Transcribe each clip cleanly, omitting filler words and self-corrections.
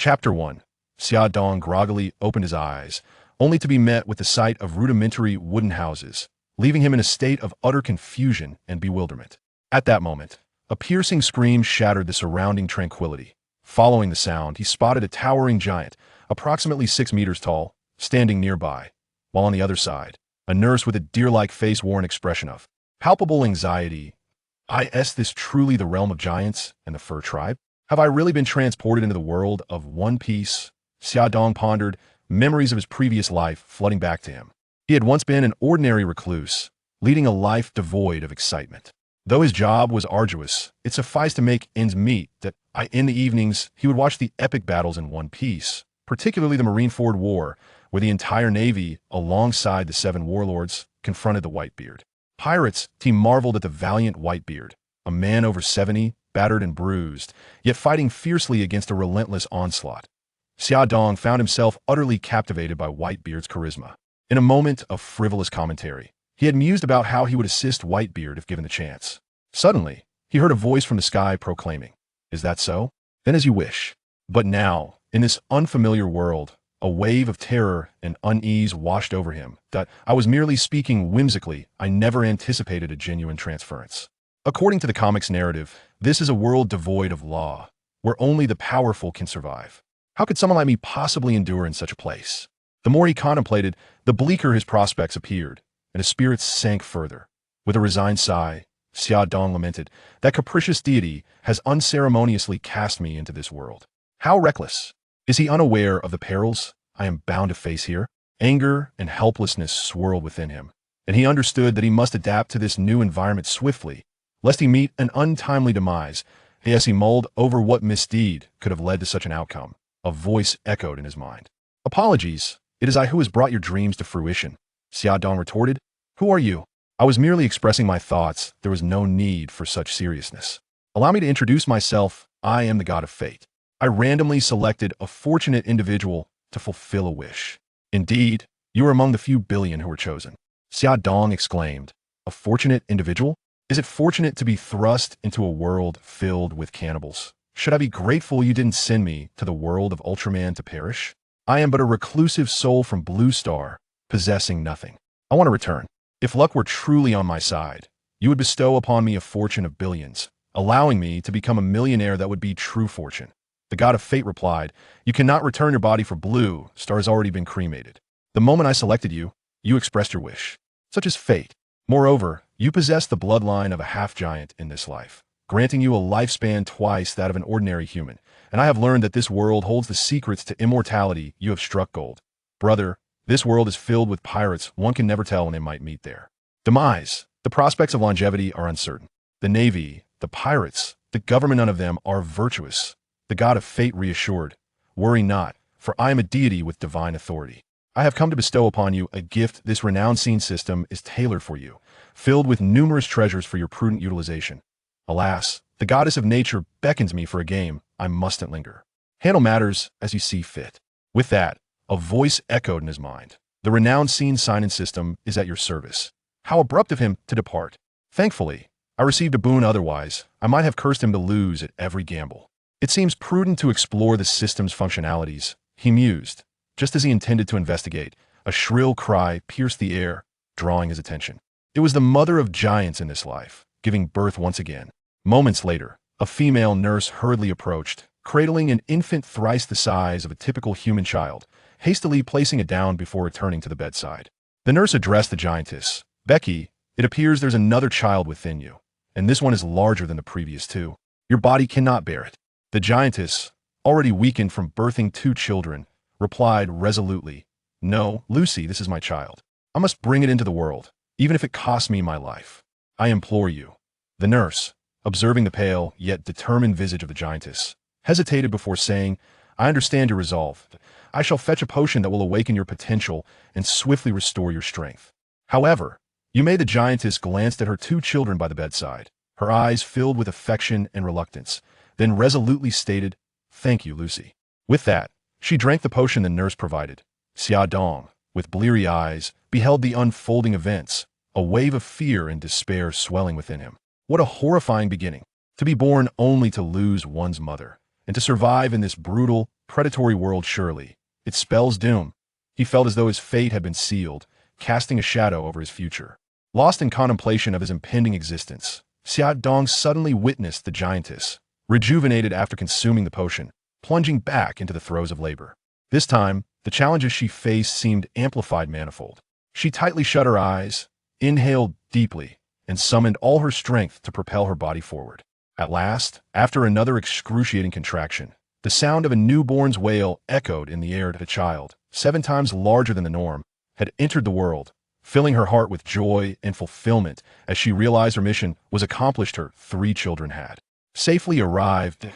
Chapter 1. Xia Dong groggily opened his eyes, only to be met with the sight of rudimentary wooden houses, leaving him in a state of utter confusion and bewilderment. At that moment, a piercing scream shattered the surrounding tranquility. Following the sound, he spotted a towering giant, approximately 6 meters tall, standing nearby, while on the other side, a nurse with a deer-like face wore an expression of palpable anxiety. Is this truly the realm of giants and the fur tribe? Have I really been transported into the world of One Piece? Xia Dong pondered, memories of his previous life flooding back to him. He had once been an ordinary recluse, leading a life devoid of excitement. Though his job was arduous, it sufficed to make ends meet that in the evenings he would watch the epic battles in One Piece, particularly the Marineford War, where the entire navy, alongside the Seven Warlords, confronted the Whitebeard Pirates. He marveled at the valiant Whitebeard, a man over 70, battered and bruised, yet fighting fiercely against a relentless onslaught. Xia Dong found himself utterly captivated by Whitebeard's charisma. In a moment of frivolous commentary, he had mused about how he would assist Whitebeard if given the chance. Suddenly, he heard a voice from the sky proclaiming, "Is that so? Then as you wish." But now, in this unfamiliar world, a wave of terror and unease washed over him. I was merely speaking whimsically. I never anticipated a genuine transference. According to the comic's narrative, this is a world devoid of law, where only the powerful can survive. How could someone like me possibly endure in such a place? The more he contemplated, the bleaker his prospects appeared, and his spirits sank further. With a resigned sigh, Xia Dong lamented, "That capricious deity has unceremoniously cast me into this world. How reckless! Is he unaware of the perils I am bound to face here?" Anger and helplessness swirled within him, and he understood that he must adapt to this new environment swiftly, lest he meet an untimely demise. As he mulled over what misdeed could have led to such an outcome, a voice echoed in his mind. "Apologies, it is I who has brought your dreams to fruition," Xia Dong retorted. "Who are you?" "I was merely expressing my thoughts. There was no need for such seriousness. Allow me to introduce myself. I am the god of fate. I randomly selected a fortunate individual to fulfill a wish." "Indeed, you are among the few billion who were chosen," Xia Dong exclaimed. "A fortunate individual? Is it fortunate to be thrust into a world filled with cannibals? Should I be grateful you didn't send me to the world of Ultraman to perish? I am but a reclusive soul from Blue Star, possessing nothing. I want to return. If luck were truly on my side, you would bestow upon me a fortune of billions, allowing me to become a millionaire. That would be true fortune." The god of fate replied, "You cannot return your body, for Blue Star has already been cremated. The moment I selected you, you expressed your wish. Such is fate. Moreover, you possess the bloodline of a half-giant in this life, granting you a lifespan twice that of an ordinary human, and I have learned that this world holds the secrets to immortality. You have struck gold. Brother, this world is filled with pirates. One can never tell when they might meet there. Demise. The prospects of longevity are uncertain. The navy, the pirates, the government, none of them are virtuous." The god of fate reassured, "Worry not, for I am a deity with divine authority. I have come to bestow upon you a gift. This renowned scene system is tailored for you, filled with numerous treasures for your prudent utilization. Alas, the goddess of nature beckons me for a game. I mustn't linger. Handle matters as you see fit." With that, a voice echoed in his mind. "The renowned scene sign-in system is at your service." How abrupt of him to depart. Thankfully, I received a boon. Otherwise, I might have cursed him to lose at every gamble. It seems prudent to explore the system's functionalities, he mused. Just as he intended to investigate, a shrill cry pierced the air, drawing his attention. It was the mother of giants in this life, giving birth once again. Moments later, a female nurse hurriedly approached, cradling an infant thrice the size of a typical human child, hastily placing it down before returning to the bedside. The nurse addressed the giantess. "Becky, it appears there's another child within you, and this one is larger than the previous two. Your body cannot bear it." The giantess, already weakened from birthing 2 children, replied resolutely, "No, Lucy, this is my child. I must bring it into the world, even if it costs me my life. I implore you." The nurse, observing the pale yet determined visage of the giantess, hesitated before saying, "I understand your resolve. I shall fetch a potion that will awaken your potential and swiftly restore your strength. However, you may." The giantess glanced at her 2 children by the bedside, her eyes filled with affection and reluctance, then resolutely stated, "Thank you, Lucy." With that, she drank the potion the nurse provided. Xia Dong, with bleary eyes, beheld the unfolding events, a wave of fear and despair swelling within him. What a horrifying beginning! To be born only to lose one's mother, and to survive in this brutal, predatory world surely. It spells doom. He felt as though his fate had been sealed, casting a shadow over his future. Lost in contemplation of his impending existence, Xiao Dong suddenly witnessed the giantess, rejuvenated after consuming the potion, plunging back into the throes of labor. This time, the challenges she faced seemed amplified manifold. She tightly shut her eyes, inhaled deeply, and summoned all her strength to propel her body forward. At last, after another excruciating contraction, the sound of a newborn's wail echoed in the air. A child, 7 times larger than the norm, had entered the world, filling her heart with joy and fulfillment as she realized her mission was accomplished. Her 3 children had safely arrived.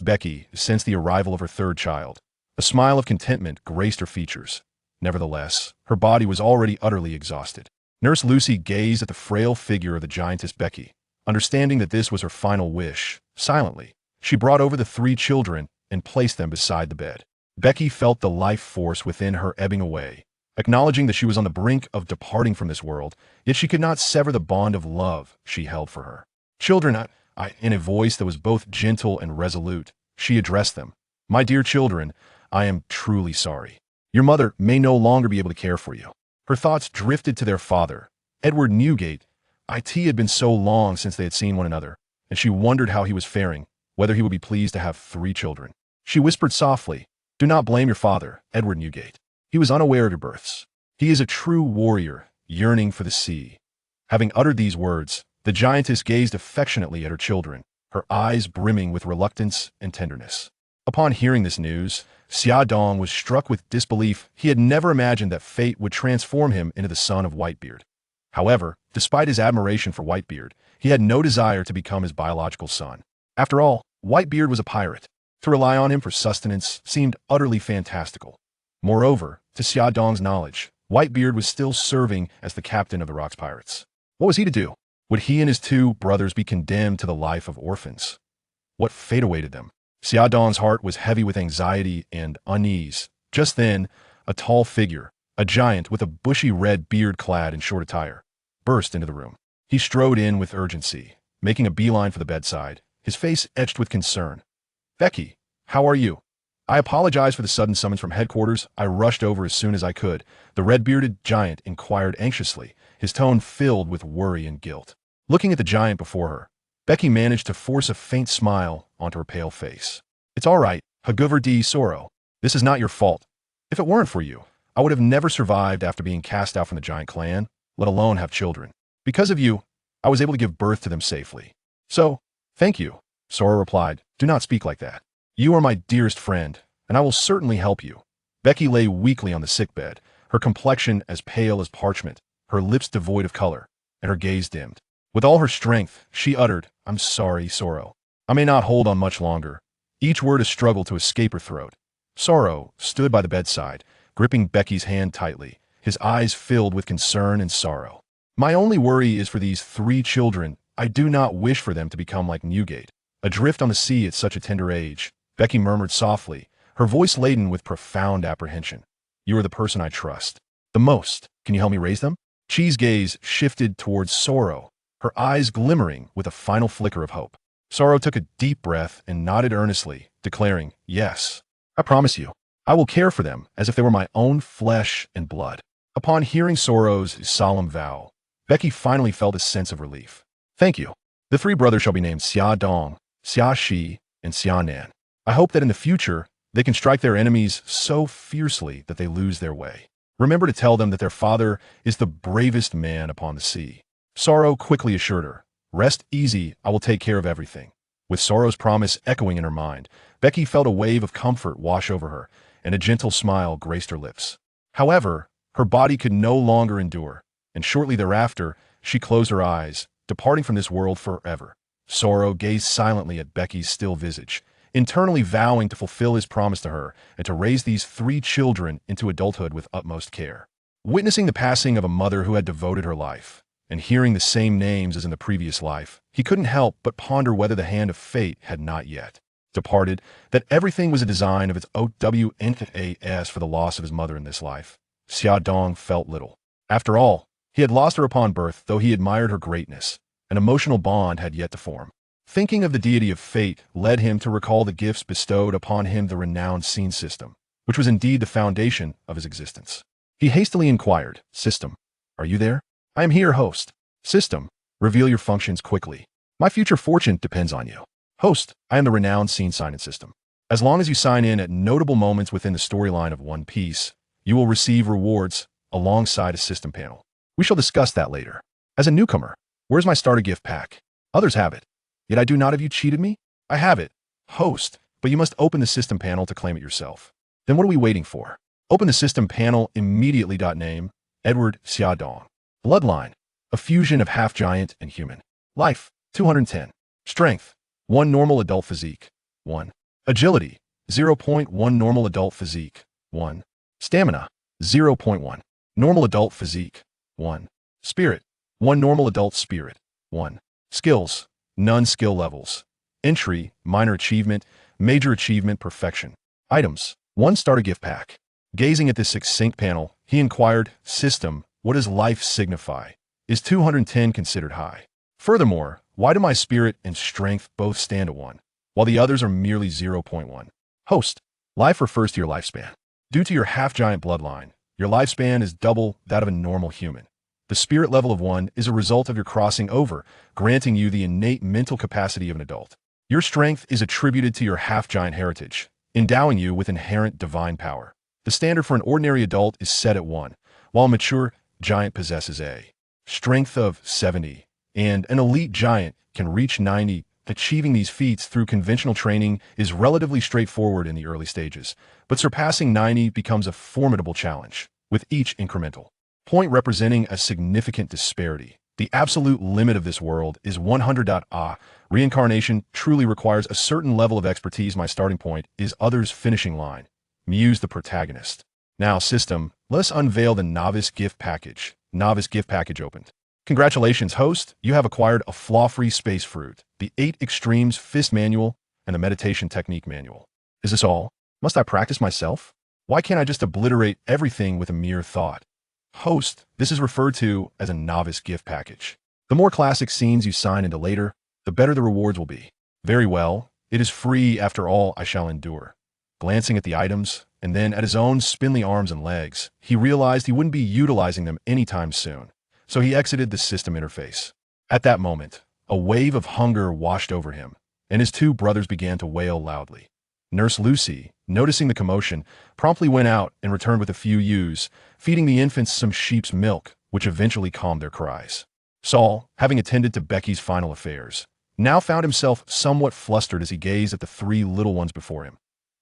Becky sensed the arrival of her 3rd child. A smile of contentment graced her features. Nevertheless, her body was already utterly exhausted. Nurse Lucy gazed at the frail figure of the giantess Becky. Understanding that this was her final wish, silently, she brought over the 3 children and placed them beside the bed. Becky felt the life force within her ebbing away, acknowledging that she was on the brink of departing from this world, yet she could not sever the bond of love she held for her. Children, in a voice that was both gentle and resolute, she addressed them. My dear children, I am truly sorry. Your mother may no longer be able to care for you. Her thoughts drifted to their father, Edward Newgate. It had been so long since they had seen one another, and she wondered how he was faring, whether he would be pleased to have 3 children. She whispered softly, Do not blame your father, Edward Newgate. He was unaware of your births. He is a true warrior, yearning for the sea. Having uttered these words, the giantess gazed affectionately at her children, her eyes brimming with reluctance and tenderness. Upon hearing this news, Xiao Dong was struck with disbelief. He had never imagined that fate would transform him into the son of Whitebeard. However, despite his admiration for Whitebeard, he had no desire to become his biological son. After all, Whitebeard was a pirate. To rely on him for sustenance seemed utterly fantastical. Moreover, to Xiao Dong's knowledge, Whitebeard was still serving as the captain of the Rock's pirates. What was he to do? Would he and his 2 brothers be condemned to the life of orphans? What fate awaited them? Xiao Dong's heart was heavy with anxiety and unease. Just then, a tall figure, a giant with a bushy red beard clad in short attire, burst into the room. He strode in with urgency, making a beeline for the bedside, his face etched with concern. Becky, how are you? I apologize for the sudden summons from headquarters. I rushed over as soon as I could. The red-bearded giant inquired anxiously, his tone filled with worry and guilt. Looking at the giant before her, Becky managed to force a faint smile onto her pale face. It's all right, However D.Roger. This is not your fault. If it weren't for you, I would have never survived after being cast out from the giant clan, let alone have children. Because of you, I was able to give birth to them safely. So, thank you, Sora replied. Do not speak like that. You are my dearest friend, and I will certainly help you. Becky lay weakly on the sickbed, her complexion as pale as parchment, her lips devoid of color, and her gaze dimmed. With all her strength, she uttered, I'm sorry, Sora. I may not hold on much longer. Each word a struggle to escape her throat. Sora stood by the bedside, gripping Becky's hand tightly, his eyes filled with concern and sorrow. My only worry is for these 3 children. I do not wish for them to become like Newgate, adrift on the sea at such a tender age. Becky murmured softly, her voice laden with profound apprehension. You are the person I trust the most. Can you help me raise them? Chi's gaze shifted towards Sora, her eyes glimmering with a final flicker of hope. Sora took a deep breath and nodded earnestly, declaring, Yes, I promise you, I will care for them as if they were my own flesh and blood. Upon hearing Sora's solemn vow, Becky finally felt a sense of relief. Thank you. The 3 brothers shall be named Xiao Dong, Xia Shi, and Xia Nan. I hope that in the future, they can strike their enemies so fiercely that they lose their way. Remember to tell them that their father is the bravest man upon the sea. Sora quickly assured her, Rest easy, I will take care of everything. With Sora's promise echoing in her mind, Becky felt a wave of comfort wash over her, and a gentle smile graced her lips. However, her body could no longer endure, and shortly thereafter, she closed her eyes, departing from this world forever. Sora gazed silently at Becky's still visage, internally vowing to fulfill his promise to her and to raise these 3 children into adulthood with utmost care. Witnessing the passing of a mother who had devoted her life, and hearing the same names as in the previous life, he couldn't help but ponder whether the hand of fate had not yet departed, that everything was a design of its OWNAS for the loss of his mother in this life. Xiao Dong felt little. After all, he had lost her upon birth, though he admired her greatness. An emotional bond had yet to form. Thinking of the deity of fate led him to recall the gifts bestowed upon him the renowned scene system, which was indeed the foundation of his existence. He hastily inquired, "System, are you there?" "I am here, host." "System, reveal your functions quickly. My future fortune depends on you." "Host, I am the renowned scene sign-in system. As long as you sign in at notable moments within the storyline of One Piece, you will receive rewards alongside a system panel. We shall discuss that later. As a newcomer, where's my starter gift pack? Others have it. Yet I do not. Have you cheated me?" "I have it, host, but you must open the system panel to claim it yourself." "Then what are we waiting for? Open the system panel immediately." Name, Edward Xiaodong. Bloodline, a fusion of half-giant and human. Life, 210. Strength, 1 normal adult physique, 1. Agility, 0.1 normal adult physique, 1. Stamina, 0.1. Normal adult physique, 1. Spirit, 1 normal adult spirit, 1. Skills, none skill levels. Entry, minor achievement, major achievement, perfection. Items, 1 starter gift pack. Gazing at this succinct panel, he inquired, "System, what does life signify? Is 210 considered high? Furthermore, why do my spirit and strength both stand at 1, while the others are merely 0.1? "Host, life refers to your lifespan. Due to your half-giant bloodline, your lifespan is double that of a normal human. The spirit level of 1 is a result of your crossing over, granting you the innate mental capacity of an adult. Your strength is attributed to your half-giant heritage, endowing you with inherent divine power. The standard for an ordinary adult is set at 1, while a mature giant possesses a strength of 70, and an elite giant can reach 90. Achieving these feats through conventional training is relatively straightforward in the early stages, but surpassing 90 becomes a formidable challenge, with each incremental point representing a significant disparity. The absolute limit of this world is 100. Reincarnation truly requires a certain level of expertise. My starting point is others' finishing line. Muse the protagonist. Now, system, let's unveil the novice gift package. Novice gift package opened. Congratulations, host. You have acquired a flaw-free space fruit, the 8 extremes fist manual, and the meditation technique manual. Is this all? Must I practice myself? Why can't I just obliterate everything with a mere thought? Host, this is referred to as a novice gift package. The more classic scenes you sign into later, the better the rewards will be. Very well. It is free after all. I shall endure. Glancing at the items, and then at his own spindly arms and legs, he realized he wouldn't be utilizing them anytime soon. So he exited the system interface. At that moment, a wave of hunger washed over him, and his 2 brothers began to wail loudly. Nurse Lucy, noticing the commotion, promptly went out and returned with a few ewes, feeding the infants some sheep's milk, which eventually calmed their cries. Saul, having attended to Becky's final affairs, now found himself somewhat flustered as he gazed at the 3 little ones before him.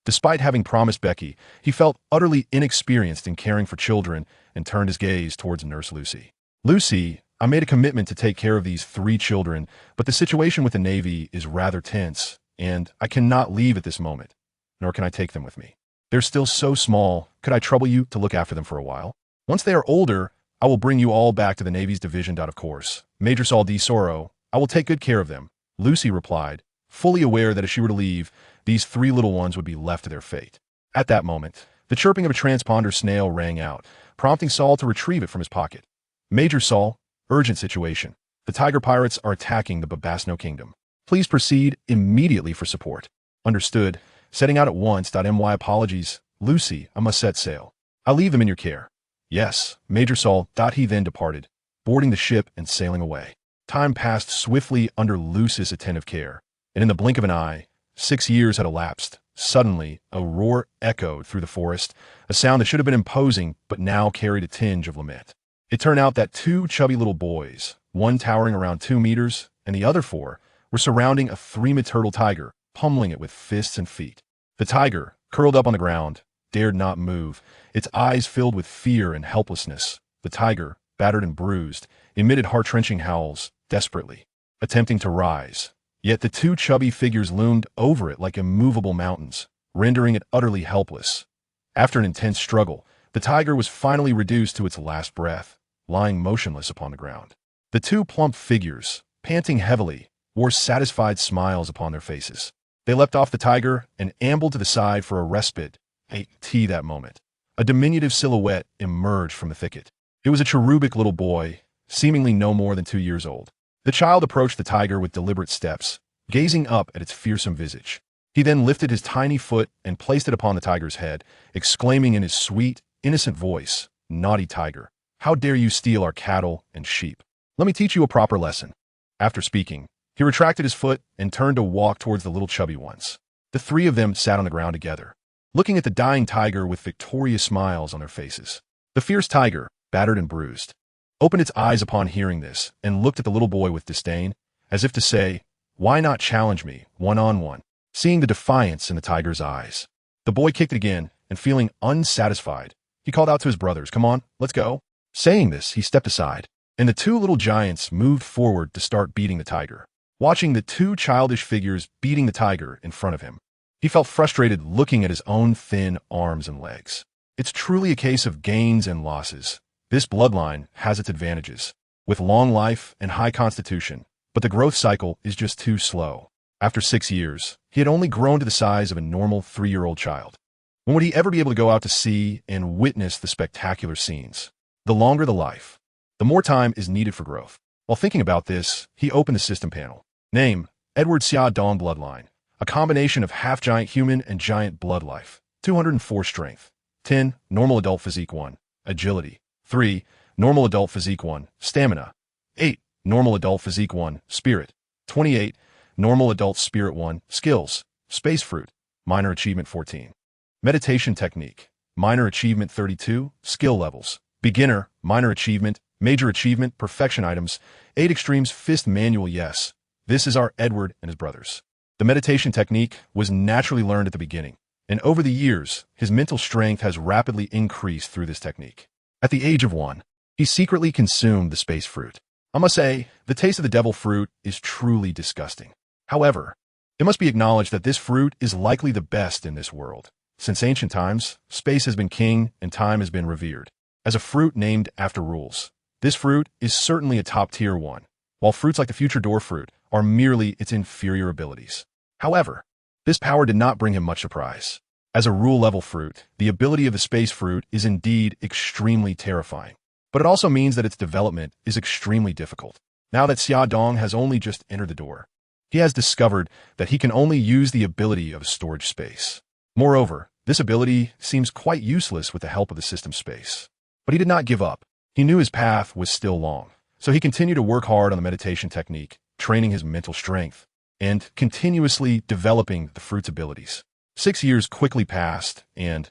Despite having promised Becky, he felt utterly inexperienced in caring for children and turned his gaze towards Nurse Lucy. "Lucy, I made a commitment to take care of these 3 children, but the situation with the Navy is rather tense, and I cannot leave at this moment, nor can I take them with me. They're still so small. Could I trouble you to look after them for a while? Once they are older, I will bring you all back to the Navy's division. Of course, Major Saul D. Sorrow, I will take good care of them," Lucy replied, fully aware that if she were to leave, these 3 little ones would be left to their fate. At that moment, the chirping of a transponder snail rang out, prompting Saul to retrieve it from his pocket. "Major Saul, urgent situation. The Tiger Pirates are attacking the Babasno Kingdom. Please proceed immediately for support." "Understood. Setting out at once. My apologies. Lucy, I must set sail. I'll leave them in your care." "Yes, Major Saul." He then departed, boarding the ship and sailing away. Time passed swiftly under Lucy's attentive care, and in the blink of an eye, 6 years had elapsed. Suddenly, a roar echoed through the forest, a sound that should have been imposing but now carried a tinge of lament. It turned out that 2 chubby little boys, one towering around 2 meters, and the other 4, were surrounding a 3-mid turtle tiger, pummeling it with fists and feet. The tiger, curled up on the ground, dared not move, its eyes filled with fear and helplessness. The tiger, battered and bruised, emitted heart-wrenching howls, desperately attempting to rise. Yet the 2 chubby figures loomed over it like immovable mountains, rendering it utterly helpless. After an intense struggle, the tiger was finally reduced to its last breath, lying motionless upon the ground. The 2 plump figures, panting heavily, wore satisfied smiles upon their faces. They leapt off the tiger and ambled to the side for a respite. That moment, a diminutive silhouette emerged from the thicket. It was a cherubic little boy, seemingly no more than 2 years old. The child approached the tiger with deliberate steps, gazing up at its fearsome visage. He then lifted his tiny foot and placed it upon the tiger's head, exclaiming in his sweet, innocent voice, "Naughty tiger, how dare you steal our cattle and sheep? Let me teach you a proper lesson." After speaking, he retracted his foot and turned to walk towards the little chubby ones. The three of them sat on the ground together, looking at the dying tiger with victorious smiles on their faces. The fierce tiger, battered and bruised, opened its eyes upon hearing this and looked at the little boy with disdain, as if to say, "Why not challenge me, one-on-one?" Seeing the defiance in the tiger's eyes, the boy kicked it again, and feeling unsatisfied, he called out to his brothers, "Come on, let's go." Saying this, he stepped aside, and the two little giants moved forward to start beating the tiger. Watching the two childish figures beating the tiger in front of him, he felt frustrated looking at his own thin arms and legs. It's truly a case of gains and losses. This bloodline has its advantages, with long life and high constitution, but the growth cycle is just too slow. After 6 years, he had only grown to the size of a normal 3-year-old child. When would he ever be able to go out to see and witness the spectacular scenes? The longer the life, the more time is needed for growth. While thinking about this, he opened the system panel. Name, Edward-Dong bloodline, a combination of half-giant human and giant blood life. 204 strength. 10, normal adult physique 1, agility. 3, normal adult physique 1, stamina. 8, normal adult physique 1, spirit. 28, normal adult spirit 1, skills, space fruit, minor achievement 14. Meditation technique, minor achievement 32, skill levels, beginner, minor achievement, major achievement, perfection items, 8 extremes, fist manual. Yes, this is our Edward and his brothers. The meditation technique was naturally learned at the beginning, and over the years, his mental strength has rapidly increased through this technique. At the age of 1, he secretly consumed the space fruit. I must say, the taste of the devil fruit is truly disgusting. However, it must be acknowledged that this fruit is likely the best in this world. Since ancient times, space has been king and time has been revered. As a fruit named after rules, this fruit is certainly a top-tier one, while fruits like the future door fruit are merely its inferior abilities. However, this power did not bring him much surprise. As a rule-level fruit, the ability of the space fruit is indeed extremely terrifying, but it also means that its development is extremely difficult. Now that Dong has only just entered the door, he has discovered that he can only use the ability of storage space. Moreover, this ability seems quite useless with the help of the system space. But he did not give up. He knew his path was still long, so he continued to work hard on the meditation technique, training his mental strength, and continuously developing the fruit's abilities. 6 years quickly passed, and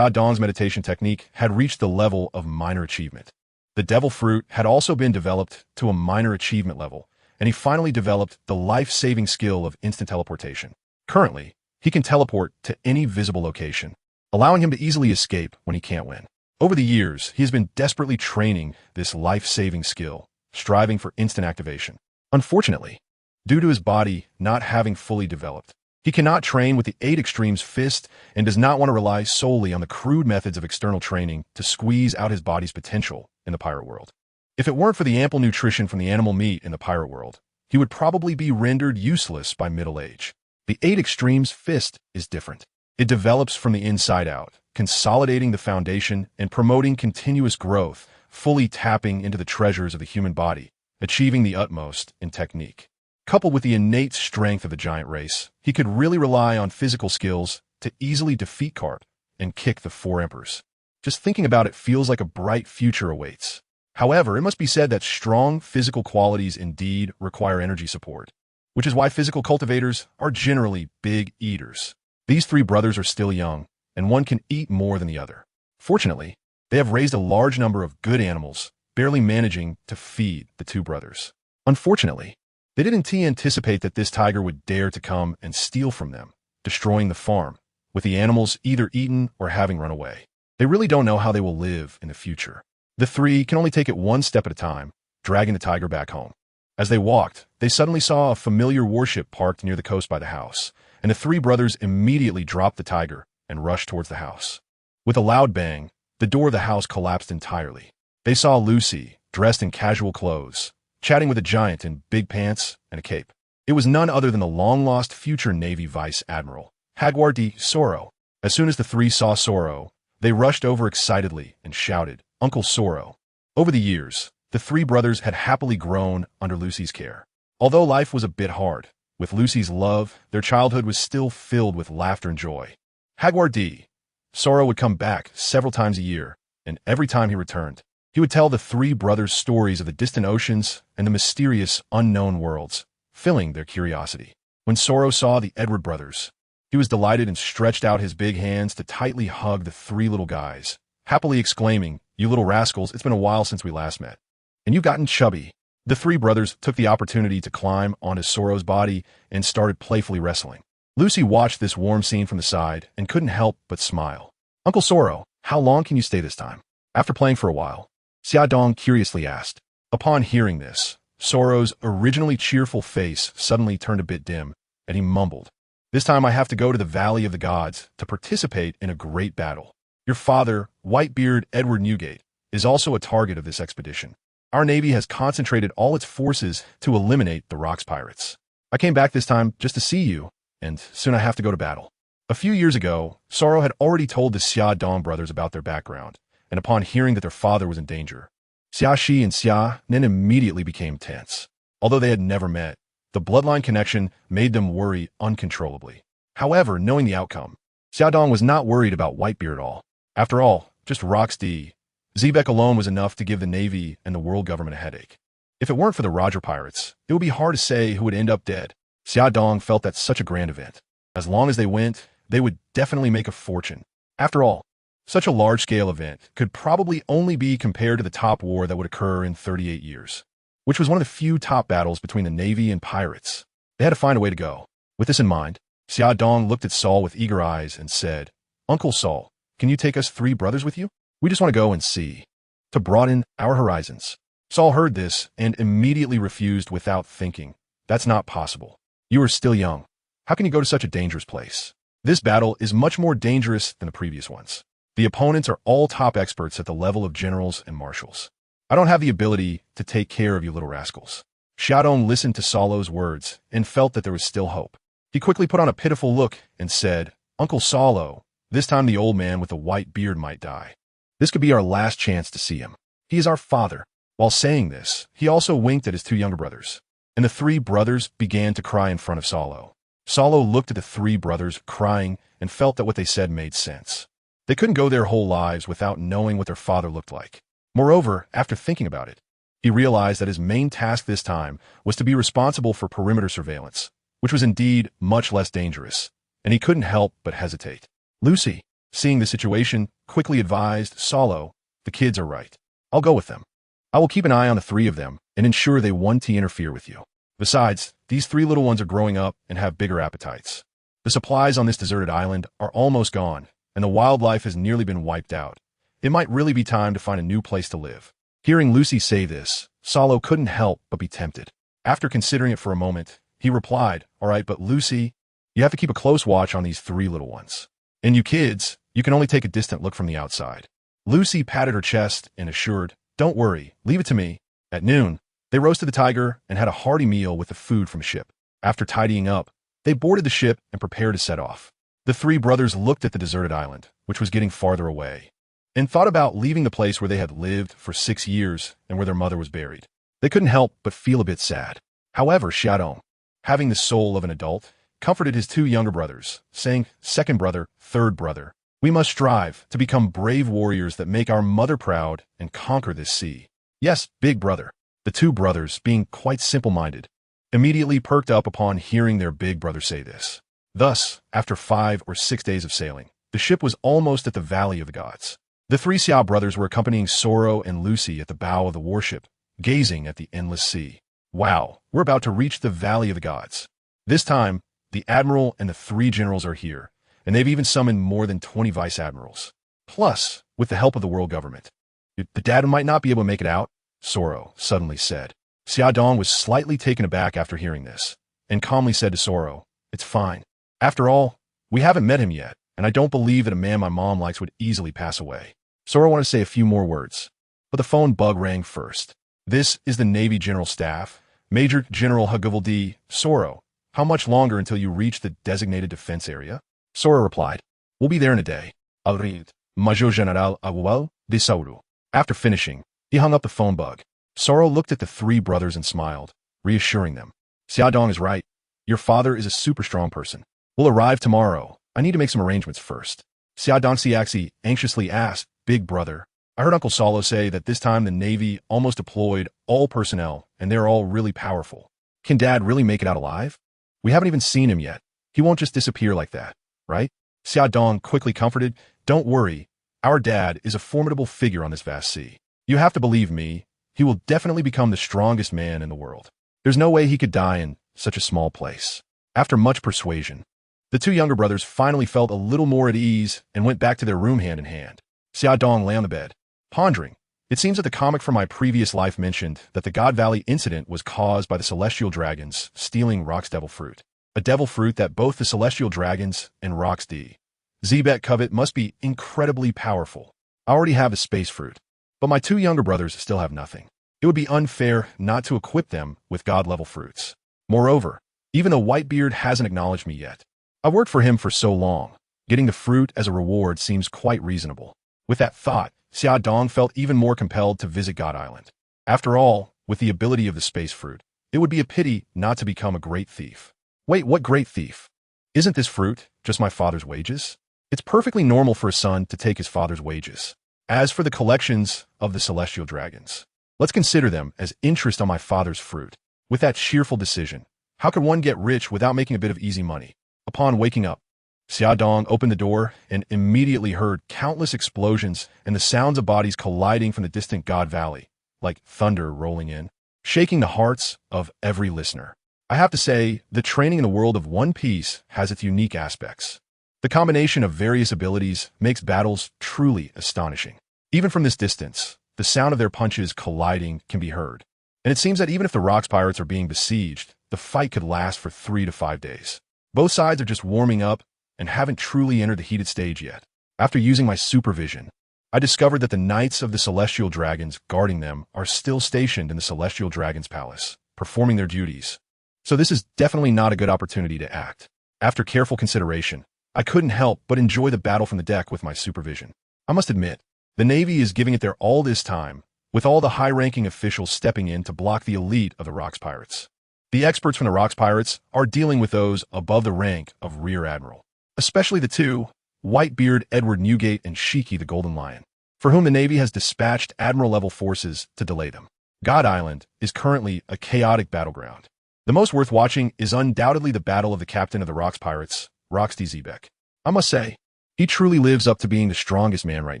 Dong's meditation technique had reached the level of minor achievement. The devil fruit had also been developed to a minor achievement level, and he finally developed the life-saving skill of instant teleportation. Currently, he can teleport to any visible location, allowing him to easily escape when he can't win. Over the years, he has been desperately training this life-saving skill, striving for instant activation. Unfortunately, due to his body not having fully developed, he cannot train with the 8 extremes fist and does not want to rely solely on the crude methods of external training to squeeze out his body's potential in the pirate world. If it weren't for the ample nutrition from the animal meat in the pirate world, he would probably be rendered useless by middle age. The 8 extremes fist is different. It develops from the inside out, consolidating the foundation and promoting continuous growth, fully tapping into the treasures of the human body, achieving the utmost in technique. Coupled with the innate strength of the giant race, he could really rely on physical skills to easily defeat Carp and kick the 4 emperors. Just thinking about it feels like a bright future awaits. However, it must be said that strong physical qualities indeed require energy support, which is why physical cultivators are generally big eaters. These 3 brothers are still young, and one can eat more than the other. Fortunately, they have raised a large number of good animals, barely managing to feed the 2 brothers. Unfortunately, they didn't anticipate that this tiger would dare to come and steal from them, destroying the farm, with the animals either eaten or having run away. They really don't know how they will live in the future. The 3 can only take it one step at a time, dragging the tiger back home. As they walked, they suddenly saw a familiar warship parked near the coast by the house, and the 3 brothers immediately dropped the tiger and rushed towards the house. With a loud bang, the door of the house collapsed entirely. They saw Lucy, dressed in casual clothes, chatting with a giant in big pants and a cape. It was none other than the long-lost future Navy Vice Admiral, Jaguar D. Sorrow. As soon as the 3 saw Sorrow, they rushed over excitedly and shouted, "Uncle Sorrow." Over the years, the 3 brothers had happily grown under Lucy's care. Although life was a bit hard, With Lucy's love, their childhood was still filled with laughter and joy. Hagwar D.Roger would come back several times a year, and every time he returned, he would tell the three brothers stories of the distant oceans and the mysterious, unknown worlds, filling their curiosity. When Soro saw the Edward brothers, he was delighted and stretched out his big hands to tightly hug the three little guys, happily exclaiming, "You little rascals, it's been a while since we last met. And you've gotten chubby." The three brothers took the opportunity to climb onto Soro's body and started playfully wrestling. Lucy watched this warm scene from the side and couldn't help but smile. "Uncle Soro, how long can you stay this time?" After playing for a while, Xiaodong curiously asked. Upon hearing this, Soro's originally cheerful face suddenly turned a bit dim, and he mumbled, "This time I have to go to the Valley of the Gods to participate in a great battle. Your father, Whitebeard Edward Newgate, is also a target of this expedition. Our navy has concentrated all its forces to eliminate the Rocks pirates. I came back this time just to see you, and soon I have to go to battle." A few years ago, Soro had already told the Xia Dong brothers about their background, and upon hearing that their father was in danger, Xia Shi and Xia Nin immediately became tense. Although they had never met, the bloodline connection made them worry uncontrollably. However, knowing the outcome, Xia Dong was not worried about Whitebeard at all. After all, just Rocks D. Zebek alone was enough to give the Navy and the world government a headache. If it weren't for the Roger pirates, it would be hard to say who would end up dead. Xia Dong felt that such a grand event. As long as they went, they would definitely make a fortune. After all, such a large-scale event could probably only be compared to the top war that would occur in 38 years, which was one of the few top battles between the Navy and pirates. They had to find a way to go. With this in mind, Xia Dong looked at Saul with eager eyes and said, "Uncle Saul, can you take us three brothers with you? We just want to go and see, to broaden our horizons." Saul heard this and immediately refused without thinking. "That's not possible. You are still young. How can you go to such a dangerous place? This battle is much more dangerous than the previous ones. The opponents are all top experts at the level of generals and marshals. I don't have the ability to take care of you little rascals." Xiaodong listened to Solo's words and felt that there was still hope. He quickly put on a pitiful look and said, "Uncle Solo, this time the old man with the white beard might die. This could be our last chance to see him. He is our father." While saying this, he also winked at his two younger brothers, and the three brothers began to cry in front of Solo. Solo looked at the three brothers crying and felt that what they said made sense. They couldn't go their whole lives without knowing what their father looked like. Moreover, after thinking about it, he realized that his main task this time was to be responsible for perimeter surveillance, which was indeed much less dangerous, and he couldn't help but hesitate. Lucy, seeing the situation, quickly advised Solo, "The kids are right. I'll go with them. I will keep an eye on the three of them and ensure they won't interfere with you. Besides, these three little ones are growing up and have bigger appetites. The supplies on this deserted island are almost gone, and the wildlife has nearly been wiped out. It might really be time to find a new place to live." Hearing Lucy say this, Solo couldn't help but be tempted. After considering it for a moment, he replied, "All right, but Lucy, you have to keep a close watch on these three little ones. And you kids, you can only take a distant look from the outside." Lucy patted her chest and assured, "Don't worry, leave it to me." At noon, they roasted the tiger and had a hearty meal with the food from ship. After tidying up, they boarded the ship and prepared to set off. The three brothers looked at the deserted island, which was getting farther away, and thought about leaving the place where they had lived for 6 years and where their mother was buried. They couldn't help but feel a bit sad. However, Xiaodong, having the soul of an adult, comforted his two younger brothers, saying, "Second brother, third brother, we must strive to become brave warriors that make our mother proud and conquer this sea." "Yes, big brother." The two brothers, being quite simple-minded, immediately perked up upon hearing their big brother say this. Thus, after 5 or 6 days of sailing, the ship was almost at the Valley of the Gods. The three Xiao brothers were accompanying Soro and Lucy at the bow of the warship, gazing at the endless sea. "Wow, we're about to reach the Valley of the Gods. This time, the admiral and the three generals are here, and they've even summoned more than 20 vice-admirals. Plus, with the help of the world government. The dad might not be able to make it out," Soro suddenly said. Xiaodong was slightly taken aback after hearing this, and calmly said to Soro, "It's fine. After all, we haven't met him yet, and I don't believe that a man my mom likes would easily pass away." Soro wanted to say a few more words, but the phone bug rang first. "This is the Navy General Staff. Major General Gol D.Roger. How much longer until you reach the designated defense area?" Soro replied, "We'll be there in a day. I'll read. Major General Gol D.Roger." After finishing, he hung up the phone bug. Soro looked at the three brothers and smiled, reassuring them. "Xiaodong is right. Your father is a super strong person. We'll arrive tomorrow. I need to make some arrangements first. Xiaodong anxiously asked, Big brother, I heard Uncle Solo say that this time the Navy almost deployed all personnel, and they're all really powerful. Can Dad really make it out alive? We haven't even seen him yet. He won't just disappear like that, right? Xiaodong quickly comforted, Don't worry. Our dad is a formidable figure on this vast sea. You have to believe me. He will definitely become the strongest man in the world. There's no way he could die in such a small place. After much persuasion, the two younger brothers finally felt a little more at ease and went back to their room hand in hand. Xiaodong lay on the bed, pondering. It seems that the comic from my previous life mentioned that the God Valley incident was caused by the celestial dragons stealing Rock's devil fruit. A devil fruit that both the celestial dragons and Rock's D.Zebek covet must be incredibly powerful. I already have a space fruit, but my two younger brothers still have nothing. It would be unfair not to equip them with God-level fruits. Moreover, even though Whitebeard hasn't acknowledged me yet, I've worked for him for so long. Getting the fruit as a reward seems quite reasonable. With that thought, Xiaodong felt even more compelled to visit God Island. After all, with the ability of the space fruit, it would be a pity not to become a great thief. Wait, what great thief? Isn't this fruit just my father's wages? It's perfectly normal for a son to take his father's wages. As for the collections of the celestial dragons, let's consider them as interest on my father's fruit. With that cheerful decision, how could one get rich without making a bit of easy money? Upon waking up, Xiaodong opened the door and immediately heard countless explosions and the sounds of bodies colliding from the distant God Valley, like thunder rolling in, shaking the hearts of every listener. I have to say, the training in the world of One Piece has its unique aspects. The combination of various abilities makes battles truly astonishing. Even from this distance, the sound of their punches colliding can be heard. And it seems that even if the Rocks Pirates are being besieged, the fight could last for 3 to 5 days. Both sides are just warming up and haven't truly entered the heated stage yet. After using my supervision, I discovered that the Knights of the Celestial Dragons guarding them are still stationed in the Celestial Dragon's Palace, performing their duties. So this is definitely not a good opportunity to act. After careful consideration, I couldn't help but enjoy the battle from the deck with my supervision. I must admit, the Navy is giving it their all this time, with all the high-ranking officials stepping in to block the elite of the Rocks Pirates. The experts from the Rocks Pirates are dealing with those above the rank of Rear Admiral, especially the two, Whitebeard Edward Newgate and Shiki the Golden Lion, for whom the Navy has dispatched Admiral-level forces to delay them. God Island is currently a chaotic battleground. The most worth watching is undoubtedly the battle of the captain of the Rocks Pirates, Rock's D.Zebek. I must say, he truly lives up to being the strongest man right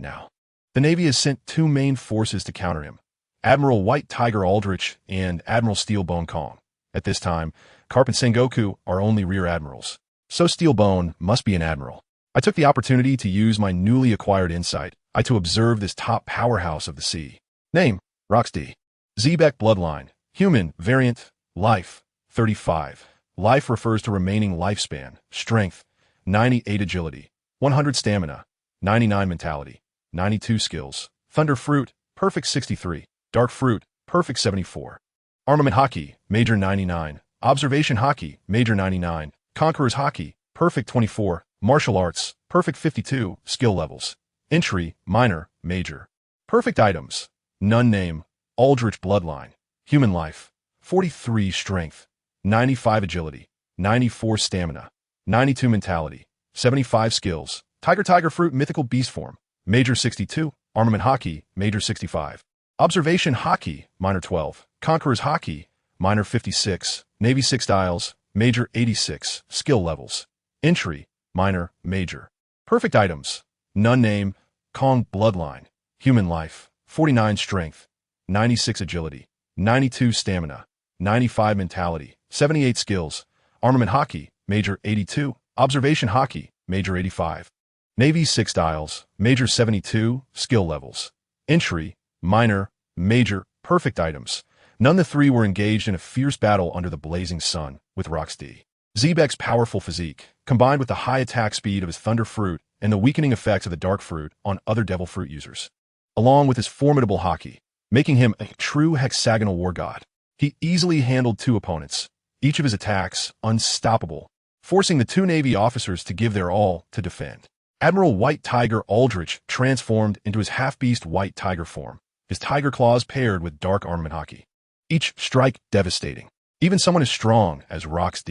now. The Navy has sent two main forces to counter him, Admiral White Tiger Aldrich and Admiral Steelbone Kong. At this time, Carp and Sengoku are only rear admirals, so Steelbone must be an admiral. I took the opportunity to use my newly acquired insight to observe this top powerhouse of the sea. Name, Rock's D.Zebek bloodline, human, variant, life, 35. Life refers to remaining lifespan, strength, 98 agility, 100 stamina, 99 mentality, 92 skills, thunder fruit, perfect 63, dark fruit, perfect 74. Armament hockey, major 99, observation hockey, major 99, conqueror's hockey, perfect 24, martial arts, perfect 52, skill levels, entry, minor, major. Perfect items, none name, Aldrich bloodline, human life, 43 strength, 95 agility, 94 stamina, 92 mentality, 75 skills, tiger fruit mythical beast form, major 62, armament hockey, major 65. Observation hockey, minor 12, conqueror's hockey, minor 56, navy 6 styles, major 86, skill levels, entry, minor, major. Perfect items, none name, Kong bloodline, human life, 49 strength, 96 agility, 92 stamina, 95 mentality, 78 skills, armament hockey, major 82, observation hockey, major 85. Navy 6 styles, major 72, skill levels, entry, minor, major, perfect items. None of the three were engaged in a fierce battle under the blazing sun, with Rock's D.Zebek's powerful physique, combined with the high attack speed of his thunder fruit and the weakening effects of the dark fruit on other devil fruit users, along with his formidable hockey, making him a true hexagonal war god. He easily handled two opponents, each of his attacks unstoppable, forcing the two Navy officers to give their all to defend. Admiral White Tiger Aldrich transformed into his half-beast White Tiger form, his tiger claws paired with dark armament hockey. Each strike devastating. Even someone as strong as Rock's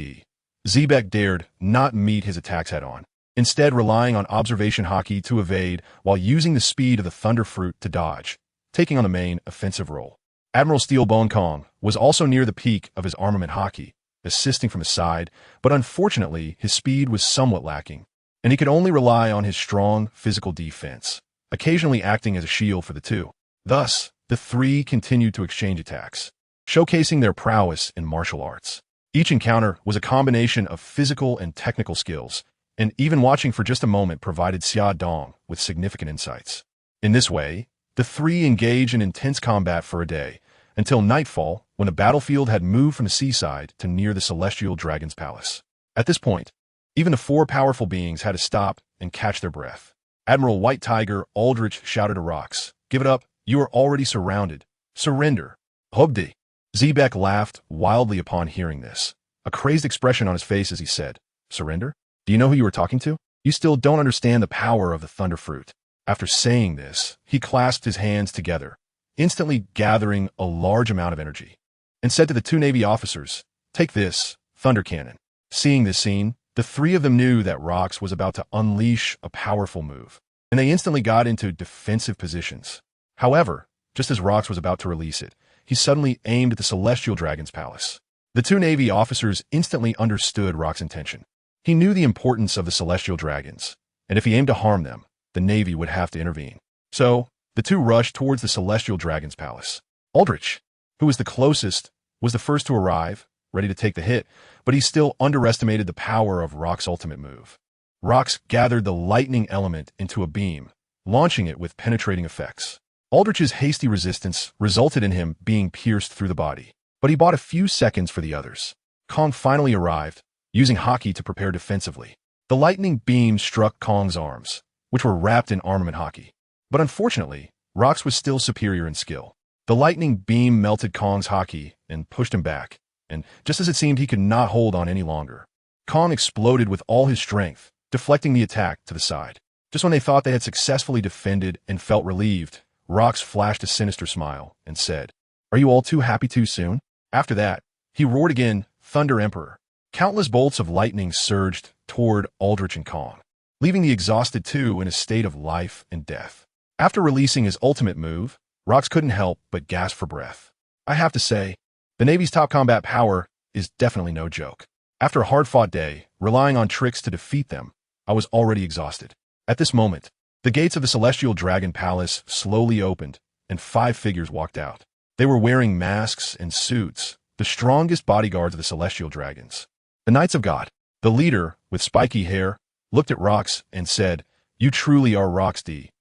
Zebek dared not meet his attacks head-on, instead relying on observation hockey to evade while using the speed of the Thunder Fruit to dodge, taking on the main offensive role. Admiral Steelbone Kong was also near the peak of his armament hockey, assisting from his side, but unfortunately his speed was somewhat lacking, and he could only rely on his strong physical defense, occasionally acting as a shield for the two. Thus, the three continued to exchange attacks, showcasing their prowess in martial arts. Each encounter was a combination of physical and technical skills, and even watching for just a moment provided Xia Dong with significant insights. In this way, the three engaged in intense combat for a day, until nightfall, when the battlefield had moved from the seaside to near the Celestial Dragon's palace. At this point, even the four powerful beings had to stop and catch their breath. Admiral White Tiger Aldrich shouted to Rox, "Give it up, you are already surrounded. Surrender." Hobdi. Zebek laughed wildly upon hearing this, a crazed expression on his face as he said, "Surrender? Do you know who you were talking to? You still don't understand the power of the Thunder Fruit." After saying this, he clasped his hands together, instantly gathering a large amount of energy, and said to the two Navy officers, "Take this, Thunder Cannon." Seeing this scene, the three of them knew that Rox was about to unleash a powerful move, and they instantly got into defensive positions. However, just as Rox was about to release it, he suddenly aimed at the Celestial Dragon's palace. The two Navy officers instantly understood Rox's intention. He knew the importance of the Celestial Dragons, and if he aimed to harm them, the Navy would have to intervene. So, the two rushed towards the Celestial Dragon's palace. Aldrich, who was the closest, was the first to arrive, ready to take the hit, but he still underestimated the power of Rox's ultimate move. Rox gathered the lightning element into a beam, launching it with penetrating effects. Aldrich's hasty resistance resulted in him being pierced through the body, but he bought a few seconds for the others. Kong finally arrived, using hockey to prepare defensively. The lightning beam struck Kong's arms, which were wrapped in armament hockey. But unfortunately, Rox was still superior in skill. The lightning beam melted Kong's hockey and pushed him back, and just as it seemed he could not hold on any longer, Kong exploded with all his strength, deflecting the attack to the side. Just when they thought they had successfully defended and felt relieved, Rox flashed a sinister smile and said, "Are you all too happy too soon?" After that, he roared again, "Thunder Emperor." Countless bolts of lightning surged toward Aldrich and Kong, leaving the exhausted two in a state of life and death. After releasing his ultimate move, Rox couldn't help but gasp for breath. I have to say, the Navy's top combat power is definitely no joke. After a hard-fought day, relying on tricks to defeat them, I was already exhausted. At this moment, the gates of the Celestial Dragon Palace slowly opened, and 5 figures walked out. They were wearing masks and suits, the strongest bodyguards of the Celestial Dragons. The Knights of God. The leader, with spiky hair, looked at Rox and said, "You truly are Rox D.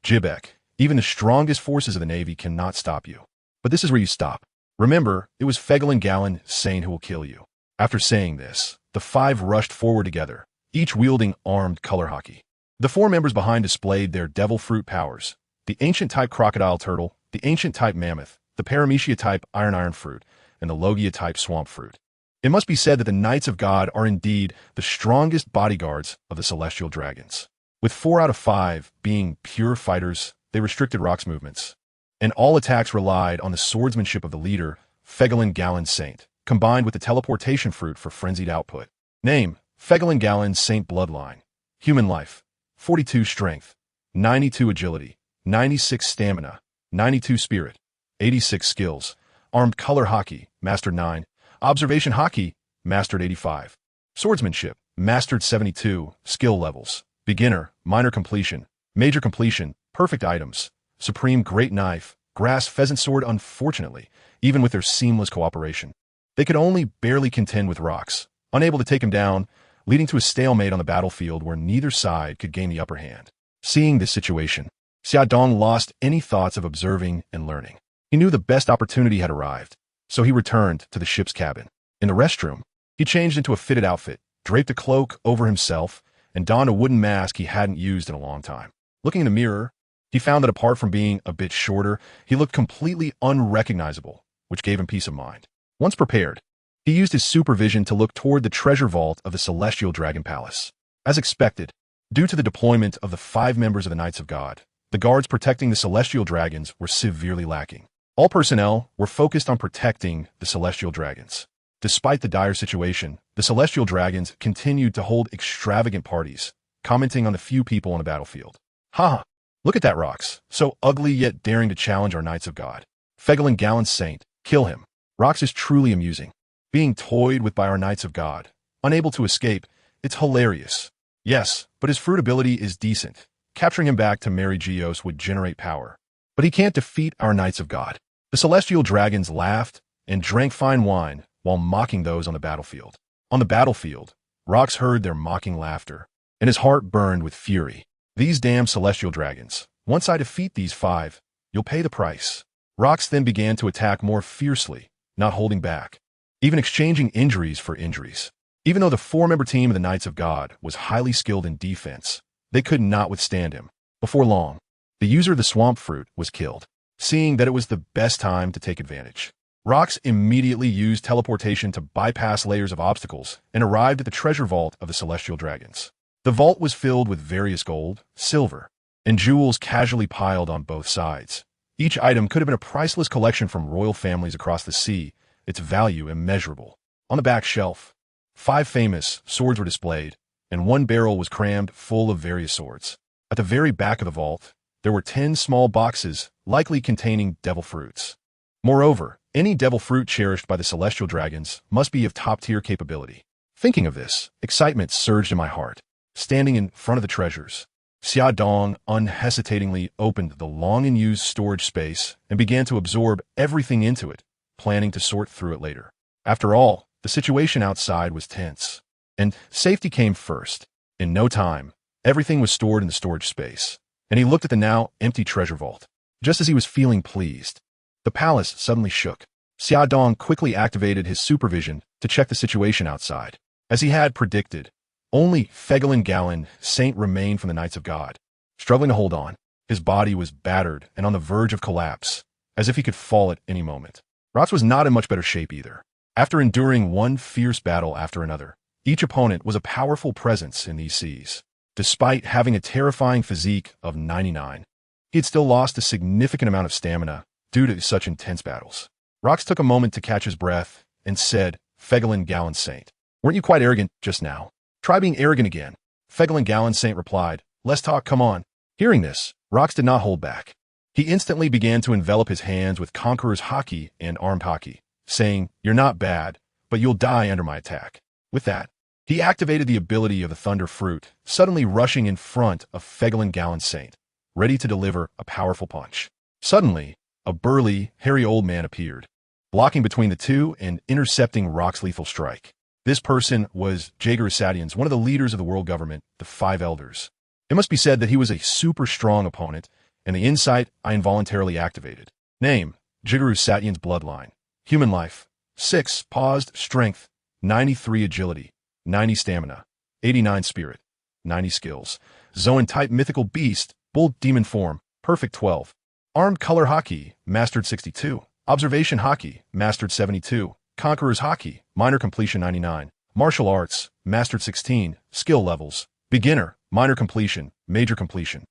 Jibek. Even the strongest forces of the Navy cannot stop you. But this is where you stop. Remember, it was Fegelin Gallon Sane who will kill you." After saying this, the 5 rushed forward together, each wielding armed color hockey. The 4 members behind displayed their devil fruit powers: the ancient-type crocodile turtle, the ancient-type mammoth, the paramecia-type iron fruit, and the logia-type swamp fruit. It must be said that the Knights of God are indeed the strongest bodyguards of the Celestial Dragons. With 4 out of 5 being pure fighters, they restricted Rox's movements, and all attacks relied on the swordsmanship of the leader, Fegelin Gallon Saint, combined with the teleportation fruit for frenzied output. Name: Fegelin Gallon Saint Bloodline. Human life: 42 strength, 92 agility, 96 stamina, 92 spirit, 86 skills. Armed color hockey, mastered 9. Observation hockey, mastered 85. Swordsmanship, mastered 72. Skill levels: beginner, minor completion, major completion, perfect items, supreme great knife, grass pheasant sword. Unfortunately, even with their seamless cooperation, they could only barely contend with Rox, unable to take him down, leading to a stalemate on the battlefield where neither side could gain the upper hand. Seeing this situation, Xia Dong lost any thoughts of observing and learning. He knew the best opportunity had arrived, so he returned to the ship's cabin. In the restroom, he changed into a fitted outfit, draped a cloak over himself, and donned a wooden mask he hadn't used in a long time. Looking in the mirror, he found that apart from being a bit shorter, he looked completely unrecognizable, which gave him peace of mind. Once prepared, he used his supervision to look toward the treasure vault of the Celestial Dragon Palace. As expected, due to the deployment of the 5 members of the Knights of God, the guards protecting the Celestial Dragons were severely lacking. All personnel were focused on protecting the Celestial Dragons. Despite the dire situation, the celestial dragons continued to hold extravagant parties, commenting on the few people on the battlefield. Ha! Look at that Rox, so ugly yet daring to challenge our knights of God. Fegelin Gallant Saint, kill him. Rox is truly amusing. Being toyed with by our knights of God, unable to escape, it's hilarious. Yes, but his fruit ability is decent. Capturing him back to Mary Geos would generate power. But he can't defeat our knights of God. The celestial dragons laughed and drank fine wine while mocking those on the battlefield. On the battlefield, Rox heard their mocking laughter, and his heart burned with fury. These damn celestial dragons. Once I defeat these 5, you'll pay the price. Rox then began to attack more fiercely, not holding back, even exchanging injuries for injuries. Even though the 4-member team of the Knights of God was highly skilled in defense, they could not withstand him. Before long, the user of the swamp fruit was killed. Seeing that it was the best time to take advantage, Rox immediately used teleportation to bypass layers of obstacles and arrived at the treasure vault of the celestial dragons. The vault was filled with various gold, silver, and jewels casually piled on both sides. Each item could have been a priceless collection from royal families across the sea, its value immeasurable. On the back shelf, 5 famous swords were displayed, and 1 barrel was crammed full of various swords. At the very back of the vault, there were 10 small boxes, likely containing devil fruits. Moreover, any devil fruit cherished by the celestial dragons must be of top-tier capability. Thinking of this, excitement surged in my heart. Standing in front of the treasures, Xia Dong unhesitatingly opened the long-in-use storage space and began to absorb everything into it, planning to sort through it later. After all, the situation outside was tense, and safety came first. In no time, everything was stored in the storage space, and he looked at the now empty treasure vault. Just as he was feeling pleased, the palace suddenly shook. Xia Dong quickly activated his supervision to check the situation outside. As he had predicted, only Fegelin Gallant Saint remained from the Knights of God. Struggling to hold on, his body was battered and on the verge of collapse, as if he could fall at any moment. Rox was not in much better shape either. After enduring one fierce battle after another, each opponent was a powerful presence in these seas. Despite having a terrifying physique of 99, he had still lost a significant amount of stamina due to such intense battles. Rox took a moment to catch his breath and said, Fegelin Gallant Saint, weren't you quite arrogant just now? Try being arrogant again. Fegelin Gallant Saint replied, let's talk, come on. Hearing this, Rox did not hold back. He instantly began to envelop his hands with Conqueror's Haki and Armed Haki, saying, you're not bad, but you'll die under my attack. With that, he activated the ability of the Thunder Fruit, suddenly rushing in front of Fegelin Gallant Saint, ready to deliver a powerful punch. Suddenly, a burly, hairy old man appeared, blocking between the two and intercepting Rox's lethal strike. This person was Jaeger Satians, one of the leaders of the world government, the 5 Elders. It must be said that he was a super strong opponent, and the insight I involuntarily activated. Name, Jigaru Satian's bloodline. Human life, 6 paused strength, 93 agility, 90 stamina, 89 spirit, 90 skills. Zoan type mythical beast, bull demon form, perfect 12. Armed color Haki, mastered 62. Observation Haki, mastered 72. Conqueror's Haki, minor completion 99. Martial arts, mastered 16. Skill levels, beginner, minor completion, major completion.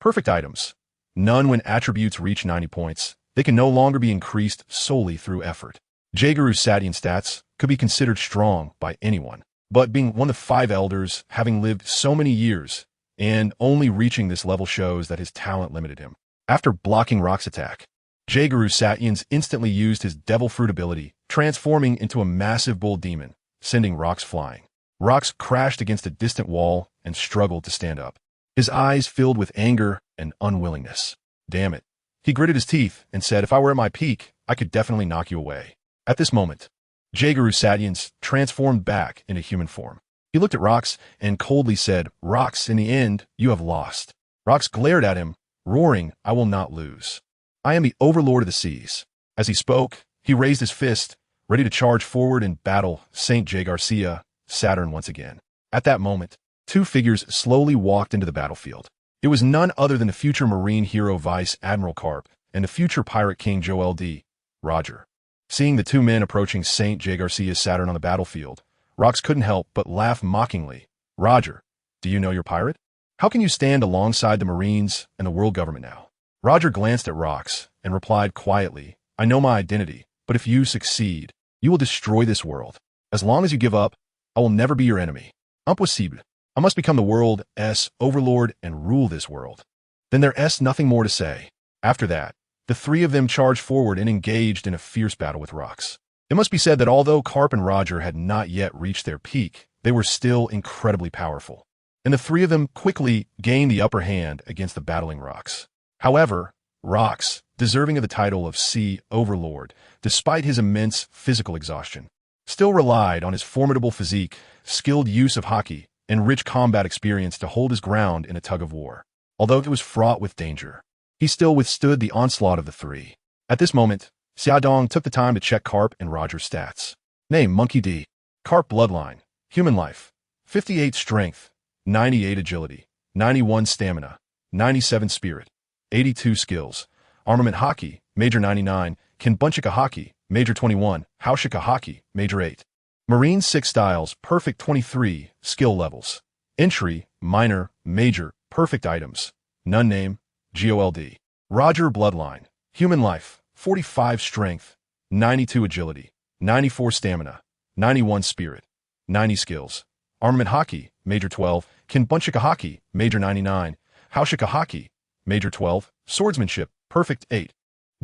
Perfect items, none when attributes reach 90 points. They can no longer be increased solely through effort. Jaegeru Satian stats could be considered strong by anyone, but being one of the 5 elders, having lived so many years, and only reaching this level shows that his talent limited him. After blocking Rox's attack, Jaegeru Satians instantly used his Devil Fruit ability, transforming into a massive bull demon, sending Rox flying. Rox crashed against a distant wall and struggled to stand up. His eyes filled with anger and unwillingness. Damn it. He gritted his teeth and said, if I were at my peak, I could definitely knock you away. At this moment, Jaegeru Satians transformed back into human form. He looked at Rox and coldly said, Rox, in the end, you have lost. Rox glared at him, roaring, I will not lose. I am the overlord of the seas. As he spoke, he raised his fist, ready to charge forward and battle Saint J. Garcia, Saturn once again. At that moment, 2 figures slowly walked into the battlefield. It was none other than the future Marine hero Vice Admiral Carp and the future pirate king Gol D.Roger. Seeing the 2 men approaching Saint J. Garcia Saturn on the battlefield, Rox couldn't help but laugh mockingly. Roger, do you know your pirate? How can you stand alongside the Marines and the world government now? Roger glanced at Rox and replied quietly, I know my identity, but if you succeed, You will destroy this world. As long as you give up, I will never be your enemy. Impossible. I must become the world's overlord and rule this world. Then there's nothing more to say. After that, the three of them charged forward and engaged in a fierce battle with rocks. It must be said that although Carp and Roger had not yet reached their peak, they were still incredibly powerful, and the three of them quickly gained the upper hand against the battling rocks. However, Rocks, deserving of the title of Sea Overlord, despite his immense physical exhaustion, still relied on his formidable physique, skilled use of hockey, and rich combat experience to hold his ground in a tug-of-war. Although it was fraught with danger, he still withstood the onslaught of the three. At this moment, Xiaodong took the time to check Carp and Roger's stats. Name: Monkey D. Carp bloodline. Human life. 58 strength, 98 agility, 91 stamina, 97 spirit, 82 skills. Armament hockey, major 99. Kinbunchika hockey, major 21. Haushika hockey, major 8. Marine 6 styles, perfect 23. Skill levels. Entry, minor, major, perfect items. None name, Gol D.Roger bloodline. Human life, 45 strength, 92 agility, 94 stamina, 91 spirit, 90 skills. Armament hockey, major 12. Kinbunchika hockey, major 99. Haushika hockey, major 12. Swordsmanship, perfect 8.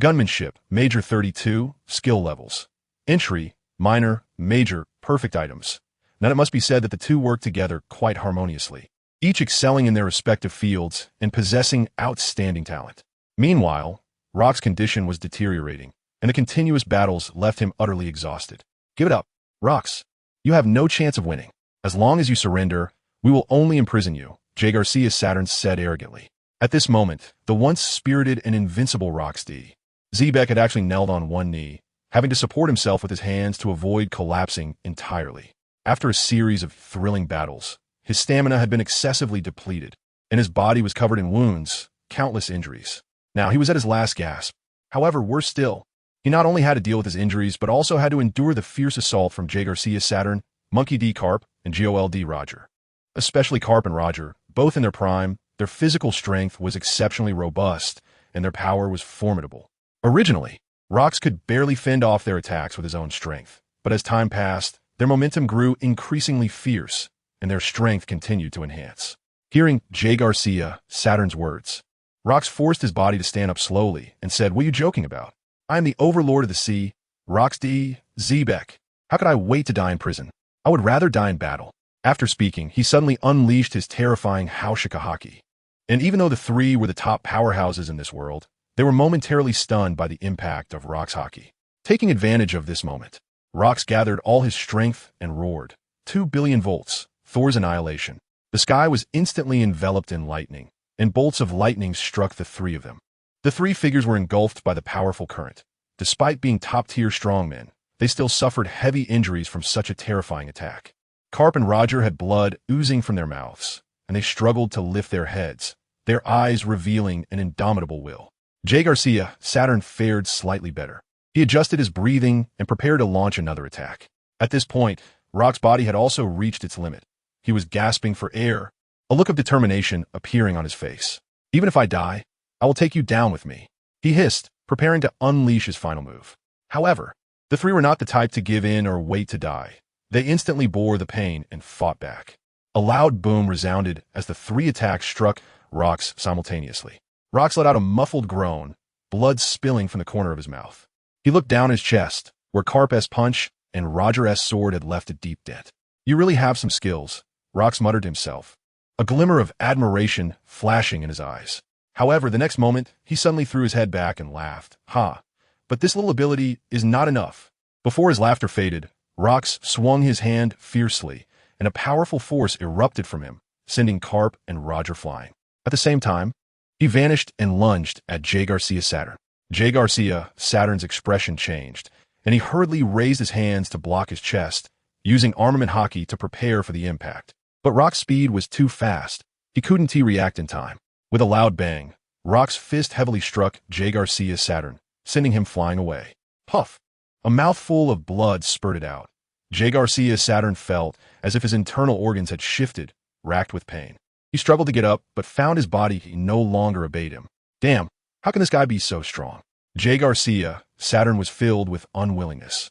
Gunmanship, major 32. Skill levels. Entry, minor, major, perfect items. Now it must be said that the two work together quite harmoniously, each excelling in their respective fields and possessing outstanding talent. Meanwhile, Rock's condition was deteriorating, and the continuous battles left him utterly exhausted. Give it up, Rocks. You have no chance of winning. As long as you surrender, we will only imprison you, J. Garcia Saturn said arrogantly. At this moment, the once spirited and invincible Rocks D. Zebek had actually knelt on one knee, having to support himself with his hands to avoid collapsing entirely. After a series of thrilling battles, his stamina had been excessively depleted, and his body was covered in wounds, countless injuries. Now he was at his last gasp. However, worse still, he not only had to deal with his injuries, but also had to endure the fierce assault from J. Garcia Saturn, Monkey D. Carp, and Gol D.Roger. Especially Carp and Roger, both in their prime, their physical strength was exceptionally robust, and their power was formidable. Originally, Rocks could barely fend off their attacks with his own strength, but as time passed, their momentum grew increasingly fierce, and their strength continued to enhance. Hearing J. Garcia Saturn's words, Rocks forced his body to stand up slowly and said, "What are you joking about? I am the overlord of the sea, Rocks D. Zebek. How could I wait to die in prison? I would rather die in battle." After speaking, he suddenly unleashed his terrifying Haushika hockey. And even though the three were the top powerhouses in this world, they were momentarily stunned by the impact of Rocks' hockey. Taking advantage of this moment, Rocks gathered all his strength and roared. 2 billion volts, Thor's annihilation. The sky was instantly enveloped in lightning, and bolts of lightning struck the three of them. The three figures were engulfed by the powerful current. Despite being top-tier strongmen, they still suffered heavy injuries from such a terrifying attack. Carp and Roger had blood oozing from their mouths, and they struggled to lift their heads, their eyes revealing an indomitable will. J. Garcia Saturn fared slightly better. He adjusted his breathing and prepared to launch another attack. At this point, Rock's body had also reached its limit. He was gasping for air, a look of determination appearing on his face. "Even if I die, I will take you down with me," he hissed, preparing to unleash his final move. However, the three were not the type to give in or wait to die. They instantly bore the pain and fought back. A loud boom resounded as the three attacks struck Rocks simultaneously. Rocks let out a muffled groan, blood spilling from the corner of his mouth. He looked down his chest, where Carp's punch and Roger's sword had left a deep dent. "You really have some skills," Rocks muttered to himself, a glimmer of admiration flashing in his eyes. However, the next moment, he suddenly threw his head back and laughed. "Ha! But this little ability is not enough." Before his laughter faded, Rocks swung his hand fiercely, and a powerful force erupted from him, sending Carp and Roger flying. At the same time, he vanished and lunged at J. Garcia Saturn. J. Garcia Saturn's expression changed, and he hurriedly raised his hands to block his chest, using armament hockey to prepare for the impact. But Rock's speed was too fast. He couldn't react in time. With a loud bang, Rock's fist heavily struck J. Garcia Saturn, sending him flying away. Puff! A mouthful of blood spurted out. J. Garcia Saturn felt as if his internal organs had shifted, racked with pain. He struggled to get up, but found his body no longer obeyed him. Damn, how can this guy be so strong? J. Garcia Saturn was filled with unwillingness.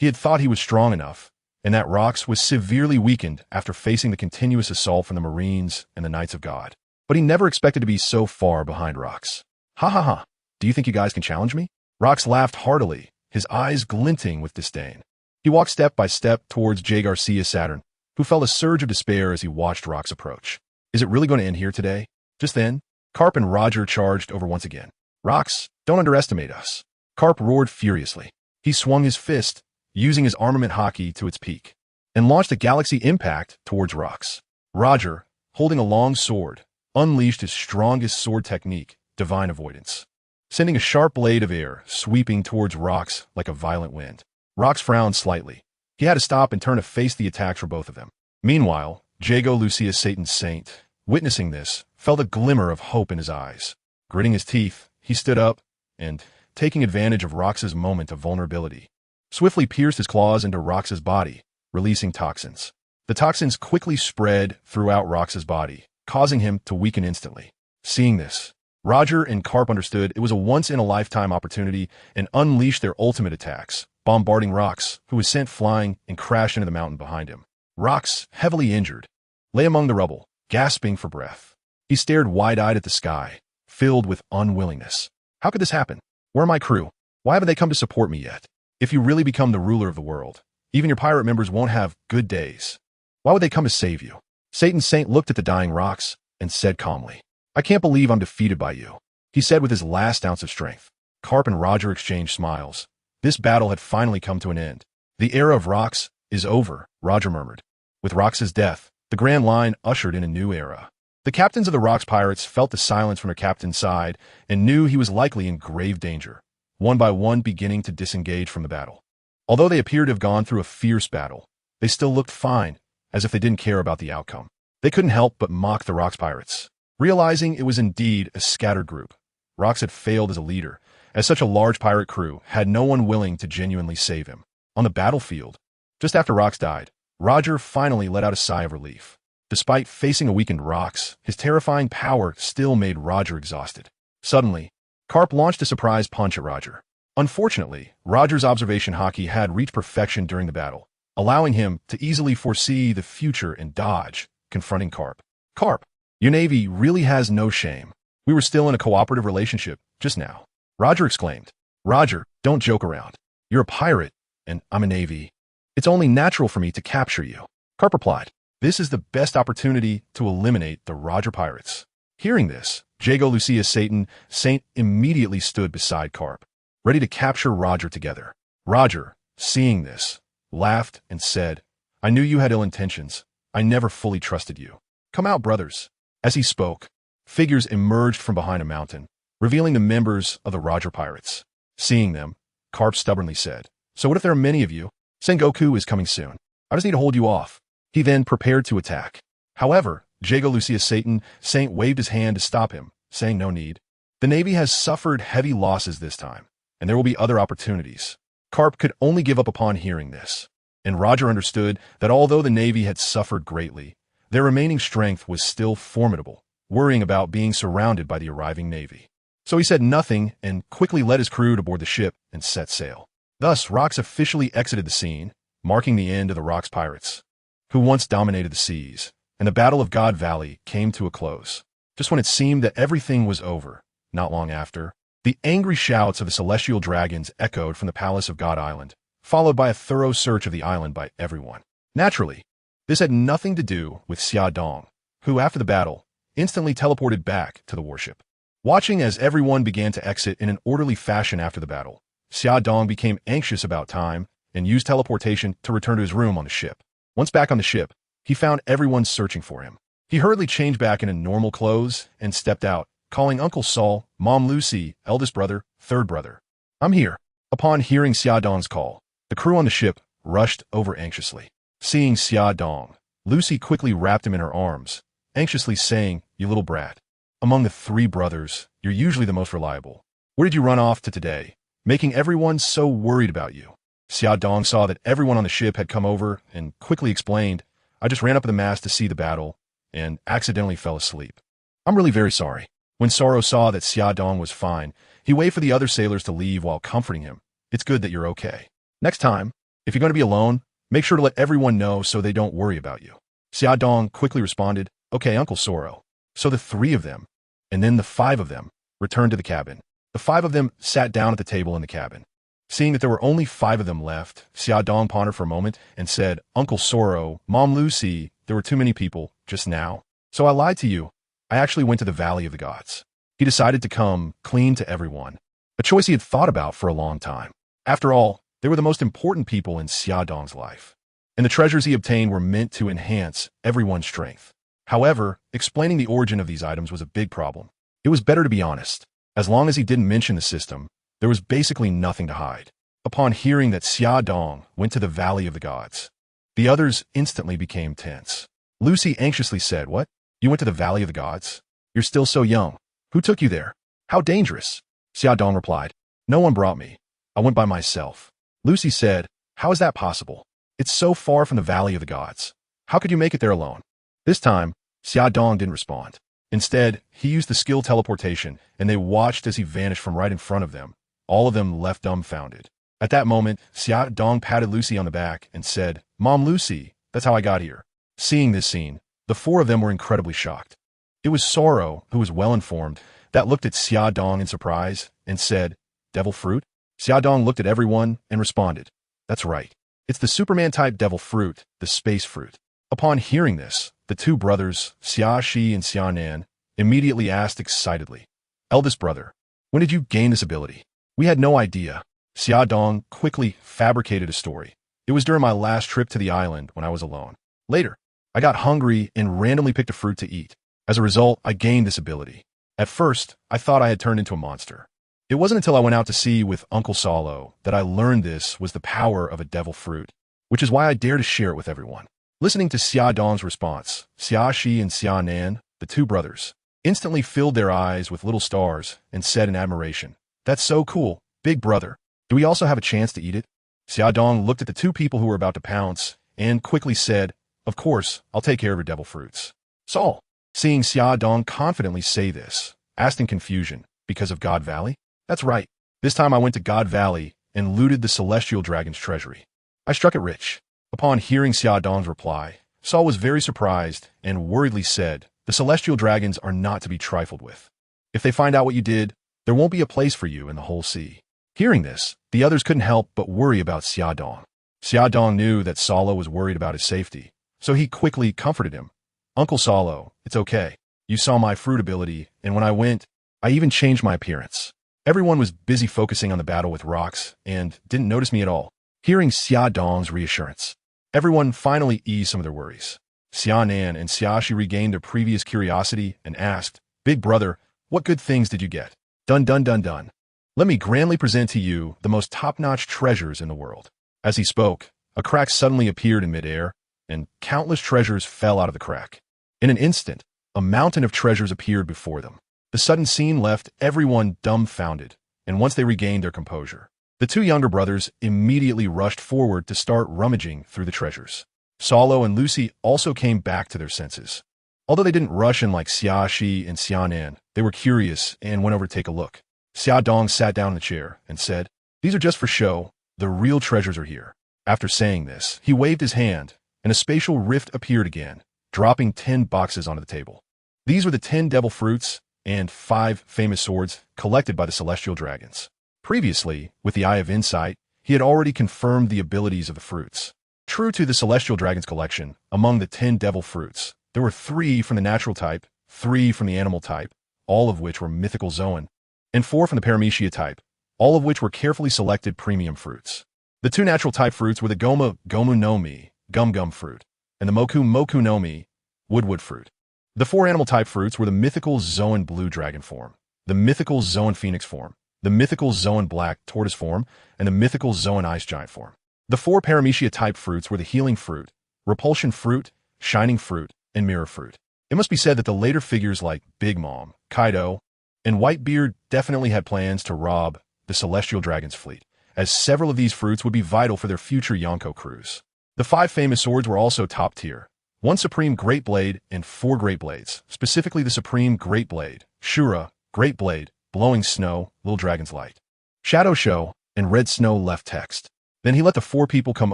He had thought he was strong enough, and that Rox was severely weakened after facing the continuous assault from the Marines and the Knights of God. But he never expected to be so far behind Rox. Ha ha ha, do you think you guys can challenge me? Rox laughed heartily, his eyes glinting with disdain. He walked step by step towards J. Garcia Saturn, who felt a surge of despair as he watched Rox approach. Is it really going to end here today? Just then, Carp and Roger charged over once again. Rox, don't underestimate us. Carp roared furiously. He swung his fist, using his armament hockey to its peak, and launched a galaxy impact towards Rox. Roger, holding a long sword, unleashed his strongest sword technique, divine avoidance, sending a sharp blade of air sweeping towards Rox like a violent wind. Rox frowned slightly. He had to stop and turn to face the attacks for both of them. Meanwhile, Jago Lucius Satan's Saint, witnessing this, felt a glimmer of hope in his eyes. Gritting his teeth, he stood up and, taking advantage of Rox's moment of vulnerability, swiftly pierced his claws into Rox's body, releasing toxins. The toxins quickly spread throughout Rox's body, causing him to weaken instantly. Seeing this, Roger and Carp understood it was a once-in-a-lifetime opportunity and unleashed their ultimate attacks, bombarding Rox, who was sent flying and crashed into the mountain behind him. Rox, heavily injured, lay among the rubble, gasping for breath. He stared wide-eyed at the sky, filled with unwillingness. How could this happen? Where are my crew? Why haven't they come to support me yet? If you really become the ruler of the world, even your pirate members won't have good days. Why would they come to save you? Satan's Saint looked at the dying Rox and said calmly, I can't believe I'm defeated by you, he said with his last ounce of strength. Carp and Roger exchanged smiles. This battle had finally come to an end. The era of Rox is over, Roger murmured. With Rox's death, the Grand Line ushered in a new era. The captains of the Rox Pirates felt the silence from their captain's side and knew he was likely in grave danger, one by one beginning to disengage from the battle. Although they appeared to have gone through a fierce battle, they still looked fine, as if they didn't care about the outcome. They couldn't help but mock the Rox Pirates, realizing it was indeed a scattered group. Rox had failed as a leader, as such a large pirate crew had no one willing to genuinely save him. On the battlefield, just after Rox died, Roger finally let out a sigh of relief. Despite facing a weakened Rox, his terrifying power still made Roger exhausted. Suddenly, Carp launched a surprise punch at Roger. Unfortunately, Roger's observation hockey had reached perfection during the battle, allowing him to easily foresee the future and dodge, confronting Carp. Carp, your navy really has no shame. We were still in a cooperative relationship just now, Roger exclaimed. Roger, don't joke around. You're a pirate, and I'm a navy. It's only natural for me to capture you. Carp replied. This is the best opportunity to eliminate the Roger Pirates. Hearing this, Jago Lucius Satan Saint immediately stood beside Carp, ready to capture Roger together. Roger, seeing this, laughed and said, I knew you had ill intentions. I never fully trusted you. Come out, brothers. As he spoke, figures emerged from behind a mountain, revealing the members of the Roger Pirates. Seeing them, Carp stubbornly said, So what if there are many of you? Sengoku is coming soon. I just need to hold you off. He then prepared to attack. However, Jago Lucius Satan Saint waved his hand to stop him, saying no need. The Navy has suffered heavy losses this time, and there will be other opportunities. Carp could only give up upon hearing this, and Roger understood that although the Navy had suffered greatly, their remaining strength was still formidable, worrying about being surrounded by the arriving Navy. So he said nothing and quickly led his crew to board the ship and set sail. Thus, Rox officially exited the scene, marking the end of the Rox Pirates, who once dominated the seas, and the Battle of God Valley came to a close. Just when it seemed that everything was over, not long after, the angry shouts of the celestial dragons echoed from the palace of God Island, followed by a thorough search of the island by everyone. Naturally, this had nothing to do with Xia Dong, who, after the battle, instantly teleported back to the warship. Watching as everyone began to exit in an orderly fashion after the battle, Xia Dong became anxious about time and used teleportation to return to his room on the ship. Once back on the ship, he found everyone searching for him. He hurriedly changed back into normal clothes and stepped out, calling Uncle Saul, Mom Lucy, eldest brother, third brother. I'm here. Upon hearing Xia Dong's call, the crew on the ship rushed over anxiously. Seeing Xia Dong, Lucy quickly wrapped him in her arms, anxiously saying, You little brat. Among the three brothers, you're usually the most reliable. Where did you run off to today, making everyone so worried about you? Xia Dong saw that everyone on the ship had come over and quickly explained, I just ran up the mast to see the battle and accidentally fell asleep. I'm really very sorry. When Sorrow saw that Xia Dong was fine, he waved for the other sailors to leave while comforting him. It's good that you're okay. Next time, If you're going to be alone, make sure to let everyone know so they don't worry about you. Xiaodong quickly responded, okay, Uncle Soro. So the 3 of them, and then the 5 of them, returned to the cabin. The 5 of them sat down at the table in the cabin. Seeing that there were only 5 of them left, Xiaodong pondered for a moment and said, Uncle Soro, Mom Lucy, there were too many people just now. So I lied to you. I actually went to the Valley of the Gods. He decided to come clean to everyone, a choice he had thought about for a long time. After all, they were the most important people in Xiaodong's life, and the treasures he obtained were meant to enhance everyone's strength. However, explaining the origin of these items was a big problem. It was better to be honest. As long as he didn't mention the system, there was basically nothing to hide. Upon hearing that Xiaodong went to the Valley of the Gods, the others instantly became tense. Lucy anxiously said, what? You went to the Valley of the Gods? You're still so young. Who took you there? How dangerous? Xiaodong replied, no one brought me. I went by myself. Lucy said, how is that possible? It's so far from the Valley of the Gods. How could you make it there alone? This time, Xiaodong didn't respond. Instead, he used the skill teleportation, and they watched as he vanished from right in front of them, all of them left dumbfounded. At that moment, Xiaodong patted Lucy on the back and said, Mom Lucy, that's how I got here. Seeing this scene, the 4 of them were incredibly shocked. It was Soro, who was well-informed, that looked at Xiaodong in surprise and said, devil fruit? Xiaodong looked at everyone and responded, that's right. It's the Superman-type devil fruit, the space fruit. Upon hearing this, the 2 brothers, Xia Shi and Xia Nan, immediately asked excitedly, eldest brother, when did you gain this ability? We had no idea. Xiaodong quickly fabricated a story. It was during my last trip to the island when I was alone. Later, I got hungry and randomly picked a fruit to eat. As a result, I gained this ability. At first, I thought I had turned into a monster. It wasn't until I went out to sea with Uncle Solo that I learned this was the power of a devil fruit, which is why I dare to share it with everyone. Listening to Xiaodong's response, Xia Shi and Xia Nan, the 2 brothers, instantly filled their eyes with little stars and said in admiration, that's so cool, big brother. Do we also have a chance to eat it? Xiaodong looked at the 2 people who were about to pounce and quickly said, of course, I'll take care of your devil fruits. Saul, seeing Xiaodong confidently say this, asked in confusion, because of God Valley? That's right. This time I went to God Valley and looted the celestial dragon's treasury. I struck it rich. Upon hearing Xiaodong's reply, Saul was very surprised and worriedly said, the celestial dragons are not to be trifled with. If they find out what you did, there won't be a place for you in the whole sea. Hearing this, the others couldn't help but worry about Xiaodong. Xiaodong knew that Solo was worried about his safety, so he quickly comforted him. Uncle Solo, it's okay. You saw my fruit ability, and when I went, I even changed my appearance. Everyone was busy focusing on the battle with rocks and didn't notice me at all. Hearing Xiaodong's reassurance, everyone finally eased some of their worries. Xia Nan and Xia Shi regained their previous curiosity and asked, big brother, what good things did you get? Dun dun dun dun. Let me grandly present to you the most top-notch treasures in the world. As he spoke, a crack suddenly appeared in midair, and countless treasures fell out of the crack. In an instant, a mountain of treasures appeared before them. The sudden scene left everyone dumbfounded, and once they regained their composure, the 2 younger brothers immediately rushed forward to start rummaging through the treasures. Solo and Lucy also came back to their senses. Although they didn't rush in like Xia Shi and Xia Nan, they were curious and went over to take a look. Xiaodong sat down in the chair and said, these are just for show. The real treasures are here. After saying this, he waved his hand, and a spatial rift appeared again, dropping 10 boxes onto the table. These were the 10 devil fruits and 5 famous swords collected by the celestial dragons. Previously, with the Eye of Insight, he had already confirmed the abilities of the fruits. True to the celestial dragon's collection, among the 10 devil fruits, there were 3 from the natural type, 3 from the animal type, all of which were mythical Zoan, and 4 from the paramecia type, all of which were carefully selected premium fruits. The 2 natural type fruits were the Goma Gomu no Mi, Gum Gum fruit, and the Moku Moku no Mi, Wood fruit. The 4 animal type fruits were the mythical Zoan blue dragon form, the mythical Zoan phoenix form, the mythical Zoan black tortoise form, and the mythical Zoan ice giant form. The 4 paramecia type fruits were the healing fruit, repulsion fruit, shining fruit, and mirror fruit. It must be said that the later figures like Big Mom, Kaido, and Whitebeard definitely had plans to rob the celestial dragon's fleet, as several of these fruits would be vital for their future Yonko cruise. The 5 famous swords were also top tier. 1 Supreme Great Blade and 4 Great Blades, specifically the Supreme Great Blade, Shura, Great Blade, Blowing Snow, Little Dragon's Light, Shadow Show, and Red Snow left text. Then he let the four people come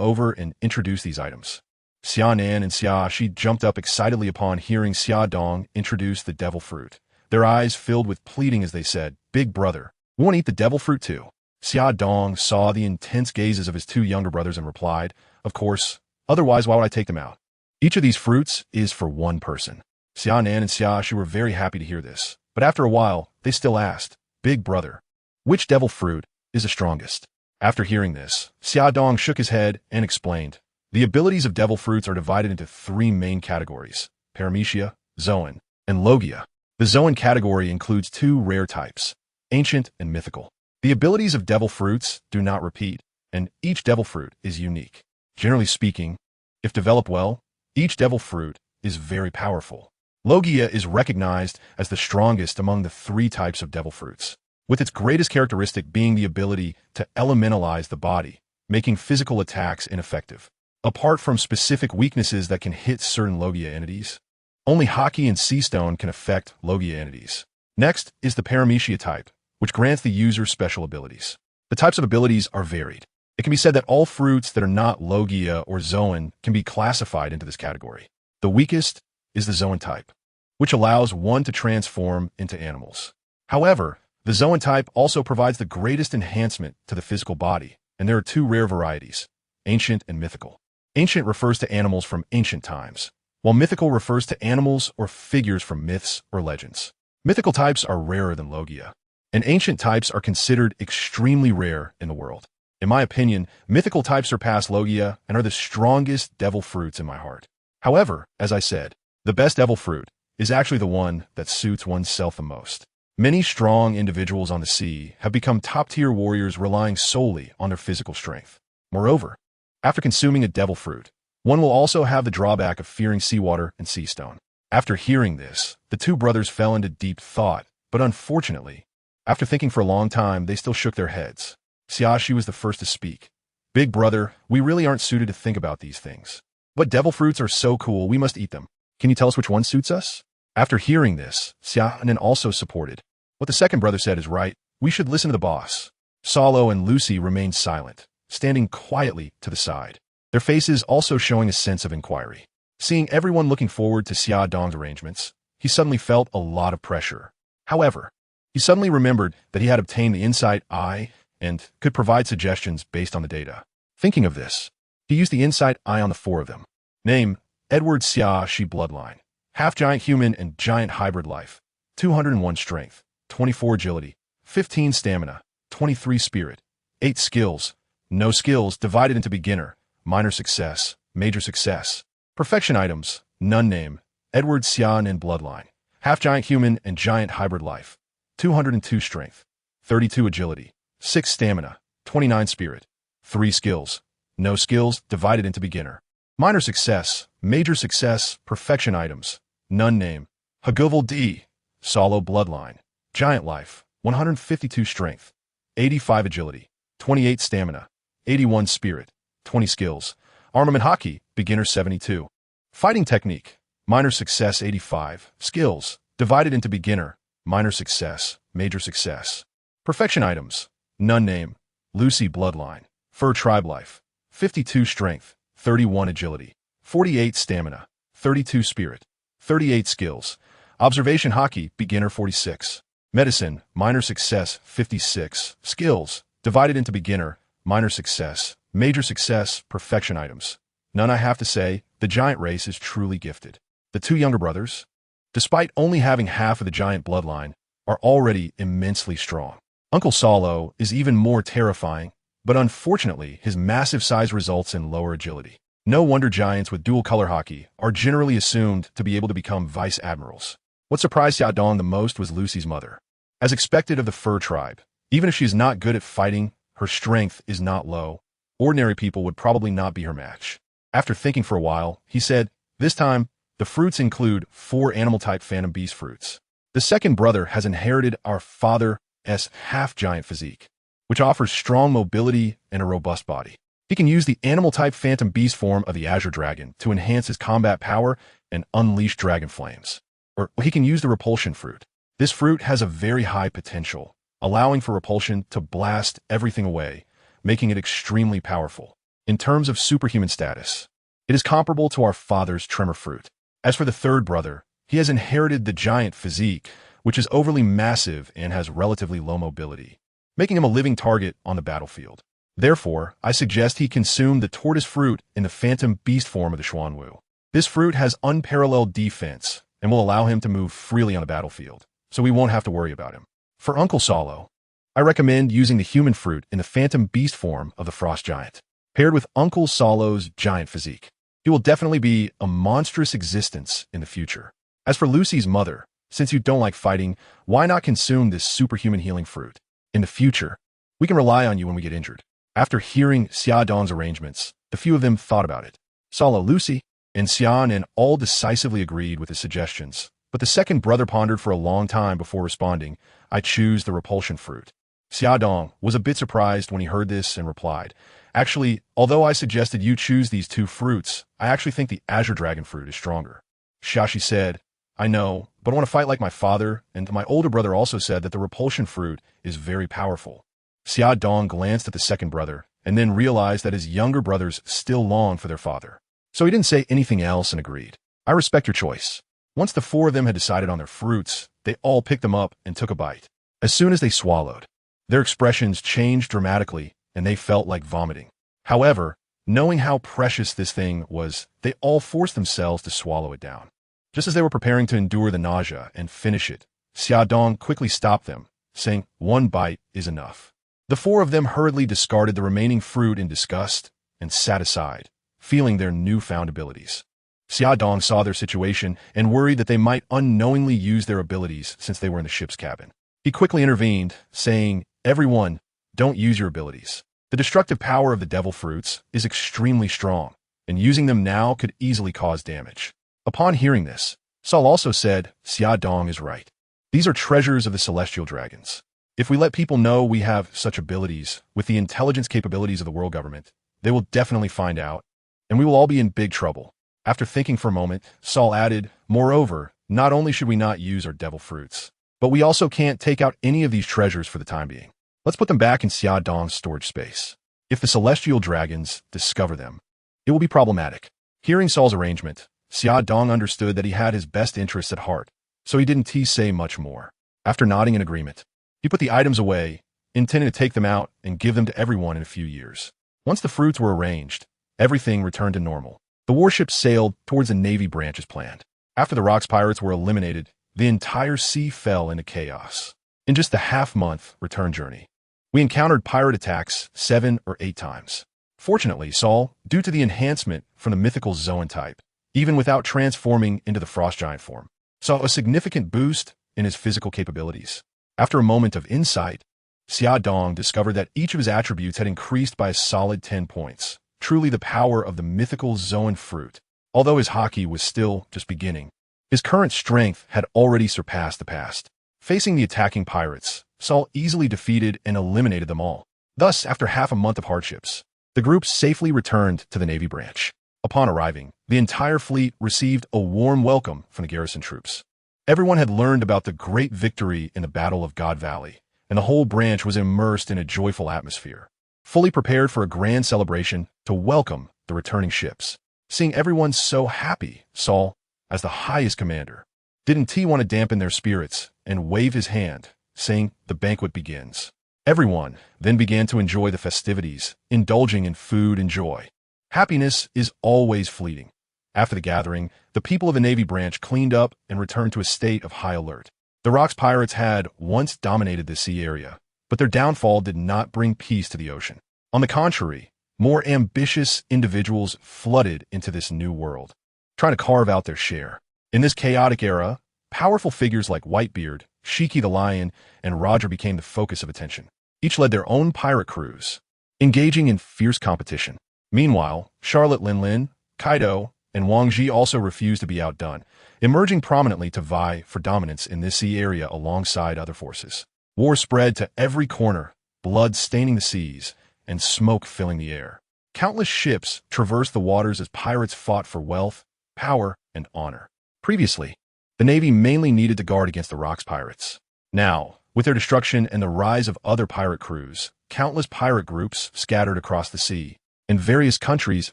over and introduce these items. Xia Nan and Xia Shi jumped up excitedly upon hearing Xia Dong introduce the devil fruit. Their eyes filled with pleading as they said, "Big brother, we want to eat the devil fruit too." Xia Dong saw the intense gazes of his two younger brothers and replied, "Of course, otherwise why would I take them out? Each of these fruits is for one person." Xia Nan and Xia Shi were very happy to hear this, but after a while, they still asked, "Big brother, which devil fruit is the strongest?" After hearing this, Xia Dong shook his head and explained, "The abilities of devil fruits are divided into three main categories, paramecia, zoan, and logia. The zoan category includes two rare types, ancient and mythical. The abilities of devil fruits do not repeat, and each devil fruit is unique. Generally speaking, if developed well, each devil fruit is very powerful. Logia is recognized as the strongest among the three types of devil fruits, with its greatest characteristic being the ability to elementalize the body, making physical attacks ineffective. Apart from specific weaknesses that can hit certain Logia entities, only Haki and Sea Stone can affect Logia entities. Next is the Paramecia type, which grants the user special abilities. The types of abilities are varied. It can be said that all fruits that are not Logia or Zoan can be classified into this category. The weakest is the Zoan type, which allows one to transform into animals. However, the Zoan type also provides the greatest enhancement to the physical body, and there are two rare varieties, ancient and mythical. Ancient refers to animals from ancient times, while mythical refers to animals or figures from myths or legends. Mythical types are rarer than Logia, and ancient types are considered extremely rare in the world. In my opinion, mythical types surpass Logia and are the strongest devil fruits in my heart. However, as I said, the best devil fruit is actually the one that suits oneself the most. Many strong individuals on the sea have become top-tier warriors relying solely on their physical strength. Moreover, after consuming a devil fruit, one will also have the drawback of fearing seawater and sea stone. After hearing this, the two brothers fell into deep thought, but unfortunately, after thinking for a long time, they still shook their heads. Xia Shi was the first to speak. "Big brother, we really aren't suited to think about these things. But devil fruits are so cool, we must eat them. Can you tell us which one suits us?" After hearing this, Xia Nan also supported. "What the second brother said is right. We should listen to the boss." Salo and Lucy remained silent, standing quietly to the side, their faces also showing a sense of inquiry. Seeing everyone looking forward to Xia Dong's arrangements, he suddenly felt a lot of pressure. However, he suddenly remembered that he had obtained the Insight Eye and could provide suggestions based on the data. Thinking of this, he used the Insight Eye on the four of them. Name, Edward Xia Shi Bloodline. Half-giant human and giant hybrid life. 201 strength, 24 agility, 15 stamina, 23 spirit, 8 skills. No skills divided into beginner, minor success, major success. Perfection items, none name, Edward Xian in Bloodline. Half-giant human and giant hybrid life. 202 strength, 32 agility, 6 stamina, 29 spirit, 3 skills. No skills divided into beginner. Minor success, major success, perfection items, none name, Gol D. Solo Bloodline. Giant life, 152 strength, 85 agility, 28 stamina, 81 spirit, 20 skills. Armament Haki, beginner 72. Fighting technique, minor success 85. Skills, divided into beginner, minor success, major success. Perfection items, none name, Lucy Bloodline. Fur tribe life, 52 strength, 31 agility, 48 stamina, 32 spirit, 38 skills. Observation Haki, beginner 46. Medicine, minor success 56. Skills, divided into beginner, minor success, major success, perfection items. None. I have to say, the giant race is truly gifted. The two younger brothers, despite only having half of the giant bloodline, are already immensely strong. Uncle Salo is even more terrifying, but unfortunately his massive size results in lower agility. No wonder giants with dual color Haki are generally assumed to be able to become vice admirals. What surprised Xia Dong the most was Lucy's mother. As expected of the fur tribe, even if she is not good at fighting, her strength is not low. Ordinary people would probably not be her match. After thinking for a while, he said, "This time, the fruits include 4 animal-type phantom beast fruits. The second brother has inherited our father's half-giant physique, which offers strong mobility and a robust body. He can use the animal-type phantom beast form of the Azure Dragon to enhance his combat power and unleash dragon flames. Or he can use the repulsion fruit. This fruit has a very high potential, allowing for repulsion to blast everything away, making it extremely powerful. In terms of superhuman status, it is comparable to our father's tremor fruit. As for the third brother, he has inherited the giant physique, which is overly massive and has relatively low mobility, making him a living target on the battlefield. Therefore, I suggest he consume the tortoise fruit in the phantom beast form of the Xuanwu. This fruit has unparalleled defense and will allow him to move freely on the battlefield, so we won't have to worry about him. For Uncle Solo, I recommend using the human fruit in the phantom beast form of the frost giant. Paired with Uncle Solo's giant physique, he will definitely be a monstrous existence in the future. As for Lucy's mother, since you don't like fighting, why not consume this superhuman healing fruit? In the future, we can rely on you when we get injured. After hearing Xia Dong's arrangements, the few of them thought about it. Solo, Lucy, and Xian and all decisively agreed with his suggestions, but the second brother pondered for a long time before responding, I choose the repulsion fruit. Xia Dong was a bit surprised when he heard this and replied, actually, although I suggested you choose these two fruits, I actually think the azure dragon fruit is stronger. Shashi said, I know, but I want to fight like my father, and my older brother also said that the repulsion fruit is very powerful. Xia Dong glanced at the second brother, and then realized that his younger brothers still longed for their father. So he didn't say anything else and agreed. I respect your choice. Once the four of them had decided on their fruits, they all picked them up and took a bite. As soon as they swallowed, their expressions changed dramatically, and they felt like vomiting. However, knowing how precious this thing was, they all forced themselves to swallow it down. Just as they were preparing to endure the nausea and finish it, Xia Dong quickly stopped them, saying, one bite is enough. The four of them hurriedly discarded the remaining fruit in disgust and sat aside, feeling their newfound abilities. Xia Dong saw their situation and worried that they might unknowingly use their abilities since they were in the ship's cabin. He quickly intervened, saying, everyone, don't use your abilities. The destructive power of the devil fruits is extremely strong, and using them now could easily cause damage. Upon hearing this, Saul also said, Xia Dong is right. These are treasures of the celestial dragons. If we let people know we have such abilities with the intelligence capabilities of the world government, they will definitely find out, and we will all be in big trouble. After thinking for a moment, Saul added, moreover, not only should we not use our devil fruits, but we also can't take out any of these treasures for the time being. Let's put them back in Xia Dong's storage space. If the celestial dragons discover them, it will be problematic. Hearing Saul's arrangement, Xia Dong understood that he had his best interests at heart, so he didn't say much more. After nodding in agreement, he put the items away, intending to take them out and give them to everyone in a few years. Once the fruits were arranged, everything returned to normal. The warship sailed towards the Navy branch as planned. After the Rocks pirates were eliminated, the entire sea fell into chaos. In just the half-month return journey, we encountered pirate attacks 7 or 8 times. Fortunately, Saul, due to the enhancement from the mythical Zoan type, even without transforming into the frost giant form, saw a significant boost in his physical capabilities. After a moment of insight, Xia Dong discovered that each of his attributes had increased by a solid 10 points. Truly the power of the mythical Zoan fruit. Although his hockey was still just beginning, his current strength had already surpassed the past. Facing the attacking pirates, Saul easily defeated and eliminated them all. Thus, after half a month of hardships, the group safely returned to the Navy branch. Upon arriving, the entire fleet received a warm welcome from the garrison troops. Everyone had learned about the great victory in the Battle of God Valley, and the whole branch was immersed in a joyful atmosphere, fully prepared for a grand celebration to welcome the returning ships. Seeing everyone so happy, Saul, as the highest commander, didn't want to dampen their spirits and wave his hand, saying, the banquet begins. Everyone then began to enjoy the festivities, indulging in food and joy. Happiness is always fleeting. After the gathering, the people of the Navy branch cleaned up and returned to a state of high alert. The Rocks pirates had once dominated the sea area, but their downfall did not bring peace to the ocean. On the contrary, more ambitious individuals flooded into this new world, trying to carve out their share. In this chaotic era, powerful figures like Whitebeard, Shiki the Lion, and Roger became the focus of attention. Each led their own pirate crews, engaging in fierce competition. Meanwhile, Charlotte Linlin, Kaido, and Wang Ji also refused to be outdone, emerging prominently to vie for dominance in this sea area alongside other forces. War spread to every corner, blood staining the seas, and smoke filling the air. Countless ships traversed the waters as pirates fought for wealth, power, and honor. Previously, the Navy mainly needed to guard against the Rocks pirates. Now, With their destruction and the rise of other pirate crews, countless pirate groups scattered across the sea, and various countries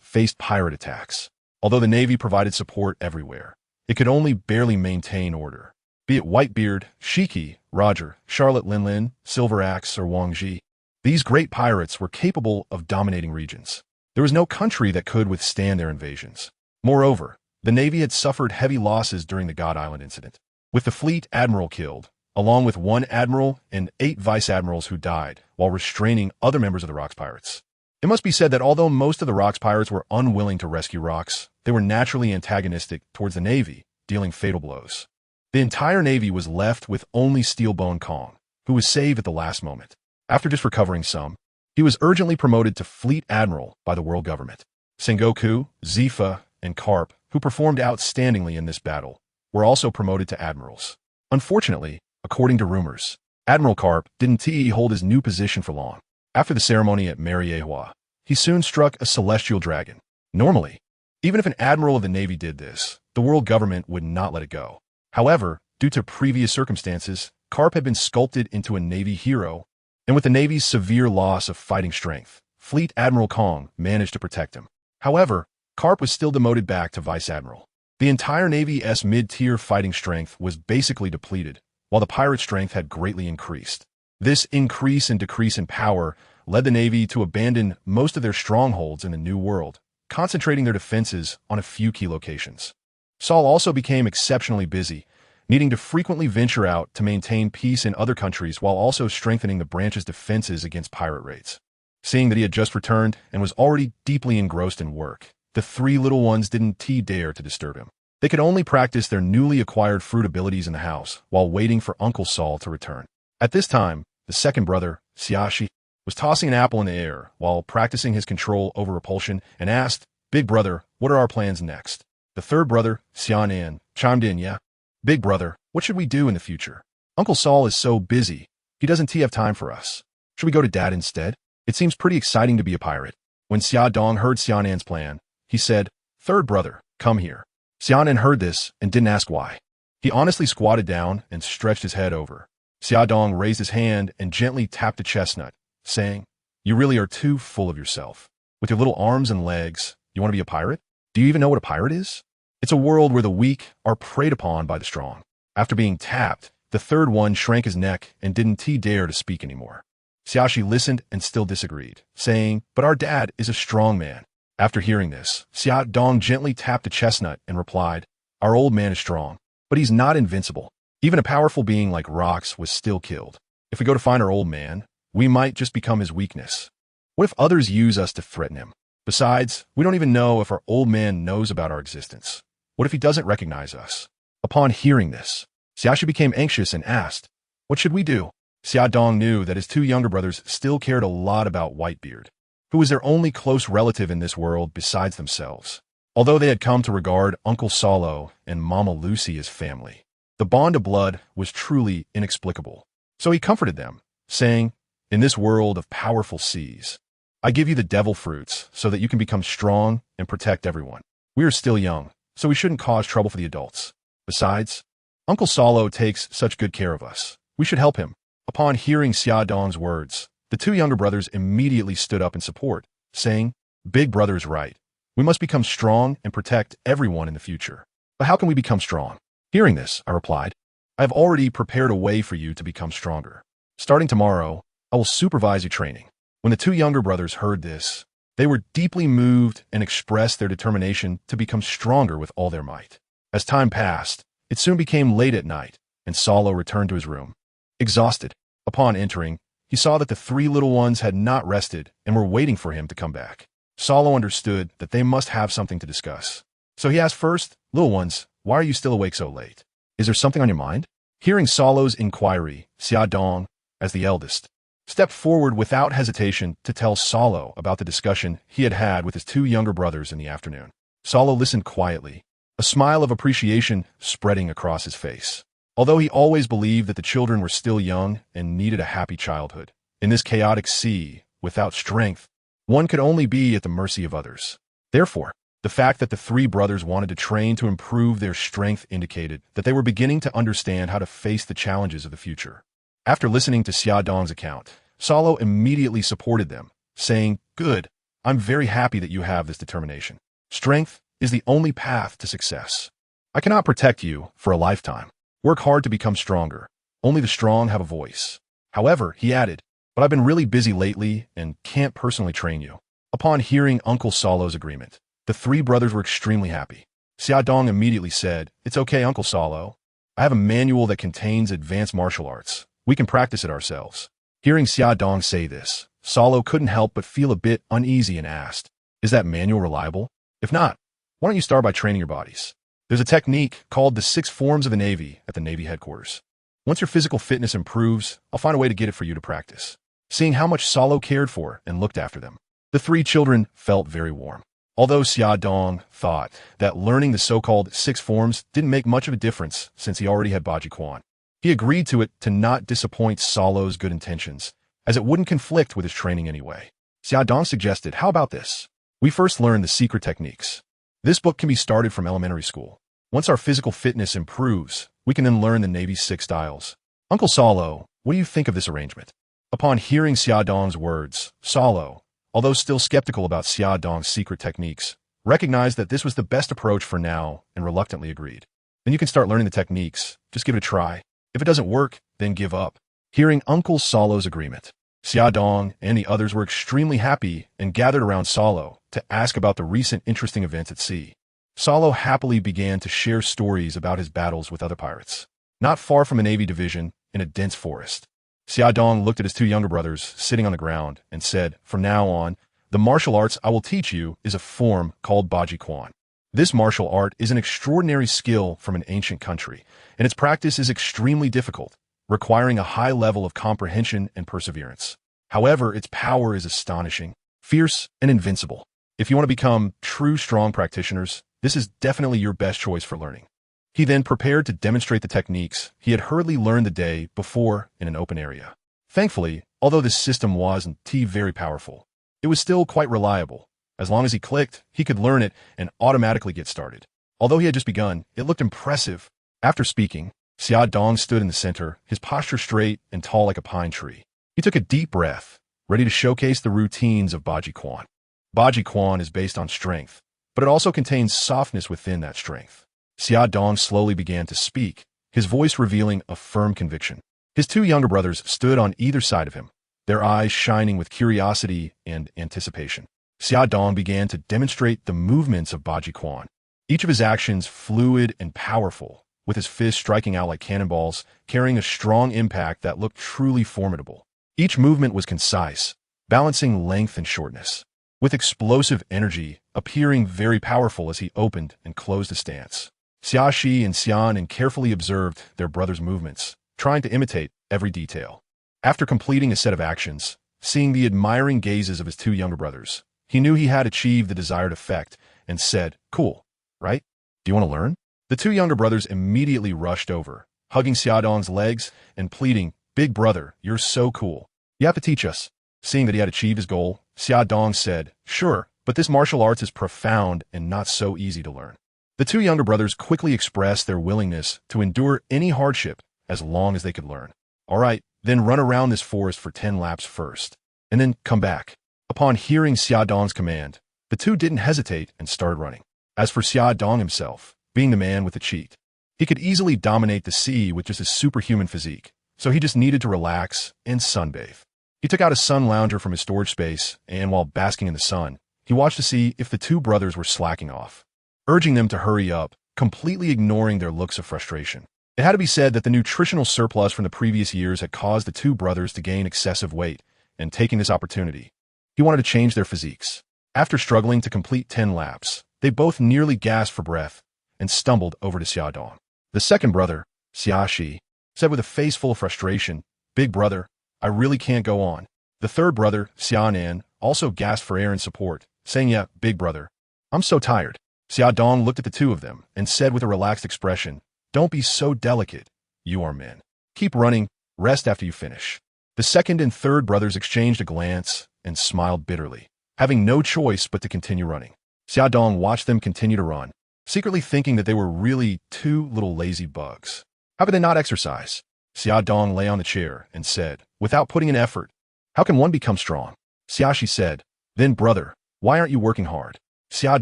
faced pirate attacks. Although the Navy provided support everywhere, it could only barely maintain order. Be it Whitebeard, Shiki, Roger, Charlotte Linlin, Silver Axe, or Wang Ji, these great pirates were capable of dominating regions. There was no country that could withstand their invasions. Moreover, the Navy had suffered heavy losses during the God Island incident, with the fleet admiral killed, along with one admiral and 8 vice admirals who died while restraining other members of the Rocks Pirates. It must be said that although most of the Rocks Pirates were unwilling to rescue Rocks, they were naturally antagonistic towards the Navy, dealing fatal blows. The entire Navy was left with only Steelbone Kong, who was saved at the last moment. After just recovering some, he was urgently promoted to Fleet Admiral by the world government. Sengoku, Zifa, and Carp, who performed outstandingly in this battle, were also promoted to admirals. Unfortunately, according to rumors, Admiral Carp didn't hold his new position for long. After the ceremony at Mariehua, he soon struck a celestial dragon. Normally, even if an admiral of the Navy did this, the world government would not let it go. However, due to previous circumstances, Carp had been sculpted into a Navy hero, and with the Navy's severe loss of fighting strength, Fleet Admiral Kong managed to protect him. However, Carp was still demoted back to Vice Admiral. The entire Navy's mid-tier fighting strength was basically depleted, while the pirate strength had greatly increased. This increase and decrease in power led the Navy to abandon most of their strongholds in the New World, concentrating their defenses on a few key locations. Saul also became exceptionally busy, needing to frequently venture out to maintain peace in other countries while also strengthening the branch's defenses against pirate raids. Seeing that he had just returned and was already deeply engrossed in work, the 3 little ones didn't dare to disturb him. They could only practice their newly acquired fruit abilities in the house while waiting for Uncle Saul to return. At this time, the second brother, Xiaxi, was tossing an apple in the air while practicing his control over repulsion and asked, "Big brother, what are our plans next?" The third brother, Xianan, chimed in, "Yeah. Big brother, what should we do in the future? Uncle Saul is so busy, he doesn't have time for us. Should we go to Dad instead? It seems pretty exciting to be a pirate." When Xia Dong heard Xianan's plan, he said, "Third brother, come here." Xianan heard this and didn't ask why. He honestly squatted down and stretched his head over. Xia Dong raised his hand and gently tapped the chestnut, saying, "You really are too full of yourself. With your little arms and legs, you want to be a pirate? Do you even know what a pirate is? It's a world where the weak are preyed upon by the strong." After being tapped, the third one shrank his neck and didn't dare to speak anymore. Xiaxi listened and still disagreed, saying, "But our dad is a strong man." After hearing this, Xia Dong gently tapped the chestnut and replied, "Our old man is strong, but he's not invincible. Even a powerful being like Rocks was still killed. If we go to find our old man, we might just become his weakness. What if others use us to threaten him? Besides, we don't even know if our old man knows about our existence. What if he doesn't recognize us?" Upon hearing this, Xiaxi became anxious and asked, "What should we do?" Xia Dong knew that his 2 younger brothers still cared a lot about Whitebeard, who was their only close relative in this world besides themselves. Although they had come to regard Uncle Saulo and Mama Lucy as family, the bond of blood was truly inexplicable. So he comforted them, saying, "In this world of powerful seas, I give you the devil fruits so that you can become strong and protect everyone. We are still young, so we shouldn't cause trouble for the adults. Besides, Uncle Saulo takes such good care of us. We should help him." Upon hearing Xia Dong's words, the 2 younger brothers immediately stood up in support, saying, "Big brother is right. We must become strong and protect everyone in the future." "But how can we become strong?" Hearing this, I replied, "I have already prepared a way for you to become stronger. Starting tomorrow, I will supervise your training." When the 2 younger brothers heard this, they were deeply moved and expressed their determination to become stronger with all their might. As time passed, it soon became late at night, and Saulo returned to his room. Exhausted, upon entering, he saw that the 3 little ones had not rested and were waiting for him to come back. Saulo understood that they must have something to discuss. So he asked first, "Little ones, why are you still awake so late? Is there something on your mind?" Hearing Saulo's inquiry, Xia Dong, as the eldest, stepped forward without hesitation to tell Saulo about the discussion he had had with his 2 younger brothers in the afternoon. Saulo listened quietly, a smile of appreciation spreading across his face. Although he always believed that the children were still young and needed a happy childhood, in this chaotic sea, without strength, one could only be at the mercy of others. Therefore, the fact that the 3 brothers wanted to train to improve their strength indicated that they were beginning to understand how to face the challenges of the future. After listening to Xia Dong's account, Salo immediately supported them, saying, "Good, I'm very happy that you have this determination. Strength is the only path to success. I cannot protect you for a lifetime. Work hard to become stronger. Only the strong have a voice." However, he added, "But I've been really busy lately and can't personally train you." Upon hearing Uncle Salo's agreement, the three brothers were extremely happy. Xia Dong immediately said, "It's okay, Uncle Salo. I have a manual that contains advanced martial arts. We can practice it ourselves." Hearing Xia Dong say this, Salo couldn't help but feel a bit uneasy and asked, "Is that manual reliable? If not, why don't you start by training your bodies? There's a technique called the 6 forms of the Navy at the Navy headquarters. Once your physical fitness improves, I'll find a way to get it for you to practice." Seeing how much Salo cared for and looked after them, the three children felt very warm. Although Xia Dong thought that learning the so-called 6 forms didn't make much of a difference since he already had Baji Quan, he agreed to it to not disappoint Salo's good intentions, as it wouldn't conflict with his training anyway. Xia Dong suggested, "How about this? We first learn the secret techniques. This book can be started from elementary school. Once our physical fitness improves, we can then learn the Navy's 6 styles. Uncle Salo, what do you think of this arrangement?" Upon hearing Xia Dong's words, Salo, although still skeptical about Xia Dong's secret techniques, recognized that this was the best approach for now and reluctantly agreed. "Then you can start learning the techniques. Just give it a try. If it doesn't work, then give up." Hearing Uncle Salo's agreement, Xia Dong and the others were extremely happy and gathered around Salo to ask about the recent interesting events at sea. Salo happily began to share stories about his battles with other pirates. Not far from a Navy division, in a dense forest, Xia Dong looked at his 2 younger brothers sitting on the ground and said, "From now on, the martial arts I will teach you is a form called Baji Quan. This martial art is an extraordinary skill from an ancient country, and its practice is extremely difficult, requiring a high level of comprehension and perseverance. However, its power is astonishing, fierce, and invincible. If you want to become true strong practitioners, this is definitely your best choice for learning." He then prepared to demonstrate the techniques he had hurriedly learned the day before in an open area. Thankfully, although this system wasn't very powerful, it was still quite reliable. As long as he clicked, he could learn it and automatically get started. Although he had just begun, it looked impressive. After speaking, Xia Dong stood in the center, his posture straight and tall like a pine tree. He took a deep breath, ready to showcase the routines of Baji Quan. Baji Quan is based on strength, but it also contains softness within that strength. Xia Dong slowly began to speak, his voice revealing a firm conviction. His 2 younger brothers stood on either side of him, their eyes shining with curiosity and anticipation. Xia Dong began to demonstrate the movements of Baji Quan, each of his actions fluid and powerful, with his fists striking out like cannonballs, carrying a strong impact that looked truly formidable. Each movement was concise, balancing length and shortness, with explosive energy appearing very powerful as he opened and closed his stance. Xia Shi and Xian carefully observed their brothers' movements, trying to imitate every detail. After completing a set of actions, seeing the admiring gazes of his 2 younger brothers, he knew he had achieved the desired effect and said, "Cool, right? Do you want to learn?" The 2 younger brothers immediately rushed over, hugging Xia Dong's legs and pleading, "Big brother, you're so cool. You have to teach us." Seeing that he had achieved his goal, Xia Dong said, "Sure, but this martial arts is profound and not so easy to learn." The 2 younger brothers quickly expressed their willingness to endure any hardship as long as they could learn. "All right, then run around this forest for 10 laps first, and then come back." Upon hearing Xia Dong's command, the 2 didn't hesitate and started running. As for Xia Dong himself, being the man with the cheat, he could easily dominate the sea with just his superhuman physique, so he just needed to relax and sunbathe. He took out a sun lounger from his storage space, and while basking in the sun, he watched to see if the 2 brothers were slacking off, urging them to hurry up, completely ignoring their looks of frustration. It had to be said that the nutritional surplus from the previous years had caused the 2 brothers to gain excessive weight, and taking this opportunity, he wanted to change their physiques. After struggling to complete 10 laps, they both nearly gasped for breath and stumbled over to Xia Dong. The second brother, Xia Shi, said with a face full of frustration, "Big brother, I really can't go on." The third brother, Xianan, also gasped for air in support, saying, "Yeah, big brother, I'm so tired." Xia Dong looked at the 2 of them and said with a relaxed expression, "Don't be so delicate. You are men. Keep running. Rest after you finish." The second and third brothers exchanged a glance and smiled bitterly, having no choice but to continue running. Xia Dong watched them continue to run, secretly thinking that they were really 2 little lazy bugs. How could they not exercise? Xia Dong lay on the chair and said, without putting in effort, how can one become strong? Xiaxi said, then brother, why aren't you working hard? Xia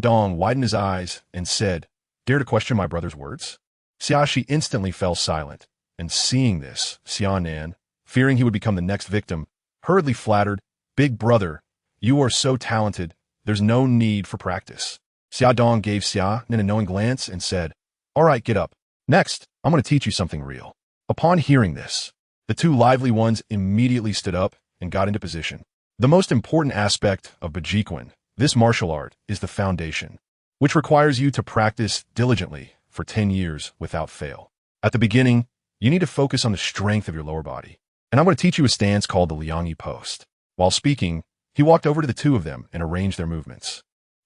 Dong widened his eyes and said, dare to question my brother's words? Xiaxi instantly fell silent, and seeing this, Xianan, fearing he would become the next victim, hurriedly flattered, big brother, you are so talented, there's no need for practice. Xia Dong gave Xianan a knowing glance and said, all right, get up. Next, I'm going to teach you something real. Upon hearing this, the two lively ones immediately stood up and got into position. The most important aspect of Bajiquan, this martial art, is the foundation, which requires you to practice diligently for 10 years without fail. At the beginning, you need to focus on the strength of your lower body. And I'm going to teach you a stance called the Liangyi post. While speaking, he walked over to the two of them and arranged their movements.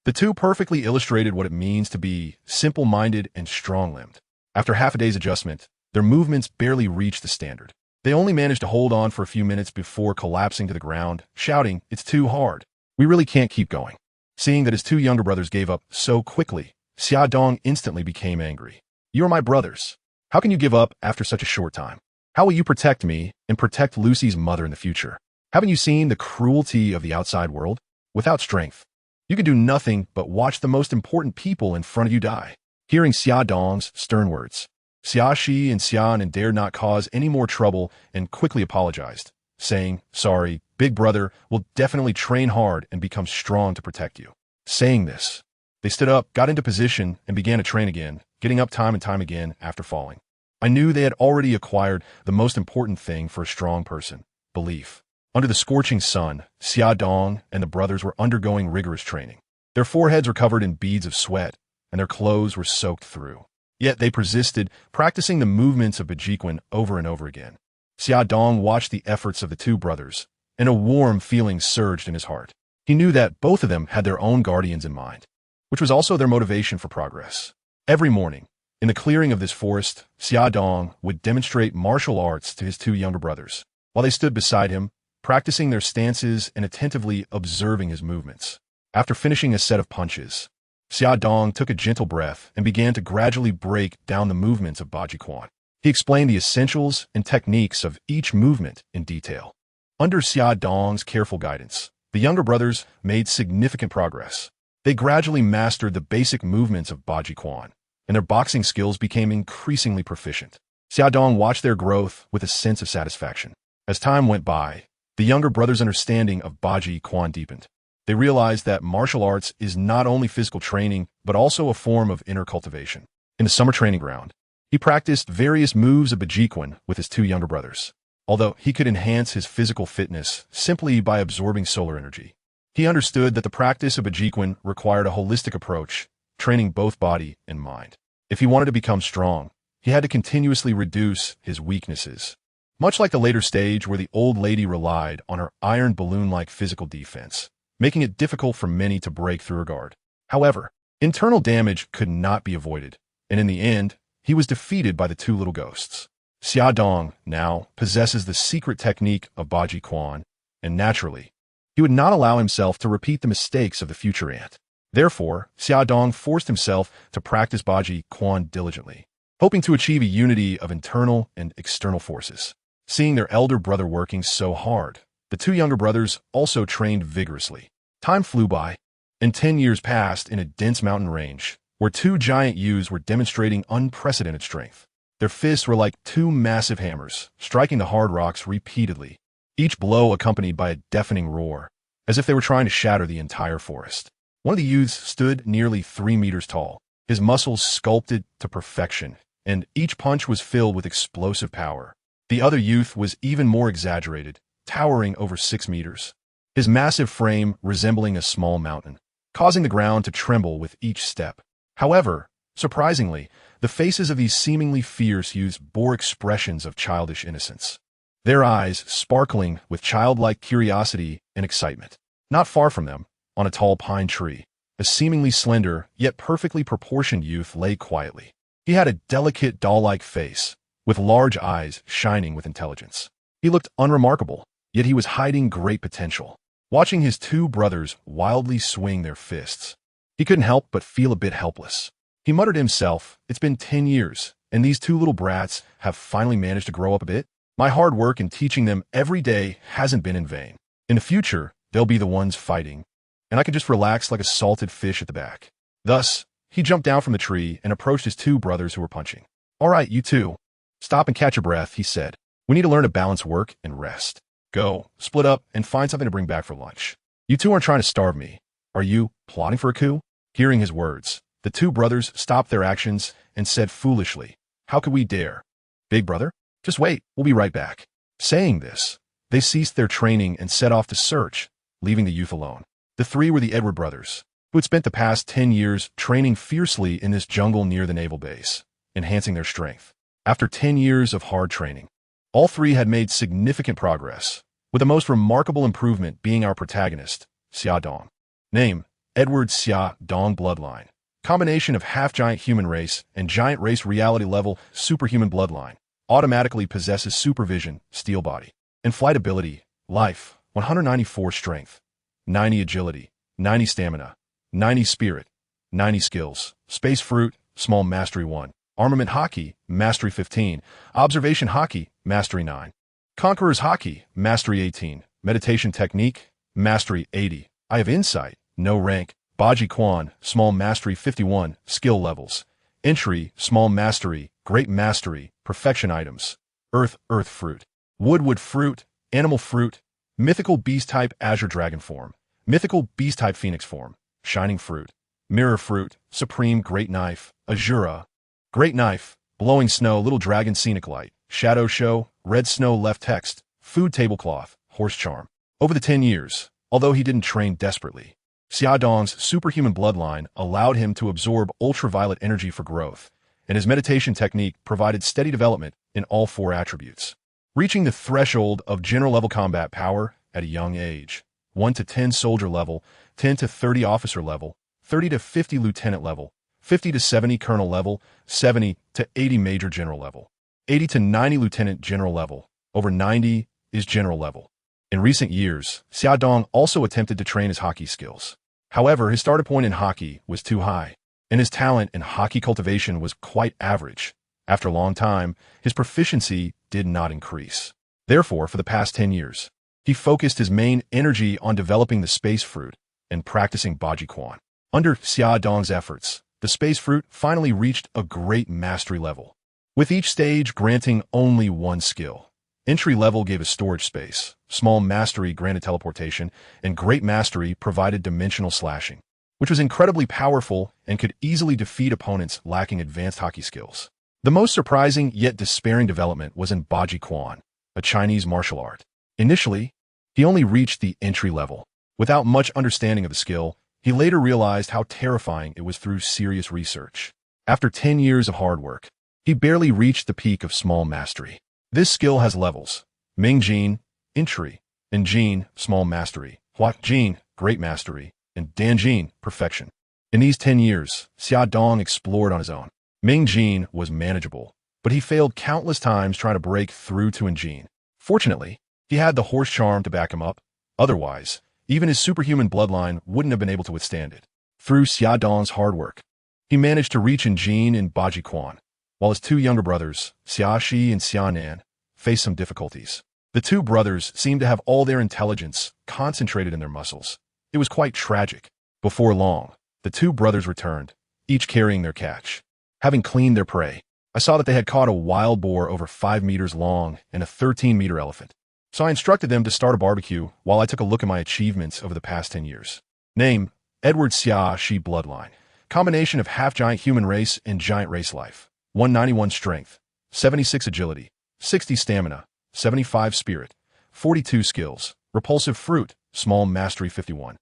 The two perfectly illustrated what it means to be simple-minded and strong-limbed. After half a day's adjustment, their movements barely reached the standard. They only managed to hold on for a few minutes before collapsing to the ground, shouting, it's too hard. We really can't keep going. Seeing that his two younger brothers gave up so quickly, Xia Dong instantly became angry. You are my brothers. How can you give up after such a short time? How will you protect me and protect Lucy's mother in the future? Haven't you seen the cruelty of the outside world? Without strength, you can do nothing but watch the most important people in front of you die. Hearing Xia Dong's stern words, Xiaxi and Xianan dared not cause any more trouble and quickly apologized, saying, sorry, big brother will definitely train hard and become strong to protect you. Saying this, they stood up, got into position, and began to train again, getting up time and time again after falling. I knew they had already acquired the most important thing for a strong person, belief. Under the scorching sun, Xia Dong and the brothers were undergoing rigorous training. Their foreheads were covered in beads of sweat, and their clothes were soaked through. Yet they persisted, practicing the movements of Bajiquan over and over again. Xia Dong watched the efforts of the two brothers, and a warm feeling surged in his heart. He knew that both of them had their own guardians in mind, which was also their motivation for progress. Every morning, in the clearing of this forest, Xia Dong would demonstrate martial arts to his two younger brothers, while they stood beside him, practicing their stances and attentively observing his movements. After finishing a set of punches, Xia Dong took a gentle breath and began to gradually break down the movements of Bajiquan. He explained the essentials and techniques of each movement in detail. Under Xia Dong's careful guidance, the younger brothers made significant progress. They gradually mastered the basic movements of Bajiquan, and their boxing skills became increasingly proficient. Xia Dong watched their growth with a sense of satisfaction. As time went by, the younger brothers' understanding of Bajiquan deepened. They realized that martial arts is not only physical training, but also a form of inner cultivation. In the summer training ground, he practiced various moves of Bajiquan with his two younger brothers. Although he could enhance his physical fitness simply by absorbing solar energy, he understood that the practice of Bajiquan required a holistic approach, training both body and mind. If he wanted to become strong, he had to continuously reduce his weaknesses. Much like the later stage where the old lady relied on her iron balloon-like physical defense, making it difficult for many to break through her guard. However, internal damage could not be avoided, and in the end, he was defeated by the two little ghosts. Xia Dong now possesses the secret technique of Bajiquan, and naturally, he would not allow himself to repeat the mistakes of the future aunt. Therefore, Xia Dong forced himself to practice Bajiquan diligently, hoping to achieve a unity of internal and external forces. Seeing their elder brother working so hard, the two younger brothers also trained vigorously. Time flew by, and 10 years passed in a dense mountain range, where two giant youths were demonstrating unprecedented strength. Their fists were like two massive hammers, striking the hard rocks repeatedly, each blow accompanied by a deafening roar, as if they were trying to shatter the entire forest. One of the youths stood nearly 3 meters tall, his muscles sculpted to perfection, and each punch was filled with explosive power. The other youth was even more exaggerated, towering over 6 meters, his massive frame resembling a small mountain, causing the ground to tremble with each step. However, surprisingly, the faces of these seemingly fierce youths bore expressions of childish innocence, their eyes sparkling with childlike curiosity and excitement. Not far from them, on a tall pine tree, a seemingly slender yet perfectly proportioned youth lay quietly. He had a delicate doll-like face, with large eyes shining with intelligence. He looked unremarkable, yet he was hiding great potential. Watching his two brothers wildly swing their fists, he couldn't help but feel a bit helpless. He muttered to himself, it's been 10 years, and these two little brats have finally managed to grow up a bit. My hard work in teaching them every day hasn't been in vain. In the future, they'll be the ones fighting, and I can just relax like a salted fish at the back. Thus, he jumped down from the tree and approached his two brothers who were punching. All right, you two. Stop and catch your breath, he said. We need to learn to balance work and rest. Go, split up, and find something to bring back for lunch. You two aren't trying to starve me. Are you plotting for a coup? Hearing his words, the two brothers stopped their actions and said foolishly, How could we dare? Big brother? Just wait, we'll be right back. Saying this, they ceased their training and set off to search, leaving the youth alone. The three were the Edward brothers, who had spent the past 10 years training fiercely in this jungle near the naval base, enhancing their strength. After 10 years of hard training, all three had made significant progress, with the most remarkable improvement being our protagonist, Xia Dong. Name, Edward Xia Dong bloodline. Combination of half-giant human race and giant race reality level superhuman bloodline. Automatically possesses supervision, steel body, and flight ability, life, 194 strength, 90 agility, 90 stamina, 90 spirit, 90 skills, space fruit, small mastery 1. Armament Hockey, Mastery 15. Observation Hockey, Mastery 9. Conqueror's Hockey, Mastery 18. Meditation Technique, Mastery 80. I have Insight, no rank. Baji Quan, Small Mastery 51. Skill levels. Entry, Small Mastery, Great Mastery, Perfection Items. Earth Fruit. Wood Fruit, Animal Fruit. Mythical Beast Type Azure Dragon Form. Mythical Beast Type Phoenix Form. Shining Fruit. Mirror Fruit, Supreme Great Knife, Azura. Great Knife, Blowing Snow, Little Dragon Scenic Light, Shadow Show, Red Snow Left Text, Food Tablecloth, Horse Charm. Over the 10 years, although he didn't train desperately, Xia Dong's superhuman bloodline allowed him to absorb ultraviolet energy for growth, and his meditation technique provided steady development in all 4 attributes. Reaching the threshold of general-level combat power at a young age, 1 to 10 soldier level, 10 to 30 officer level, 30 to 50 lieutenant level, 50 to 70 colonel level, 70 to 80 major general level, 80 to 90 lieutenant general level, over 90 is general level. In recent years, Xia Dong also attempted to train his hockey skills. However, his starter point in hockey was too high, and his talent in hockey cultivation was quite average. After a long time, his proficiency did not increase. Therefore, for the past 10 years, he focused his main energy on developing the space fruit and practicing Baji Quan. Under Xia Dong's efforts, the space fruit finally reached a great mastery level, with each stage granting only 1 skill. Entry level gave a storage space, small mastery granted teleportation, and great mastery provided dimensional slashing, which was incredibly powerful and could easily defeat opponents lacking advanced hockey skills. The most surprising yet despairing development was in Baji Quan, a Chinese martial art. Initially, he only reached the entry level. Without much understanding of the skill, he later realized how terrifying it was through serious research. After 10 years of hard work, he barely reached the peak of small mastery. This skill has levels: Ming Jin, Entry, and Jin, Small Mastery, Hua Jin, Great Mastery, and Dan Jin, Perfection. In these 10 years, Xia Dong explored on his own. Ming Jin was manageable, but he failed countless times trying to break through to Jin. Fortunately, he had the horse charm to back him up. Otherwise, even his superhuman bloodline wouldn't have been able to withstand it. Through Xia Dong's hard work, he managed to reach Jin in Baji Quan, while his 2 younger brothers, Xia Shi and Xia Nan, faced some difficulties. The 2 brothers seemed to have all their intelligence concentrated in their muscles. It was quite tragic. Before long, the 2 brothers returned, each carrying their catch. Having cleaned their prey, I saw that they had caught a wild boar over 5 meters long and a 13-meter elephant. So I instructed them to start a barbecue while I took a look at my achievements over the past 10 years. Name, Edward Xia Shi bloodline. Combination of half-giant human race and giant race life. 191 strength, 76 agility, 60 stamina, 75 spirit, 42 skills. Repulsive fruit, small mastery 51.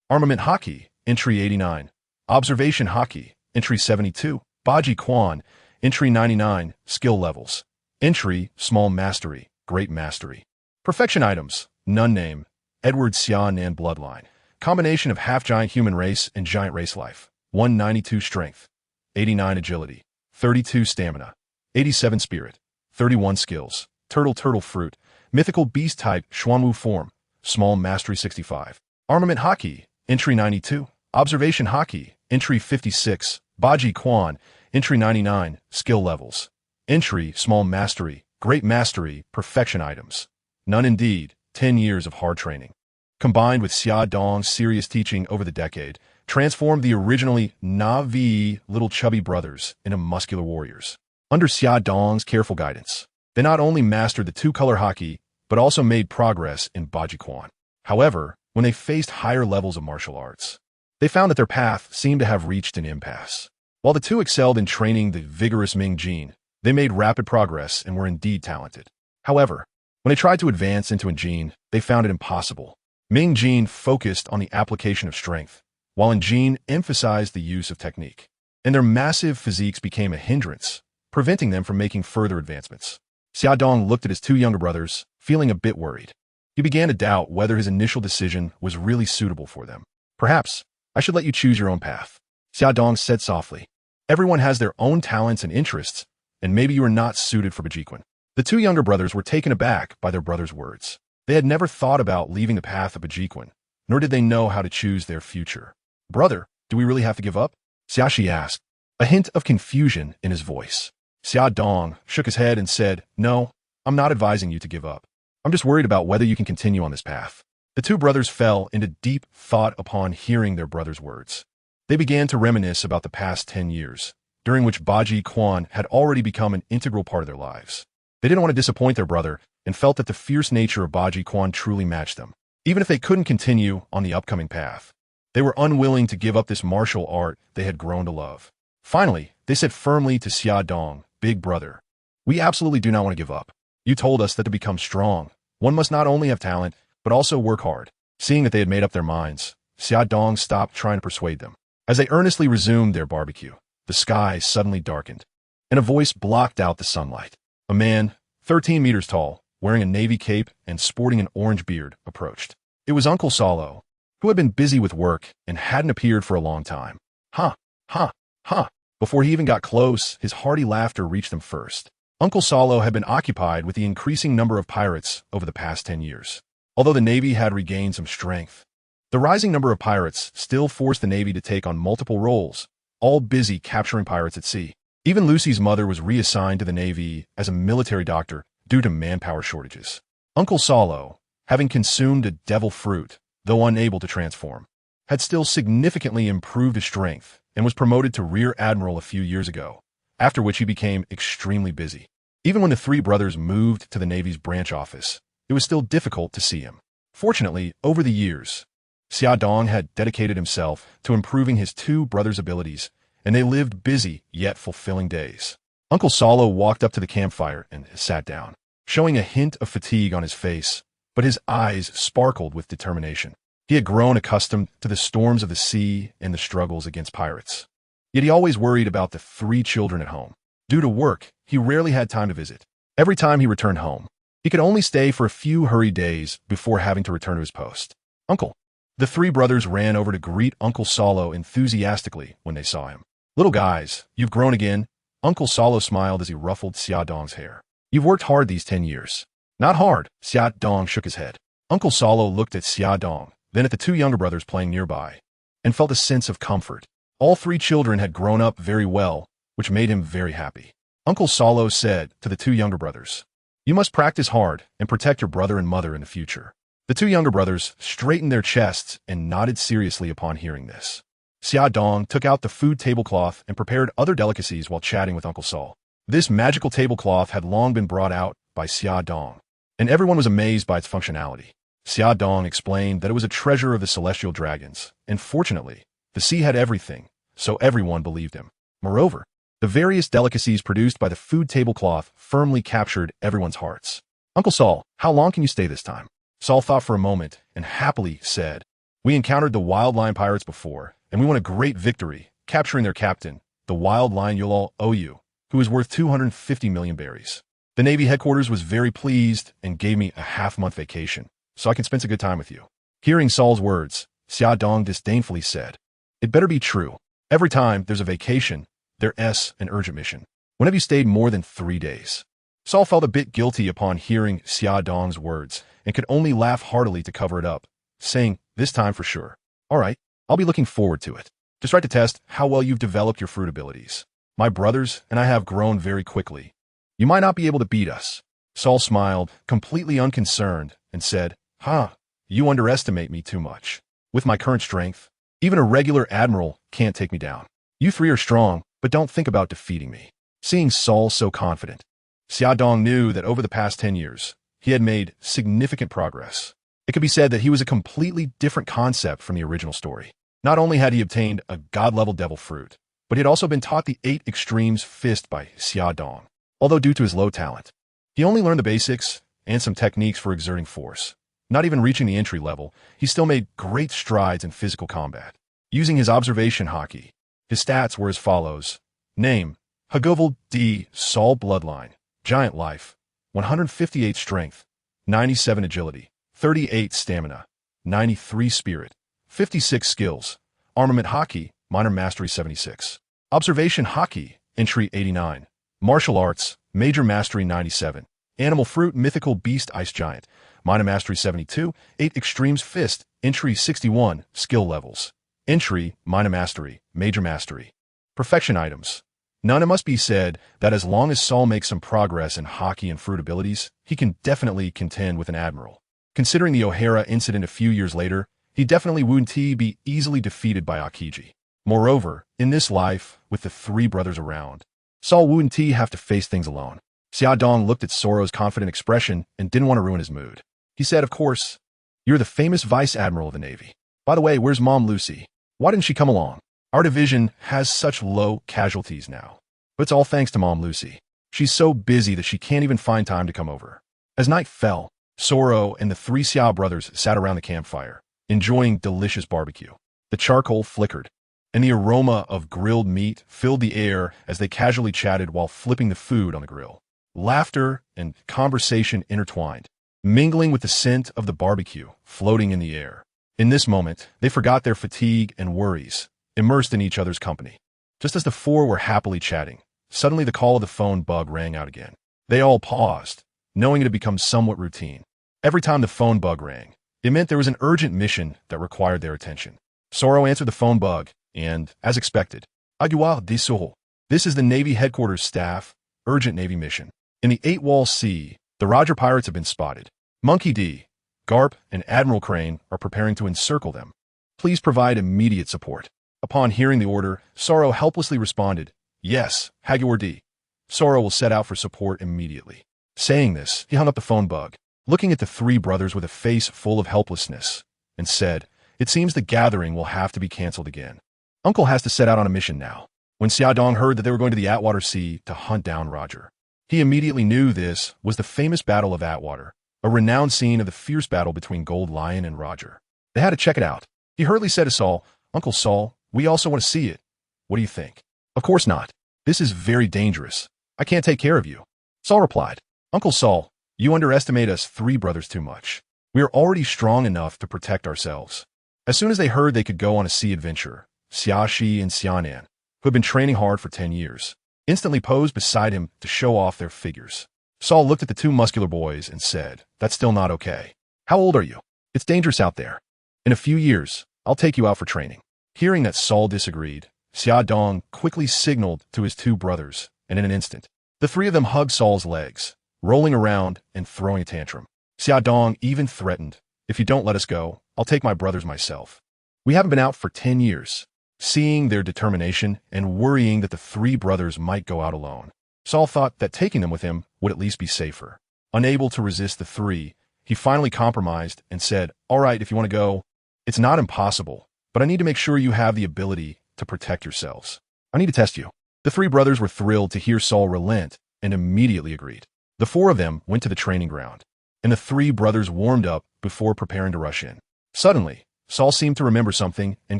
Armament Hockey, entry 89. Observation Hockey, entry 72. Baji Quan, entry 99. Skill levels. Entry, small mastery, great mastery. Perfection items, none name, Edward Xia Nan bloodline. Combination of half-giant human race and giant race life. 192 strength, 89 agility, 32 stamina, 87 spirit, 31 skills. Turtle fruit, mythical beast type Xuanwu form, small mastery 65. Armament Hockey, entry 92. Observation Hockey, entry 56. Baji Quan, entry 99. Skill levels. Entry, small mastery, Great mastery, perfection items. None indeed, 10 years of hard training. Combined with Xia Dong's serious teaching over the decade, transformed the originally Na'vi little chubby brothers into muscular warriors. Under Xia Dong's careful guidance, they not only mastered the two-color hockey, but also made progress in Bajiquan. However, when they faced higher levels of martial arts, they found that their path seemed to have reached an impasse. While the two excelled in training the vigorous Ming Jin, they made rapid progress and were indeed talented. However, when they tried to advance into Jin, they found it impossible. Ming Jin focused on the application of strength, while Jin emphasized the use of technique, and their massive physiques became a hindrance, preventing them from making further advancements. Xia Dong looked at his two younger brothers, feeling a bit worried. He began to doubt whether his initial decision was really suitable for them. Perhaps, I should let you choose your own path, Xia Dong said softly. Everyone has their own talents and interests, and maybe you are not suited for Bajiquan. The two younger brothers were taken aback by their brother's words. They had never thought about leaving the path of Bajiquan, nor did they know how to choose their future. Brother, do we really have to give up? Xiaxi asked, a hint of confusion in his voice. Xia Dong shook his head and said, no, I'm not advising you to give up. I'm just worried about whether you can continue on this path. The two brothers fell into deep thought upon hearing their brother's words. They began to reminisce about the past 10 years, during which Baji Quan had already become an integral part of their lives. They didn't want to disappoint their brother and felt that the fierce nature of Baji Quan truly matched them. Even if they couldn't continue on the upcoming path, they were unwilling to give up this martial art they had grown to love. Finally, they said firmly to Xia Dong, big brother, we absolutely do not want to give up. You told us that to become strong, one must not only have talent, but also work hard. Seeing that they had made up their minds, Xia Dong stopped trying to persuade them. As they earnestly resumed their barbecue, the sky suddenly darkened, and a voice blocked out the sunlight. A man, 13 meters tall, wearing a navy cape and sporting an orange beard, approached. It was Uncle Solo, who had been busy with work and hadn't appeared for a long time. Ha, ha, ha. Before he even got close, his hearty laughter reached them first. Uncle Solo had been occupied with the increasing number of pirates over the past 10 years. Although the Navy had regained some strength, the rising number of pirates still forced the Navy to take on multiple roles, all busy capturing pirates at sea. Even Lucy's mother was reassigned to the Navy as a military doctor due to manpower shortages. Uncle Solo, having consumed a devil fruit, though unable to transform, had still significantly improved his strength and was promoted to Rear Admiral a few years ago, after which he became extremely busy. Even when the three brothers moved to the Navy's branch office, it was still difficult to see him. Fortunately, over the years, Xia Dong had dedicated himself to improving his two brothers' abilities, and they lived busy yet fulfilling days. Uncle Solo walked up to the campfire and sat down, showing a hint of fatigue on his face, but his eyes sparkled with determination. He had grown accustomed to the storms of the sea and the struggles against pirates. Yet he always worried about the three children at home. Due to work, he rarely had time to visit. Every time he returned home, he could only stay for a few hurried days before having to return to his post. Uncle. The three brothers ran over to greet Uncle Solo enthusiastically when they saw him. Little guys, you've grown again. Uncle Solo smiled as he ruffled Xia Dong's hair. You've worked hard these 10 years. Not hard, Xia Dong shook his head. Uncle Solo looked at Xia Dong, then at the two younger brothers playing nearby, and felt a sense of comfort. All three children had grown up very well, which made him very happy. Uncle Solo said to the two younger brothers, you must practice hard and protect your brother and mother in the future. The two younger brothers straightened their chests and nodded seriously upon hearing this. Xia Dong took out the food tablecloth and prepared other delicacies while chatting with Uncle Sol. This magical tablecloth had long been brought out by Xia Dong, and everyone was amazed by its functionality. Xia Dong explained that it was a treasure of the celestial dragons, and fortunately, the sea had everything, so everyone believed him. Moreover, the various delicacies produced by the food tablecloth firmly captured everyone's hearts. Uncle Sol, how long can you stay this time? Sol thought for a moment and happily said, we encountered the Wild Lion Pirates before, and we won a great victory, capturing their captain, the Wild Lion Yulol Oyu, who is worth 250 million berries. The Navy headquarters was very pleased and gave me a half-month vacation, so I can spend a good time with you. Hearing Sol's words, Xia Dong disdainfully said, it better be true. Every time there's a vacation, there's an urgent mission. When have you stayed more than 3 days? Sol felt a bit guilty upon hearing Xia Dong's words and could only laugh heartily to cover it up, saying, this time for sure. All right, I'll be looking forward to it. Just try to test how well you've developed your fruit abilities. My brothers and I have grown very quickly. You might not be able to beat us, Saul smiled, completely unconcerned, and said, "Huh, you underestimate me too much. With my current strength, even a regular admiral can't take me down. You three are strong, but don't think about defeating me." Seeing Saul so confident, Xiaodong knew that over the past 10 years, he had made significant progress. It could be said that he was a completely different concept from the original story. Not only had he obtained a god-level devil fruit, but he had also been taught the 8 extremes fist by Xiaodong. Although due to his low talent, he only learned the basics and some techniques for exerting force. Not even reaching the entry level, he still made great strides in physical combat. Using his observation haki, his stats were as follows. Name, Gol D.Roger bloodline, giant life, 158 strength, 97 agility, 38 stamina, 93 spirit, 56 skills, armament haki, minor mastery 76, observation haki, entry 89, martial arts, major mastery 97, animal fruit mythical beast ice giant, minor mastery 72, 8 extremes fist, entry 61, skill levels, entry, minor mastery, major mastery, perfection items. None. It must be said that as long as Saul makes some progress in haki and fruit abilities, he can definitely contend with an admiral. Considering the O'Hara incident a few years later, he definitely wouldn't be easily defeated by Akiji. Moreover, in this life, with the 3 brothers around, Saul wouldn't have to face things alone. Xiaodong looked at Soro's confident expression and didn't want to ruin his mood. He said, "Of course, you're the famous vice admiral of the Navy. By the way, where's Mom Lucy? Why didn't she come along? Our division has such low casualties now. But it's all thanks to Mom Lucy. She's so busy that she can't even find time to come over." As night fell, Soro and the 3 Xiao brothers sat around the campfire, enjoying delicious barbecue. The charcoal flickered, and the aroma of grilled meat filled the air as they casually chatted while flipping the food on the grill. Laughter and conversation intertwined, mingling with the scent of the barbecue floating in the air. In this moment, they forgot their fatigue and worries, immersed in each other's company. Just as the 4 were happily chatting, suddenly the call of the phone bug rang out again. They all paused, knowing it had become somewhat routine. Every time the phone bug rang, it meant there was an urgent mission that required their attention. Soro answered the phone bug, and, as expected, "Agua, this is the Navy headquarters staff, urgent Navy mission. In the 8-Wall Sea, the Roger Pirates have been spotted. Monkey D, Garp, and Admiral Crane are preparing to encircle them. Please provide immediate support." Upon hearing the order, Soro helplessly responded, "Yes, Hagor D. Soro will set out for support immediately." Saying this, he hung up the phone bug, looking at the 3 brothers with a face full of helplessness, and said, "It seems the gathering will have to be cancelled again. Uncle has to set out on a mission now." When Xiaodong heard that they were going to the Atwater Sea to hunt down Roger, he immediately knew this was the famous Battle of Atwater, a renowned scene of the fierce battle between Gold Lion and Roger. They had to check it out. He hurriedly said to Saul, "Uncle Saul, we also want to see it. What do you think?" "Of course not. This is very dangerous. I can't take care of you." Saul replied, "Uncle Saul, you underestimate us 3 brothers too much. We are already strong enough to protect ourselves." As soon as they heard they could go on a sea adventure, Xiaxi and Xianan, who had been training hard for 10 years, instantly posed beside him to show off their figures. Saul looked at the 2 muscular boys and said, "That's still not okay. How old are you? It's dangerous out there. In a few years, I'll take you out for training." Hearing that Saul disagreed, Xiaodong quickly signaled to his 2 brothers, and in an instant, the 3 of them hugged Saul's legs, rolling around and throwing a tantrum. Xiaodong even threatened, "If you don't let us go, I'll take my brothers myself. We haven't been out for 10 years. Seeing their determination and worrying that the 3 brothers might go out alone, Saul thought that taking them with him would at least be safer. Unable to resist the 3, he finally compromised and said, "All right, if you want to go, it's not impossible, but I need to make sure you have the ability to protect yourselves. I need to test you." The 3 brothers were thrilled to hear Saul relent and immediately agreed. The 4 of them went to the training ground, and the 3 brothers warmed up before preparing to rush in. Suddenly, Saul seemed to remember something and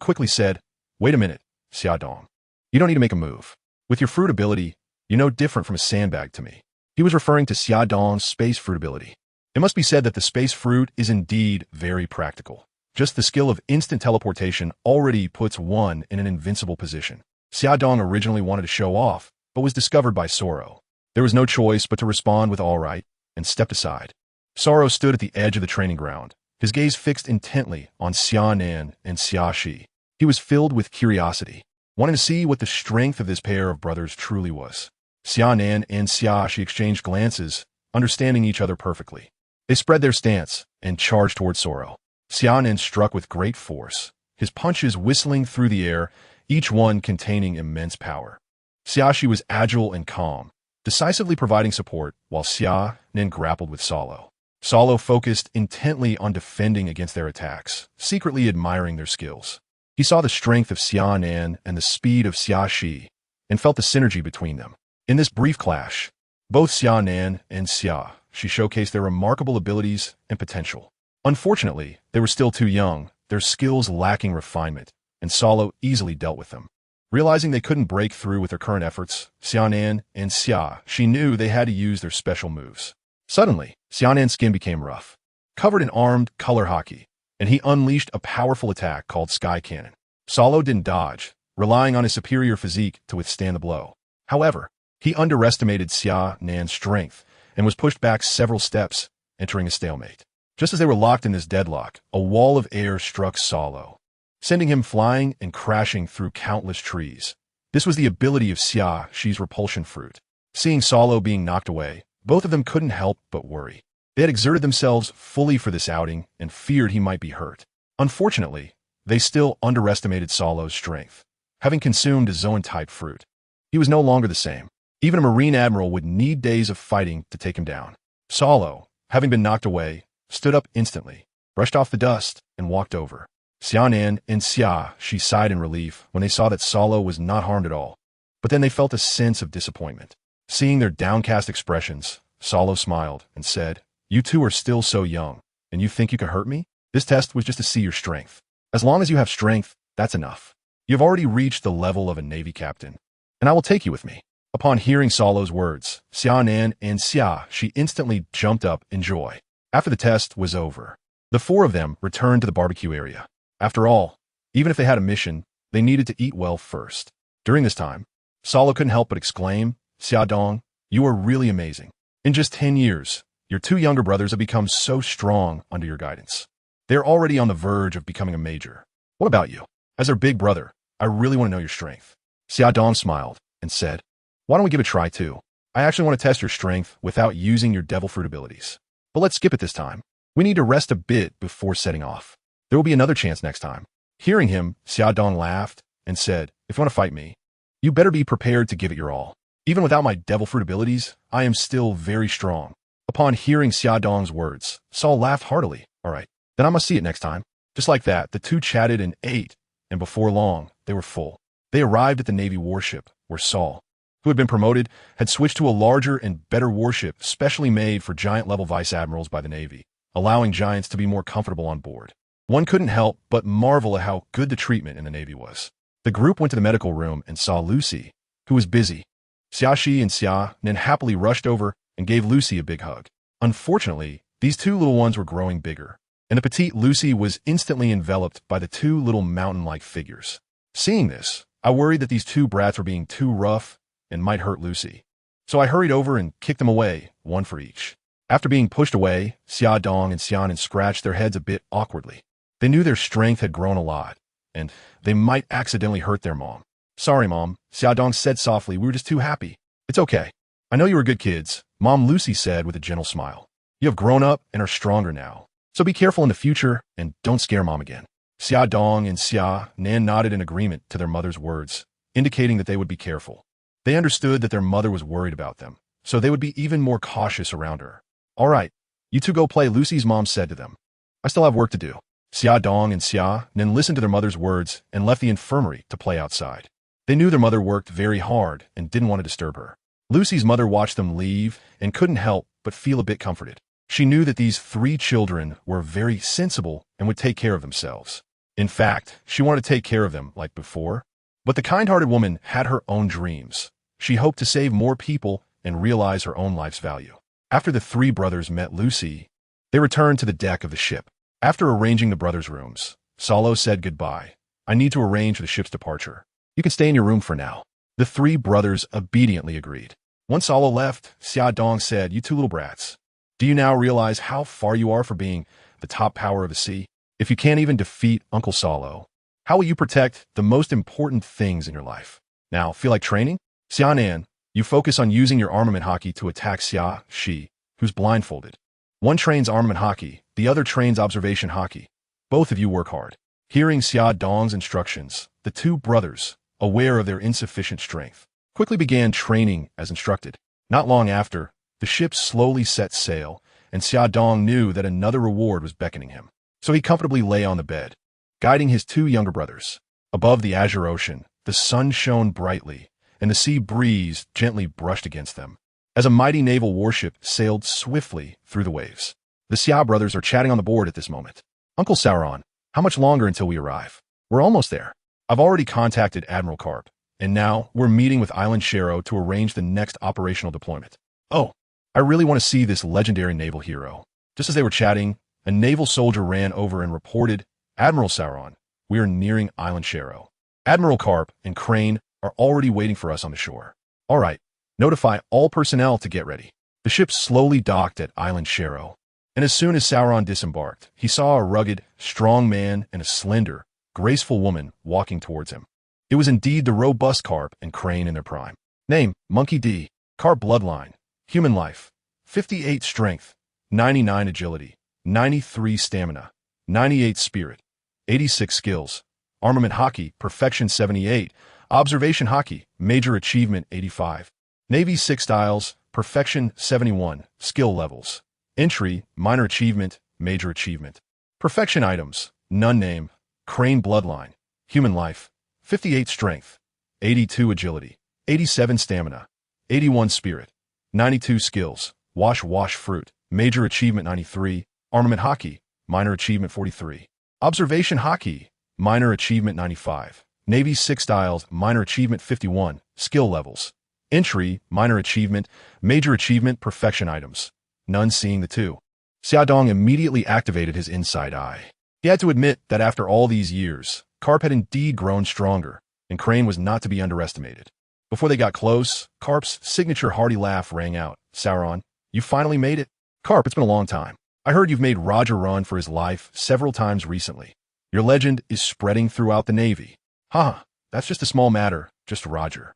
quickly said, "Wait a minute, Xiaodong. You don't need to make a move. With your fruit ability, you're no different from a sandbag to me." He was referring to Xiaodong's space fruit ability. It must be said that the space fruit is indeed very practical. Just the skill of instant teleportation already puts one in an invincible position. Xiaodong originally wanted to show off, but was discovered by Soro. There was no choice but to respond with "all right," and stepped aside. Soro stood at the edge of the training ground, his gaze fixed intently on Xianan and Xiaxi. He was filled with curiosity, wanting to see what the strength of this pair of brothers truly was. Xianan and Xiaxi exchanged glances, understanding each other perfectly. They spread their stance and charged toward Soro. Xiaonan struck with great force, his punches whistling through the air, each one containing immense power. Xiaxi was agile and calm, decisively providing support, while Xiaonan grappled with Solo. Solo focused intently on defending against their attacks, secretly admiring their skills. He saw the strength of Xiaonan and the speed of Xiaxi, and felt the synergy between them. In this brief clash, both Xiaonan and Xiaxi showcased their remarkable abilities and potential. Unfortunately, they were still too young, their skills lacking refinement, and Solo easily dealt with them. Realizing they couldn't break through with their current efforts, Xiaonan and Xiaxi knew they had to use their special moves. Suddenly, Xiaonan's skin became rough, covered in armed color hockey, and he unleashed a powerful attack called Sky Cannon. Solo didn't dodge, relying on his superior physique to withstand the blow. However, he underestimated Xiaonan's strength and was pushed back several steps, entering a stalemate. Just as they were locked in this deadlock, a wall of air struck Solo, sending him flying and crashing through countless trees. This was the ability of Xiaxi's repulsion fruit. Seeing Solo being knocked away, both of them couldn't help but worry. They had exerted themselves fully for this outing and feared he might be hurt. Unfortunately, they still underestimated Solo's strength. Having consumed a Zoan-type fruit, he was no longer the same. Even a Marine Admiral would need days of fighting to take him down. Solo, having been knocked away, stood up instantly, brushed off the dust, and walked over. Xiaonan and Xiaxi sighed in relief when they saw that Solo was not harmed at all, but then they felt a sense of disappointment. Seeing their downcast expressions, Solo smiled and said, "You two are still so young, and you think you can hurt me? This test was just to see your strength. As long as you have strength, that's enough. You've already reached the level of a Navy captain, and I will take you with me." Upon hearing Solo's words, Xiaonan and Xiaxi instantly jumped up in joy. After the test was over, the four of them returned to the barbecue area. After all, even if they had a mission, they needed to eat well first. During this time, Solo couldn't help but exclaim, "Xiaodong, you are really amazing. In just 10 years, your two younger brothers have become so strong under your guidance. They're already on the verge of becoming a major. What about you? As their big brother, I really want to know your strength." Xiaodong smiled and said, "Why don't we give it a try too? I actually want to test your strength without using your devil fruit abilities. But let's skip it this time. We need to rest a bit before setting off. There will be another chance next time." Hearing him, Xiaodong laughed and said, "If you want to fight me, you better be prepared to give it your all. Even without my devil fruit abilities, I am still very strong." Upon hearing Xiaodong's words, Saul laughed heartily. "All right, then I must see it next time." Just like that, the two chatted and ate, and before long, they were full. They arrived at the Navy warship, where Saul, who had been promoted, had switched to a larger and better warship specially made for giant-level vice admirals by the Navy, allowing giants to be more comfortable on board. One couldn't help but marvel at how good the treatment in the Navy was. The group went to the medical room and saw Lucy, who was busy. Xiaxi and Xiaonan happily rushed over and gave Lucy a big hug. Unfortunately, these two little ones were growing bigger, and the petite Lucy was instantly enveloped by the two little mountain-like figures. Seeing this, I worried that these two brats were being too rough and might hurt Lucy. So I hurried over and kicked them away, one for each. After being pushed away, Xiaodong and Xiaonan scratched their heads a bit awkwardly. They knew their strength had grown a lot, and they might accidentally hurt their mom. "Sorry, Mom," Xiaodong said softly. "We were just too happy." "It's okay. I know you were good kids," Mom Lucy said with a gentle smile. "You have grown up and are stronger now. So be careful in the future and don't scare Mom again." Xiaodong and Xiaonan nodded in agreement to their mother's words, indicating that they would be careful. They understood that their mother was worried about them, so they would be even more cautious around her. "All right, you two go play," Lucy's mom said to them. "I still have work to do." Xiaodong and Xiaonan listened to their mother's words and left the infirmary to play outside. They knew their mother worked very hard and didn't want to disturb her. Lucy's mother watched them leave and couldn't help but feel a bit comforted. She knew that these three children were very sensible and would take care of themselves. In fact, she wanted to take care of them like before. But the kind-hearted woman had her own dreams. She hoped to save more people and realize her own life's value. After the three brothers met Lucy, they returned to the deck of the ship. After arranging the brothers' rooms, Solo said goodbye. "I need to arrange for the ship's departure. You can stay in your room for now." The three brothers obediently agreed. Once Solo left, Xiaodong said, "You two little brats, do you now realize how far you are for being the top power of the sea? If you can't even defeat Uncle Solo, how will you protect the most important things in your life? Now, feel like training? Xiaonan, you focus on using your armament hockey to attack Xiaxi, who's blindfolded. One trains armament hockey, the other trains observation hockey. Both of you work hard. Hearing Xia Dong's instructions, the two brothers, aware of their insufficient strength, quickly began training as instructed. Not long after, the ship slowly set sail, and Xia Dong knew that another reward was beckoning him. So he comfortably lay on the bed, guiding his two younger brothers. Above the azure ocean, the sun shone brightly, and the sea breeze gently brushed against them, as a mighty naval warship sailed swiftly through the waves. The Xia brothers are chatting on the board at this moment. Uncle Sauron, how much longer until we arrive? We're almost there. I've already contacted Admiral Karp, and now we're meeting with Island Shero to arrange the next operational deployment. Oh, I really want to see this legendary naval hero. Just as they were chatting, a naval soldier ran over and reported, Admiral Sauron, we are nearing Island Shero. Admiral Karp and Crane are already waiting for us on the shore. All right, notify all personnel to get ready. The ship slowly docked at Island Shero, and as soon as Sauron disembarked, he saw a rugged, strong man and a slender, graceful woman walking towards him. It was indeed the robust Karp and Crane in their prime. Name, Monkey D. Karp bloodline. Human life. 58 strength. 99 agility. 93 stamina. 98 spirit. 86 skills. Armament hockey, perfection 78. Observation hockey, major achievement 85. Navy 6 styles, perfection 71. Skill levels. Entry, minor achievement, major achievement. Perfection items, none name. Crane bloodline. Human life. 58 strength. 82 agility. 87 stamina. 81 spirit. 92 skills. Wash fruit. Major achievement 93. Armament hockey. Minor achievement 43. Observation hockey. Minor achievement 95. Navy 6 styles. Minor achievement 51. Skill levels. Entry. Minor achievement. Major achievement. Perfection items. None seeing the two. Xia Dong immediately activated his inside eye. He had to admit that after all these years, Karp had indeed grown stronger, and Crane was not to be underestimated. Before they got close, Karp's signature hearty laugh rang out. Sauron, you finally made it? Karp, it's been a long time. I heard you've made Roger run for his life several times recently. Your legend is spreading throughout the Navy. Haha, that's just a small matter, just Roger.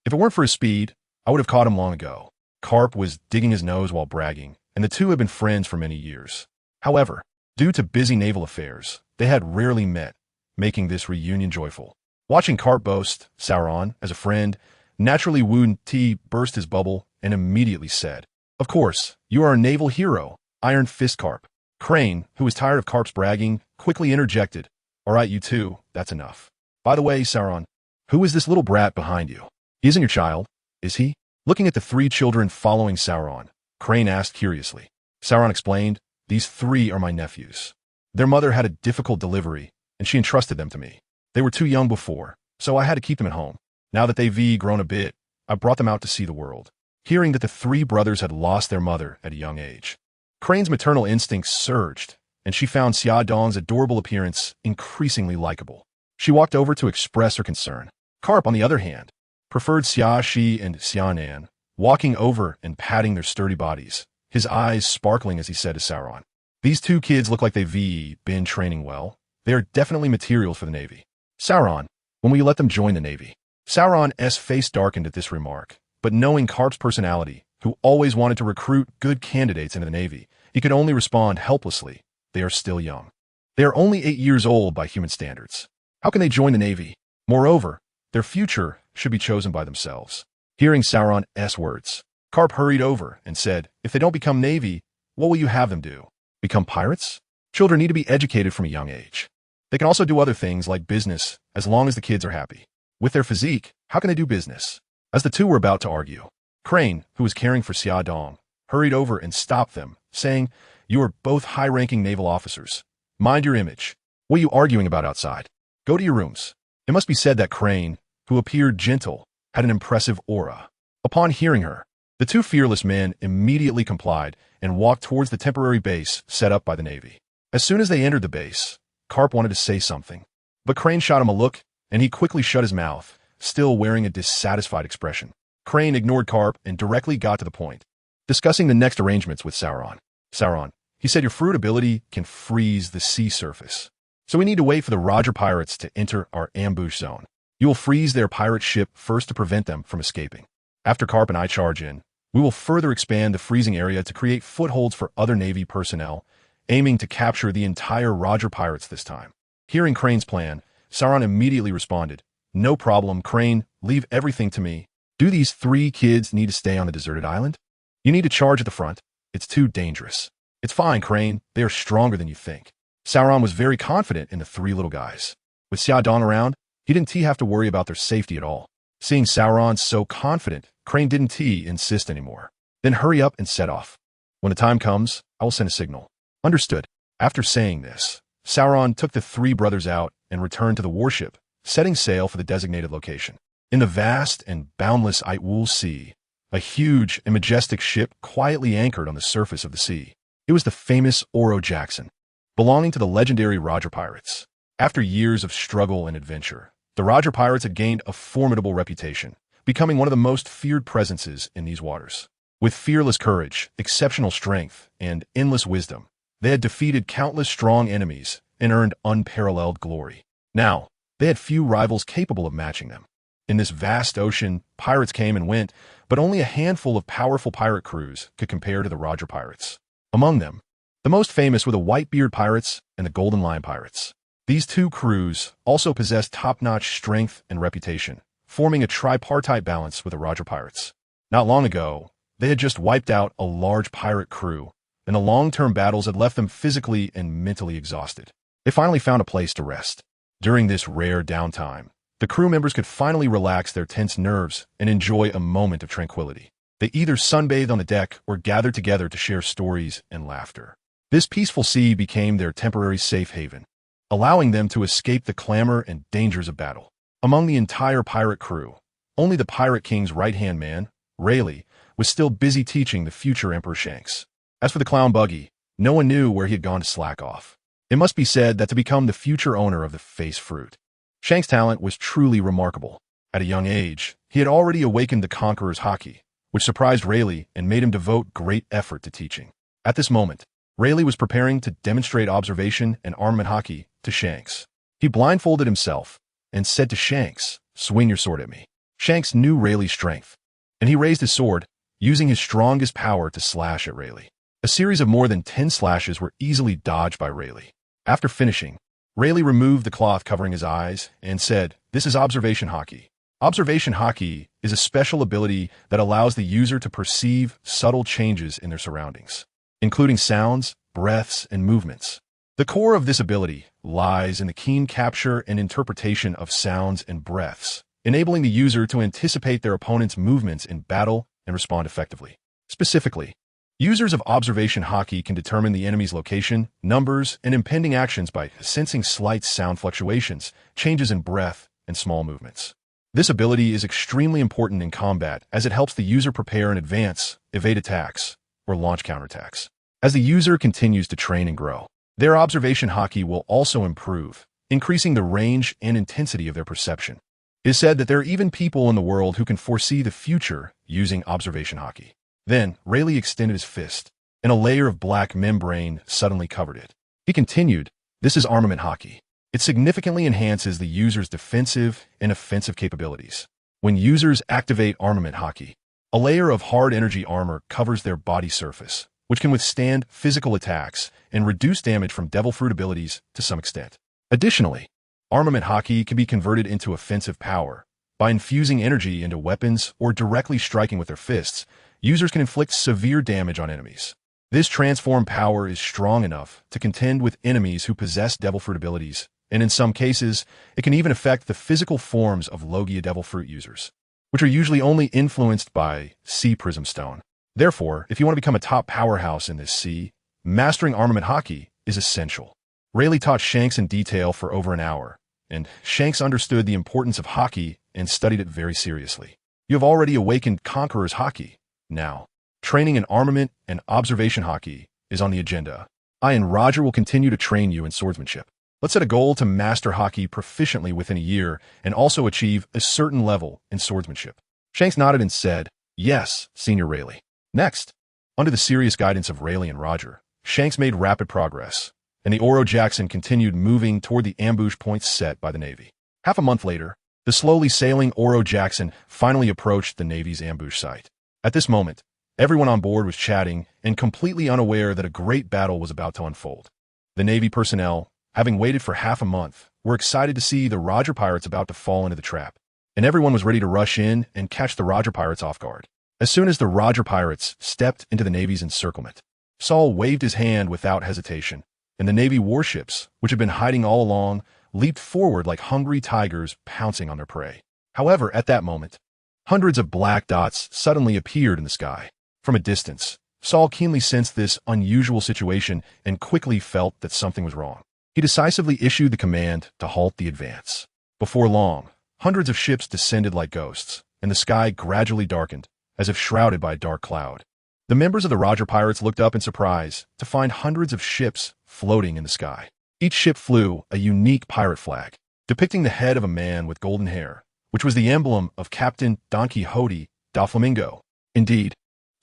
If it weren't for his speed, I would have caught him long ago. Karp was digging his nose while bragging, and the two had been friends for many years. However, due to busy naval affairs, they had rarely met, making this reunion joyful. Watching Karp boast, Sauron, as a friend, naturally Wu Ti burst his bubble and immediately said, Of course, you are a naval hero, Iron Fist Karp. Crane, who was tired of Karp's bragging, quickly interjected, All right, you two, that's enough. By the way, Sauron, who is this little brat behind you? He isn't your child, is he? Looking at the three children following Sauron, Crane asked curiously. Sauron explained, These three are my nephews. Their mother had a difficult delivery, and she entrusted them to me. They were too young before, so I had to keep them at home. Now that they've grown a bit, I brought them out to see the world. Hearing that the three brothers had lost their mother at a young age, Crane's maternal instincts surged, and she found Xia Dong's adorable appearance increasingly likable. She walked over to express her concern. Karp, on the other hand, preferred Xia Shi and Xianan, walking over and patting their sturdy bodies, his eyes sparkling as he said to Sauron, These two kids look like they've been training well. They are definitely materials for the Navy. Sauron, when will you let them join the Navy? Sauron's face darkened at this remark, but knowing Karp's personality, who always wanted to recruit good candidates into the Navy, he could only respond helplessly, They are still young. They are only 8 years old by human standards. How can they join the Navy? Moreover, their future should be chosen by themselves. Hearing Sauron's words, Karp hurried over and said, If they don't become Navy, what will you have them do? Become pirates? Children need to be educated from a young age. They can also do other things like business, as long as the kids are happy. With their physique, how can they do business? As the two were about to argue, Crane, who was caring for Xia Dong, hurried over and stopped them, saying, You are both high-ranking naval officers. Mind your image. What are you arguing about outside? Go to your rooms. It must be said that Crane, who appeared gentle, had an impressive aura. Upon hearing her, the two fearless men immediately complied and walked towards the temporary base set up by the Navy. As soon as they entered the base, Karp wanted to say something, but Crane shot him a look, and he quickly shut his mouth, still wearing a dissatisfied expression. Crane ignored Karp and directly got to the point, discussing the next arrangements with Sauron. Sauron, he said your fruit ability can freeze the sea surface. So we need to wait for the Roger pirates to enter our ambush zone. You will freeze their pirate ship first to prevent them from escaping. After Karp and I charge in, We will further expand the freezing area to create footholds for other Navy personnel, aiming to capture the entire Roger Pirates this time. Hearing Crane's plan, Sauron immediately responded, "No problem, Crane, leave everything to me. Do these 3 kids need to stay on the deserted island? You need to charge at the front. It's too dangerous." "It's fine, Crane. They are stronger than you think." Sauron was very confident in the 3 little guys. With Xia Dong around, he didn't have to worry about their safety at all. Seeing Sauron so confident, Crane didn't insist anymore. "Then hurry up and set off. When the time comes, I will send a signal." "Understood." After saying this, Sauron took the 3 brothers out and returned to the warship, setting sail for the designated location. In the vast and boundless Aitwul Sea, a huge and majestic ship quietly anchored on the surface of the sea. It was the famous Oro Jackson, belonging to the legendary Roger Pirates. After years of struggle and adventure, the Roger Pirates had gained a formidable reputation, becoming one of the most feared presences in these waters. With fearless courage, exceptional strength, and endless wisdom, they had defeated countless strong enemies and earned unparalleled glory. Now, they had few rivals capable of matching them. In this vast ocean, pirates came and went, but only a handful of powerful pirate crews could compare to the Roger Pirates. Among them, the most famous were the Whitebeard Pirates and the Golden Lion Pirates. These 2 crews also possessed top-notch strength and reputation, forming a tripartite balance with the Roger Pirates. Not long ago, they had just wiped out a large pirate crew, and the long-term battles had left them physically and mentally exhausted. They finally found a place to rest. During this rare downtime, the crew members could finally relax their tense nerves and enjoy a moment of tranquility. They either sunbathed on the deck or gathered together to share stories and laughter. This peaceful sea became their temporary safe haven, allowing them to escape the clamor and dangers of battle. Among the entire pirate crew, only the Pirate King's right-hand man, Rayleigh, was still busy teaching the future Emperor Shanks. As for the clown buggy, no one knew where he had gone to slack off. It must be said that to become the future owner of the face fruit, Shanks' talent was truly remarkable. At a young age, he had already awakened the Conqueror's haki, which surprised Rayleigh and made him devote great effort to teaching. At this moment, Rayleigh was preparing to demonstrate observation and armament haki to Shanks. He blindfolded himself and said to Shanks, "Swing your sword at me." Shanks knew Rayleigh's strength, and he raised his sword, using his strongest power to slash at Rayleigh. A series of more than 10 slashes were easily dodged by Rayleigh. After finishing, Rayleigh removed the cloth covering his eyes and said, "This is observation haki." Observation haki is a special ability that allows the user to perceive subtle changes in their surroundings, including sounds, breaths, and movements. The core of this ability lies in the keen capture and interpretation of sounds and breaths, enabling the user to anticipate their opponent's movements in battle and respond effectively. Specifically, users of observation haki can determine the enemy's location, numbers, and impending actions by sensing slight sound fluctuations, changes in breath, and small movements. This ability is extremely important in combat as it helps the user prepare in advance, evade attacks, or launch counterattacks. As the user continues to train and grow, their observation haki will also improve, increasing the range and intensity of their perception. It is said that there are even people in the world who can foresee the future using observation haki. Then, Rayleigh extended his fist, and a layer of black membrane suddenly covered it. He continued, "This is armament haki. It significantly enhances the user's defensive and offensive capabilities. When users activate armament haki, a layer of hard energy armor covers their body surface, which can withstand physical attacks and reduce damage from devil fruit abilities to some extent. Additionally, armament haki can be converted into offensive power. By infusing energy into weapons or directly striking with their fists, users can inflict severe damage on enemies. This transformed power is strong enough to contend with enemies who possess devil fruit abilities, and in some cases, it can even affect the physical forms of Logia devil fruit users, which are usually only influenced by sea prism stone. Therefore, if you want to become a top powerhouse in this sea, mastering armament haki is essential. Rayleigh taught Shanks in detail for over an hour, and Shanks understood the importance of haki and studied it very seriously. You have already awakened Conqueror's haki. Now, training in armament and observation haki is on the agenda. I and Roger will continue to train you in swordsmanship. Let's set a goal to master haki proficiently within a year and also achieve a certain level in swordsmanship." Shanks nodded and said, "Yes, Senior Rayleigh." Next, under the serious guidance of Rayleigh and Roger, Shanks made rapid progress, and the Oro Jackson continued moving toward the ambush points set by the Navy. Half a month later, the slowly sailing Oro Jackson finally approached the Navy's ambush site. At this moment, Everyone on board was chatting and completely unaware that a great battle was about to unfold. The Navy personnel, having waited for half a month, were excited to see the Roger Pirates about to fall into the trap, and everyone was ready to rush in and catch the Roger Pirates off guard. As soon as the Roger Pirates stepped into the Navy's encirclement, Saul waved his hand without hesitation, and the Navy warships, which had been hiding all along, leaped forward like hungry tigers pouncing on their prey. However, at that moment, hundreds of black dots suddenly appeared in the sky. From a distance, Saul keenly sensed this unusual situation and quickly felt that something was wrong. He decisively issued the command to halt the advance. Before long, hundreds of ships descended like ghosts, and the sky gradually darkened, as if shrouded by a dark cloud. The members of the Roger Pirates looked up in surprise to find hundreds of ships floating in the sky. Each ship flew a unique pirate flag, depicting the head of a man with golden hair, which was the emblem of Captain Don Quixote da Flamingo. Indeed,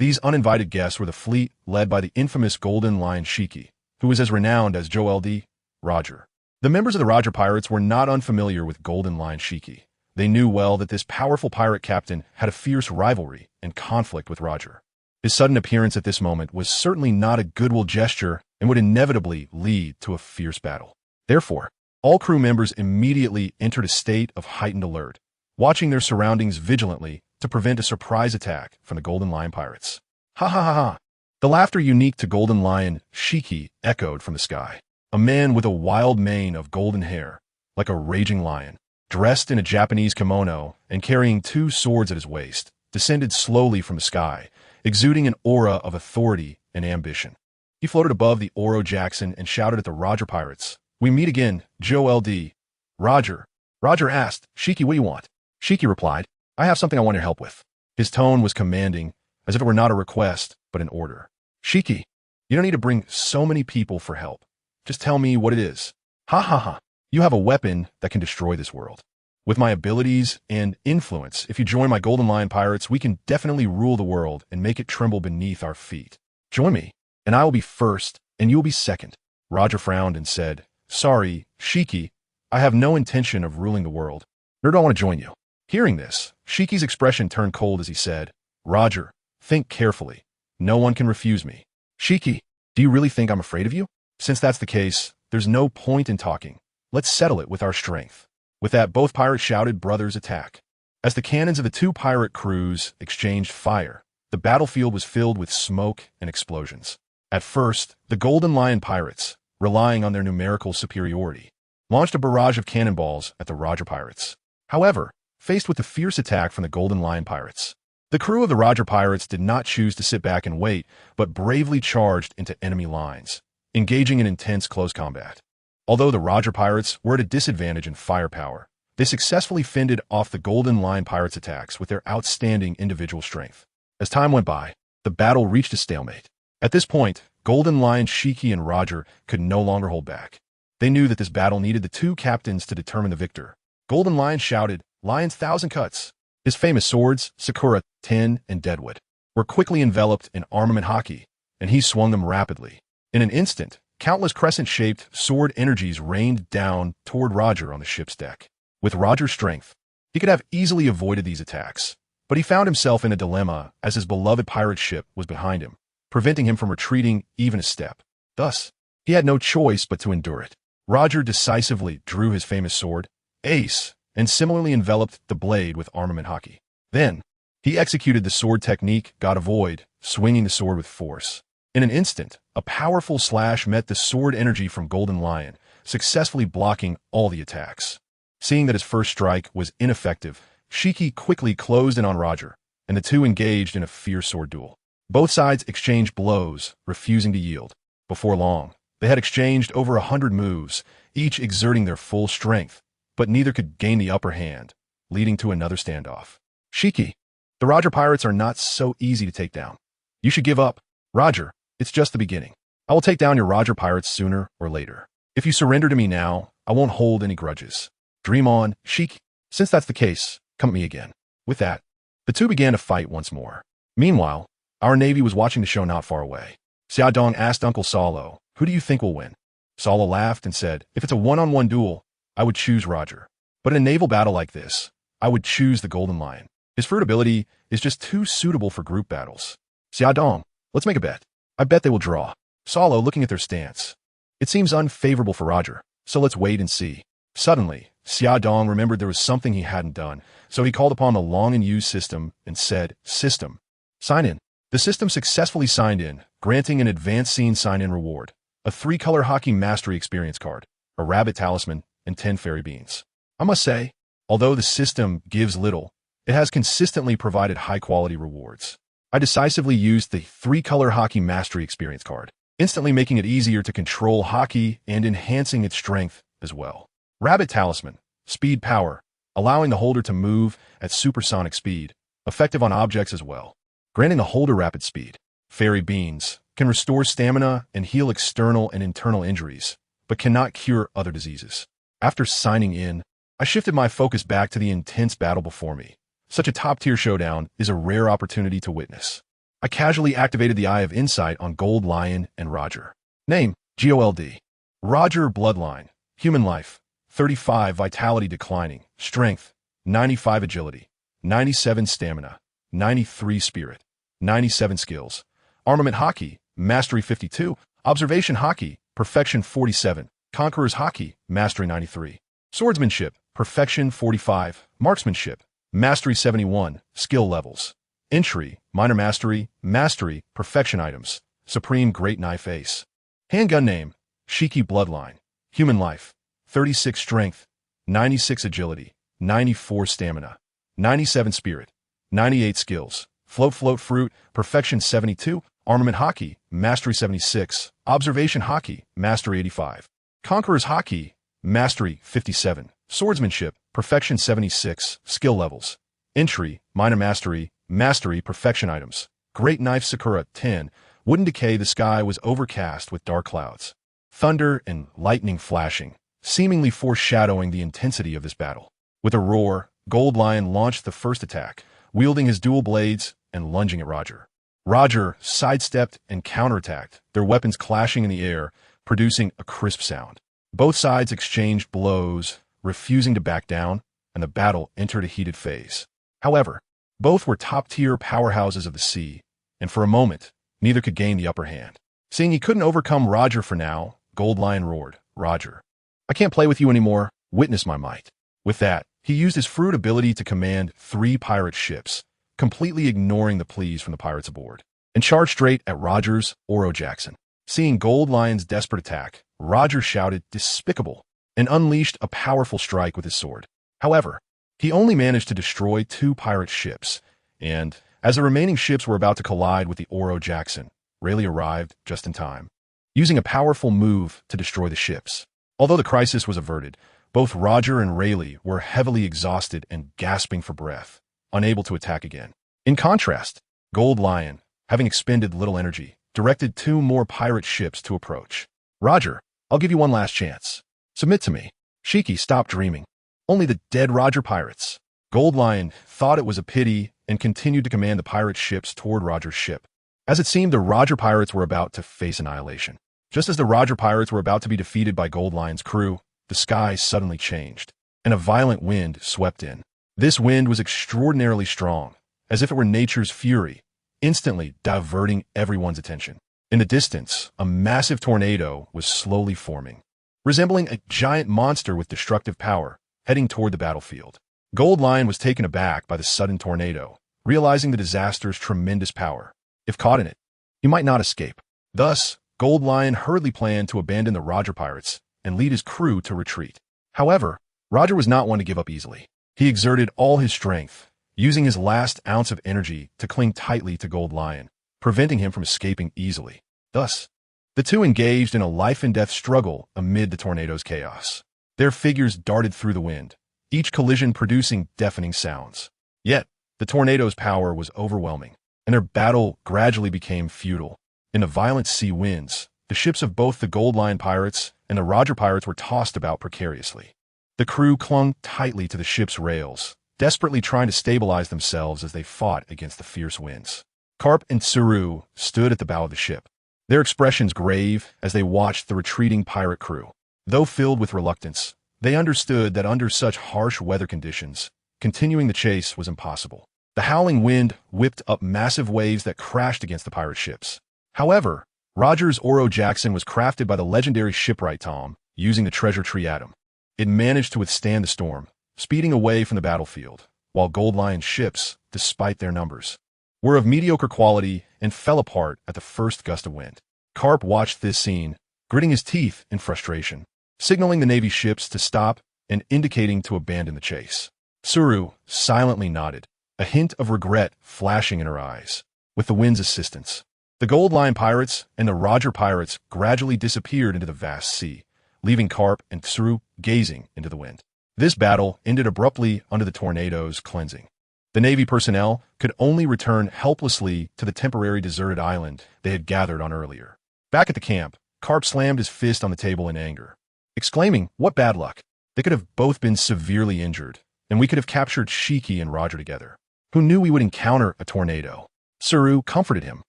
these uninvited guests were the fleet led by the infamous Golden Lion Shiki, who was as renowned as Gol D.Roger. The members of the Roger Pirates were not unfamiliar with Golden Lion Shiki. They knew well that this powerful pirate captain had a fierce rivalry and conflict with Roger. His sudden appearance at this moment was certainly not a goodwill gesture and would inevitably lead to a fierce battle. Therefore, all crew members immediately entered a state of heightened alert, watching their surroundings vigilantly to prevent a surprise attack from the Golden Lion Pirates. Ha ha ha ha! The laughter unique to Golden Lion Shiki echoed from the sky. A man with a wild mane of golden hair, like a raging lion, dressed in a Japanese kimono and carrying two swords at his waist, descended slowly from the sky, exuding an aura of authority and ambition. He floated above the Oro Jackson and shouted at the Roger Pirates, "We meet again, Gol D.Roger." Roger asked, "Shiki, what do you want?" Shiki replied, "I have something I want your help with." His tone was commanding, as if it were not a request, but an order. "Shiki, you don't need to bring so many people for help. Just tell me what it is." "Ha ha ha. You have a weapon that can destroy this world. With my abilities and influence, if you join my Golden Lion Pirates, we can definitely rule the world and make it tremble beneath our feet. Join me, and I will be first, and you will be second." Roger frowned and said, "Sorry, Shiki, I have no intention of ruling the world, nor do I want to join you." Hearing this, Shiki's expression turned cold as he said, "Roger, think carefully. No one can refuse me." "Shiki, do you really think I'm afraid of you? Since that's the case, there's no point in talking. Let's settle it with our strength." With that, both pirates shouted, "Brothers, attack." As the cannons of the two pirate crews exchanged fire, the battlefield was filled with smoke and explosions. At first, the Golden Lion Pirates, relying on their numerical superiority, launched a barrage of cannonballs at the Roger Pirates. However, faced with the fierce attack from the Golden Lion Pirates, the crew of the Roger Pirates did not choose to sit back and wait, but bravely charged into enemy lines, engaging in intense close combat. Although the Roger Pirates were at a disadvantage in firepower, they successfully fended off the Golden Lion Pirates' attacks with their outstanding individual strength. As time went by, the battle reached a stalemate. At this point, Golden Lion Shiki and Roger could no longer hold back. They knew that this battle needed the two captains to determine the victor. Golden Lion shouted, "Lion's thousand cuts." His famous swords, Sakura, Ten, and Deadwood, were quickly enveloped in armament haki, and he swung them rapidly. In an instant, countless crescent-shaped sword energies rained down toward Roger on the ship's deck. With Roger's strength, he could have easily avoided these attacks, but he found himself in a dilemma as his beloved pirate ship was behind him, preventing him from retreating even a step. Thus, he had no choice but to endure it. Roger decisively drew his famous sword, Ace, and similarly enveloped the blade with armament haki. Then, he executed the sword technique God Avoid, swinging the sword with force. In an instant, a powerful slash met the sword energy from Golden Lion, successfully blocking all the attacks. Seeing that his first strike was ineffective, Shiki quickly closed in on Roger, and the two engaged in a fierce sword duel. Both sides exchanged blows, refusing to yield. Before long, they had exchanged over 100 moves, each exerting their full strength, but neither could gain the upper hand, leading to another standoff. "Shiki, the Roger Pirates are not so easy to take down. You should give up. Roger, it's just the beginning. I will take down your Roger Pirates sooner or later. If you surrender to me now, I won't hold any grudges. Dream on, Shiki. Since that's the case, come at me again." With that, the two began to fight once more. Meanwhile, our Navy was watching the show not far away. Xiaodong asked Uncle Saulo, "Who do you think will win?" Saulo laughed and said, "If it's a one-on-one duel, I would choose Roger. But in a naval battle like this, I would choose the Golden Lion. His fruit ability is just too suitable for group battles." Xiaodong, let's make a bet. I bet they will draw. Salo looking at their stance. It seems unfavorable for Roger, so let's wait and see. Suddenly, Xiaodong remembered there was something he hadn't done, so he called upon the long and used system and said, System, sign in. The system successfully signed in, granting an advanced scene sign-in reward, a 3-color hockey mastery experience card, a rabbit talisman, and 10 fairy beans. I must say, although the system gives little, it has consistently provided high-quality rewards. I decisively used the 3-color hockey mastery experience card, instantly making it easier to control hockey and enhancing its strength as well. Rabbit talisman, speed power, allowing the holder to move at supersonic speed, effective on objects as well. Granting the holder rapid speed. Fairy beans can restore stamina and heal external and internal injuries, but cannot cure other diseases. After signing in, I shifted my focus back to the intense battle before me. Such a top-tier showdown is a rare opportunity to witness. I casually activated the Eye of Insight on Gold Lion and Roger. Name, Gol D.Roger Bloodline. Human life, 35 vitality declining. Strength, 95 agility, 97 stamina, 93 spirit, 97 skills. Armament hockey, mastery 52. Observation hockey, perfection 47. Conqueror's hockey, mastery 93. Swordsmanship, perfection 45. Marksmanship, mastery 71. Skill levels. Entry, minor mastery, mastery, perfection items. Supreme great knife ace. Handgun name, Shiki Bloodline. Human life, 36 strength, 96 agility, 94 stamina, 97 spirit, 98 skills. Float fruit, perfection 72. Armament hockey, mastery 76. Observation hockey, mastery 85. Conqueror's hockey, mastery 57. Swordsmanship, perfection 76. Skill levels. Entry, minor mastery, mastery, perfection items. Great knife Sakura 10. Wouldn't decay. The sky was overcast with dark clouds. Thunder and lightning flashing, seemingly foreshadowing the intensity of this battle. With a roar, Gold Lion launched the first attack, wielding his dual blades and lunging at Roger. Roger sidestepped and counterattacked, their weapons clashing in the air, producing a crisp sound. Both sides exchanged blows, refusing to back down, and the battle entered a heated phase. However, both were top-tier powerhouses of the sea, and for a moment, neither could gain the upper hand. Seeing he couldn't overcome Roger for now, Gold Lion roared, Roger, I can't play with you anymore. Witness my might. With that, he used his fruit ability to command 3 pirate ships, completely ignoring the pleas from the pirates aboard, and charged straight at Roger's Oro Jackson. Seeing Gold Lion's desperate attack, Roger shouted, Despicable, and unleashed a powerful strike with his sword. However, he only managed to destroy 2 pirate ships, and, as the remaining ships were about to collide with the Oro Jackson, Rayleigh arrived just in time, using a powerful move to destroy the ships. Although the crisis was averted, both Roger and Rayleigh were heavily exhausted and gasping for breath, unable to attack again. In contrast, Gold Lion, having expended little energy, directed 2 more pirate ships to approach. Roger, I'll give you one last chance. Submit to me. Shiki stopped dreaming. Only the dead Roger pirates. Gold Lion thought it was a pity and continued to command the pirate ships toward Roger's ship. As it seemed, the Roger pirates were about to face annihilation. Just as the Roger pirates were about to be defeated by Gold Lion's crew, the sky suddenly changed, and a violent wind swept in. This wind was extraordinarily strong, as if it were nature's fury, instantly diverting everyone's attention. In the distance, a massive tornado was slowly forming, resembling a giant monster with destructive power, heading toward the battlefield. Gold Lion was taken aback by the sudden tornado, realizing the disaster's tremendous power. If caught in it, he might not escape. Thus, Gold Lion hurriedly planned to abandon the Roger pirates and lead his crew to retreat. However, Roger was not one to give up easily. He exerted all his strength, using his last ounce of energy to cling tightly to Gold Lion, preventing him from escaping easily. Thus, the two engaged in a life-and-death struggle amid the tornado's chaos. Their figures darted through the wind, each collision producing deafening sounds. Yet, the tornado's power was overwhelming, and their battle gradually became futile. In the violent sea winds, the ships of both the Gold Lion pirates and the Roger pirates were tossed about precariously. The crew clung tightly to the ship's rails, desperately trying to stabilize themselves as they fought against the fierce winds. Carp and Tsuru stood at the bow of the ship, their expressions grave as they watched the retreating pirate crew. Though filled with reluctance, they understood that under such harsh weather conditions, continuing the chase was impossible. The howling wind whipped up massive waves that crashed against the pirate ships. However, Roger's Oro Jackson was crafted by the legendary shipwright Tom, using the treasure tree atom. It managed to withstand the storm, speeding away from the battlefield, while Gold Lion's ships, despite their numbers, were of mediocre quality and fell apart at the first gust of wind. Carp watched this scene, gritting his teeth in frustration, signaling the Navy ships to stop and indicating to abandon the chase. Suru silently nodded, a hint of regret flashing in her eyes. With the wind's assistance, the Gold Lion Pirates and the Roger Pirates gradually disappeared into the vast sea, leaving Carp and Suru gazing into the wind. This battle ended abruptly under the tornado's cleansing. The Navy personnel could only return helplessly to the temporary deserted island they had gathered on earlier. Back at the camp, Carp slammed his fist on the table in anger, exclaiming, "What bad luck! They could have both been severely injured, and we could have captured Shiki and Roger together. Who knew we would encounter a tornado?" Suru comforted him.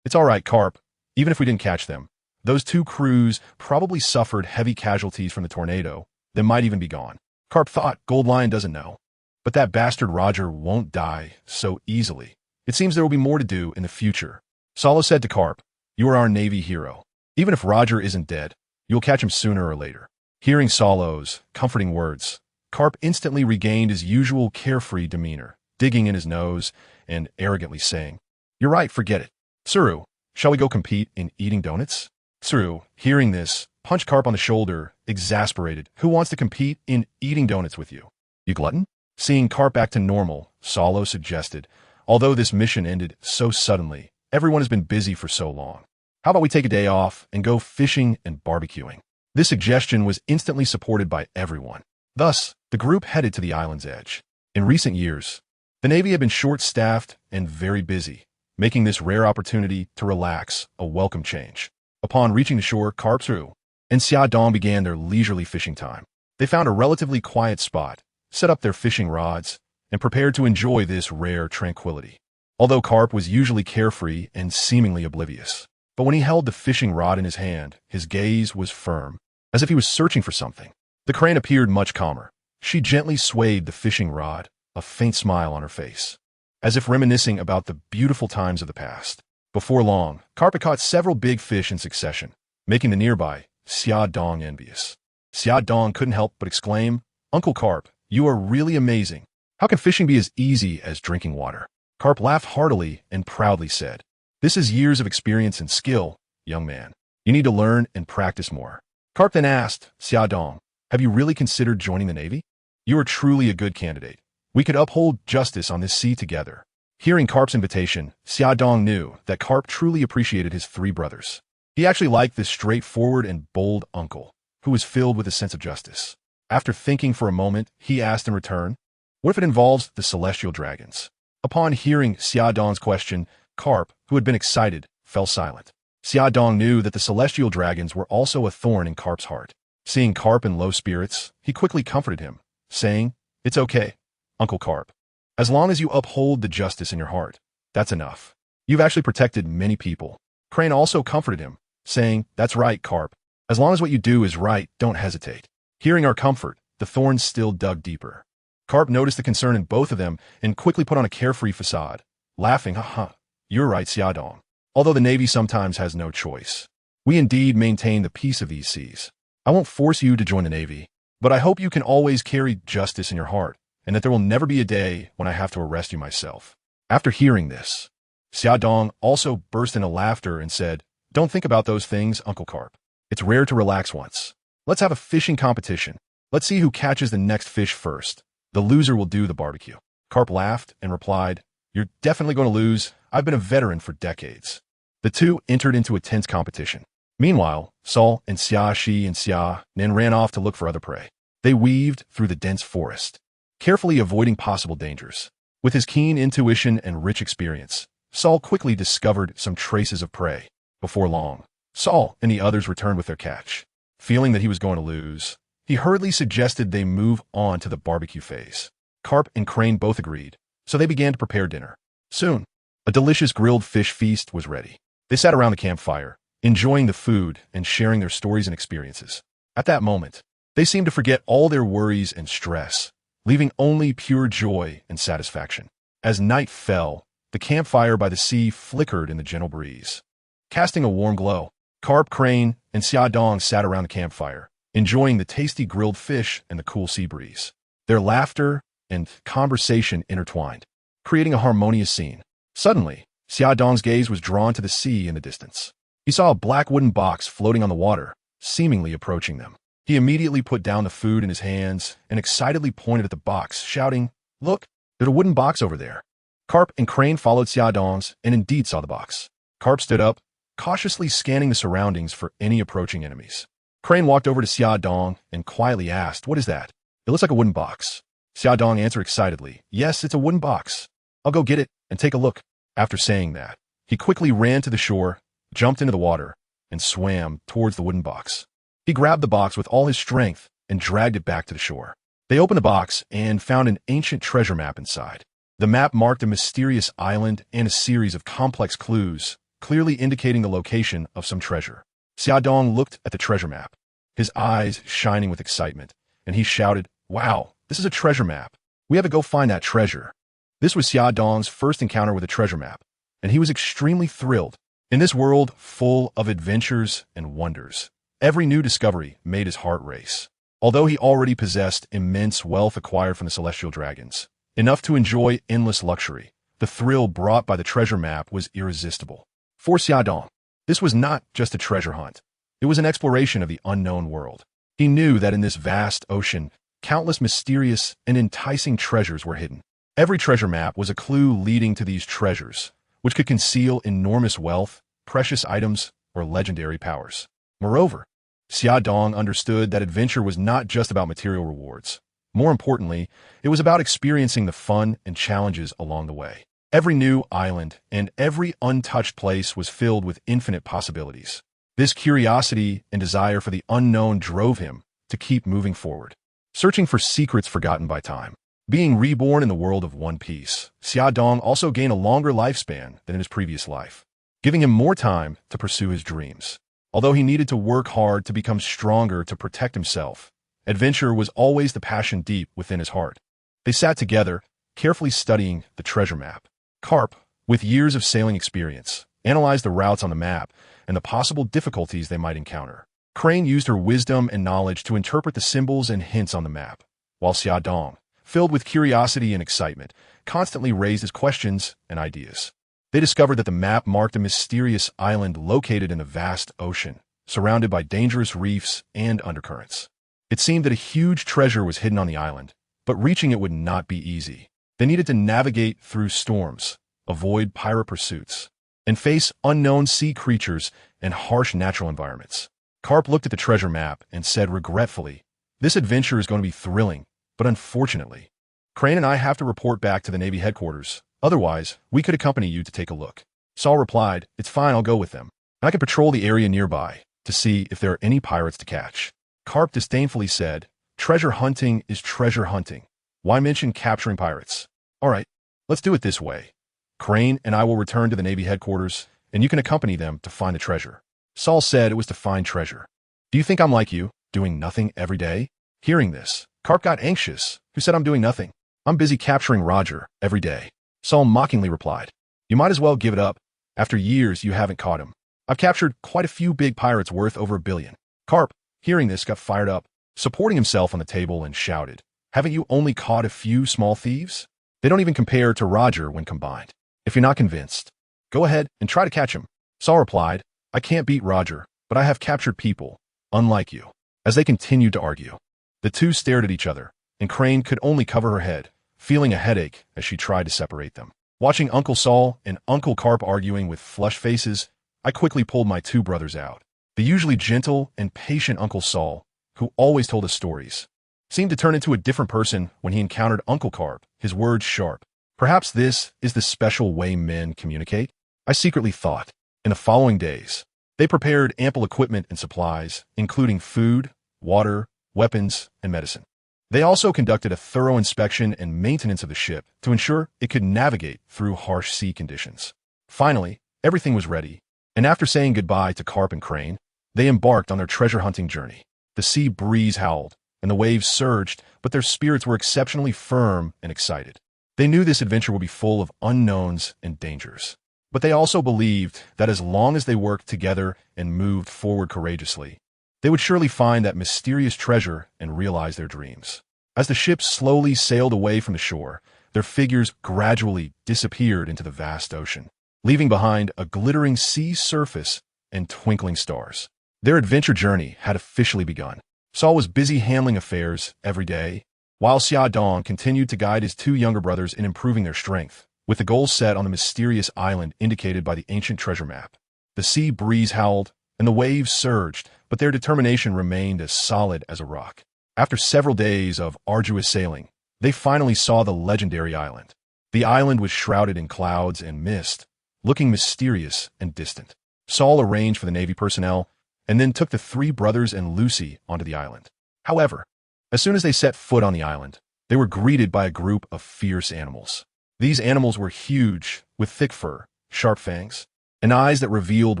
"It's all right, Carp. Even if we didn't catch them, those two crews probably suffered heavy casualties from the tornado that might even be gone." Carp thought, Gold Lion doesn't know. But that bastard Roger won't die so easily. It seems there will be more to do in the future. Solo said to Carp, "You are our Navy hero. Even if Roger isn't dead, you'll catch him sooner or later." Hearing Solo's comforting words, Carp instantly regained his usual carefree demeanor, digging in his nose and arrogantly saying, "You're right, forget it. Suru, shall we go compete in eating donuts?" Suru, hearing this, punched Carp on the shoulder, exasperated. "Who wants to compete in eating donuts with you? You glutton?" Seeing Carp back to normal, Solo suggested, "Although this mission ended so suddenly, everyone has been busy for so long. How about we take a day off and go fishing and barbecuing?" This suggestion was instantly supported by everyone. Thus, the group headed to the island's edge. In recent years, the Navy had been short-staffed and very busy, making this rare opportunity to relax a welcome change. Upon reaching the shore, Carp, Suru, and Xia Dong began their leisurely fishing time. They found a relatively quiet spot, set up their fishing rods, and prepared to enjoy this rare tranquility. Although Carp was usually carefree and seemingly oblivious, but when he held the fishing rod in his hand, his gaze was firm, as if he was searching for something. The crane appeared much calmer. She gently swayed the fishing rod, a faint smile on her face, as if reminiscing about the beautiful times of the past. Before long, Carp had caught several big fish in succession, making the nearby Xia Dong envious. Xia Dong couldn't help but exclaim, "Uncle Carp, you are really amazing. How can fishing be as easy as drinking water?" Carp laughed heartily and proudly said, "This is years of experience and skill, young man. You need to learn and practice more." Carp then asked, "Xia Dong, have you really considered joining the Navy? You are truly a good candidate. We could uphold justice on this sea together." Hearing Carp's invitation, Xia Dong knew that Carp truly appreciated his three brothers. He actually liked this straightforward and bold uncle, who was filled with a sense of justice. After thinking for a moment, he asked in return, "What if it involves the celestial dragons?" Upon hearing Xia Dong's question, Carp, who had been excited, fell silent. Xia Dong knew that the celestial dragons were also a thorn in Carp's heart. Seeing Carp in low spirits, he quickly comforted him, saying, "It's okay, Uncle Carp. As long as you uphold the justice in your heart, that's enough. You've actually protected many people." Crane also comforted him, saying, "That's right, Carp. As long as what you do is right, don't hesitate." Hearing our comfort, the thorns still dug deeper. Carp noticed the concern in both of them and quickly put on a carefree facade, laughing, "Haha, you're right, Xia Dong. Although the Navy sometimes has no choice, we indeed maintain the peace of these seas. I won't force you to join the Navy, but I hope you can always carry justice in your heart, and that there will never be a day when I have to arrest you myself." After hearing this, Xia Dong also burst into laughter and said, "Don't think about those things, Uncle Carp. It's rare to relax once. Let's have a fishing competition. Let's see who catches the next fish first. The loser will do the barbecue." Carp laughed and replied, "You're definitely going to lose. I've been a veteran for decades." The two entered into a tense competition. Meanwhile, Sol and Xia Shi and Xia Nin ran off to look for other prey. They weaved through the dense forest, carefully avoiding possible dangers. With his keen intuition and rich experience, Sol quickly discovered some traces of prey. Before long, Sol and the others returned with their catch. Feeling that he was going to lose, he hurriedly suggested they move on to the barbecue phase. Carp and Crane both agreed, so they began to prepare dinner. Soon, a delicious grilled fish feast was ready. They sat around the campfire, enjoying the food and sharing their stories and experiences. At that moment, they seemed to forget all their worries and stress, leaving only pure joy and satisfaction. As night fell, the campfire by the sea flickered in the gentle breeze, casting a warm glow. Carp, Crane, and Xia Dong sat around the campfire, enjoying the tasty grilled fish and the cool sea breeze. Their laughter and conversation intertwined, creating a harmonious scene. Suddenly, Xia Dong's gaze was drawn to the sea in the distance. He saw a black wooden box floating on the water, seemingly approaching them. He immediately put down the food in his hands and excitedly pointed at the box, shouting, "Look, there's a wooden box over there." Carp and Crane followed Xia Dong's and indeed saw the box. Carp stood up, cautiously scanning the surroundings for any approaching enemies. Crane walked over to Xia Dong and quietly asked, "What is that?" "It looks like a wooden box." Xia Dong answered excitedly, "Yes, it's a wooden box. I'll go get it and take a look." After saying that, he quickly ran to the shore, jumped into the water, and swam towards the wooden box. He grabbed the box with all his strength and dragged it back to the shore. They opened the box and found an ancient treasure map inside. The map marked a mysterious island and a series of complex clues, clearly indicating the location of some treasure. Xia Dong looked at the treasure map, his eyes shining with excitement, and he shouted, "Wow, this is a treasure map. We have to go find that treasure." This was Xia Dong's first encounter with a treasure map, and he was extremely thrilled. In this world full of adventures and wonders, every new discovery made his heart race. Although he already possessed immense wealth acquired from the celestial dragons, enough to enjoy endless luxury, the thrill brought by the treasure map was irresistible. For Xia Dong, this was not just a treasure hunt. It was an exploration of the unknown world. He knew that in this vast ocean, countless mysterious and enticing treasures were hidden. Every treasure map was a clue leading to these treasures, which could conceal enormous wealth, precious items, or legendary powers. Moreover, Xia Dong understood that adventure was not just about material rewards. More importantly, it was about experiencing the fun and challenges along the way. Every new island and every untouched place was filled with infinite possibilities. This curiosity and desire for the unknown drove him to keep moving forward, searching for secrets forgotten by time. Being reborn in the world of One Piece, Xia Dong also gained a longer lifespan than in his previous life, giving him more time to pursue his dreams. Although he needed to work hard to become stronger to protect himself, adventure was always the passion deep within his heart. They sat together, carefully studying the treasure map. Carp, with years of sailing experience, analyzed the routes on the map and the possible difficulties they might encounter. Crane used her wisdom and knowledge to interpret the symbols and hints on the map, while Xia Dong, filled with curiosity and excitement, constantly raised his questions and ideas. They discovered that the map marked a mysterious island located in a vast ocean, surrounded by dangerous reefs and undercurrents. It seemed that a huge treasure was hidden on the island, but reaching it would not be easy. They needed to navigate through storms, avoid pirate pursuits, and face unknown sea creatures and harsh natural environments. Carp looked at the treasure map and said regretfully, "This adventure is going to be thrilling, but unfortunately, Crane and I have to report back to the Navy headquarters. Otherwise, we could accompany you to take a look." Saul replied, "It's fine, I'll go with them. I can patrol the area nearby to see if there are any pirates to catch." Carp disdainfully said, "Treasure hunting is treasure hunting. Why mention capturing pirates? All right, let's do it this way. Crane and I will return to the Navy headquarters, and you can accompany them to find the treasure." Saul said it was to find treasure. "Do you think I'm like you, doing nothing every day?" Hearing this, Carp got anxious. "Who said I'm doing nothing? I'm busy capturing Roger every day." Saul mockingly replied, "You might as well give it up. After years, you haven't caught him. I've captured quite a few big pirates worth over $1 billion. Carp, hearing this, got fired up, supporting himself on the table and shouted, "Haven't you only caught a few small thieves? They don't even compare to Roger when combined. If you're not convinced, go ahead and try to catch him." Saul replied, "I can't beat Roger, but I have captured people, unlike you." As they continued to argue, the two stared at each other, and Crane could only cover her head, feeling a headache as she tried to separate them. Watching Uncle Saul and Uncle Carp arguing with flushed faces, I quickly pulled my two brothers out. The usually gentle and patient Uncle Saul, who always told us stories, seemed to turn into a different person when he encountered Uncle Carp, his words sharp. Perhaps this is the special way men communicate, I secretly thought. In the following days, they prepared ample equipment and supplies, including food, water, weapons, and medicine. They also conducted a thorough inspection and maintenance of the ship to ensure it could navigate through harsh sea conditions. Finally, everything was ready, and after saying goodbye to Carp and Crane, they embarked on their treasure hunting journey. The sea breeze howled, and the waves surged, but their spirits were exceptionally firm and excited. They knew this adventure would be full of unknowns and dangers. But they also believed that as long as they worked together and moved forward courageously, they would surely find that mysterious treasure and realize their dreams. As the ships slowly sailed away from the shore, their figures gradually disappeared into the vast ocean, leaving behind a glittering sea surface and twinkling stars. Their adventure journey had officially begun. Saul was busy handling affairs every day, while Xia Dong continued to guide his two younger brothers in improving their strength, with the goals set on the mysterious island indicated by the ancient treasure map. The sea breeze howled, and the waves surged, but their determination remained as solid as a rock. After several days of arduous sailing, they finally saw the legendary island. The island was shrouded in clouds and mist, looking mysterious and distant. Saul arranged for the Navy personnel and then took the three brothers and Lucy onto the island. However, as soon as they set foot on the island, they were greeted by a group of fierce animals. These animals were huge, with thick fur, sharp fangs, and eyes that revealed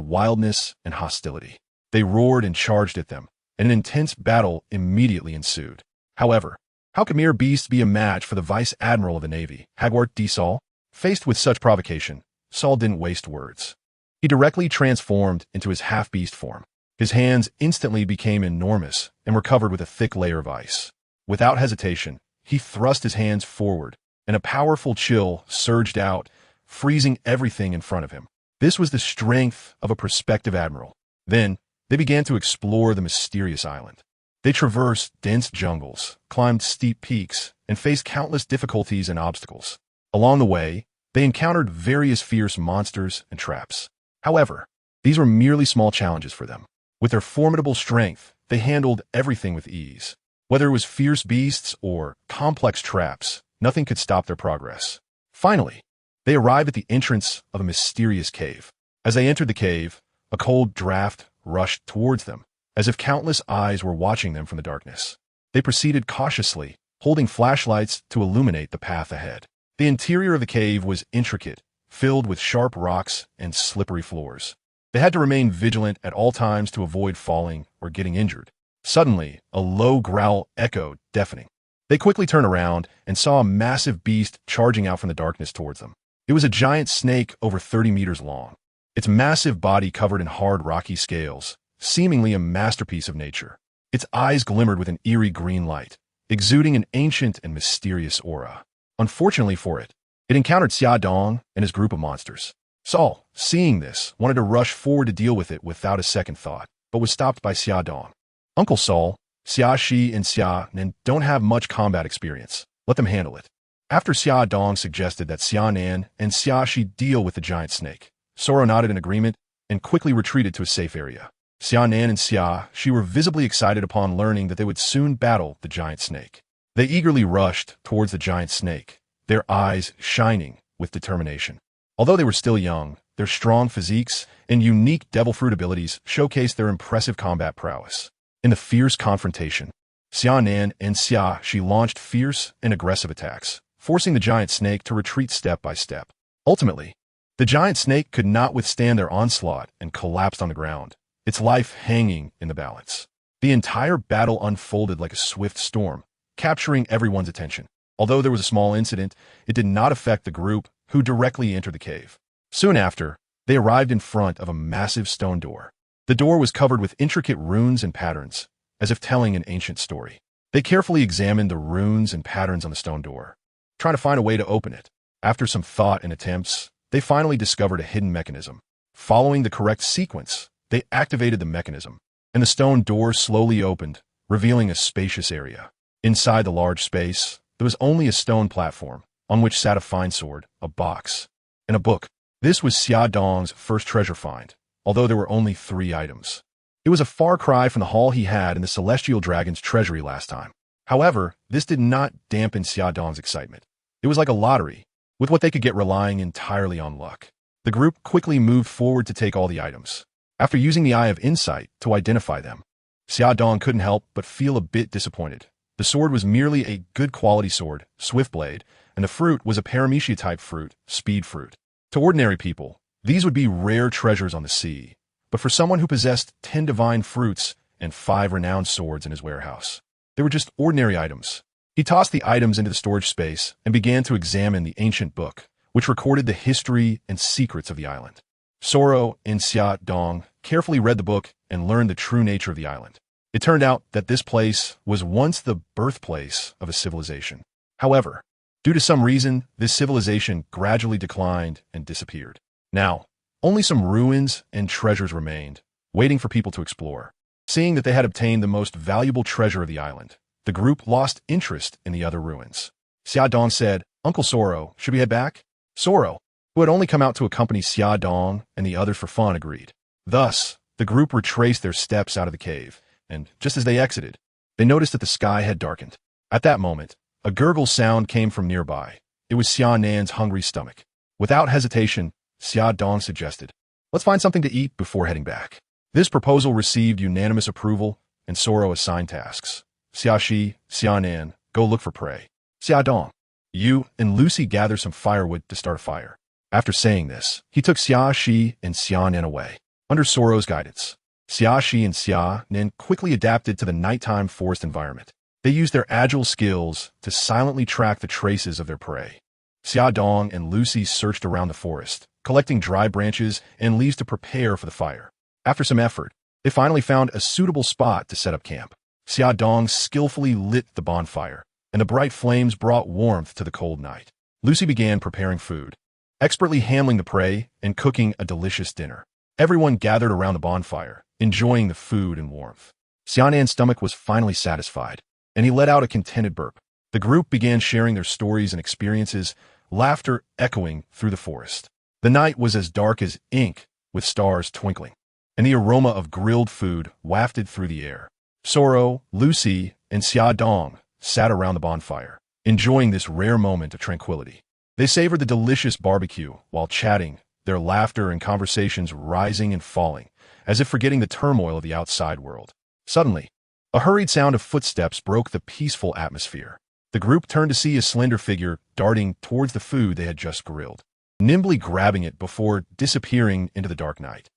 wildness and hostility. They roared and charged at them, and an intense battle immediately ensued. However, how could mere beasts be a match for the Vice Admiral of the Navy, Whitebeard Pirates? Faced with such provocation, Saul didn't waste words. He directly transformed into his half-beast form. His hands instantly became enormous and were covered with a thick layer of ice. Without hesitation, he thrust his hands forward, and a powerful chill surged out, freezing everything in front of him. This was the strength of a prospective admiral. Then, they began to explore the mysterious island. They traversed dense jungles, climbed steep peaks, and faced countless difficulties and obstacles. Along the way, they encountered various fierce monsters and traps. However, these were merely small challenges for them. With their formidable strength, they handled everything with ease. Whether it was fierce beasts or complex traps, nothing could stop their progress. Finally, they arrived at the entrance of a mysterious cave. As they entered the cave, a cold draft rushed towards them, as if countless eyes were watching them from the darkness. They proceeded cautiously, holding flashlights to illuminate the path ahead. The interior of the cave was intricate, filled with sharp rocks and slippery floors. They had to remain vigilant at all times to avoid falling or getting injured. Suddenly, a low growl echoed, deafening. They quickly turned around and saw a massive beast charging out from the darkness towards them. It was a giant snake over 30 meters long, its massive body covered in hard rocky scales, seemingly a masterpiece of nature. Its eyes glimmered with an eerie green light, exuding an ancient and mysterious aura. Unfortunately for it, it encountered Xia Dong and his group of monsters. Saul, seeing this, wanted to rush forward to deal with it without a second thought, but was stopped by Xia Dong. Uncle Saul, Xia Shi and Xia Nan don't have much combat experience. Let them handle it. After Xia Dong suggested that Xia Nan and Xia Shi deal with the giant snake, Soro nodded in agreement and quickly retreated to a safe area. Xia Nan and Xia Shi were visibly excited upon learning that they would soon battle the giant snake. They eagerly rushed towards the giant snake, their eyes shining with determination. Although they were still young, their strong physiques and unique devil fruit abilities showcased their impressive combat prowess. In the fierce confrontation, Xia Nan and Xia Shi launched fierce and aggressive attacks, forcing the giant snake to retreat step by step. Ultimately, the giant snake could not withstand their onslaught and collapsed on the ground, its life hanging in the balance. The entire battle unfolded like a swift storm, capturing everyone's attention. Although there was a small incident, it did not affect the group who directly entered the cave. Soon after, they arrived in front of a massive stone door. The door was covered with intricate runes and patterns, as if telling an ancient story. They carefully examined the runes and patterns on the stone door, trying to find a way to open it. After some thought and attempts, they finally discovered a hidden mechanism. Following the correct sequence, they activated the mechanism, and the stone door slowly opened, revealing a spacious area. Inside the large space, there was only a stone platform, on which sat a fine sword, a box, and a book. This was Xia Dong's first treasure find, although there were only 3 items. It was a far cry from the haul he had in the Celestial Dragon's treasury last time. However, this did not dampen Xia Dong's excitement. It was like a lottery, with what they could get relying entirely on luck. The group quickly moved forward to take all the items. After using the Eye of Insight to identify them, Xia Dong couldn't help but feel a bit disappointed. The sword was merely a good quality sword, swift blade, and the fruit was a paramecia-type fruit, speed fruit. To ordinary people, these would be rare treasures on the sea, but for someone who possessed 10 divine fruits and 5 renowned swords in his warehouse, they were just ordinary items. He tossed the items into the storage space and began to examine the ancient book, which recorded the history and secrets of the island. Soro and Xia Dong carefully read the book and learned the true nature of the island. It turned out that this place was once the birthplace of a civilization. However, due to some reason, this civilization gradually declined and disappeared. Now, only some ruins and treasures remained, waiting for people to explore. Seeing that they had obtained the most valuable treasure of the island, the group lost interest in the other ruins. Xia Dong said, "Uncle Soro, should we head back?" Soro, who had only come out to accompany Xia Dong and the others for fun, agreed. Thus, the group retraced their steps out of the cave, and just as they exited, they noticed that the sky had darkened. At that moment, a gurgle sound came from nearby. It was Xia Nan's hungry stomach. Without hesitation, Xia Dong suggested, "Let's find something to eat before heading back." This proposal received unanimous approval, and Soro assigned tasks. Xia Shi, Xia Nan, go look for prey. Xia Dong, you and Lucy gather some firewood to start a fire. After saying this, he took Xia Shi and Xia Nan away. Under Soro's guidance, Xia Shi and Xia Nan quickly adapted to the nighttime forest environment. They used their agile skills to silently track the traces of their prey. Xia Dong and Lucy searched around the forest, collecting dry branches and leaves to prepare for the fire. After some effort, they finally found a suitable spot to set up camp. Xia Dong skillfully lit the bonfire, and the bright flames brought warmth to the cold night. Lucy began preparing food, expertly handling the prey and cooking a delicious dinner. Everyone gathered around the bonfire, enjoying the food and warmth. Xia Nan's stomach was finally satisfied, and he let out a contented burp. The group began sharing their stories and experiences, laughter echoing through the forest. The night was as dark as ink, with stars twinkling, and the aroma of grilled food wafted through the air. Soro, Lucy, and Xia Dong sat around the bonfire, enjoying this rare moment of tranquility. They savored the delicious barbecue while chatting, their laughter and conversations rising and falling, as if forgetting the turmoil of the outside world. Suddenly, a hurried sound of footsteps broke the peaceful atmosphere. The group turned to see a slender figure darting towards the food they had just grilled, nimbly grabbing it before disappearing into the dark night.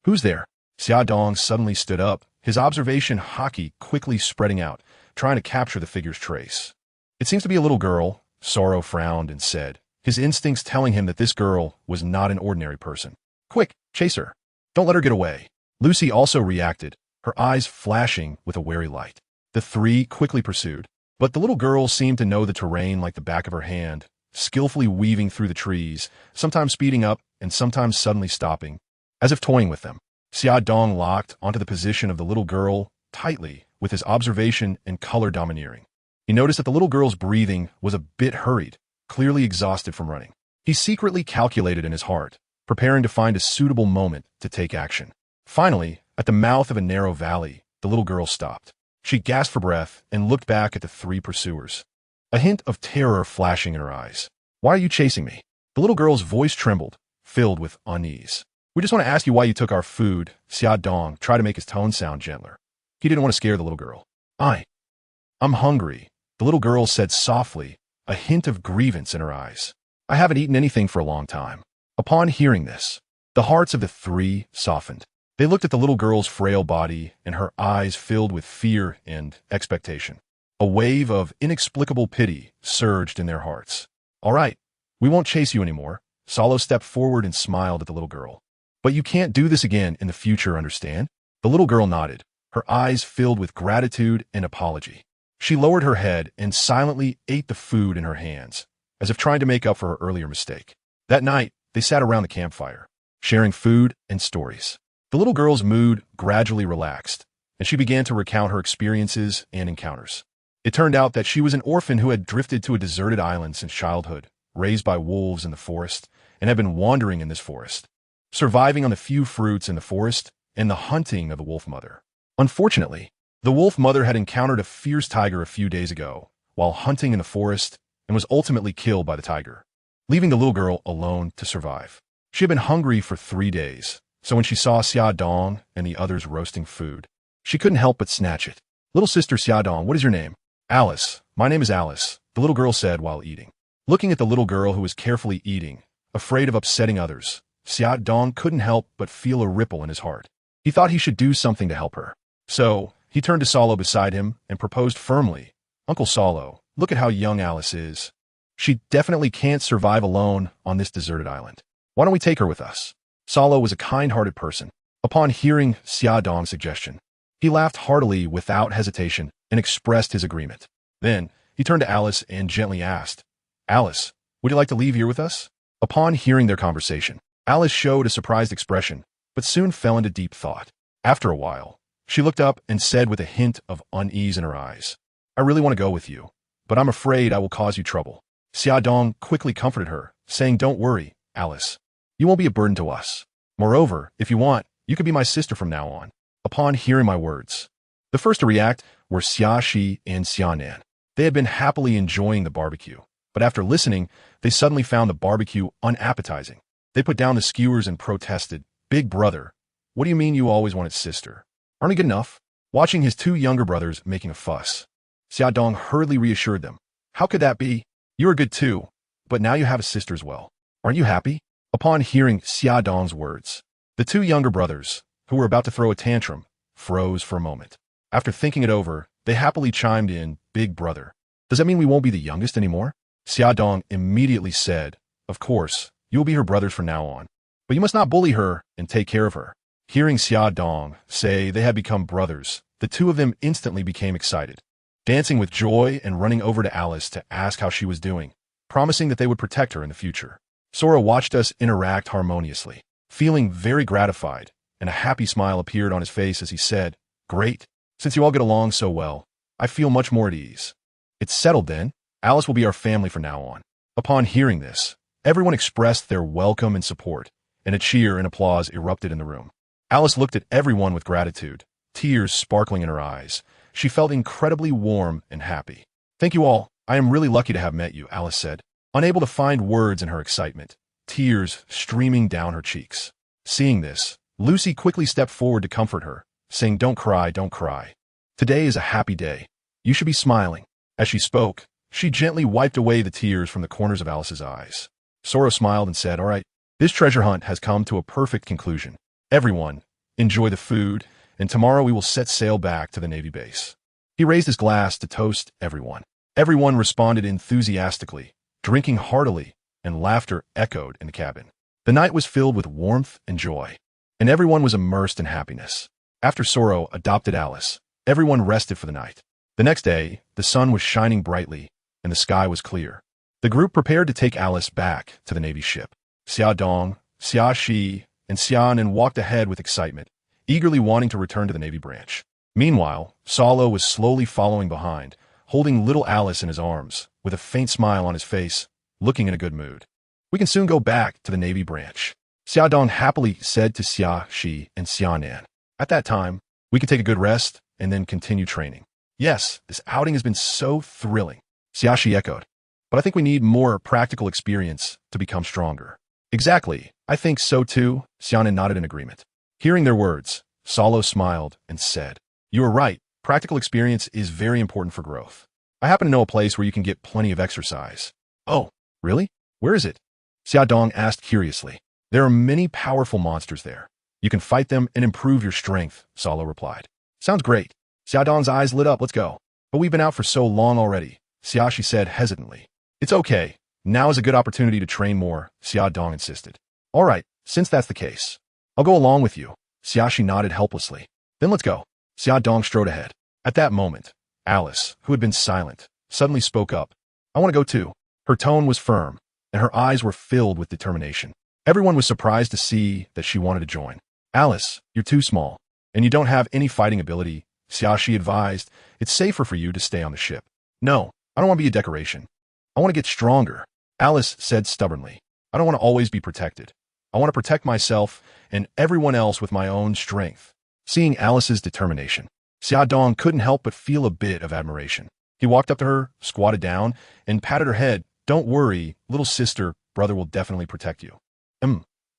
Who's there? Xia Dong suddenly stood up, his observation hockey quickly spreading out, trying to capture the figure's trace. It seems to be a little girl. Soro frowned and said, his instincts telling him that this girl was not an ordinary person. Quick, chase her. Don't let her get away. Lucy also reacted, her eyes flashing with a wary light. The three quickly pursued, but the little girl seemed to know the terrain like the back of her hand, skillfully weaving through the trees, sometimes speeding up and sometimes suddenly stopping, as if toying with them. Xia Dong locked onto the position of the little girl tightly, with his observation and color domineering. He noticed that the little girl's breathing was a bit hurried, clearly exhausted from running. He secretly calculated in his heart, preparing to find a suitable moment to take action. Finally, at the mouth of a narrow valley, the little girl stopped. She gasped for breath and looked back at the three pursuers, a hint of terror flashing in her eyes. "Why are you chasing me?" The little girl's voice trembled, filled with unease. "We just want to ask you why you took our food." Xia Dong tried to make his tone sound gentler. He didn't want to scare the little girl. I'm hungry," the little girl said softly, a hint of grievance in her eyes. "I haven't eaten anything for a long time." Upon hearing this, the hearts of the three softened. They looked at the little girl's frail body, and her eyes filled with fear and expectation. A wave of inexplicable pity surged in their hearts. "All right, we won't chase you anymore." Solo stepped forward and smiled at the little girl. "But you can't do this again in the future, understand?" The little girl nodded, her eyes filled with gratitude and apology. She lowered her head and silently ate the food in her hands, as if trying to make up for her earlier mistake. That night, they sat around the campfire, sharing food and stories. The little girl's mood gradually relaxed, and she began to recount her experiences and encounters. It turned out that she was an orphan who had drifted to a deserted island since childhood, raised by wolves in the forest, and had been wandering in this forest, surviving on the few fruits in the forest and the hunting of the wolf mother. Unfortunately, the wolf mother had encountered a fierce tiger a few days ago while hunting in the forest and was ultimately killed by the tiger, leaving the little girl alone to survive. She had been hungry for 3 days, so when she saw Xia Dong and the others roasting food, she couldn't help but snatch it. "Little sister Xia Dong, what is your name?" "Alice. My name is Alice," the little girl said while eating. Looking at the little girl who was carefully eating, afraid of upsetting others, Xia Dong couldn't help but feel a ripple in his heart. He thought he should do something to help her. So, he turned to Solo beside him and proposed firmly, Uncle Saulo, look at how young Alice is. She definitely can't survive alone on this deserted island. Why don't we take her with us? Saulo was a kind-hearted person. Upon hearing Xia Dong's suggestion, he laughed heartily without hesitation and expressed his agreement. Then, he turned to Alice and gently asked, Alice, would you like to leave here with us? Upon hearing their conversation, Alice showed a surprised expression, but soon fell into deep thought. After a while, she looked up and said with a hint of unease in her eyes, I really want to go with you, but I'm afraid I will cause you trouble. Xia Dong quickly comforted her, saying, Don't worry, Alice. You won't be a burden to us. Moreover, if you want, you could be my sister from now on. Upon hearing my words, the first to react were Xia Shi and Xia Nan. They had been happily enjoying the barbecue, but after listening, they suddenly found the barbecue unappetizing. They put down the skewers and protested, Big brother, what do you mean you always wanted sister? Aren't we good enough? Watching his two younger brothers making a fuss, Xia Dong hurriedly reassured them. How could that be? You are good too, but now you have a sister as well. Aren't you happy? Upon hearing Xia Dong's words, the two younger brothers, who were about to throw a tantrum, froze for a moment. After thinking it over, they happily chimed in, Big brother. Does that mean we won't be the youngest anymore? Xia Dong immediately said, Of course, you will be her brothers from now on. But you must not bully her and take care of her. Hearing Xia Dong say they had become brothers, the two of them instantly became excited, dancing with joy and running over to Alice to ask how she was doing, promising that they would protect her in the future. Sora watched us interact harmoniously, feeling very gratified, and a happy smile appeared on his face as he said, Great, since you all get along so well, I feel much more at ease. It's settled then. Alice will be our family from now on. Upon hearing this, everyone expressed their welcome and support, and a cheer and applause erupted in the room. Alice looked at everyone with gratitude, tears sparkling in her eyes. She felt incredibly warm and happy. Thank you all. I am really lucky to have met you, Alice said, unable to find words in her excitement, tears streaming down her cheeks. Seeing this, Lucy quickly stepped forward to comfort her, saying, Don't cry, don't cry. Today is a happy day. You should be smiling. As she spoke, she gently wiped away the tears from the corners of Alice's eyes. Sora smiled and said, All right, this treasure hunt has come to a perfect conclusion. Everyone, enjoy the food, and tomorrow we will set sail back to the Navy base. He raised his glass to toast everyone. Everyone responded enthusiastically, drinking heartily, and laughter echoed in the cabin. The night was filled with warmth and joy, and everyone was immersed in happiness. After Sora adopted Alice, everyone rested for the night. The next day, the sun was shining brightly, and the sky was clear. The group prepared to take Alice back to the Navy ship. Xia Dong, Xia Shi, and Xia Nan walked ahead with excitement, eagerly wanting to return to the Navy branch. Meanwhile, Saulo was slowly following behind, holding little Alice in his arms, with a faint smile on his face, looking in a good mood. We can soon go back to the Navy branch, Xia Dong happily said to Xia Shi and Xia Nan. At that time, we could take a good rest and then continue training. Yes, this outing has been so thrilling, Xia Shi echoed. But I think we need more practical experience to become stronger. Exactly, I think so too, Xia Nan nodded in agreement. Hearing their words, Saulo smiled and said, You are right, practical experience is very important for growth. I happen to know a place where you can get plenty of exercise. Oh, really? Where is it? Xia Dong asked curiously. There are many powerful monsters there. You can fight them and improve your strength, Saulo replied. Sounds great. Xia Dong's eyes lit up, let's go. But we've been out for so long already, Xia Shi said hesitantly. It's okay. Now is a good opportunity to train more, Xia Dong insisted. All right, since that's the case, I'll go along with you. Xia Shi nodded helplessly. Then let's go. Xia Dong strode ahead. At that moment, Alice, who had been silent, suddenly spoke up. I want to go too. Her tone was firm, and her eyes were filled with determination. Everyone was surprised to see that she wanted to join. Alice, you're too small, and you don't have any fighting ability, Xia Shi advised. It's safer for you to stay on the ship. No, I don't want to be a decoration. I want to get stronger, Alice said stubbornly. I don't want to always be protected. I want to protect myself and everyone else with my own strength. Seeing Alice's determination, Xia Dong couldn't help but feel a bit of admiration. He walked up to her, squatted down, and patted her head. Don't worry, little sister, brother will definitely protect you.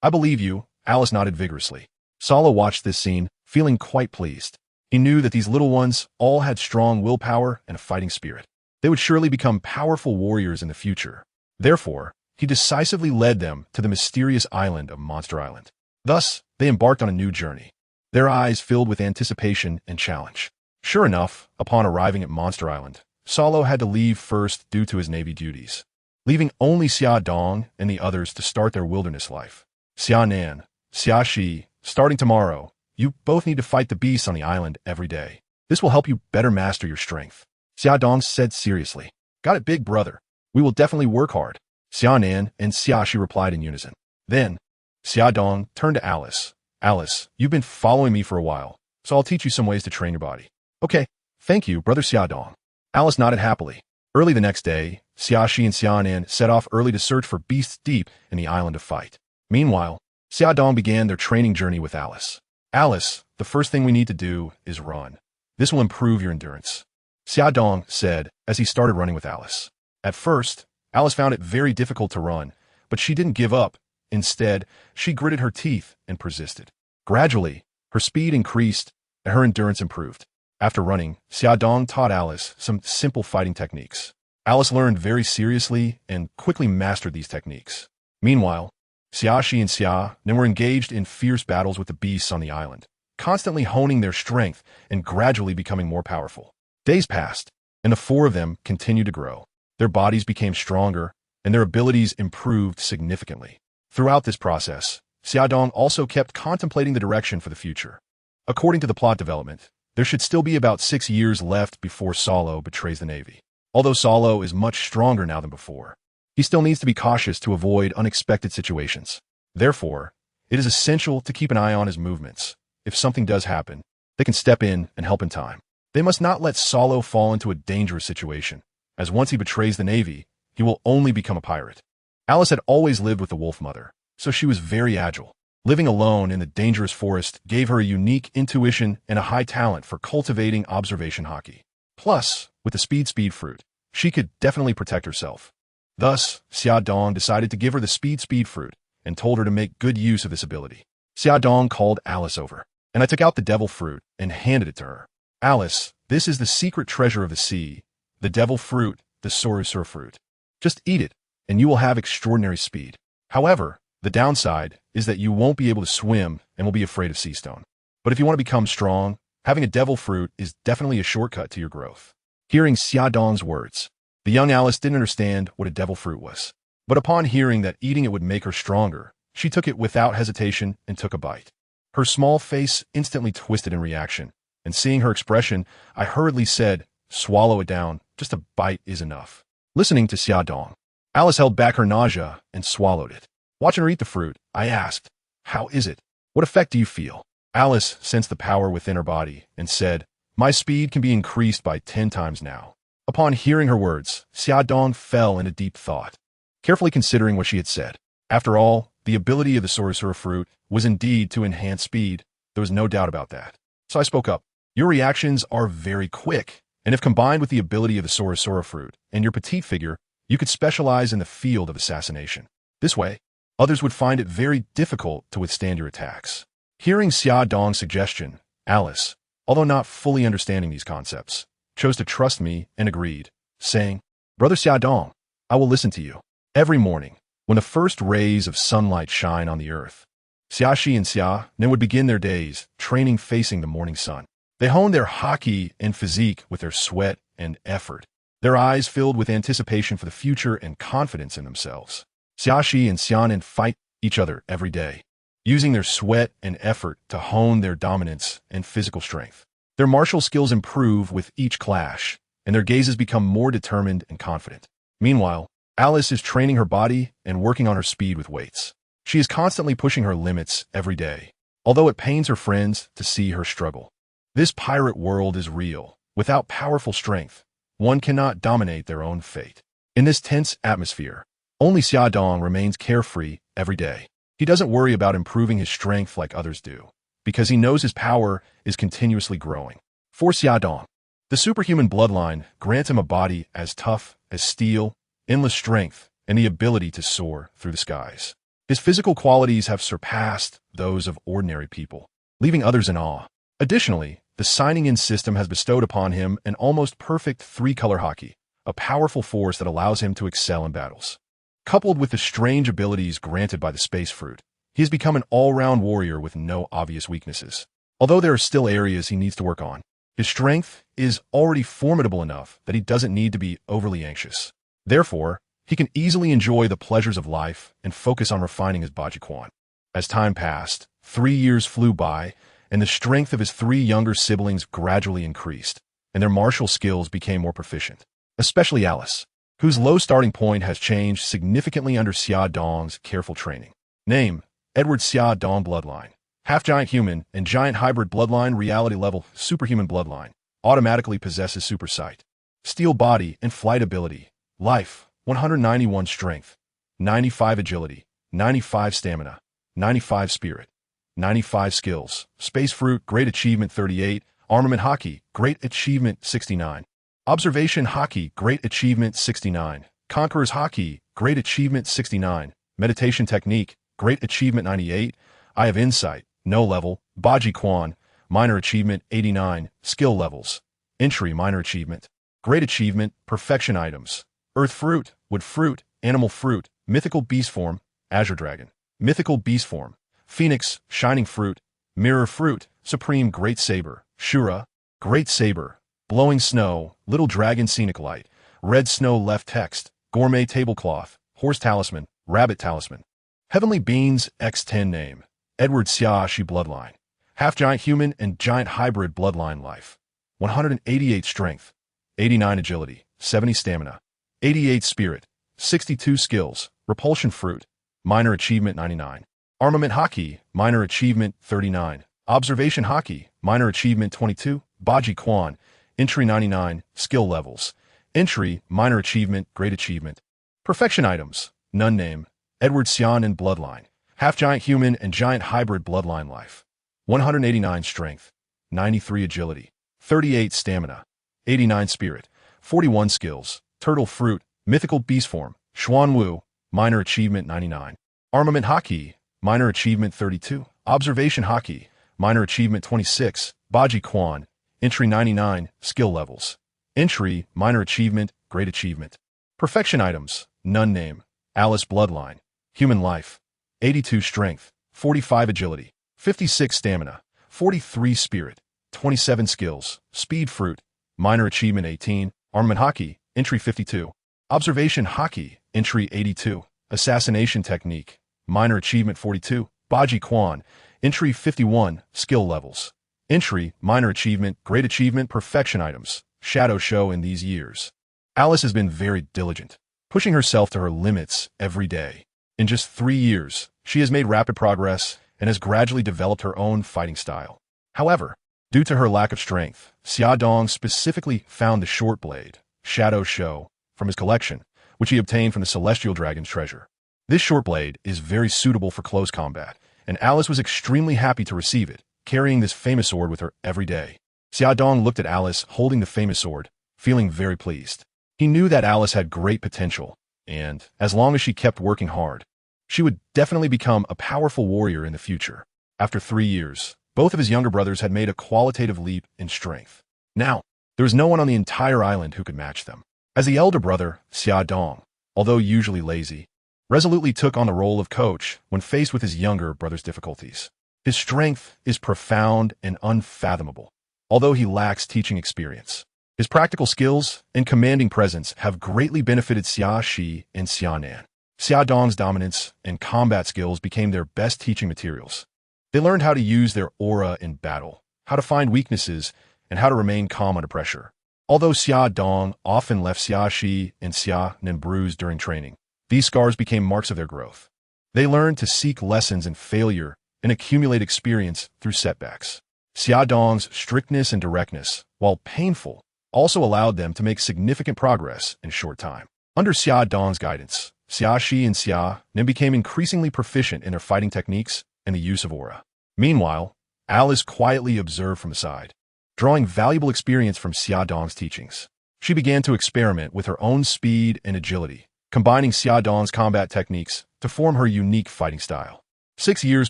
I believe you, Alice nodded vigorously. Saulo watched this scene, feeling quite pleased. He knew that these little ones all had strong willpower and a fighting spirit. They would surely become powerful warriors in the future. Therefore, he decisively led them to the mysterious island of Monster Island. Thus, they embarked on a new journey, their eyes filled with anticipation and challenge. Sure enough, upon arriving at Monster Island, Salo had to leave first due to his navy duties, leaving only Xia Dong and the others to start their wilderness life. Xia Nan, Xia Shi, starting tomorrow, you both need to fight the beasts on the island every day. This will help you better master your strength. Xia Dong said seriously. Got it, big brother. We will definitely work hard. Xia Nan and Xia Shi replied in unison. Then, Xia Dong turned to Alice. Alice, you've been following me for a while, so I'll teach you some ways to train your body. Okay, thank you, brother Xia Dong. Alice nodded happily. Early the next day, Xia Shi and Xia Nan set off early to search for beasts deep in the island of fight. Meanwhile, Xia Dong began their training journey with Alice. Alice, the first thing we need to do is run. This will improve your endurance, Xia Dong said as he started running with Alice. At first, Alice found it very difficult to run, but she didn't give up. Instead, she gritted her teeth and persisted. Gradually, her speed increased and her endurance improved. After running, Xia Dong taught Alice some simple fighting techniques. Alice learned very seriously and quickly mastered these techniques. Meanwhile, Xia Shi and Xia Nan were engaged in fierce battles with the beasts on the island, constantly honing their strength and gradually becoming more powerful. Days passed, and the four of them continued to grow. Their bodies became stronger, and their abilities improved significantly. Throughout this process, Xia Dong also kept contemplating the direction for the future. According to the plot development, there should still be about 6 years left before Salo betrays the Navy. Although Salo is much stronger now than before, he still needs to be cautious to avoid unexpected situations. Therefore, it is essential to keep an eye on his movements. If something does happen, they can step in and help in time. They must not let Salo fall into a dangerous situation, as once he betrays the Navy, he will only become a pirate. Alice had always lived with the Wolf Mother, so she was very agile. Living alone in the dangerous forest gave her a unique intuition and a high talent for cultivating observation hockey. Plus, with the speed fruit, she could definitely protect herself. Thus, Xia Dong decided to give her the speed fruit and told her to make good use of this ability. Xia Dong called Alice over, and I took out the devil fruit and handed it to her. Alice, this is the secret treasure of the sea, the devil fruit, the sorcerer fruit. Just eat it, and you will have extraordinary speed. However, the downside is that you won't be able to swim and will be afraid of sea stone. But if you want to become strong, having a devil fruit is definitely a shortcut to your growth. Hearing Xia Dong's words, the young Alice didn't understand what a devil fruit was. But upon hearing that eating it would make her stronger, she took it without hesitation and took a bite. Her small face instantly twisted in reaction, and seeing her expression, I hurriedly said, "Swallow it down, just a bite is enough." Listening to Xia Dong, Alice held back her nausea and swallowed it. Watching her eat the fruit, I asked, "How is it? What effect do you feel?" Alice sensed the power within her body and said, "My speed can be increased by 10 times now." Upon hearing her words, Xia Dong fell into deep thought, carefully considering what she had said. After all, the ability of the sorcerer fruit was indeed to enhance speed. There was no doubt about that. So I spoke up. Your reactions are very quick, and if combined with the ability of the sorcerer fruit and your petite figure, you could specialize in the field of assassination. This way, others would find it very difficult to withstand your attacks. Hearing Xia Dong's suggestion, Alice, although not fully understanding these concepts, chose to trust me and agreed, saying, "Brother Xia Dong, I will listen to you." Every morning, when the first rays of sunlight shine on the earth, Xia Shi and Xia Nan would begin their days training facing the morning sun. They honed their hockey and physique with their sweat and effort, their eyes filled with anticipation for the future and confidence in themselves. Xia Shi and Xia Nan fight each other every day, using their sweat and effort to hone their dominance and physical strength. Their martial skills improve with each clash, and their gazes become more determined and confident. Meanwhile, Alice is training her body and working on her speed with weights. She is constantly pushing her limits every day, although it pains her friends to see her struggle. This pirate world is real. Without powerful strength, one cannot dominate their own fate. In this tense atmosphere, only Xia Dong remains carefree every day. He doesn't worry about improving his strength like others do, because he knows his power is continuously growing. For Xia Dong, the superhuman bloodline grants him a body as tough as steel, endless strength, and the ability to soar through the skies. His physical qualities have surpassed those of ordinary people, leaving others in awe. Additionally, the signing-in system has bestowed upon him an almost perfect 3-color hockey, a powerful force that allows him to excel in battles. Coupled with the strange abilities granted by the space fruit, he has become an all-round warrior with no obvious weaknesses. Although there are still areas he needs to work on, his strength is already formidable enough that he doesn't need to be overly anxious. Therefore, he can easily enjoy the pleasures of life and focus on refining his Bajiquan. As time passed, 3 years flew by, and the strength of his 3 younger siblings gradually increased, and their martial skills became more proficient. Especially Alice, whose low starting point has changed significantly under Xia Dong's careful training. Name: Edward Xia Dong Bloodline. Half-giant human and giant hybrid bloodline. Reality level: superhuman bloodline. Automatically possesses super sight. Steel body and flight ability. Life: 191 strength, 95 agility, 95 stamina, 95 spirit, 95 skills. Space fruit, great achievement 38. Armament hockey, great achievement 69. Observation hockey, great achievement 69. Conqueror's hockey, great achievement 69. Meditation technique, great achievement 98. Eye of insight, no level. Baji Quan, minor achievement 89. Skill levels. Entry, minor achievement. Great achievement, perfection items. Earth fruit, wood fruit, animal fruit, mythical beast form, azure dragon. Mythical beast form, phoenix, shining fruit, mirror fruit, supreme great saber, shura, great saber, blowing snow, little dragon scenic light, red snow left text, gourmet tablecloth, horse talisman, rabbit talisman. Heavenly beans X10 name, Edward Xia Shi bloodline. Half-giant human and giant hybrid bloodline life. 188 strength, 89 agility, 70 stamina, 88 spirit, 62 skills. Repulsion fruit, minor achievement 99. Armament hockey, minor achievement 39. Observation hockey, minor achievement 22. Baji Quan, entry 99. Skill levels. Entry, minor achievement, great achievement. Perfection items, none name, Edward Xian and bloodline. Half-giant human and giant hybrid bloodline life. 189 strength, 93 agility, 38 stamina, 89 spirit, 41 skills. Turtle fruit, mythical beast form, Xuan Wu, minor achievement 99. Armament hockey, minor achievement 32. Observation hockey, minor achievement 26. Baji Quan, entry 99. Skill levels. Entry, minor achievement, great achievement. Perfection items, none name, Alice bloodline. Human life, 82 strength, 45 agility, 56 stamina, 43 spirit, 27 skills. Speed fruit, minor achievement 18. Armament hockey, entry 52. Observation hockey, entry 82. Assassination technique, minor achievement 42. Baji Quan, entry 51. Skill levels. Entry, minor achievement, great achievement. Perfection items, shadow show. In these years, Alice has been very diligent, pushing herself to her limits every day. In just 3 years, she has made rapid progress and has gradually developed her own fighting style. However, due to her lack of strength, Xia Dong specifically found the short blade, Shadow Show, from his collection, which he obtained from the Celestial Dragon's treasure. This short blade is very suitable for close combat, and Alice was extremely happy to receive it, carrying this famous sword with her every day. Xia Dong looked at Alice holding the famous sword, feeling very pleased. He knew that Alice had great potential, and, as long as she kept working hard, she would definitely become a powerful warrior in the future. After 3 years, both of his younger brothers had made a qualitative leap in strength. Now, there was no one on the entire island who could match them. As the elder brother, Xia Dong, although usually lazy, resolutely took on the role of coach when faced with his younger brother's difficulties. His strength is profound and unfathomable, although he lacks teaching experience. His practical skills and commanding presence have greatly benefited Xia Shi and Xia Nan. Xia Dong's dominance and combat skills became their best teaching materials. They learned how to use their aura in battle, how to find weaknesses, and how to remain calm under pressure. Although Xia Dong often left Xia Shi and Xia Nan bruised during training, these scars became marks of their growth. They learned to seek lessons in failure and accumulate experience through setbacks. Xia Dong's strictness and directness, while painful, also allowed them to make significant progress in a short time. Under Xia Dong's guidance, Xia Shi and Xia Nan became increasingly proficient in their fighting techniques and the use of aura. Meanwhile, Alice quietly observed from the side, drawing valuable experience from Xia Dong's teachings. She began to experiment with her own speed and agility, combining Xia Dong's combat techniques to form her unique fighting style. 6 years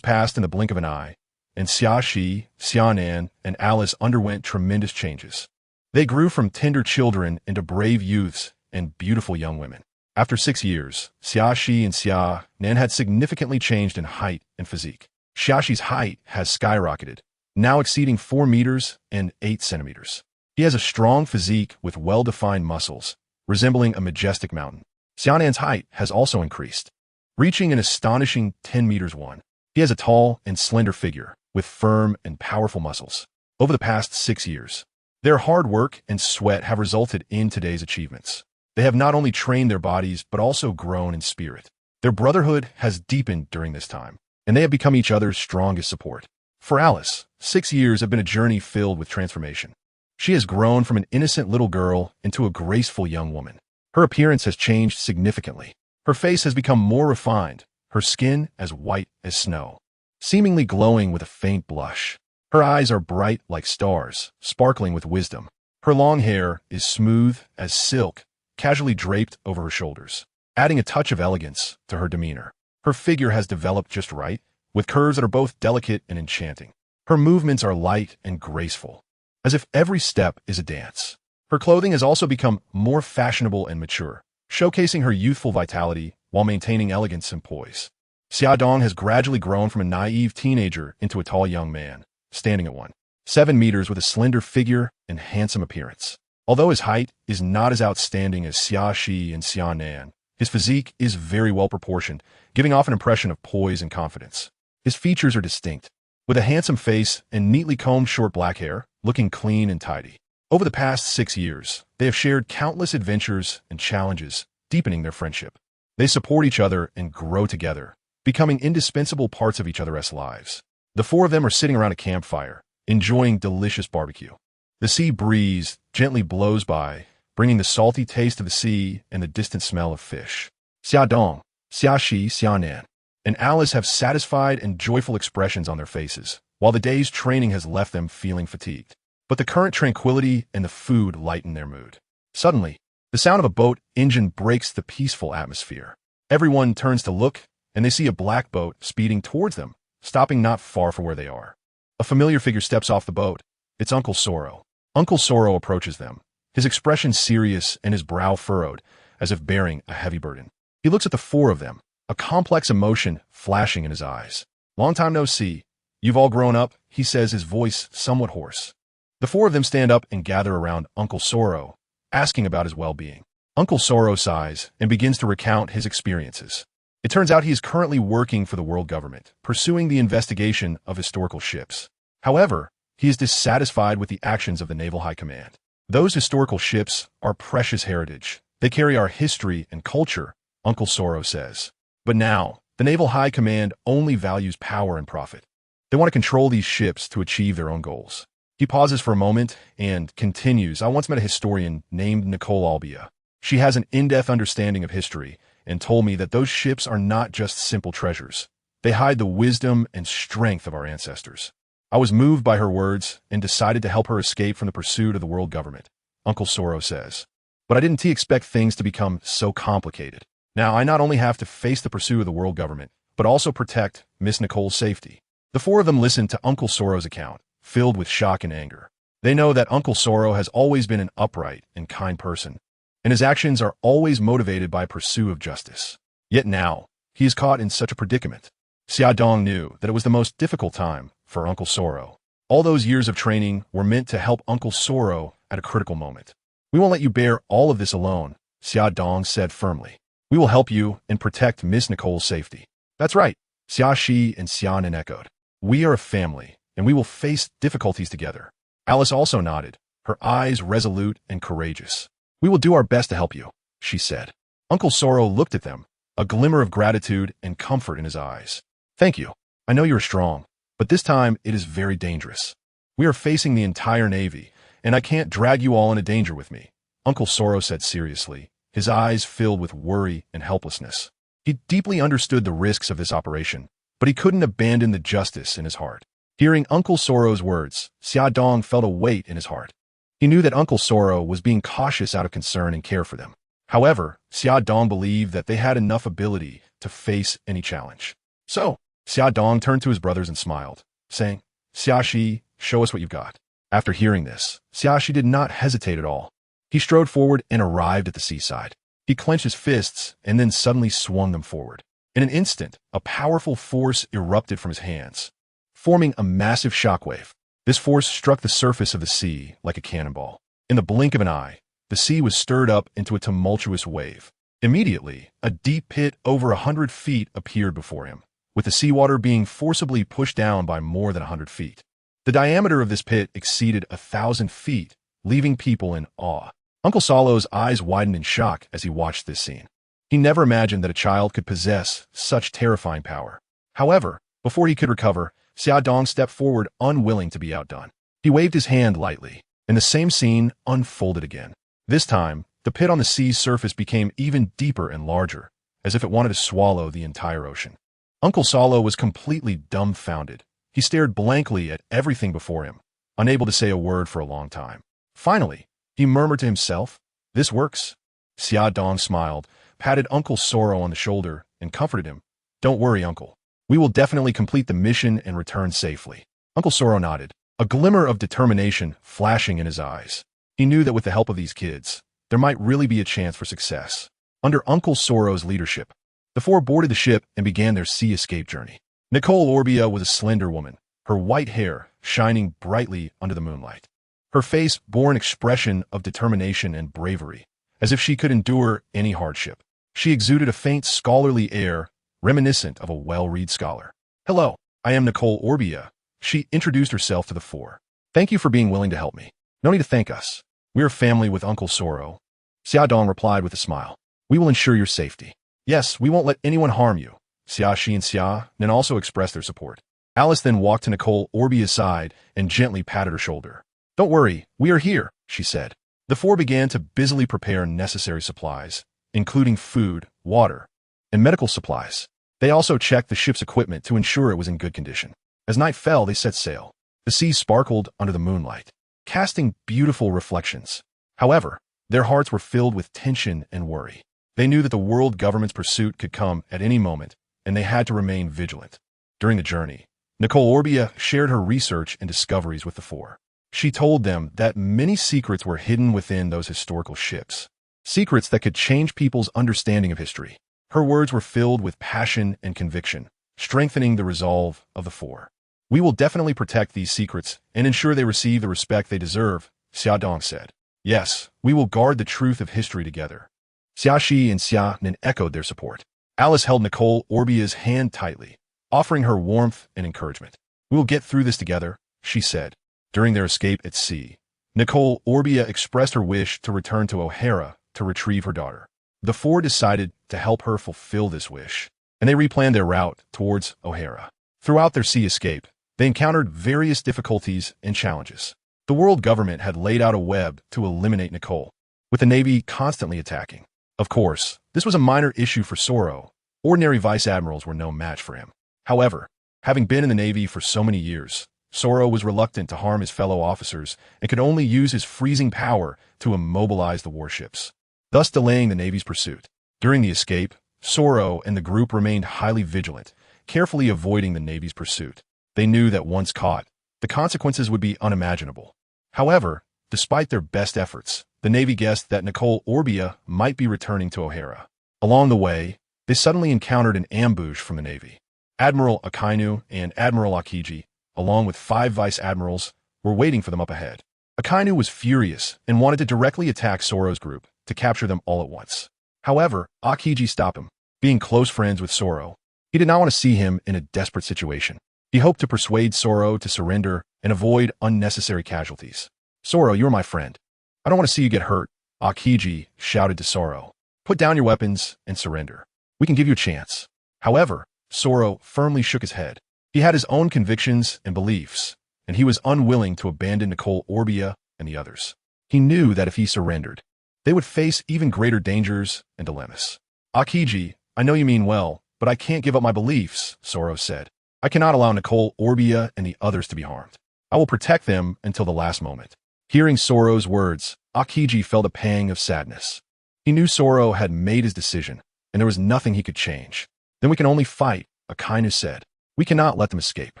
passed in the blink of an eye, and Xia Shi, Xia Nan, and Alice underwent tremendous changes. They grew from tender children into brave youths and beautiful young women. After 6 years, Xia Shi and Xia Nan had significantly changed in height and physique. Xia Shi's height has skyrocketed, now exceeding 4 meters and 8 centimeters. He has a strong physique with well-defined muscles, resembling a majestic mountain. Xianan's height has also increased, reaching an astonishing 10 meters 1. He has a tall and slender figure, with firm and powerful muscles. Over the past 6 years, their hard work and sweat have resulted in today's achievements. They have not only trained their bodies, but also grown in spirit. Their brotherhood has deepened during this time, and they have become each other's strongest support. For Alice, 6 years have been a journey filled with transformation. She has grown from an innocent little girl into a graceful young woman. Her appearance has changed significantly. Her face has become more refined, her skin as white as snow, seemingly glowing with a faint blush. Her eyes are bright like stars, sparkling with wisdom. Her long hair is smooth as silk, casually draped over her shoulders, adding a touch of elegance to her demeanor. Her figure has developed just right, with curves that are both delicate and enchanting. Her movements are light and graceful, as if every step is a dance. Her clothing has also become more fashionable and mature, showcasing her youthful vitality while maintaining elegance and poise. Xiaodong has gradually grown from a naive teenager into a tall young man, standing at 1.7 meters with a slender figure and handsome appearance. Although his height is not as outstanding as Xia Shi and Xia Nan, his physique is very well proportioned, giving off an impression of poise and confidence. His features are distinct, with a handsome face and neatly combed short black hair, looking clean and tidy. Over the past 6 years, they have shared countless adventures and challenges, deepening their friendship. They support each other and grow together, becoming indispensable parts of each other's lives. The four of them are sitting around a campfire, enjoying delicious barbecue. The sea breeze gently blows by, bringing the salty taste of the sea and the distant smell of fish. Xiaodong, Xiaxi, Xianan, and Alice have satisfied and joyful expressions on their faces, while the day's training has left them feeling fatigued. But the current tranquility and the food lighten their mood. Suddenly, the sound of a boat engine breaks the peaceful atmosphere. Everyone turns to look, and they see a black boat speeding towards them, stopping not far from where they are. A familiar figure steps off the boat. It's Uncle Sorrow. Uncle Sorrow approaches them, his expression serious and his brow furrowed, as if bearing a heavy burden. He looks at the four of them, a complex emotion flashing in his eyes. "Long time no see. You've all grown up," he says, his voice somewhat hoarse. The four of them stand up and gather around Uncle Sorrow, asking about his well-being. Uncle Sorrow sighs and begins to recount his experiences. It turns out he is currently working for the world government, pursuing the investigation of historical ships. However, he is dissatisfied with the actions of the Naval High Command. Those historical ships are precious heritage. They carry our history and culture, Uncle Sorrow says. But now, the Naval High Command only values power and profit. They want to control these ships to achieve their own goals. He pauses for a moment and continues, "I once met a historian named Nicole Albia. She has an in-depth understanding of history and told me that those ships are not just simple treasures. They hide the wisdom and strength of our ancestors." I was moved by her words and decided to help her escape from the pursuit of the world government, Uncle Sorrow says. But I didn't expect things to become so complicated. Now I not only have to face the pursuit of the world government, but also protect Miss Nicole's safety. The four of them listen to Uncle Sorrow's account, filled with shock and anger. They know that Uncle Sorrow has always been an upright and kind person, and his actions are always motivated by pursuit of justice. Yet now, he is caught in such a predicament. Xiaodong knew that it was the most difficult time for Uncle Sorrow. All those years of training were meant to help Uncle Sorrow at a critical moment. "We won't let you bear all of this alone," Xiaodong said firmly. "We will help you and protect Miss Nicole's safety." "That's right," Xia Shi and Xianan echoed. "We are a family, and we will face difficulties together." Alice also nodded, her eyes resolute and courageous. "We will do our best to help you," she said. Uncle Sorrow looked at them, a glimmer of gratitude and comfort in his eyes. "Thank you. I know you are strong, but this time it is very dangerous. We are facing the entire Navy, and I can't drag you all into danger with me," Uncle Sorrow said seriously, his eyes filled with worry and helplessness. He deeply understood the risks of this operation, but he couldn't abandon the justice in his heart. Hearing Uncle Sorrow's words, Xiaodong felt a weight in his heart. He knew that Uncle Sorrow was being cautious out of concern and care for them. However, Xiaodong believed that they had enough ability to face any challenge. So, Xiaodong turned to his brothers and smiled, saying, "Xiaxi, show us what you've got." After hearing this, Xiaxi did not hesitate at all. He strode forward and arrived at the seaside. He clenched his fists and then suddenly swung them forward. In an instant, a powerful force erupted from his hands, forming a massive shockwave. This force struck the surface of the sea like a cannonball. In the blink of an eye, the sea was stirred up into a tumultuous wave. Immediately, a deep pit over 100 feet appeared before him, with the seawater being forcibly pushed down by more than 100 feet. The diameter of this pit exceeded 1,000 feet, leaving people in awe. Uncle Solo's eyes widened in shock as he watched this scene. He never imagined that a child could possess such terrifying power. However, before he could recover, Xia Dong stepped forward, unwilling to be outdone. He waved his hand lightly, and the same scene unfolded again. This time, the pit on the sea's surface became even deeper and larger, as if it wanted to swallow the entire ocean. Uncle Solo was completely dumbfounded. He stared blankly at everything before him, unable to say a word for a long time. Finally, he murmured to himself, "This works." Xia Dong smiled, patted Uncle Soro on the shoulder, and comforted him. "Don't worry, Uncle. We will definitely complete the mission and return safely." Uncle Soro nodded, a glimmer of determination flashing in his eyes. He knew that with the help of these kids, there might really be a chance for success. Under Uncle Soro's leadership, the four boarded the ship and began their sea escape journey. Nicole Orbia was a slender woman, her white hair shining brightly under the moonlight. Her face bore an expression of determination and bravery, as if she could endure any hardship. She exuded a faint scholarly air, reminiscent of a well-read scholar. "Hello, I am Nicole Orbia." She introduced herself to the four. "Thank you for being willing to help me. No need to thank us. We are family with Uncle Soro." Xia Dong replied with a smile. "We will ensure your safety." "Yes, we won't let anyone harm you." Xia Shi and Xia Nin also expressed their support. Alice then walked to Nicole Orbia's side and gently patted her shoulder. "Don't worry, we are here," she said. The four began to busily prepare necessary supplies, including food, water, and medical supplies. They also checked the ship's equipment to ensure it was in good condition. As night fell, they set sail. The sea sparkled under the moonlight, casting beautiful reflections. However, their hearts were filled with tension and worry. They knew that the world government's pursuit could come at any moment, and they had to remain vigilant. During the journey, Nicole Orbia shared her research and discoveries with the four. She told them that many secrets were hidden within those historical ships, secrets that could change people's understanding of history. Her words were filled with passion and conviction, strengthening the resolve of the four. "We will definitely protect these secrets and ensure they receive the respect they deserve," Xia Dong said. "Yes, we will guard the truth of history together." Xia Shi and Xia Nin echoed their support. Alice held Nicole Orbia's hand tightly, offering her warmth and encouragement. "We will get through this together," she said. During their escape at sea, Nicole Orbia expressed her wish to return to O'Hara to retrieve her daughter. The four decided to help her fulfill this wish, and they replanned their route towards O'Hara. Throughout their sea escape, they encountered various difficulties and challenges. The world government had laid out a web to eliminate Nicole, with the Navy constantly attacking. Of course, this was a minor issue for Soro. Ordinary vice admirals were no match for him. However, having been in the Navy for so many years, Soro was reluctant to harm his fellow officers and could only use his freezing power to immobilize the warships, thus delaying the Navy's pursuit. During the escape, Soro and the group remained highly vigilant, carefully avoiding the Navy's pursuit. They knew that once caught, the consequences would be unimaginable. However, despite their best efforts, the Navy guessed that Nicole Orbia might be returning to O'Hara. Along the way, they suddenly encountered an ambush from the Navy. Admiral Akainu and Admiral Akiji, along with 5 vice admirals, were waiting for them up ahead. Akainu was furious and wanted to directly attack Soro's group to capture them all at once. However, Akiji stopped him. Being close friends with Soro, he did not want to see him in a desperate situation. He hoped to persuade Soro to surrender and avoid unnecessary casualties. "Soro, you are my friend. I don't want to see you get hurt," Akiji shouted to Soro. "Put down your weapons and surrender. We can give you a chance." However, Soro firmly shook his head. He had his own convictions and beliefs, and he was unwilling to abandon Nicole Orbia and the others. He knew that if he surrendered, they would face even greater dangers and dilemmas. "Akiji, I know you mean well, but I can't give up my beliefs," Soro said. "I cannot allow Nicole Orbia and the others to be harmed. I will protect them until the last moment." Hearing Soro's words, Akiji felt a pang of sadness. He knew Soro had made his decision, and there was nothing he could change. "Then we can only fight," Akainu said. "We cannot let them escape."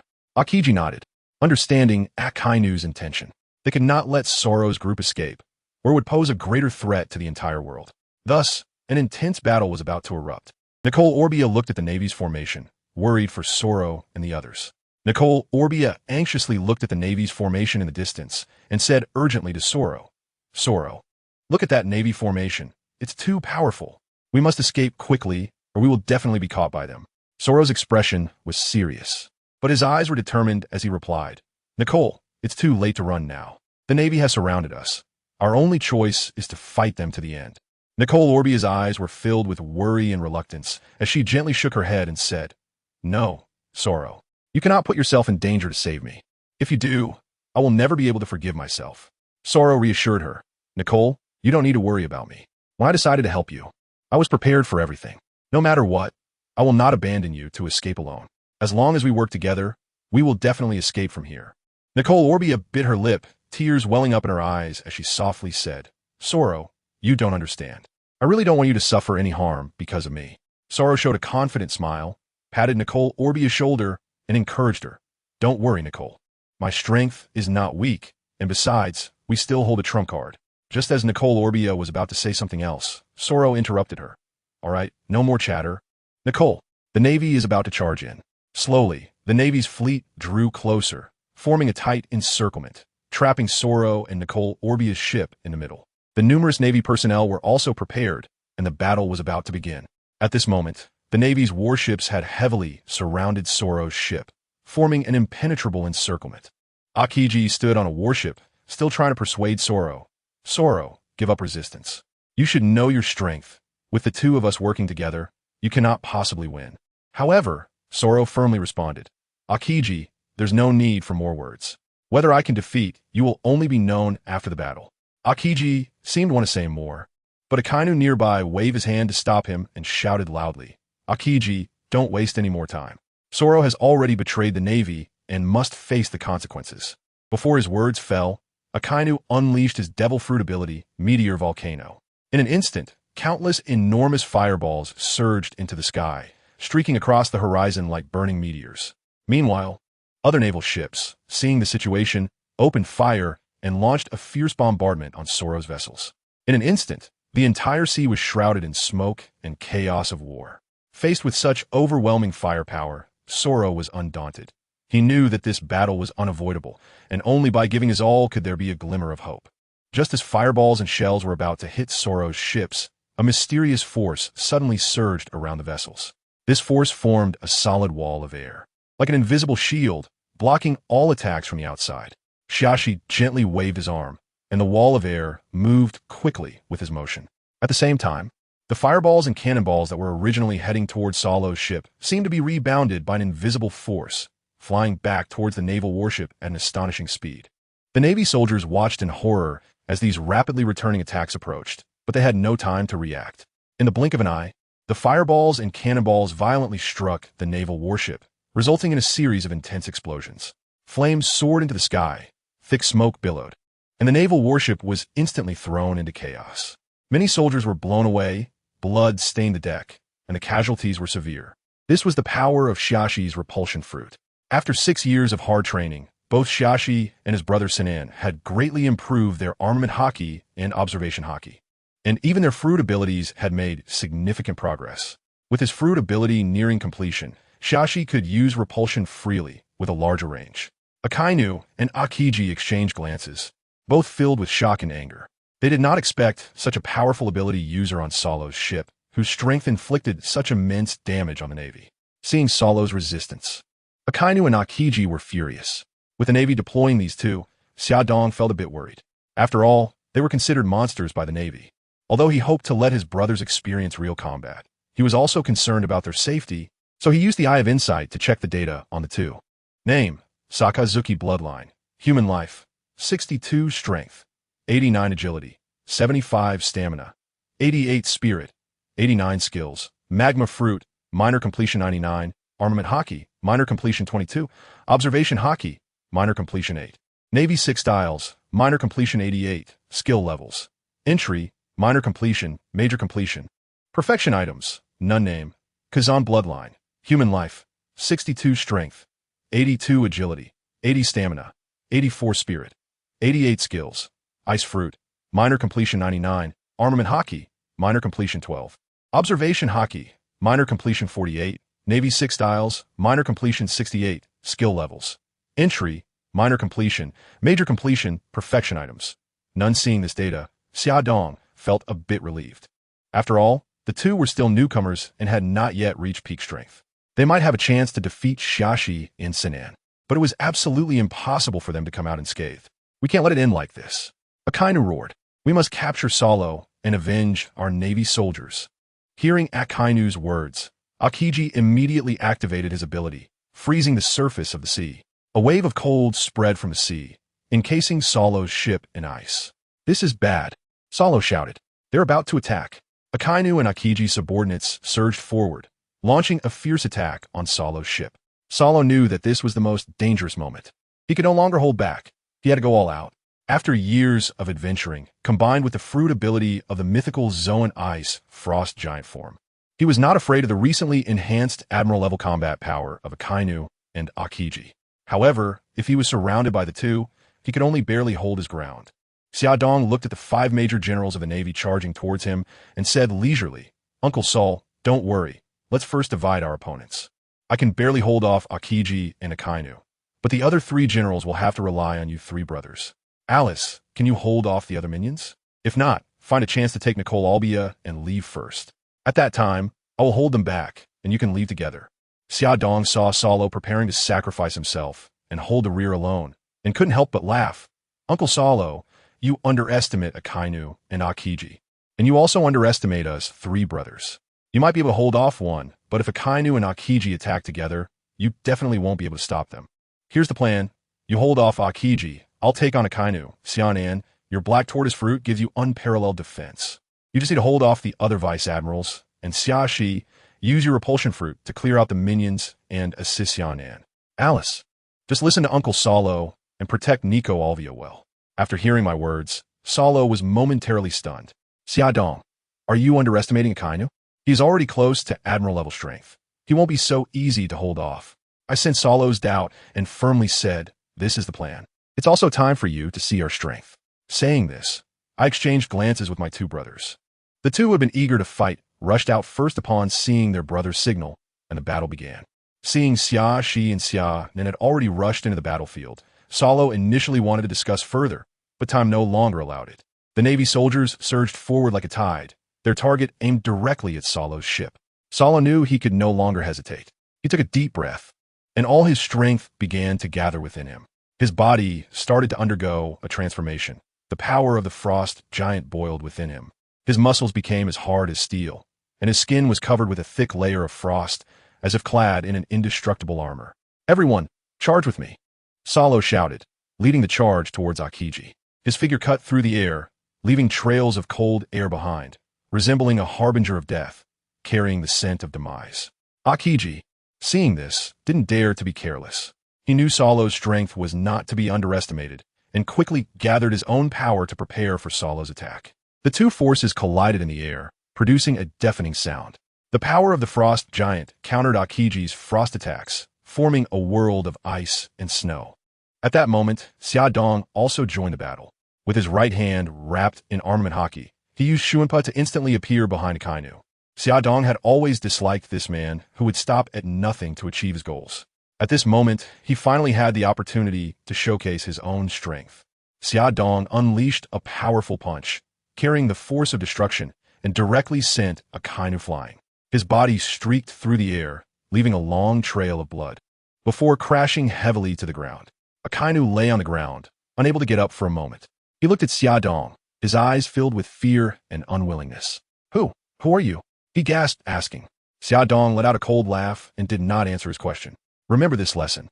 Akiji nodded, understanding Akainu's intention. They could not let Soro's group escape, or it would pose a greater threat to the entire world. Thus, an intense battle was about to erupt. Nicole Orbia looked at the Navy's formation, worried for Soro and the others. Nicole Orbia anxiously looked at the Navy's formation in the distance and said urgently to Soro, Soro. Look at that Navy formation. It's too powerful. We must escape quickly, or we will definitely be caught by them. Soro's expression was serious, but his eyes were determined as he replied, Nicole, it's too late to run now. The Navy has surrounded us. Our only choice is to fight them to the end. Nicole Orbia's eyes were filled with worry and reluctance as she gently shook her head and said, No, Soro. You cannot put yourself in danger to save me. If you do, I will never be able to forgive myself. Soro reassured her, Nicole, you don't need to worry about me. When I decided to help you, I was prepared for everything. No matter what, I will not abandon you to escape alone. As long as we work together, we will definitely escape from here. Nicole Orbia bit her lip, tears welling up in her eyes as she softly said, Soro, you don't understand. I really don't want you to suffer any harm because of me. Soro showed a confident smile, patted Nicole Orbia's shoulder, and encouraged her. Don't worry, Nicole. My strength is not weak, and besides, we still hold a trump card. Just as Nicole Orbia was about to say something else, Soro interrupted her. All right, no more chatter. Nicole, the Navy is about to charge in. Slowly, the Navy's fleet drew closer, forming a tight encirclement, trapping Soro and Nicole Orbia's ship in the middle. The numerous Navy personnel were also prepared, and the battle was about to begin. At this moment, the Navy's warships had heavily surrounded Soro's ship, forming an impenetrable encirclement. Akiji stood on a warship, still trying to persuade Soro. Soro, give up resistance. You should know your strength. With the two of us working together, you cannot possibly win. However, Soro firmly responded, Akiji, there's no need for more words. Whether I can defeat, you will only be known after the battle. Akiji seemed to want to say more, but Akainu nearby waved his hand to stop him and shouted loudly, Akiji, don't waste any more time. Soro has already betrayed the Navy and must face the consequences. Before his words fell, Akainu unleashed his devil fruit ability, Meteor Volcano. In an instant, countless enormous fireballs surged into the sky, streaking across the horizon like burning meteors. Meanwhile, other naval ships, seeing the situation, opened fire and launched a fierce bombardment on Soro's vessels. In an instant, the entire sea was shrouded in smoke and chaos of war. Faced with such overwhelming firepower, Soro was undaunted. He knew that this battle was unavoidable, and only by giving his all could there be a glimmer of hope. Just as fireballs and shells were about to hit Soro's ships, a mysterious force suddenly surged around the vessels. This force formed a solid wall of air, like an invisible shield, blocking all attacks from the outside. Shashi gently waved his arm, and the wall of air moved quickly with his motion. At the same time, the fireballs and cannonballs that were originally heading towards Solo's ship seemed to be rebounded by an invisible force, flying back towards the naval warship at an astonishing speed. The Navy soldiers watched in horror as these rapidly returning attacks approached, but they had no time to react. In the blink of an eye, the fireballs and cannonballs violently struck the naval warship, resulting in a series of intense explosions. Flames soared into the sky, thick smoke billowed, and the naval warship was instantly thrown into chaos. Many soldiers were blown away, blood stained the deck, and the casualties were severe. This was the power of Shashi's repulsion fruit. After 6 years of hard training, both Shashi and his brother Sinan had greatly improved their armament hockey and observation hockey, and even their fruit abilities had made significant progress. With his fruit ability nearing completion, Shashi could use repulsion freely with a larger range. Akainu and Akiji exchanged glances, both filled with shock and anger. They did not expect such a powerful ability user on Solo's ship, whose strength inflicted such immense damage on the Navy. Seeing Solo's resistance, Akainu and Akiji were furious. With the Navy deploying these two, Xiaodong felt a bit worried. After all, they were considered monsters by the Navy. Although he hoped to let his brothers experience real combat, he was also concerned about their safety, so he used the Eye of Insight to check the data on the two. Name: Sakazuki Bloodline. Human life: 62 strength, 89 agility, 75 stamina, 88 spirit, 89 skills. Magma fruit, minor completion 99, armament hockey, minor completion 22, observation hockey, minor completion 8. Navy 6 styles, minor completion 88, skill levels. Entry, minor completion, major completion. Perfection items, none name. Kazan Bloodline. Human life: 62 strength, 82 agility, 80 stamina, 84 spirit, 88 skills. Ice fruit, minor completion 99, armament hockey, minor completion 12. Observation hockey, minor completion 48, Navy 6 styles, minor completion 68, skill levels. Entry, minor completion, major completion, perfection items. None seeing this data, Xiaodong felt a bit relieved. After all, the two were still newcomers and had not yet reached peak strength. They might have a chance to defeat Xiaxi in Sinan, but it was absolutely impossible for them to come out unscathed. We can't let it end like this. Akainu roared. We must capture Salo and avenge our navy soldiers. Hearing Akainu's words, Akiji immediately activated his ability, freezing the surface of the sea. A wave of cold spread from the sea, encasing Salo's ship in ice. This is bad, Salo shouted. They're about to attack. Akainu and Akiji's subordinates surged forward, launching a fierce attack on Salo's ship. Salo knew that this was the most dangerous moment. He could no longer hold back. He had to go all out. After years of adventuring, combined with the fruit ability of the mythical Zoan Ice Frost Giant form, he was not afraid of the recently enhanced Admiral-level combat power of Akainu and Akiji. However, if he was surrounded by the two, he could only barely hold his ground. Xiaodong looked at the 5 major generals of the Navy charging towards him and said leisurely, Uncle Saul, don't worry. Let's first divide our opponents. I can barely hold off Akiji and Akainu, but the other 3 generals will have to rely on you 3 brothers. Alice, can you hold off the other minions? If not, find a chance to take Nicole Albia and leave first. At that time, I will hold them back, and you can leave together. Xiaodong saw Salo preparing to sacrifice himself and hold the rear alone, and couldn't help but laugh. Uncle Salo, you underestimate Akainu and Akiji, and you also underestimate us 3 brothers. You might be able to hold off one, but if Akainu and Akiji attack together, you definitely won't be able to stop them. Here's the plan. You hold off Akiji, I'll take on Akainu. Xianan, your black tortoise fruit gives you unparalleled defense. You just need to hold off the other vice admirals, and Xiaxi, use your repulsion fruit to clear out the minions and assist Xianan. Alice, just listen to Uncle Salo and protect Nico Alvia well. After hearing my words, Salo was momentarily stunned. Xiaodong, are you underestimating Akainu? He's already close to Admiral-level strength. He won't be so easy to hold off. I sensed Salo's doubt and firmly said, this is the plan. It's also time for you to see our strength. Saying this, I exchanged glances with my 2 brothers. The 2 who had been eager to fight rushed out first upon seeing their brother's signal, and the battle began. Seeing Xia, Shi, and Xia Nen had already rushed into the battlefield, Salo initially wanted to discuss further, but time no longer allowed it. The Navy soldiers surged forward like a tide, their target aimed directly at Salo's ship. Salo knew he could no longer hesitate. He took a deep breath, and all his strength began to gather within him. His body started to undergo a transformation. The power of the frost giant boiled within him. His muscles became as hard as steel, and his skin was covered with a thick layer of frost, as if clad in an indestructible armor. Everyone, charge with me! Salo shouted, leading the charge towards Akiji. His figure cut through the air, leaving trails of cold air behind, resembling a harbinger of death, carrying the scent of demise. Akiji, seeing this, didn't dare to be careless. He knew Salo's strength was not to be underestimated, and quickly gathered his own power to prepare for Salo's attack. The 2 forces collided in the air, producing a deafening sound. The power of the frost giant countered Akiji's frost attacks, forming a world of ice and snow. At that moment, Xiaodong also joined the battle. With his right hand wrapped in armament haki, he used Shuanpa to instantly appear behind Akainu. Xiaodong had always disliked this man who would stop at nothing to achieve his goals. At this moment, he finally had the opportunity to showcase his own strength. Xiaodong unleashed a powerful punch, carrying the force of destruction, and directly sent Akainu flying. His body streaked through the air, leaving a long trail of blood, before crashing heavily to the ground. Akainu lay on the ground, unable to get up for a moment. He looked at Xiaodong, his eyes filled with fear and unwillingness. Who are you? He gasped, asking. Xiaodong let out a cold laugh and did not answer his question. Remember this lesson.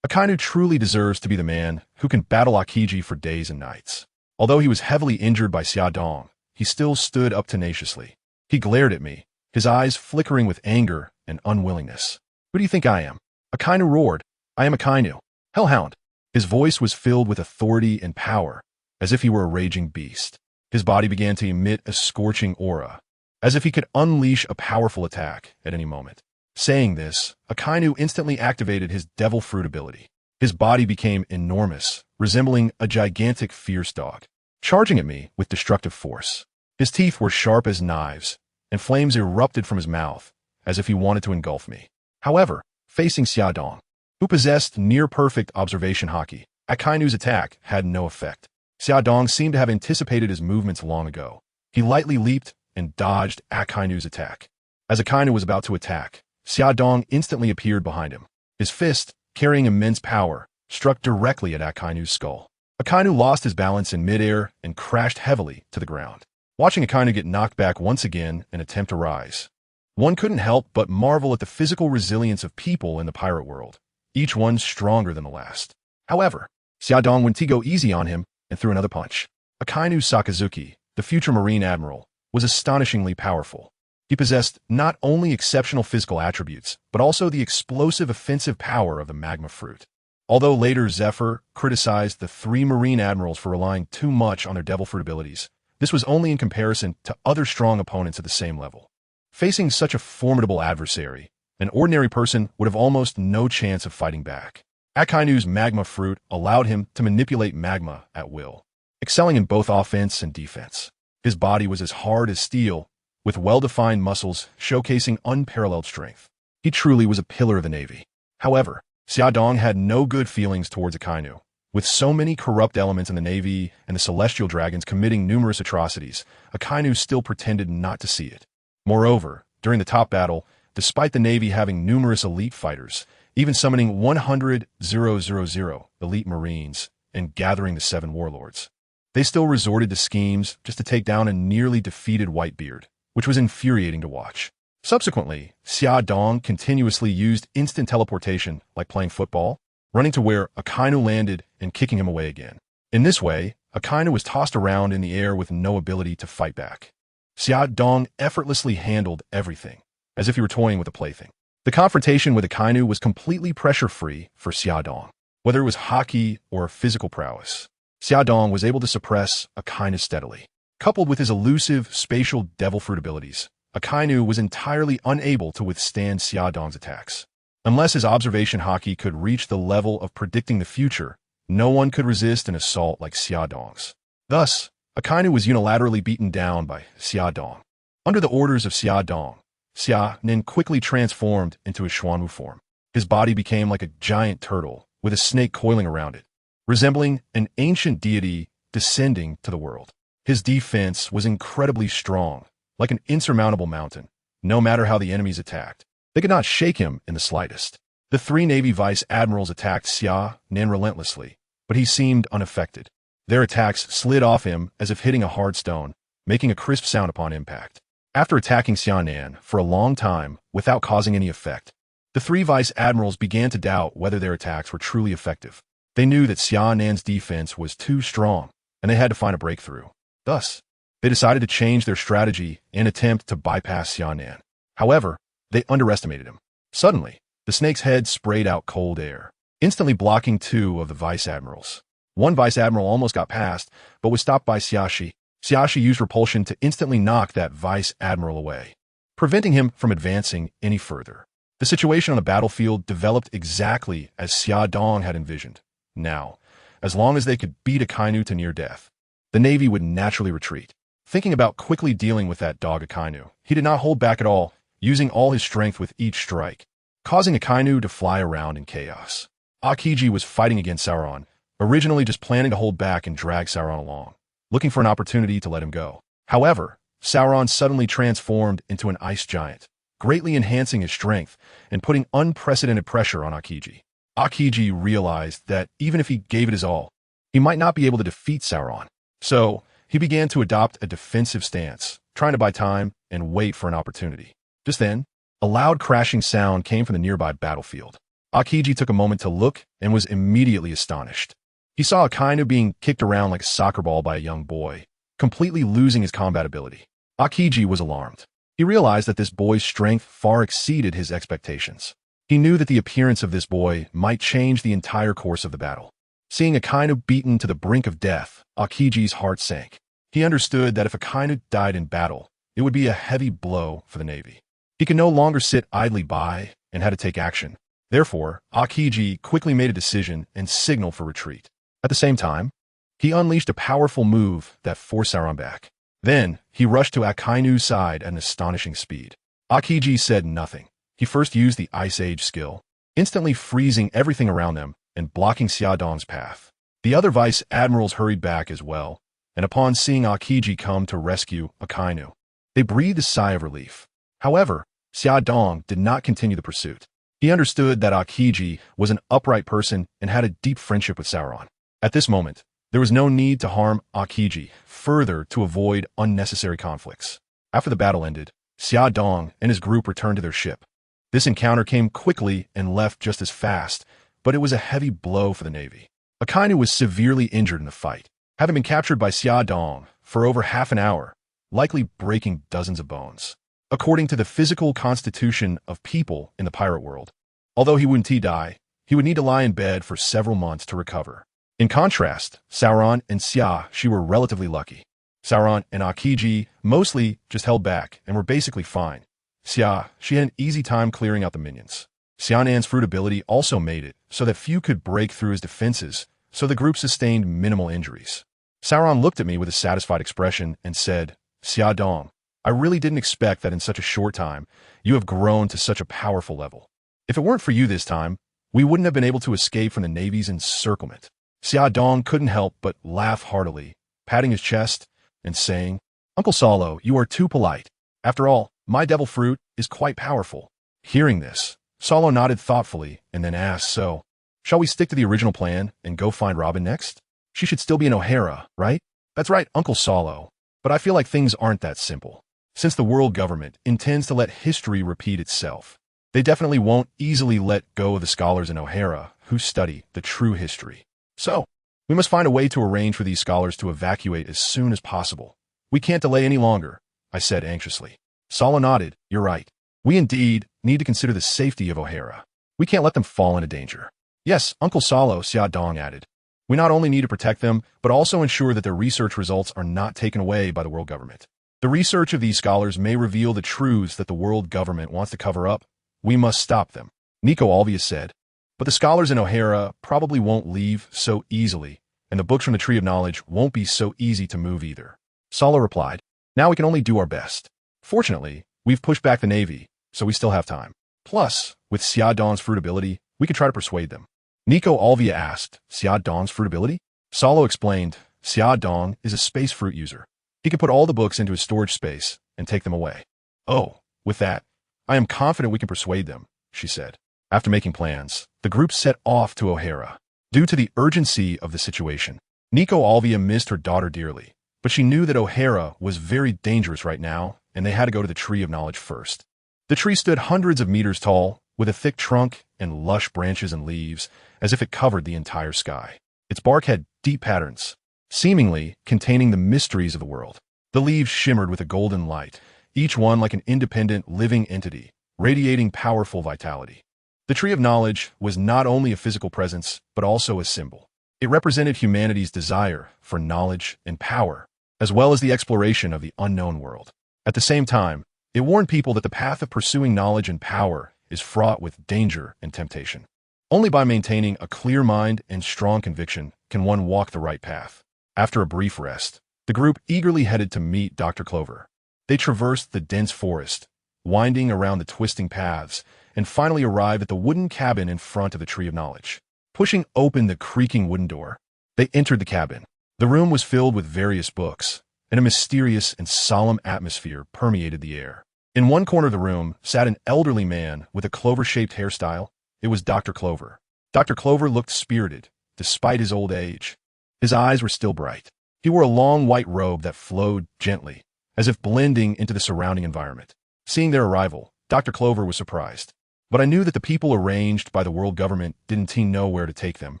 Akainu truly deserves to be the man who can battle Akiji for days and nights. Although he was heavily injured by Xiaodong, he still stood up tenaciously. He glared at me, his eyes flickering with anger and unwillingness. Who do you think I am? Akainu roared. I am Akainu, Hellhound. His voice was filled with authority and power, as if he were a raging beast. His body began to emit a scorching aura, as if he could unleash a powerful attack at any moment. Saying this, Akainu instantly activated his devil fruit ability. His body became enormous, resembling a gigantic fierce dog, charging at me with destructive force. His teeth were sharp as knives, and flames erupted from his mouth, as if he wanted to engulf me. However, facing Xiaodong, who possessed near-perfect observation haki, Akainu's attack had no effect. Xiaodong seemed to have anticipated his movements long ago. He lightly leaped and dodged Akainu's attack. As Akainu was about to attack, Xiaodong instantly appeared behind him. His fist, carrying immense power, struck directly at Akainu's skull. Akainu lost his balance in midair and crashed heavily to the ground. Watching Akainu get knocked back once again and attempt to rise, one couldn't help but marvel at the physical resilience of people in the pirate world, each one stronger than the last. However, Xiaodong went to go easy on him and threw another punch. Akainu Sakazuki, the future Marine Admiral, was astonishingly powerful. He possessed not only exceptional physical attributes, but also the explosive offensive power of the magma fruit. Although later Zephyr criticized the three Marine Admirals for relying too much on their devil fruit abilities, this was only in comparison to other strong opponents at the same level. Facing such a formidable adversary, an ordinary person would have almost no chance of fighting back. Akainu's magma fruit allowed him to manipulate magma at will, excelling in both offense and defense. His body was as hard as steel, with well-defined muscles showcasing unparalleled strength. He truly was a pillar of the Navy. However, Xiaodong had no good feelings towards Akainu. With so many corrupt elements in the Navy and the Celestial Dragons committing numerous atrocities, Akainu still pretended not to see it. Moreover, during the top battle, despite the Navy having numerous elite fighters, even summoning 100,000 elite Marines and gathering the Seven Warlords, they still resorted to schemes just to take down a nearly defeated Whitebeard, which was infuriating to watch. Subsequently, Xiaodong continuously used instant teleportation like playing football, running to where Akainu landed and kicking him away again. In this way, Akainu was tossed around in the air with no ability to fight back. Xiaodong effortlessly handled everything, as if he were toying with a plaything. The confrontation with Akainu was completely pressure-free for Xiaodong. Whether it was hockey or physical prowess, Xiaodong was able to suppress Akainu steadily. Coupled with his elusive spatial devil fruit abilities, Akainu was entirely unable to withstand Xiaodong's attacks. Unless his observation hockey could reach the level of predicting the future, no one could resist an assault like Xiaodong's. Thus, Akainu was unilaterally beaten down by Xiaodong. Under the orders of Xiaodong, Xia Nin quickly transformed into his Xuanwu form. His body became like a giant turtle, with a snake coiling around it, resembling an ancient deity descending to the world. His defense was incredibly strong, like an insurmountable mountain. No matter how the enemies attacked, they could not shake him in the slightest. The three Navy Vice Admirals attacked Xia Nin relentlessly, but he seemed unaffected. Their attacks slid off him as if hitting a hard stone, making a crisp sound upon impact. After attacking Xia Nin for a long time without causing any effect, the three Vice Admirals began to doubt whether their attacks were truly effective. They knew that Xia Nin's defense was too strong, and they had to find a breakthrough. Thus, they decided to change their strategy and attempt to bypass Xia Nin. However, they underestimated him. Suddenly, the snake's head sprayed out cold air, instantly blocking two of the Vice Admirals. One Vice Admiral almost got past, but was stopped by Xiaxi. Xiaxi used repulsion to instantly knock that Vice Admiral away, preventing him from advancing any further. The situation on the battlefield developed exactly as Xiaodong had envisioned. Now, as long as they could beat Akainu to near death, the Navy would naturally retreat. Thinking about quickly dealing with that dog Akainu, he did not hold back at all, using all his strength with each strike, causing Akainu to fly around in chaos. Akiji was fighting against Sauron, originally just planning to hold back and drag Sauron along, looking for an opportunity to let him go. However, Sauron suddenly transformed into an ice giant, greatly enhancing his strength and putting unprecedented pressure on Akiji. Akiji realized that even if he gave it his all, he might not be able to defeat Sauron. So, he began to adopt a defensive stance, trying to buy time and wait for an opportunity. Just then, a loud crashing sound came from the nearby battlefield. Akiji took a moment to look and was immediately astonished. He saw Akainu being kicked around like a soccer ball by a young boy, completely losing his combat ability. Akiji was alarmed. He realized that this boy's strength far exceeded his expectations. He knew that the appearance of this boy might change the entire course of the battle. Seeing Akainu beaten to the brink of death, Akiji's heart sank. He understood that if Akainu died in battle, it would be a heavy blow for the Navy. He could no longer sit idly by and had to take action. Therefore, Akiji quickly made a decision and signaled for retreat. At the same time, he unleashed a powerful move that forced Sauron back. Then, he rushed to Akainu's side at an astonishing speed. Akiji said nothing. He first used the Ice Age skill, instantly freezing everything around them and blocking Xiaodong's path. The other vice admirals hurried back as well, and upon seeing Aokiji come to rescue Akainu, they breathed a sigh of relief. However, Xiaodong did not continue the pursuit. He understood that Aokiji was an upright person and had a deep friendship with Sauron. At this moment, there was no need to harm Aokiji further to avoid unnecessary conflicts. After the battle ended, Xiaodong and his group returned to their ship. This encounter came quickly and left just as fast, but it was a heavy blow for the Navy. Akainu was severely injured in the fight, having been captured by Xiaodong for over half an hour, likely breaking dozens of bones. According to the physical constitution of people in the pirate world, although he wouldn't die, he would need to lie in bed for several months to recover. In contrast, Sauron and Xia were relatively lucky. Sauron and Aokiji mostly just held back and were basically fine. Xia had an easy time clearing out the minions. Xianan's fruit ability also made it so that few could break through his defenses, so the group sustained minimal injuries. Sauron looked at me with a satisfied expression and said, "Xiaodong, I really didn't expect that in such a short time you have grown to such a powerful level. If it weren't for you this time, we wouldn't have been able to escape from the Navy's encirclement." Xiaodong couldn't help but laugh heartily, patting his chest and saying, "Uncle Solo, you are too polite. After all, my devil fruit is quite powerful." Hearing this, Solo nodded thoughtfully and then asked, "So, shall we stick to the original plan and go find Robin next? She should still be in O'Hara, right?" "That's right, Uncle Solo. But I feel like things aren't that simple. Since the world government intends to let history repeat itself, they definitely won't easily let go of the scholars in O'Hara who study the true history. So, we must find a way to arrange for these scholars to evacuate as soon as possible. We can't delay any longer," I said anxiously. Solo nodded. "You're right. We indeed need to consider the safety of O'Hara. We can't let them fall into danger." "Yes, Uncle Solo," Xiaodong added. "We not only need to protect them, but also ensure that their research results are not taken away by the world government. The research of these scholars may reveal the truths that the world government wants to cover up. We must stop them," Nico Alvius said. "But the scholars in O'Hara probably won't leave so easily, and the books from the Tree of Knowledge won't be so easy to move either." Solo replied, "Now we can only do our best. Fortunately, we've pushed back the Navy, so we still have time. Plus, with Xiaodong's fruit ability, we could try to persuade them." Nico Alvia asked, "Xiaodong's fruit ability?" Solo explained, "Xiaodong is a space fruit user. He can put all the books into his storage space and take them away." "Oh, with that, I am confident we can persuade them," she said. After making plans, the group set off to O'Hara. Due to the urgency of the situation, Nico Alvia missed her daughter dearly, but she knew that O'Hara was very dangerous right now, and they had to go to the Tree of Knowledge first. The tree stood hundreds of meters tall, with a thick trunk and lush branches and leaves, as if it covered the entire sky. Its bark had deep patterns, seemingly containing the mysteries of the world. The leaves shimmered with a golden light, each one like an independent living entity, radiating powerful vitality. The Tree of Knowledge was not only a physical presence, but also a symbol. It represented humanity's desire for knowledge and power, as well as the exploration of the unknown world. At the same time, it warned people that the path of pursuing knowledge and power is fraught with danger and temptation. Only by maintaining a clear mind and strong conviction can one walk the right path. After a brief rest, the group eagerly headed to meet Dr. Clover. They traversed the dense forest, winding around the twisting paths, and finally arrived at the wooden cabin in front of the Tree of Knowledge. Pushing open the creaking wooden door, they entered the cabin. The room was filled with various books, and a mysterious and solemn atmosphere permeated the air. In one corner of the room sat an elderly man with a clover-shaped hairstyle. It was Dr. Clover. Dr. Clover looked spirited, despite his old age. His eyes were still bright. He wore a long white robe that flowed gently, as if blending into the surrounding environment. Seeing their arrival, Dr. Clover was surprised. But I knew that the people arranged by the world government didn't know where to take them,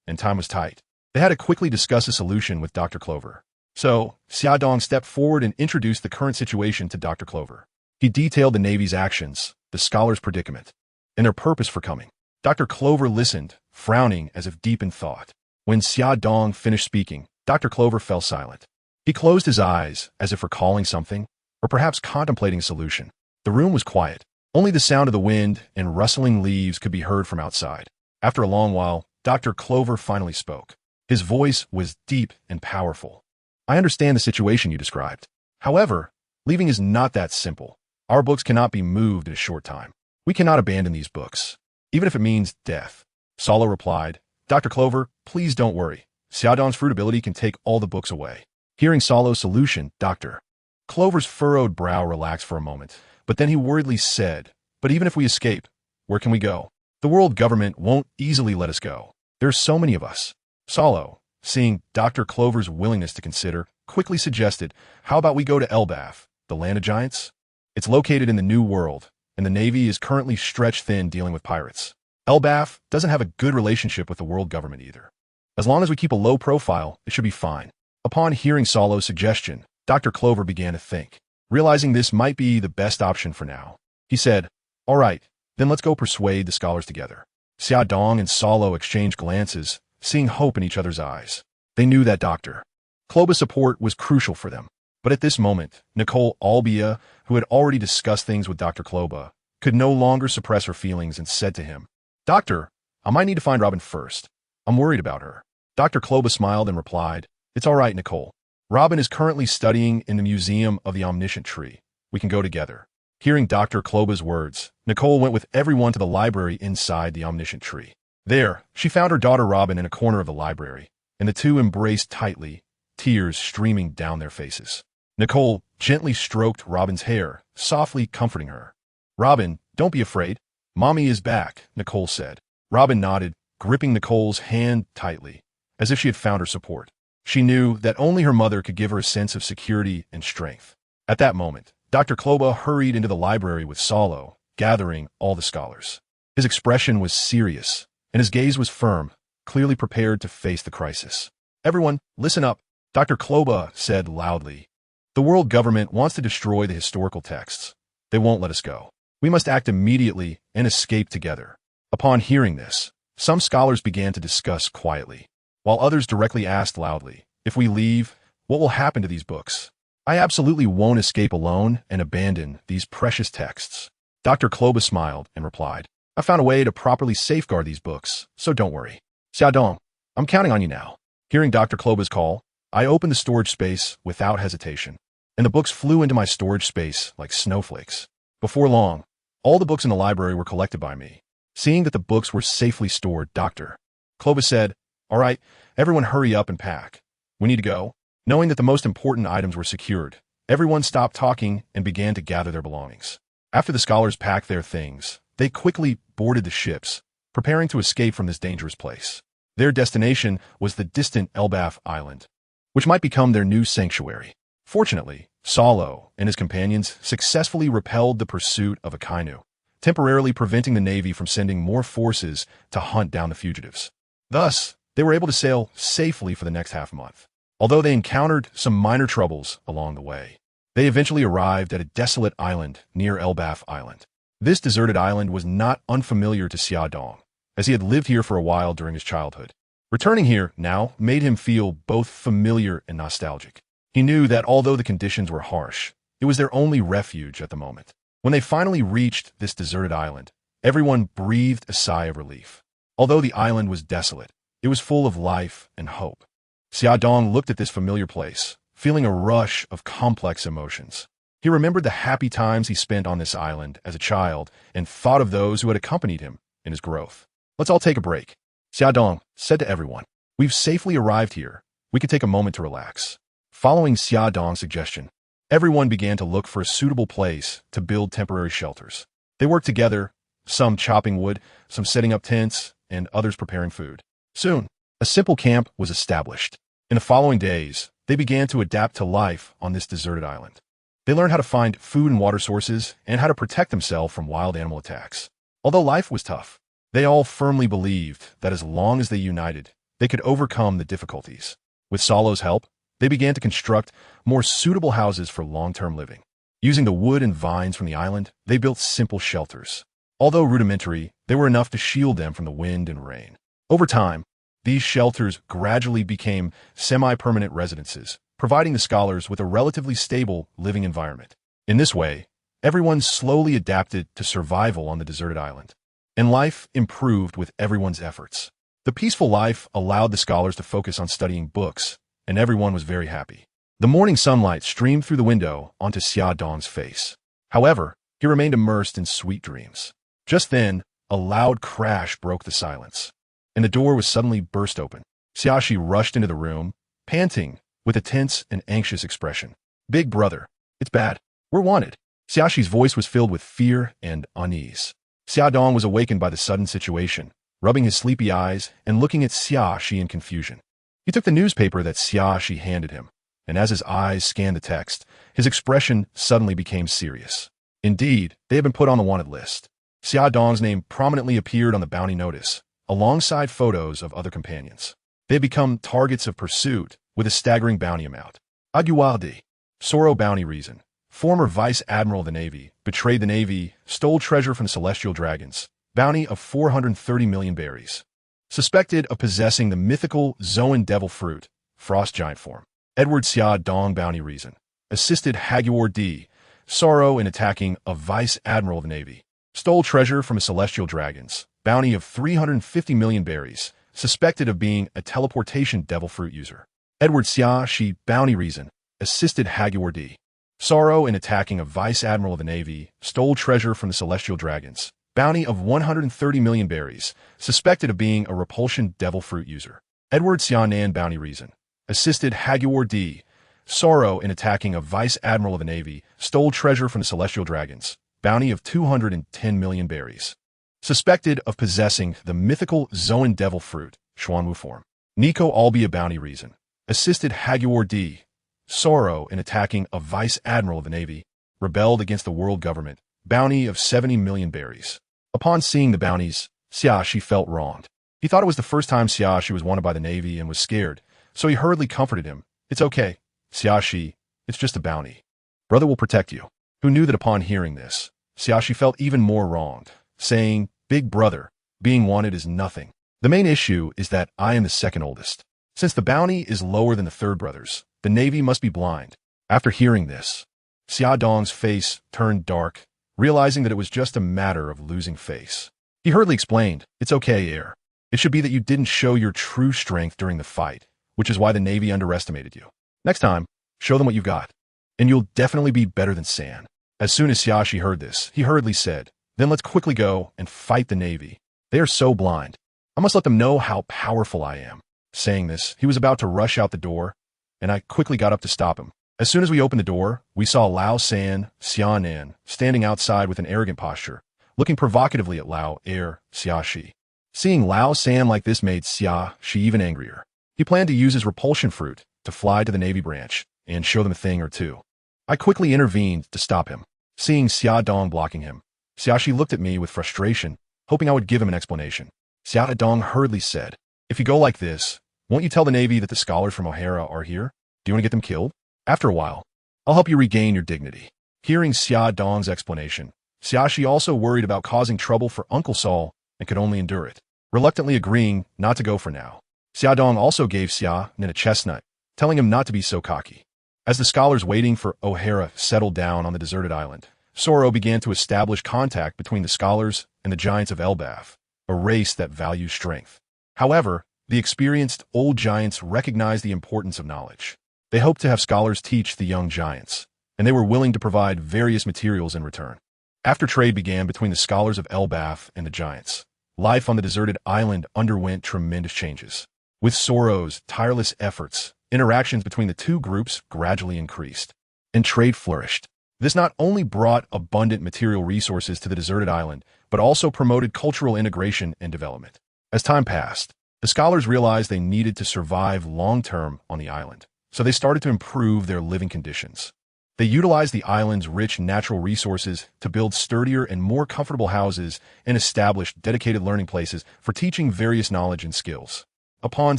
and time was tight. They had to quickly discuss a solution with Dr. Clover. So, Xiaodong stepped forward and introduced the current situation to Dr. Clover. He detailed the Navy's actions, the scholars' predicament, and their purpose for coming. Dr. Clover listened, frowning as if deep in thought. When Xiaodong finished speaking, Dr. Clover fell silent. He closed his eyes as if recalling something, or perhaps contemplating a solution. The room was quiet. Only the sound of the wind and rustling leaves could be heard from outside. After a long while, Dr. Clover finally spoke. His voice was deep and powerful. "I understand the situation you described. However, leaving is not that simple. Our books cannot be moved in a short time. We cannot abandon these books, even if it means death." Solo replied, "Dr. Clover, please don't worry. Xiaodong's fruit ability can take all the books away. Hearing Solo's solution, Dr. Clover's furrowed brow relaxed for a moment, but then he worriedly said, "But even if we escape, where can we go? The world government won't easily let us go. There's so many of us." Solo, seeing Dr. Clover's willingness to consider, quickly suggested, "How about we go to Elbaf, the land of giants? It's located in the New World, and the Navy is currently stretched thin dealing with pirates. Elbaf doesn't have a good relationship with the world government either. As long as we keep a low profile, it should be fine." Upon hearing Solo's suggestion, Dr. Clover began to think. Realizing this might be the best option for now, he said, "All right, then let's go persuade the scholars together." Xiaodong and Solo exchanged glances, seeing hope in each other's eyes. They knew that Dr. Clover's support was crucial for them. But at this moment, Nicole Albia, who had already discussed things with Dr. Clover, could no longer suppress her feelings and said to him, "Doctor, I might need to find Robin first. I'm worried about her." Dr. Clover smiled and replied, "It's all right, Nicole. Robin is currently studying in the Museum of the Omniscient Tree. We can go together." Hearing Dr. Clover's words, Nicole went with everyone to the library inside the Omniscient Tree. There, she found her daughter Robin in a corner of the library, and the two embraced tightly, tears streaming down their faces. Nicole gently stroked Robin's hair, softly comforting her. "Robin, don't be afraid. Mommy is back," Nicole said. Robin nodded, gripping Nicole's hand tightly, as if she had found her support. She knew that only her mother could give her a sense of security and strength. At that moment, Dr. Clover hurried into the library with Solo, gathering all the scholars. His expression was serious, and his gaze was firm, clearly prepared to face the crisis. "Everyone, listen up," Dr. Clover said loudly. "The world government wants to destroy the historical texts. They won't let us go. We must act immediately and escape together." Upon hearing this, some scholars began to discuss quietly, while others directly asked loudly, "If we leave, what will happen to these books? I absolutely won't escape alone and abandon these precious texts." Dr. Clover smiled and replied, "I found a way to properly safeguard these books, so don't worry. Xiaodong, I'm counting on you now." Hearing Dr. Clover's call, I opened the storage space without hesitation, and the books flew into my storage space like snowflakes. Before long, all the books in the library were collected by me. Seeing that the books were safely stored, Dr. Clover said, "All right, everyone hurry up and pack. We need to go." Knowing that the most important items were secured, everyone stopped talking and began to gather their belongings. After the scholars packed their things, they quickly boarded the ships, preparing to escape from this dangerous place. Their destination was the distant Elbaf Island, which might become their new sanctuary. Fortunately, Solo and his companions successfully repelled the pursuit of Akainu, temporarily preventing the Navy from sending more forces to hunt down the fugitives. Thus, they were able to sail safely for the next half-month. Although they encountered some minor troubles along the way, they eventually arrived at a desolate island near Elbaf Island. This deserted island was not unfamiliar to Xiaodong, as he had lived here for a while during his childhood. Returning here now made him feel both familiar and nostalgic. He knew that although the conditions were harsh, it was their only refuge at the moment. When they finally reached this deserted island, everyone breathed a sigh of relief. Although the island was desolate, it was full of life and hope. Xiaodong looked at this familiar place, feeling a rush of complex emotions. He remembered the happy times he spent on this island as a child and thought of those who had accompanied him in his growth. "Let's all take a break," Xiaodong said to everyone. "We've safely arrived here. We could take a moment to relax." Following Xiaodong's suggestion, everyone began to look for a suitable place to build temporary shelters. They worked together, some chopping wood, some setting up tents, and others preparing food. Soon, a simple camp was established. In the following days, they began to adapt to life on this deserted island. They learned how to find food and water sources and how to protect themselves from wild animal attacks. Although life was tough, they all firmly believed that as long as they united, they could overcome the difficulties. With Solo's help, they began to construct more suitable houses for long-term living. Using the wood and vines from the island, they built simple shelters. Although rudimentary, they were enough to shield them from the wind and rain. Over time, these shelters gradually became semi-permanent residences, providing the scholars with a relatively stable living environment. In this way, everyone slowly adapted to survival on the deserted island, and life improved with everyone's efforts. The peaceful life allowed the scholars to focus on studying books, and everyone was very happy. The morning sunlight streamed through the window onto Xiaodong's face. However, he remained immersed in sweet dreams. Just then, a loud crash broke the silence, and the door was suddenly burst open. Xiaxi rushed into the room, panting, with a tense and anxious expression. Big brother, it's bad. We're wanted. Xiaxi's voice was filled with fear and unease. Xiaodong was awakened by the sudden situation, rubbing his sleepy eyes and looking at Xiaxi in confusion. He took the newspaper that Xiaxi handed him, and as his eyes scanned the text, his expression suddenly became serious. Indeed, they had been put on the wanted list. Xiaodong's name prominently appeared on the bounty notice, alongside photos of other companions. They had become targets of pursuit, with a staggering bounty amount. Agualdi, Soro bounty reason. Former Vice Admiral of the Navy, betrayed the Navy, stole treasure from the Celestial Dragons. Bounty of 430 million berries. Suspected of possessing the mythical Zoan Devil Fruit, Frost Giant form. Edward Xia Dong bounty reason. Assisted Haguor D. Sorrow in attacking a Vice Admiral of the Navy. Stole treasure from the Celestial Dragons. Bounty of 350 million berries. Suspected of being a teleportation devil fruit user. Edward Xia Shi bounty reason. Assisted Haguor D. Sorrow in attacking a Vice Admiral of the Navy. Stole treasure from the Celestial Dragons. Bounty of 130 million berries. Suspected of being a repulsion devil fruit user. Edward Xianan bounty reason. Assisted Haguor D. Sorrow in attacking a Vice Admiral of the Navy. Stole treasure from the Celestial Dragons. Bounty of 210 million berries. Suspected of possessing the mythical Zoan Devil Fruit, Xuanwu form. Nico Albia bounty reason. Assisted Haguor D. Sorrow in attacking a Vice Admiral of the Navy. Rebelled against the world government. Bounty of 70 million berries. Upon seeing the bounties, Xiaxi felt wronged. He thought it was the first time Xiaxi was wanted by the Navy and was scared, so he hurriedly comforted him. It's okay, Xiaxi, it's just a bounty. Brother will protect you. Who knew that upon hearing this, Xiaxi felt even more wronged, saying, Big brother, being wanted is nothing. The main issue is that I am the second oldest. Since the bounty is lower than the third brothers, the Navy must be blind. After hearing this, Xiaodong's face turned dark, realizing that it was just a matter of losing face. He hurriedly explained, It's okay, heir. It should be that you didn't show your true strength during the fight, which is why the Navy underestimated you. Next time, show them what you've got, and you'll definitely be better than San. As soon as Xiaxi heard this, he hurriedly said, Then let's quickly go and fight the Navy. They are so blind. I must let them know how powerful I am. Saying this, he was about to rush out the door, and I quickly got up to stop him. As soon as we opened the door, we saw Lao San, Xianan, standing outside with an arrogant posture, looking provocatively at Lao, heir, Xiaxi. Seeing Lao San like this made Xiaxi even angrier. He planned to use his repulsion fruit to fly to the Navy branch and show them a thing or two. I quickly intervened to stop him. Seeing Xiaodong blocking him, Xiaxi looked at me with frustration, hoping I would give him an explanation. Xiaodong hurriedly said, If you go like this, won't you tell the Navy that the scholars from O'Hara are here? Do you want to get them killed? After a while, I'll help you regain your dignity. Hearing Xiaodong's explanation, Xiaxi also worried about causing trouble for Uncle Saul and could only endure it, reluctantly agreeing not to go for now. Xiaodong also gave Xianan a chestnut, telling him not to be so cocky. As the scholars waiting for O'Hara settled down on the deserted island, Soro began to establish contact between the scholars and the giants of Elbaf, a race that values strength. However, the experienced old giants recognized the importance of knowledge. They hoped to have scholars teach the young giants, and they were willing to provide various materials in return. After trade began between the scholars of Elbaf and the giants, life on the deserted island underwent tremendous changes. With Soro's tireless efforts, interactions between the two groups gradually increased, and trade flourished. This not only brought abundant material resources to the deserted island, but also promoted cultural integration and development. As time passed, the scholars realized they needed to survive long-term on the island, so they started to improve their living conditions. They utilized the island's rich natural resources to build sturdier and more comfortable houses and establish dedicated learning places for teaching various knowledge and skills. Upon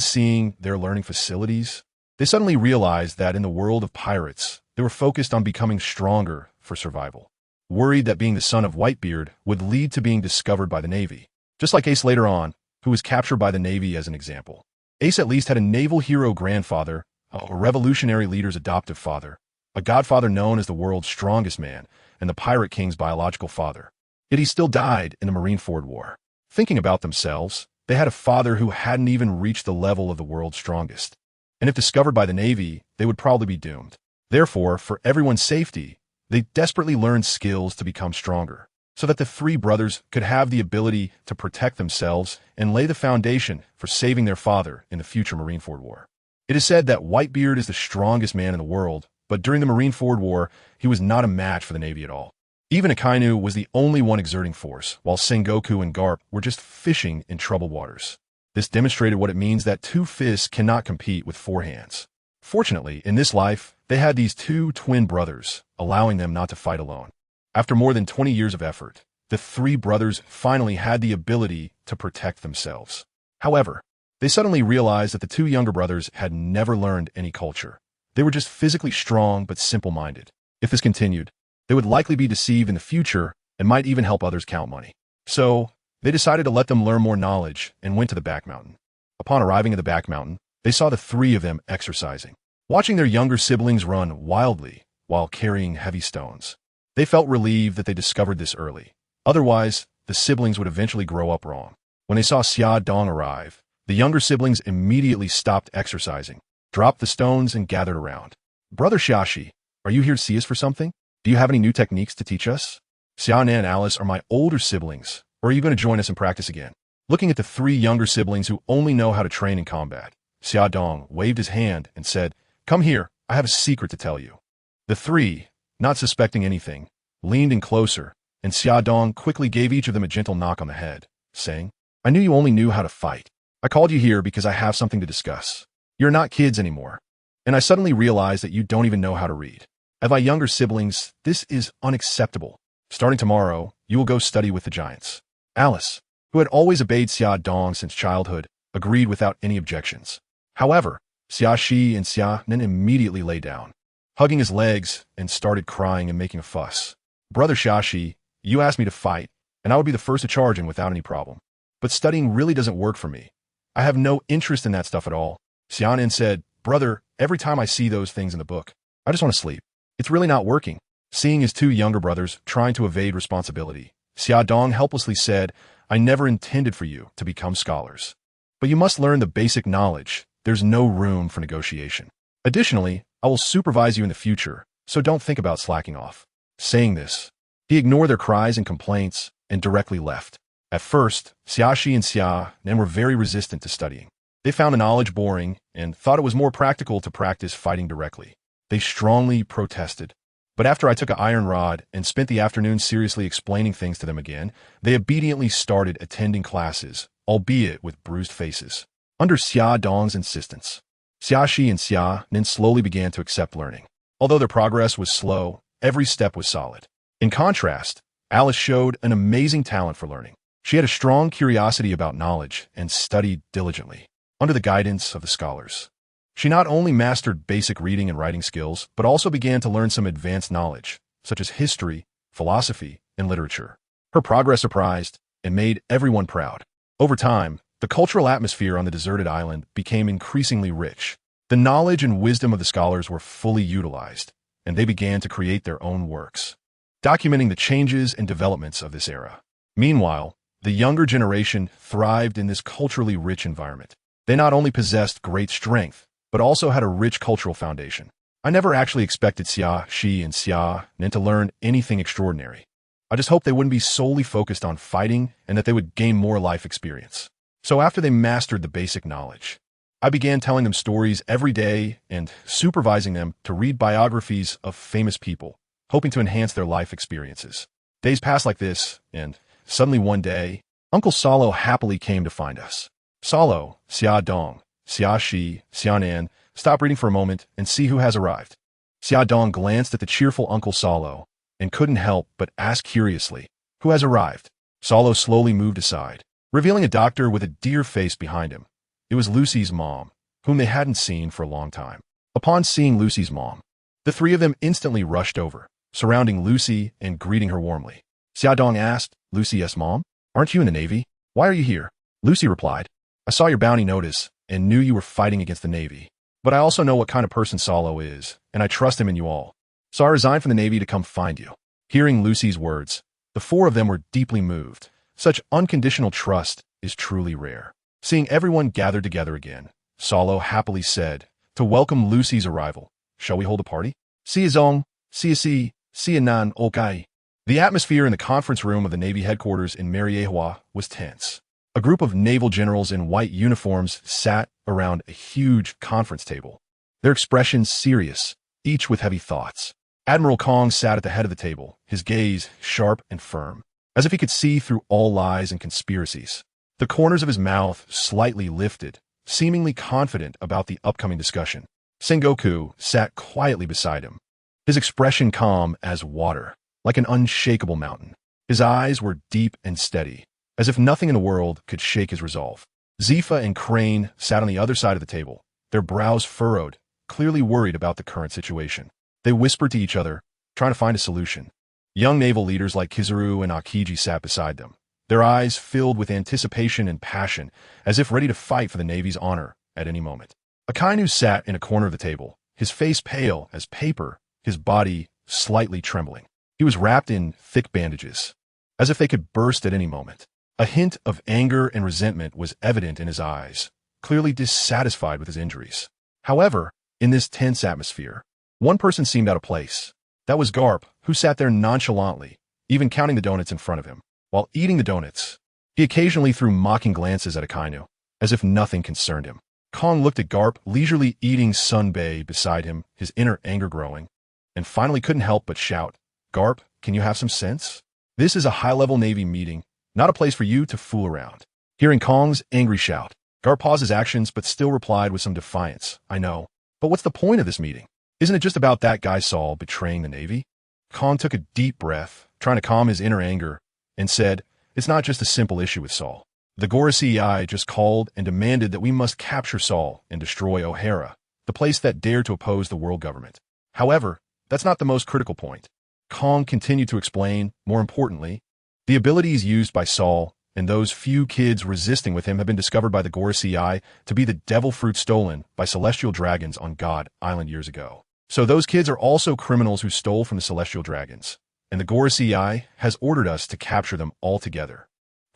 seeing their learning facilities, they suddenly realized that in the world of pirates, they were focused on becoming stronger for survival. Worried that being the son of Whitebeard would lead to being discovered by the Navy, just like Ace later on, who was captured by the Navy as an example. Ace at least had a naval hero grandfather, a revolutionary leader's adoptive father, a godfather known as the world's strongest man, and the Pirate King's biological father. Yet he still died in the Marineford War. Thinking about themselves, they had a father who hadn't even reached the level of the world's strongest. And if discovered by the Navy, they would probably be doomed. Therefore, for everyone's safety, they desperately learned skills to become stronger. so that the three brothers could have the ability to protect themselves and lay the foundation for saving their father in the future Marineford War. It is said that Whitebeard is the strongest man in the world, but during the Marineford War, he was not a match for the Navy at all. Even Akainu was the only one exerting force, while Sengoku and Garp were just fishing in troubled waters. This demonstrated what it means that two fists cannot compete with four hands. Fortunately, in this life, they had these two twin brothers, allowing them not to fight alone. After more than 20 years of effort, the three brothers finally had the ability to protect themselves. However, they suddenly realized that the two younger brothers had never learned any culture. They were just physically strong but simple-minded. If this continued, they would likely be deceived in the future and might even help others count money. So, they decided to let them learn more knowledge and went to the back mountain. Upon arriving at the back mountain, they saw the three of them exercising, watching their younger siblings run wildly while carrying heavy stones. They felt relieved that they discovered this early. Otherwise, the siblings would eventually grow up wrong. When they saw Xia Dong arrive, the younger siblings immediately stopped exercising, dropped the stones, and gathered around. "Brother Xiaxi, are you here to see us for something? Do you have any new techniques to teach us? Xianan and Alice are my older siblings, or are you going to join us and practice again?" Looking at the three younger siblings who only know how to train in combat, Xia Dong waved his hand and said, "Come here, I have a secret to tell you." The three, not suspecting anything, leaned in closer, and Xia Dong quickly gave each of them a gentle knock on the head, saying, "I knew you only knew how to fight. I called you here because I have something to discuss. You're not kids anymore, and I suddenly realized that you don't even know how to read. As my younger siblings, this is unacceptable. Starting tomorrow, you will go study with the giants." Alice, who had always obeyed Xia Dong since childhood, agreed without any objections. However, Xia Shi and Xia Nen immediately lay down, hugging his legs, and started crying and making a fuss. "Brother Xiaxi, you asked me to fight, and I would be the first to charge in without any problem. But studying really doesn't work for me. I have no interest in that stuff at all." Xianan said, "Brother, every time I see those things in the book, I just want to sleep. It's really not working." Seeing his two younger brothers trying to evade responsibility, Xia Dong helplessly said, "I never intended for you to become scholars. But you must learn the basic knowledge. There's no room for negotiation. Additionally, I will supervise you in the future, so don't think about slacking off." Saying this, he ignored their cries and complaints and directly left. At first, Xiaxi and Xia Nen were very resistant to studying. They found the knowledge boring and thought it was more practical to practice fighting directly. They strongly protested. But after I took an iron rod and spent the afternoon seriously explaining things to them again, they obediently started attending classes, albeit with bruised faces. Under Xia Dong's insistence, Xiaxi and Xia Nen slowly began to accept learning. Although their progress was slow, every step was solid. In contrast, Alice showed an amazing talent for learning. She had a strong curiosity about knowledge and studied diligently, under the guidance of the scholars. She not only mastered basic reading and writing skills, but also began to learn some advanced knowledge, such as history, philosophy, and literature. Her progress surprised and made everyone proud. Over time, the cultural atmosphere on the deserted island became increasingly rich. The knowledge and wisdom of the scholars were fully utilized, and they began to create their own works, documenting the changes and developments of this era. Meanwhile, the younger generation thrived in this culturally rich environment. They not only possessed great strength, but also had a rich cultural foundation. I never actually expected Xia Shi and Xia Nen to learn anything extraordinary. I just hoped they wouldn't be solely focused on fighting and that they would gain more life experience. So after they mastered the basic knowledge, I began telling them stories every day and supervising them to read biographies of famous people, hoping to enhance their life experiences. Days passed like this, and suddenly one day, Uncle Salo happily came to find us. Salo, Xia Dong, Xia Shi, Xia Nan, stop reading for a moment and see who has arrived. Xia Dong glanced at the cheerful Uncle Salo and couldn't help but ask curiously, "Who has arrived?" Salo slowly moved aside, revealing a doctor with a dear face behind him. It was Lucy's mom, whom they hadn't seen for a long time. Upon seeing Lucy's mom, the three of them instantly rushed over, surrounding Lucy and greeting her warmly. Xia Dong asked, "Lucy, yes, Mom? Aren't you in the Navy? Why are you here?" Lucy replied, "I saw your bounty notice and knew you were fighting against the Navy. But I also know what kind of person Salo is, and I trust him and you all. So I resigned from the Navy to come find you." Hearing Lucy's words, the four of them were deeply moved. Such unconditional trust is truly rare. Seeing everyone gathered together again, Salo happily said, to welcome Lucy's arrival, "Shall we hold a party?" "Si Zong, si Nan, okay." The atmosphere in the conference room of the Navy headquarters in Marineford was tense. A group of naval generals in white uniforms sat around a huge conference table, their expressions serious, each with heavy thoughts. Admiral Kong sat at the head of the table, his gaze sharp and firm, as if he could see through all lies and conspiracies. The corners of his mouth slightly lifted, seemingly confident about the upcoming discussion. Sengoku sat quietly beside him, his expression calm as water, like an unshakable mountain. His eyes were deep and steady, as if nothing in the world could shake his resolve. Zifa and Crane sat on the other side of the table, their brows furrowed, clearly worried about the current situation. They whispered to each other, trying to find a solution. Young naval leaders like Kizaru and Akiji sat beside them, their eyes filled with anticipation and passion, as if ready to fight for the Navy's honor at any moment. Akainu sat in a corner of the table, his face pale as paper, his body slightly trembling. He was wrapped in thick bandages, as if they could burst at any moment. A hint of anger and resentment was evident in his eyes, clearly dissatisfied with his injuries. However, in this tense atmosphere, one person seemed out of place. That was Garp, who sat there nonchalantly, even counting the donuts in front of him. While eating the donuts, he occasionally threw mocking glances at Akainu, as if nothing concerned him. Kong looked at Garp leisurely eating sunbae beside him, his inner anger growing, and finally couldn't help but shout, "Garp, can you have some sense? This is a high-level Navy meeting, not a place for you to fool around." Hearing Kong's angry shout, Garp paused his actions but still replied with some defiance, "I know, but what's the point of this meeting? Isn't it just about that guy Saul betraying the Navy?" Kong took a deep breath, trying to calm his inner anger, and said, "It's not just a simple issue with Saul. The Gorosei just called and demanded that we must capture Saul and destroy O'Hara, the place that dared to oppose the world government. However, that's not the most critical point." Kong continued to explain, more importantly, the abilities used by Saul and those few kids resisting with him have been discovered by the Gorosei to be the devil fruit stolen by celestial dragons on God Island years ago. So those kids are also criminals who stole from the celestial dragons, and the Gorosei has ordered us to capture them all together.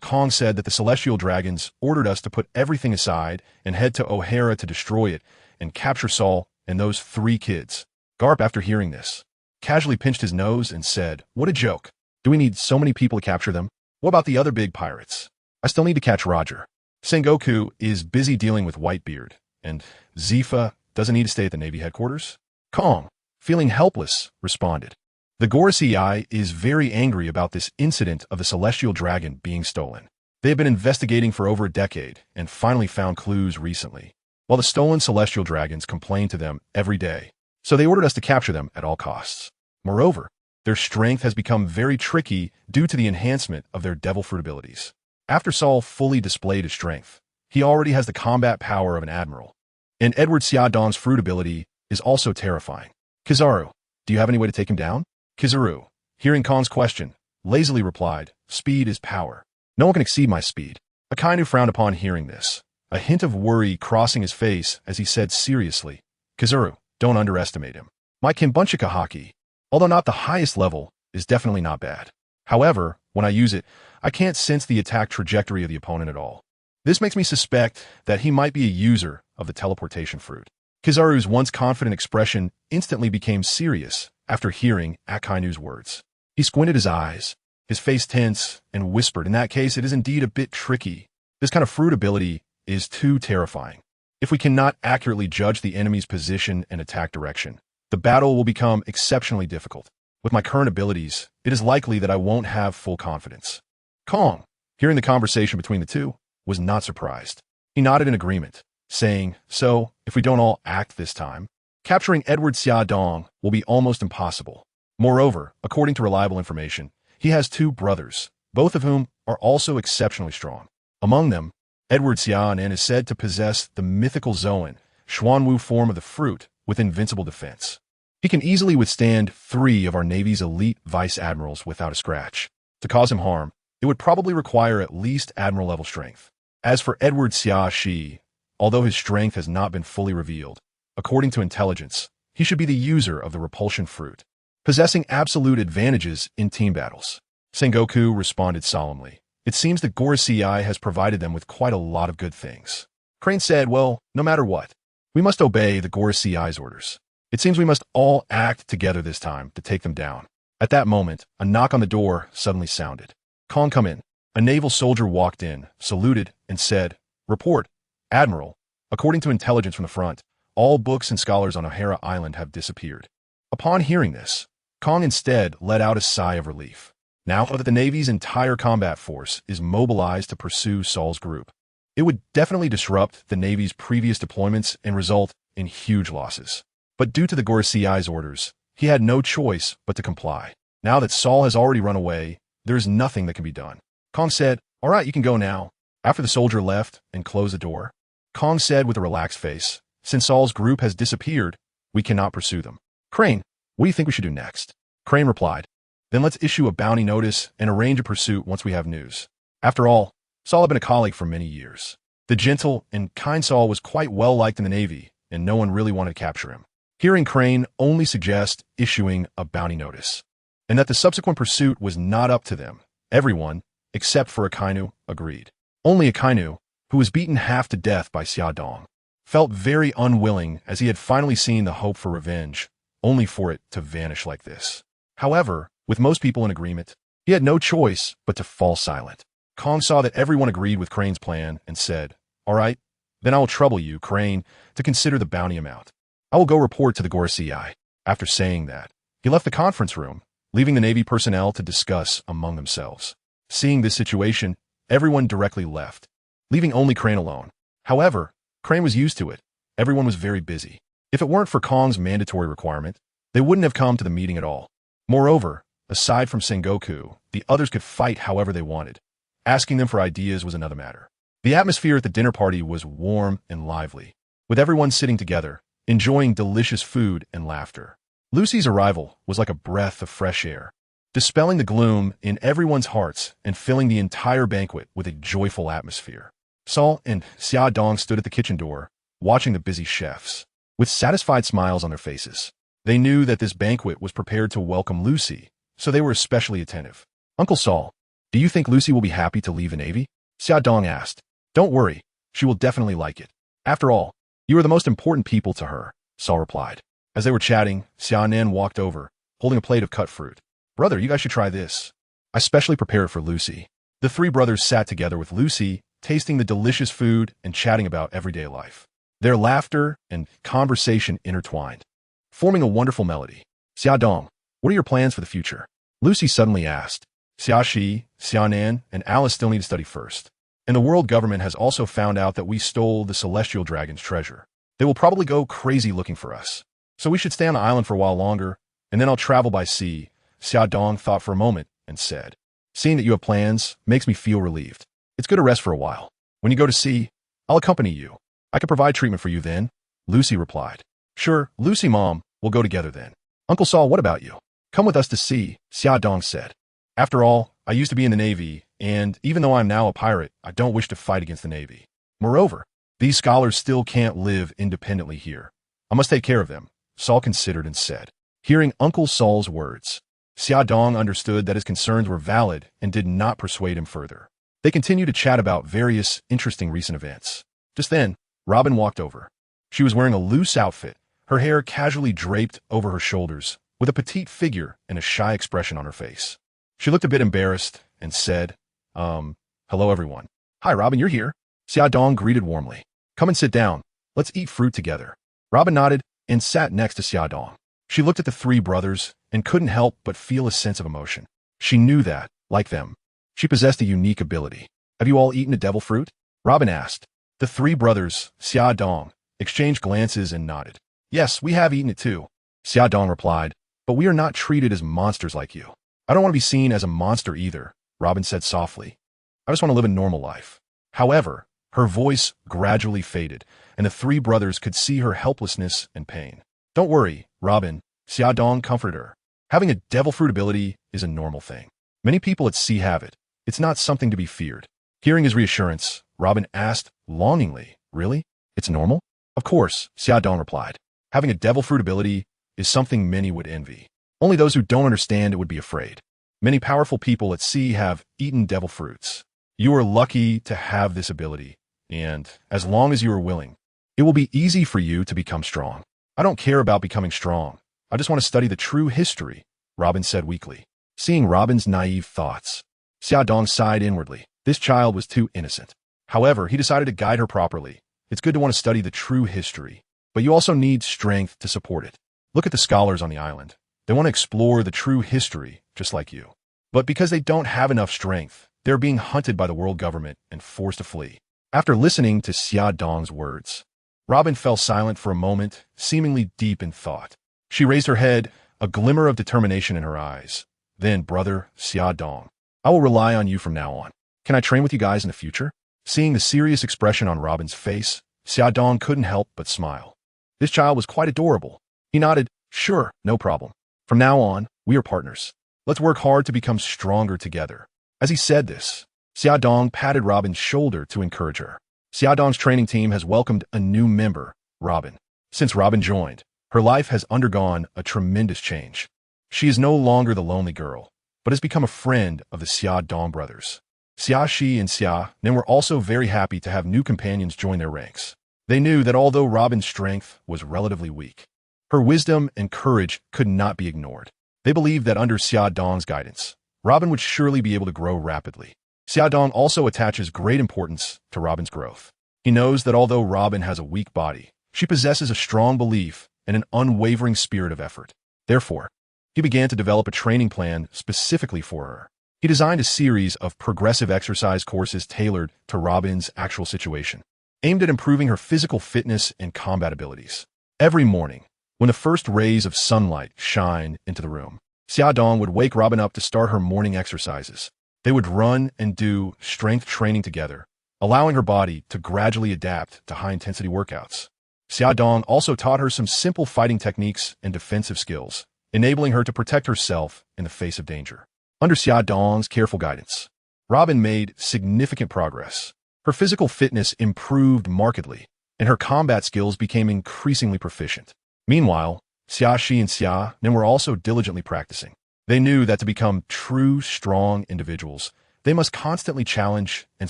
Kong said that the celestial dragons ordered us to put everything aside and head to O'Hara to destroy it and capture Saul and those 3 kids. Garp, after hearing this, casually pinched his nose and said, "What a joke. Do we need so many people to capture them? What about the other big pirates? I still need to catch Roger. Sengoku is busy dealing with Whitebeard, and Zifa doesn't need to stay at the Navy headquarters." Kong, feeling helpless, responded, "The Gorosei is very angry about this incident of the celestial dragon being stolen. They have been investigating for over a decade and finally found clues recently, while the stolen celestial dragons complain to them every day. So they ordered us to capture them at all costs. Moreover, their strength has become very tricky due to the enhancement of their devil fruit abilities. After Saul fully displayed his strength, he already has the combat power of an admiral. And Edward Xiaodong's fruit ability is also terrifying. Kizaru, do you have any way to take him down?" Kizaru, hearing Kong's question, lazily replied, "Speed is power. No one can exceed my speed." Akainu frowned upon hearing this, a hint of worry crossing his face as he said seriously, "Kizaru, don't underestimate him. My Kinbunchika haki, although not the highest level, is definitely not bad. However, when I use it, I can't sense the attack trajectory of the opponent at all. This makes me suspect that he might be a user of the teleportation fruit." Kizaru's once confident expression instantly became serious after hearing Akainu's words. He squinted his eyes, his face tense, and whispered, "In that case, it is indeed a bit tricky. This kind of fruit ability is too terrifying. If we cannot accurately judge the enemy's position and attack direction, the battle will become exceptionally difficult. With my current abilities, it is likely that I won't have full confidence." Kong, hearing the conversation between the two, was not surprised. He nodded in agreement, saying, "So, if we don't all act this time, capturing Edward Xiaodong will be almost impossible. Moreover, according to reliable information, he has 2 brothers, both of whom are also exceptionally strong. Among them, Edward Xiaonan is said to possess the mythical Zoan, Xuanwu form of the fruit with invincible defense. He can easily withstand 3 of our Navy's elite vice admirals without a scratch. To cause him harm, it would probably require at least admiral-level strength. As for Edward Xia, although his strength has not been fully revealed, according to intelligence, he should be the user of the repulsion fruit, possessing absolute advantages in team battles." Sengoku responded solemnly, "It seems that Gorosei has provided them with quite a lot of good things." Crane said, "Well, no matter what, we must obey the Gorosei's orders. It seems we must all act together this time to take them down." At that moment, a knock on the door suddenly sounded. "Kong, come in." A naval soldier walked in, saluted, and said, "Report, Admiral. According to intelligence from the front, all books and scholars on O'Hara Island have disappeared." Upon hearing this, Kong instead let out a sigh of relief. Now that the Navy's entire combat force is mobilized to pursue Saul's group, it would definitely disrupt the Navy's previous deployments and result in huge losses. But due to the Gorosei's orders, he had no choice but to comply. Now that Saul has already run away, there is nothing that can be done. Kong said, "All right, you can go now." After the soldier left and closed the door, Kong said with a relaxed face, "Since Saul's group has disappeared, we cannot pursue them. Crane, what do you think we should do next?" Crane replied, "Then let's issue a bounty notice and arrange a pursuit once we have news." After all, Saul had been a colleague for many years. The gentle and kind Saul was quite well liked in the Navy, and no one really wanted to capture him. Hearing Crane only suggest issuing a bounty notice, and that the subsequent pursuit was not up to them, everyone, except for Akainu, agreed. Only Akainu, who was beaten half to death by Xia Dong, felt very unwilling as he had finally seen the hope for revenge, only for it to vanish like this. However, with most people in agreement, he had no choice but to fall silent. Kong saw that everyone agreed with Crane's plan and said, "All right, then I will trouble you, Crane, to consider the bounty amount. I will go report to the Gorosei." After saying that, he left the conference room, leaving the Navy personnel to discuss among themselves. Seeing this situation, everyone directly left, leaving only Crane alone. However, Crane was used to it. Everyone was very busy. If it weren't for Kong's mandatory requirement, they wouldn't have come to the meeting at all. Moreover, aside from Sengoku, the others could fight however they wanted. Asking them for ideas was another matter. The atmosphere at the dinner party was warm and lively, with everyone sitting together, enjoying delicious food and laughter. Lucy's arrival was like a breath of fresh air, dispelling the gloom in everyone's hearts and filling the entire banquet with a joyful atmosphere. Saul and Xia Dong stood at the kitchen door, watching the busy chefs, with satisfied smiles on their faces. They knew that this banquet was prepared to welcome Lucy, so they were especially attentive. "Uncle Saul, do you think Lucy will be happy to leave the Navy?" Xia Dong asked. "Don't worry, she will definitely like it. After all, you are the most important people to her," Saul replied. As they were chatting, Xiaonan walked over, holding a plate of cut fruit. "Brother, you guys should try this. I specially prepared it for Lucy." The three brothers sat together with Lucy, tasting the delicious food and chatting about everyday life. Their laughter and conversation intertwined, forming a wonderful melody. "Xia Dong, what are your plans for the future?" Lucy suddenly asked. "Xiaxi, Xiaonan, and Alice still need to study first. And the world government has also found out that we stole the celestial dragon's treasure. They will probably go crazy looking for us. So we should stay on the island for a while longer, and then I'll travel by sea." Xia Dong thought for a moment and said, "Seeing that you have plans makes me feel relieved. It's good to rest for a while. When you go to sea, I'll accompany you. I can provide treatment for you then," Lucy replied. "Sure, Lucy Mom, we'll go together then." "Uncle Saul, what about you?" "Come with us to sea," Xia Dong said. "After all, I used to be in the Navy, and even though I'm now a pirate, I don't wish to fight against the Navy. Moreover, these scholars still can't live independently here. I must take care of them," Saul considered and said. Hearing Uncle Saul's words, Xia Dong understood that his concerns were valid and did not persuade him further. They continued to chat about various interesting recent events. Just then, Robin walked over. She was wearing a loose outfit, her hair casually draped over her shoulders, with a petite figure and a shy expression on her face. She looked a bit embarrassed and said, "Hello everyone." "Hi Robin, you're here." Xia Dong greeted warmly. "Come and sit down. Let's eat fruit together." Robin nodded and sat next to Xia Dong. She looked at the three brothers and couldn't help but feel a sense of emotion. She knew that, like them, she possessed a unique ability. "Have you all eaten a devil fruit?" Robin asked. The three brothers, Xia Dong, exchanged glances and nodded. "Yes, we have eaten it too," Xia Dong replied, "but we are not treated as monsters like you." "I don't want to be seen as a monster either," Robin said softly. "I just want to live a normal life." However, her voice gradually faded, and the three brothers could see her helplessness and pain. "Don't worry, Robin," Xia Dong comforted her. "Having a devil fruit ability is a normal thing. Many people at sea have it. It's not something to be feared." Hearing his reassurance, Robin asked longingly, "Really? It's normal?" "Of course," Xia Dong replied. "Having a devil fruit ability is something many would envy. Only those who don't understand it would be afraid. Many powerful people at sea have eaten devil fruits. You are lucky to have this ability, and as long as you are willing, it will be easy for you to become strong." "I don't care about becoming strong. I just want to study the true history," Robin said weakly. Seeing Robin's naive thoughts, Xiaodong sighed inwardly. This child was too innocent. However, he decided to guide her properly. It's good to want to study the true history, but you also need strength to support it. Look at the scholars on the island. They want to explore the true history, just like you. But because they don't have enough strength, they're being hunted by the world government and forced to flee. After listening to Xiaodong's words, Robin fell silent for a moment, seemingly deep in thought. She raised her head, a glimmer of determination in her eyes. Then, brother Xiaodong, I will rely on you from now on. Can I train with you guys in the future? Seeing the serious expression on Robin's face, Xiaodong couldn't help but smile. This child was quite adorable. He nodded, sure, no problem. From now on, we are partners. Let's work hard to become stronger together. As he said this, Xiaodong patted Robin's shoulder to encourage her. Xiaodong's training team has welcomed a new member, Robin. Since Robin joined, her life has undergone a tremendous change. She is no longer the lonely girl, but has become a friend of the Xiaodong brothers. Xia Shi and Xia Nen were also very happy to have new companions join their ranks. They knew that although Robin's strength was relatively weak, her wisdom and courage could not be ignored. They believed that under Xiaodong's guidance, Robin would surely be able to grow rapidly. Xiaodong also attaches great importance to Robin's growth. He knows that although Robin has a weak body, she possesses a strong belief and an unwavering spirit of effort. Therefore, he began to develop a training plan specifically for her. He designed a series of progressive exercise courses tailored to Robin's actual situation, aimed at improving her physical fitness and combat abilities. Every morning, when the first rays of sunlight shine into the room, Xiaodong would wake Robin up to start her morning exercises. They would run and do strength training together, allowing her body to gradually adapt to high-intensity workouts. Xiaodong also taught her some simple fighting techniques and defensive skills, enabling her to protect herself in the face of danger. Under Xiaodong's careful guidance, Robin made significant progress. Her physical fitness improved markedly, and her combat skills became increasingly proficient. Meanwhile, Xia Shi and Xia Nen were also diligently practicing. They knew that to become true, strong individuals, they must constantly challenge and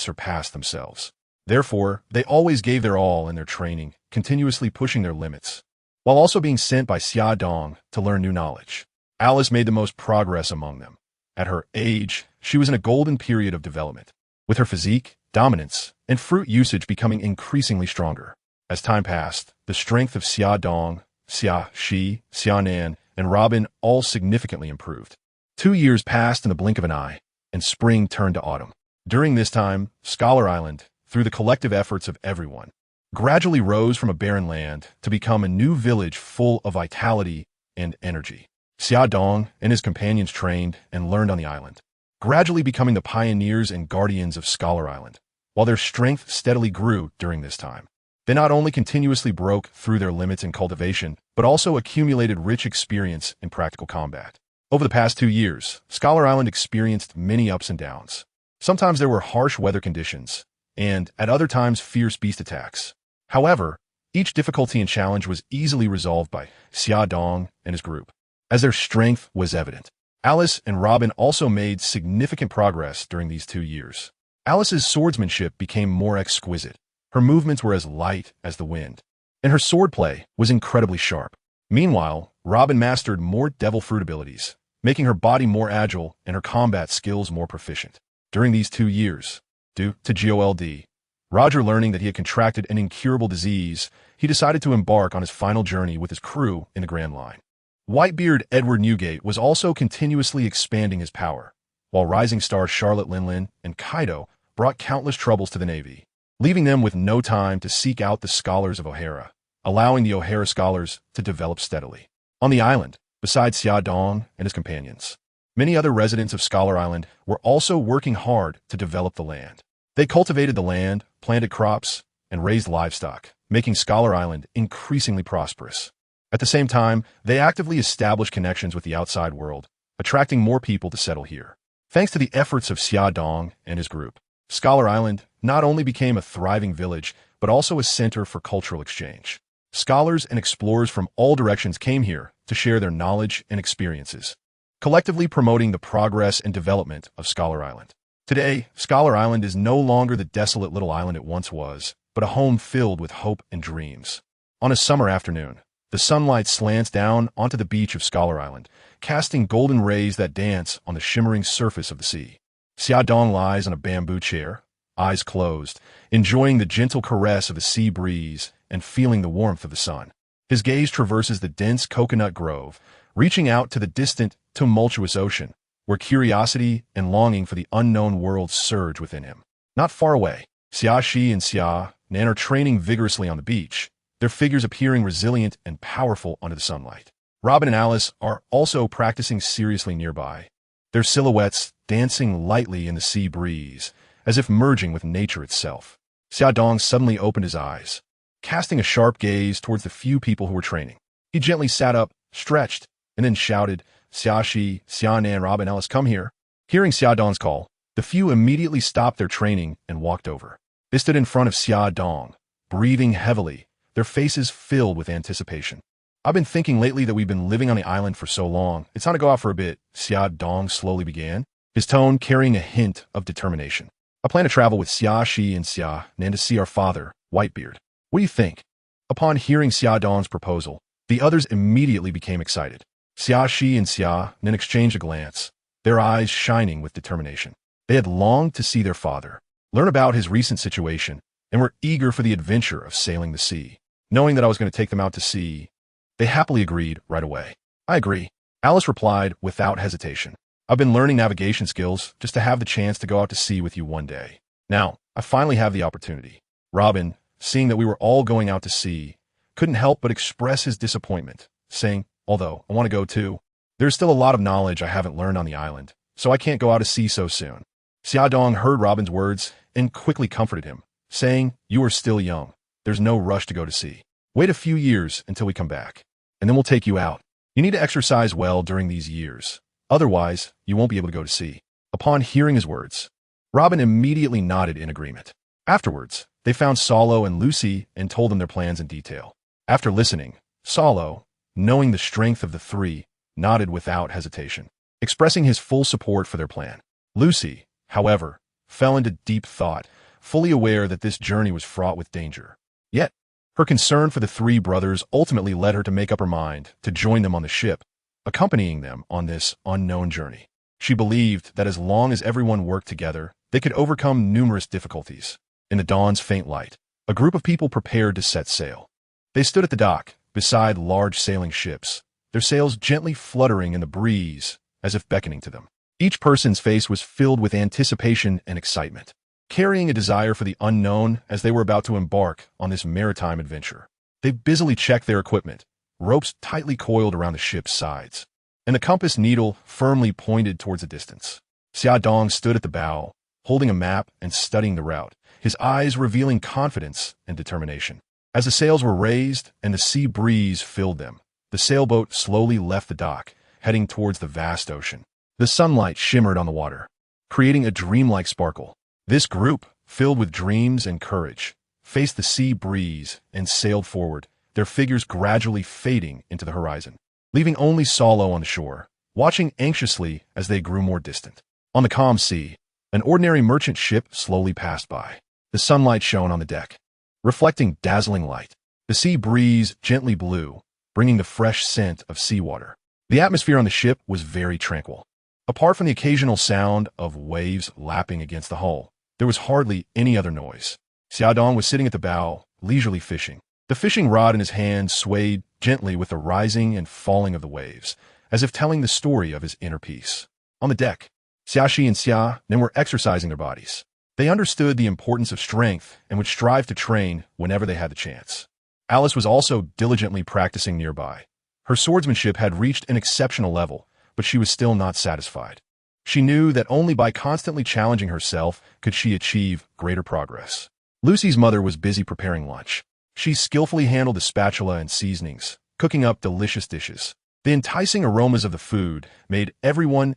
surpass themselves. Therefore, they always gave their all in their training, continuously pushing their limits, while also being sent by Xiaodong to learn new knowledge. Alice made the most progress among them. At her age, she was in a golden period of development, with her physique, dominance, and fruit usage becoming increasingly stronger. As time passed, the strength of Xiaodong, Xia Shi, Xia Nen, and Robin all significantly improved. 2 years passed in the blink of an eye, and spring turned to autumn. During this time, Scholar Island, through the collective efforts of everyone, gradually rose from a barren land to become a new village full of vitality and energy. Xiaodong and his companions trained and learned on the island, gradually becoming the pioneers and guardians of Scholar Island. While their strength steadily grew during this time, they not only continuously broke through their limits in cultivation, but also accumulated rich experience in practical combat. Over the past 2 years, Scholar Island experienced many ups and downs. Sometimes there were harsh weather conditions, and at other times fierce beast attacks. However, each difficulty and challenge was easily resolved by Xiaodong and his group, as their strength was evident. Alice and Robin also made significant progress during these 2 years. Alice's swordsmanship became more exquisite. Her movements were as light as the wind, and her swordplay was incredibly sharp. Meanwhile, Robin mastered more devil fruit abilities, making her body more agile and her combat skills more proficient. During these 2 years, due to Gol D.Roger learning that he had contracted an incurable disease, he decided to embark on his final journey with his crew in the Grand Line. Whitebeard Edward Newgate was also continuously expanding his power, while rising stars Charlotte Linlin and Kaido brought countless troubles to the Navy, leaving them with no time to seek out the scholars of O'Hara, allowing the O'Hara scholars to develop steadily. On the island, besides Xiaodong and his companions, many other residents of Scholar Island were also working hard to develop the land. They cultivated the land, planted crops, and raised livestock, making Scholar Island increasingly prosperous. At the same time, they actively established connections with the outside world, attracting more people to settle here. Thanks to the efforts of Xiaodong and his group, Scholar Island not only became a thriving village, but also a center for cultural exchange. Scholars and explorers from all directions came here to share their knowledge and experiences, collectively promoting the progress and development of Scholar Island. Today, Scholar Island is no longer the desolate little island it once was, but a home filled with hope and dreams. On a summer afternoon, The sunlight slants down onto the beach of Scholar Island, casting golden rays that dance on the shimmering surface of the sea. Xiaodong lies on a bamboo chair, eyes closed, enjoying the gentle caress of the sea breeze and feeling the warmth of the sun. His gaze traverses the dense coconut grove, reaching out to the distant, tumultuous ocean, where curiosity and longing for the unknown world surge within him. Not far away, Xia Shi and Xia Nan are training vigorously on the beach, their figures appearing resilient and powerful under the sunlight. Robin and Alice are also practicing seriously nearby, their silhouettes dancing lightly in the sea breeze, as if merging with nature itself. Xiaodong suddenly opened his eyes, casting a sharp gaze towards the few people who were training. He gently sat up, stretched, and then shouted, "Xia Shi, Xia Nan, Robin, Alice, come here." Hearing Xiaodong's call, the few immediately stopped their training and walked over. They stood in front of Xiaodong, breathing heavily, their faces filled with anticipation. "I've been thinking lately that we've been living on the island for so long. It's time to go out for a bit," Xiaodong slowly began, his tone carrying a hint of determination. "I plan to travel with Xia Shi and Xia Nan to see our father, Whitebeard. What do you think?" Upon hearing Xiaodong's proposal, the others immediately became excited. Xia Shi and Xia Nan exchanged a glance, their eyes shining with determination. They had longed to see their father, learn about his recent situation, and were eager for the adventure of sailing the sea. Knowing that I was going to take them out to sea, they happily agreed right away. "I agree," Alice replied without hesitation. "I've been learning navigation skills just to have the chance to go out to sea with you one day. Now, I finally have the opportunity." Robin, seeing that we were all going out to sea, couldn't help but express his disappointment, saying, "Although I want to go too, there's still a lot of knowledge I haven't learned on the island, so I can't go out to sea so soon." Xiaodong heard Robin's words and quickly comforted him, saying, "You are still young. There's no rush to go to sea. Wait a few years until we come back, and then we'll take you out. You need to exercise well during these years. Otherwise, you won't be able to go to sea." Upon hearing his words, Robin immediately nodded in agreement. Afterwards, they found Solo and Lucy and told them their plans in detail. After listening, Solo, knowing the strength of the three, nodded without hesitation, expressing his full support for their plan. Lucy, however, fell into deep thought, fully aware that this journey was fraught with danger. Yet, her concern for the three brothers ultimately led her to make up her mind to join them on the ship, accompanying them on this unknown journey. She believed that as long as everyone worked together, they could overcome numerous difficulties. In the dawn's faint light, a group of people prepared to set sail. They stood at the dock, beside large sailing ships, their sails gently fluttering in the breeze as if beckoning to them. Each person's face was filled with anticipation and excitement, carrying a desire for the unknown as they were about to embark on this maritime adventure. They busily checked their equipment, ropes tightly coiled around the ship's sides, and the compass needle firmly pointed towards the distance. Xiaodong stood at the bow, holding a map and studying the route, his eyes revealing confidence and determination. As the sails were raised and the sea breeze filled them, the sailboat slowly left the dock, heading towards the vast ocean. The sunlight shimmered on the water, creating a dreamlike sparkle. This group, filled with dreams and courage, faced the sea breeze and sailed forward, their figures gradually fading into the horizon, leaving only Solo on the shore, watching anxiously as they grew more distant. On the calm sea, an ordinary merchant ship slowly passed by. The sunlight shone on the deck, reflecting dazzling light. The sea breeze gently blew, bringing the fresh scent of seawater. The atmosphere on the ship was very tranquil. Apart from the occasional sound of waves lapping against the hull, there was hardly any other noise. Xiaodong was sitting at the bow, leisurely fishing. The fishing rod in his hand swayed gently with the rising and falling of the waves, as if telling the story of his inner peace. On the deck, Xia Shi and Xia Nan were exercising their bodies. They understood the importance of strength and would strive to train whenever they had the chance. Alice was also diligently practicing nearby. Her swordsmanship had reached an exceptional level, but she was still not satisfied. She knew that only by constantly challenging herself could she achieve greater progress. Lucy's mother was busy preparing lunch. She skillfully handled the spatula and seasonings, cooking up delicious dishes. The enticing aromas of the food made everyone's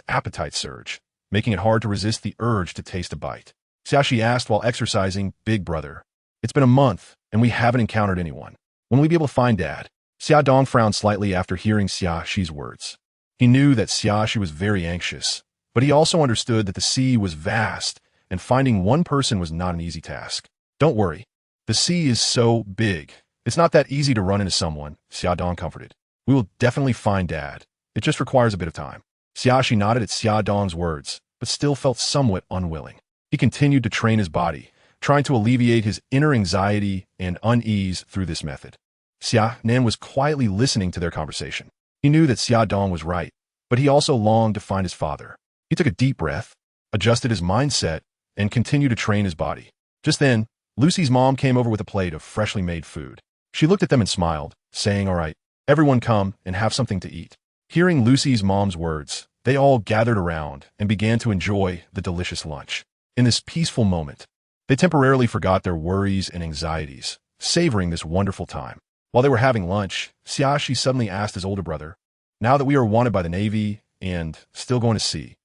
appetite surge, making it hard to resist the urge to taste a bite. Xiaoshi asked while exercising, "Big brother, it's been a month, and we haven't encountered anyone. When will we be able to find Dad?" Xiaodong frowned slightly after hearing Xiaoshi's words. He knew that Xiaoshi was very anxious, but he also understood that the sea was vast, and finding one person was not an easy task. "Don't worry. The sea is so big, It's not that easy to run into someone, Xia Dong comforted. We will definitely find Dad. It just requires a bit of time. Xiaxi nodded at Xia Dong's words, but still felt somewhat unwilling. He continued to train his body, trying to alleviate his inner anxiety and unease through this method. Xia Nan was quietly listening to their conversation. He knew that Xia Dong was right, but he also longed to find his father. He took a deep breath, adjusted his mindset, and continued to train his body. Just then, Lucy's mom came over with a plate of freshly made food. She looked at them and smiled, saying, "All right, everyone come and have something to eat." Hearing Lucy's mom's words, they all gathered around and began to enjoy the delicious lunch. In this peaceful moment, they temporarily forgot their worries and anxieties, savoring this wonderful time. While they were having lunch, Xiaxi suddenly asked his older brother, "Now that we are wanted by the Navy and still going to sea,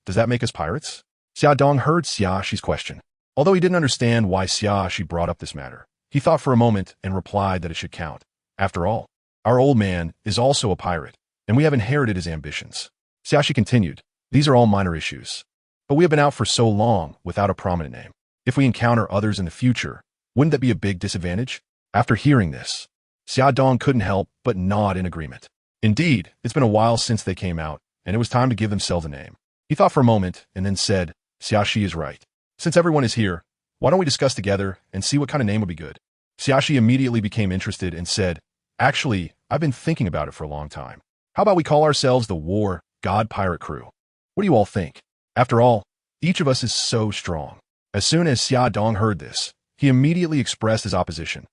does that make us pirates?" Xia Dong heard Xiaxi's question. Although he didn't understand why Xiaxi brought up this matter, he thought for a moment and replied that it should count. After all, our old man is also a pirate, and we have inherited his ambitions. Xiaxi continued, "These are all minor issues, but we have been out for so long without a prominent name. If we encounter others in the future, wouldn't that be a big disadvantage?" After hearing this, Xia Dong couldn't help but nod in agreement. Indeed, it's been a while since they came out, and it was time to give themselves a name. He thought for a moment and then said, "Xiaxi is right. Since everyone is here, why don't we discuss together and see what kind of name would be good?" Xiaxi immediately became interested and said, "Actually, I've been thinking about it for a long time. How about we call ourselves the War God Pirate Crew? What do you all think? After all, each of us is so strong." As soon as Xia Dong heard this, he immediately expressed his opposition.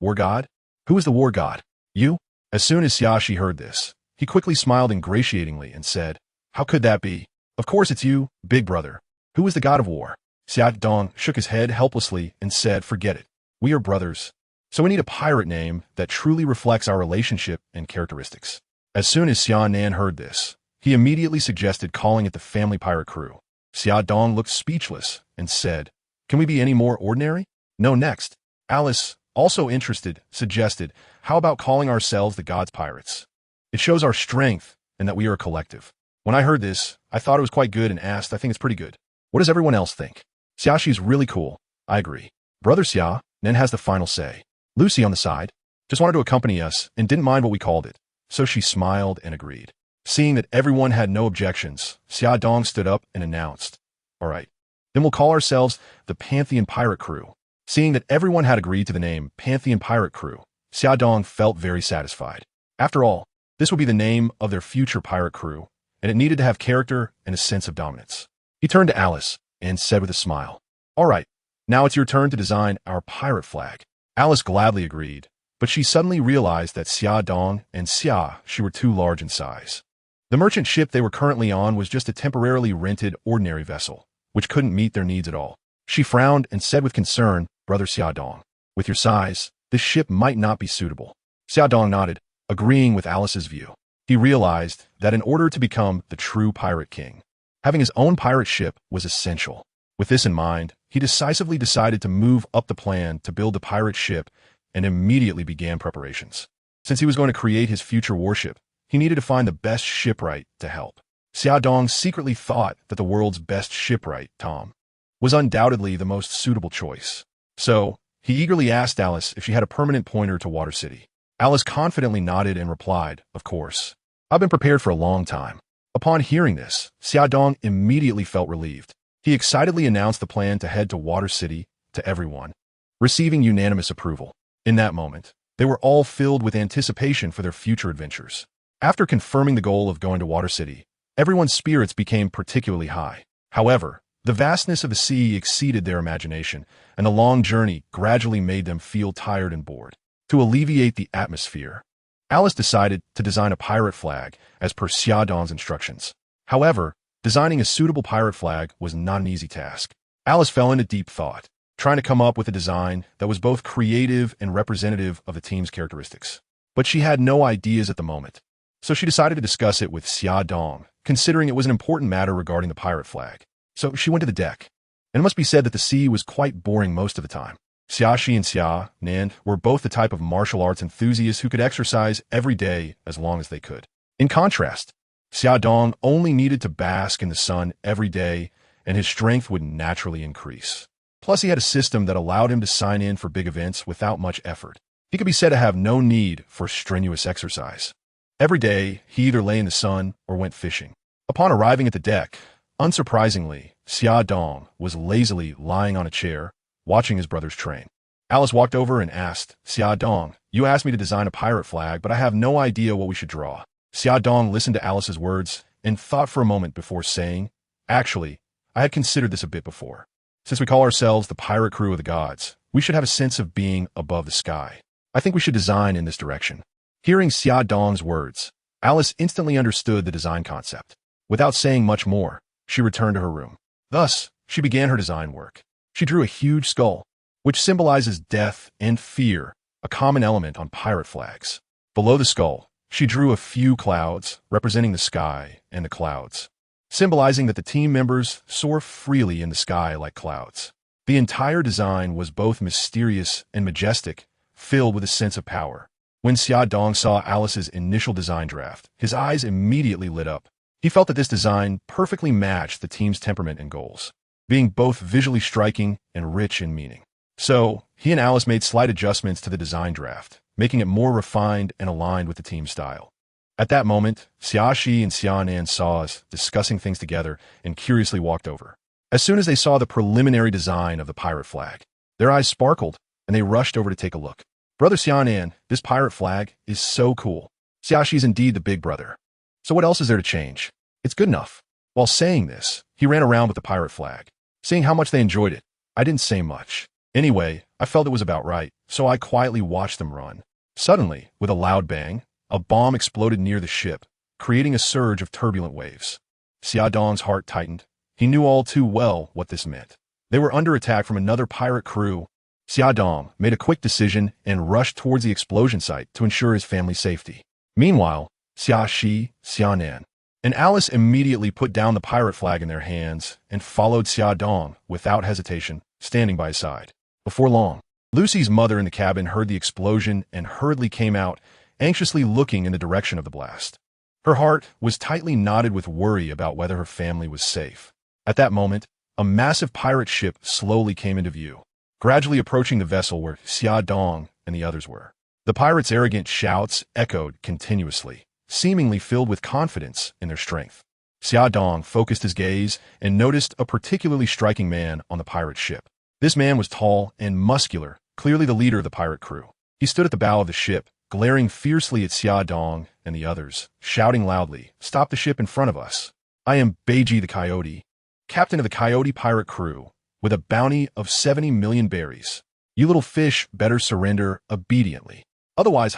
"War God? Who is the War God? You?" As soon as Xiaxi heard this, he quickly smiled ingratiatingly and said, "How could that be? Of course it's you, big brother. Who is the god of war?" Xia Dong shook his head helplessly and said, "Forget it. We are brothers. So we need a pirate name that truly reflects our relationship and characteristics." As soon as Xia Nan heard this, he immediately suggested calling it the Family Pirate Crew. Xia Dong looked speechless and said, "Can we be any more ordinary?" "No, next." Alice, also interested, suggested, "How about calling ourselves the God's Pirates? It shows our strength and that we are a collective." When I heard this, I thought it was quite good and asked, "I think it's pretty good. What does everyone else think?" "Xiaxi is really cool. I agree." Brother Xia Nan has the final say. Lucy on the side just wanted to accompany us and didn't mind what we called it, so she smiled and agreed. Seeing that everyone had no objections, Xia Dong stood up and announced, "All right, then we'll call ourselves the Pantheon Pirate Crew." Seeing that everyone had agreed to the name Pantheon Pirate Crew, Xia Dong felt very satisfied. After all, this would be the name of their future pirate crew, and it needed to have character and a sense of dominance. He turned to Alice and said with a smile, "All right, now it's your turn to design our pirate flag." Alice gladly agreed, but she suddenly realized that Xia Dong and Xiaxi were too large in size. The merchant ship they were currently on was just a temporarily rented ordinary vessel, which couldn't meet their needs at all. She frowned and said with concern, "Brother Xia Dong, with your size, this ship might not be suitable." Xia Dong nodded, agreeing with Alice's view. He realized that in order to become the true pirate king, having his own pirate ship was essential. With this in mind, he decisively decided to move up the plan to build the pirate ship and immediately began preparations. Since he was going to create his future warship, he needed to find the best shipwright to help. Xia Dong secretly thought that the world's best shipwright, Tom, was undoubtedly the most suitable choice. So, he eagerly asked Alice if she had a permanent pointer to Water City. Alice confidently nodded and replied, "Of course. I've been prepared for a long time." Upon hearing this, Xia Dong immediately felt relieved. He excitedly announced the plan to head to Water City to everyone, receiving unanimous approval. In that moment, they were all filled with anticipation for their future adventures. After confirming the goal of going to Water City, everyone's spirits became particularly high. However, the vastness of the sea exceeded their imagination, and the long journey gradually made them feel tired and bored. To alleviate the atmosphere, Alice decided to design a pirate flag as per Xia Dong's instructions. However, designing a suitable pirate flag was not an easy task. Alice fell into deep thought, trying to come up with a design that was both creative and representative of the team's characteristics. But she had no ideas at the moment, so she decided to discuss it with Xia Dong, considering it was an important matter regarding the pirate flag. So she went to the deck, and it must be said that the sea was quite boring most of the time. Xiaxi and Xia Nan were both the type of martial arts enthusiasts who could exercise every day as long as they could. In contrast, Xia Dong only needed to bask in the sun every day, and his strength would naturally increase. Plus, he had a system that allowed him to sign in for big events without much effort. He could be said to have no need for strenuous exercise. Every day, he either lay in the sun or went fishing. Upon arriving at the deck, unsurprisingly, Xia Dong was lazily lying on a chair, watching his brother's train. Alice walked over and asked, "Xia Dong, you asked me to design a pirate flag, but I have no idea what we should draw." Xia Dong listened to Alice's words and thought for a moment before saying, "Actually, I had considered this a bit before. Since we call ourselves the pirate crew of the gods, we should have a sense of being above the sky. I think we should design in this direction." Hearing Xia Dong's words, Alice instantly understood the design concept. Without saying much more, she returned to her room. Thus, she began her design work. She drew a huge skull, which symbolizes death and fear, a common element on pirate flags. Below the skull, she drew a few clouds, representing the sky and the clouds, symbolizing that the team members soar freely in the sky like clouds. The entire design was both mysterious and majestic, filled with a sense of power. When Xia Dong saw Alice's initial design draft, his eyes immediately lit up. He felt that this design perfectly matched the team's temperament and goals, being both visually striking and rich in meaning. So, he and Alice made slight adjustments to the design draft, making it more refined and aligned with the team's style. At that moment, Xiaxi and Xianan saw us discussing things together and curiously walked over. As soon as they saw the preliminary design of the pirate flag, their eyes sparkled and they rushed over to take a look. "Brother Xianan, this pirate flag is so cool. Xiaxi's indeed the big brother. So what else is there to change? It's good enough." While saying this, he ran around with the pirate flag. Seeing how much they enjoyed it, I didn't say much. Anyway, I felt it was about right, so I quietly watched them run. Suddenly, with a loud bang, a bomb exploded near the ship, creating a surge of turbulent waves. Xia Dong's heart tightened. He knew all too well what this meant. They were under attack from another pirate crew. Xia Dong made a quick decision and rushed towards the explosion site to ensure his family's safety. Meanwhile, Xiaxi, Xianan, and Alice immediately put down the pirate flag in their hands and followed Xia Dong without hesitation, standing by his side. Before long, Lucy's mother in the cabin heard the explosion and hurriedly came out, anxiously looking in the direction of the blast. Her heart was tightly knotted with worry about whether her family was safe. At that moment, a massive pirate ship slowly came into view, gradually approaching the vessel where Xia Dong and the others were. The pirates' arrogant shouts echoed continuously, seemingly filled with confidence in their strength. Xia Dong focused his gaze and noticed a particularly striking man on the pirate ship. This man was tall and muscular, clearly the leader of the pirate crew. He stood at the bow of the ship, glaring fiercely at Xia Dong and the others, shouting loudly, "Stop the ship in front of us. I am Beiji the Coyote, captain of the Coyote pirate crew, with a bounty of 70 million berries. You little fish better surrender obediently. Otherwise,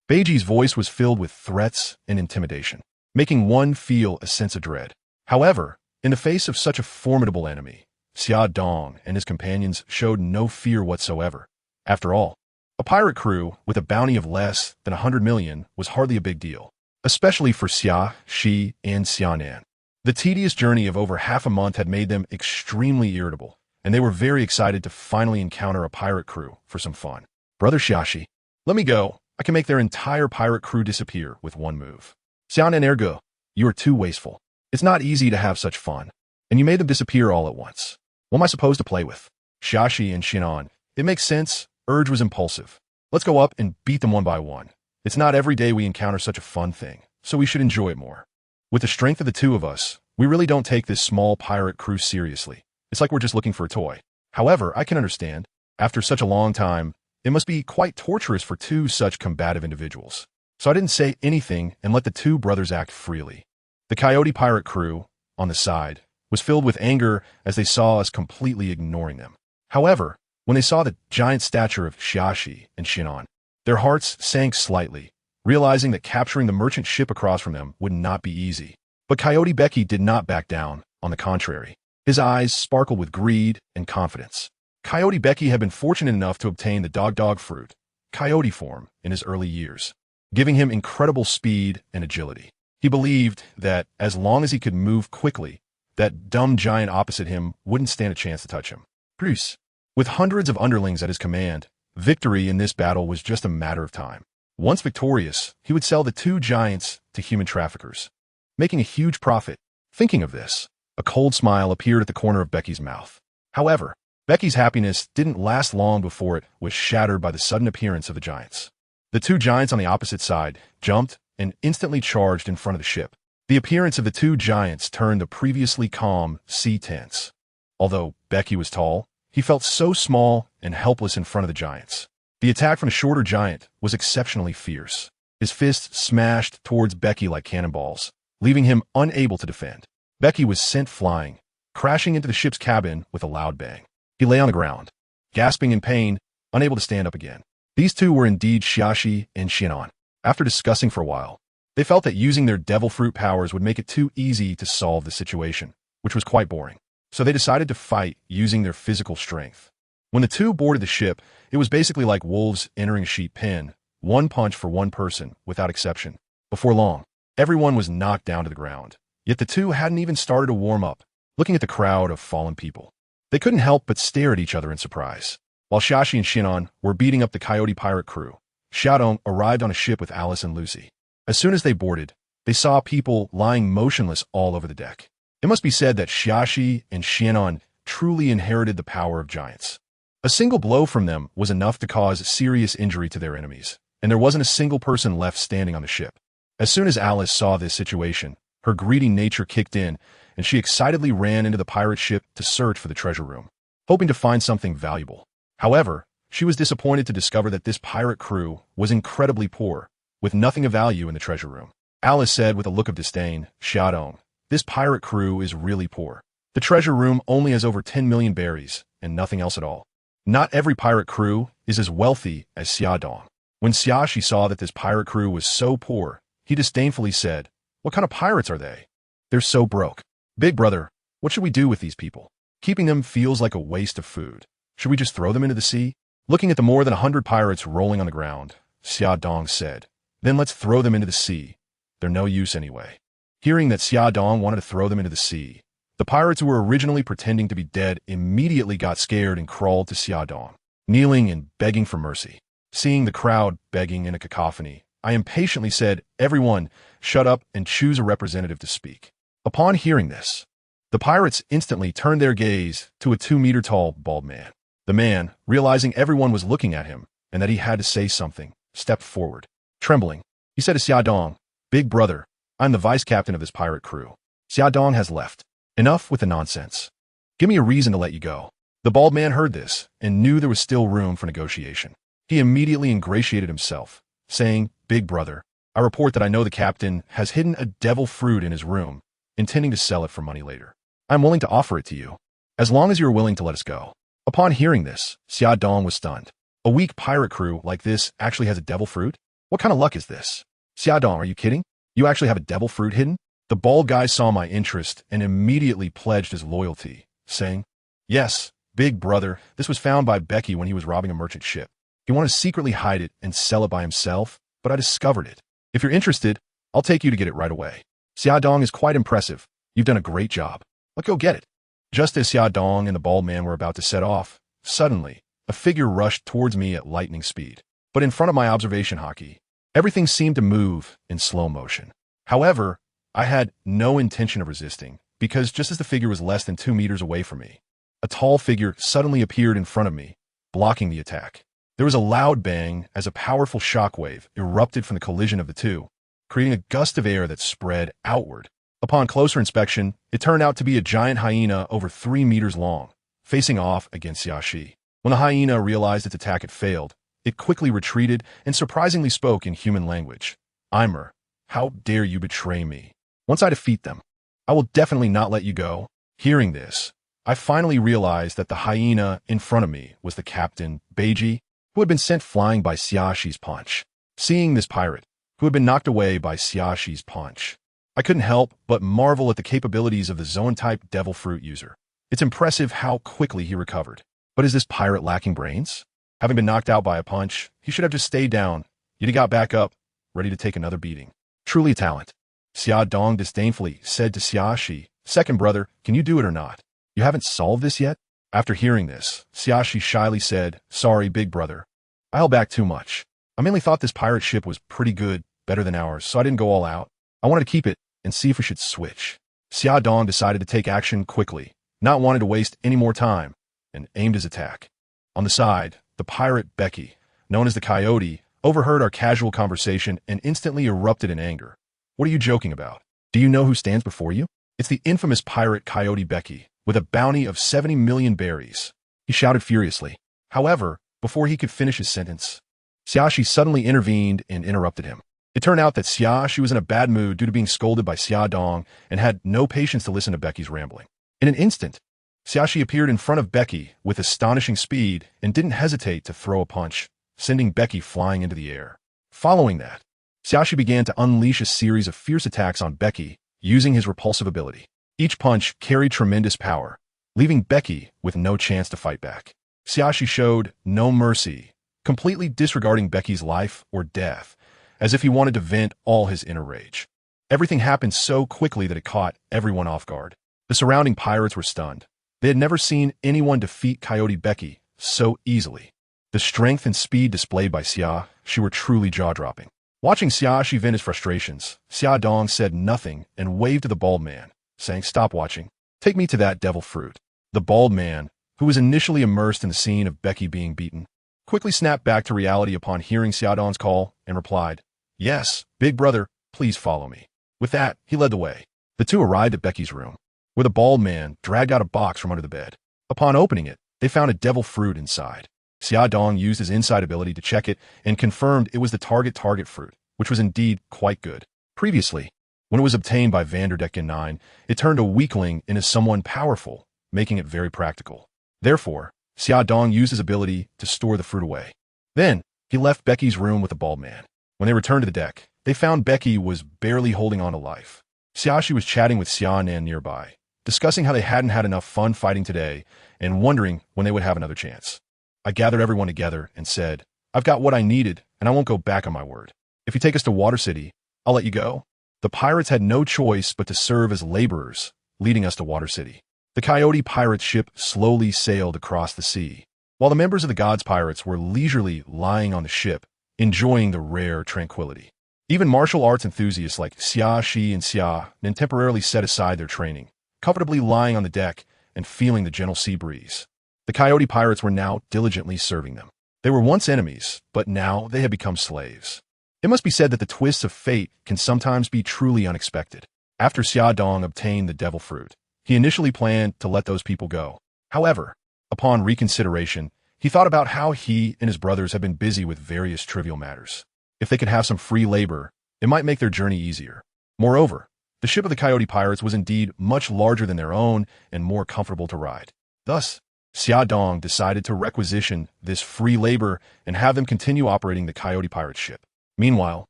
Beiji's voice was filled with threats and intimidation, making one feel a sense of dread. However, in the face of such a formidable enemy, Xia Dong and his companions showed no fear whatsoever. After all, a pirate crew with a bounty of less than 100 million was hardly a big deal, especially for Xia, Shi, and Xianan. The tedious journey of over half a month had made them extremely irritable, and they were very excited to finally encounter a pirate crew for some fun. "Brother Xiaxi, let me go. I can make their entire pirate crew disappear with one move." "Xianan ergo, you are too wasteful. It's not easy to have such fun, and you made them disappear all at once. What am I supposed to play with?" Xiaxi and Xinan, "It makes sense. Urge was impulsive. Let's go up and beat them one by one. It's not every day we encounter such a fun thing, so we should enjoy it more. With the strength of the two of us, we really don't take this small pirate crew seriously. It's like we're just looking for a toy. However, I can understand. After such a long time, it must be quite torturous for two such combative individuals. So I didn't say anything and let the two brothers act freely." The Coyote pirate crew, on the side, was filled with anger as they saw us completely ignoring them. However, when they saw the giant stature of Xiaxi and Xinan, their hearts sank slightly, realizing that capturing the merchant ship across from them would not be easy. But Coyote Becky did not back down. On the contrary, his eyes sparkled with greed and confidence. Coyote Becky had been fortunate enough to obtain the dog fruit, coyote form, in his early years, giving him incredible speed and agility. He believed that as long as he could move quickly, that dumb giant opposite him wouldn't stand a chance to touch him. Bruce, with hundreds of underlings at his command, victory in this battle was just a matter of time. Once victorious, he would sell the two giants to human traffickers, making a huge profit. Thinking of this, a cold smile appeared at the corner of Becky's mouth. However, Becky's happiness didn't last long before it was shattered by the sudden appearance of the giants. The two giants on the opposite side jumped and instantly charged in front of the ship. The appearance of the two giants turned the previously calm sea tense. Although Becky was tall, he felt so small and helpless in front of the giants. The attack from the shorter giant was exceptionally fierce. His fists smashed towards Becky like cannonballs, leaving him unable to defend. Becky was sent flying, crashing into the ship's cabin with a loud bang. He lay on the ground, gasping in pain, unable to stand up again. These two were indeed Xiaxi and Xianon. After discussing for a while, they felt that using their devil fruit powers would make it too easy to solve the situation, which was quite boring. So they decided to fight using their physical strength. When the two boarded the ship, it was basically like wolves entering a sheep pen, one punch for one person, without exception. Before long, everyone was knocked down to the ground. Yet the two hadn't even started to warm up, looking at the crowd of fallen people. They couldn't help but stare at each other in surprise. While Xiaxi and Xianon were beating up the Coyote pirate crew, Xiaodong arrived on a ship with Alice and Lucy. As soon as they boarded, they saw people lying motionless all over the deck. It must be said that Xiaxi and Xianon truly inherited the power of giants. A single blow from them was enough to cause serious injury to their enemies, and there wasn't a single person left standing on the ship. As soon as Alice saw this situation, her greedy nature kicked in, and she excitedly ran into the pirate ship to search for the treasure room, hoping to find something valuable. However, she was disappointed to discover that this pirate crew was incredibly poor, with nothing of value in the treasure room. Alice said with a look of disdain, "Xiaodong, this pirate crew is really poor. The treasure room only has over 10 million berries, and nothing else at all. Not every pirate crew is as wealthy as Xiaodong." When Xiaxi saw that this pirate crew was so poor, he disdainfully said, "What kind of pirates are they? They're so broke. Big brother, what should we do with these people? Keeping them feels like a waste of food. Should we just throw them into the sea?" Looking at the more than 100 pirates rolling on the ground, Xiaodong said, "Then let's throw them into the sea. They're no use anyway." Hearing that Xiaodong wanted to throw them into the sea, the pirates who were originally pretending to be dead immediately got scared and crawled to Xiaodong, kneeling and begging for mercy. Seeing the crowd begging in a cacophony, I impatiently said, "Everyone, shut up and choose a representative to speak." Upon hearing this, the pirates instantly turned their gaze to a 2-meter-tall bald man. The man, realizing everyone was looking at him and that he had to say something, stepped forward. Trembling, he said to Xiaodong, "Big brother, I'm the vice captain of this pirate crew. Xiaodong has left. Enough with the nonsense. Give me a reason to let you go." The bald man heard this and knew there was still room for negotiation. He immediately ingratiated himself, saying, "Big brother, I report that I know the captain has hidden a devil fruit in his room, intending to sell it for money later. I'm willing to offer it to you, as long as you are willing to let us go." Upon hearing this, Xiaodong was stunned. A weak pirate crew like this actually has a devil fruit? What kind of luck is this? Xiaodong, are you kidding? You actually have a devil fruit hidden? The bald guy saw my interest and immediately pledged his loyalty, saying, "Yes, big brother, this was found by Becky when he was robbing a merchant ship. He wanted to secretly hide it and sell it by himself, but I discovered it. If you're interested, I'll take you to get it right away. Xiaodong is quite impressive. You've done a great job. Let's go get it." Just as Xiaodong and the bald man were about to set off, suddenly, a figure rushed towards me at lightning speed. But in front of my observation hockey, everything seemed to move in slow motion. However, I had no intention of resisting, because just as the figure was less than 2 meters away from me, a tall figure suddenly appeared in front of me, blocking the attack. There was a loud bang as a powerful shockwave erupted from the collision of the two, creating a gust of air that spread outward. Upon closer inspection, it turned out to be a giant hyena over 3 meters long, facing off against Xiaxi. When the hyena realized its attack had failed, it quickly retreated and surprisingly spoke in human language. "Eimer, how dare you betray me? Once I defeat them, I will definitely not let you go." Hearing this, I finally realized that the hyena in front of me was the captain, Beiji, who had been sent flying by Xiaxi's punch. Seeing this pirate, who had been knocked away by Xiaxi's punch, I couldn't help but marvel at the capabilities of the Zoan-type devil fruit user. It's impressive how quickly he recovered. But is this pirate lacking brains? Having been knocked out by a punch, he should have just stayed down, yet he got back up, ready to take another beating. Truly a talent. Xiaodong disdainfully said to Xiaxi, "Second brother, can you do it or not? You haven't solved this yet?" After hearing this, Xiaxi shyly said, "Sorry, big brother. I held back too much. I mainly thought this pirate ship was pretty good, better than ours, so I didn't go all out. I wanted to keep it and see if we should switch." Xiaodong decided to take action quickly, not wanting to waste any more time. and aimed his attack. On the side, the pirate Becky, known as the Coyote, overheard our casual conversation and instantly erupted in anger. What are you joking about? Do you know who stands before you? It's the infamous pirate Coyote Becky, with a bounty of 70 million berries, he shouted furiously. However, before he could finish his sentence, Xiaxi suddenly intervened and interrupted him. It turned out that Xiaxi was in a bad mood due to being scolded by Xia Dong and had no patience to listen to Becky's rambling. In an instant, Xiaxi appeared in front of Becky with astonishing speed and didn't hesitate to throw a punch, sending Becky flying into the air. Following that, Xiaxi began to unleash a series of fierce attacks on Becky using his repulsive ability. Each punch carried tremendous power, leaving Becky with no chance to fight back. Xiaxi showed no mercy, completely disregarding Becky's life or death, as if he wanted to vent all his inner rage. Everything happened so quickly that it caught everyone off guard. The surrounding pirates were stunned. They had never seen anyone defeat Coyote Becky so easily. The strength and speed displayed by Xiaxi were truly jaw-dropping. Watching Xiaxi vent his frustrations, Xia Dong said nothing and waved to the bald man, saying, "Stop watching. Take me to that devil fruit." The bald man, who was initially immersed in the scene of Becky being beaten, quickly snapped back to reality upon hearing Xia Dong's call and replied, "Yes, big brother, please follow me." With that, he led the way. The two arrived at Becky's room, where the bald man dragged out a box from under the bed. Upon opening it, they found a devil fruit inside. Xia Dong used his inside ability to check it and confirmed it was the target fruit, which was indeed quite good. Previously, when it was obtained by Vanderdecken 9, it turned a weakling into someone powerful, making it very practical. Therefore, Xia Dong used his ability to store the fruit away. Then, he left Becky's room with the bald man. When they returned to the deck, they found Becky was barely holding on to life. Xiaxi was chatting with Xianan nearby, discussing how they hadn't had enough fun fighting today and wondering when they would have another chance. I gathered everyone together and said, "I've got what I needed, and I won't go back on my word. If you take us to Water City, I'll let you go." The pirates had no choice but to serve as laborers, leading us to Water City. The Coyote Pirates ship slowly sailed across the sea, while the members of the Gods Pirates were leisurely lying on the ship, enjoying the rare tranquility. Even martial arts enthusiasts like Xiaxi and Xianan temporarily set aside their training, comfortably lying on the deck and feeling the gentle sea breeze. The Coyote Pirates were now diligently serving them. They were once enemies, but now they had become slaves. It must be said that the twists of fate can sometimes be truly unexpected. After Xia Dong obtained the devil fruit, he initially planned to let those people go. However, upon reconsideration, he thought about how he and his brothers had been busy with various trivial matters. If they could have some free labor, it might make their journey easier. Moreover, the ship of the Coyote Pirates was indeed much larger than their own and more comfortable to ride. Thus, Xia Dong decided to requisition this free labor and have them continue operating the Coyote Pirates ship. Meanwhile,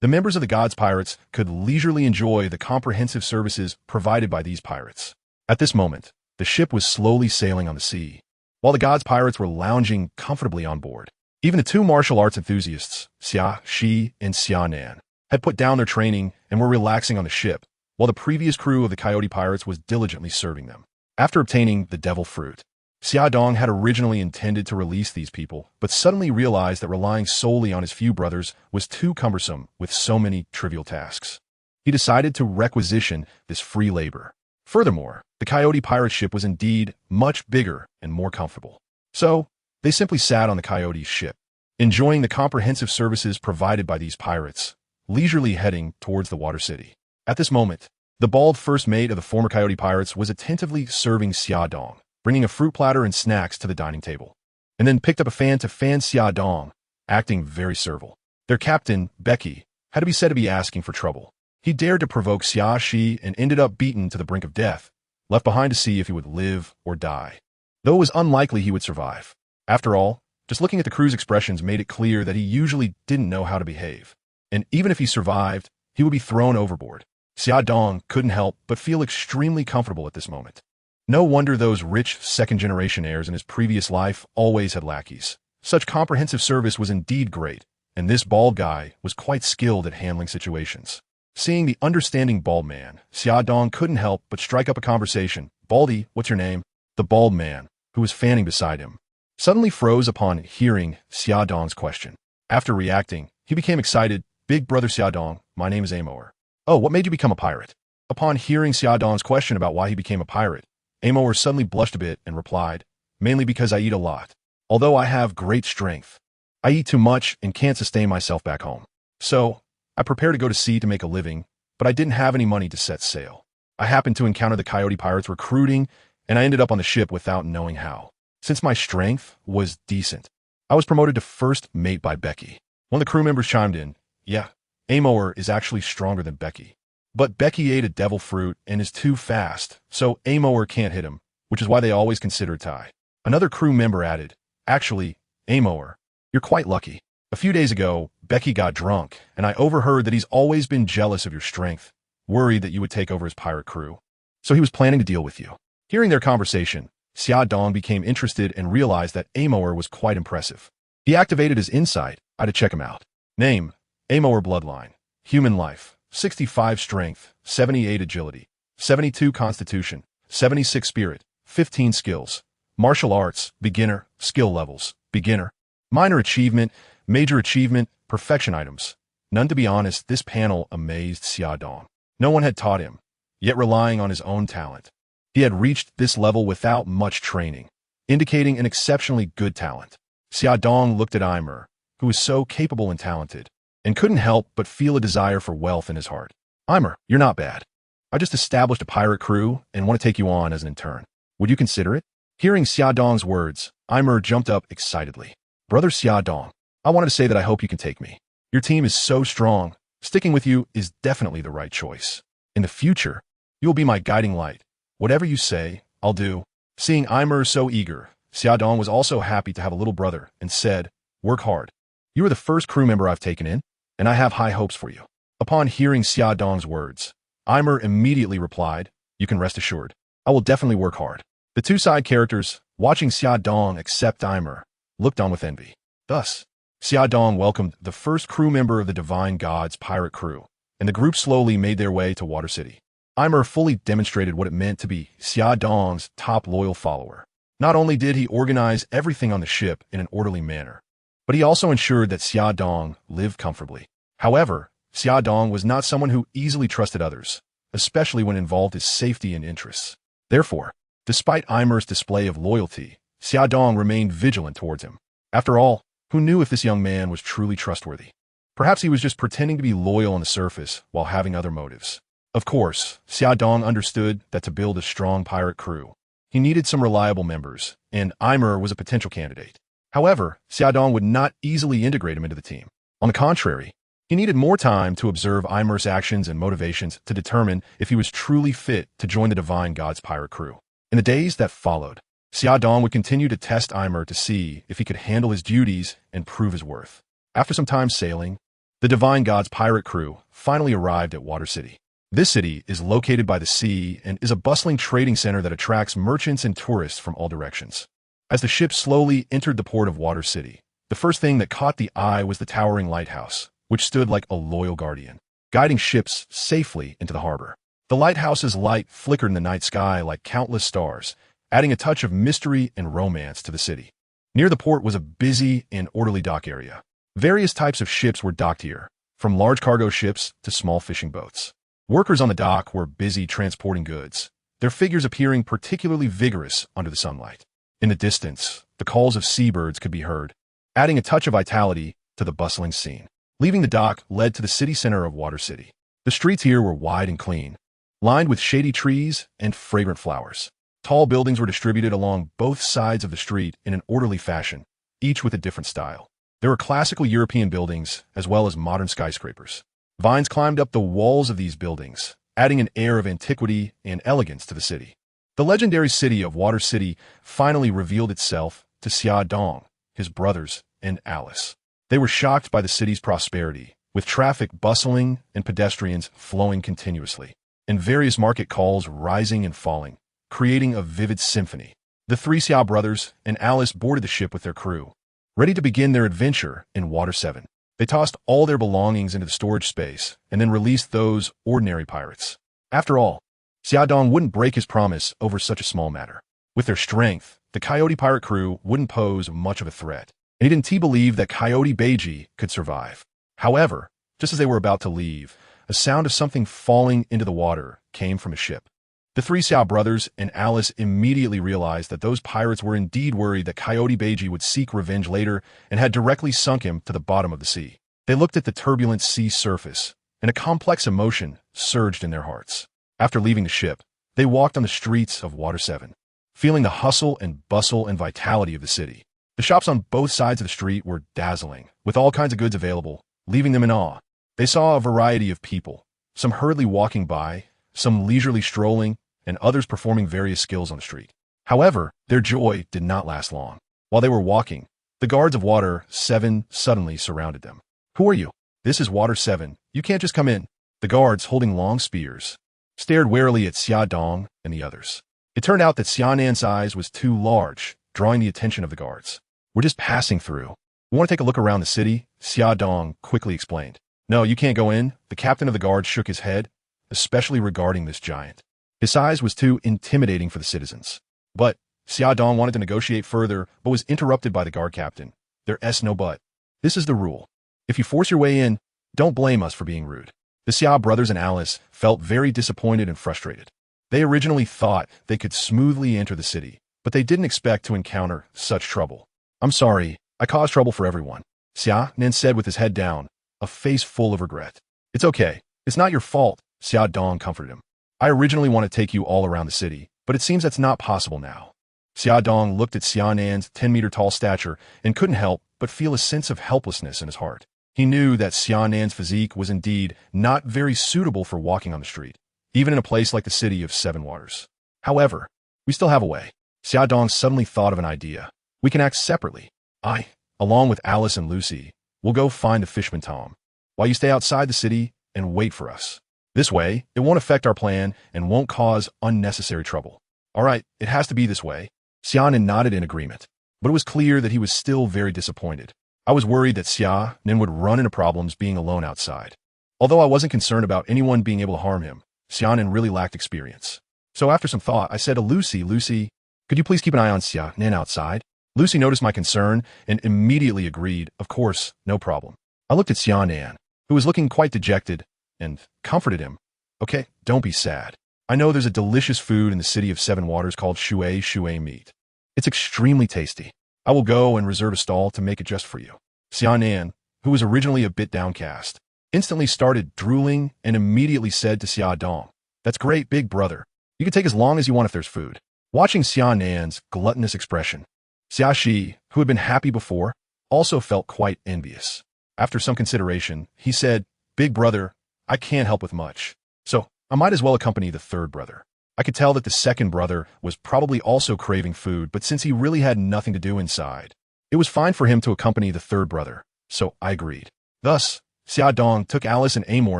the members of the Gods Pirates could leisurely enjoy the comprehensive services provided by these pirates. At this moment, the ship was slowly sailing on the sea, while the Gods Pirates were lounging comfortably on board. Even the two martial arts enthusiasts, Xiaxi and Xianan, had put down their training and were relaxing on the ship, while the previous crew of the Coyote Pirates was diligently serving them. After obtaining the devil fruit, Xia Dong had originally intended to release these people, but suddenly realized that relying solely on his few brothers was too cumbersome with so many trivial tasks. He decided to requisition this free labor. Furthermore, the Coyote Pirate ship was indeed much bigger and more comfortable. So, they simply sat on the Coyote's ship, enjoying the comprehensive services provided by these pirates, leisurely heading towards the Water City. At this moment, the bald first mate of the former Coyote Pirates was attentively serving Xia Dong, bringing a fruit platter and snacks to the dining table, and then picked up a fan to fan Xia Dong, acting very servile. Their captain, Becky, had to be said to be asking for trouble. He dared to provoke Xiaxi and ended up beaten to the brink of death, left behind to see if he would live or die, though it was unlikely he would survive. After all, just looking at the crew's expressions made it clear that he usually didn't know how to behave, and even if he survived, he would be thrown overboard. Xia Dong couldn't help but feel extremely comfortable at this moment. No wonder those rich second-generation heirs in his previous life always had lackeys. Such comprehensive service was indeed great, and this bald guy was quite skilled at handling situations. Seeing the understanding bald man, Xia Dong couldn't help but strike up a conversation. "Baldy, what's your name?" The bald man, who was fanning beside him, suddenly froze upon hearing Xia Dong's question. After reacting, he became excited. "Big brother Xia Dong, my name is Amoer." "Oh, what made you become a pirate?" Upon hearing Xia Dong's question about why he became a pirate, Amoer suddenly blushed a bit and replied, mainly because I eat a lot. Although I have great strength, I eat too much and can't sustain myself back home. So, I prepare to go to sea to make a living, but I didn't have any money to set sail. I happened to encounter the Coyote Pirates recruiting, and I ended up on the ship without knowing how. Since my strength was decent, I was promoted to first mate by Becky. One of the crew members chimed in, "Yeah, Amoer is actually stronger than Becky. But Becky ate a devil fruit and is too fast, so Amoer can't hit him, which is why they always consider a tie." Another crew member added, "Actually, Amoer, you're quite lucky. A few days ago, Becky got drunk, and I overheard that he's always been jealous of your strength, worried that you would take over his pirate crew. So he was planning to deal with you." Hearing their conversation, Xia Dong became interested and realized that Amoer was quite impressive. He activated his insight. I had to check him out. Name, Amoer bloodline. Human life, 65 strength, 78 agility, 72 constitution, 76 spirit, 15 skills. Martial arts, beginner, skill levels, beginner. Minor achievement, major achievement, perfection items. None. To be honest, this panel amazed Xia Dong. No one had taught him, yet relying on his own talent. He had reached this level without much training, indicating an exceptionally good talent. Xia Dong looked at Aimer, who was so capable and talented, and couldn't help but feel a desire for wealth in his heart. "Aimer, you're not bad. I just established a pirate crew and want to take you on as an intern. Would you consider it?" Hearing Xia Dong's words, Aimer jumped up excitedly. "Brother Xia Dong, I wanted to say that I hope you can take me. Your team is so strong. Sticking with you is definitely the right choice. In the future, you will be my guiding light. Whatever you say, I'll do." Seeing Aimer so eager, Xia Dong was also happy to have a little brother and said, "Work hard. You are the first crew member I've taken in, and I have high hopes for you." Upon hearing Xia Dong's words, Aimer immediately replied, "You can rest assured. I will definitely work hard." The two side characters, watching Xia Dong accept Aimer, looked on with envy. Thus, Xia Dong welcomed the first crew member of the Divine God's pirate crew, and the group slowly made their way to Water City. Aimer fully demonstrated what it meant to be Xia Dong's top loyal follower. Not only did he organize everything on the ship in an orderly manner, but he also ensured that Xia Dong lived comfortably. However, Xia Dong was not someone who easily trusted others, especially when involved his safety and interests. Therefore, despite Aimer's display of loyalty, Xia Dong remained vigilant towards him. After all, who knew if this young man was truly trustworthy? Perhaps he was just pretending to be loyal on the surface while having other motives. Of course, Xia Dong understood that to build a strong pirate crew, he needed some reliable members, and Aimer was a potential candidate. However, Xia Dong would not easily integrate him into the team. On the contrary, he needed more time to observe Aimer's actions and motivations to determine if he was truly fit to join the Divine God's pirate crew. In the days that followed, Xia Dong would continue to test Aimer to see if he could handle his duties and prove his worth. After some time sailing, the Divine God's pirate crew finally arrived at Water City. This city is located by the sea and is a bustling trading center that attracts merchants and tourists from all directions. As the ship slowly entered the port of Water City, the first thing that caught the eye was the towering lighthouse, which stood like a loyal guardian, guiding ships safely into the harbor. The lighthouse's light flickered in the night sky like countless stars, adding a touch of mystery and romance to the city. Near the port was a busy and orderly dock area. Various types of ships were docked here, from large cargo ships to small fishing boats. Workers on the dock were busy transporting goods, their figures appearing particularly vigorous under the sunlight. In the distance, the calls of seabirds could be heard, adding a touch of vitality to the bustling scene. Leaving the dock led to the city center of Water City. The streets here were wide and clean, lined with shady trees and fragrant flowers. Tall buildings were distributed along both sides of the street in an orderly fashion, each with a different style. There were classical European buildings as well as modern skyscrapers. Vines climbed up the walls of these buildings, adding an air of antiquity and elegance to the city. The legendary city of Water City finally revealed itself to Xia Dong, his brothers, and Alice. They were shocked by the city's prosperity, with traffic bustling and pedestrians flowing continuously, and various market calls rising and falling, creating a vivid symphony. The three Xia brothers and Alice boarded the ship with their crew, ready to begin their adventure in Water 7. They tossed all their belongings into the storage space and then released those ordinary pirates. After all, Xia Dong wouldn't break his promise over such a small matter. With their strength, the Coyote pirate crew wouldn't pose much of a threat, and he didn't believe that Coyote Beiji could survive. However, just as they were about to leave, a sound of something falling into the water came from a ship. The three Xiao brothers and Alice immediately realized that those pirates were indeed worried that Coyote Beiji would seek revenge later and had directly sunk him to the bottom of the sea. They looked at the turbulent sea surface, and a complex emotion surged in their hearts. After leaving the ship, they walked on the streets of Water 7, feeling the hustle and bustle and vitality of the city. The shops on both sides of the street were dazzling, with all kinds of goods available, leaving them in awe. They saw a variety of people, some hurriedly walking by, some leisurely strolling, and others performing various skills on the street. However, their joy did not last long. While they were walking, the guards of Water 7 suddenly surrounded them. "Who are you?" "This is Water 7. You can't just come in." The guards, holding long spears, stared warily at Xia Dong and the others. It turned out that Xianan's size was too large, drawing the attention of the guards. "We're just passing through. We want to take a look around the city," Xia Dong quickly explained. "No, you can't go in." The captain of the guard shook his head, especially regarding this giant. His size was too intimidating for the citizens. But Xia Dong wanted to negotiate further, but was interrupted by the guard captain. "There's no but. This is the rule. If you force your way in, don't blame us for being rude." The Xia brothers and Alice felt very disappointed and frustrated. They originally thought they could smoothly enter the city, but they didn't expect to encounter such trouble. "I'm sorry, I caused trouble for everyone," Xianan said with his head down, a face full of regret. "It's okay. It's not your fault," Xia Dong comforted him. "I originally wanted to take you all around the city, but it seems that's not possible now." Xia Dong looked at Xianan's 10-meter-tall stature and couldn't help but feel a sense of helplessness in his heart. He knew that Xianan's physique was indeed not very suitable for walking on the street, even in a place like the city of Seven Waters. However, we still have a way. Xia Dong suddenly thought of an idea. "We can act separately. I, along with Alice and Lucy, will go find the Fishman Tom, while you stay outside the city and wait for us. This way, it won't affect our plan and won't cause unnecessary trouble." "All right, it has to be this way." Xianan nodded in agreement, but it was clear that he was still very disappointed. "I was worried that Xianan would run into problems being alone outside. Although I wasn't concerned about anyone being able to harm him, Xianan really lacked experience. So after some thought, I said to Lucy, 'Lucy, could you please keep an eye on Xianan outside?' Lucy noticed my concern and immediately agreed, 'Of course, no problem.' I looked at Xianan, who was looking quite dejected, and comforted him. 'Okay, don't be sad. I know there's a delicious food in the city of Seven Waters called shui meat. It's extremely tasty. I will go and reserve a stall to make it just for you.' Xianan, who was originally a bit downcast, instantly started drooling and immediately said to Xia Dong, 'That's great, big brother. You can take as long as you want if there's food.' Watching Xianan's gluttonous expression, Xia Shi, who had been happy before, also felt quite envious. After some consideration, he said, 'Big brother, I can't help with much, so I might as well accompany the third brother.' I could tell that the second brother was probably also craving food, but since he really had nothing to do inside, it was fine for him to accompany the third brother, so I agreed. Thus, Xia Dong took Alice and Amor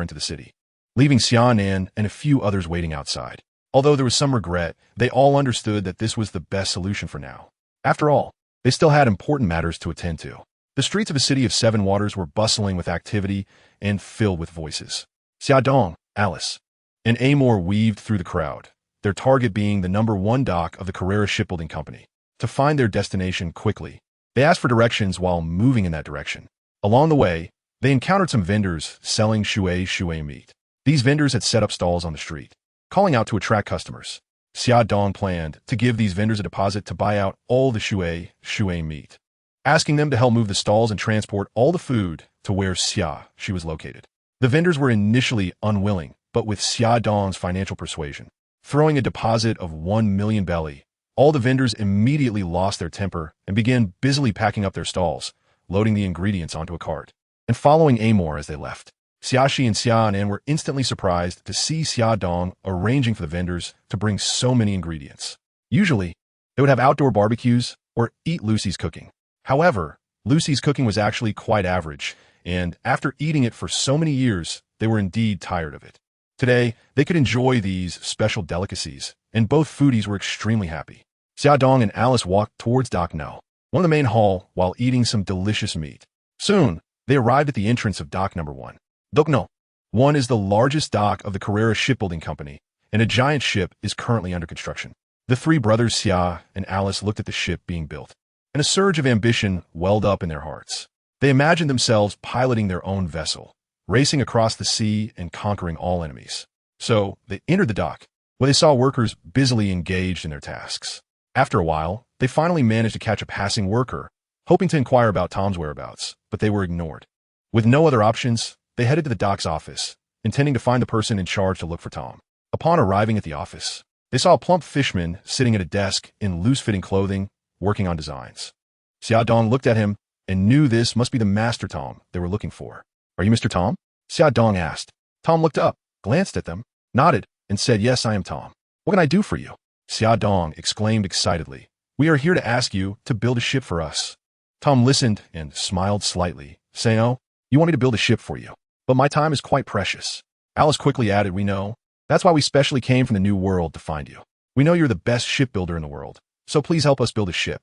into the city, leaving Xianan and a few others waiting outside. Although there was some regret, they all understood that this was the best solution for now. After all, they still had important matters to attend to. The streets of the city of Seven Waters were bustling with activity and filled with voices. Xia Dong, Alice, and Amor weaved through the crowd, their target being the #1 dock of the Carrera Shipbuilding Company. To find their destination quickly, they asked for directions while moving in that direction. Along the way, they encountered some vendors selling shui meat. These vendors had set up stalls on the street, calling out to attract customers. Xia Dong planned to give these vendors a deposit to buy out all the shui meat, asking them to help move the stalls and transport all the food to where she was located. The vendors were initially unwilling, but with Xia Dong's financial persuasion, throwing a deposit of 1 million belly, all the vendors immediately lost their temper and began busily packing up their stalls, loading the ingredients onto a cart, and following Amor as they left. Xiaxi and Xianan were instantly surprised to see Xia Dong arranging for the vendors to bring so many ingredients. Usually, they would have outdoor barbecues or eat Lucy's cooking. However, Lucy's cooking was actually quite average, and after eating it for so many years, they were indeed tired of it. Today, they could enjoy these special delicacies, and both foodies were extremely happy. Xia Dong and Alice walked towards Dock No, one of the main hall, while eating some delicious meat. Soon, they arrived at the entrance of Dock #1. Dock No. 1 is the largest dock of the Carrera Shipbuilding Company, and a giant ship is currently under construction. The three brothers Xia and Alice looked at the ship being built, and a surge of ambition welled up in their hearts. They imagined themselves piloting their own vessel, racing across the sea and conquering all enemies. So, they entered the dock, where they saw workers busily engaged in their tasks. After a while, they finally managed to catch a passing worker, hoping to inquire about Tom's whereabouts, but they were ignored. With no other options, they headed to the doc's office, intending to find the person in charge to look for Tom. Upon arriving at the office, they saw a plump fishman sitting at a desk in loose-fitting clothing, working on designs. Xiaodong looked at him and knew this must be the Master Tom they were looking for. "Are you Mr. Tom?" Xiaodong asked. Tom looked up, glanced at them, nodded, and said, "Yes, I am Tom. What can I do for you?" Xiaodong exclaimed excitedly, "We are here to ask you to build a ship for us." Tom listened and smiled slightly, saying, "Oh, you want me to build a ship for you? But my time is quite precious." Alice quickly added, "We know. That's why we specially came from the New World to find you. We know you're the best shipbuilder in the world, so please help us build a ship."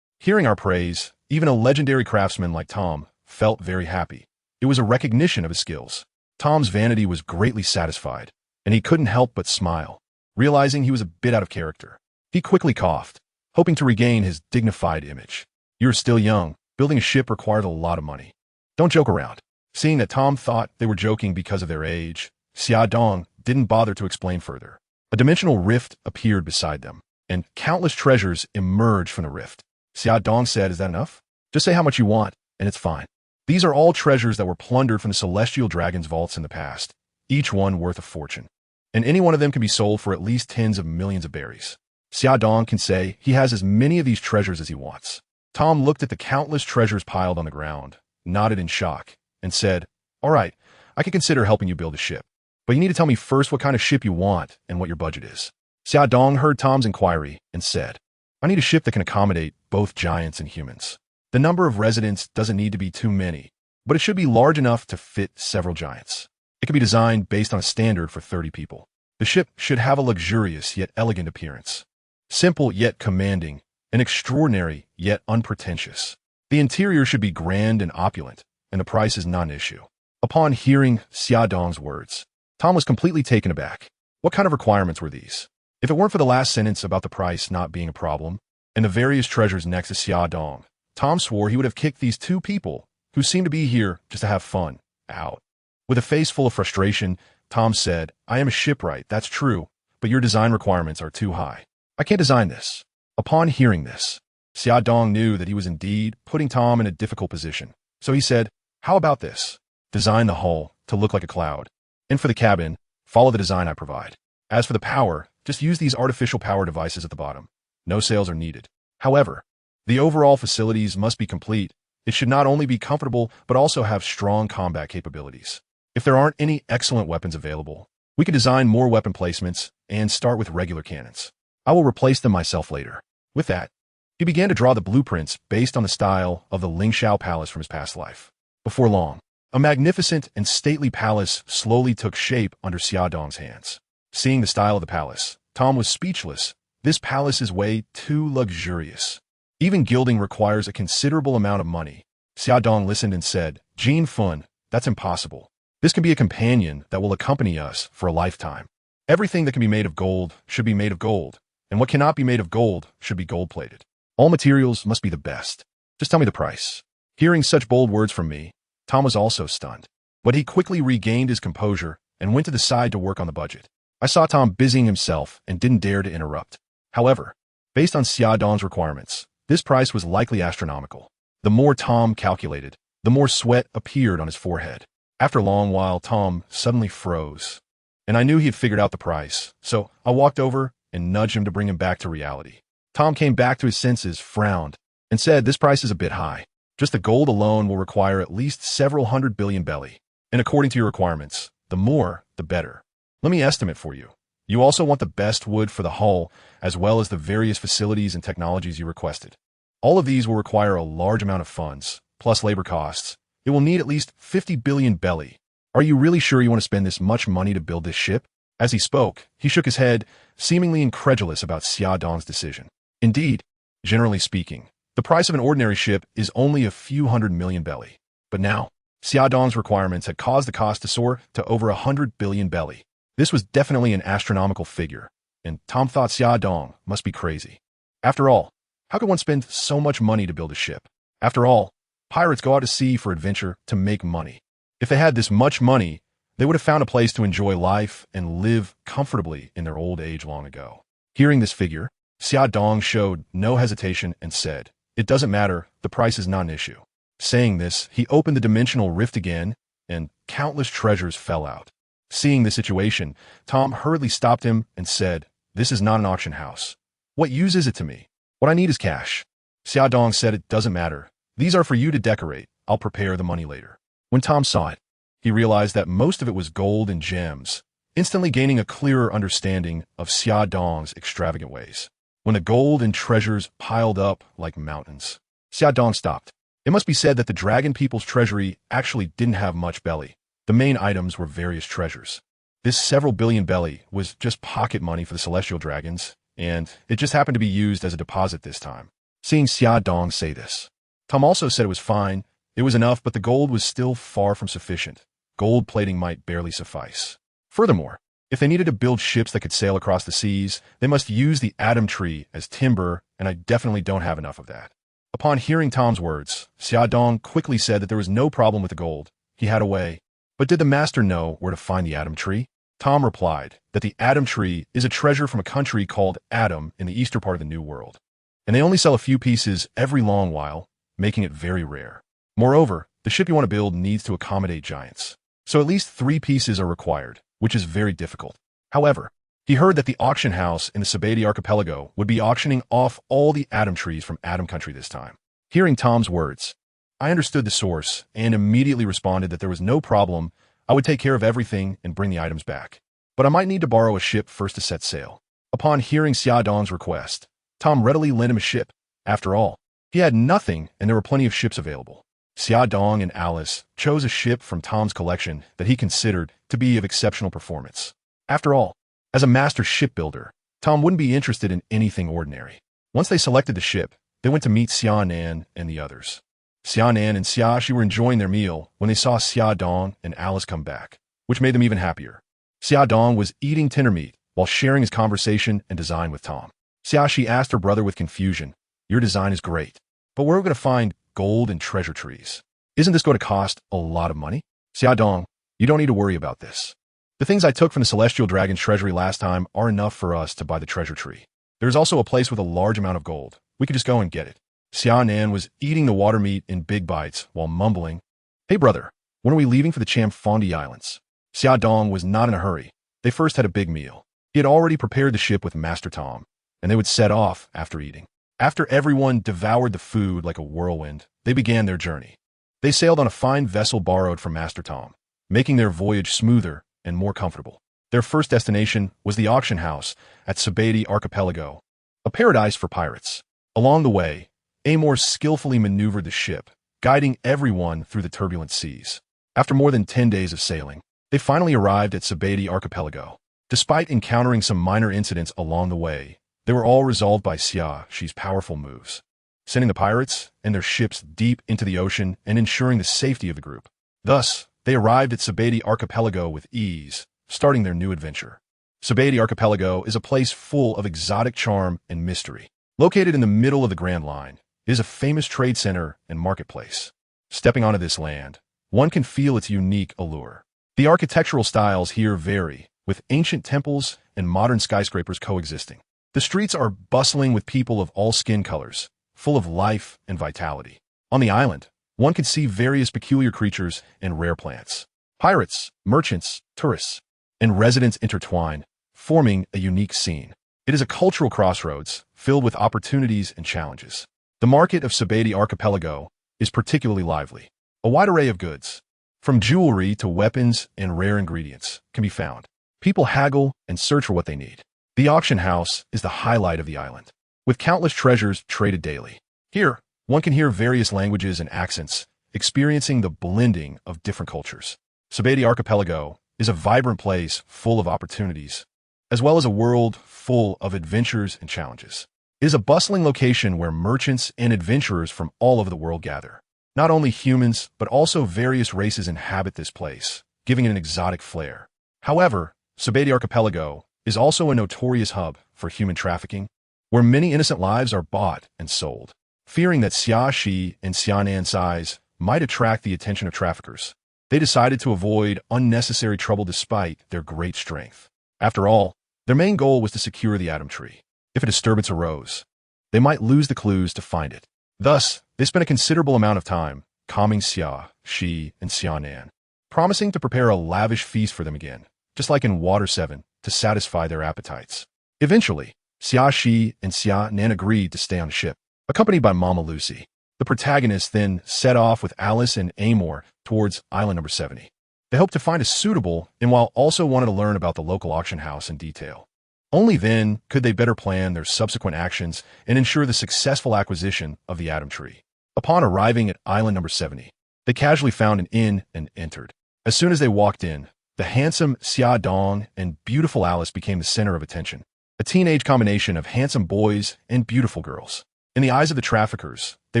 Hearing our praise, even a legendary craftsman like Tom felt very happy. It was a recognition of his skills. Tom's vanity was greatly satisfied, and he couldn't help but smile, realizing he was a bit out of character. He quickly coughed, hoping to regain his dignified image. "You're still young. Building a ship requires a lot of money. Don't joke around." Seeing that Tom thought they were joking because of their age, Xiaodong didn't bother to explain further. A dimensional rift appeared beside them, and countless treasures emerged from the rift. Xiaodong said, "Is that enough? Just say how much you want, and it's fine." These are all treasures that were plundered from the celestial dragon's vaults in the past, each one worth a fortune. And any one of them can be sold for at least tens of millions of berries. Xiaodong can say he has as many of these treasures as he wants. Tom looked at the countless treasures piled on the ground, nodded in shock, and said, "All right, I can consider helping you build a ship. But you need to tell me first what kind of ship you want and what your budget is." Xiaodong heard Tom's inquiry and said, "I need a ship that can accommodate both giants and humans. The number of residents doesn't need to be too many, but it should be large enough to fit several giants. It can be designed based on a standard for 30 people. The ship should have a luxurious yet elegant appearance, simple yet commanding, and extraordinary yet unpretentious. The interior should be grand and opulent, and the price is not an issue." Upon hearing Xiaodong's words, Tom was completely taken aback. What kind of requirements were these? If it weren't for the last sentence about the price not being a problem, and the various treasures next to Xiaodong, Tom swore he would have kicked these two people, who seemed to be here just to have fun, out. With a face full of frustration, Tom said, "I am a shipwright, that's true, but your design requirements are too high. I can't design this." Upon hearing this, Xiaodong knew that he was indeed putting Tom in a difficult position. So he said, "How about this? Design the hull to look like a cloud. And for the cabin, follow the design I provide. As for the power, just use these artificial power devices at the bottom. No sails are needed. However, the overall facilities must be complete. It should not only be comfortable, but also have strong combat capabilities. If there aren't any excellent weapons available, we can design more weapon placements and start with regular cannons. I will replace them myself later." With that, he began to draw the blueprints based on the style of the Lingxiao Palace from his past life. Before long, a magnificent and stately palace slowly took shape under Xiaodong's hands. Seeing the style of the palace, Tom was speechless. This palace is way too luxurious. Even gilding requires a considerable amount of money. Xiaodong listened and said, "Jin Fun, that's impossible. This can be a companion that will accompany us for a lifetime. Everything that can be made of gold should be made of gold, and what cannot be made of gold should be gold-plated. All materials must be the best. Just tell me the price." Hearing such bold words from me, Tom was also stunned, but he quickly regained his composure and went to the side to work on the budget. I saw Tom busying himself and didn't dare to interrupt. However, based on Xiaodong's requirements, this price was likely astronomical. The more Tom calculated, the more sweat appeared on his forehead. After a long while, Tom suddenly froze, and I knew he had figured out the price, so I walked over and nudged him to bring him back to reality. Tom came back to his senses, frowned, and said, "This price is a bit high. Just the gold alone will require at least several hundred billion belly, and according to your requirements, the more, the better. Let me estimate for you. You also want the best wood for the hull, as well as the various facilities and technologies you requested. All of these will require a large amount of funds, plus labor costs. It will need at least 50 billion belly. Are you really sure you want to spend this much money to build this ship?" As he spoke, he shook his head, seemingly incredulous about Xiaodong's decision. Indeed, generally speaking, the price of an ordinary ship is only a few hundred million belly. But now, Xiaodong's requirements had caused the cost to soar to over 100 billion belly. This was definitely an astronomical figure, and Tom thought Xiaodong must be crazy. After all, how could one spend so much money to build a ship? After all, pirates go out to sea for adventure to make money. If they had this much money, they would have found a place to enjoy life and live comfortably in their old age long ago. Hearing this figure, Xia Dong showed no hesitation and said, "It doesn't matter, the price is not an issue." Saying this, he opened the dimensional rift again, and countless treasures fell out. Seeing the situation, Tom hurriedly stopped him and said, "This is not an auction house. What use is it to me? What I need is cash." Xia Dong said, "It doesn't matter. These are for you to decorate. I'll prepare the money later." When Tom saw it, he realized that most of it was gold and gems, instantly gaining a clearer understanding of Xia Dong's extravagant ways. When the gold and treasures piled up like mountains, Xia Dong stopped. It must be said that the dragon people's treasury actually didn't have much belly. The main items were various treasures. This several billion belly was just pocket money for the celestial dragons, and it just happened to be used as a deposit this time. Seeing Xia Dong say this, Tom also said it was fine. It was enough, but the gold was still far from sufficient. Gold plating might barely suffice. Furthermore, if they needed to build ships that could sail across the seas, they must use the Atom Tree as timber, and I definitely don't have enough of that. Upon hearing Tom's words, Xia Dong quickly said that there was no problem with the gold. He had a way. But did the master know where to find the Atom Tree? Tom replied that the Atom Tree is a treasure from a country called Atom in the eastern part of the New World, and they only sell a few pieces every long while, making it very rare. Moreover, the ship you want to build needs to accommodate giants, so at least 3 pieces are required, which is very difficult. However, he heard that the auction house in the Sabati archipelago would be auctioning off all the Atom Trees from Atom Country this time. Hearing Tom's words, I understood the source and immediately responded that there was no problem. I would take care of everything and bring the items back. But I might need to borrow a ship first to set sail. Upon hearing Xia Dong's request, Tom readily lent him a ship. After all, he had nothing and there were plenty of ships available. Xia Dong and Alice chose a ship from Tom's collection that he considered to be of exceptional performance. After all, as a master shipbuilder, Tom wouldn't be interested in anything ordinary. Once they selected the ship, they went to meet Xianan and the others. Xianan and Xiaxi were enjoying their meal when they saw Xia Dong and Alice come back, which made them even happier. Xia Dong was eating tender meat while sharing his conversation and design with Tom. Xiaxi asked her brother with confusion, "Your design is great, but where are we going to find gold and treasure trees? Isn't this going to cost a lot of money?" Xia Dong, you don't need to worry about this. The things I took from the Celestial Dragon's treasury last time are enough for us to buy the treasure tree. There's also a place with a large amount of gold. We could just go and get it. Xianan was eating the water meat in big bites while mumbling, "Hey brother, when are we leaving for the Chamfondi Islands?" Xia Dong was not in a hurry. They first had a big meal. He had already prepared the ship with Master Tom, and they would set off after eating. After everyone devoured the food like a whirlwind, they began their journey. They sailed on a fine vessel borrowed from Master Tom, making their voyage smoother and more comfortable. Their first destination was the auction house at Sabati Archipelago, a paradise for pirates. Along the way, Amor skillfully maneuvered the ship, guiding everyone through the turbulent seas. After more than 10 days of sailing, they finally arrived at Sabati Archipelago. Despite encountering some minor incidents along the way, they were all resolved by Xiaxi's powerful moves, sending the pirates and their ships deep into the ocean and ensuring the safety of the group. Thus, they arrived at Sabati Archipelago with ease, starting their new adventure. Sabati Archipelago is a place full of exotic charm and mystery. Located in the middle of the Grand Line, it is a famous trade center and marketplace. Stepping onto this land, one can feel its unique allure. The architectural styles here vary, with ancient temples and modern skyscrapers coexisting. The streets are bustling with people of all skin colors, full of life and vitality. On the island, one can see various peculiar creatures and rare plants. Pirates, merchants, tourists, and residents intertwine, forming a unique scene. It is a cultural crossroads filled with opportunities and challenges. The market of Sabati Archipelago is particularly lively. A wide array of goods, from jewelry to weapons and rare ingredients, can be found. People haggle and search for what they need. The auction house is the highlight of the island, with countless treasures traded daily. Here, one can hear various languages and accents, experiencing the blending of different cultures. Sabati Archipelago is a vibrant place full of opportunities, as well as a world full of adventures and challenges. It is a bustling location where merchants and adventurers from all over the world gather. Not only humans, but also various races inhabit this place, giving it an exotic flair. However, Sabati Archipelago is also a notorious hub for human trafficking, where many innocent lives are bought and sold. Fearing that Xiaxi and Xianan's size might attract the attention of traffickers, They decided to avoid unnecessary trouble despite their great strength. After all, their main goal was to secure the Atom Tree. If a disturbance arose, they might lose the clues to find it. Thus, they spent a considerable amount of time calming Xia, Shi, and Xianan, promising to prepare a lavish feast for them again, just like in Water 7, to satisfy their appetites. Eventually, Xia, Shi, and Xianan agreed to stay on the ship, accompanied by Mama Lucy. The protagonists then set off with Alice and Amor towards island number 70. They hoped to find a suitable and while also wanted to learn about the local auction house in detail. Only then could they better plan their subsequent actions and ensure the successful acquisition of the Atom Tree. Upon arriving at island number 70, they casually found an inn and entered. As soon as they walked in, the handsome Xia Dong and beautiful Alice became the center of attention, a teenage combination of handsome boys and beautiful girls. In the eyes of the traffickers, they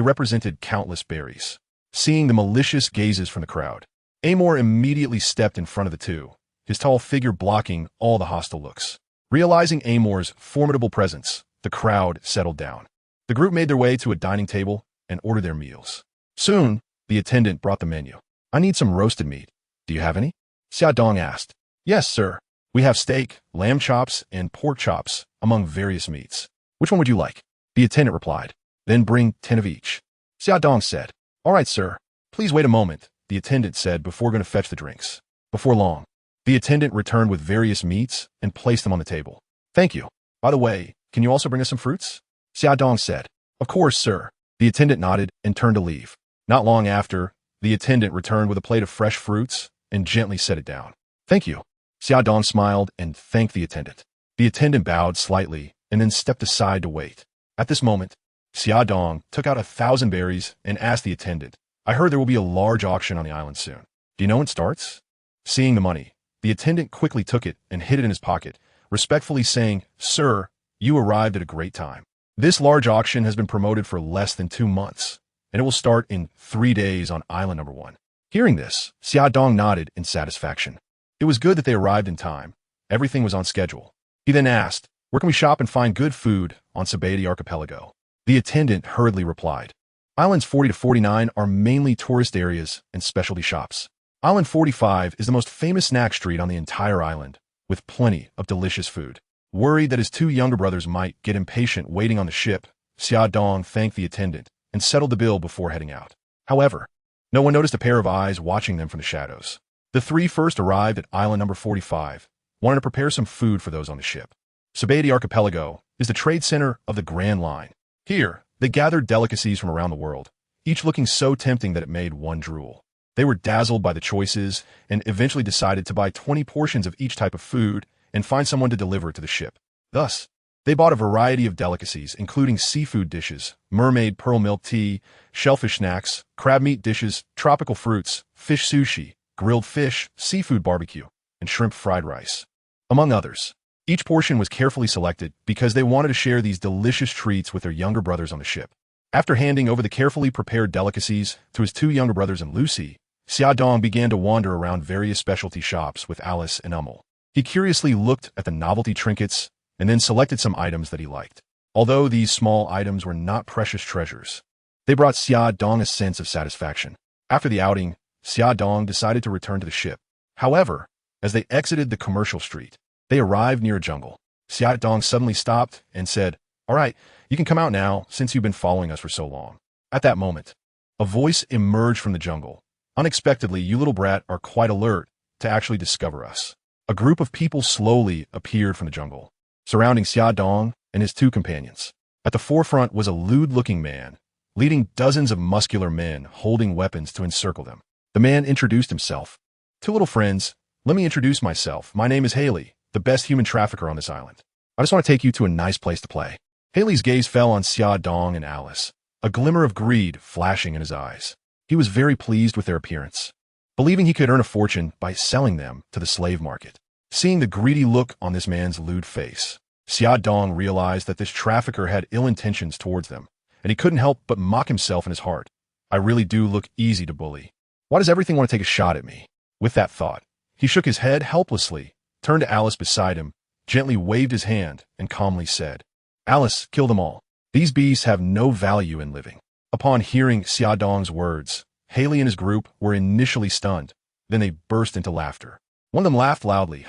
represented countless berries. Seeing the malicious gazes from the crowd, Amor immediately stepped in front of the two, his tall figure blocking all the hostile looks. Realizing Amor's formidable presence, the crowd settled down. The group made their way to a dining table and ordered their meals. Soon, the attendant brought the menu. "I need some roasted meat. Do you have any?" Xia Dong asked. "Yes, sir. We have steak, lamb chops, and pork chops, among various meats. Which one would you like?" The attendant replied. "Then bring 10 of each." Xia Dong said. "All right, sir. Please wait a moment," the attendant said before going to fetch the drinks. Before long, the attendant returned with various meats and placed them on the table. "Thank you. By the way, can you also bring us some fruits?" Xia Dong said. "Of course, sir." The attendant nodded and turned to leave. Not long after, the attendant returned with a plate of fresh fruits and gently set it down. "Thank you." Xia Dong smiled and thanked the attendant. The attendant bowed slightly and then stepped aside to wait. At this moment, Xia Dong took out 1,000 berries and asked the attendant, "I heard there will be a large auction on the island soon. Do you know when it starts?" Seeing the money, the attendant quickly took it and hid it in his pocket, respectfully saying, "Sir, you arrived at a great time. This large auction has been promoted for less than 2 months, and it will start in 3 days on island number 1. Hearing this, Xia Dong nodded in satisfaction. It was good that they arrived in time. Everything was on schedule. He then asked, "Where can we shop and find good food on Sabeti Archipelago?" The attendant hurriedly replied, "Islands 40 to 49 are mainly tourist areas and specialty shops. Island 45 is the most famous snack street on the entire island, with plenty of delicious food." Worried that his 2 younger brothers might get impatient waiting on the ship, Xia Dong thanked the attendant and settled the bill before heading out. However, no one noticed a pair of eyes watching them from the shadows. The 3 first arrived at island number 45, wanting to prepare some food for those on the ship. Sabeti Archipelago is the trade center of the Grand Line. Here, they gathered delicacies from around the world, each looking so tempting that it made one drool. They were dazzled by the choices and eventually decided to buy 20 portions of each type of food and find someone to deliver it to the ship. Thus, they bought a variety of delicacies, including seafood dishes, mermaid pearl milk tea, shellfish snacks, crab meat dishes, tropical fruits, fish sushi, grilled fish, seafood barbecue, and shrimp fried rice, among others. Each portion was carefully selected because they wanted to share these delicious treats with their younger brothers on the ship. After handing over the carefully prepared delicacies to his 2 younger brothers and Lucy, Xia Dong began to wander around various specialty shops with Alice and Hummel. He curiously looked at the novelty trinkets and then selected some items that he liked. Although these small items were not precious treasures, they brought Xia Dong a sense of satisfaction. After the outing, Xia Dong decided to return to the ship. However, as they exited the commercial street, they arrived near a jungle. Xia Dong suddenly stopped and said, "All right, you can come out now since you've been following us for so long." At that moment, a voice emerged from the jungle. "Unexpectedly, you little brat are quite alert to actually discover us." A group of people slowly appeared from the jungle, surrounding Xia Dong and his 2 companions. At the forefront was a lewd-looking man, leading dozens of muscular men holding weapons to encircle them. The man introduced himself. "Two little friends, let me introduce myself. My name is Haley, the best human trafficker on this island. I just want to take you to a nice place to play." Haley's gaze fell on Xia Dong and Alice, a glimmer of greed flashing in his eyes. He was very pleased with their appearance, believing he could earn a fortune by selling them to the slave market. Seeing the greedy look on this man's lewd face, Xia Dong realized that this trafficker had ill intentions towards them, and he couldn't help but mock himself in his heart. "I really do look easy to bully. Why does everything want to take a shot at me?" With that thought, he shook his head helplessly, turned to Alice beside him, gently waved his hand, and calmly said, "Alice, kill them all. These beasts have no value in living." Upon hearing Xia Dong's words, Haley and his group were initially stunned, Then they burst into laughter. One of them laughed loudly.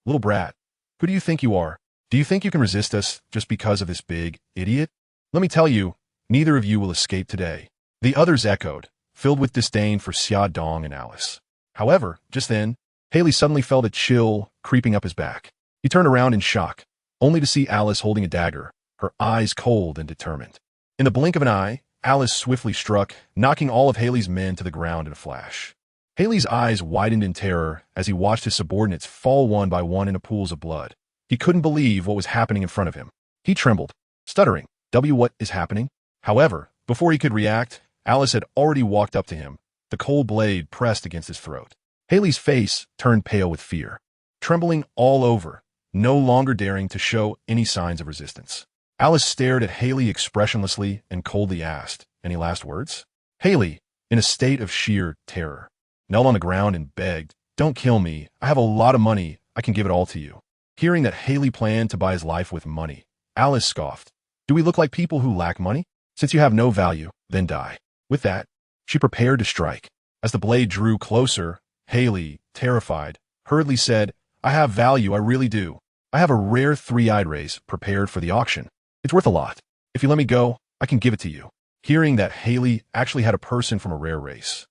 Little brat, who do you think you are? Do you think you can resist us just because of this big idiot? Let me tell you, neither of you will escape today. The others echoed, filled with disdain for Xia Dong and Alice. However, just then, Haley suddenly felt a chill creeping up his back. He turned around in shock, only to see Alice holding a dagger, her eyes cold and determined. In the blink of an eye, Alice swiftly struck, knocking all of Haley's men to the ground in a flash. Haley's eyes widened in terror as he watched his subordinates fall one by one into pools of blood. He couldn't believe what was happening in front of him. He trembled, stuttering, What is happening? However, before he could react, Alice had already walked up to him, the cold blade pressed against his throat. Haley's face turned pale with fear, trembling all over, no longer daring to show any signs of resistance. Alice stared at Haley expressionlessly and coldly asked, "Any last words?" Haley, in a state of sheer terror, knelt on the ground and begged, "Don't kill me. I have a lot of money. I can give it all to you." Hearing that Haley planned to buy his life with money, Alice scoffed. "Do we look like people who lack money? Since you have no value, then die." With that, she prepared to strike. As the blade drew closer, Haley, terrified, hurriedly said, "I have value, I really do. I have a rare three-eyed race prepared for the auction. It's worth a lot. If you let me go, I can give it to you." Hearing that Haley actually had a person from a rare race,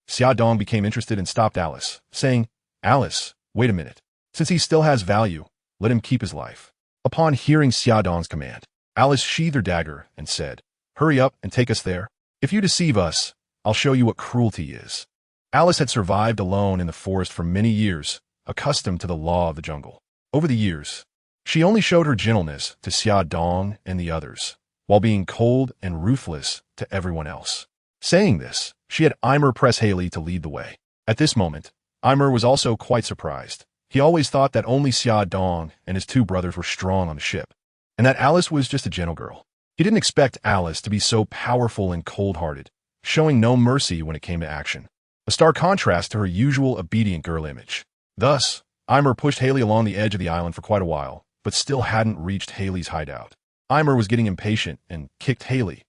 Xia Dong became interested and stopped Alice, saying, "Alice, wait a minute. Since he still has value, let him keep his life." Upon hearing Xia Dong's command, Alice sheathed her dagger and said, "Hurry up and take us there. If you deceive us, I'll show you what cruelty is." Alice had survived alone in the forest for many years, accustomed to the law of the jungle. Over the years, she only showed her gentleness to Xia Dong and the others, while being cold and ruthless to everyone else. Saying this, she had Eimer press Haley to lead the way. At this moment, Eimer was also quite surprised. He always thought that only Xia Dong and his two brothers were strong on the ship, and that Alice was just a gentle girl. He didn't expect Alice to be so powerful and cold-hearted, showing no mercy when it came to action. A stark contrast to her usual obedient girl image. Thus, Eimer pushed Haley along the edge of the island for quite a while, but still hadn't reached Haley's hideout. Eimer was getting impatient and kicked Haley,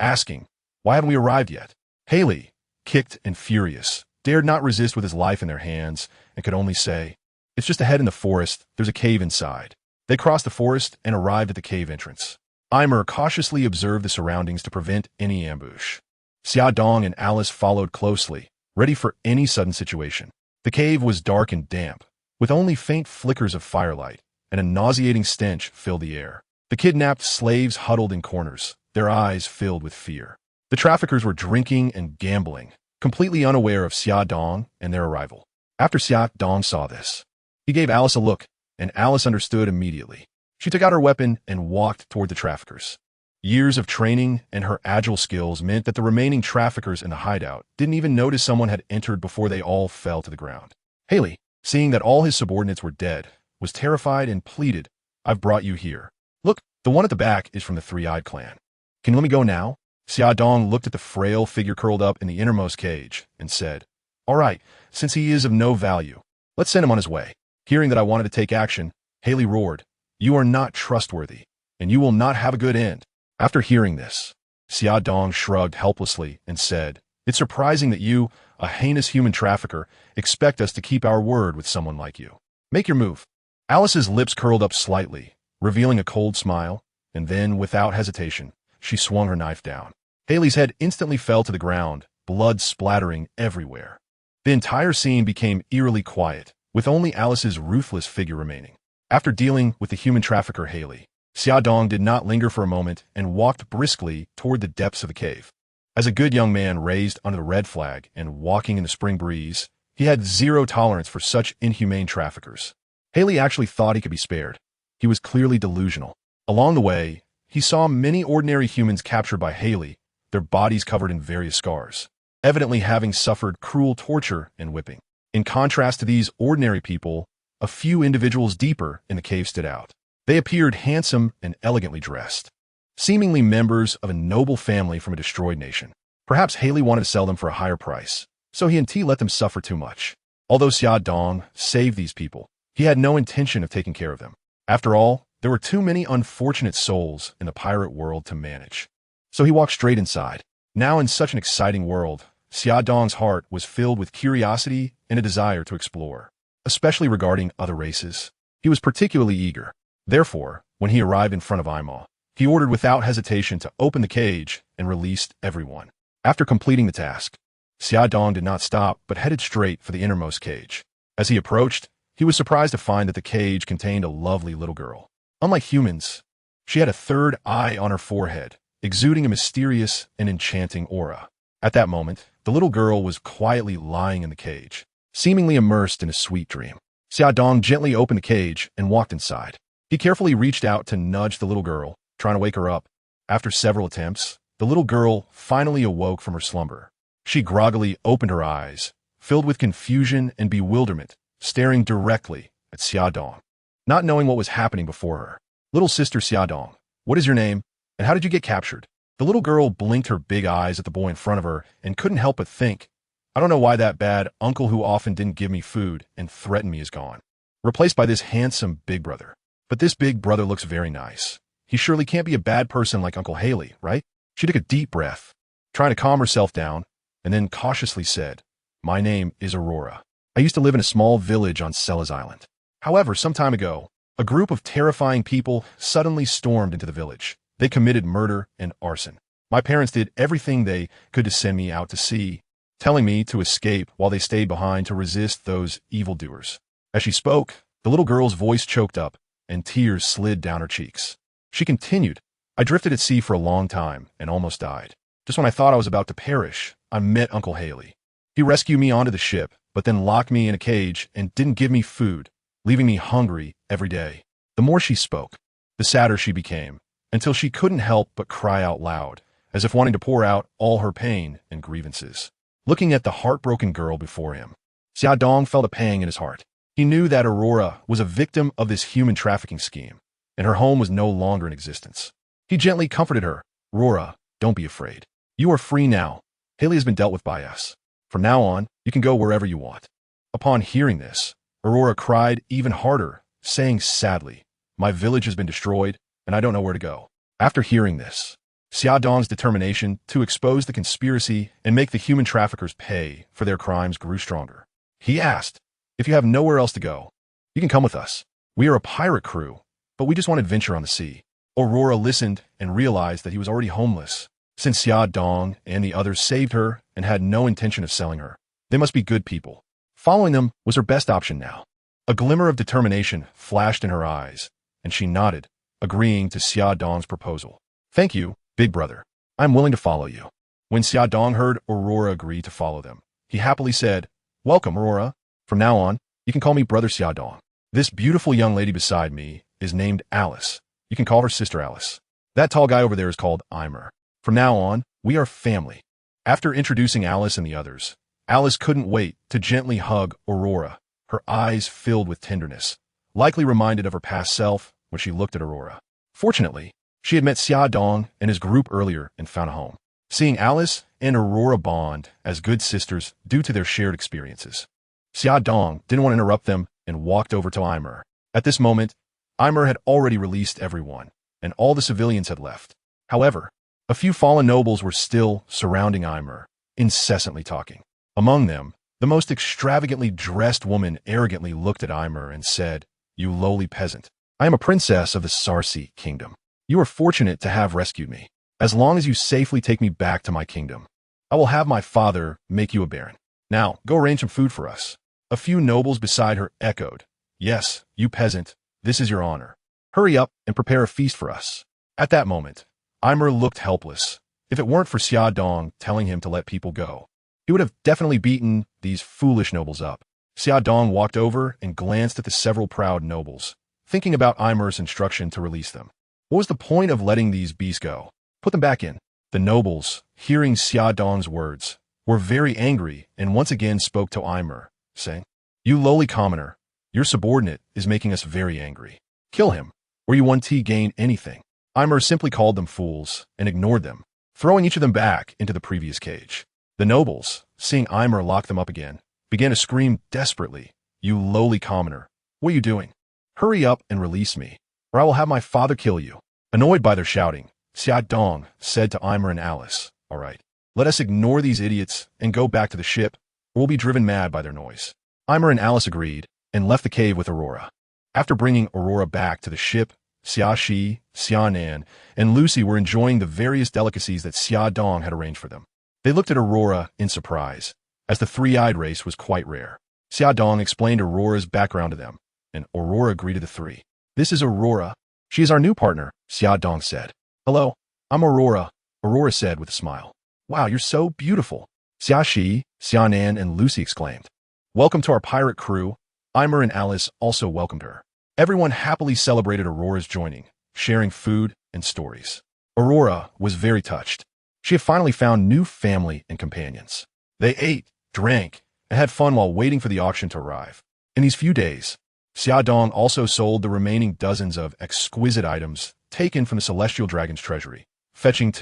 asking, "Why haven't we arrived yet?" Haley, kicked and furious, dared not resist with his life in their hands and could only say, "It's just ahead in the forest, there's a cave inside." They crossed the forest and arrived at the cave entrance. Eimer cautiously observed the surroundings to prevent any ambush. Xia Dong and Alice followed closely, ready for any sudden situation. The cave was dark and damp, with only faint flickers of firelight, and a nauseating stench filled the air. The kidnapped slaves huddled in corners, their eyes filled with fear. The traffickers were drinking and gambling, completely unaware of Xia Dong and their arrival. After Xia Dong saw this, he gave Alice a look, and Alice understood immediately. She took out her weapon and walked toward the traffickers. Years of training and her agile skills meant that the remaining traffickers in the hideout didn't even notice someone had entered before they all fell to the ground. Haley, seeing that all his subordinates were dead, was terrified and pleaded, "I've brought you here. Look, the one at the back is from the Three-Eyed Clan. Can you let me go now?" Xia Dong looked at the frail figure curled up in the innermost cage and said, "All right, since he is of no value, let's send him on his way." Hearing that I wanted to take action, Haley roared, "You are not trustworthy, and you will not have a good end." After hearing this, Xia Dong shrugged helplessly and said, "It's surprising that you, a heinous human trafficker, expect us to keep our word with someone like you. Make your move." Alice's lips curled up slightly, revealing a cold smile, and then, without hesitation, she swung her knife down. Haley's head instantly fell to the ground, blood splattering everywhere. The entire scene became eerily quiet, with only Alice's ruthless figure remaining. After dealing with the human trafficker Haley, Xia Dong did not linger for a moment and walked briskly toward the depths of the cave. As a good young man raised under the red flag and walking in the spring breeze, he had zero tolerance for such inhumane traffickers. Haley actually thought he could be spared. He was clearly delusional. Along the way, he saw many ordinary humans captured by Haley, their bodies covered in various scars, evidently having suffered cruel torture and whipping. In contrast to these ordinary people, a few individuals deeper in the cave stood out. They appeared handsome and elegantly dressed, seemingly members of a noble family from a destroyed nation. Perhaps Haley wanted to sell them for a higher price, so he and T let them suffer too much. Although Xia Dong saved these people, he had no intention of taking care of them. After all, there were too many unfortunate souls in the pirate world to manage. So he walked straight inside. Now in such an exciting world, Xia Dong's heart was filled with curiosity and a desire to explore, especially regarding other races. He was particularly eager. Therefore, when he arrived in front of Ima, he ordered without hesitation to open the cage and released everyone. After completing the task, Xia Dong did not stop but headed straight for the innermost cage. As he approached, he was surprised to find that the cage contained a lovely little girl. Unlike humans, she had a third eye on her forehead, exuding a mysterious and enchanting aura. At that moment, the little girl was quietly lying in the cage, seemingly immersed in a sweet dream. Xia Dong gently opened the cage and walked inside. He carefully reached out to nudge the little girl, trying to wake her up. After several attempts, the little girl finally awoke from her slumber. She groggily opened her eyes, filled with confusion and bewilderment, staring directly at Xia Dong, not knowing what was happening before her. "Little sister Xia Dong, what is your name, and how did you get captured?" The little girl blinked her big eyes at the boy in front of her and couldn't help but think, "I don't know why that bad uncle who often didn't give me food and threatened me is gone, replaced by this handsome big brother. But this big brother looks very nice. He surely can't be a bad person like Uncle Haley, right?" She took a deep breath, trying to calm herself down, and then cautiously said, "My name is Aurora. I used to live in a small village on Cella's Island. However, some time ago, a group of terrifying people suddenly stormed into the village. They committed murder and arson. My parents did everything they could to send me out to sea, telling me to escape while they stayed behind to resist those evildoers." As she spoke, the little girl's voice choked up, and tears slid down her cheeks. She continued, "I drifted at sea for a long time and almost died. Just when I thought I was about to perish, I met Uncle Haley. He rescued me onto the ship, but then locked me in a cage and didn't give me food, leaving me hungry every day." The more she spoke, the sadder she became, until she couldn't help but cry out loud, as if wanting to pour out all her pain and grievances. Looking at the heartbroken girl before him, Xia Dong felt a pang in his heart. He knew that Aurora was a victim of this human trafficking scheme, and her home was no longer in existence. He gently comforted her. "Aurora, don't be afraid. You are free now. Haley has been dealt with by us. From now on, you can go wherever you want." Upon hearing this, Aurora cried even harder, saying sadly, "My village has been destroyed, and I don't know where to go." After hearing this, Xia Dong's determination to expose the conspiracy and make the human traffickers pay for their crimes grew stronger. He asked, "If you have nowhere else to go, you can come with us. We are a pirate crew, but we just want adventure on the sea." Aurora listened and realized that he was already homeless, since Xia Dong and the others saved her and had no intention of selling her. They must be good people. Following them was her best option now. A glimmer of determination flashed in her eyes, and she nodded, agreeing to Xia Dong's proposal. "Thank you, big brother. I am willing to follow you." When Xia Dong heard Aurora agree to follow them, he happily said, "Welcome, Aurora. From now on, you can call me Brother Xia Dong. This beautiful young lady beside me is named Alice. You can call her Sister Alice. That tall guy over there is called Eimer. From now on, we are family." After introducing Alice and the others, Alice couldn't wait to gently hug Aurora, her eyes filled with tenderness, likely reminded of her past self when she looked at Aurora. Fortunately, she had met Xia Dong and his group earlier and found a home. Seeing Alice and Aurora bond as good sisters due to their shared experiences, Xia Dong didn't want to interrupt them and walked over to Eimer. At this moment, Eimer had already released everyone, and all the civilians had left. However, a few fallen nobles were still surrounding Eimer, incessantly talking. Among them, the most extravagantly dressed woman arrogantly looked at Eimer and said, "You lowly peasant, I am a princess of the Sarsi kingdom. You are fortunate to have rescued me. As long as you safely take me back to my kingdom, I will have my father make you a baron. Now, go arrange some food for us." A few nobles beside her echoed, "Yes, you peasant, this is your honor. Hurry up and prepare a feast for us." At that moment, Eimer looked helpless. If it weren't for Xia Dong telling him to let people go, he would have definitely beaten these foolish nobles up. Xia Dong walked over and glanced at the several proud nobles, thinking about Eimer's instruction to release them. What was the point of letting these beasts go? Put them back in. The nobles, hearing Xia Dong's words, were very angry and once again spoke to Eimer, saying, "You lowly commoner, your subordinate is making us very angry. Kill him, or you won't gain anything." Eimer simply called them fools and ignored them, throwing each of them back into the previous cage. The nobles, seeing Eimer lock them up again, began to scream desperately, "You lowly commoner, what are you doing? Hurry up and release me, or I will have my father kill you." Annoyed by their shouting, Xia Dong said to Eimer and Alice, "All right, Let us ignore these idiots and go back to the ship, or we'll be driven mad by their noise. Aimer and Alice agreed, and left the cave with Aurora. After bringing Aurora back to the ship, Xia Shi, Xia Nan, and Lucy were enjoying the various delicacies that Xia Dong had arranged for them. They looked at Aurora in surprise, as the three-eyed race was quite rare. Xia Dong explained Aurora's background to them, and Aurora greeted the three. This is Aurora. She is our new partner, Xia Dong said. Hello, I'm Aurora, Aurora said with a smile. Wow, you're so beautiful, Xia Shi, Xia Nan, and Lucy exclaimed. Welcome to our pirate crew. Aimer and Alice also welcomed her. Everyone happily celebrated Aurora's joining, sharing food and stories. Aurora was very touched. She had finally found new family and companions. They ate, drank, and had fun while waiting for the auction to arrive. In these few days, Xia Dong also sold the remaining dozens of exquisite items taken from the Celestial Dragon's treasury, fetching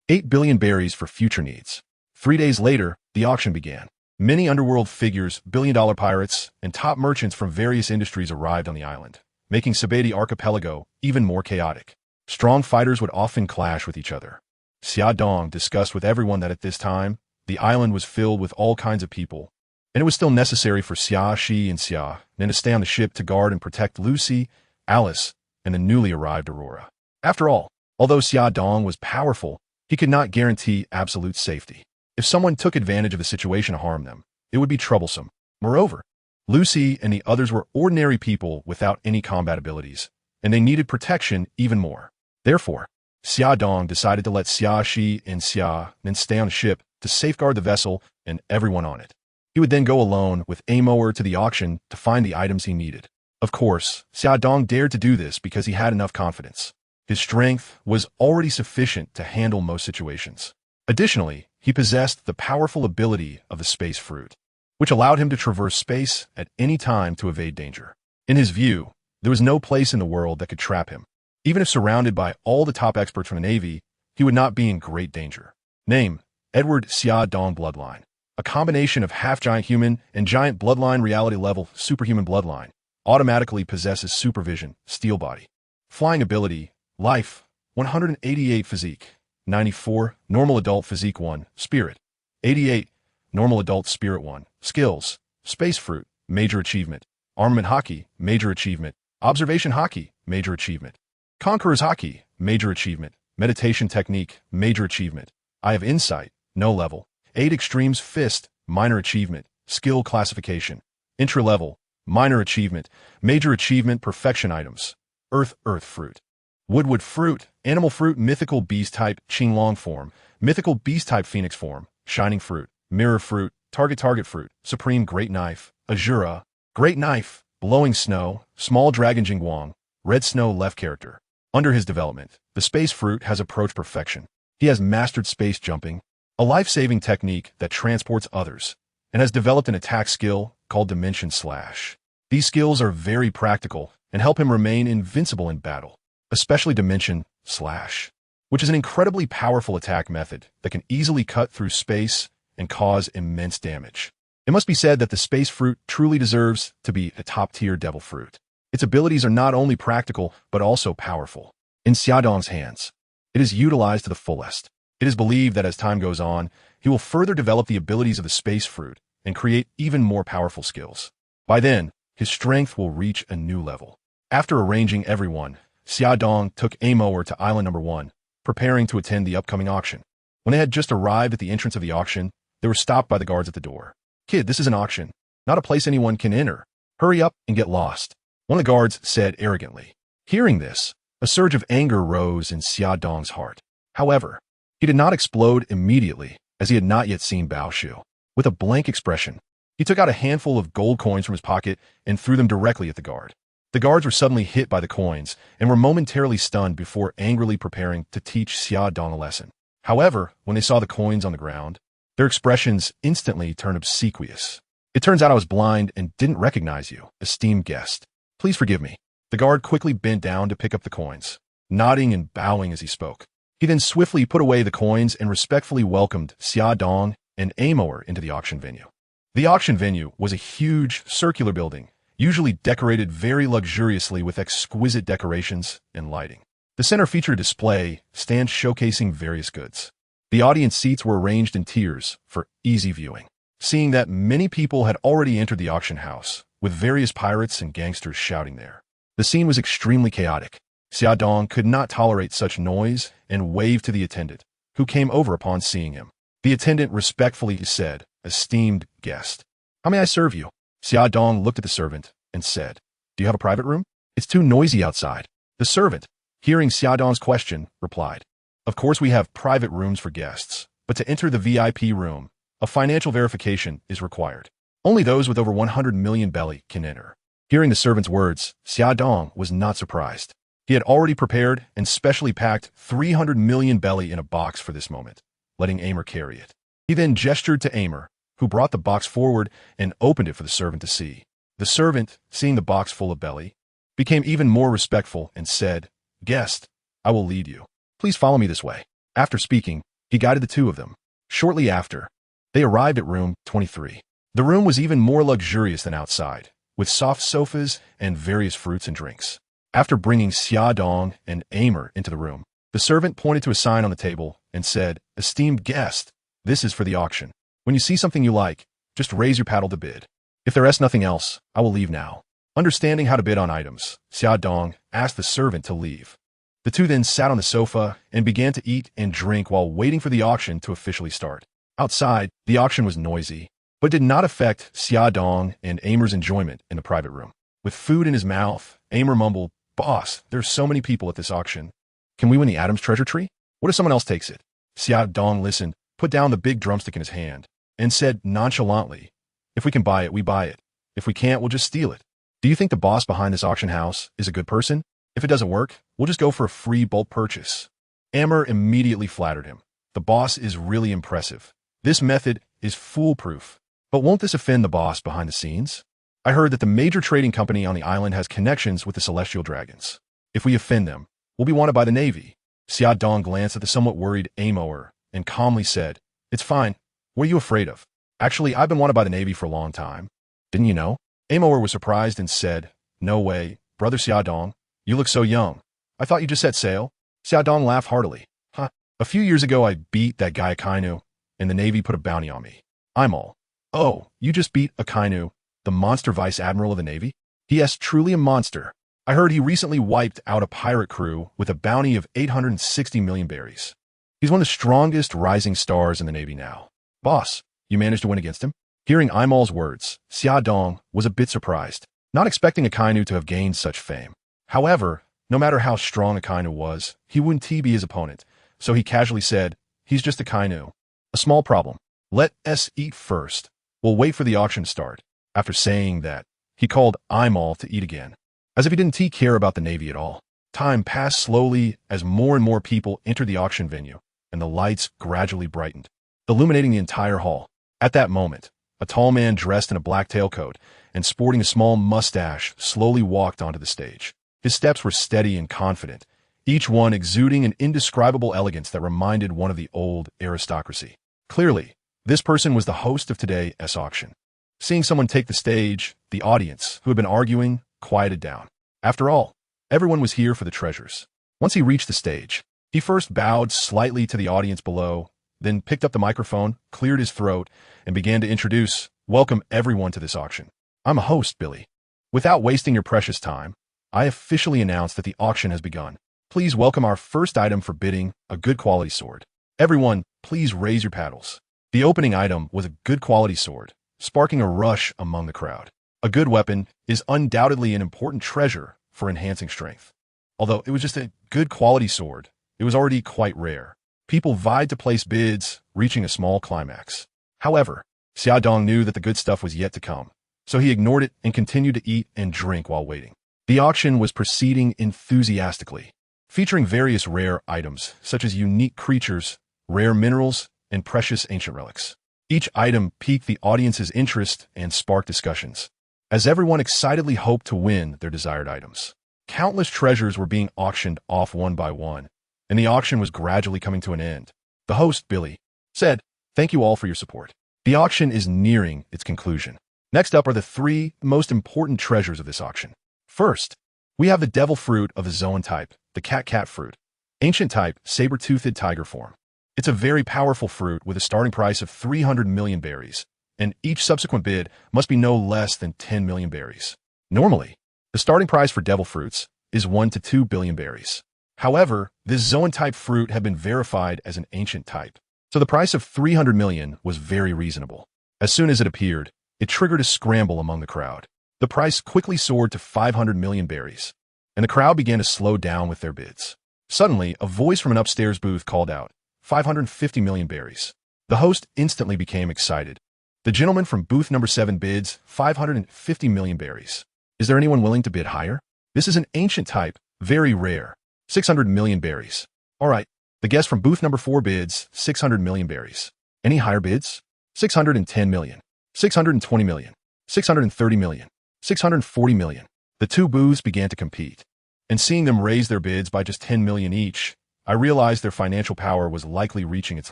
8 billion berries for future needs. 3 days later, the auction began. Many underworld figures, billion-dollar pirates, and top merchants from various industries arrived on the island, making Sabeti Archipelago even more chaotic. Strong fighters would often clash with each other. Xia Dong discussed with everyone that at this time, the island was filled with all kinds of people, and it was still necessary for Xia Shi and Xia Nan to stay on the ship to guard and protect Lucy, Alice, and the newly arrived Aurora. After all, although Xia Dong was powerful, he could not guarantee absolute safety. If someone took advantage of the situation to harm them, it would be troublesome. Moreover, Lucy and the others were ordinary people without any combat abilities, and they needed protection even more. Therefore, Xia Dong decided to let Xia Shi and Xia Nan stay on the ship to safeguard the vessel and everyone on it. He would then go alone with Amoer to the auction to find the items he needed. Of course, Xia Dong dared to do this because he had enough confidence. His strength was already sufficient to handle most situations. Additionally, he possessed the powerful ability of the space fruit, which allowed him to traverse space at any time to evade danger. In his view, there was no place in the world that could trap him. Even if surrounded by all the top experts from the Navy, he would not be in great danger. Name: Edward Xia Dong Bloodline. A combination of half-giant human and giant bloodline reality level superhuman bloodline. Automatically possesses supervision, steel body. Flying ability, life, 188 physique. 94, normal adult physique 1, spirit. 88, normal adult spirit 1, skills, space fruit, major achievement. Armament hockey, major achievement. Observation hockey, major achievement. Conqueror's hockey, major achievement. Meditation technique, major achievement. Eye of insight, no level. 8 extremes fist, minor achievement. Skill classification, intra-level, minor achievement. Major achievement perfection items. Earth fruit. Wood fruit, animal fruit, mythical beast type, Qinglong form, mythical beast type, phoenix form, shining fruit, mirror fruit, target fruit, supreme great knife, Azura, great knife, blowing snow, small dragon Jingguang, red snow left character. Under his development, the space fruit has approached perfection. He has mastered space jumping, a life-saving technique that transports others, and has developed an attack skill called Dimension Slash. These skills are very practical and help him remain invincible in battle. Especially Dimension Slash, which is an incredibly powerful attack method that can easily cut through space and cause immense damage. It must be said that the space fruit truly deserves to be a top-tier devil fruit. Its abilities are not only practical, but also powerful. In Xia Dong's hands, it is utilized to the fullest. It is believed that as time goes on, he will further develop the abilities of the space fruit and create even more powerful skills. By then, his strength will reach a new level. After arranging everyone, Xia Dong took Amoer to Island Number 1, preparing to attend the upcoming auction. When they had just arrived at the entrance of the auction, they were stopped by the guards at the door. Kid, this is an auction, not a place anyone can enter. Hurry up and get lost, one of the guards said arrogantly. Hearing this, a surge of anger rose in Xia Dong's heart. However, he did not explode immediately, as he had not yet seen Bao Shu. With a blank expression, he took out a handful of gold coins from his pocket and threw them directly at the guard. The guards were suddenly hit by the coins and were momentarily stunned before angrily preparing to teach Xia Dong a lesson. However, when they saw the coins on the ground, their expressions instantly turned obsequious. It turns out I was blind and didn't recognize you, esteemed guest. Please forgive me. The guard quickly bent down to pick up the coins, nodding and bowing as he spoke. He then swiftly put away the coins and respectfully welcomed Xia Dong and Amoer into the auction venue. The auction venue was a huge, circular building, usually decorated very luxuriously with exquisite decorations and lighting. The center featured a display stand showcasing various goods. The audience seats were arranged in tiers for easy viewing. Seeing that many people had already entered the auction house, with various pirates and gangsters shouting there. The scene was extremely chaotic. Xiaodong could not tolerate such noise and waved to the attendant, who came over upon seeing him. The attendant respectfully said, "Esteemed guest, how may I serve you?" Xiaodong looked at the servant and said, "Do you have a private room? It's too noisy outside." The servant, hearing Xiaodong's question, replied, "Of course we have private rooms for guests, but to enter the VIP room, a financial verification is required. Only those with over 100 million belly can enter." Hearing the servant's words, Xiaodong was not surprised. He had already prepared and specially packed 300 million belly in a box for this moment, letting Aimer carry it. He then gestured to Aimer, who brought the box forward and opened it for the servant to see. The servant, seeing the box full of belly, became even more respectful and said, "Guest, I will lead you. Please follow me this way." After speaking, he guided the two of them. Shortly after, they arrived at room 23. The room was even more luxurious than outside, with soft sofas and various fruits and drinks. After bringing Xiaodong and Aimer into the room, the servant pointed to a sign on the table and said, "Esteemed guest, this is for the auction. When you see something you like, just raise your paddle to bid. If there is nothing else, I will leave now." Understanding how to bid on items, Xiaodong asked the servant to leave. The two then sat on the sofa and began to eat and drink while waiting for the auction to officially start. Outside, the auction was noisy, but did not affect Xiaodong and Aimer's enjoyment in the private room. With food in his mouth, Aimer mumbled, "Boss, there's so many people at this auction. Can we win the Adam's treasure tree? What if someone else takes it?" Xiaodong listened, put down the big drumstick in his hand, and said nonchalantly, "If we can buy it, we buy it. If we can't, we'll just steal it. Do you think the boss behind this auction house is a good person? If it doesn't work, we'll just go for a free bulk purchase." Aimer immediately flattered him. "The boss is really impressive. This method is foolproof. But won't this offend the boss behind the scenes? I heard that the major trading company on the island has connections with the celestial dragons. If we offend them, we'll be wanted by the Navy." Xiaodong glanced at the somewhat worried Aimer and calmly said, "It's fine. What are you afraid of? Actually, I've been wanted by the Navy for a long time. Didn't you know?" Aimer was surprised and said, "No way, Brother Xiaodong. You look so young. I thought you just set sail." Xiaodong laughed heartily. "Huh. A few years ago I beat that guy Akainu, and the Navy put a bounty on me. I'm all." "Oh, you just beat Akainu, the monster vice admiral of the Navy?" "Yes, truly a monster. I heard he recently wiped out a pirate crew with a bounty of 860 million berries. He's one of the strongest rising stars in the Navy now." "Boss, you managed to win against him?" Hearing Aimer's words, Xiaodong was a bit surprised, not expecting Akainu to have gained such fame. However, no matter how strong Akainu was, he wouldn't be his opponent, so he casually said, "He's just Akainu. A small problem. Let us eat first. We'll wait for the auction to start." After saying that, he called Aimer to eat again, as if he didn't care about the Navy at all. Time passed slowly as more and more people entered the auction venue, and the lights gradually brightened, illuminating the entire hall. At that moment, a tall man dressed in a black tailcoat and sporting a small mustache slowly walked onto the stage. His steps were steady and confident, each one exuding an indescribable elegance that reminded one of the old aristocracy. Clearly, this person was the host of today's auction. Seeing someone take the stage, the audience, who had been arguing, quieted down. After all, everyone was here for the treasures. Once he reached the stage, he first bowed slightly to the audience below, then picked up the microphone, cleared his throat, and began to introduce, "Welcome everyone to this auction. I'm a host, Billy. Without wasting your precious time, I officially announce that the auction has begun. Please welcome our first item for bidding, a good quality sword. Everyone, please raise your paddles." The opening item was a good quality sword, sparking a rush among the crowd. A good weapon is undoubtedly an important treasure for enhancing strength. Although it was just a good quality sword, it was already quite rare. People vied to place bids, reaching a small climax. However, Xiaodong knew that the good stuff was yet to come, so he ignored it and continued to eat and drink while waiting. The auction was proceeding enthusiastically, featuring various rare items such as unique creatures, rare minerals, and precious ancient relics. Each item piqued the audience's interest and sparked discussions, as everyone excitedly hoped to win their desired items. Countless treasures were being auctioned off one by one, and the auction was gradually coming to an end. The host, Billy, said, "Thank you all for your support. The auction is nearing its conclusion. Next up are the three most important treasures of this auction. First, we have the devil fruit of the Zoan type, the cat fruit, ancient type, saber-toothed tiger form. It's a very powerful fruit with a starting price of 300 million berries, and each subsequent bid must be no less than 10 million berries. Normally, the starting price for devil fruits is 1 to 2 billion berries. However, this Zoan-type fruit had been verified as an ancient type, so the price of 300 million was very reasonable. As soon as it appeared, it triggered a scramble among the crowd. The price quickly soared to 500 million berries, and the crowd began to slow down with their bids. Suddenly, a voice from an upstairs booth called out, 550 million berries. The host instantly became excited. The gentleman from booth number 7 bids 550 million berries. Is there anyone willing to bid higher? This is an ancient type, very rare. 600 million berries. All right. The guest from booth number 4 bids 600 million berries. Any higher bids? 610 million. 620 million. 630 million. 640 million. The two booths began to compete. And seeing them raise their bids by just 10 million each, I realized their financial power was likely reaching its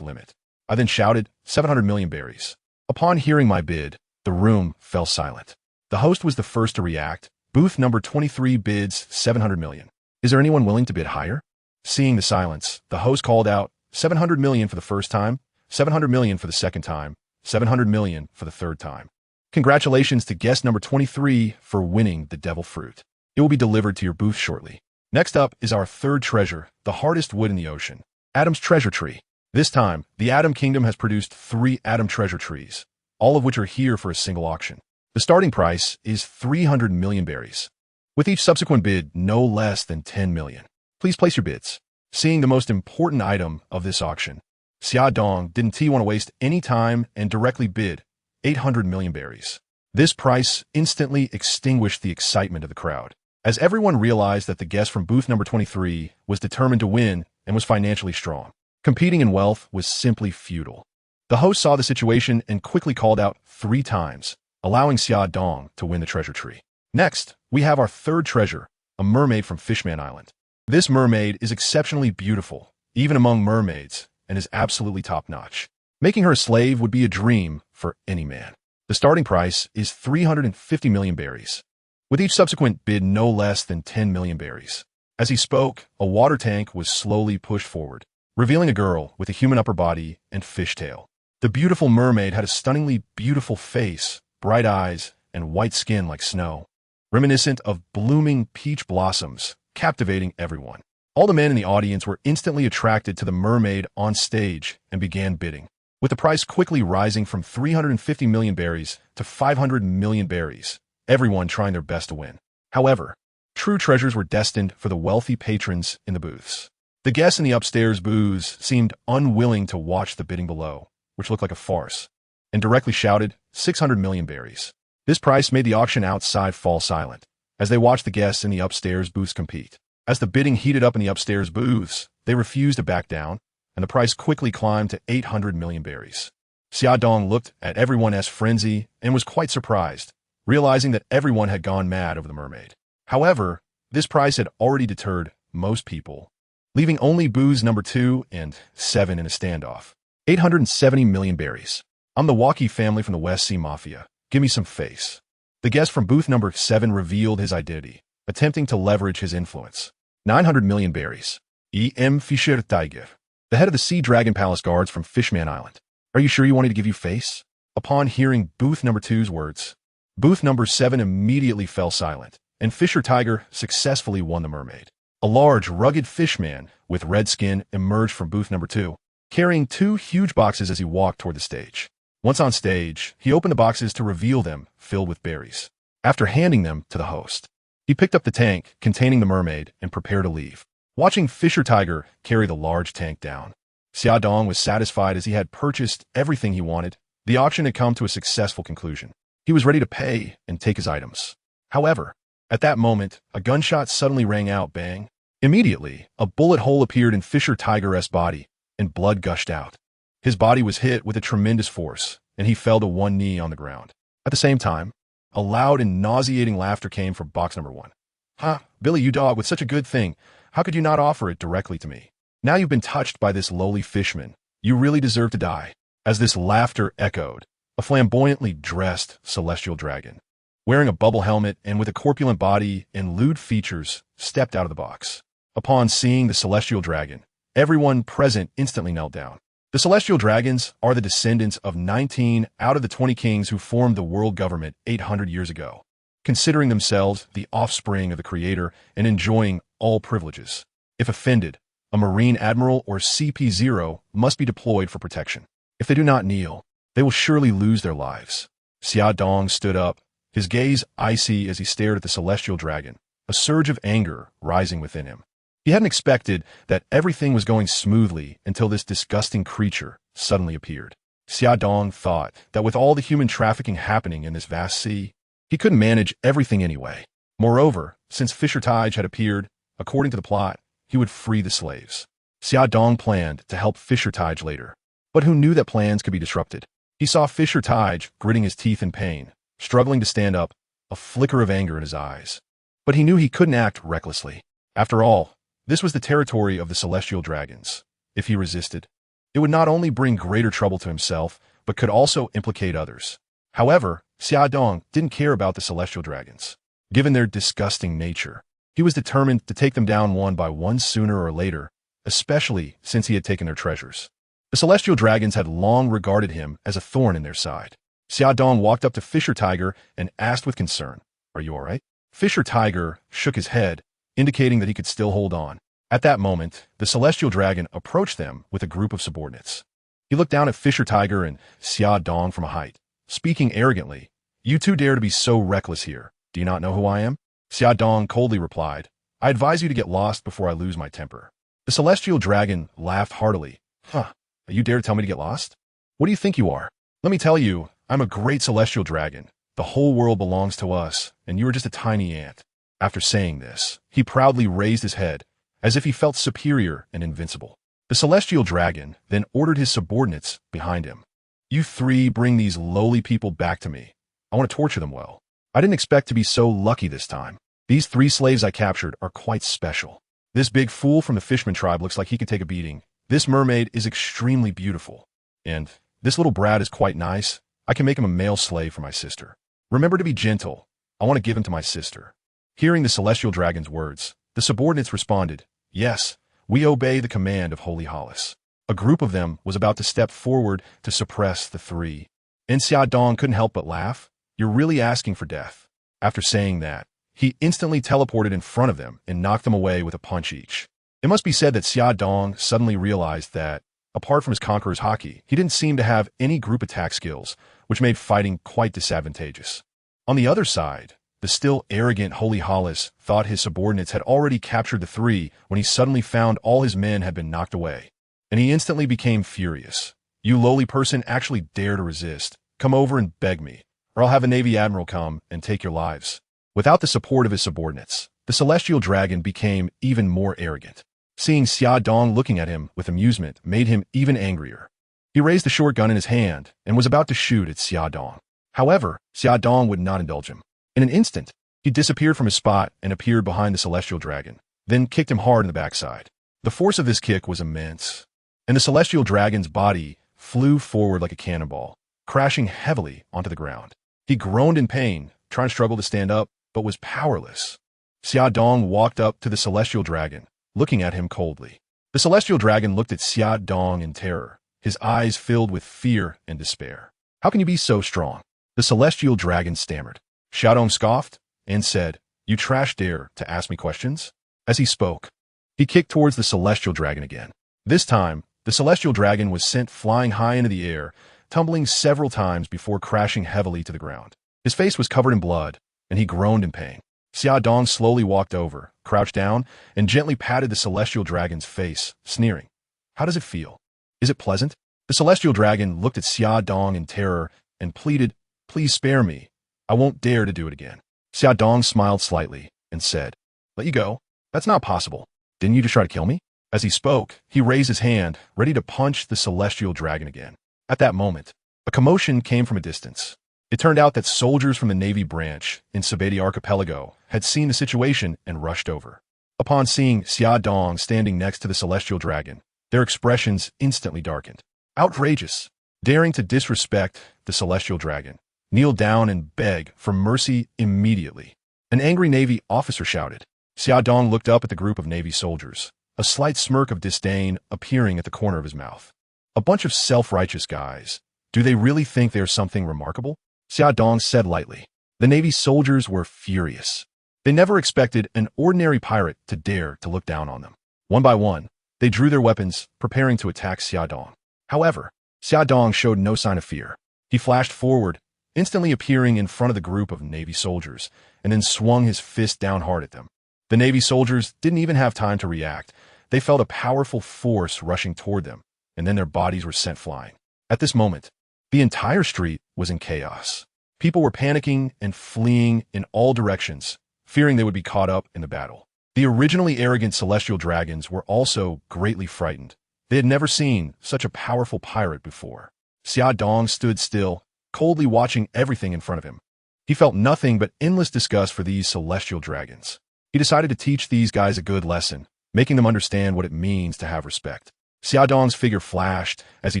limit. I then shouted, 700 million berries. Upon hearing my bid, the room fell silent. The host was the first to react. Booth number 23 bids 700 million. Is there anyone willing to bid higher? Seeing the silence, the host called out, 700 million for the first time, 700 million for the second time, 700 million for the third time. Congratulations to guest number 23 for winning the devil fruit. It will be delivered to your booth shortly. Next up is our third treasure, the hardest wood in the ocean, Adam's treasure tree. This time, the Atom Kingdom has produced 3 Atom treasure trees, all of which are here for a single auction. The starting price is 300 million berries, with each subsequent bid no less than 10 million. Please place your bids. Seeing the most important item of this auction, Xia Dong didn't want to waste any time and directly bid 800 million berries. This price instantly extinguished the excitement of the crowd, as everyone realized that the guest from booth number 23 was determined to win and was financially strong. Competing in wealth was simply futile. The host saw the situation and quickly called out 3 times, allowing Xia Dong to win the treasure tree. Next, we have our third treasure, a mermaid from Fishman Island. This mermaid is exceptionally beautiful, even among mermaids, and is absolutely top-notch. Making her a slave would be a dream for any man. The starting price is 350 million berries, with each subsequent bid no less than 10 million berries. As he spoke, a water tank was slowly pushed forward, revealing a girl with a human upper body and fishtail. The beautiful mermaid had a stunningly beautiful face, bright eyes, and white skin like snow, reminiscent of blooming peach blossoms, captivating everyone. All the men in the audience were instantly attracted to the mermaid on stage and began bidding, with the price quickly rising from 350 million berries to 500 million berries, everyone trying their best to win. However, true treasures were destined for the wealthy patrons in the booths. The guests in the upstairs booths seemed unwilling to watch the bidding below, which looked like a farce, and directly shouted 600 million berries. This price made the auction outside fall silent, as they watched the guests in the upstairs booths compete. As the bidding heated up in the upstairs booths, they refused to back down, and the price quickly climbed to 800 million berries. Xia Dong looked at everyone as frenzy and was quite surprised, realizing that everyone had gone mad over the mermaid. However, this price had already deterred most people, leaving only booths number 2 and 7 in a standoff. 870 million berries. I'm the Walkie family from the West Sea Mafia. Give me some face. The guest from booth number 7 revealed his identity, attempting to leverage his influence. 900 million berries. E.M. Fischer Tiger, the head of the Sea Dragon Palace Guards from Fishman Island. Are you sure you want me to give you face? Upon hearing booth number 2's words, booth number 7 immediately fell silent, and Fisher Tiger successfully won the mermaid. A large, rugged fishman with red skin emerged from booth number 2, carrying 2 huge boxes as he walked toward the stage. Once on stage, he opened the boxes to reveal them filled with berries. After handing them to the host, he picked up the tank containing the mermaid and prepared to leave. Watching Fisher Tiger carry the large tank down, Xia Dong was satisfied as he had purchased everything he wanted. The auction had come to a successful conclusion. He was ready to pay and take his items. However, at that moment, a gunshot suddenly rang out, bang. Immediately, a bullet hole appeared in Fisher Tiger's body, and blood gushed out. His body was hit with a tremendous force, and he fell to one knee on the ground. At the same time, a loud and nauseating laughter came from box number 1. "Ha, Billy, you dog, with such a good thing. How could you not offer it directly to me? Now you've been touched by this lowly fishman. You really deserve to die." As this laughter echoed, a flamboyantly dressed celestial dragon, wearing a bubble helmet and with a corpulent body and lewd features, stepped out of the box. Upon seeing the celestial dragon, everyone present instantly knelt down. The Celestial Dragons are the descendants of 19 out of the 20 kings who formed the world government 800 years ago, considering themselves the offspring of the Creator and enjoying all privileges. If offended, a Marine Admiral or CP0 must be deployed for protection. If they do not kneel, they will surely lose their lives. Xia Dong stood up, his gaze icy as he stared at the Celestial Dragon, a surge of anger rising within him. He hadn't expected that everything was going smoothly until this disgusting creature suddenly appeared. Xia Dong thought that with all the human trafficking happening in this vast sea, he couldn't manage everything anyway. Moreover, since Fisher Tige had appeared, according to the plot, he would free the slaves. Xia Dong planned to help Fisher Tige later, but who knew that plans could be disrupted? He saw Fisher Tige gritting his teeth in pain, struggling to stand up, a flicker of anger in his eyes. But he knew he couldn't act recklessly. After all, this was the territory of the Celestial Dragons. If he resisted, it would not only bring greater trouble to himself, but could also implicate others. However, Xia Dong didn't care about the Celestial Dragons. Given their disgusting nature, he was determined to take them down one by one sooner or later, especially since he had taken their treasures. The Celestial Dragons had long regarded him as a thorn in their side. Xia Dong walked up to Fisher Tiger and asked with concern, "Are you all right?" Fisher Tiger shook his head, indicating that he could still hold on. At that moment, the Celestial Dragon approached them with a group of subordinates. He looked down at Fisher Tiger and Xia Dong from a height, speaking arrogantly, "You two dare to be so reckless here. Do you not know who I am?" Xia Dong coldly replied, "I advise you to get lost before I lose my temper." The Celestial Dragon laughed heartily. "Huh, you dare to tell me to get lost? What do you think you are? Let me tell you, I'm a great Celestial Dragon. The whole world belongs to us, and you are just a tiny ant." After saying this, he proudly raised his head, as if he felt superior and invincible. The Celestial Dragon then ordered his subordinates behind him. "You three bring these lowly people back to me. I want to torture them well. I didn't expect to be so lucky this time. These 3 slaves I captured are quite special. This big fool from the Fishman tribe looks like he could take a beating. This mermaid is extremely beautiful. And this little brat is quite nice. I can make him a male slave for my sister. Remember to be gentle. I want to give him to my sister." Hearing the Celestial Dragon's words, the subordinates responded, "Yes, we obey the command of Holy Hollis." A group of them was about to step forward to suppress the 3. And Xia Dong couldn't help but laugh. "You're really asking for death." After saying that, he instantly teleported in front of them and knocked them away with a punch each. It must be said that Xia Dong suddenly realized that, apart from his Conqueror's Haki, he didn't seem to have any group attack skills, which made fighting quite disadvantageous. On the other side, the still arrogant Holy Hollis thought his subordinates had already captured the 3 when he suddenly found all his men had been knocked away. And he instantly became furious. "You lowly person actually dare to resist. Come over and beg me, or I'll have a Navy Admiral come and take your lives." Without the support of his subordinates, the Celestial Dragon became even more arrogant. Seeing Xia Dong looking at him with amusement made him even angrier. He raised the short gun in his hand and was about to shoot at Xia Dong. However, Xia Dong would not indulge him. In an instant, he disappeared from his spot and appeared behind the Celestial Dragon, then kicked him hard in the backside. The force of this kick was immense, and the Celestial Dragon's body flew forward like a cannonball, crashing heavily onto the ground. He groaned in pain, trying to struggle to stand up, but was powerless. Xia Dong walked up to the Celestial Dragon, looking at him coldly. The Celestial Dragon looked at Xia Dong in terror, his eyes filled with fear and despair. "How can you be so strong?" The Celestial Dragon stammered. Xia Dong scoffed and said, "You trash dare to ask me questions?" As he spoke, he kicked towards the Celestial Dragon again. This time, the Celestial Dragon was sent flying high into the air, tumbling several times before crashing heavily to the ground. His face was covered in blood, and he groaned in pain. Xia Dong slowly walked over, crouched down, and gently patted the Celestial Dragon's face, sneering. "How does it feel? Is it pleasant?" The Celestial Dragon looked at Xia Dong in terror and pleaded, "Please spare me. I won't dare to do it again." Xia Dong smiled slightly and said, "Let you go? That's not possible. Didn't you just try to kill me?" As he spoke, he raised his hand, ready to punch the Celestial Dragon again. At that moment, a commotion came from a distance. It turned out that soldiers from the Navy branch in Sabeti Archipelago had seen the situation and rushed over. Upon seeing Xia Dong standing next to the Celestial Dragon, their expressions instantly darkened. Outrageous! Daring to disrespect the Celestial Dragon, kneel down and beg for mercy immediately. An angry Navy officer shouted. Xia Dong looked up at the group of Navy soldiers, a slight smirk of disdain appearing at the corner of his mouth. A bunch of self-righteous guys. Do they really think they're something remarkable? Xia Dong said lightly. The Navy soldiers were furious. They never expected an ordinary pirate to dare to look down on them. One by one, they drew their weapons, preparing to attack Xia Dong. However, Xia Dong showed no sign of fear. He flashed forward, instantly appearing in front of the group of Navy soldiers, and then swung his fist down hard at them. The Navy soldiers didn't even have time to react. They felt a powerful force rushing toward them, and then their bodies were sent flying. At this moment, the entire street was in chaos. People were panicking and fleeing in all directions, fearing they would be caught up in the battle. The originally arrogant celestial dragons were also greatly frightened. They had never seen such a powerful pirate before. Xia Dong stood still, coldly watching everything in front of him. He felt nothing but endless disgust for these celestial dragons. He decided to teach these guys a good lesson, making them understand what it means to have respect. Xia Dong's figure flashed as he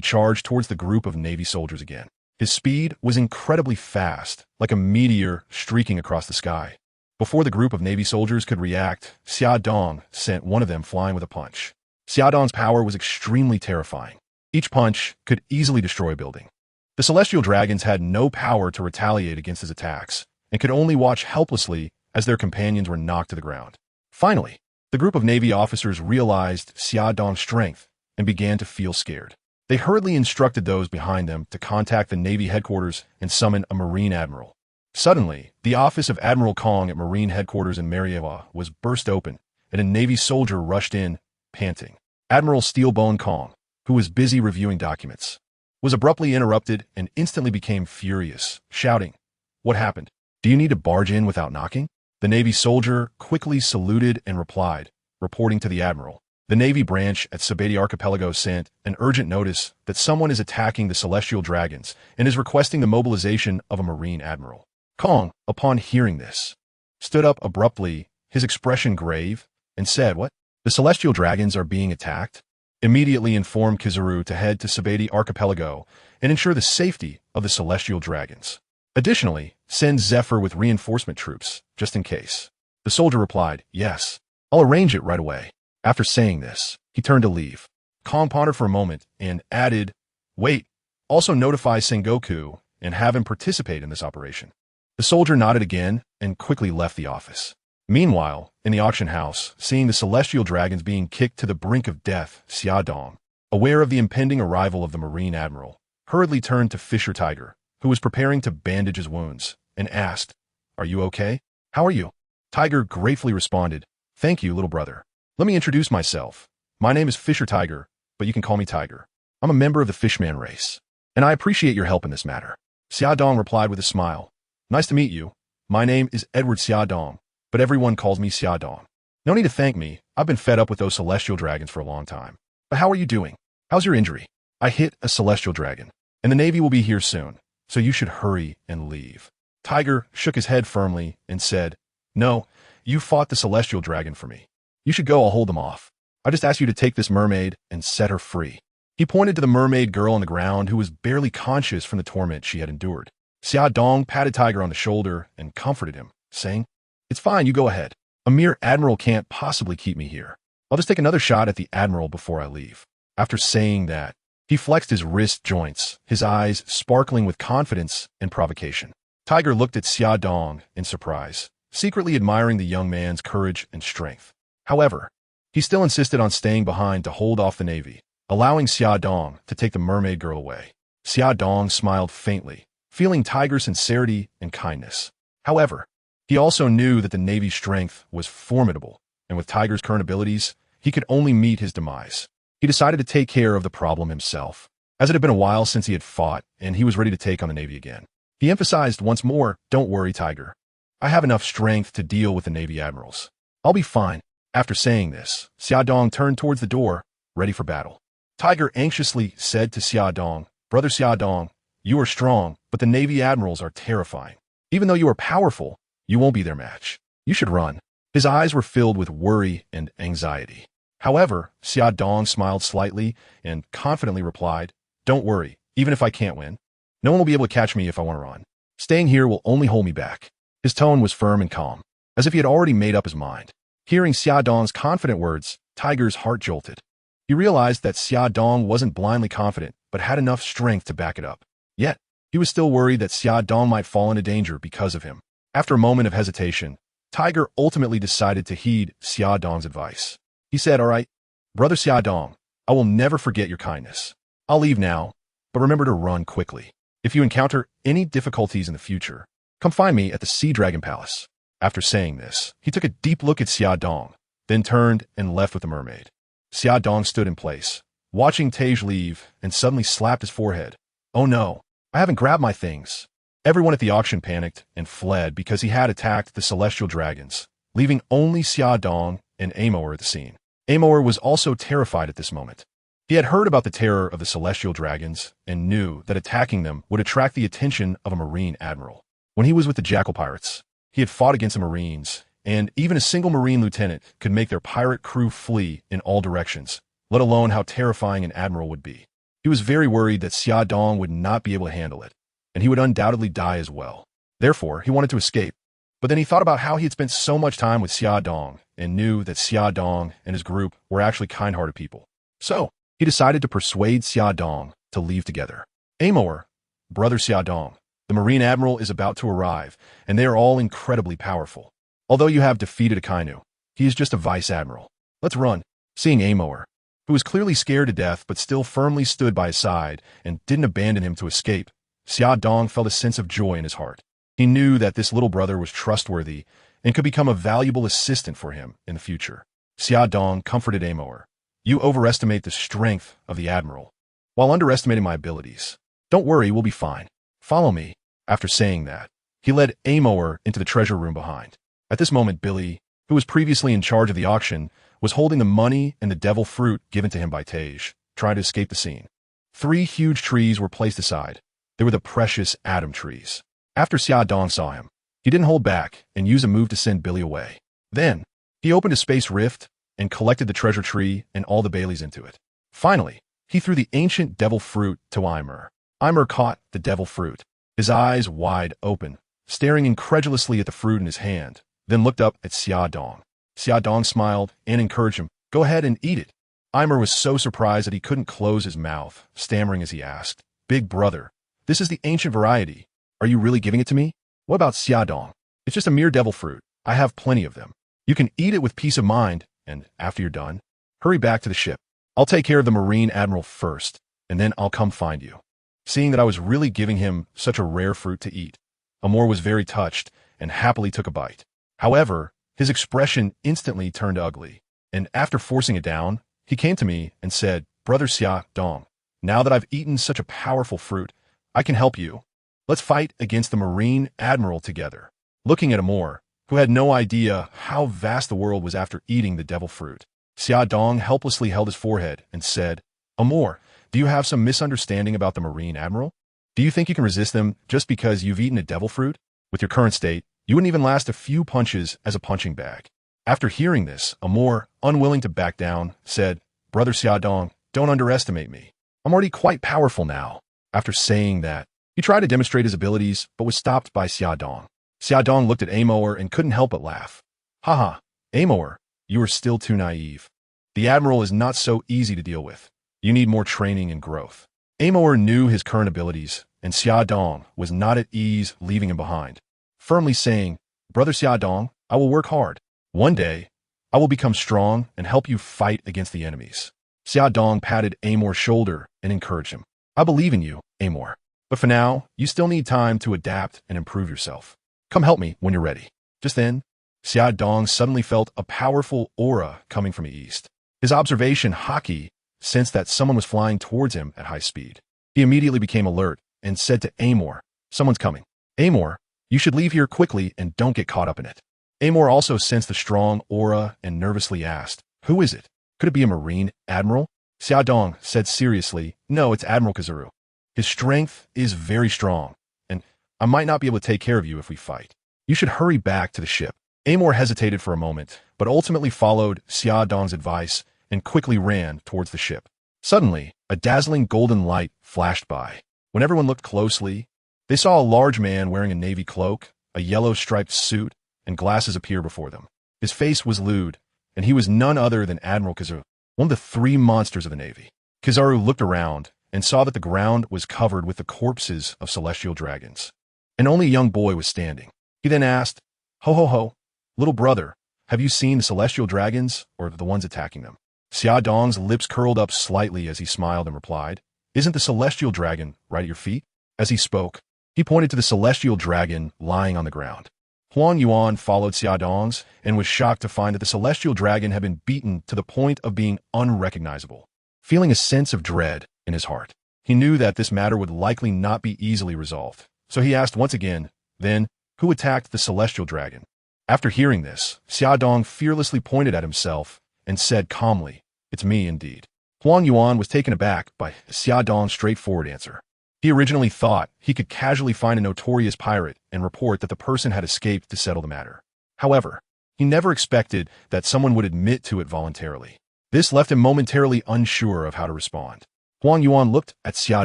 charged towards the group of Navy soldiers again. His speed was incredibly fast, like a meteor streaking across the sky. Before the group of Navy soldiers could react, Xia Dong sent one of them flying with a punch. Xia Dong's power was extremely terrifying. Each punch could easily destroy a building. The celestial dragons had no power to retaliate against his attacks, and could only watch helplessly as their companions were knocked to the ground. Finally, the group of Navy officers realized Xia Dong's strength and began to feel scared. They hurriedly instructed those behind them to contact the Navy headquarters and summon a Marine admiral. Suddenly, the office of Admiral Kong at Marine headquarters in Marineford was burst open, and a Navy soldier rushed in, panting. Admiral Steelbone Kong, who was busy reviewing documents, was abruptly interrupted and instantly became furious, shouting, "What happened? Do you need to barge in without knocking?" The Navy soldier quickly saluted and replied, reporting to the Admiral. The Navy branch at Sabeti Archipelago sent an urgent notice that someone is attacking the celestial dragons and is requesting the mobilization of a Marine admiral. Kong, upon hearing this, stood up abruptly, his expression grave, and said, "What? The celestial dragons are being attacked?" Immediately informed Kizaru to head to Sabeti Archipelago and ensure the safety of the celestial dragons. Additionally, send Zephyr with reinforcement troops, just in case. The soldier replied, "Yes, I'll arrange it right away." After saying this, he turned to leave. Kong pondered for a moment and added, "Wait, also notify Sengoku and have him participate in this operation." The soldier nodded again and quickly left the office. Meanwhile, in the auction house, seeing the celestial dragons being kicked to the brink of death, Xia Dong, aware of the impending arrival of the Marine admiral, hurriedly turned to Fisher Tiger, who was preparing to bandage his wounds, and asked, "Are you okay? How are you?" Tiger gratefully responded, "Thank you, little brother. Let me introduce myself. My name is Fisher Tiger, but you can call me Tiger. I'm a member of the Fishman race, and I appreciate your help in this matter." Xia Dong replied with a smile, "Nice to meet you. My name is Edward Xia Dong, but everyone calls me Xia Dong. No need to thank me. I've been fed up with those celestial dragons for a long time. But how are you doing? How's your injury?" "I hit a celestial dragon, and the Navy will be here soon, so you should hurry and leave." Tiger shook his head firmly and said, "No, you fought the celestial dragon for me. You should go, I'll hold them off. I just asked you to take this mermaid and set her free." He pointed to the mermaid girl on the ground who was barely conscious from the torment she had endured. Xia Dong patted Tiger on the shoulder and comforted him, saying, "It's fine, you go ahead. A mere admiral can't possibly keep me here. I'll just take another shot at the admiral before I leave." After saying that, he flexed his wrist joints, his eyes sparkling with confidence and provocation. Tiger looked at Xia Dong in surprise, secretly admiring the young man's courage and strength. However, he still insisted on staying behind to hold off the Navy, allowing Xia Dong to take the mermaid girl away. Xia Dong smiled faintly, feeling Tiger's sincerity and kindness. However, he also knew that the Navy's strength was formidable, and with Tiger's current abilities, he could only meet his demise. He decided to take care of the problem himself, as it had been a while since he had fought, and he was ready to take on the Navy again. He emphasized once more, "Don't worry, Tiger. I have enough strength to deal with the Navy admirals. I'll be fine." After saying this, Xia Dong turned towards the door, ready for battle. Tiger anxiously said to Xia Dong, "Brother Xia Dong, you are strong, but the Navy admirals are terrifying. Even though you are powerful, you won't be their match. You should run." His eyes were filled with worry and anxiety. However, Xia Dong smiled slightly and confidently replied, "Don't worry, even if I can't win. No one will be able to catch me if I want to run. Staying here will only hold me back." His tone was firm and calm, as if he had already made up his mind. Hearing Xia Dong's confident words, Tiger's heart jolted. He He realized that Xia Dong wasn't blindly confident, but had enough strength to back it up. Yet, he was still worried that Xia Dong might fall into danger because of him. After a moment of hesitation, Tiger ultimately decided to heed Xia Dong's advice. He said, "All right, Brother Xia Dong, I will never forget your kindness. I'll leave now, but remember to run quickly. If you encounter any difficulties in the future, come find me at the Sea Dragon Palace." After saying this, he took a deep look at Xia Dong, then turned and left with the mermaid. Xia Dong stood in place, watching Tej leave, and suddenly slapped his forehead. "Oh no, I haven't grabbed my things." Everyone at the auction panicked and fled because he had attacked the celestial dragons, leaving only Xia Dong and Amor at the scene. Amor was also terrified at this moment. He had heard about the terror of the celestial dragons and knew that attacking them would attract the attention of a marine admiral. When he was with the Jackal Pirates, he had fought against the Marines, and even a single Marine lieutenant could make their pirate crew flee in all directions, let alone how terrifying an admiral would be. He was very worried that Xia Dong would not be able to handle it, and he would undoubtedly die as well. Therefore, he wanted to escape. But then he thought about how he had spent so much time with Xia Dong and knew that Xia Dong and his group were actually kind-hearted people. So, he decided to persuade Xia Dong to leave together. "Amor, Brother Xia Dong, the Marine Admiral is about to arrive, and they are all incredibly powerful. Although you have defeated Akainu, he is just a Vice Admiral. Let's run." Seeing Amor, who was clearly scared to death but still firmly stood by his side and didn't abandon him to escape, Xia Dong felt a sense of joy in his heart. He knew that this little brother was trustworthy and could become a valuable assistant for him in the future. Xia Dong comforted Amor. "You overestimate the strength of the Admiral, while underestimating my abilities. Don't worry, we'll be fine. Follow me." After saying that, he led Amor into the treasure room behind. At this moment, Billy, who was previously in charge of the auction, was holding the money and the devil fruit given to him by Tej, trying to escape the scene. 3 huge trees were placed aside. They were the precious Adam trees. After Xia Dong saw him, he didn't hold back and used a move to send Billy away. Then, he opened a space rift and collected the treasure tree and all the Baileys into it. Finally, he threw the ancient devil fruit to Eimer. Eimer caught the devil fruit, his eyes wide open, staring incredulously at the fruit in his hand, then looked up at Xia Dong. Xia Dong smiled and encouraged him, "Go ahead and eat it." Eimer was so surprised that he couldn't close his mouth, stammering as he asked, "Big brother, this is the ancient variety. Are you really giving it to me?" "What about Xia Dong? It's just a mere devil fruit. I have plenty of them. You can eat it with peace of mind, and after you're done, hurry back to the ship. I'll take care of the Marine Admiral first, and then I'll come find you." Seeing that I was really giving him such a rare fruit to eat, Amor was very touched and happily took a bite. However, his expression instantly turned ugly, and after forcing it down, he came to me and said, "Brother Xia Dong, now that I've eaten such a powerful fruit, I can help you. Let's fight against the Marine Admiral together." Looking at Amor, who had no idea how vast the world was after eating the devil fruit, Xia Dong helplessly held his forehead and said, "Amor, do you have some misunderstanding about the Marine Admiral? Do you think you can resist them just because you've eaten a devil fruit? With your current state, you wouldn't even last a few punches as a punching bag." After hearing this, Amor, unwilling to back down, said, "Brother Xia Dong, don't underestimate me. I'm already quite powerful now." After saying that, he tried to demonstrate his abilities, but was stopped by Xia Dong. Xia Dong looked at Amor and couldn't help but laugh. "Haha, Amor, you are still too naive. The Admiral is not so easy to deal with. You need more training and growth." Amor knew his current abilities, and Xia Dong was not at ease leaving him behind, firmly saying, "Brother Xia Dong, I will work hard. One day, I will become strong and help you fight against the enemies." Xia Dong patted Amor's shoulder and encouraged him. "I believe in you, Amor. But for now, you still need time to adapt and improve yourself. Come help me when you're ready." Just then, Xia Dong suddenly felt a powerful aura coming from the east. His observation Haki sensed that someone was flying towards him at high speed. He immediately became alert and said to Amor, "Someone's coming. Amor, you should leave here quickly and don't get caught up in it." Amor also sensed the strong aura and nervously asked, "Who is it? Could it be a Marine Admiral?" Xia Dong said seriously, "No, it's Admiral Kazuru. His strength is very strong, and I might not be able to take care of you if we fight. You should hurry back to the ship." Amor hesitated for a moment, but ultimately followed Xia Dong's advice and quickly ran towards the ship. Suddenly, a dazzling golden light flashed by. When everyone looked closely, they saw a large man wearing a navy cloak, a yellow striped suit, and glasses appear before them. His face was lewd, and he was none other than Admiral Kazuru. one of the three monsters of the Navy. Kizaru looked around and saw that the ground was covered with the corpses of celestial dragons. And only a young boy was standing. He then asked, "Ho ho ho, little brother, have you seen the celestial dragons or the ones attacking them?" Xia Dong's lips curled up slightly as he smiled and replied, "Isn't the celestial dragon right at your feet?" As he spoke, he pointed to the celestial dragon lying on the ground. Huang Yuan followed Xia Dong's and was shocked to find that the celestial dragon had been beaten to the point of being unrecognizable. Feeling a sense of dread in his heart, he knew that this matter would likely not be easily resolved. So he asked once again, then, who attacked the celestial dragon? After hearing this, Xia Dong fearlessly pointed at himself and said calmly, "It's me indeed." Huang Yuan was taken aback by Xia Dong's straightforward answer. He originally thought he could casually find a notorious pirate and report that the person had escaped to settle the matter. However, he never expected that someone would admit to it voluntarily. This left him momentarily unsure of how to respond. Huang Yuan looked at Xia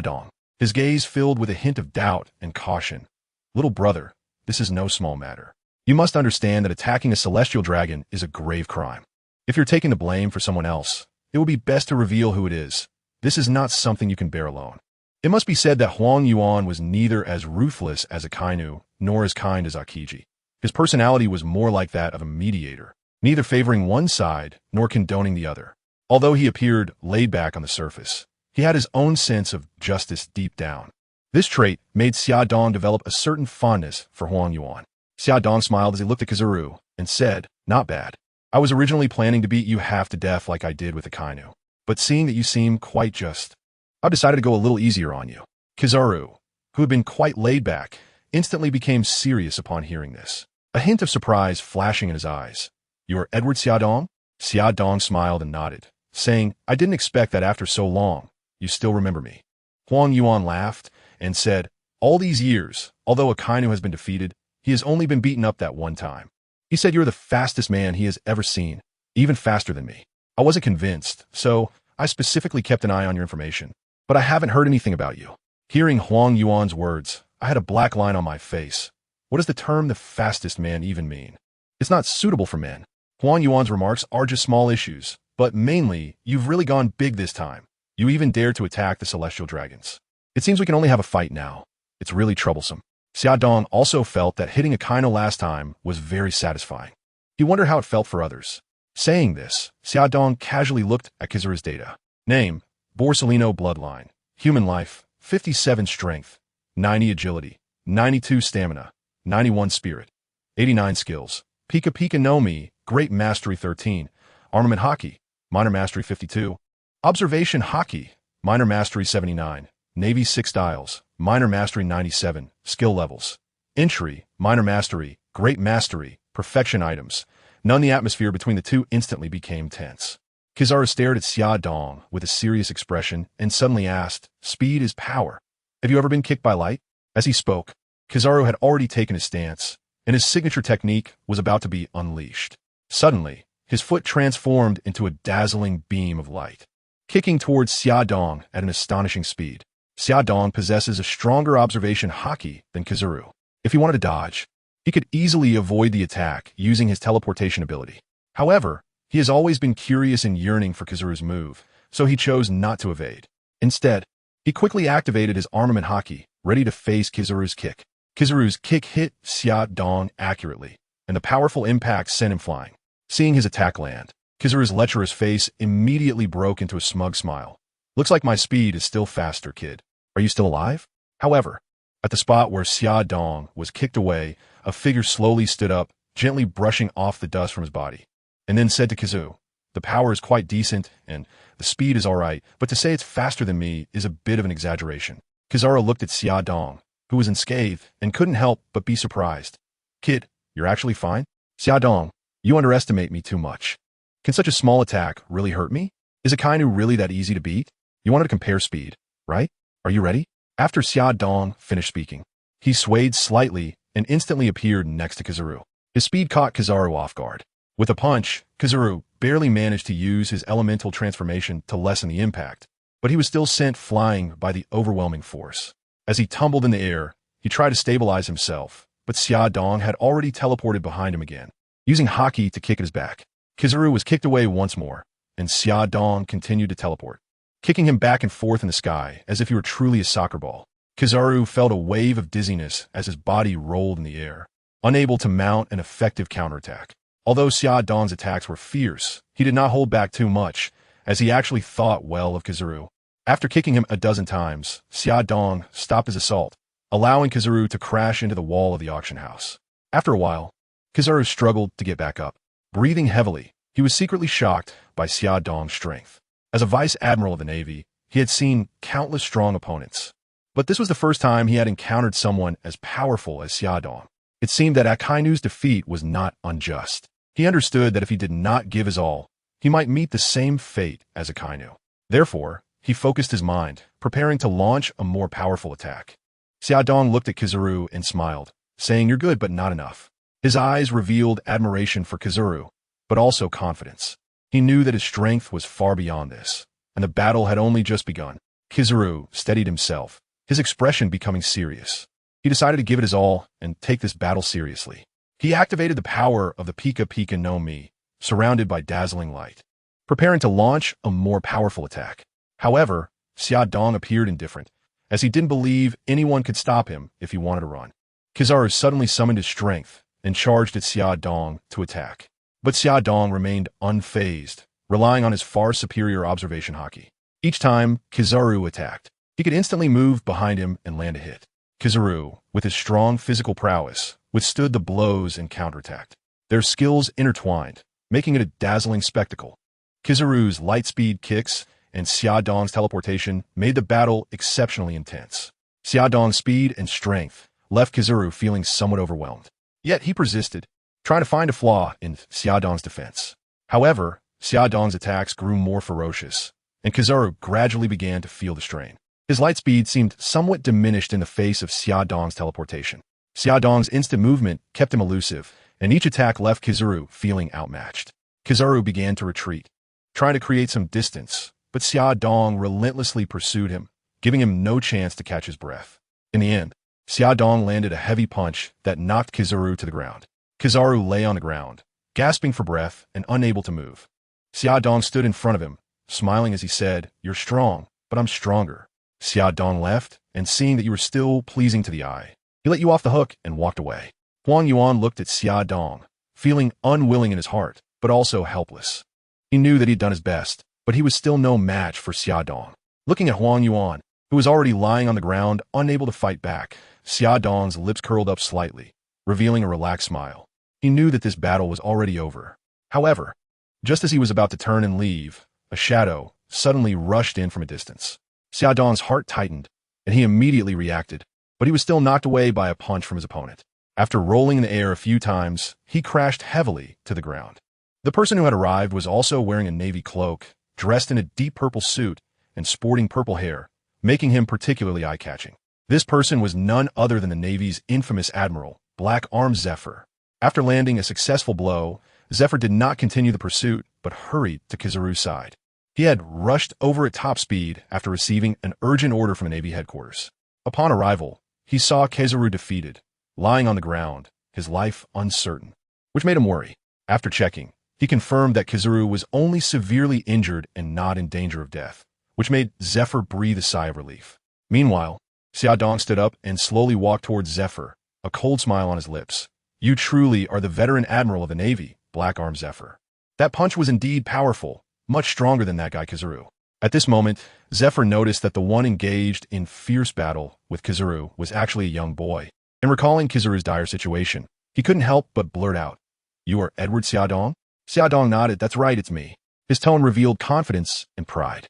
Dong, his gaze filled with a hint of doubt and caution. "Little brother, this is no small matter. You must understand that attacking a celestial dragon is a grave crime. If you're taking the blame for someone else, it would be best to reveal who it is. This is not something you can bear alone." It must be said that Huang Yuan was neither as ruthless as Akainu nor as kind as Akiji. His personality was more like that of a mediator, neither favoring one side nor condoning the other. Although he appeared laid back on the surface, he had his own sense of justice deep down. This trait made Xia Dong develop a certain fondness for Huang Yuan. Xia Dong smiled as he looked at Kizaru and said, "Not bad. I was originally planning to beat you half to death like I did with Akainu, but seeing that you seem quite just, I decided to go a little easier on you." Kizaru, who had been quite laid back, instantly became serious upon hearing this, a hint of surprise flashing in his eyes. "You are Edward Xia Dong?" Xia Dong smiled and nodded, saying, "I didn't expect that after so long, you still remember me." Huang Yuan laughed and said, "All these years, although Akainu has been defeated, he has only been beaten up that one time. He said you're the fastest man he has ever seen, even faster than me. I wasn't convinced, so I specifically kept an eye on your information. But I haven't heard anything about you." Hearing Huang Yuan's words, I had a black line on my face. What does the term "the fastest man" even mean? It's not suitable for men. Huang Yuan's remarks are just small issues, but mainly, you've really gone big this time. You even dared to attack the celestial dragons. It seems we can only have a fight now. It's really troublesome. Xia Dong also felt that hitting Akainu last time was very satisfying. He wondered how it felt for others. Saying this, Xia Dong casually looked at Kizaru's data. Name: Borsalino bloodline. Human life: 57 strength, 90 agility, 92 stamina, 91 spirit, 89 skills. Pika Pika no Mi, Great Mastery 13. Armament Hockey, Minor Mastery 52. Observation Hockey, Minor Mastery 79. Navy 6 styles, Minor Mastery 97. Skill levels: Entry, Minor Mastery, Great Mastery, Perfection items. None. The atmosphere between the two instantly became tense. Kizaru stared at Xia Dong with a serious expression and suddenly asked, "Speed is power. Have you ever been kicked by light?" As he spoke, Kizaru had already taken his stance, and his signature technique was about to be unleashed. Suddenly, his foot transformed into a dazzling beam of light, kicking towards Xia Dong at an astonishing speed. Xia Dong possesses a stronger observation Haki than Kizaru. If he wanted to dodge, he could easily avoid the attack using his teleportation ability. However, he has always been curious and yearning for Kizaru's move, so he chose not to evade. Instead, he quickly activated his armament Haki, ready to face Kizaru's kick. Kizaru's kick hit Xia Dong accurately, and the powerful impact sent him flying. Seeing his attack land, Kizaru's lecherous face immediately broke into a smug smile. "Looks like my speed is still faster, kid. Are you still alive?" However, at the spot where Xia Dong was kicked away, a figure slowly stood up, gently brushing off the dust from his body, and then said to Kizaru, "The power is quite decent, and the speed is all right, but to say it's faster than me is a bit of an exaggeration." Kizaru looked at Xia Dong, who was unscathed, and couldn't help but be surprised. "Kid, you're actually fine?" "Xia Dong, you underestimate me too much. Can such a small attack really hurt me? Is Akainu really that easy to beat? You wanted to compare speed, right? Are you ready?" After Xia Dong finished speaking, he swayed slightly and instantly appeared next to Kizaru. His speed caught Kizaru off guard. With a punch, Kizaru barely managed to use his elemental transformation to lessen the impact, but he was still sent flying by the overwhelming force. As he tumbled in the air, he tried to stabilize himself, but Xia Dong had already teleported behind him again, using Haki to kick at his back. Kizaru was kicked away once more, and Xia Dong continued to teleport, kicking him back and forth in the sky as if he were truly a soccer ball. Kizaru felt a wave of dizziness as his body rolled in the air, unable to mount an effective counterattack. Although Xia Dong's attacks were fierce, he did not hold back too much, as he actually thought well of Kizaru. After kicking him a dozen times, Xia Dong stopped his assault, allowing Kizaru to crash into the wall of the auction house. After a while, Kizaru struggled to get back up. Breathing heavily, he was secretly shocked by Xia Dong's strength. As a vice admiral of the Navy, he had seen countless strong opponents. But this was the first time he had encountered someone as powerful as Xia Dong. It seemed that Akainu's defeat was not unjust. He understood that if he did not give his all, he might meet the same fate as Akainu. Therefore, he focused his mind, preparing to launch a more powerful attack. Xia Dong looked at Kizaru and smiled, saying, "You're good, but not enough." His eyes revealed admiration for Kizaru, but also confidence. He knew that his strength was far beyond this, and the battle had only just begun. Kizaru steadied himself, his expression becoming serious. He decided to give it his all and take this battle seriously. He activated the power of the Pika Pika no Mi, surrounded by dazzling light, preparing to launch a more powerful attack. However, Xia Dong appeared indifferent, as he didn't believe anyone could stop him if he wanted to run. Kizaru suddenly summoned his strength and charged at Xia Dong to attack. But Xia Dong remained unfazed, relying on his far superior observation haki. Each time Kizaru attacked, he could instantly move behind him and land a hit. Kizaru, with his strong physical prowess, withstood the blows and counterattacked. Their skills intertwined, making it a dazzling spectacle. Kizaru's light-speed kicks and Xia Dong's teleportation made the battle exceptionally intense. Xia Dong's speed and strength left Kizaru feeling somewhat overwhelmed. Yet he persisted, trying to find a flaw in Xia Dong's defense. However, Xia Dong's attacks grew more ferocious, and Kizaru gradually began to feel the strain. His light speed seemed somewhat diminished in the face of Xia Dong's teleportation. Xia Dong's instant movement kept him elusive, and each attack left Kizaru feeling outmatched. Kizaru began to retreat, trying to create some distance, but Xia Dong relentlessly pursued him, giving him no chance to catch his breath. In the end, Xia Dong landed a heavy punch that knocked Kizaru to the ground. Kizaru lay on the ground, gasping for breath and unable to move. Xia Dong stood in front of him, smiling as he said, "You're strong, but I'm stronger." Xia Dong left, and seeing that you were still pleasing to the eye, he let you off the hook and walked away. Huang Yuan looked at Xia Dong, feeling unwilling in his heart, but also helpless. He knew that he'd done his best, but he was still no match for Xia Dong. Looking at Huang Yuan, who was already lying on the ground, unable to fight back, Xia Dong's lips curled up slightly, revealing a relaxed smile. He knew that this battle was already over. However, just as he was about to turn and leave, a shadow suddenly rushed in from a distance. Xia Dong's heart tightened, and he immediately reacted, but he was still knocked away by a punch from his opponent. After rolling in the air a few times, he crashed heavily to the ground. The person who had arrived was also wearing a navy cloak, dressed in a deep purple suit, and sporting purple hair, making him particularly eye-catching. This person was none other than the Navy's infamous admiral, Black Arm Zephyr. After landing a successful blow, Zephyr did not continue the pursuit, but hurried to Kizaru's side. He had rushed over at top speed after receiving an urgent order from the Navy headquarters. Upon arrival, he saw Kizaru defeated, lying on the ground, his life uncertain, which made him worry. After checking, he confirmed that Kizaru was only severely injured and not in danger of death, which made Zephyr breathe a sigh of relief. Meanwhile, Xia Dong stood up and slowly walked towards Zephyr, a cold smile on his lips. "You truly are the veteran admiral of the Navy, Black Arm Zephyr." That punch was indeed powerful, much stronger than that guy Kizaru. At this moment, Zephyr noticed that the one engaged in fierce battle with Kizaru was actually a young boy. And recalling Kizaru's dire situation, he couldn't help but blurt out, "You are Edward Xia Dong?" Xia Dong nodded. "That's right, it's me." His tone revealed confidence and pride.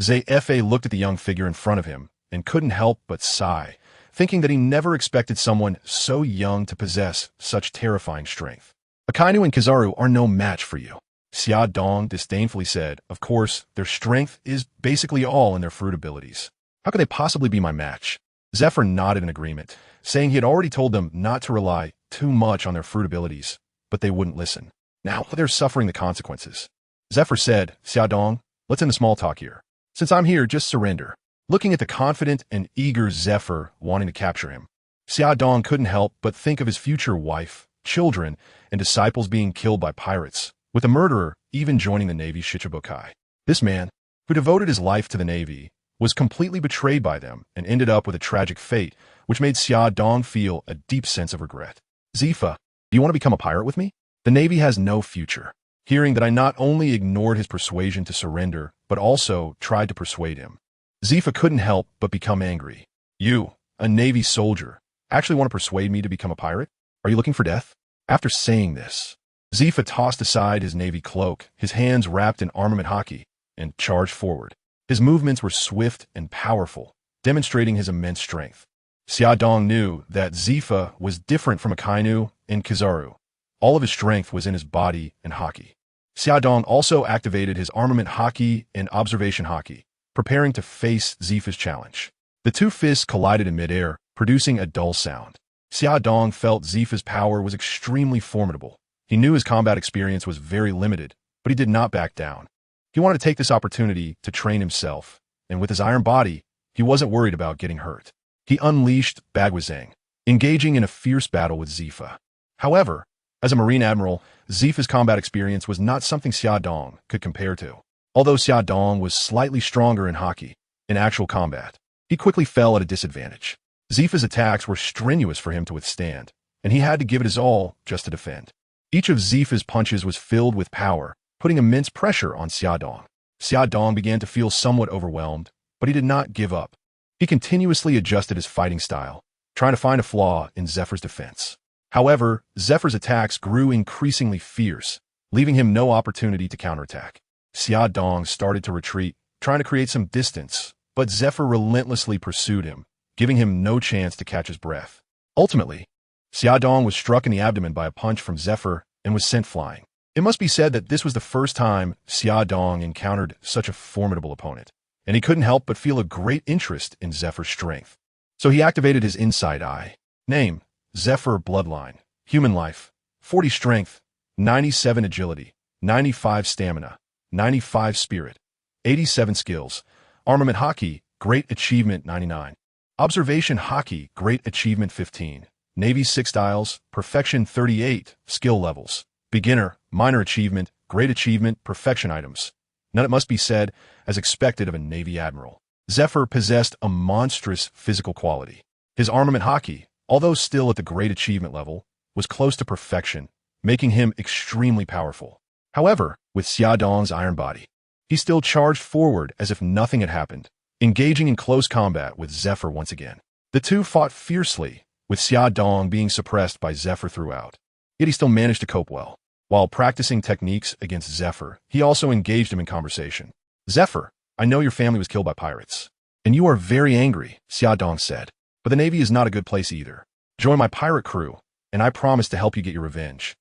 Zephyr looked at the young figure in front of him and couldn't help but sigh, thinking that he never expected someone so young to possess such terrifying strength. "Akainu and Kizaru are no match for you," Xia Dong disdainfully said. "Of course, their strength is basically all in their fruit abilities. How could they possibly be my match?" Zephyr nodded in agreement, saying he had already told them not to rely too much on their fruit abilities, but they wouldn't listen. Now they're suffering the consequences. Zephyr said, "Xia Dong, let's end the small talk here. Since I'm here, just surrender." Looking at the confident and eager Zephyr wanting to capture him, Xia Dong couldn't help but think of his future wife, children, and disciples being killed by pirates, with a murderer even joining the Navy's Shichibukai. This man, who devoted his life to the Navy, was completely betrayed by them and ended up with a tragic fate, which made Xia Dong feel a deep sense of regret. Zifa, do you want to become a pirate with me? The Navy has no future. Hearing that I not only ignored his persuasion to surrender, but also tried to persuade him, Zifa couldn't help but become angry. You, a Navy soldier, actually want to persuade me to become a pirate? Are you looking for death? After saying this, Zifa tossed aside his Navy cloak, his hands wrapped in armament haki, and charged forward. His movements were swift and powerful, demonstrating his immense strength. Xia Dong knew that Zifa was different from Akainu and Kizaru. All of his strength was in his body and haki. Xia Dong also activated his armament haki and observation haki, preparing to face Zifa's challenge. The two fists collided in midair, producing a dull sound. Xia Dong felt Zifa's power was extremely formidable. He knew his combat experience was very limited, but he did not back down. He wanted to take this opportunity to train himself, and with his iron body, he wasn't worried about getting hurt. He unleashed Bagwazang, engaging in a fierce battle with Zifa. However, as a Marine Admiral, Zifa's combat experience was not something Xia Dong could compare to. Although Xia Dong was slightly stronger in haki, in actual combat, he quickly fell at a disadvantage. Zifa's attacks were strenuous for him to withstand, and he had to give it his all just to defend. Each of Zifa's punches was filled with power, putting immense pressure on Xia Dong. Xia Dong began to feel somewhat overwhelmed, but he did not give up. He continuously adjusted his fighting style, trying to find a flaw in Zephyr's defense. However, Zephyr's attacks grew increasingly fierce, leaving him no opportunity to counterattack. Xia Dong started to retreat, trying to create some distance, but Zephyr relentlessly pursued him, giving him no chance to catch his breath. Ultimately, Xia Dong was struck in the abdomen by a punch from Zephyr and was sent flying. It must be said that this was the first time Xia Dong encountered such a formidable opponent, and he couldn't help but feel a great interest in Zephyr's strength. So he activated his inside eye. Name: Zephyr Bloodline. Human life: 40 strength, 97 agility, 95 stamina, 95 spirit, 87 skills. Armament haki, great achievement 99. Observation haki, great achievement 15. Navy 6 styles, perfection 38, skill levels. Beginner, minor achievement, great achievement, perfection items. None, it must be said, as expected of a Navy admiral. Zephyr possessed a monstrous physical quality. His armament haki, although still at the great achievement level, was close to perfection, making him extremely powerful. However, with Xia Dong's iron body, he still charged forward as if nothing had happened, engaging in close combat with Zephyr once again. The two fought fiercely, with Xia Dong being suppressed by Zephyr throughout. Yet he still managed to cope well. While practicing techniques against Zephyr, he also engaged him in conversation. Zephyr, I know your family was killed by pirates, and you are very angry, Xia Dong said. But the Navy is not a good place either. Join my pirate crew, and I promise to help you get your revenge.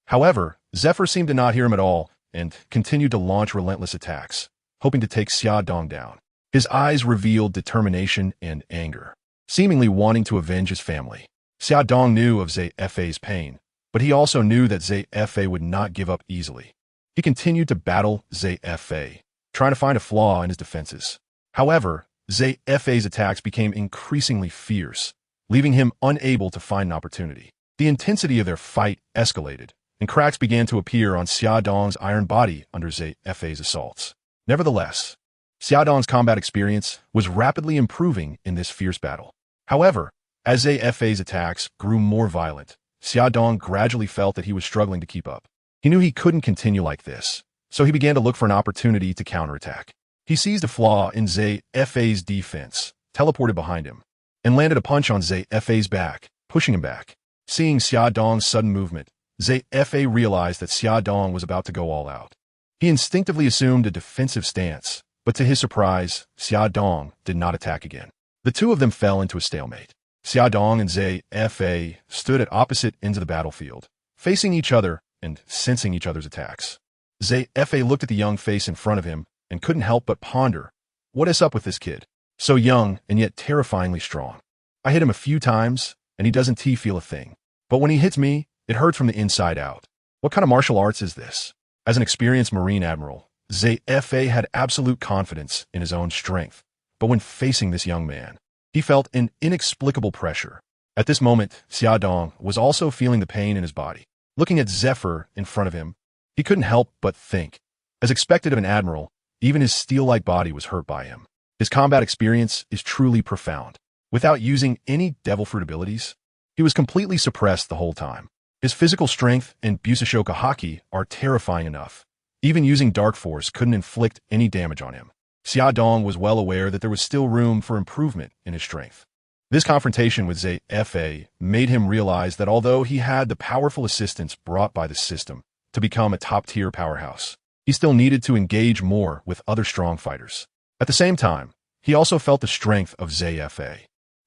However, Zephyr seemed to not hear him at all, and continued to launch relentless attacks, hoping to take Xia Dong down. His eyes revealed determination and anger, seemingly wanting to avenge his family. Xia Dong knew of Zefei's pain, but he also knew that Zefei would not give up easily. He continued to battle Zefei, trying to find a flaw in his defenses. However, Zefei's attacks became increasingly fierce, leaving him unable to find an opportunity. The intensity of their fight escalated, and cracks began to appear on Xia Dong's iron body under Zefei's assaults. Nevertheless, Xia Dong's combat experience was rapidly improving in this fierce battle. However, as Zefei's attacks grew more violent, Xia Dong gradually felt that he was struggling to keep up. He knew he couldn't continue like this, so he began to look for an opportunity to counterattack. He seized a flaw in Zefei's defense, teleported behind him, and landed a punch on Zefei's back, pushing him back. Seeing Xia Dong's sudden movement, Zefei realized that Xia Dong was about to go all out. He instinctively assumed a defensive stance, but to his surprise, Xia Dong did not attack again. The two of them fell into a stalemate. Xia Dong and Zefei stood at opposite ends of the battlefield, facing each other and sensing each other's attacks. Zefei looked at the young face in front of him and couldn't help but ponder, what is up with this kid? So young and yet terrifyingly strong. I hit him a few times, and he doesn't feel a thing. But when he hits me, it hurts from the inside out. What kind of martial arts is this? As an experienced Marine Admiral, Zefei had absolute confidence in his own strength. But when facing this young man, he felt an inexplicable pressure. At this moment, Xia Dong was also feeling the pain in his body. Looking at Zephyr in front of him, He couldn't help but think. As expected of an admiral, even his steel-like body was hurt by him. His combat experience is truly profound. Without using any devil fruit abilities, he was completely suppressed the whole time. His physical strength and Busashoka haki are terrifying enough. Even using Dark Force couldn't inflict any damage on him. Xia Dong was well aware that there was still room for improvement in his strength. This confrontation with ZFA made him realize that although he had the powerful assistance brought by the system to become a top-tier powerhouse, he still needed to engage more with other strong fighters. At the same time, he also felt the strength of ZFA.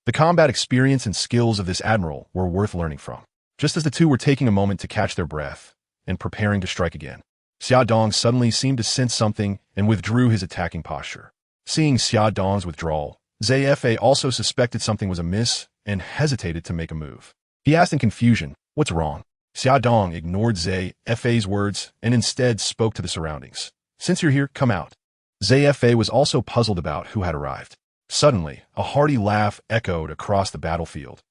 The combat experience and skills of this admiral were worth learning from. Just as the two were taking a moment to catch their breath and preparing to strike again, Xia Dong suddenly seemed to sense something and withdrew his attacking posture. Seeing Xia Dong's withdrawal, ZFA also suspected something was amiss and hesitated to make a move. He asked in confusion, "What's wrong?" Xia Dong ignored ZFA's words and instead spoke to the surroundings. "Since you're here, come out." ZFA was also puzzled about who had arrived. Suddenly, a hearty laugh echoed across the battlefield.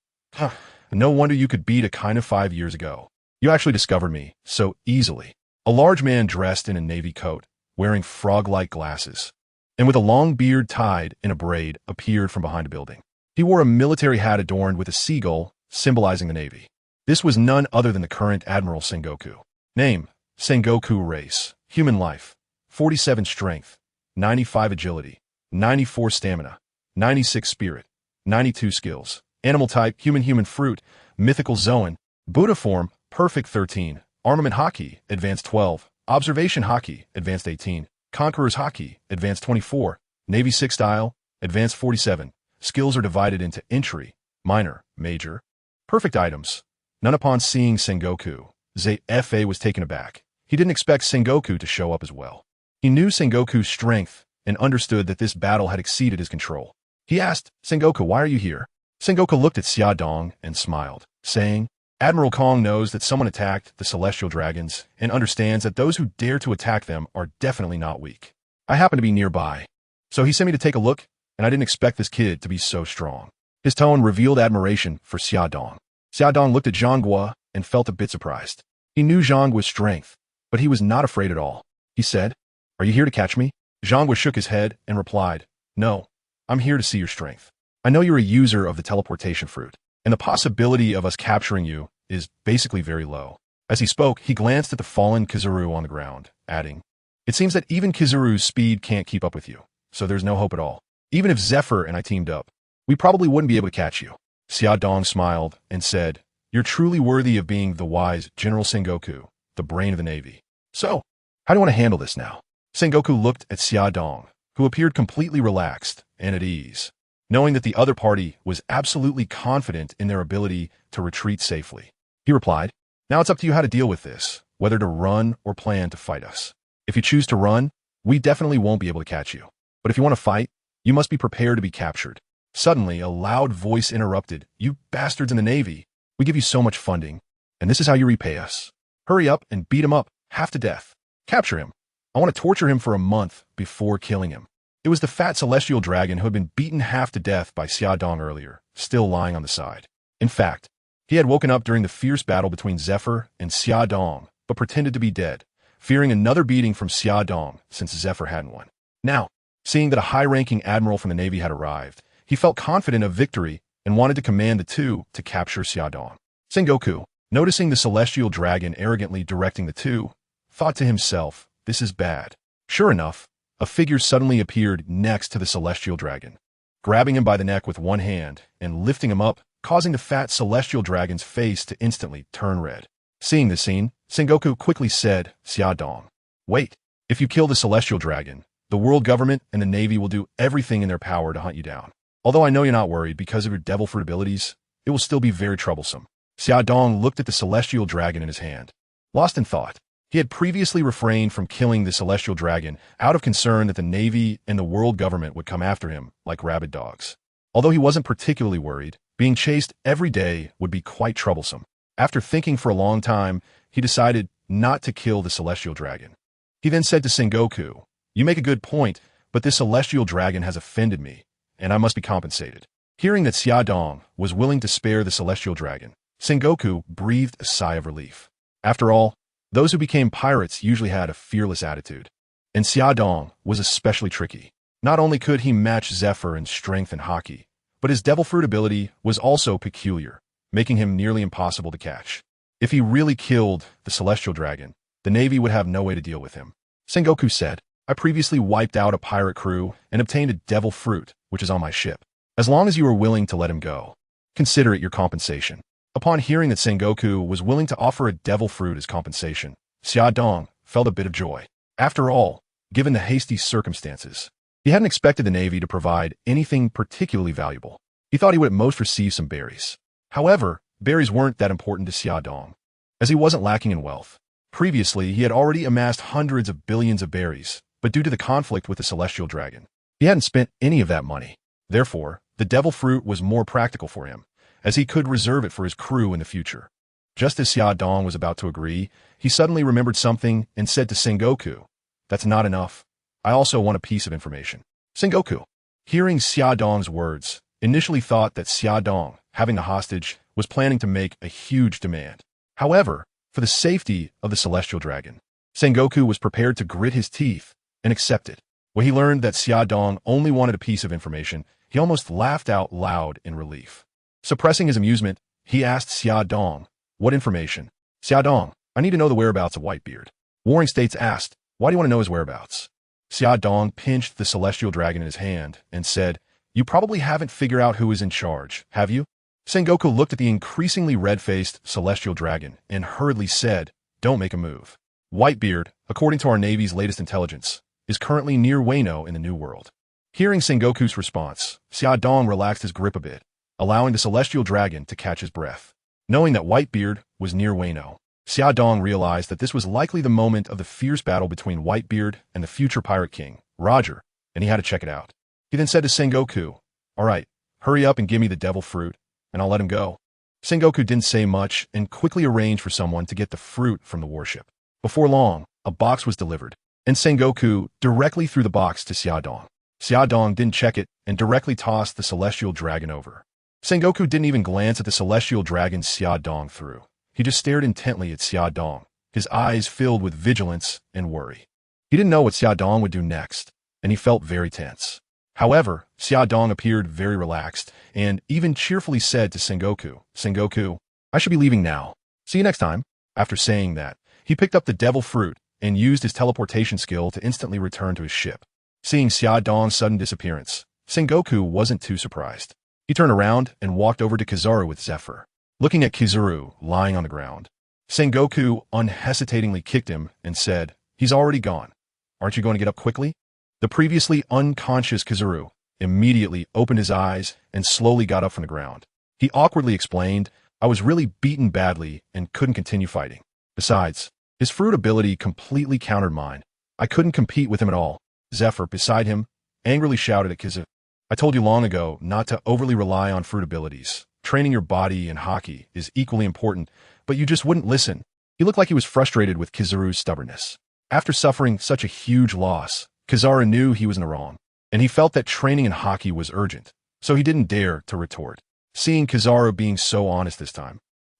No wonder you could beat Akainu 5 years ago. You actually discovered me so easily." A large man dressed in a navy coat, wearing frog-like glasses, and with a long beard tied in a braid appeared from behind a building. He wore a military hat adorned with a seagull, symbolizing the navy. This was none other than the current Admiral Sengoku. Name: Sengoku. Race: human life. 47 strength, 95 agility, 94 stamina, 96 spirit, 92 skills. Animal type: human fruit. Mythical Zoan. Buddha form: perfect 13. Armament Haki, Advanced 12. Observation Haki, Advanced 18. Conqueror's Haki, Advanced 24. Navy 6 style, Advanced 47. Skills are divided into entry, minor, major. Perfect items. None. Upon seeing Sengoku, ZFA was taken aback. He didn't expect Sengoku to show up as well. He knew Sengoku's strength and understood that this battle had exceeded his control. He asked, "Sengoku, why are you here?" Sengoku looked at Xia Dong and smiled, saying, "Admiral Kong knows that someone attacked the celestial dragons and understands that those who dare to attack them are definitely not weak. I happen to be nearby, so he sent me to take a look, and I didn't expect this kid to be so strong." His tone revealed admiration for Xia Dong. Xia Dong looked at Zhang Guo and felt a bit surprised. He knew Zhang Guo's strength, but he was not afraid at all. He said, "Are you here to catch me?" Zhang Guo shook his head and replied, "No, I'm here to see your strength. I know you're a user of the teleportation fruit, and the possibility of us capturing you is basically very low." As he spoke, he glanced at the fallen Kizaru on the ground, adding, "It seems that even Kizaru's speed can't keep up with you, so there's no hope at all. Even if Zephyr and I teamed up, we probably wouldn't be able to catch you." Xia Dong smiled and said, "You're truly worthy of being the wise General Sengoku, the brain of the Navy. So, how do you want to handle this now?" Sengoku looked at Xia Dong, who appeared completely relaxed and at ease, knowing that the other party was absolutely confident in their ability to retreat safely. He replied, "Now it's up to you how to deal with this, whether to run or plan to fight us. If you choose to run, we definitely won't be able to catch you. But if you want to fight, you must be prepared to be captured." Suddenly, a loud voice interrupted, "You bastards in the Navy! We give you so much funding, and this is how you repay us. Hurry up and beat him up, half to death. Capture him. I want to torture him for a month before killing him." It was the fat celestial dragon who had been beaten half to death by Xia Dong earlier, still lying on the side. In fact, he had woken up during the fierce battle between Zephyr and Xia Dong, but pretended to be dead, fearing another beating from Xia Dong since Zephyr hadn't won. Now, seeing that a high-ranking admiral from the Navy had arrived, he felt confident of victory and wanted to command the two to capture Xia Dong. Sengoku, noticing the celestial dragon arrogantly directing the two, thought to himself, "This is bad." Sure enough, a figure suddenly appeared next to the celestial dragon, grabbing him by the neck with one hand and lifting him up, causing the fat celestial dragon's face to instantly turn red. Seeing the scene, Sengoku quickly said, "Xia Dong, wait. If you kill the celestial dragon, the world government and the Navy will do everything in their power to hunt you down. Although I know you're not worried because of your devil fruit abilities, it will still be very troublesome." Xia Dong looked at the celestial dragon in his hand, lost in thought. He had previously refrained from killing the celestial dragon out of concern that the Navy and the world government would come after him like rabid dogs. Although he wasn't particularly worried, being chased every day would be quite troublesome. After thinking for a long time, he decided not to kill the celestial dragon. He then said to Sengoku, "You make a good point, but this celestial dragon has offended me, and I must be compensated." Hearing that Xia Dong was willing to spare the celestial dragon, Sengoku breathed a sigh of relief. After all, Those who became pirates usually had a fearless attitude. And Xiaodong was especially tricky. Not only could he match Zephyr in strength and haki, but his devil fruit ability was also peculiar, making him nearly impossible to catch. If he really killed the celestial dragon, the Navy would have no way to deal with him. Sengoku said, I previously wiped out a pirate crew and obtained a devil fruit, which is on my ship. As long as you are willing to let him go, consider it your compensation. Upon hearing that Sengoku was willing to offer a devil fruit as compensation, Xiaodong felt a bit of joy. After all, given the hasty circumstances, he hadn't expected the Navy to provide anything particularly valuable. He thought he would at most receive some berries. However, berries weren't that important to Xiaodong, as he wasn't lacking in wealth. Previously, he had already amassed hundreds of billions of berries, but due to the conflict with the celestial dragon, he hadn't spent any of that money. Therefore, the devil fruit was more practical for him, as he could reserve it for his crew in the future. Just as Xiaodong was about to agree, he suddenly remembered something and said to Sengoku, That's not enough. I also want a piece of information. Sengoku, hearing Xiaodong's words, initially thought that Xiaodong, having the hostage, was planning to make a huge demand. However, for the safety of the celestial dragon, Sengoku was prepared to grit his teeth and accept it. When he learned that Xiaodong only wanted a piece of information, he almost laughed out loud in relief. Suppressing his amusement, he asked Xiaodong, What information? Xiaodong, I need to know the whereabouts of Whitebeard. Warring States asked, Why do you want to know his whereabouts? Xiaodong pinched the celestial dragon in his hand and said, You probably haven't figured out who is in charge, have you? Sengoku looked at the increasingly red-faced celestial dragon and hurriedly said, Don't make a move. Whitebeard, according to our Navy's latest intelligence, is currently near Wano in the New World. Hearing Sengoku's response, Xiaodong relaxed his grip a bit, allowing the celestial dragon to catch his breath. Knowing that Whitebeard was near Wano, Xiaodong realized that this was likely the moment of the fierce battle between Whitebeard and the future pirate king, Roger, and he had to check it out. He then said to Sengoku, All right, hurry up and give me the devil fruit, and I'll let him go. Sengoku didn't say much and quickly arranged for someone to get the fruit from the warship. Before long, a box was delivered, and Sengoku directly threw the box to Xiaodong. Xiaodong didn't check it and directly tossed the celestial dragon over. Sengoku didn't even glance at the celestial dragon Xiaodong threw. He just stared intently at Xiaodong, his eyes filled with vigilance and worry. He didn't know what Xiaodong would do next, and he felt very tense. However, Xiaodong appeared very relaxed and even cheerfully said to Sengoku, Sengoku, I should be leaving now. See you next time. After saying that, he picked up the devil fruit and used his teleportation skill to instantly return to his ship. Seeing Xiaodong's sudden disappearance, Sengoku wasn't too surprised. He turned around and walked over to Kizaru with Zephyr. Looking at Kizaru lying on the ground, Sengoku unhesitatingly kicked him and said, He's already gone. Aren't you going to get up quickly? The previously unconscious Kizaru immediately opened his eyes and slowly got up from the ground. He awkwardly explained, I was really beaten badly and couldn't continue fighting. Besides, his fruit ability completely countered mine. I couldn't compete with him at all. Zephyr, beside him, angrily shouted at Kizaru, I told you long ago not to overly rely on fruit abilities. Training your body and haki is equally important, but you just wouldn't listen. He looked like he was frustrated with Kizaru's stubbornness. After suffering such a huge loss, Kizaru knew he was in the wrong, and he felt that training in haki was urgent, so he didn't dare to retort. Seeing Kizaru being so honest this time,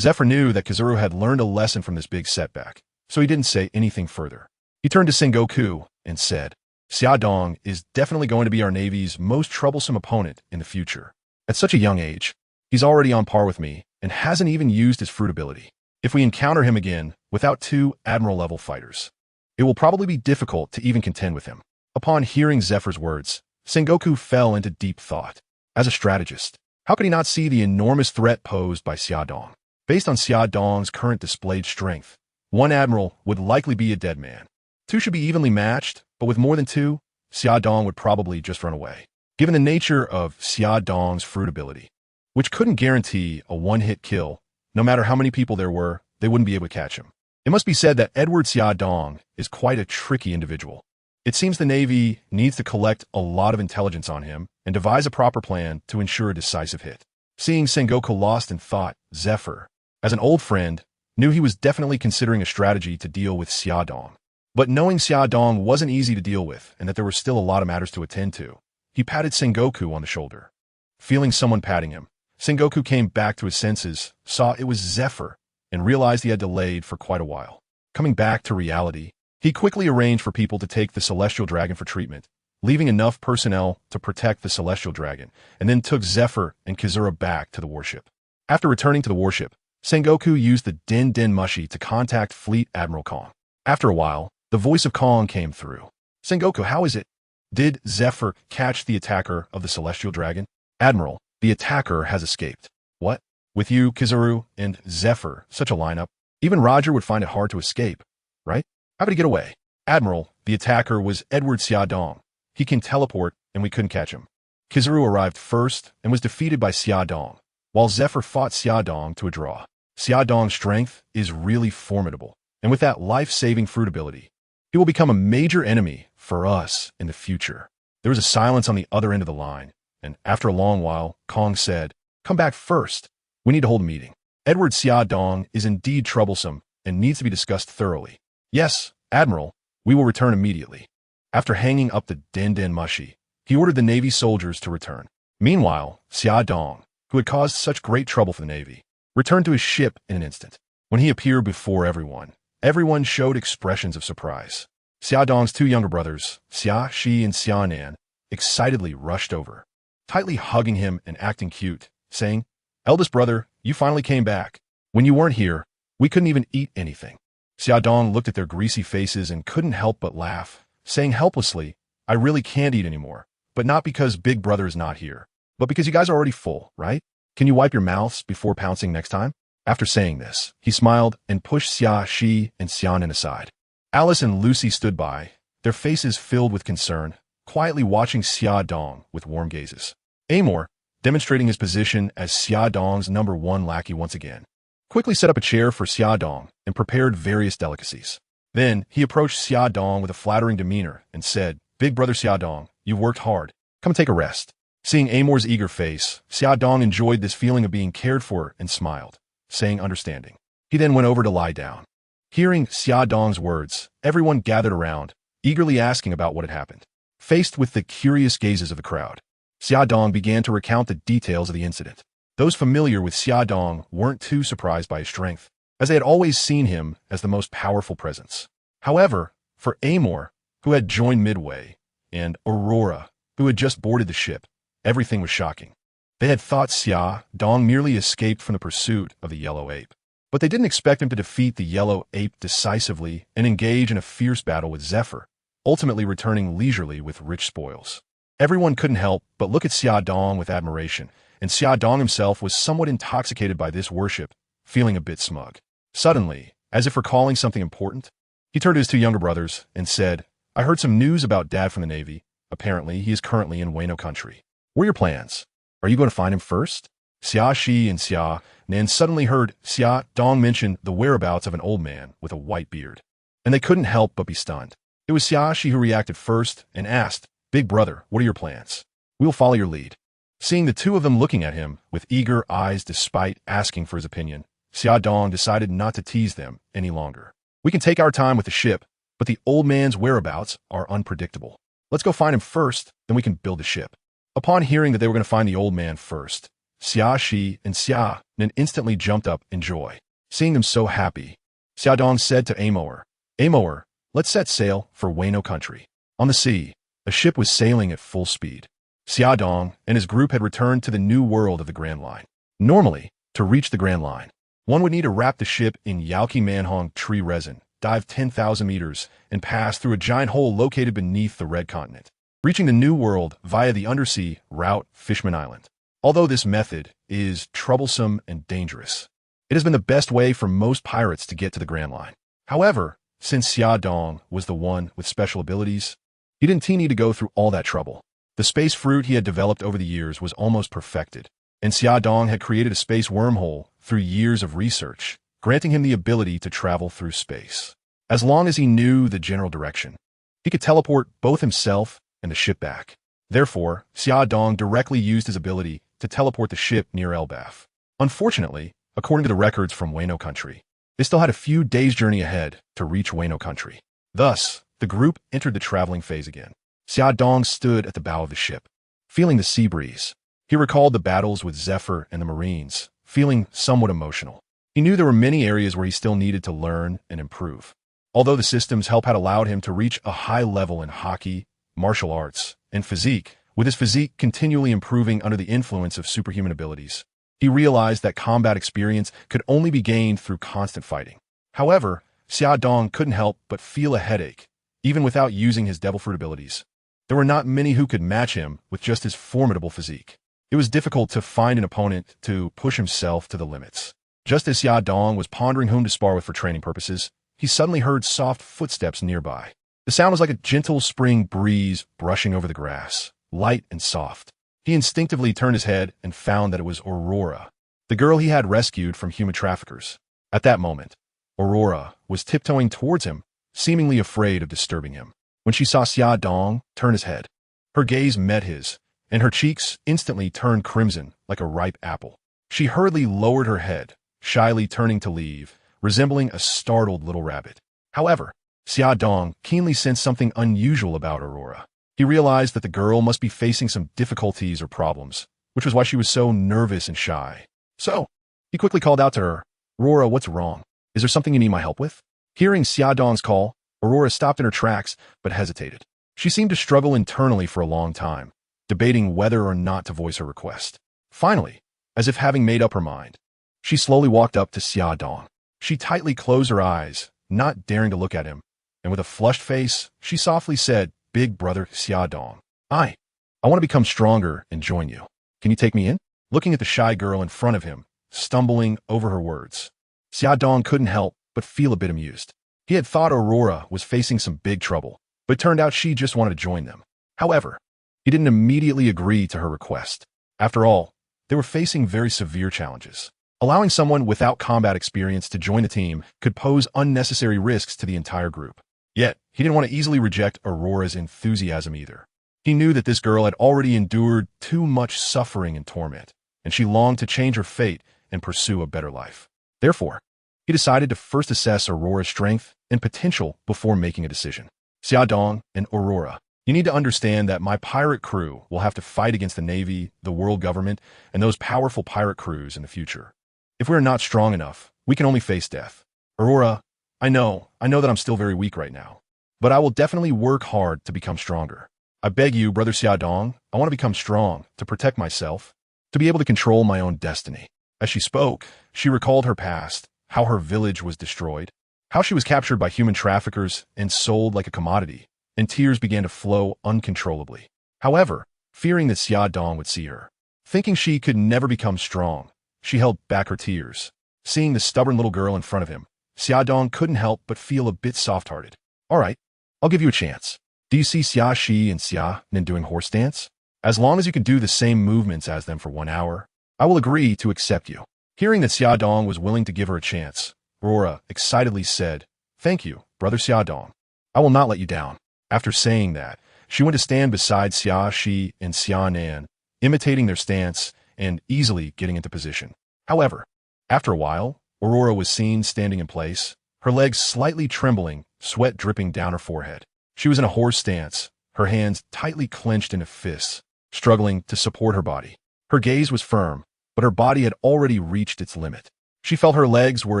Zephyr knew that Kizaru had learned a lesson from this big setback, so he didn't say anything further. He turned to Sengoku and said, Xiaodong is definitely going to be our Navy's most troublesome opponent in the future. At such a young age, he's already on par with me and hasn't even used his fruit ability. If we encounter him again without two admiral-level fighters, it will probably be difficult to even contend with him. Upon hearing Zephyr's words, Sengoku fell into deep thought. As a strategist, how could he not see the enormous threat posed by Xiaodong? Based on Xiaodong's current displayed strength, one admiral would likely be a dead man. Two should be evenly matched, but with more than two, Xiaodong would probably just run away. Given the nature of Xiaodong's fruit ability, which couldn't guarantee a one-hit kill, no matter how many people there were, they wouldn't be able to catch him. It must be said that Edward Xiaodong is quite a tricky individual. It seems the Navy needs to collect a lot of intelligence on him and devise a proper plan to ensure a decisive hit. Seeing Sengoku lost in thought, Zephyr, as an old friend, knew he was definitely considering a strategy to deal with Xiaodong. But knowing Xiaodong wasn't easy to deal with and that there were still a lot of matters to attend to, he patted Sengoku on the shoulder. Feeling someone patting him, Sengoku came back to his senses, saw it was Zephyr, and realized he had delayed for quite a while. Coming back to reality, he quickly arranged for people to take the celestial dragon for treatment, leaving enough personnel to protect the celestial dragon, and then took Zephyr and Kizura back to the warship. After returning to the warship, Sengoku used the Den Den Mushi to contact Fleet Admiral Kong. After a while, the voice of Kong came through. Sengoku, how is it? Did Zephyr catch the attacker of the celestial dragon? Admiral, the attacker has escaped. What? With you, Kizuru, and Zephyr, such a lineup, even Roger would find it hard to escape, right? How did he get away? Admiral, the attacker was Edward Xiaodong. He can teleport, and we couldn't catch him. Kizuru arrived first and was defeated by Xiaodong, while Zephyr fought Xiaodong to a draw. Xiaodong's strength is really formidable, and with that life-saving fruit ability, he will become a major enemy for us in the future. There was a silence on the other end of the line, and after a long while, Kong said, "Come back first. We need to hold a meeting. Edward Xiaodong is indeed troublesome and needs to be discussed thoroughly." "Yes, Admiral, we will return immediately." After hanging up the Den Den Mushi, he ordered the Navy soldiers to return. Meanwhile, Xiaodong, who had caused such great trouble for the Navy, returned to his ship in an instant. When he appeared before everyone showed expressions of surprise. Xiaodong's two younger brothers, Xia Shi and Xia Nan, excitedly rushed over, tightly hugging him and acting cute, saying, "Eldest brother, you finally came back. When you weren't here, we couldn't even eat anything." Xiaodong looked at their greasy faces and couldn't help but laugh, saying helplessly, "I really can't eat anymore, but not because big brother is not here, but because you guys are already full, right? Can you wipe your mouths before pouncing next time?" After saying this, he smiled and pushed Xia Shi and Xianan aside. Alice and Lucy stood by, their faces filled with concern, quietly watching Xiaodong with warm gazes. Amor, demonstrating his position as Xiaodong's #1 lackey once again, quickly set up a chair for Xiaodong and prepared various delicacies. Then he approached Xiaodong with a flattering demeanor and said, "Big brother Xiaodong, you've worked hard. Come take a rest." Seeing Amor's eager face, Xiaodong enjoyed this feeling of being cared for and smiled, saying understanding. He then went over to lie down. Hearing Xiaodong's words, everyone gathered around, eagerly asking about what had happened. Faced with the curious gazes of the crowd, Xiaodong began to recount the details of the incident. Those familiar with Xiaodong weren't too surprised by his strength, as they had always seen him as the most powerful presence. However, for Amor, who had joined midway, and Aurora, who had just boarded the ship, everything was shocking. They had thought Xiaodong merely escaped from the pursuit of the yellow ape, but they didn't expect him to defeat the yellow ape decisively and engage in a fierce battle with Zephyr, ultimately returning leisurely with rich spoils. Everyone couldn't help but look at Xiaodong with admiration, and Xiaodong himself was somewhat intoxicated by this worship, feeling a bit smug. Suddenly, as if recalling something important, he turned to his two younger brothers and said, "I heard some news about Dad from the Navy. Apparently, he is currently in Wano country. What are your plans? Are you going to find him first?" Xia Shi and Xia Nan suddenly heard Xiaodong mention the whereabouts of an old man with a white beard, and they couldn't help but be stunned. It was Xia Shi who reacted first and asked, "Big brother, what are your plans? We will follow your lead." Seeing the two of them looking at him with eager eyes despite asking for his opinion, Xiaodong decided not to tease them any longer. "We can take our time with the ship, but the old man's whereabouts are unpredictable. Let's go find him first, then we can build the ship." Upon hearing that they were going to find the old man first, Xia Shi and Xia Nan instantly jumped up in joy. Seeing them so happy, Xiaodong said to Amor, "Amor, let's set sail for Wano country." On the sea, a ship was sailing at full speed. Xiaodong and his group had returned to the new world of the Grand Line. Normally, to reach the Grand Line, one would need to wrap the ship in Yaoki Manhong tree resin, dive 10,000 meters, and pass through a giant hole located beneath the Red Continent, reaching the New World via the undersea route Fishman Island. Although this method is troublesome and dangerous, it has been the best way for most pirates to get to the Grand Line. However, since Xiaodong was the one with special abilities, he didn't need to go through all that trouble. The space fruit he had developed over the years was almost perfected, and Xiaodong had created a space wormhole through years of research, granting him the ability to travel through space. As long as he knew the general direction, he could teleport both himself and the ship back. Therefore, Xiaodong directly used his ability to teleport the ship near Elbaf. Unfortunately, according to the records from Wano country, they still had a few days' journey ahead to reach Wano country. Thus, the group entered the traveling phase again. Xiaodong stood at the bow of the ship, feeling the sea breeze. He recalled the battles with Zephyr and the Marines, feeling somewhat emotional. He knew there were many areas where he still needed to learn and improve. Although the systems help had allowed him to reach a high level in hockey, martial arts, and physique, with his physique continually improving under the influence of superhuman abilities, he realized that combat experience could only be gained through constant fighting. However, Xia Dong couldn't help but feel a headache, even without using his devil fruit abilities. There were not many who could match him with just his formidable physique. It was difficult to find an opponent to push himself to the limits. Just as Xia Dong was pondering whom to spar with for training purposes, he suddenly heard soft footsteps nearby. The sound was like a gentle spring breeze brushing over the grass, light and soft. He instinctively turned his head and found that it was Aurora, the girl he had rescued from human traffickers. At that moment, Aurora was tiptoeing towards him, seemingly afraid of disturbing him. When she saw Xia Dong turn his head, her gaze met his, and her cheeks instantly turned crimson like a ripe apple. She hurriedly lowered her head, shyly turning to leave, resembling a startled little rabbit. However, Xia Dong keenly sensed something unusual about Aurora. He realized that the girl must be facing some difficulties or problems, which was why she was so nervous and shy. So, he quickly called out to her, "Aurora, what's wrong? Is there something you need my help with?" Hearing Xia Dong's call, Aurora stopped in her tracks, but hesitated. She seemed to struggle internally for a long time, debating whether or not to voice her request. Finally, as if having made up her mind, she slowly walked up to Xia Dong. She tightly closed her eyes, not daring to look at him, and with a flushed face, she softly said, "Big brother Xia Dong, I want to become stronger and join you. Can you take me in?" Looking at the shy girl in front of him, stumbling over her words, Xia Dong couldn't help but feel a bit amused. He had thought Aurora was facing some big trouble, but it turned out she just wanted to join them. However, he didn't immediately agree to her request. After all, they were facing very severe challenges. Allowing someone without combat experience to join the team could pose unnecessary risks to the entire group. Yet, he didn't want to easily reject Aurora's enthusiasm either. He knew that this girl had already endured too much suffering and torment, and she longed to change her fate and pursue a better life. Therefore, he decided to first assess Aurora's strength and potential before making a decision. "Xia Dong and Aurora, you need to understand that my pirate crew will have to fight against the Navy, the world government, and those powerful pirate crews in the future. If we are not strong enough, we can only face death. Aurora, I know that I'm still very weak right now, but I will definitely work hard to become stronger. I beg you, brother Xia Dong, I want to become strong, to protect myself, to be able to control my own destiny." As she spoke, she recalled her past, how her village was destroyed, how she was captured by human traffickers and sold like a commodity, and tears began to flow uncontrollably. However, fearing that Xia Dong would see her, thinking she could never become strong, she held back her tears. Seeing the stubborn little girl in front of him, Xia Dong couldn't help but feel a bit soft-hearted. "All right, I'll give you a chance. Do you see Xia Shi and Xia Nin doing horse dance? As long as you can do the same movements as them for 1 hour, I will agree to accept you." Hearing that Xia Dong was willing to give her a chance, Aurora excitedly said, "Thank you, brother Xia Dong. I will not let you down." After saying that, she went to stand beside Xia Shi and Xia Nan, imitating their stance and easily getting into position. However, after a while, Aurora was seen standing in place, her legs slightly trembling, sweat dripping down her forehead. She was in a horse stance, her hands tightly clenched into fists, struggling to support her body. Her gaze was firm, but her body had already reached its limit. She felt her legs were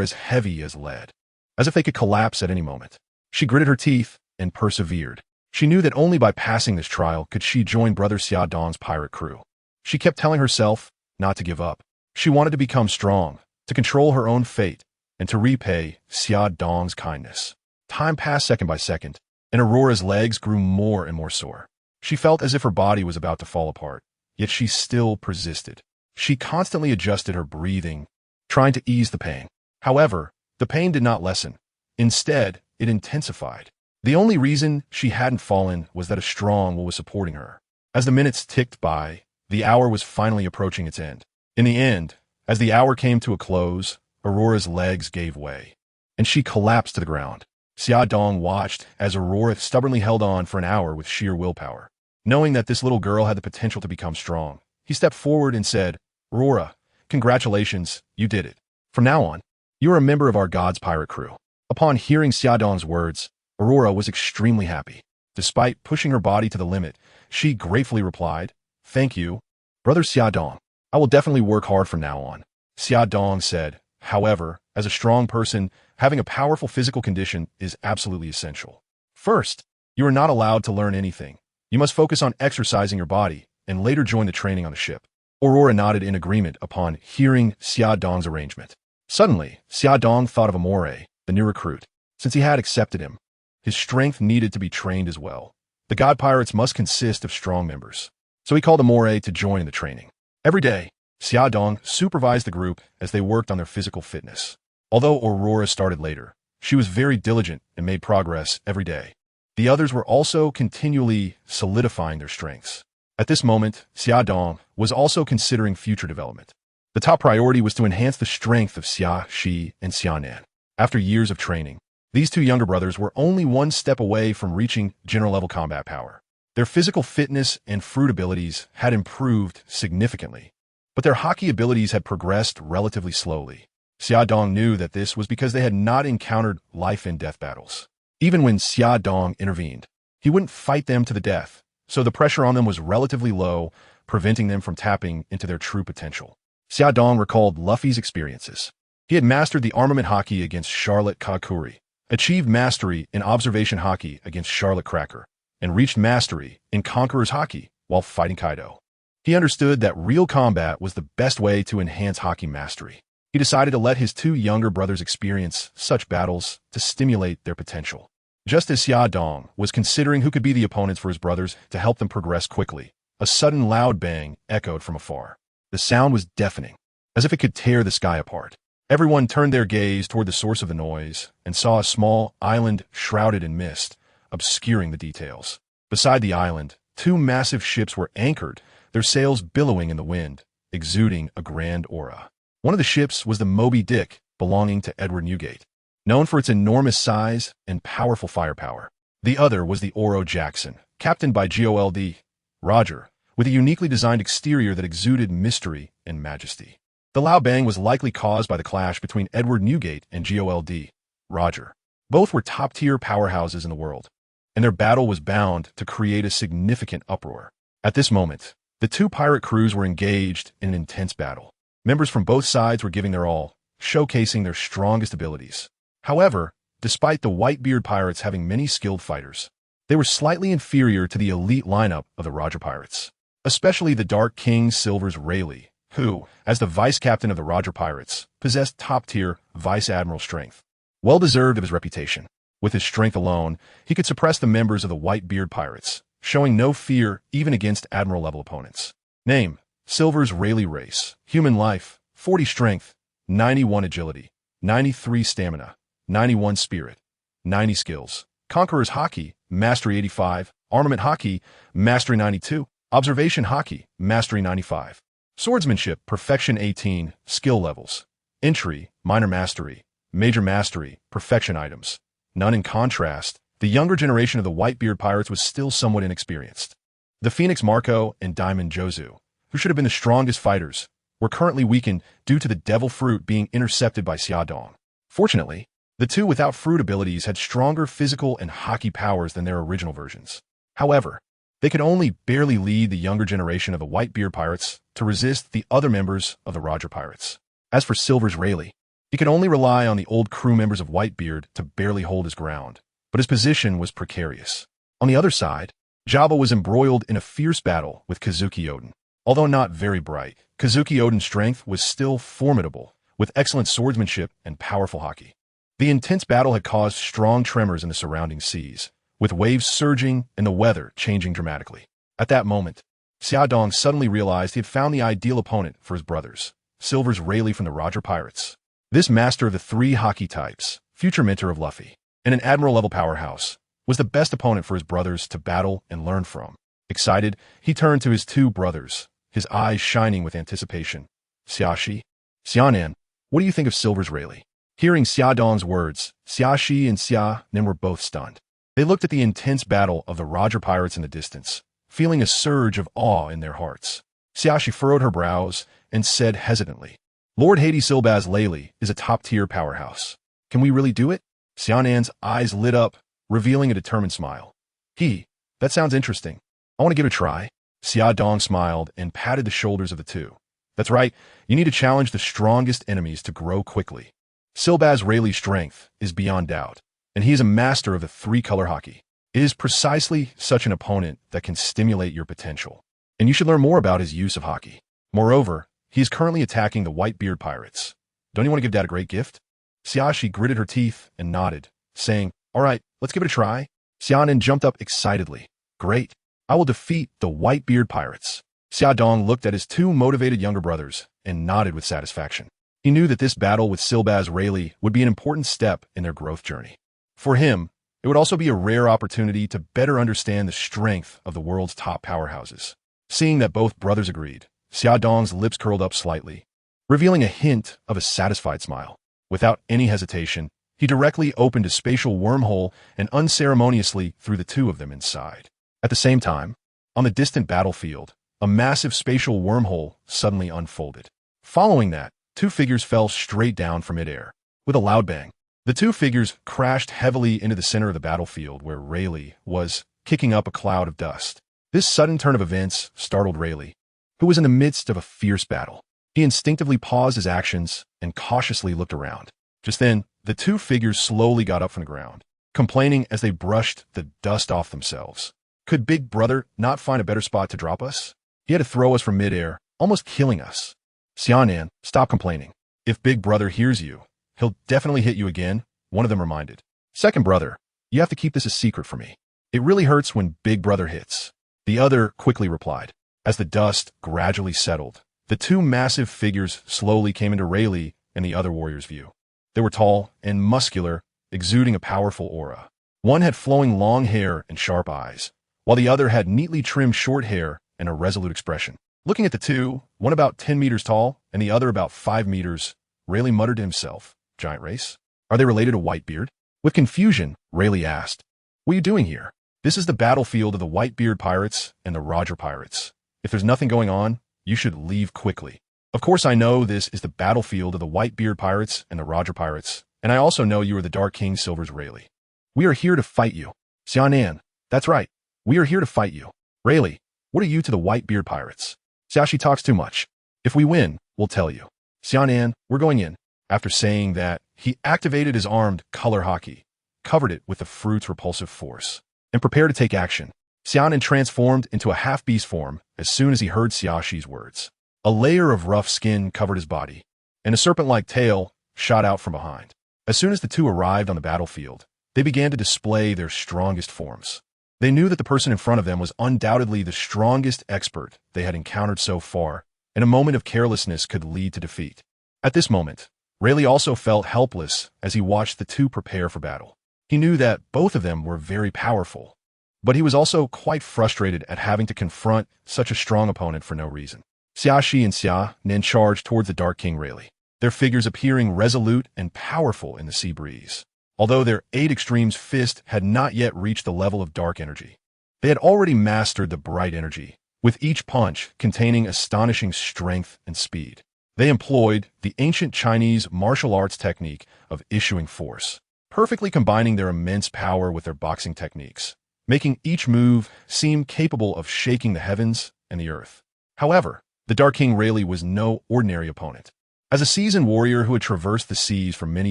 as heavy as lead, as if they could collapse at any moment. She gritted her teeth and persevered. She knew that only by passing this trial could she join brother Xia Dong's pirate crew. She kept telling herself not to give up. She wanted to become strong, to control her own fate, and to repay Xia Dong's kindness. Time passed second by second, and Aurora's legs grew more and more sore. She felt as if her body was about to fall apart, yet she still persisted. She constantly adjusted her breathing, trying to ease the pain. However, the pain did not lessen. Instead, it intensified. The only reason she hadn't fallen was that a strong will was supporting her. As the minutes ticked by, the hour was finally approaching its end. In the end, as the hour came to a close, Aurora's legs gave way, and she collapsed to the ground. Xia Dong watched as Aurora stubbornly held on for an hour with sheer willpower. Knowing that this little girl had the potential to become strong, he stepped forward and said, "Aurora, congratulations, you did it. From now on, you are a member of our God's pirate crew." Upon hearing Xia Dong's words, Aurora was extremely happy. Despite pushing her body to the limit, she gratefully replied, "Thank you, brother Xia Dong. I will definitely work hard from now on." Xia Dong said, However, as a strong person, having a powerful physical condition is absolutely essential. First, you are not allowed to learn anything. You must focus on exercising your body and later join the training on the ship. Aurora nodded in agreement upon hearing Xia Dong's arrangement. Suddenly, Xia Dong thought of Amore, the new recruit. Since he had accepted him, his strength needed to be trained as well. The god pirates must consist of strong members. So he called Amore to join in the training. Every day, Xia Dong supervised the group as they worked on their physical fitness. Although Aurora started later, she was very diligent and made progress every day. The others were also continually solidifying their strengths. At this moment, Xia Dong was also considering future development. The top priority was to enhance the strength of Xia Shi and Xia Nan. After years of training, these two younger brothers were only one step away from reaching general-level combat power. Their physical fitness and fruit abilities had improved significantly, but their hockey abilities had progressed relatively slowly. Xia Dong knew that this was because they had not encountered life-and-death battles. Even when Xia Dong intervened, he wouldn't fight them to the death, so the pressure on them was relatively low, preventing them from tapping into their true potential. Xia Dong recalled Luffy's experiences. He had mastered the armament hockey against Charlotte Kakuri, achieved mastery in observation hockey against Charlotte Cracker, and reached mastery in Conqueror's hockey while fighting Kaido. He understood that real combat was the best way to enhance hockey mastery. He decided to let his two younger brothers experience such battles to stimulate their potential. Just as Xia Dong was considering who could be the opponents for his brothers to help them progress quickly, a sudden loud bang echoed from afar. The sound was deafening, as if it could tear the sky apart. Everyone turned their gaze toward the source of the noise and saw a small island shrouded in mist, obscuring the details. Beside the island, two massive ships were anchored, their sails billowing in the wind, exuding a grand aura. One of the ships was the Moby Dick, belonging to Edward Newgate, known for its enormous size and powerful firepower. The other was the Oro Jackson, captained by Gol D.Roger, with a uniquely designed exterior that exuded mystery and majesty. The loud bang was likely caused by the clash between Edward Newgate and Gol D.Roger. Both were top-tier powerhouses in the world, and their battle was bound to create a significant uproar. At this moment, the two pirate crews were engaged in an intense battle. Members from both sides were giving their all, showcasing their strongest abilities. However, despite the Whitebeard Pirates having many skilled fighters, they were slightly inferior to the elite lineup of the Roger Pirates, especially the Dark King Silver's Rayleigh, who, as the vice-captain of the Roger Pirates, possessed top-tier vice-admiral strength, well-deserved of his reputation. With his strength alone, he could suppress the members of the Whitebeard Pirates, showing no fear even against admiral-level opponents. Name: Silver's Rayleigh race. Human life: 40 strength, 91 agility, 93 stamina, 91 spirit, 90 skills. Conqueror's hockey: mastery 85, armament hockey: mastery 92, observation hockey: mastery 95. Swordsmanship: perfection 18, skill levels: entry, minor mastery, major mastery, perfection items, none. In contrast, the younger generation of the Whitebeard Pirates was still somewhat inexperienced. The Phoenix Marco and Diamond Jozu, who should have been the strongest fighters, were currently weakened due to the devil fruit being intercepted by Xia Dong. Fortunately, the two without fruit abilities had stronger physical and hockey powers than their original versions. However, they could only barely lead the younger generation of the Whitebeard Pirates to resist the other members of the Roger Pirates. As for Silver's Rayleigh, he could only rely on the old crew members of Whitebeard to barely hold his ground, but his position was precarious. On the other side, Jabba was embroiled in a fierce battle with Kazuki Oden. Although not very bright, Kazuki Oden's strength was still formidable, with excellent swordsmanship and powerful hockey. The intense battle had caused strong tremors in the surrounding seas, with waves surging and the weather changing dramatically. At that moment, Xia Dong suddenly realized he had found the ideal opponent for his brothers, Silver's Rayleigh from the Roger Pirates. This master of the three hockey types, future mentor of Luffy, and an admiral-level powerhouse, was the best opponent for his brothers to battle and learn from. Excited, he turned to his two brothers, his eyes shining with anticipation. Xia Shi, Xia Nan, what do you think of Silver's Rayleigh? Hearing Xia Dong's words, Xia Shi and Xia Nan were both stunned. They looked at the intense battle of the Roger Pirates in the distance, feeling a surge of awe in their hearts. Xia Shi furrowed her brows and said hesitantly, Lord Hades Silbaz Rayleigh is a top-tier powerhouse. Can we really do it? Xia Nan's eyes lit up, revealing a determined smile. That sounds interesting. I want to give it a try. Xia Dong smiled and patted the shoulders of the two. That's right, you need to challenge the strongest enemies to grow quickly. Silbaz Rayleigh's strength is beyond doubt, and he is a master of the three-color hockey. It is precisely such an opponent that can stimulate your potential, and you should learn more about his use of hockey. Moreover, he is currently attacking the Whitebeard Pirates. Don't you want to give Dad a great gift? Xiaxi gritted her teeth and nodded, saying, "All right, let's give it a try." Xianan jumped up excitedly. "Great. I will defeat the Whitebeard Pirates." Xiaodong looked at his two motivated younger brothers and nodded with satisfaction. He knew that this battle with Silbaz Rayleigh would be an important step in their growth journey. For him, it would also be a rare opportunity to better understand the strength of the world's top powerhouses. Seeing that both brothers agreed, Xiaodong's lips curled up slightly, revealing a hint of a satisfied smile. Without any hesitation, he directly opened a spatial wormhole and unceremoniously threw the two of them inside. At the same time, on the distant battlefield, a massive spatial wormhole suddenly unfolded. Following that, two figures fell straight down from midair. With a loud bang, the two figures crashed heavily into the center of the battlefield where Rayleigh was kicking up a cloud of dust. This sudden turn of events startled Rayleigh, who was in the midst of a fierce battle. He instinctively paused his actions and cautiously looked around. Just then, the two figures slowly got up from the ground, complaining as they brushed the dust off themselves. Could Big Brother not find a better spot to drop us? He had to throw us from midair, almost killing us. Xianan, stop complaining. If Big Brother hears you, he'll definitely hit you again, one of them reminded. Second brother, you have to keep this a secret for me. It really hurts when Big Brother hits. The other quickly replied. As the dust gradually settled, the two massive figures slowly came into Rayleigh and the other warrior's view. They were tall and muscular, exuding a powerful aura. One had flowing long hair and sharp eyes, while the other had neatly trimmed short hair and a resolute expression. Looking at the two, one about 10 meters tall and the other about 5 meters, Rayleigh muttered to himself, "Giant race? Are they related to Whitebeard?" With confusion, Rayleigh asked, "What are you doing here? This is the battlefield of the Whitebeard Pirates and the Roger Pirates. If there's nothing going on, you should leave quickly." "Of course I know this is the battlefield of the Whitebeard Pirates and the Roger Pirates, and I also know you are the Dark King Silver's Rayleigh. We are here to fight you." "Xianan, that's right. We are here to fight you." "Rayleigh, what are you to the Whitebeard Pirates?" "Xiaxi talks too much. If we win, we'll tell you." "Xianan, we're going in." After saying that, he activated his armed color hockey, covered it with the fruit's repulsive force, and prepared to take action. Xianan transformed into a half-beast form as soon as he heard Xiaxi's words. A layer of rough skin covered his body, and a serpent-like tail shot out from behind. As soon as the two arrived on the battlefield, they began to display their strongest forms. They knew that the person in front of them was undoubtedly the strongest expert they had encountered so far, and a moment of carelessness could lead to defeat. At this moment, Rayleigh also felt helpless as he watched the two prepare for battle. He knew that both of them were very powerful, but he was also quite frustrated at having to confront such a strong opponent for no reason. Xiaxi and Xianan charged towards the Dark King Rayleigh, their figures appearing resolute and powerful in the sea breeze. Although their 8 Extremes fist had not yet reached the level of dark energy, they had already mastered the bright energy, with each punch containing astonishing strength and speed. They employed the ancient Chinese martial arts technique of issuing force, perfectly combining their immense power with their boxing techniques, making each move seem capable of shaking the heavens and the earth. However, the Dark King Rayleigh was no ordinary opponent. As a seasoned warrior who had traversed the seas for many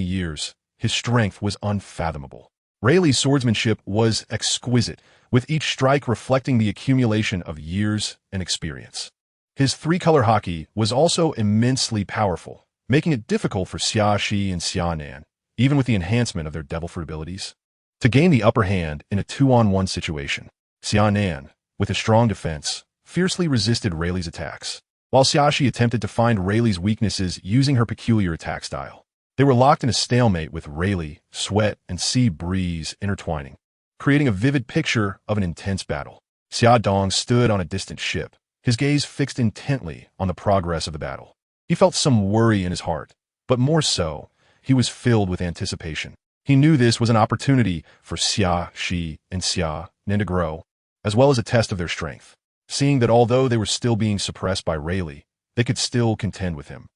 years, his strength was unfathomable. Rayleigh's swordsmanship was exquisite, with each strike reflecting the accumulation of years and experience. His three-color hockey was also immensely powerful, making it difficult for Xiaxi and Xianan, even with the enhancement of their devil fruit abilities, to gain the upper hand in a 2-on-1 situation. Xianan, with a strong defense, fiercely resisted Rayleigh's attacks, while Xiaxi attempted to find Rayleigh's weaknesses using her peculiar attack style. They were locked in a stalemate with Rayleigh, sweat, and sea breeze intertwining, creating a vivid picture of an intense battle. Xiaodong stood on a distant ship, his gaze fixed intently on the progress of the battle. He felt some worry in his heart, but more so, he was filled with anticipation. He knew this was an opportunity for Xiaxi and Xianan to grow, as well as a test of their strength, seeing that although they were still being suppressed by Rayleigh, they could still contend with him.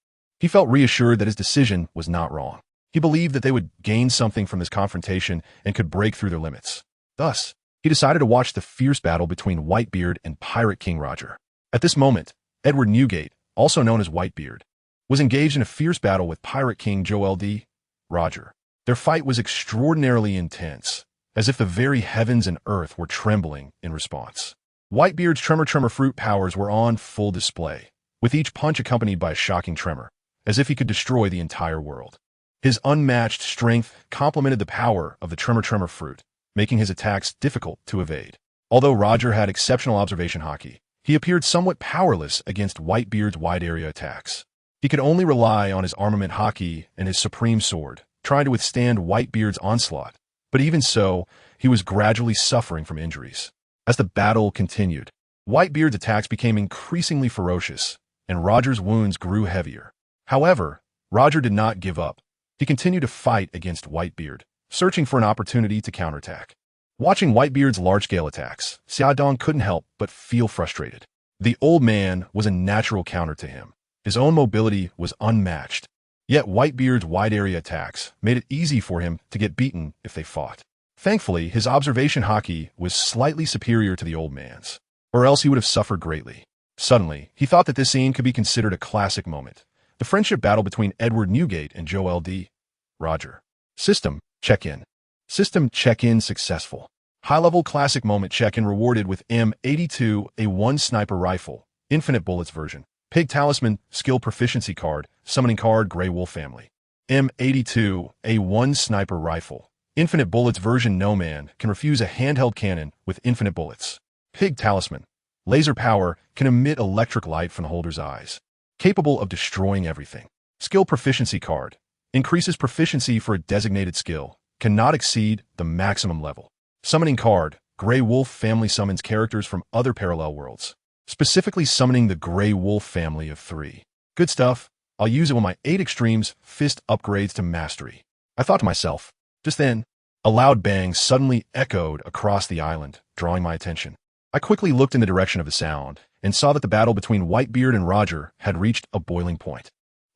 He felt reassured that his decision was not wrong. He believed that they would gain something from this confrontation and could break through their limits. Thus, he decided to watch the fierce battle between Whitebeard and Pirate King Roger. At this moment, Edward Newgate, also known as Whitebeard, was engaged in a fierce battle with Pirate King Gol D.Roger. Their fight was extraordinarily intense, as if the very heavens and earth were trembling in response. Whitebeard's tremor fruit powers were on full display, with each punch accompanied by a shocking tremor, as if he could destroy the entire world. His unmatched strength complemented the power of the tremor fruit, making his attacks difficult to evade. Although Roger had exceptional observation haki, he appeared somewhat powerless against Whitebeard's wide-area attacks. He could only rely on his armament haki and his supreme sword, trying to withstand Whitebeard's onslaught. But even so, he was gradually suffering from injuries. As the battle continued, Whitebeard's attacks became increasingly ferocious, and Roger's wounds grew heavier. However, Roger did not give up. He continued to fight against Whitebeard, searching for an opportunity to counterattack. Watching Whitebeard's large-scale attacks, Xiaodong couldn't help but feel frustrated. The old man was a natural counter to him. His own mobility was unmatched. Yet Whitebeard's wide-area attacks made it easy for him to get beaten if they fought. Thankfully, his observation haki was slightly superior to the old man's, or else he would have suffered greatly. Suddenly, he thought that this scene could be considered a classic moment. The friendship battle between Edward Newgate and Gol D.Roger. System check-in. System check-in successful. High-level classic moment check-in rewarded with M82A1 sniper rifle, infinite bullets version. Pig talisman, skill proficiency card, summoning card, Grey Wolf family. M82A1 sniper rifle. Infinite bullets version. No man can refuse a handheld cannon with infinite bullets. Pig talisman. Laser power can emit electric light from the holder's eyes. Capable of destroying everything. Skill proficiency card. Increases proficiency for a designated skill. Cannot exceed the maximum level. Summoning card. Grey Wolf family summons characters from other parallel worlds. Specifically summoning the Grey Wolf family of 3. Good stuff. I'll use it when my 8 extremes fist upgrades to mastery. I thought to myself. Just then, a loud bang suddenly echoed across the island, drawing my attention. I quickly looked in the direction of the sound and saw that the battle between Whitebeard and Roger had reached a boiling point.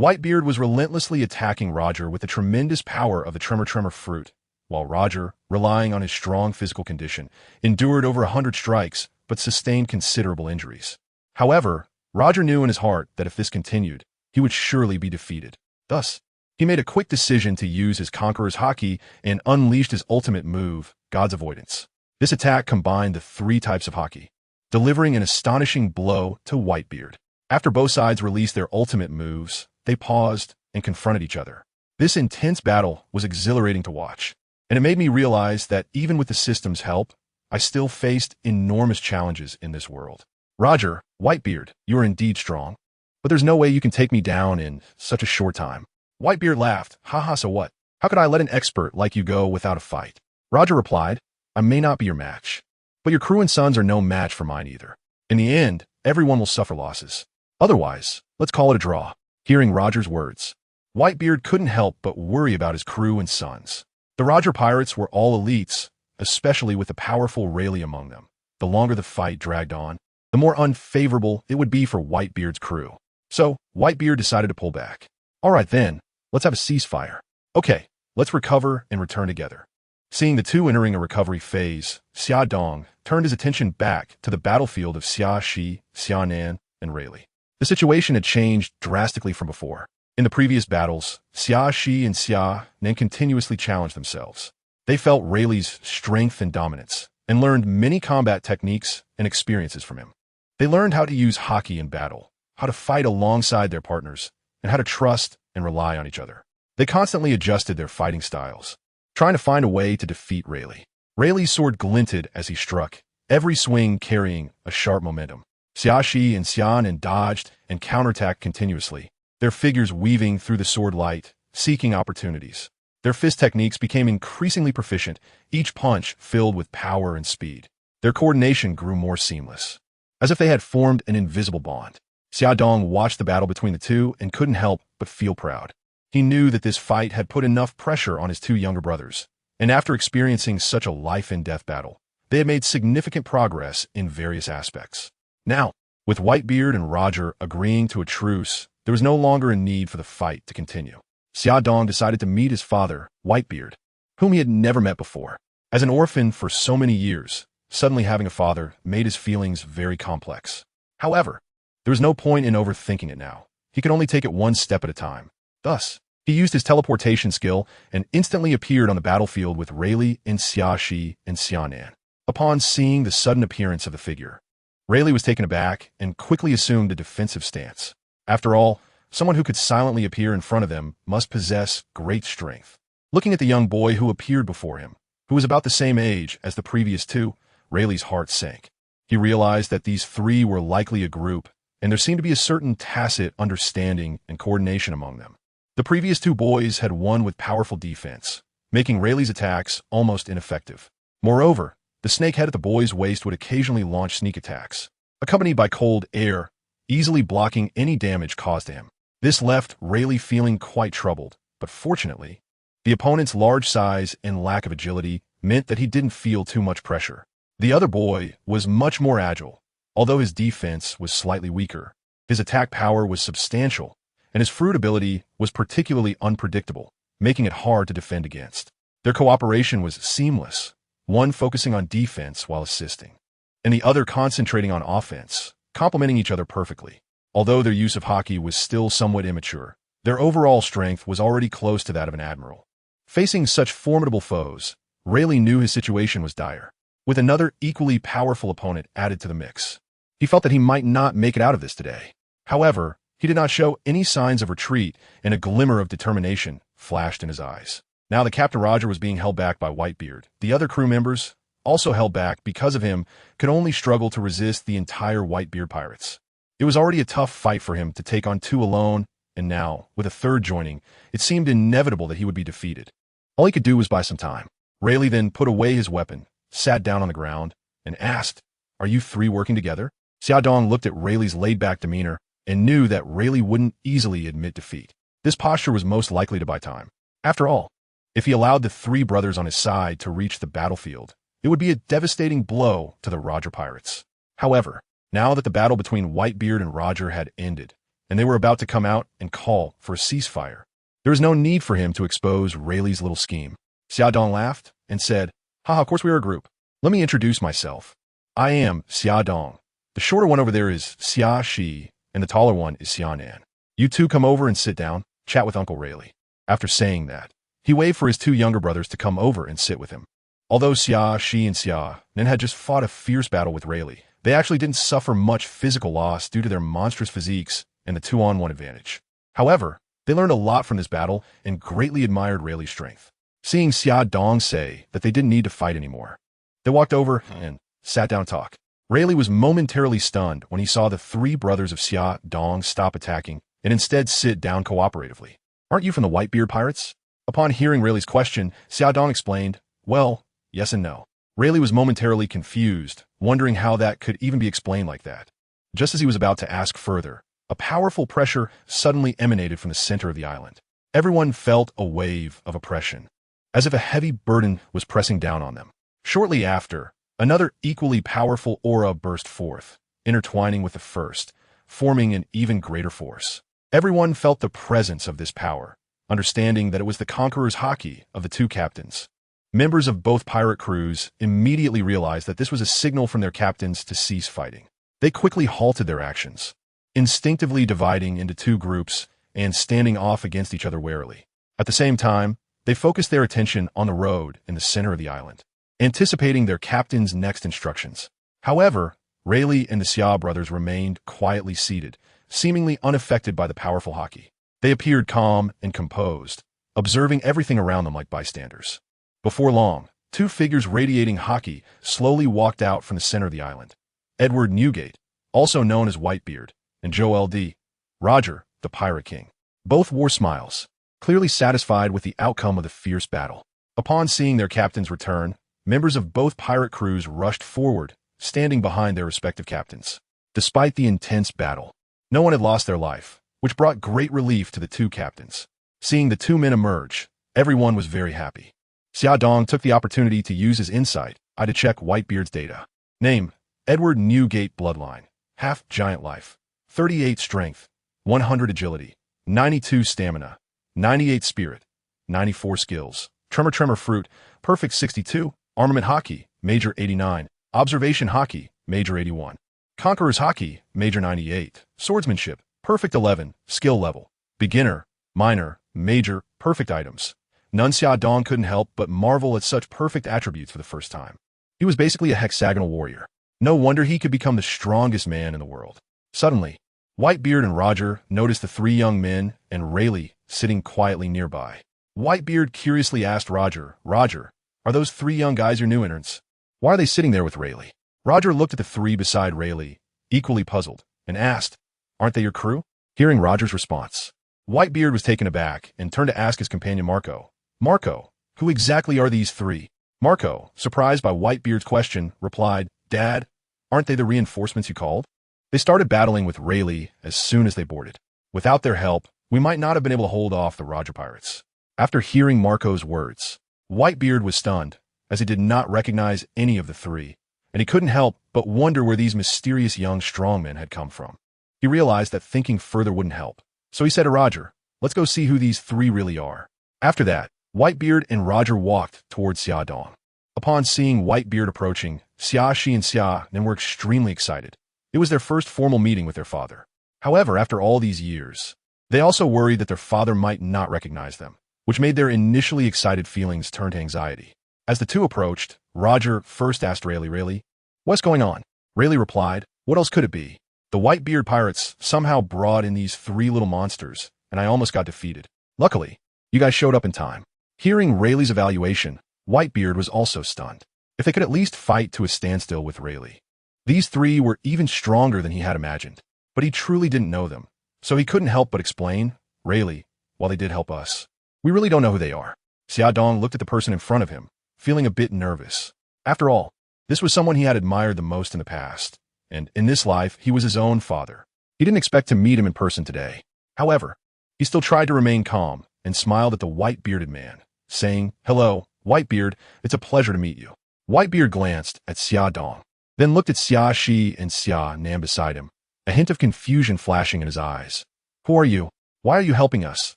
Whitebeard was relentlessly attacking Roger with the tremendous power of the tremor fruit, while Roger, relying on his strong physical condition, endured over 100 strikes but sustained considerable injuries. However, Roger knew in his heart that if this continued, he would surely be defeated. Thus, he made a quick decision to use his Conqueror's haki and unleashed his ultimate move, God's Avoidance. This attack combined the 3 types of haki, delivering an astonishing blow to Whitebeard. After both sides released their ultimate moves, they paused and confronted each other. This intense battle was exhilarating to watch, and it made me realize that even with the system's help, I still faced enormous challenges in this world. Roger, Whitebeard, you are indeed strong, but there's no way you can take me down in such a short time. Whitebeard laughed. Haha, so what? How could I let an expert like you go without a fight? Roger replied, I may not be your match, but your crew and sons are no match for mine either. In the end, everyone will suffer losses. Otherwise, let's call it a draw. Hearing Roger's words, Whitebeard couldn't help but worry about his crew and sons. The Roger Pirates were all elites, especially with the powerful Rayleigh among them. The longer the fight dragged on, the more unfavorable it would be for Whitebeard's crew. So, Whitebeard decided to pull back. All right then, let's have a ceasefire. Okay, let's recover and return together. Seeing the two entering a recovery phase, Xia Dong turned his attention back to the battlefield of Xia Shi, Xia Nan, and Rayleigh. The situation had changed drastically from before. In the previous battles, Xia Shi and Xia Nan continuously challenged themselves. They felt Rayleigh's strength and dominance, and learned many combat techniques and experiences from him. They learned how to use haki in battle, how to fight alongside their partners, and how to trust and rely on each other. They constantly adjusted their fighting styles, trying to find a way to defeat Rayleigh. Rayleigh's sword glinted as he struck, every swing carrying a sharp momentum. Xia Shi and Xia Nan dodged and counterattacked continuously, their figures weaving through the sword light, seeking opportunities. Their fist techniques became increasingly proficient, each punch filled with power and speed. Their coordination grew more seamless, as if they had formed an invisible bond. Xia Dong watched the battle between the two and couldn't help but feel proud. He knew that this fight had put enough pressure on his two younger brothers, and after experiencing such a life-and-death battle, they had made significant progress in various aspects. Now, with Whitebeard and Roger agreeing to a truce, there was no longer a need for the fight to continue. Xia Dong decided to meet his father, Whitebeard, whom he had never met before. As an orphan for so many years, suddenly having a father made his feelings very complex. However, There was no point in overthinking it now. He could only take it one step at a time. Thus, he used his teleportation skill and instantly appeared on the battlefield with Rayleigh and Xia Shi and Xianan. Upon seeing the sudden appearance of the figure, Rayleigh was taken aback and quickly assumed a defensive stance. After all, someone who could silently appear in front of them must possess great strength. Looking at the young boy who appeared before him, who was about the same age as the previous two, Rayleigh's heart sank. He realized that these three were likely a group, and there seemed to be a certain tacit understanding and coordination among them. The previous two boys had won with powerful defense, making Rayleigh's attacks almost ineffective. Moreover, the snake head at the boy's waist would occasionally launch sneak attacks, accompanied by cold air, easily blocking any damage caused to him. This left Rayleigh feeling quite troubled, but fortunately, the opponent's large size and lack of agility meant that he didn't feel too much pressure. The other boy was much more agile. Although his defense was slightly weaker, his attack power was substantial, and his fruit ability was particularly unpredictable, making it hard to defend against. Their cooperation was seamless, one focusing on defense while assisting, and the other concentrating on offense, complementing each other perfectly. Although their use of hockey was still somewhat immature, their overall strength was already close to that of an admiral. Facing such formidable foes, Rayleigh knew his situation was dire. With another equally powerful opponent added to the mix, he felt that he might not make it out of this today. However, he did not show any signs of retreat, and a glimmer of determination flashed in his eyes. Now that Captain Roger was being held back by Whitebeard, the other crew members, also held back because of him, could only struggle to resist the entire Whitebeard Pirates. It was already a tough fight for him to take on two alone, and now, with a third joining, it seemed inevitable that he would be defeated. All he could do was buy some time. Rayleigh then put away his weapon, sat down on the ground, and asked, "Are you three working together?" Xiaodong looked at Rayleigh's laid-back demeanor and knew that Rayleigh wouldn't easily admit defeat. This posture was most likely to buy time. After all, if he allowed the three brothers on his side to reach the battlefield, it would be a devastating blow to the Roger Pirates. However, now that the battle between Whitebeard and Roger had ended, and they were about to come out and call for a ceasefire, there was no need for him to expose Rayleigh's little scheme. Xiaodong laughed and said, "Haha, of course we are a group. Let me introduce myself. I am Xiaodong. The shorter one over there is Xia Shi, and the taller one is Xianan. You two come over and sit down, chat with Uncle Rayleigh." After saying that, he waved for his two younger brothers to come over and sit with him. Although Xia Shi and Xianan had just fought a fierce battle with Rayleigh, they actually didn't suffer much physical loss due to their monstrous physiques and the 2-on-1 advantage. However, they learned a lot from this battle and greatly admired Rayleigh's strength. Seeing Xiaodong say that they didn't need to fight anymore, they walked over and sat down to talk. Rayleigh was momentarily stunned when he saw the three brothers of Xiaodong stop attacking and instead sit down cooperatively. "Aren't you from the Whitebeard Pirates?" Upon hearing Rayleigh's question, Xiaodong explained, "Well, yes and no." Rayleigh was momentarily confused, wondering how that could even be explained like that. Just as he was about to ask further, a powerful pressure suddenly emanated from the center of the island. Everyone felt a wave of oppression, as if a heavy burden was pressing down on them. Shortly after, another equally powerful aura burst forth, intertwining with the first, forming an even greater force. Everyone felt the presence of this power, understanding that it was the conqueror's haki of the two captains. Members of both pirate crews immediately realized that this was a signal from their captains to cease fighting. They quickly halted their actions, instinctively dividing into two groups and standing off against each other warily. At the same time, they focused their attention on the road in the center of the island, anticipating their captain's next instructions. However, Rayleigh and the Xia brothers remained quietly seated, seemingly unaffected by the powerful haki. They appeared calm and composed, observing everything around them like bystanders. Before long, two figures radiating haki slowly walked out from the center of the island. Edward Newgate, also known as Whitebeard, and Gol D.Roger, the Pirate King. Both wore smiles, clearly satisfied with the outcome of the fierce battle. Upon seeing their captains return, members of both pirate crews rushed forward, standing behind their respective captains. Despite the intense battle, no one had lost their life, which brought great relief to the two captains. Seeing the two men emerge, everyone was very happy. Xiaodong took the opportunity to use his insight to check Whitebeard's data. Name, Edward Newgate bloodline, half giant life, 38 strength, 100 agility, 92 stamina, 98 spirit, 94 skills, tremor fruit, perfect 62, armament haki, major 89, observation haki, major 81. Conqueror's Haki, Major 98. Swordsmanship, Perfect 11. Skill level, Beginner, Minor, Major, Perfect items. Nun Xia Dong couldn't help but marvel at such perfect attributes for the first time. He was basically a hexagonal warrior. No wonder he could become the strongest man in the world. Suddenly, Whitebeard and Roger noticed the three young men and Rayleigh sitting quietly nearby. Whitebeard curiously asked Roger, "Roger, are those three young guys your new entrants? Why are they sitting there with Rayleigh?" Roger looked at the three beside Rayleigh, equally puzzled, and asked, "Aren't they your crew?" Hearing Roger's response, Whitebeard was taken aback and turned to ask his companion Marco, "Marco, who exactly are these three?" Marco, surprised by Whitebeard's question, replied, "Dad, aren't they the reinforcements you called?" They started battling with Rayleigh as soon as they boarded. Without their help, we might not have been able to hold off the Roger Pirates. After hearing Marco's words, Whitebeard was stunned, as he did not recognize any of the three, and he couldn't help but wonder where these mysterious young strongmen had come from. He realized that thinking further wouldn't help, so he said to Roger, "Let's go see who these three really are." After that, Whitebeard and Roger walked towards Xia Dong. Upon seeing Whitebeard approaching, Xia Shi and Xia Nen were extremely excited. It was their first formal meeting with their father. However, after all these years, they also worried that their father might not recognize them, which made their initially excited feelings turn to anxiety. As the two approached, Roger first asked Rayleigh, "What's going on?" Rayleigh replied, "What else could it be? The Whitebeard Pirates somehow brought in these three little monsters, and I almost got defeated. Luckily, you guys showed up in time." Hearing Rayleigh's evaluation, Whitebeard was also stunned. If they could at least fight to a standstill with Rayleigh. These three were even stronger than he had imagined, but he truly didn't know them, so he couldn't help but explain, "Rayleigh, while they did help us, we really don't know who they are." Xia Dong looked at the person in front of him, feeling a bit nervous. After all, this was someone he had admired the most in the past, and in this life, he was his own father. He didn't expect to meet him in person today. However, he still tried to remain calm and smiled at the white-bearded man, saying, "Hello, Whitebeard, it's a pleasure to meet you." Whitebeard glanced at Xia Dong, then looked at Xia Shi and Xia Nen beside him, a hint of confusion flashing in his eyes. "Who are you? Why are you helping us,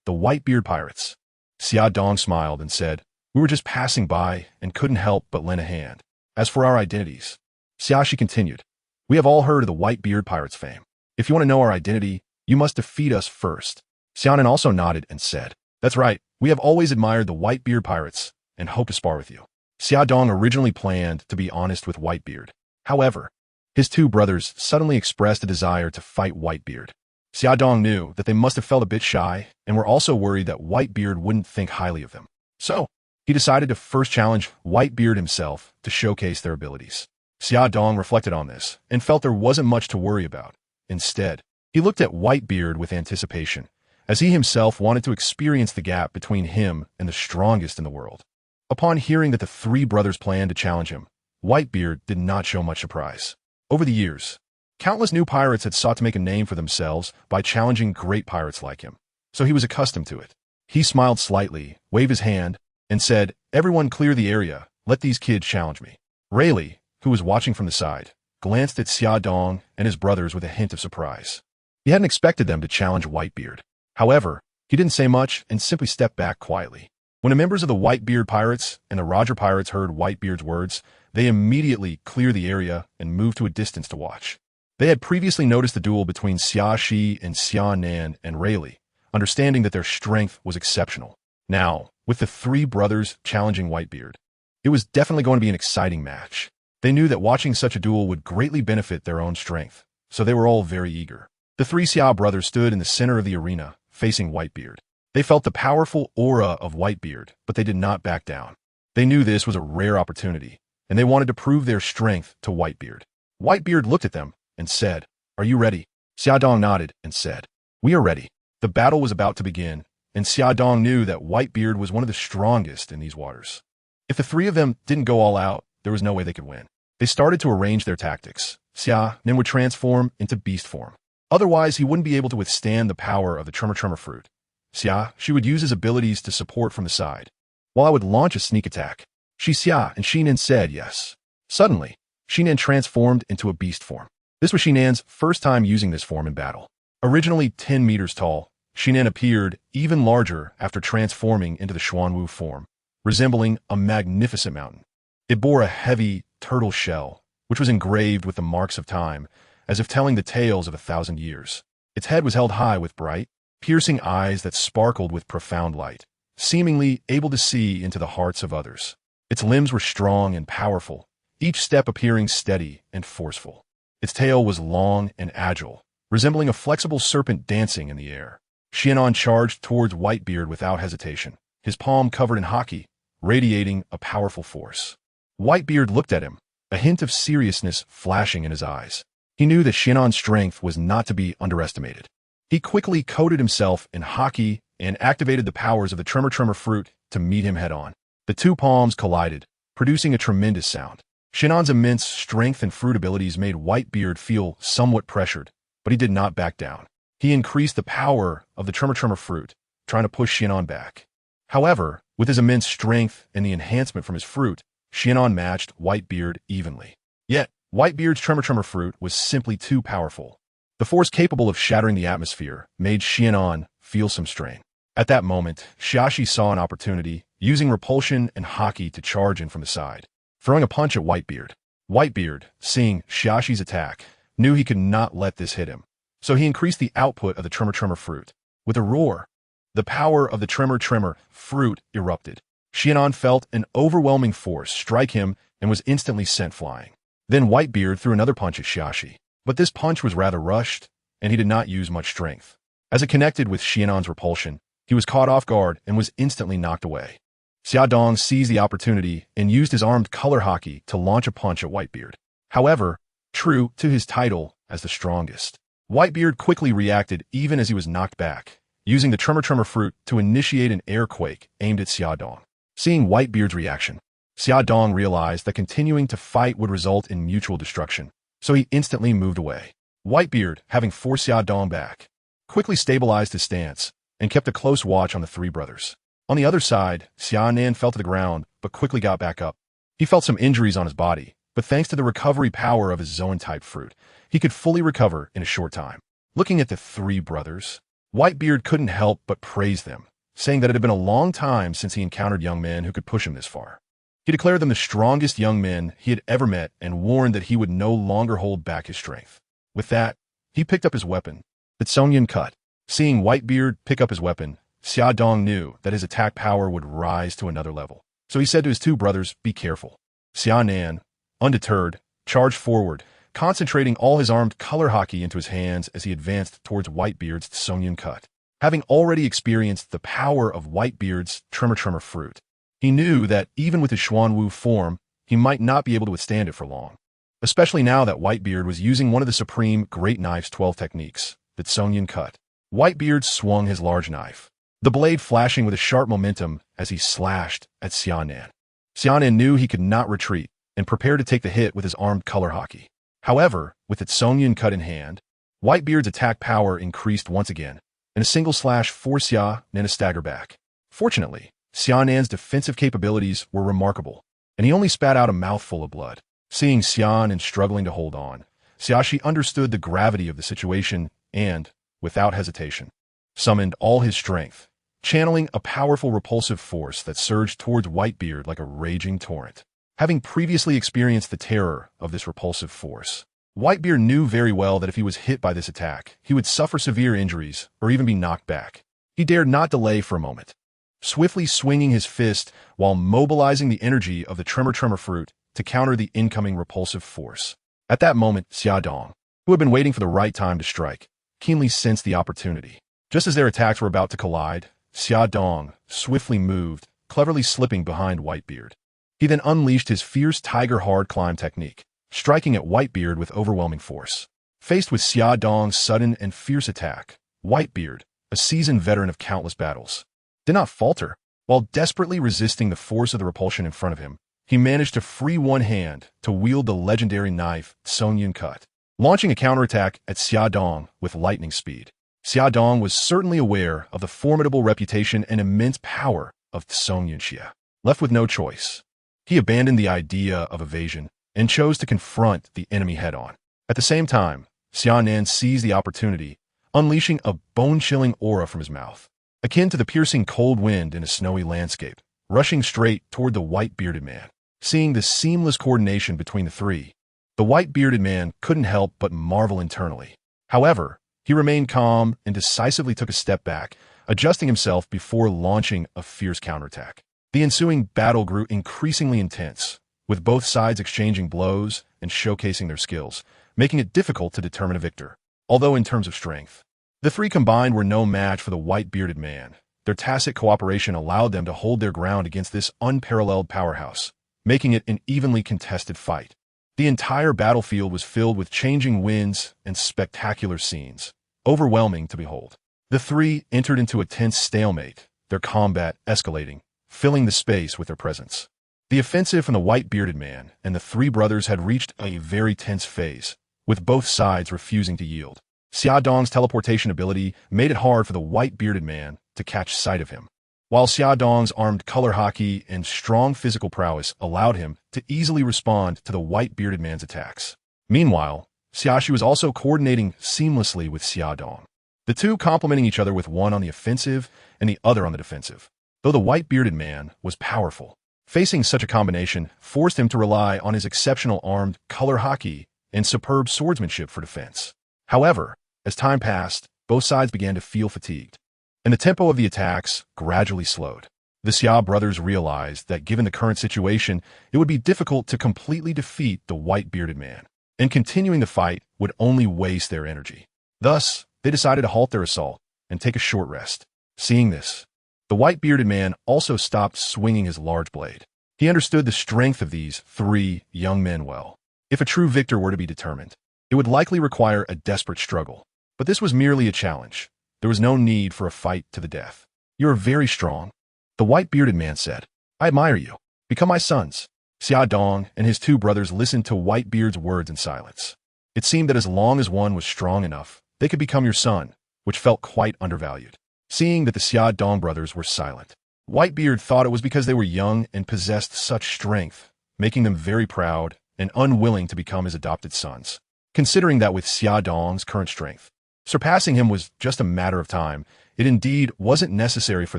the Whitebeard Pirates?" Xia Dong smiled and said, "We were just passing by and couldn't help but lend a hand. As for our identities," Xia Shi continued, "we have all heard of the Whitebeard Pirates' fame. If you want to know our identity, you must defeat us first." Xia Nen also nodded and said, "That's right, we have always admired the Whitebeard Pirates and hope to spar with you." Xia Dong originally planned to be honest with Whitebeard. However, his two brothers suddenly expressed a desire to fight Whitebeard. Xia Dong knew that they must have felt a bit shy and were also worried that Whitebeard wouldn't think highly of them. So, he decided to first challenge Whitebeard himself to showcase their abilities. Xia Dong reflected on this and felt there wasn't much to worry about. Instead, he looked at Whitebeard with anticipation, as he himself wanted to experience the gap between him and the strongest in the world. Upon hearing that the three brothers planned to challenge him, Whitebeard did not show much surprise. Over the years, countless new pirates had sought to make a name for themselves by challenging great pirates like him, so he was accustomed to it. He smiled slightly, waved his hand, and said, "Everyone clear the area, let these kids challenge me." Rayleigh, who was watching from the side, glanced at Xia Dong and his brothers with a hint of surprise. He hadn't expected them to challenge Whitebeard. However, he didn't say much and simply stepped back quietly. When the members of the Whitebeard Pirates and the Roger Pirates heard Whitebeard's words, they immediately cleared the area and moved to a distance to watch. They had previously noticed the duel between Xia Shi and Xia Nen and Rayleigh, understanding that their strength was exceptional. Now, with the three brothers challenging Whitebeard, it was definitely going to be an exciting match. They knew that watching such a duel would greatly benefit their own strength, so they were all very eager. The three Xia brothers stood in the center of the arena, facing Whitebeard. They felt the powerful aura of Whitebeard, but they did not back down. They knew this was a rare opportunity, and they wanted to prove their strength to Whitebeard. Whitebeard looked at them and said, "Are you ready?" Xia Dong nodded and said, "We are ready." The battle was about to begin, and Xia Dong knew that Whitebeard was one of the strongest in these waters. If the three of them didn't go all out, there was no way they could win. They started to arrange their tactics. Xia Nen would transform into beast form. Otherwise, he wouldn't be able to withstand the power of the Tremor fruit. Xia Shi would use his abilities to support from the side, while I would launch a sneak attack. Xia and Shi Nen said yes. Suddenly, Shi Nen transformed into a beast form. This was Shi Nen's first time using this form in battle. Originally 10 meters tall, Shi Nen appeared even larger after transforming into the Xuanwu form, resembling a magnificent mountain. It bore a heavy turtle shell, which was engraved with the marks of time, as if telling the tales of 1,000 years. Its head was held high with bright, piercing eyes that sparkled with profound light, seemingly able to see into the hearts of others. Its limbs were strong and powerful, each step appearing steady and forceful. Its tail was long and agile, resembling a flexible serpent dancing in the air. Xianon charged towards Whitebeard without hesitation, his palm covered in haki, radiating a powerful force. Whitebeard looked at him, a hint of seriousness flashing in his eyes. He knew that Xianon's strength was not to be underestimated. He quickly coated himself in haki and activated the powers of the Tremor fruit to meet him head-on. The two palms collided, producing a tremendous sound. Xianon's immense strength and fruit abilities made Whitebeard feel somewhat pressured, but he did not back down. He increased the power of the Tremor fruit, trying to push Xianon back. However, with his immense strength and the enhancement from his fruit, Xianon matched Whitebeard evenly. Yet, Whitebeard's Tremor fruit was simply too powerful. The force capable of shattering the atmosphere made Xianon feel some strain. At that moment, Xiaxi saw an opportunity, using repulsion and haki to charge in from the side, throwing a punch at Whitebeard. Whitebeard, seeing Xiaxi's attack, knew he could not let this hit him, so he increased the output of the Tremor fruit. With a roar, the power of the Tremor fruit erupted. Xianon felt an overwhelming force strike him and was instantly sent flying. Then Whitebeard threw another punch at Xiaxi, but this punch was rather rushed, and he did not use much strength. As it connected with Xianon's repulsion, he was caught off guard and was instantly knocked away. Xiaodong seized the opportunity and used his armed color haki to launch a punch at Whitebeard. However, true to his title as the strongest, Whitebeard quickly reacted even as he was knocked back, using the Tremor fruit to initiate an air quake aimed at Xiaodong. Seeing Whitebeard's reaction, Xiaodong realized that continuing to fight would result in mutual destruction, so he instantly moved away. Whitebeard, having forced Xiaodong back, quickly stabilized his stance and kept a close watch on the three brothers. On the other side, Xiaonan fell to the ground but quickly got back up. He felt some injuries on his body, but thanks to the recovery power of his Zoan-type fruit, he could fully recover in a short time. Looking at the three brothers, Whitebeard couldn't help but praise them, saying that it had been a long time since he encountered young men who could push him this far. He declared them the strongest young men he had ever met and warned that he would no longer hold back his strength. With that, he picked up his weapon, the Tsongyun cut. Seeing Whitebeard pick up his weapon, Xiaodong knew that his attack power would rise to another level. So he said to his two brothers, "Be careful." Xiaonan, undeterred, charged forward, concentrating all his armed color haki into his hands as he advanced towards Whitebeard's Tsongyun cut. Having already experienced the power of Whitebeard's Tremor fruit, he knew that even with his Xuanwu form, he might not be able to withstand it for long. Especially now that Whitebeard was using one of the supreme Great Knife's 12 techniques, the Tsongyun cut. Whitebeard swung his large knife, the blade flashing with a sharp momentum as he slashed at Xiaonan. Xiaonan knew he could not retreat and prepared to take the hit with his armed color haki. However, with its Tsongyun cut in hand, Whitebeard's attack power increased once again, and a single slash forced Xiaonan to stagger back. Fortunately, Xiaonan's defensive capabilities were remarkable, and he only spat out a mouthful of blood. Seeing Xiaonan struggling to hold on, Xiaxi understood the gravity of the situation and, without hesitation, summoned all his strength, channeling a powerful repulsive force that surged towards Whitebeard like a raging torrent. Having previously experienced the terror of this repulsive force, Whitebeard knew very well that if he was hit by this attack, he would suffer severe injuries or even be knocked back. He dared not delay for a moment. Swiftly swinging his fist while mobilizing the energy of the Tremor fruit to counter the incoming repulsive force. At that moment, Xiaodong, who had been waiting for the right time to strike, keenly sensed the opportunity. Just as their attacks were about to collide, Xiaodong swiftly moved, cleverly slipping behind Whitebeard. He then unleashed his fierce tiger hard climb technique, striking at Whitebeard with overwhelming force. Faced with Xiaodong's sudden and fierce attack, Whitebeard, a seasoned veteran of countless battles, did not falter. While desperately resisting the force of the repulsion in front of him, he managed to free one hand to wield the legendary knife Tsongyun cut, launching a counterattack at Xiaodong with lightning speed. Xiaodong was certainly aware of the formidable reputation and immense power of Tsongyun Xia. Left with no choice, he abandoned the idea of evasion and chose to confront the enemy head-on. At the same time, Xiaonan seized the opportunity, unleashing a bone-chilling aura from his mouth, akin to the piercing cold wind in a snowy landscape, rushing straight toward the white-bearded man. Seeing the seamless coordination between the three, The white-bearded man couldn't help but marvel internally. However, he remained calm and decisively took a step back, adjusting himself before launching a fierce counterattack. The ensuing battle grew increasingly intense, with both sides exchanging blows and showcasing their skills, making it difficult to determine a victor. Although in terms of strength, the three combined were no match for the white-bearded man. Their tacit cooperation allowed them to hold their ground against this unparalleled powerhouse, making it an evenly contested fight. The entire battlefield was filled with changing winds and spectacular scenes, overwhelming to behold. The three entered into a tense stalemate, their combat escalating, filling the space with their presence. The offensive from the white-bearded man and the three brothers had reached a very tense phase, with both sides refusing to yield. Xia Dong's teleportation ability made it hard for the white-bearded man to catch sight of him, while Xia Dong's armed color hockey and strong physical prowess allowed him to easily respond to the white-bearded man's attacks. Meanwhile, Xiaxi was also coordinating seamlessly with Xia Dong, the two complementing each other with one on the offensive and the other on the defensive. Though the white-bearded man was powerful, facing such a combination forced him to rely on his exceptional armed color hockey and superb swordsmanship for defense. However, as time passed, both sides began to feel fatigued, and the tempo of the attacks gradually slowed. The Xia brothers realized that given the current situation, it would be difficult to completely defeat the white-bearded man, and continuing the fight would only waste their energy. Thus, they decided to halt their assault and take a short rest. Seeing this, the white-bearded man also stopped swinging his large blade. He understood the strength of these three young men well. If a true victor were to be determined, it would likely require a desperate struggle. But this was merely a challenge. There was no need for a fight to the death. "You are very strong," the white-bearded man said. "I admire you. Become my sons." Xia Dong and his two brothers listened to Whitebeard's words in silence. It seemed that as long as one was strong enough, they could become your son, which felt quite undervalued. Seeing that the Xia Dong brothers were silent, Whitebeard thought it was because they were young and possessed such strength, making them very proud and unwilling to become his adopted sons. Considering that with Xia Dong's current strength, surpassing him was just a matter of time, it indeed wasn't necessary for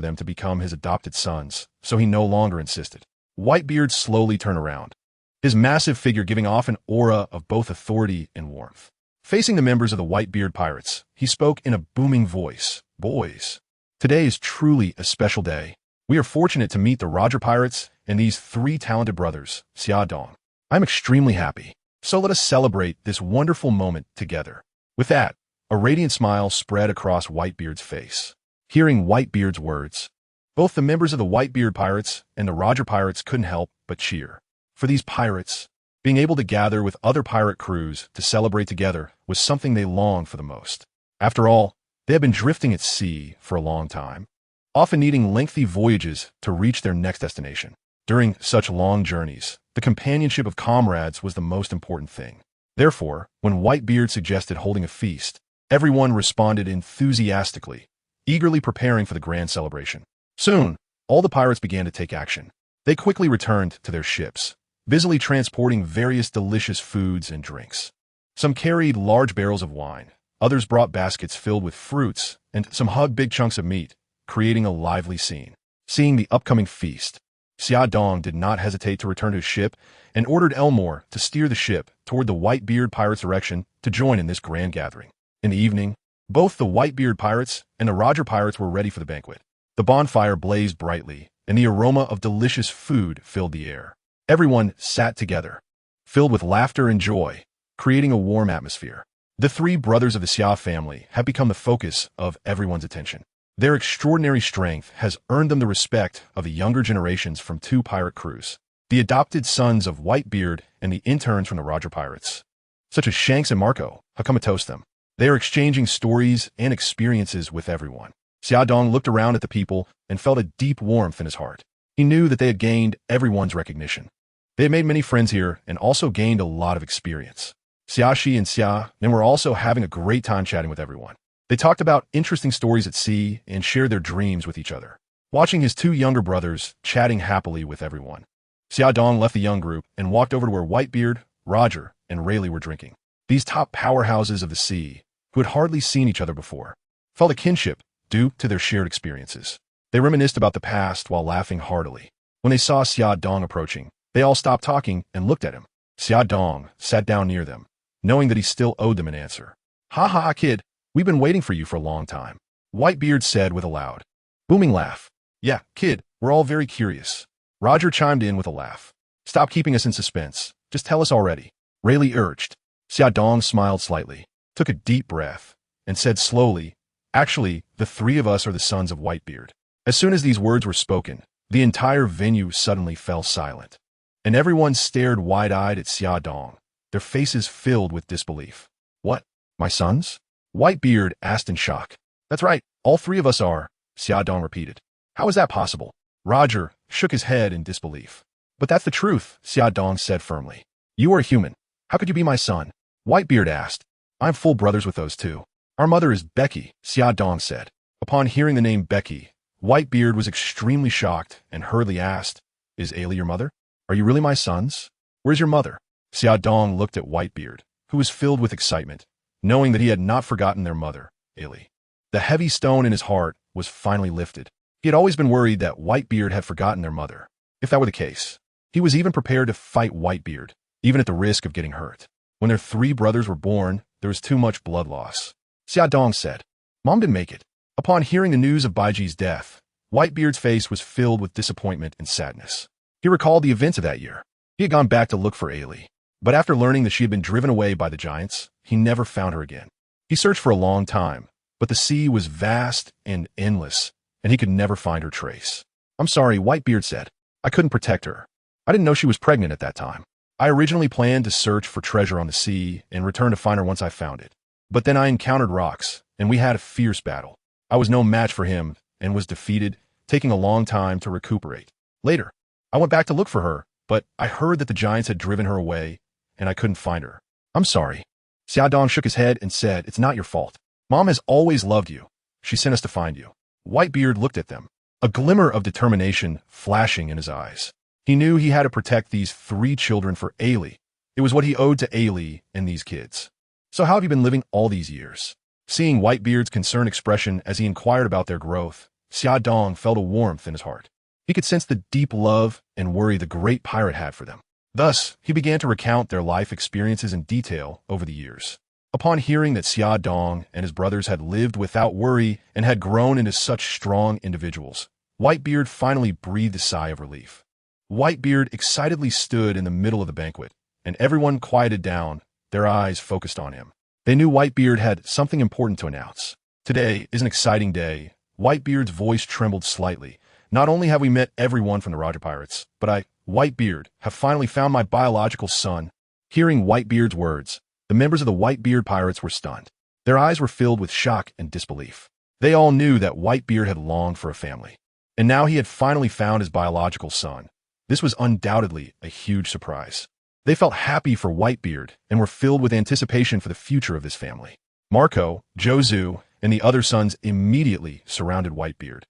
them to become his adopted sons, so he no longer insisted. Whitebeard slowly turned around, his massive figure giving off an aura of both authority and warmth. Facing the members of the Whitebeard Pirates, he spoke in a booming voice. "Boys, today is truly a special day. We are fortunate to meet the Roger Pirates and these three talented brothers, Xia Dong. I'm extremely happy, so let us celebrate this wonderful moment together." With that, a radiant smile spread across Whitebeard's face. Hearing Whitebeard's words, both the members of the Whitebeard Pirates and the Roger Pirates couldn't help but cheer. For these pirates, being able to gather with other pirate crews to celebrate together was something they longed for the most. After all, they had been drifting at sea for a long time, often needing lengthy voyages to reach their next destination. During such long journeys, the companionship of comrades was the most important thing. Therefore, when Whitebeard suggested holding a feast, everyone responded enthusiastically, eagerly preparing for the grand celebration. Soon, all the pirates began to take action. They quickly returned to their ships, busily transporting various delicious foods and drinks. Some carried large barrels of wine, others brought baskets filled with fruits, and some hugged big chunks of meat, creating a lively scene. Seeing the upcoming feast, Xia Dong did not hesitate to return to his ship and ordered Elmore to steer the ship toward the Whitebeard Pirates' direction to join in this grand gathering. In the evening, both the Whitebeard Pirates and the Roger Pirates were ready for the banquet. The bonfire blazed brightly, and the aroma of delicious food filled the air. Everyone sat together, filled with laughter and joy, creating a warm atmosphere. The three brothers of the Xia family have become the focus of everyone's attention. Their extraordinary strength has earned them the respect of the younger generations from two pirate crews, the adopted sons of Whitebeard and the interns from the Roger Pirates, such as Shanks and Marco, have come to toast them. They are exchanging stories and experiences with everyone. Xia Dong looked around at the people and felt a deep warmth in his heart. He knew that they had gained everyone's recognition. They had made many friends here and also gained a lot of experience. Xiaxi and Xia then were also having a great time chatting with everyone. They talked about interesting stories at sea and shared their dreams with each other. Watching his two younger brothers chatting happily with everyone, Xia Dong left the young group and walked over to where Whitebeard, Roger, and Rayleigh were drinking. These top powerhouses of the sea, who had hardly seen each other before, felt a kinship due to their shared experiences. They reminisced about the past while laughing heartily. When they saw Xia Dong approaching, they all stopped talking and looked at him. Xia Dong sat down near them, knowing that he still owed them an answer. Ha ha, kid, we've been waiting for you for a long time, Whitebeard said with a loud, booming laugh. Yeah, kid, we're all very curious. Roger chimed in with a laugh. Stop keeping us in suspense. Just tell us already, Rayleigh urged. Xia Dong smiled slightly, took a deep breath, and said slowly, actually, the three of us are the sons of Whitebeard. As soon as these words were spoken, the entire venue suddenly fell silent, and everyone stared wide-eyed at Xia Dong, their faces filled with disbelief. What? My sons? Whitebeard asked in shock. That's right, all three of us are, Xia Dong repeated. How is that possible? Roger shook his head in disbelief. But that's the truth, Xia Dong said firmly. You are human. How could you be my son? Whitebeard asked. I'm full brothers with those two. Our mother is Becky, Xia Dong said. Upon hearing the name Becky, Whitebeard was extremely shocked and hurriedly asked, Is Ailey your mother? Are you really my sons? Where's your mother? Xia Dong looked at Whitebeard, who was filled with excitement, knowing that he had not forgotten their mother, Ailey. The heavy stone in his heart was finally lifted. He had always been worried that Whitebeard had forgotten their mother. If that were the case, he was even prepared to fight Whitebeard, even at the risk of getting hurt. When their three brothers were born, there was too much blood loss. Xia Dong said, Mom didn't make it. Upon hearing the news of Baiji's death, Whitebeard's face was filled with disappointment and sadness. He recalled the events of that year. He had gone back to look for Ailey, but after learning that she had been driven away by the giants, he never found her again. He searched for a long time, but the sea was vast and endless, and he could never find her trace. I'm sorry, Whitebeard said. I couldn't protect her. I didn't know she was pregnant at that time. I originally planned to search for treasure on the sea and return to find her once I found it. But then I encountered rocks, and we had a fierce battle. I was no match for him and was defeated, taking a long time to recuperate. Later, I went back to look for her, but I heard that the giants had driven her away, and I couldn't find her. I'm sorry. Xia Dong shook his head and said, It's not your fault. Mom has always loved you. She sent us to find you. Whitebeard looked at them, a glimmer of determination flashing in his eyes. He knew he had to protect these three children for Ailey. It was what he owed to Ailey and these kids. So how have you been living all these years? Seeing Whitebeard's concerned expression as he inquired about their growth, Xia Dong felt a warmth in his heart. He could sense the deep love and worry the great pirate had for them. Thus, he began to recount their life experiences in detail over the years. Upon hearing that Xia Dong and his brothers had lived without worry and had grown into such strong individuals, Whitebeard finally breathed a sigh of relief. Whitebeard excitedly stood in the middle of the banquet, and everyone quieted down, their eyes focused on him. They knew Whitebeard had something important to announce. Today is an exciting day. Whitebeard's voice trembled slightly. Not only have we met everyone from the Roger Pirates, but I, Whitebeard, have finally found my biological son. Hearing Whitebeard's words, the members of the Whitebeard Pirates were stunned. Their eyes were filled with shock and disbelief. They all knew that Whitebeard had longed for a family, and now he had finally found his biological son. This was undoubtedly a huge surprise. They felt happy for Whitebeard and were filled with anticipation for the future of this family. Marco, Jozu, and the other sons immediately surrounded Whitebeard,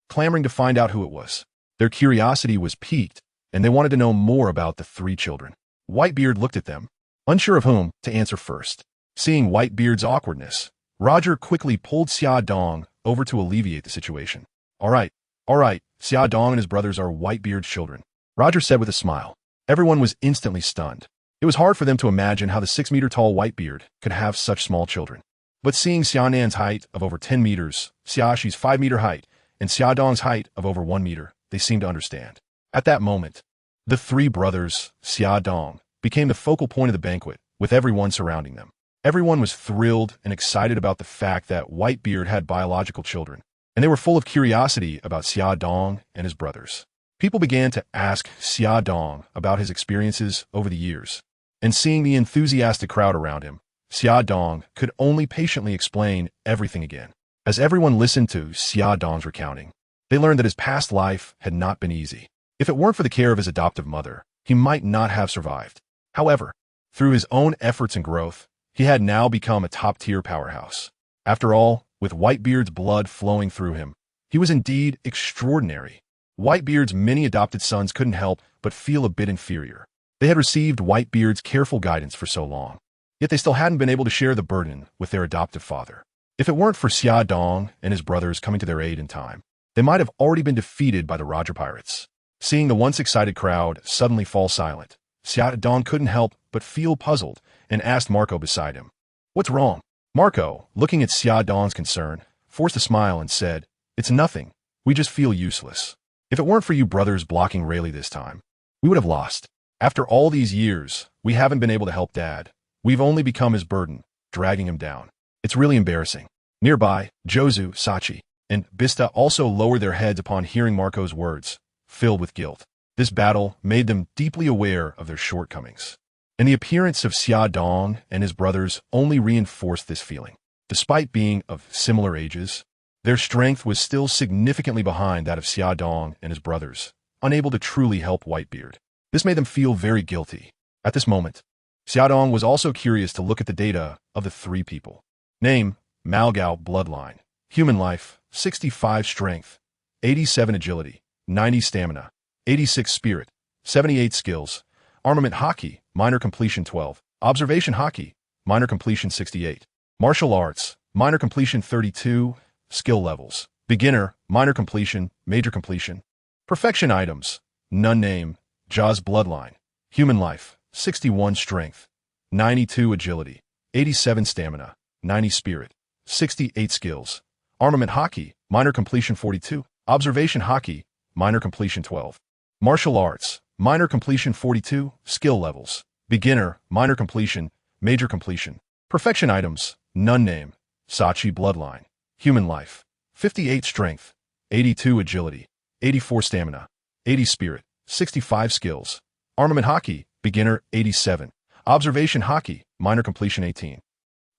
clamoring to find out who it was. Their curiosity was piqued, and they wanted to know more about the three children. Whitebeard looked at them, unsure of whom to answer first. Seeing Whitebeard's awkwardness, Roger quickly pulled Xia Dong over to alleviate the situation. All right, Xia Dong and his brothers are Whitebeard's children, Roger said with a smile. Everyone was instantly stunned. It was hard for them to imagine how the 6-meter-tall Whitebeard could have such small children. But seeing Xianan's height of over 10 meters, Xiaxi's 5-meter height, and Xia Dong's height of over 1 meter, they seemed to understand. At that moment, the three brothers, Xia Dong, became the focal point of the banquet, with everyone surrounding them. Everyone was thrilled and excited about the fact that Whitebeard had biological children, and they were full of curiosity about Xia Dong and his brothers. People began to ask Xia Dong about his experiences over the years, and seeing the enthusiastic crowd around him, Xia Dong could only patiently explain everything again. As everyone listened to Xia Dong's recounting, they learned that his past life had not been easy. If it weren't for the care of his adoptive mother, he might not have survived. However, through his own efforts and growth, he had now become a top-tier powerhouse. After all, with Whitebeard's blood flowing through him, he was indeed extraordinary. Whitebeard's many adopted sons couldn't help but feel a bit inferior. They had received Whitebeard's careful guidance for so long, yet they still hadn't been able to share the burden with their adoptive father. If it weren't for Xia Dong and his brothers coming to their aid in time, they might have already been defeated by the Roger Pirates. Seeing the once excited crowd suddenly fall silent, Xia Dong couldn't help but feel puzzled and asked Marco beside him, "What's wrong?" Marco, looking at Xia Dong's concern, forced a smile and said, "It's nothing. We just feel useless. If it weren't for you brothers blocking Rayleigh this time, we would have lost. After all these years, we haven't been able to help Dad. We've only become his burden, dragging him down. It's really embarrassing." Nearby, Jozu, Sachi, and Bista also lowered their heads upon hearing Marco's words, filled with guilt. This battle made them deeply aware of their shortcomings, and the appearance of Xia Dong and his brothers only reinforced this feeling. Despite being of similar ages, their strength was still significantly behind that of Xia Dong and his brothers, unable to truly help Whitebeard. This made them feel very guilty. At this moment, Xia Dong was also curious to look at the data of the three people. Name, Malgao bloodline. Human life, 65 strength, 87 agility, 90 stamina, 86 spirit, 78 skills. Armament hockey, minor completion 12. Observation hockey, minor completion 68. Martial arts, minor completion 32. Skill levels, beginner, minor completion, major completion. Perfection items, none name, Jaws bloodline. Human life, 61 strength, 92 agility, 87 stamina, 90 spirit, 68 skills. Armament hockey, minor completion 42. Observation hockey, minor completion 12. Martial arts, minor completion 42. Skill levels, beginner, minor completion, major completion. Perfection items, none name, Sachi bloodline. Human life, 58 strength, 82 agility, 84 stamina, 80 spirit, 65 skills. Armament hockey, beginner, 87. Observation hockey, minor completion 18.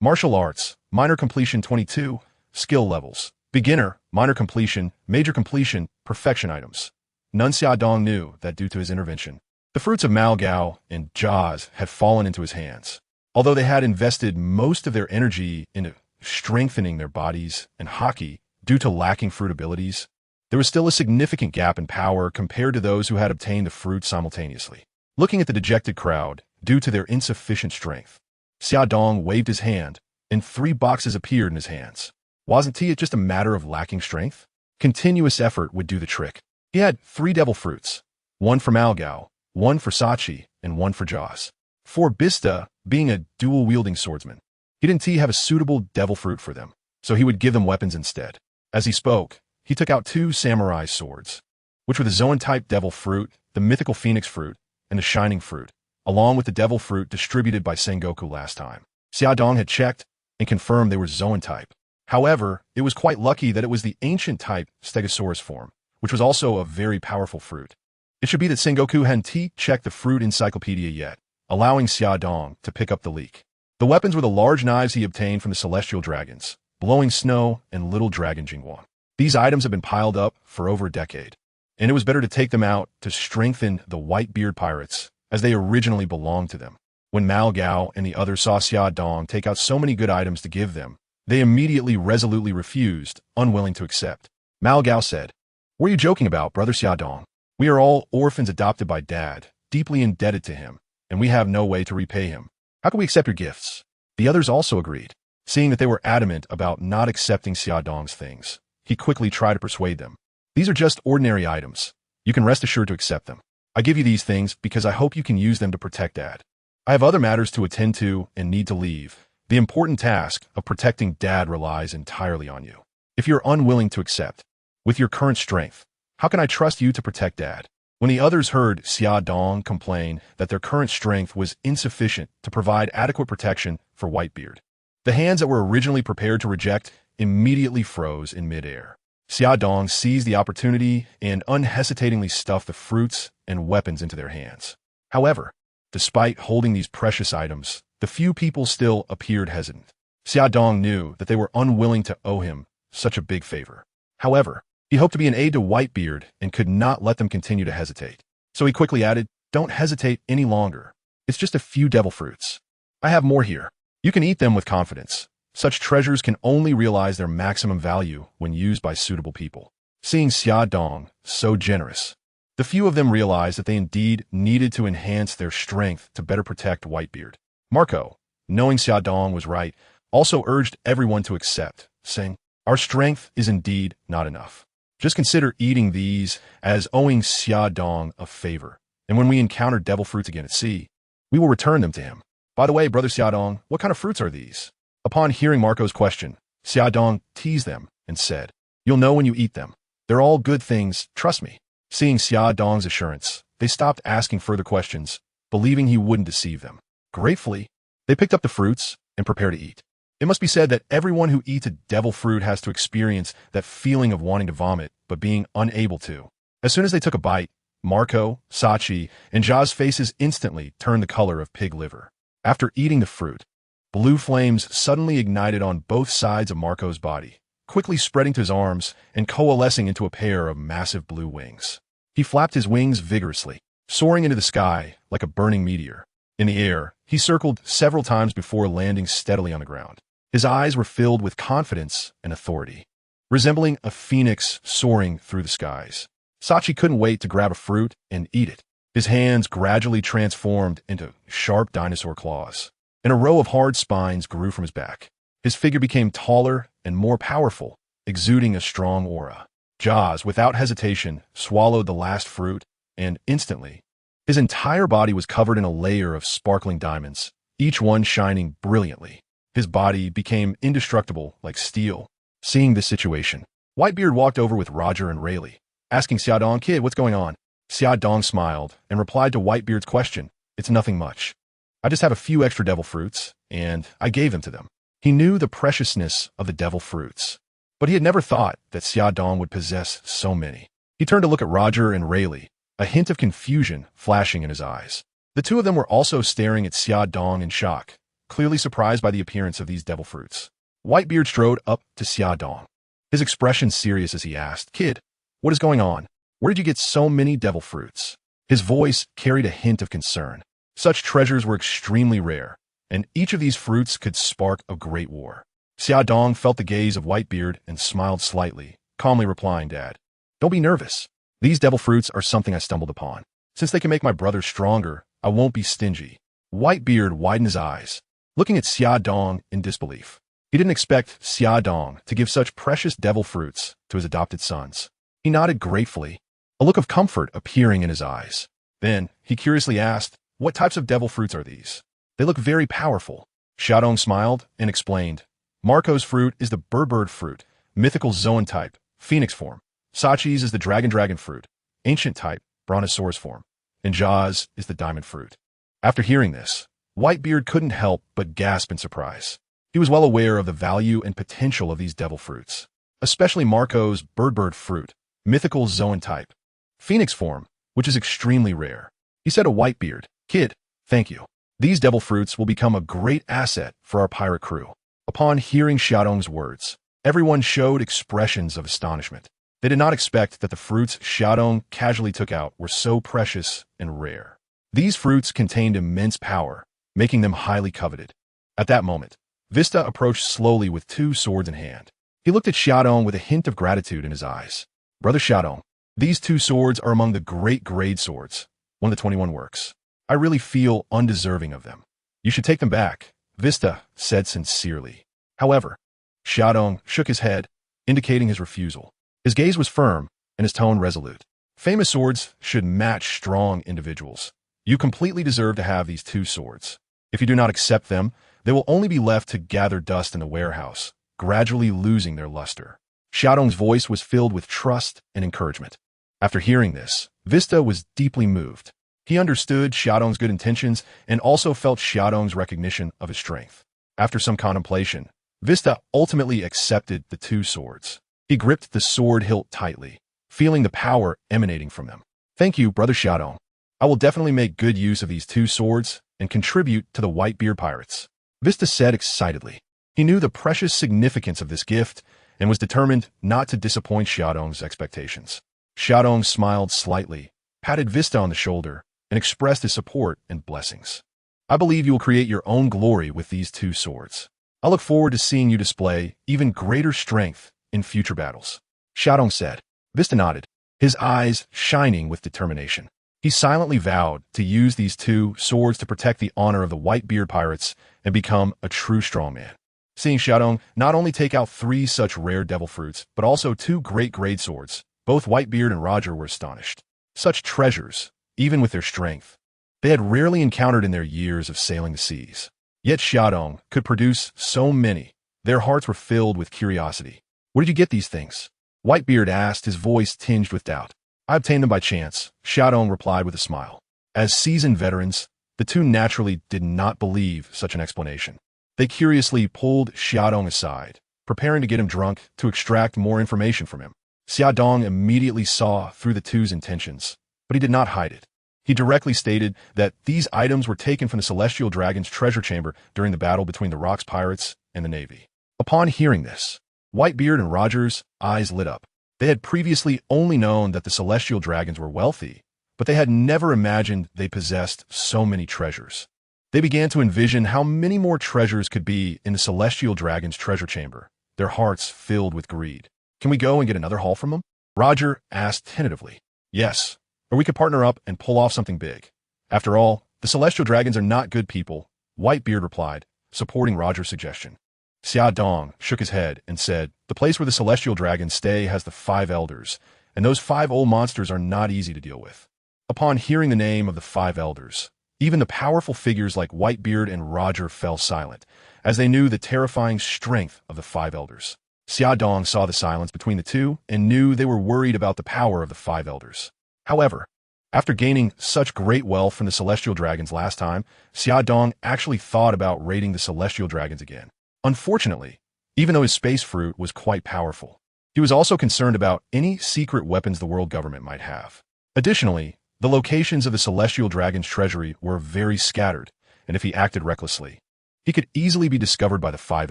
Martial arts, minor completion 22. Skill levels, beginner, minor completion, major completion. Perfection items. None. Xia Dong knew that due to his intervention, the fruits of Malgao and Jaws had fallen into his hands. Although they had invested most of their energy into strengthening their bodies and hockey due to lacking fruit abilities, there was still a significant gap in power compared to those who had obtained the fruit simultaneously. Looking at the dejected crowd due to their insufficient strength, Xia Dong waved his hand, and 3 boxes appeared in his hands. Wasn't it just a matter of lacking strength? Continuous effort would do the trick. He had 3 devil fruits, 1 for Malgao, 1 for Sachi, and 1 for Jaws. For Bista, being a dual-wielding swordsman, he didn't have a suitable devil fruit for them, so he would give them weapons instead. As he spoke, he took out 2 samurai swords, which were the Zoan-type devil fruit, the mythical phoenix fruit, and the shining fruit, along with the devil fruit distributed by Sengoku last time. Xia Dong had checked and confirmed they were Zoan-type. However, it was quite lucky that it was the ancient-type Stegosaurus form, which was also a very powerful fruit. It should be that Sengoku hadn't checked the fruit encyclopedia yet, allowing Xia Dong to pick up the leak. The weapons were the large knives he obtained from the celestial dragons, blowing snow and little dragon Jingguan. These items have been piled up for over a decade, and it was better to take them out to strengthen the Whitebeard Pirates, as they originally belonged to them. When Malgao and the others saw Xia Dong take out so many good items to give them, they immediately resolutely refused, unwilling to accept. Malgao said, "What are you joking about, brother Xia Dong? We are all orphans adopted by Dad, deeply indebted to him, and we have no way to repay him. How can we accept your gifts?" The others also agreed. Seeing that they were adamant about not accepting Xia Dong's things, he quickly tried to persuade them. "These are just ordinary items. You can rest assured to accept them. I give you these things because I hope you can use them to protect Dad. I have other matters to attend to and need to leave. The important task of protecting Dad relies entirely on you. If you're unwilling to accept, with your current strength, how can I trust you to protect Dad?" When the others heard Xia Dong complain that their current strength was insufficient to provide adequate protection for Whitebeard, the hands that were originally prepared to reject immediately froze in midair. Xia Dong seized the opportunity and unhesitatingly stuffed the fruits and weapons into their hands. However, despite holding these precious items, the few people still appeared hesitant. Xia Dong knew that they were unwilling to owe him such a big favor. However, he hoped to be an aid to Whitebeard and could not let them continue to hesitate. So he quickly added, "Don't hesitate any longer. It's just a few devil fruits. I have more here. You can eat them with confidence. Such treasures can only realize their maximum value when used by suitable people." Seeing Xia Dong so generous, the few of them realized that they indeed needed to enhance their strength to better protect Whitebeard. Marco, knowing Xia Dong was right, also urged everyone to accept, saying, "Our strength is indeed not enough. Just consider eating these as owing Xia Dong a favor. and when we encounter devil fruits again at sea, we will return them to him. By the way, Brother Xiaodong, what kind of fruits are these? Upon hearing Marco's question, Xiaodong teased them and said, "You'll know when you eat them. They're all good things, trust me." Seeing Xiaodong's assurance, they stopped asking further questions, believing he wouldn't deceive them. Gratefully, they picked up the fruits and prepared to eat. It must be said that everyone who eats a devil fruit has to experience that feeling of wanting to vomit, but being unable to. As soon as they took a bite, Marco, Sachi, and Ja's faces instantly turned the color of pig liver. After eating the fruit, blue flames suddenly ignited on both sides of Marco's body, quickly spreading to his arms and coalescing into a pair of massive blue wings. He flapped his wings vigorously, soaring into the sky like a burning meteor. In the air, he circled several times before landing steadily on the ground. His eyes were filled with confidence and authority, resembling a phoenix soaring through the skies. Sachi couldn't wait to grab a fruit and eat it. His hands gradually transformed into sharp dinosaur claws, and a row of hard spines grew from his back. His figure became taller and more powerful, exuding a strong aura. Jaws, without hesitation, swallowed the last fruit, and instantly, his entire body was covered in a layer of sparkling diamonds, each one shining brilliantly. His body became indestructible like steel. Seeing this situation, Whitebeard walked over with Roger and Rayleigh, asking Xiaodong, "Kid, what's going on?" Xiaodong smiled and replied to Whitebeard's question, "It's nothing much. I just have a few extra devil fruits, and I gave them to them." He knew the preciousness of the devil fruits, but he had never thought that Xiaodong would possess so many. He turned to look at Roger and Rayleigh, a hint of confusion flashing in his eyes. The two of them were also staring at Xiaodong in shock, clearly surprised by the appearance of these devil fruits. Whitebeard strode up to Xiaodong, his expression serious as he asked, "Kid, what is going on? Where did you get so many devil fruits?" His voice carried a hint of concern. Such treasures were extremely rare, and each of these fruits could spark a great war. Xiaodong felt the gaze of Whitebeard and smiled slightly, calmly replying, "Dad, don't be nervous. These devil fruits are something I stumbled upon. Since they can make my brother stronger, I won't be stingy." Whitebeard widened his eyes, looking at Xiaodong in disbelief. He didn't expect Xiaodong to give such precious devil fruits to his adopted sons. He nodded gratefully, a look of comfort appearing in his eyes. Then, he curiously asked, "What types of devil fruits are these? They look very powerful." Xiaodong smiled and explained, "Marco's fruit is the bird fruit, mythical zoan type, phoenix form. Sachi's is the dragon fruit, ancient type, brontosaurus form. And Ja's is the diamond fruit." After hearing this, Whitebeard couldn't help but gasp in surprise. He was well aware of the value and potential of these devil fruits, especially Marco's bird fruit, mythical zoan type, phoenix form, which is extremely rare. He said to Whitebeard, "Kid, thank you. These devil fruits will become a great asset for our pirate crew." Upon hearing Xiaodong's words, everyone showed expressions of astonishment. They did not expect that the fruits Xiaodong casually took out were so precious and rare. These fruits contained immense power, making them highly coveted. At that moment, Vista approached slowly with two swords in hand. He looked at Xiaodong with a hint of gratitude in his eyes. "Brother Xiaodong, these two swords are among the great grade swords, one of the 21 works. I really feel undeserving of them. You should take them back," Vista said sincerely. However, Xiaodong shook his head, indicating his refusal. His gaze was firm and his tone resolute. "Famous swords should match strong individuals. You completely deserve to have these two swords. If you do not accept them, they will only be left to gather dust in the warehouse, gradually losing their luster." Xiaodong's voice was filled with trust and encouragement. After hearing this, Vista was deeply moved. He understood Xiaodong's good intentions and also felt Xiaodong's recognition of his strength. After some contemplation, Vista ultimately accepted the two swords. He gripped the sword hilt tightly, feeling the power emanating from them. "Thank you, Brother Xiaodong. I will definitely make good use of these two swords and contribute to the Whitebeard Pirates," Vista said excitedly. He knew the precious significance of this gift and was determined not to disappoint Xiaodong's expectations. Xiaodong smiled slightly, patted Vista on the shoulder, and expressed his support and blessings. "I believe you will create your own glory with these two swords. I look forward to seeing you display even greater strength in future battles," Xiaodong said. Vista nodded, his eyes shining with determination. He silently vowed to use these two swords to protect the honor of the Whitebeard Pirates and become a true strongman. Seeing Xiaodong not only take out 3 such rare devil fruits, but also 2 great grade swords, both Whitebeard and Roger were astonished. Such treasures, even with their strength. They had rarely encountered in their years of sailing the seas. Yet Xiaodong could produce so many. Their hearts were filled with curiosity. "Where did you get these things?" Whitebeard asked, his voice tinged with doubt. "I obtained them by chance," Xiaodong replied with a smile. As seasoned veterans, the two naturally did not believe such an explanation. They curiously pulled Xiaodong aside, preparing to get him drunk to extract more information from him. Xiaodong immediately saw through the two's intentions, but he did not hide it. He directly stated that these items were taken from the Celestial Dragon's treasure chamber during the battle between the Rocks Pirates and the Navy. Upon hearing this, Whitebeard and Roger's eyes lit up. They had previously only known that the Celestial Dragons were wealthy, but they had never imagined they possessed so many treasures. They began to envision how many more treasures could be in the Celestial Dragon's treasure chamber, their hearts filled with greed. "Can we go and get another haul from them?" Roger asked tentatively. "Yes, or we could partner up and pull off something big. After all, the Celestial Dragons are not good people," Whitebeard replied, supporting Roger's suggestion. Xiaodong shook his head and said, "The place where the Celestial Dragons stay has the 5 elders, and those 5 old monsters are not easy to deal with." Upon hearing the name of the 5 elders, even the powerful figures like Whitebeard and Roger fell silent, as they knew the terrifying strength of the 5 elders. Xiaodong saw the silence between the two and knew they were worried about the power of the 5 elders. However, after gaining such great wealth from the Celestial Dragons last time, Xiaodong actually thought about raiding the Celestial Dragons again. Unfortunately, even though his space fruit was quite powerful, he was also concerned about any secret weapons the world government might have. Additionally, the locations of the Celestial Dragon's treasury were very scattered, and if he acted recklessly, he could easily be discovered by the 5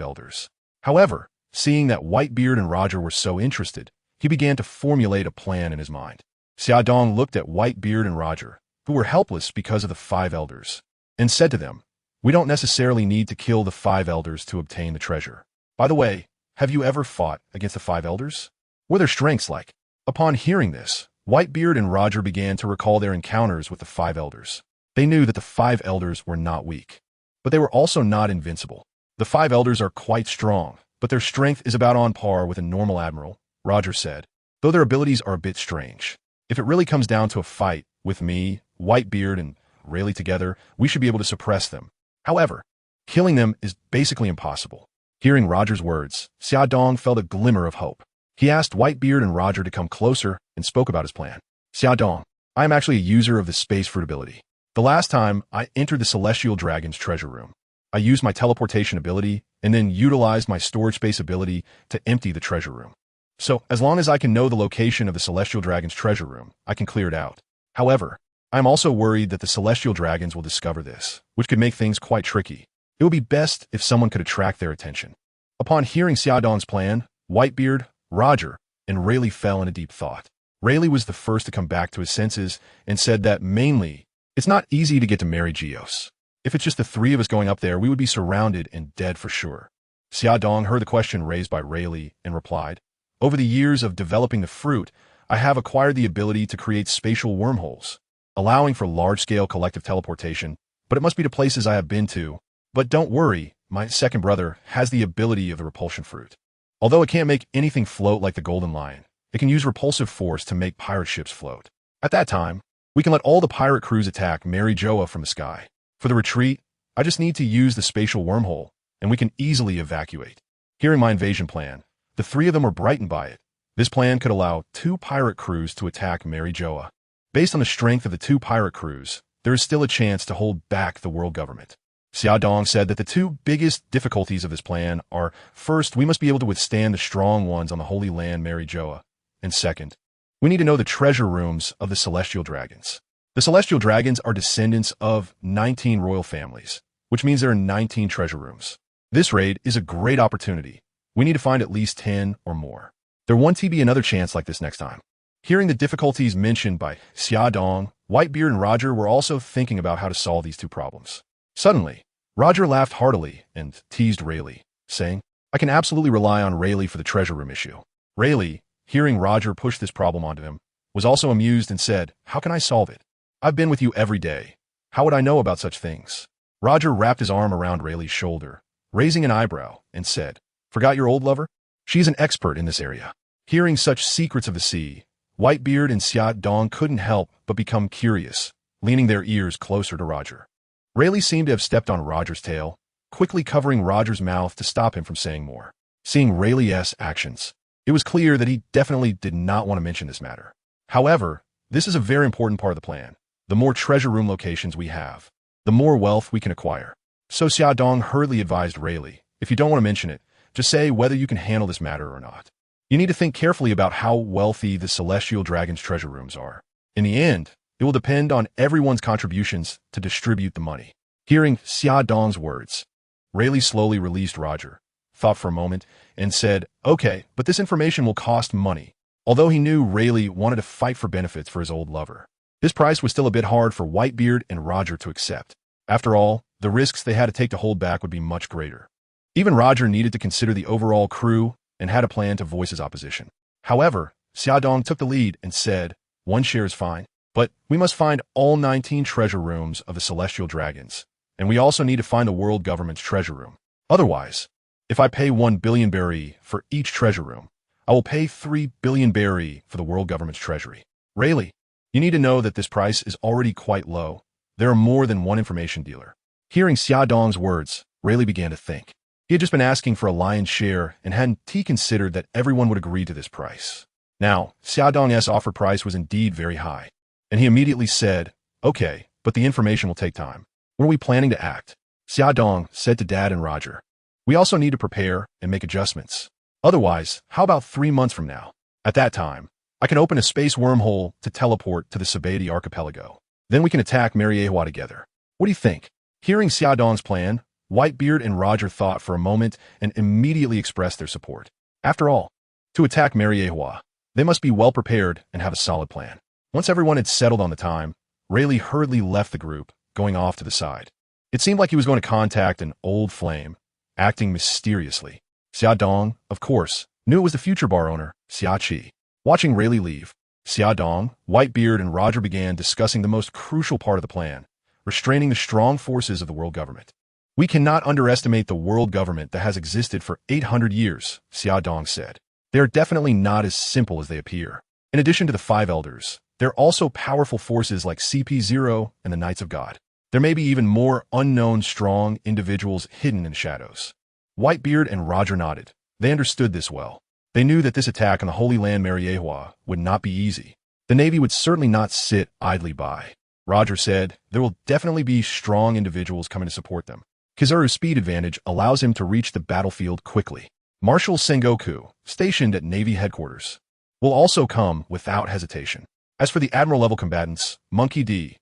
elders. However, seeing that Whitebeard and Roger were so interested, he began to formulate a plan in his mind. Xiaodong looked at Whitebeard and Roger, who were helpless because of the 5 elders, and said to them, "We don't necessarily need to kill the 5 elders to obtain the treasure. By the way, have you ever fought against the 5 elders? What are their strengths like?" Upon hearing this, Whitebeard and Roger began to recall their encounters with the 5 elders. They knew that the 5 elders were not weak, but they were also not invincible. "The 5 elders are quite strong, but their strength is about on par with a normal admiral," Roger said, "though their abilities are a bit strange. If it really comes down to a fight, with me, Whitebeard, and Rayleigh together, we should be able to suppress them. However, killing them is basically impossible." Hearing Roger's words, Xiaodong felt a glimmer of hope. He asked Whitebeard and Roger to come closer and spoke about his plan. "Xiaodong, I am actually a user of the space fruit ability. The last time I entered the Celestial Dragon's treasure room, I used my teleportation ability and then utilized my storage space ability to empty the treasure room. So, as long as I can know the location of the Celestial Dragon's treasure room, I can clear it out. However, I am also worried that the Celestial Dragons will discover this, which could make things quite tricky. It would be best if someone could attract their attention." Upon hearing Xiaodong's plan, Whitebeard, Roger, and Rayleigh fell into deep thought. Rayleigh was the first to come back to his senses and said that mainly, "It's not easy to get to Mary Geos. If it's just the 3 of us going up there, we would be surrounded and dead for sure." Xiaodong heard the question raised by Rayleigh and replied, "Over the years of developing the fruit, I have acquired the ability to create spatial wormholes, allowing for large-scale collective teleportation, but it must be to places I have been to. But don't worry, my second brother has the ability of the repulsion fruit. Although it can't make anything float like the Golden Lion, it can use repulsive force to make pirate ships float. At that time, we can let all the pirate crews attack Mary Joa from the sky. For the retreat, I just need to use the spatial wormhole, and we can easily evacuate." Hearing my invasion plan, the 3 of them were brightened by it. This plan could allow 2 pirate crews to attack Mary Joa. Based on the strength of the 2 pirate crews, there is still a chance to hold back the world government. Xiaodong said that the 2 biggest difficulties of this plan are, first, we must be able to withstand the strong ones on the Holy Land Mary Joa, and second, we need to know the treasure rooms of the Celestial Dragons. The Celestial Dragons are descendants of 19 royal families, which means there are 19 treasure rooms. This raid is a great opportunity. We need to find at least 10 or more. There won't be another chance like this next time. Hearing the difficulties mentioned by Xiaodong, Whitebeard and Roger were also thinking about how to solve these 2 problems. Suddenly, Roger laughed heartily and teased Rayleigh, saying, "I can absolutely rely on Rayleigh for the treasure room issue." Rayleigh, hearing Roger push this problem onto him, was also amused and said, "How can I solve it? I've been with you every day. How would I know about such things?" Roger wrapped his arm around Rayleigh's shoulder, raising an eyebrow, and said, "Forgot your old lover? She's an expert in this area." Hearing such secrets of the sea, Whitebeard and Xiaodong couldn't help but become curious leaning their ears closer to Roger. Rayleigh seemed to have stepped on Roger's tail, quickly covering Roger's mouth to stop him from saying more. Seeing Rayleigh's actions, it was clear that he definitely did not want to mention this matter. However, this is a very important part of the plan. The more treasure room locations we have, the more wealth we can acquire. So Xiaodong hurriedly advised Rayleigh, if you don't want to mention it, just say whether you can handle this matter or not. You need to think carefully about how wealthy the Celestial Dragon's treasure rooms are. In the end, it will depend on everyone's contributions to distribute the money. Hearing Xiaodong's words, Rayleigh slowly released Roger, thought for a moment, and said, okay, but this information will cost money. Although he knew Rayleigh wanted to fight for benefits for his old lover, this price was still a bit hard for Whitebeard and Roger to accept. After all, the risks they had to take to hold back would be much greater. Even Roger needed to consider the overall crew and had a plan to voice his opposition. However, Xiaodong took the lead and said, one share is fine, but we must find all 19 treasure rooms of the Celestial Dragons, and we also need to find the world government's treasure room. Otherwise, if I pay 1 billion berry for each treasure room, I will pay 3 billion berry for the world government's treasury. Rayleigh, you need to know that this price is already quite low. There are more than one information dealer. Hearing Xiaodong's words, Rayleigh began to think. He had just been asking for a lion's share, and hadn't he considered that everyone would agree to this price. Now, Xiaodong's offer price was indeed very high, and he immediately said, okay, but the information will take time. When are we planning to act? Xiaodong said to Dad and Roger. We also need to prepare and make adjustments. Otherwise, how about 3 months from now? At that time, I can open a space wormhole to teleport to the Sabati archipelago. Then we can attack Marineford together. What do you think? Hearing Xiaodong's plan, Whitebeard and Roger thought for a moment and immediately expressed their support. After all, to attack Marineford, they must be well prepared and have a solid plan. Once everyone had settled on the time, Rayleigh hurriedly left the group, going off to the side. It seemed like he was going to contact an old flame, acting mysteriously. Xiaodong, of course, knew it was the future bar owner, Xiaqi. Watching Rayleigh leave, Xiaodong, Whitebeard, and Roger began discussing the most crucial part of the plan, restraining the strong forces of the world government. We cannot underestimate the world government that has existed for 800 years, Xiaodong said. They are definitely not as simple as they appear. In addition to the 5 elders, there are also powerful forces like CP0 and the Knights of God. There may be even more unknown strong individuals hidden in the shadows. Whitebeard and Roger nodded. They understood this well. They knew that this attack on the Holy Land Marineford would not be easy. The Navy would certainly not sit idly by. Roger said, there will definitely be strong individuals coming to support them. Kizaru's speed advantage allows him to reach the battlefield quickly. Marshal Sengoku, stationed at Navy headquarters, will also come without hesitation. As for the Admiral-level combatants, Monkey D,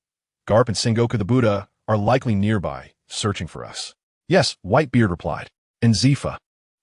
Garp, and Sengoku the Buddha are likely nearby, searching for us. Yes, Whitebeard replied. And Zifa.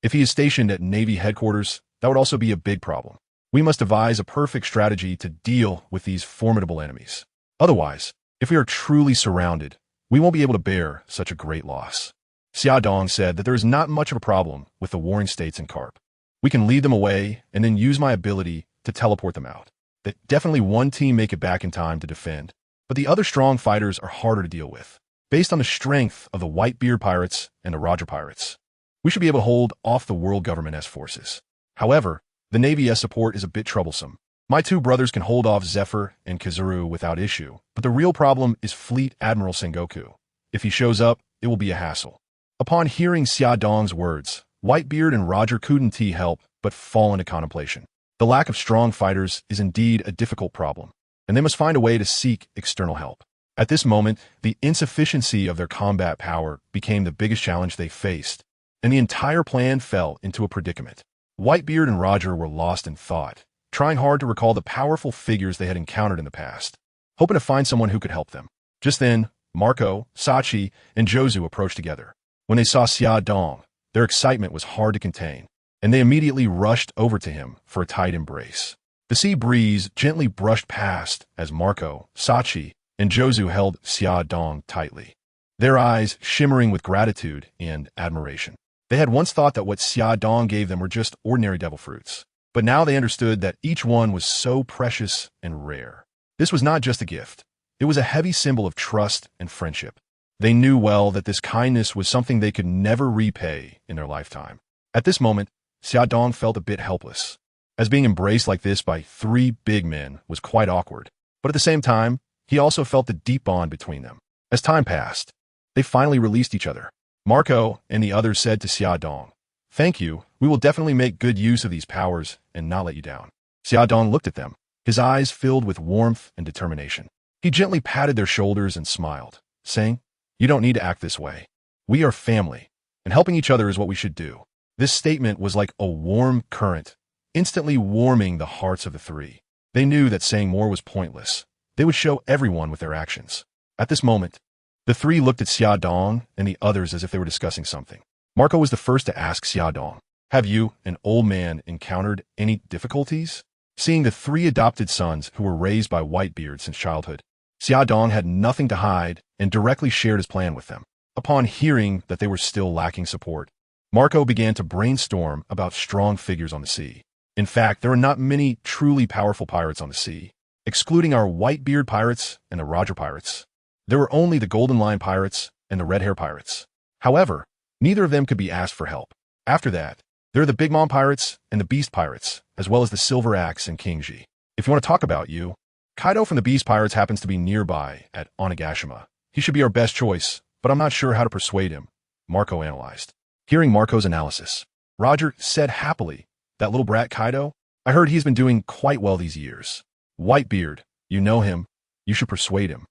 If he is stationed at Navy headquarters, that would also be a big problem. We must devise a perfect strategy to deal with these formidable enemies. Otherwise, if we are truly surrounded, we won't be able to bear such a great loss. Xiaodong said that there is not much of a problem with the warring states in Carp. We can lead them away and then use my ability to teleport them out. That definitely one team make it back in time to defend, but the other strong fighters are harder to deal with. Based on the strength of the Whitebeard Pirates and the Roger Pirates, we should be able to hold off the world government-S forces. However, the Navy-S support is a bit troublesome. My 2 brothers can hold off Zephyr and Kizaru without issue, but the real problem is Fleet Admiral Sengoku. If he shows up, it will be a hassle. Upon hearing Xiaodong's words, Whitebeard and Roger couldn't help but fall into contemplation. The lack of strong fighters is indeed a difficult problem, and they must find a way to seek external help. At this moment, the insufficiency of their combat power became the biggest challenge they faced, and the entire plan fell into a predicament. Whitebeard and Roger were lost in thought, trying hard to recall the powerful figures they had encountered in the past, hoping to find someone who could help them. Just then, Marco, Sachi, and Jozu approached together. When they saw Xiaodong, their excitement was hard to contain, and they immediately rushed over to him for a tight embrace. The sea breeze gently brushed past as Marco, Sachi, and Jozu held Xiaodong tightly, their eyes shimmering with gratitude and admiration. They had once thought that what Xiaodong gave them were just ordinary devil fruits, but now they understood that each one was so precious and rare. This was not just a gift. It was a heavy symbol of trust and friendship. They knew well that this kindness was something they could never repay in their lifetime. At this moment, Xiaodong felt a bit helpless, as being embraced like this by 3 big men was quite awkward. But at the same time, he also felt the deep bond between them. As time passed, they finally released each other. Marco and the others said to Xia Dong, "Thank you, we will definitely make good use of these powers and not let you down." Xia Dong looked at them, his eyes filled with warmth and determination. He gently patted their shoulders and smiled, saying, "You don't need to act this way. We are family, and helping each other is what we should do." This statement was like a warm current, instantly warming the hearts of the three. They knew that saying more was pointless. They would show everyone with their actions. At this moment, the three looked at Xia Dong and the others as if they were discussing something. Marco was the first to ask Xia Dong, "Have you, an old man, encountered any difficulties?" Seeing the three adopted sons who were raised by Whitebeard since childhood, Xia Dong had nothing to hide and directly shared his plan with them. Upon hearing that they were still lacking support, Marco began to brainstorm about strong figures on the sea. In fact, there are not many truly powerful pirates on the sea. Excluding our Whitebeard Pirates and the Roger Pirates, there were only the Golden Lion Pirates and the Red-Haired Pirates. However, neither of them could be asked for help. After that, there are the Big Mom Pirates and the Beast Pirates, as well as the Silver Axe and King Ji. If you want to talk about you, Kaido from the Beast Pirates happens to be nearby at Onigashima. He should be our best choice, but I'm not sure how to persuade him, Marco analyzed. Hearing Marco's analysis, Roger said happily, "That little brat Kaido, I heard he's been doing quite well these years. Whitebeard, you know him, you should persuade him."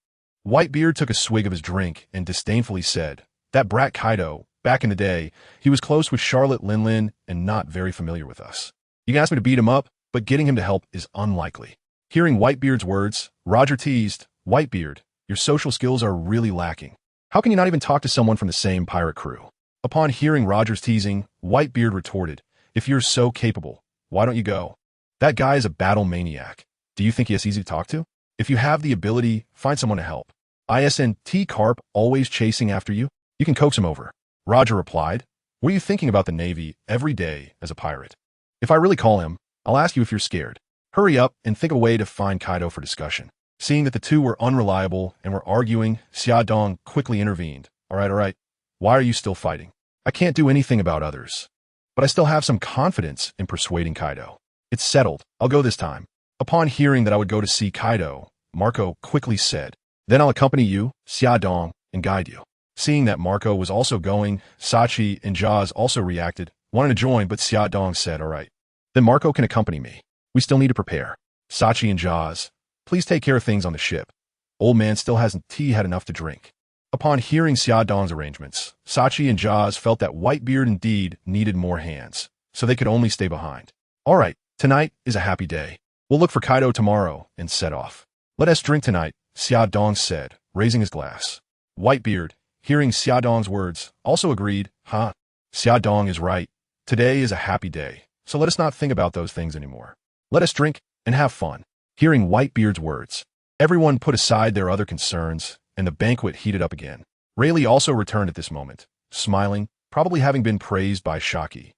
Whitebeard took a swig of his drink and disdainfully said, "That brat Kaido, back in the day, he was close with Charlotte Linlin and not very familiar with us. You can ask me to beat him up, but getting him to help is unlikely." Hearing Whitebeard's words, Roger teased, "Whitebeard, your social skills are really lacking. How can you not even talk to someone from the same pirate crew?" Upon hearing Roger's teasing, Whitebeard retorted, "If you're so capable, why don't you go? That guy is a battle maniac. Do you think he is easy to talk to? If you have the ability, find someone to help. Isn't Carp always chasing after you? You can coax him over." Roger replied, "What are you thinking about the Navy every day as a pirate? If I really call him, I'll ask you if you're scared. Hurry up and think of a way to find Kaido for discussion." Seeing that the two were unreliable and were arguing, Xia Dong quickly intervened. All right. Why are you still fighting? I can't do anything about others, but I still have some confidence in persuading Kaido. It's settled. I'll go this time." Upon hearing that I would go to see Kaido, Marco quickly said, "Then I'll accompany you, Xia Dong, and guide you." Seeing that Marco was also going, Sachi and Jaws also reacted, wanting to join, but Xia Dong said, "All right. Then Marco can accompany me. We still need to prepare. Sachi and Jaws, please take care of things on the ship. Old man still hasn't had enough to drink." Upon hearing Xia Dong's arrangements, Sachi and Jaws felt that Whitebeard indeed needed more hands, so they could only stay behind. "All right, tonight is a happy day. We'll look for Kaido tomorrow," and set off. "Let us drink tonight," Xia Dong said, raising his glass. Whitebeard, hearing Xia Dong's words, also agreed, "Huh? Xia Dong is right. Today is a happy day, so let us not think about those things anymore. Let us drink and have fun." Hearing Whitebeard's words, everyone put aside their other concerns, and the banquet heated up again. Rayleigh also returned at this moment, smiling, probably having been praised by Shaki,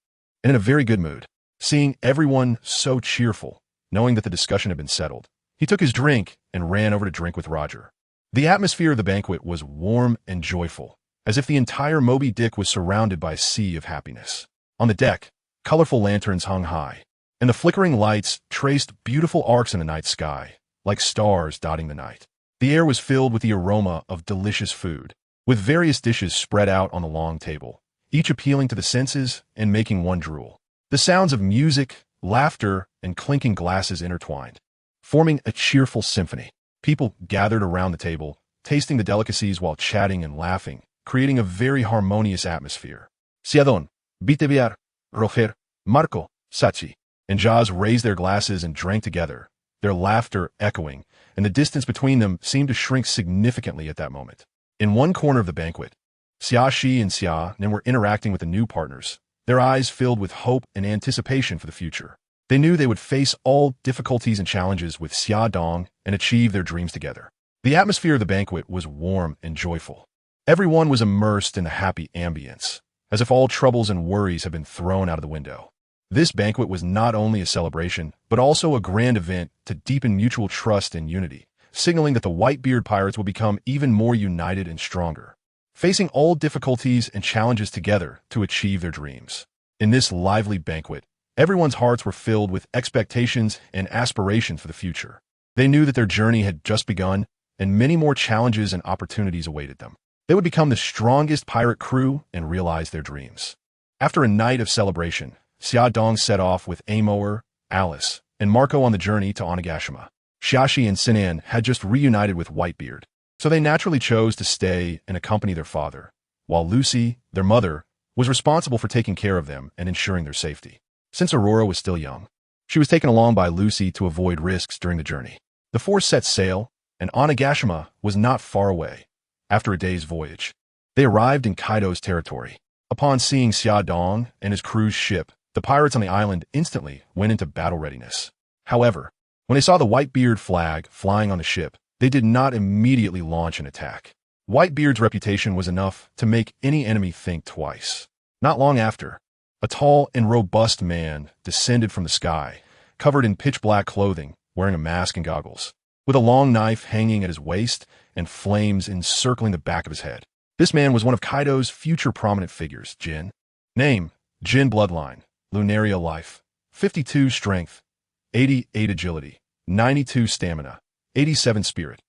and in a very good mood. Seeing everyone so cheerful, knowing that the discussion had been settled, he took his drink and ran over to drink with Roger. The atmosphere of the banquet was warm and joyful, as if the entire Moby Dick was surrounded by a sea of happiness. On the deck, colorful lanterns hung high, and the flickering lights traced beautiful arcs in the night sky, like stars dotting the night. The air was filled with the aroma of delicious food, with various dishes spread out on the long table, each appealing to the senses and making one drool. The sounds of music, laughter, and clinking glasses intertwined, forming a cheerful symphony. People gathered around the table, tasting the delicacies while chatting and laughing, creating a very harmonious atmosphere. Siadon, Biteviar, Roger, Marco, Sachi, and Jaws raised their glasses and drank together, their laughter echoing, and the distance between them seemed to shrink significantly at that moment. In one corner of the banquet, Xia Shi and Xia Nen were interacting with the new partners, their eyes filled with hope and anticipation for the future. They knew they would face all difficulties and challenges with Xia Dong and achieve their dreams together. The atmosphere of the banquet was warm and joyful. Everyone was immersed in the happy ambience, as if all troubles and worries had been thrown out of the window. This banquet was not only a celebration, but also a grand event to deepen mutual trust and unity, signaling that the Whitebeard Pirates will become even more united and stronger, facing all difficulties and challenges together to achieve their dreams. In this lively banquet, everyone's hearts were filled with expectations and aspirations for the future. They knew that their journey had just begun, and many more challenges and opportunities awaited them. They would become the strongest pirate crew and realize their dreams. After a night of celebration, Xia Dong set off with Amoer, Alice, and Marco on the journey to Onigashima. Xiaxi and Sinan had just reunited with Whitebeard, so they naturally chose to stay and accompany their father, while Lucy, their mother, was responsible for taking care of them and ensuring their safety. Since Aurora was still young, she was taken along by Lucy to avoid risks during the journey. The four set sail, and Onigashima was not far away. After a day's voyage, they arrived in Kaido's territory. Upon seeing Xia Dong and his crew's ship, the pirates on the island instantly went into battle readiness. However, when they saw the Whitebeard flag flying on the ship, they did not immediately launch an attack. Whitebeard's reputation was enough to make any enemy think twice. Not long after, a tall and robust man descended from the sky, covered in pitch-black clothing, wearing a mask and goggles, with a long knife hanging at his waist and flames encircling the back of his head. This man was one of Kaido's future prominent figures, Jin. Name, Jin Bloodline, Lunaria Life, 52 Strength, 88 Agility, 92 Stamina, 87 Spirit,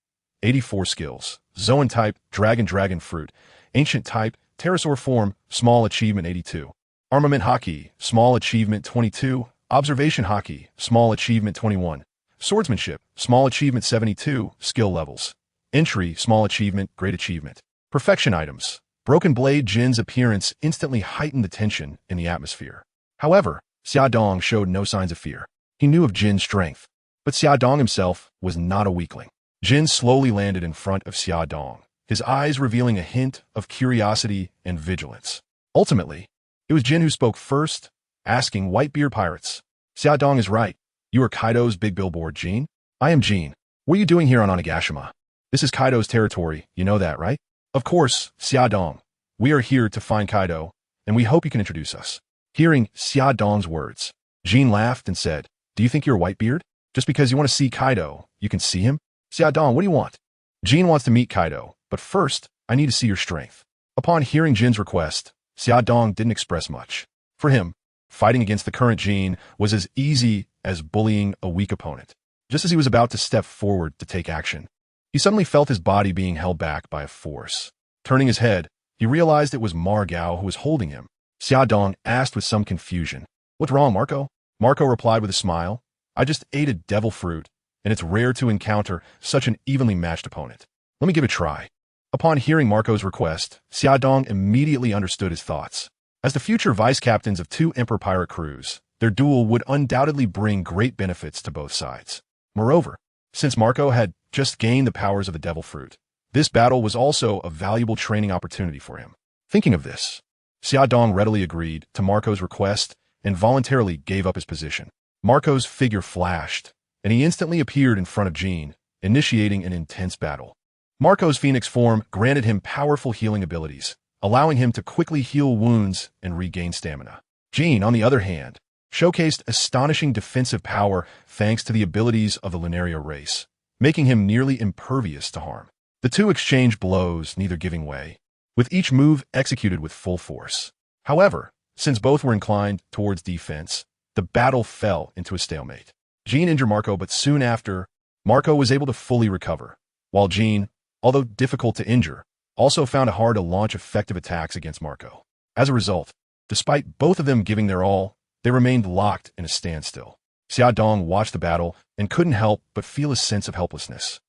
84 Skills, Zoan Type, Dragon Fruit, Ancient Type, Pterosaur Form, Small Achievement 82. Armament Haki, Small Achievement 22, Observation Haki, Small Achievement 21, Swordsmanship, Small Achievement 72, Skill Levels, Entry, Small Achievement, Great Achievement. Perfection Items. Broken Blade Jin's appearance instantly heightened the tension in the atmosphere. However, Xia Dong showed no signs of fear. He knew of Jin's strength, but Xia Dong himself was not a weakling. Jin slowly landed in front of Xia Dong, his eyes revealing a hint of curiosity and vigilance. Ultimately, it was Jin who spoke first, asking Whitebeard Pirates, "Xia Dong is right. You are Kaido's big billboard, Jin?" "I am Jin. What are you doing here on Onigashima? This is Kaido's territory, you know that, right?" "Of course, Xia Dong. We are here to find Kaido, and we hope you can introduce us." Hearing Xia Dong's words, Jin laughed and said, "Do you think you're Whitebeard? Just because you want to see Kaido, you can see him? Xia Dong, what do you want?" "Jin wants to meet Kaido, but first, I need to see your strength." Upon hearing Jin's request, Xia Dong didn't express much. For him, fighting against the current Jin was as easy as bullying a weak opponent. Just as he was about to step forward to take action, he suddenly felt his body being held back by a force. Turning his head, he realized it was Margao who was holding him. Xia Dong asked with some confusion, "What's wrong, Marco?" Marco replied with a smile, "I just ate a devil fruit, and it's rare to encounter such an evenly matched opponent. Let me give it a try." Upon hearing Marco's request, Xia Dong immediately understood his thoughts. As the future vice-captains of two Emperor pirate crews, their duel would undoubtedly bring great benefits to both sides. Moreover, since Marco had just gained the powers of the devil fruit, this battle was also a valuable training opportunity for him. Thinking of this, Xia Dong readily agreed to Marco's request and voluntarily gave up his position. Marco's figure flashed, and he instantly appeared in front of Jin, initiating an intense battle. Marco's phoenix form granted him powerful healing abilities, allowing him to quickly heal wounds and regain stamina. Jin, on the other hand, showcased astonishing defensive power thanks to the abilities of the Lunaria race, making him nearly impervious to harm. The two exchanged blows, neither giving way, with each move executed with full force. However, since both were inclined towards defense, the battle fell into a stalemate. Jin injured Marco, but soon after, Marco was able to fully recover, while Jin, although difficult to injure, also found it hard to launch effective attacks against Marco. As a result, despite both of them giving their all, they remained locked in a standstill. Xia Dong watched the battle and couldn't help but feel a sense of helplessness.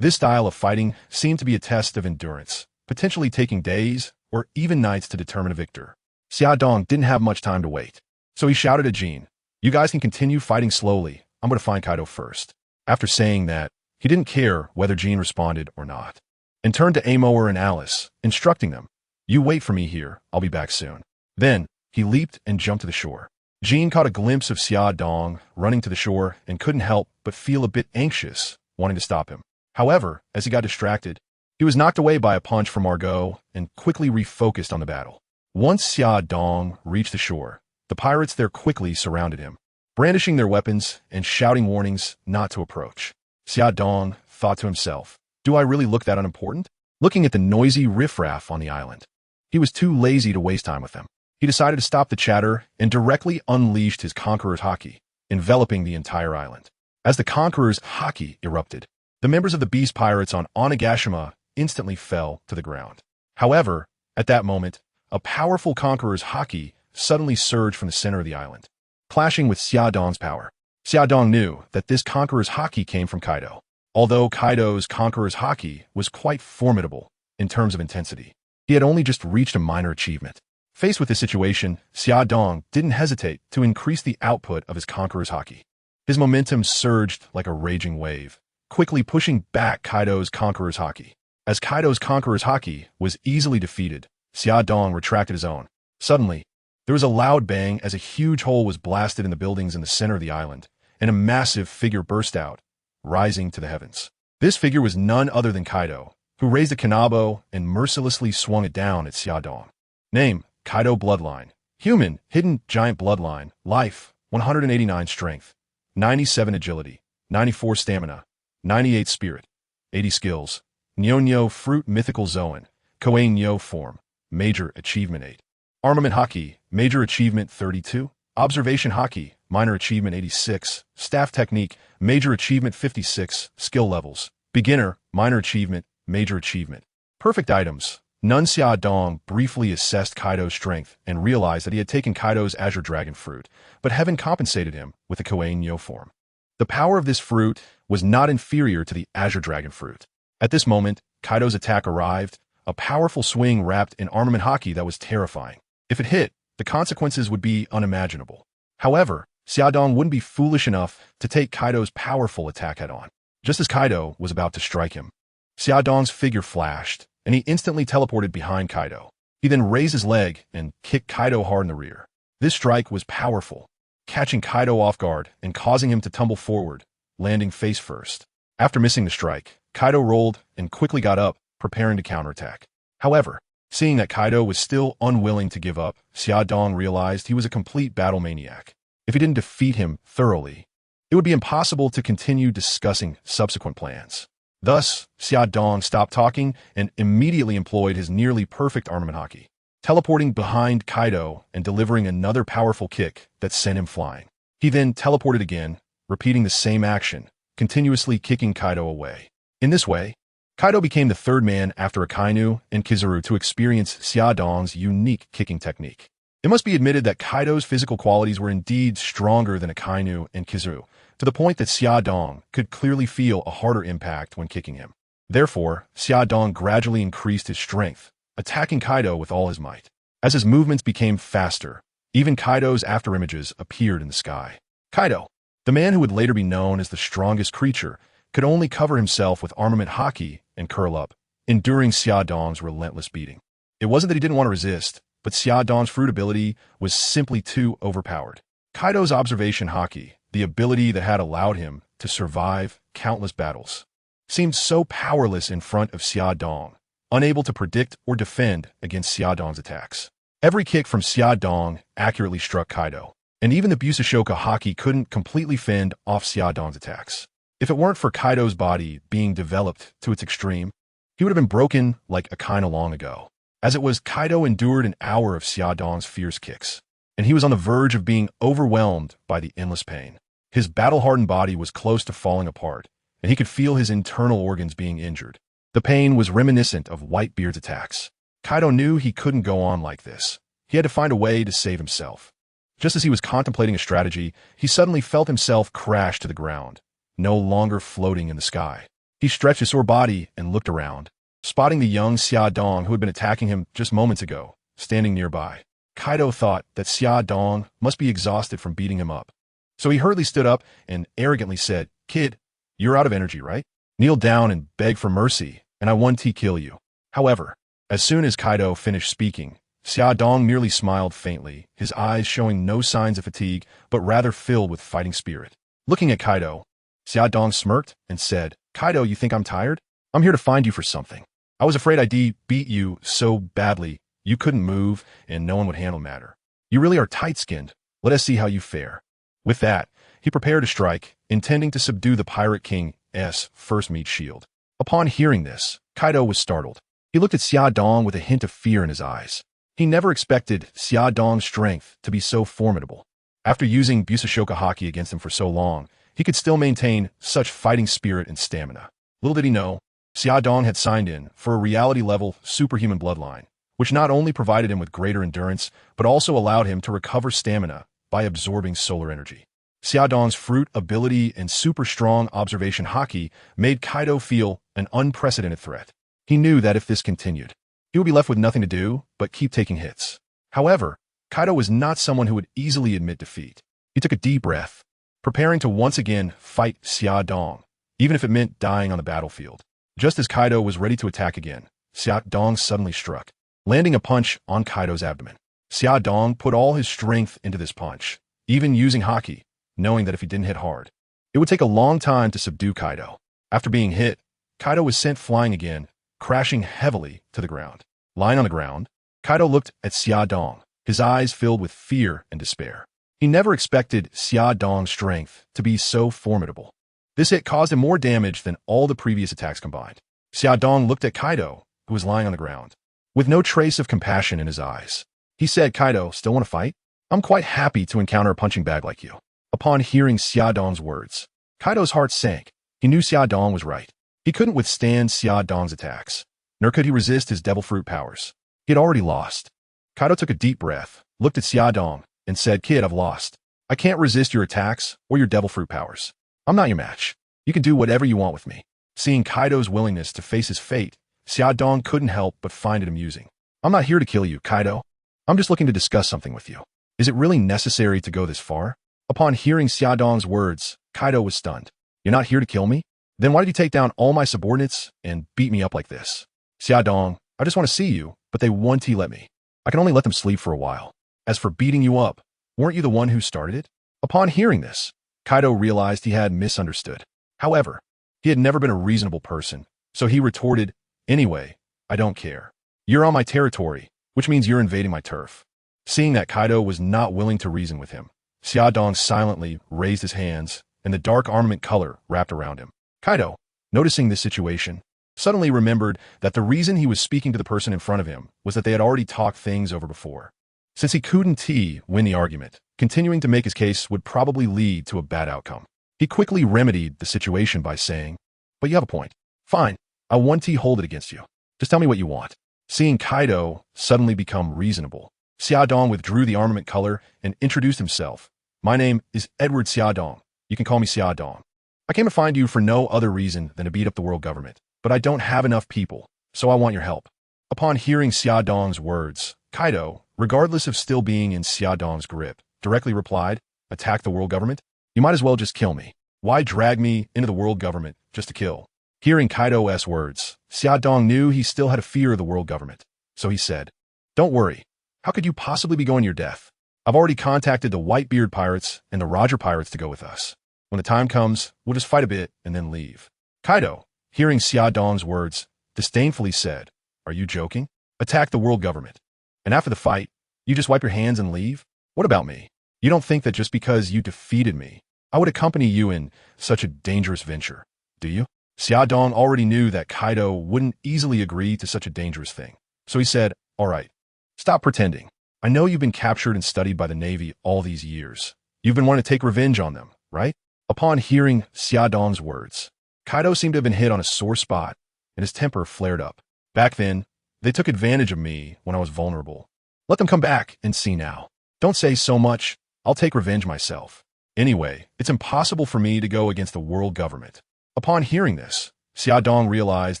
This style of fighting seemed to be a test of endurance, potentially taking days or even nights to determine a victor. Xia Dong didn't have much time to wait, so he shouted at Jin, "You guys can continue fighting slowly. I'm going to find Kaido first." After saying that, he didn't care whether Jin responded or not, and turned to Amoer and Alice, instructing them, "You wait for me here, I'll be back soon." Then, he leaped and jumped to the shore. Jin caught a glimpse of Xia Dong running to the shore and couldn't help but feel a bit anxious, wanting to stop him. However, as he got distracted, he was knocked away by a punch from Margot and quickly refocused on the battle. Once Xia Dong reached the shore, the pirates there quickly surrounded him, brandishing their weapons and shouting warnings not to approach. Xia Dong thought to himself, "Do I really look that unimportant?" Looking at the noisy riffraff on the island, he was too lazy to waste time with them. He decided to stop the chatter and directly unleashed his Conqueror's Haki, enveloping the entire island. As the Conqueror's Haki erupted, The members of the Beast Pirates on Onigashima instantly fell to the ground. However, at that moment, a powerful conqueror's haki suddenly surged from the center of the island, clashing with Xia Dong's power. Xia Dong knew that this conqueror's haki came from Kaido. Although Kaido's conqueror's haki was quite formidable in terms of intensity, he had only just reached a minor achievement. Faced with this situation, Xia Dong didn't hesitate to increase the output of his conqueror's haki. His momentum surged like a raging wave, quickly pushing back Kaido's conqueror's haki. As Kaido's conqueror's haki was easily defeated, Xia Dong retracted his own. Suddenly, there was a loud bang as a huge hole was blasted in the buildings in the center of the island, and a massive figure burst out, rising to the heavens. This figure was none other than Kaido, who raised a kanabo and mercilessly swung it down at Xia Dong. Name: Kaido Bloodline. Human, hidden giant bloodline. Life: 189 strength, 97 agility, 94 stamina, 98 spirit, 80 skills. Nyo fruit mythical Zoan. Koei Nyo form. Major achievement 8. Armament haki. Major achievement 32. Observation haki. Minor achievement 86. Staff technique. Major achievement 56. Skill levels. Beginner. Minor achievement. Major achievement. Perfect items. Nun Xia Dong briefly assessed Kaido's strength and realized that he had taken Kaido's Azure Dragon fruit, but heaven compensated him with the Koei Nyo form. The power of this fruit was not inferior to the Azure Dragon fruit. At this moment, Kaido's attack arrived, a powerful swing wrapped in armament haki that was terrifying. If it hit, the consequences would be unimaginable. However, Xia Dong wouldn't be foolish enough to take Kaido's powerful attack head-on. Just as Kaido was about to strike him, Xia Dong's figure flashed, and he instantly teleported behind Kaido. He then raised his leg and kicked Kaido hard in the rear. This strike was powerful, catching Kaido off guard and causing him to tumble forward, landing face first. After missing the strike, Kaido rolled and quickly got up, preparing to counterattack. However, seeing that Kaido was still unwilling to give up, Xia Dong realized he was a complete battle maniac. If he didn't defeat him thoroughly, it would be impossible to continue discussing subsequent plans. Thus, Xia Dong stopped talking and immediately employed his nearly perfect armament haki, teleporting behind Kaido and delivering another powerful kick that sent him flying. He then teleported again, repeating the same action, continuously kicking Kaido away. In this way, Kaido became the third man after Akainu and Kizaru to experience Xia Dong's unique kicking technique. It must be admitted that Kaido's physical qualities were indeed stronger than Akainu and Kizaru, to the point that Xia Dong could clearly feel a harder impact when kicking him. Therefore, Xia Dong gradually increased his strength, attacking Kaido with all his might. As his movements became faster, even Kaido's afterimages appeared in the sky. Kaido, the man who would later be known as the strongest creature, could only cover himself with armament haki and curl up, enduring Xia Dong's relentless beating. It wasn't that he didn't want to resist, but Xia Dong's fruit ability was simply too overpowered. Kaido's observation haki, the ability that had allowed him to survive countless battles, seemed so powerless in front of Xia Dong, unable to predict or defend against Xia Dong's attacks. Every kick from Xia Dong accurately struck Kaido, and even the Busashoka haki couldn't completely fend off Xia Dong's attacks. If it weren't for Kaido's body being developed to its extreme, he would have been broken like Akainu long ago. As it was, Kaido endured an hour of Xia Dong's fierce kicks, and he was on the verge of being overwhelmed by the endless pain. His battle-hardened body was close to falling apart, and he could feel his internal organs being injured. The pain was reminiscent of Whitebeard's attacks. Kaido knew he couldn't go on like this. He had to find a way to save himself. Just as he was contemplating a strategy, he suddenly felt himself crash to the ground, no longer floating in the sky. He stretched his sore body and looked around, spotting the young Xia Dong who had been attacking him just moments ago, standing nearby. Kaido thought that Xia Dong must be exhausted from beating him up. So he hurriedly stood up and arrogantly said, "Kid, you're out of energy, right? Kneel down and beg for mercy, and I 1T kill you." However, as soon as Kaido finished speaking, Xia Dong merely smiled faintly, his eyes showing no signs of fatigue, but rather filled with fighting spirit. Looking at Kaido, Xia Dong smirked and said, "Kaido, you think I'm tired? I'm here to find you for something. I was afraid I'd beat you so badly you couldn't move and no one would handle matter. You really are tight-skinned. Let us see how you fare." With that, he prepared to strike, intending to subdue the Pirate King's first meat shield. Upon hearing this, Kaido was startled. He looked at Xia Dong with a hint of fear in his eyes. He never expected Xia Dong's strength to be so formidable. After using Busashoka haki against him for so long, he could still maintain such fighting spirit and stamina. Little did he know, Xia Dong had signed in for a reality-level superhuman bloodline, which not only provided him with greater endurance, but also allowed him to recover stamina by absorbing solar energy. Xia Dong's fruit ability and super-strong observation haki made Kaido feel an unprecedented threat. He knew that if this continued, he would be left with nothing to do but keep taking hits. However, Kaido was not someone who would easily admit defeat. He took a deep breath, preparing to once again fight Xia Dong, even if it meant dying on the battlefield. Just as Kaido was ready to attack again, Xia Dong suddenly struck, landing a punch on Kaido's abdomen. Xia Dong put all his strength into this punch, even using haki, knowing that if he didn't hit hard, it would take a long time to subdue Kaido. After being hit, Kaido was sent flying again, crashing heavily to the ground. Lying on the ground, Kaido looked at Xia Dong, his eyes filled with fear and despair. He never expected Xia Dong's strength to be so formidable. This hit caused him more damage than all the previous attacks combined. Xia Dong looked at Kaido, who was lying on the ground, with no trace of compassion in his eyes. He said, "Kaido, still want to fight? I'm quite happy to encounter a punching bag like you." Upon hearing Xia Dong's words, Kaido's heart sank. He knew Xia Dong was right. He couldn't withstand Xia Dong's attacks, nor could he resist his devil fruit powers. He had already lost. Kaido took a deep breath, looked at Xia Dong, and said, "Kid, I've lost. I can't resist your attacks or your devil fruit powers. I'm not your match. You can do whatever you want with me." Seeing Kaido's willingness to face his fate, Xia Dong couldn't help but find it amusing. "I'm not here to kill you, Kaido. I'm just looking to discuss something with you. Is it really necessary to go this far?" Upon hearing Xia Dong's words, Kaido was stunned. "You're not here to kill me? Then why did you take down all my subordinates and beat me up like this?" "Xia Dong, I just want to see you, but they won't let me. I can only let them sleep for a while. As for beating you up, weren't you the one who started it?" Upon hearing this, Kaido realized he had misunderstood. However, he had never been a reasonable person, so he retorted, "Anyway, I don't care. You're on my territory, which means you're invading my turf." Seeing that Kaido was not willing to reason with him, Xia Dong silently raised his hands, and the dark armament color wrapped around him. Kaido, noticing this situation, suddenly remembered that the reason he was speaking to the person in front of him was that they had already talked things over before. Since he couldn't win the argument, continuing to make his case would probably lead to a bad outcome. He quickly remedied the situation by saying, "But you have a point. Fine, I won't hold it against you. Just tell me what you want." Seeing Kaido suddenly become reasonable, Xia Dong withdrew the armament color and introduced himself. "My name is Edward Xia Dong. You can call me Xia Dong. I came to find you for no other reason than to beat up the world government, but I don't have enough people, so I want your help." Upon hearing Xia Dong's words, Kaido, regardless of still being in Xia Dong's grip, directly replied, "Attack the world government? You might as well just kill me. Why drag me into the world government just to kill?" Hearing Kaido's words, Xia Dong knew he still had a fear of the world government, so he said, "Don't worry. How could you possibly be going to your death? I've already contacted the Whitebeard Pirates and the Roger Pirates to go with us. When the time comes, we'll just fight a bit and then leave." Kaido, hearing Xia Dong's words, disdainfully said, "Are you joking? Attack the world government. And after the fight, you just wipe your hands and leave? What about me? You don't think that just because you defeated me, I would accompany you in such a dangerous venture, do you?" Xia Dong already knew that Kaido wouldn't easily agree to such a dangerous thing, so he said, "All right, stop pretending. I know you've been captured and studied by the Navy all these years. You've been wanting to take revenge on them, right?" Upon hearing Xia Dong's words, Kaido seemed to have been hit on a sore spot, and his temper flared up. "Back then, they took advantage of me when I was vulnerable. Let them come back and see now. Don't say so much. I'll take revenge myself. Anyway, it's impossible for me to go against the world government." Upon hearing this, Xia Dong realized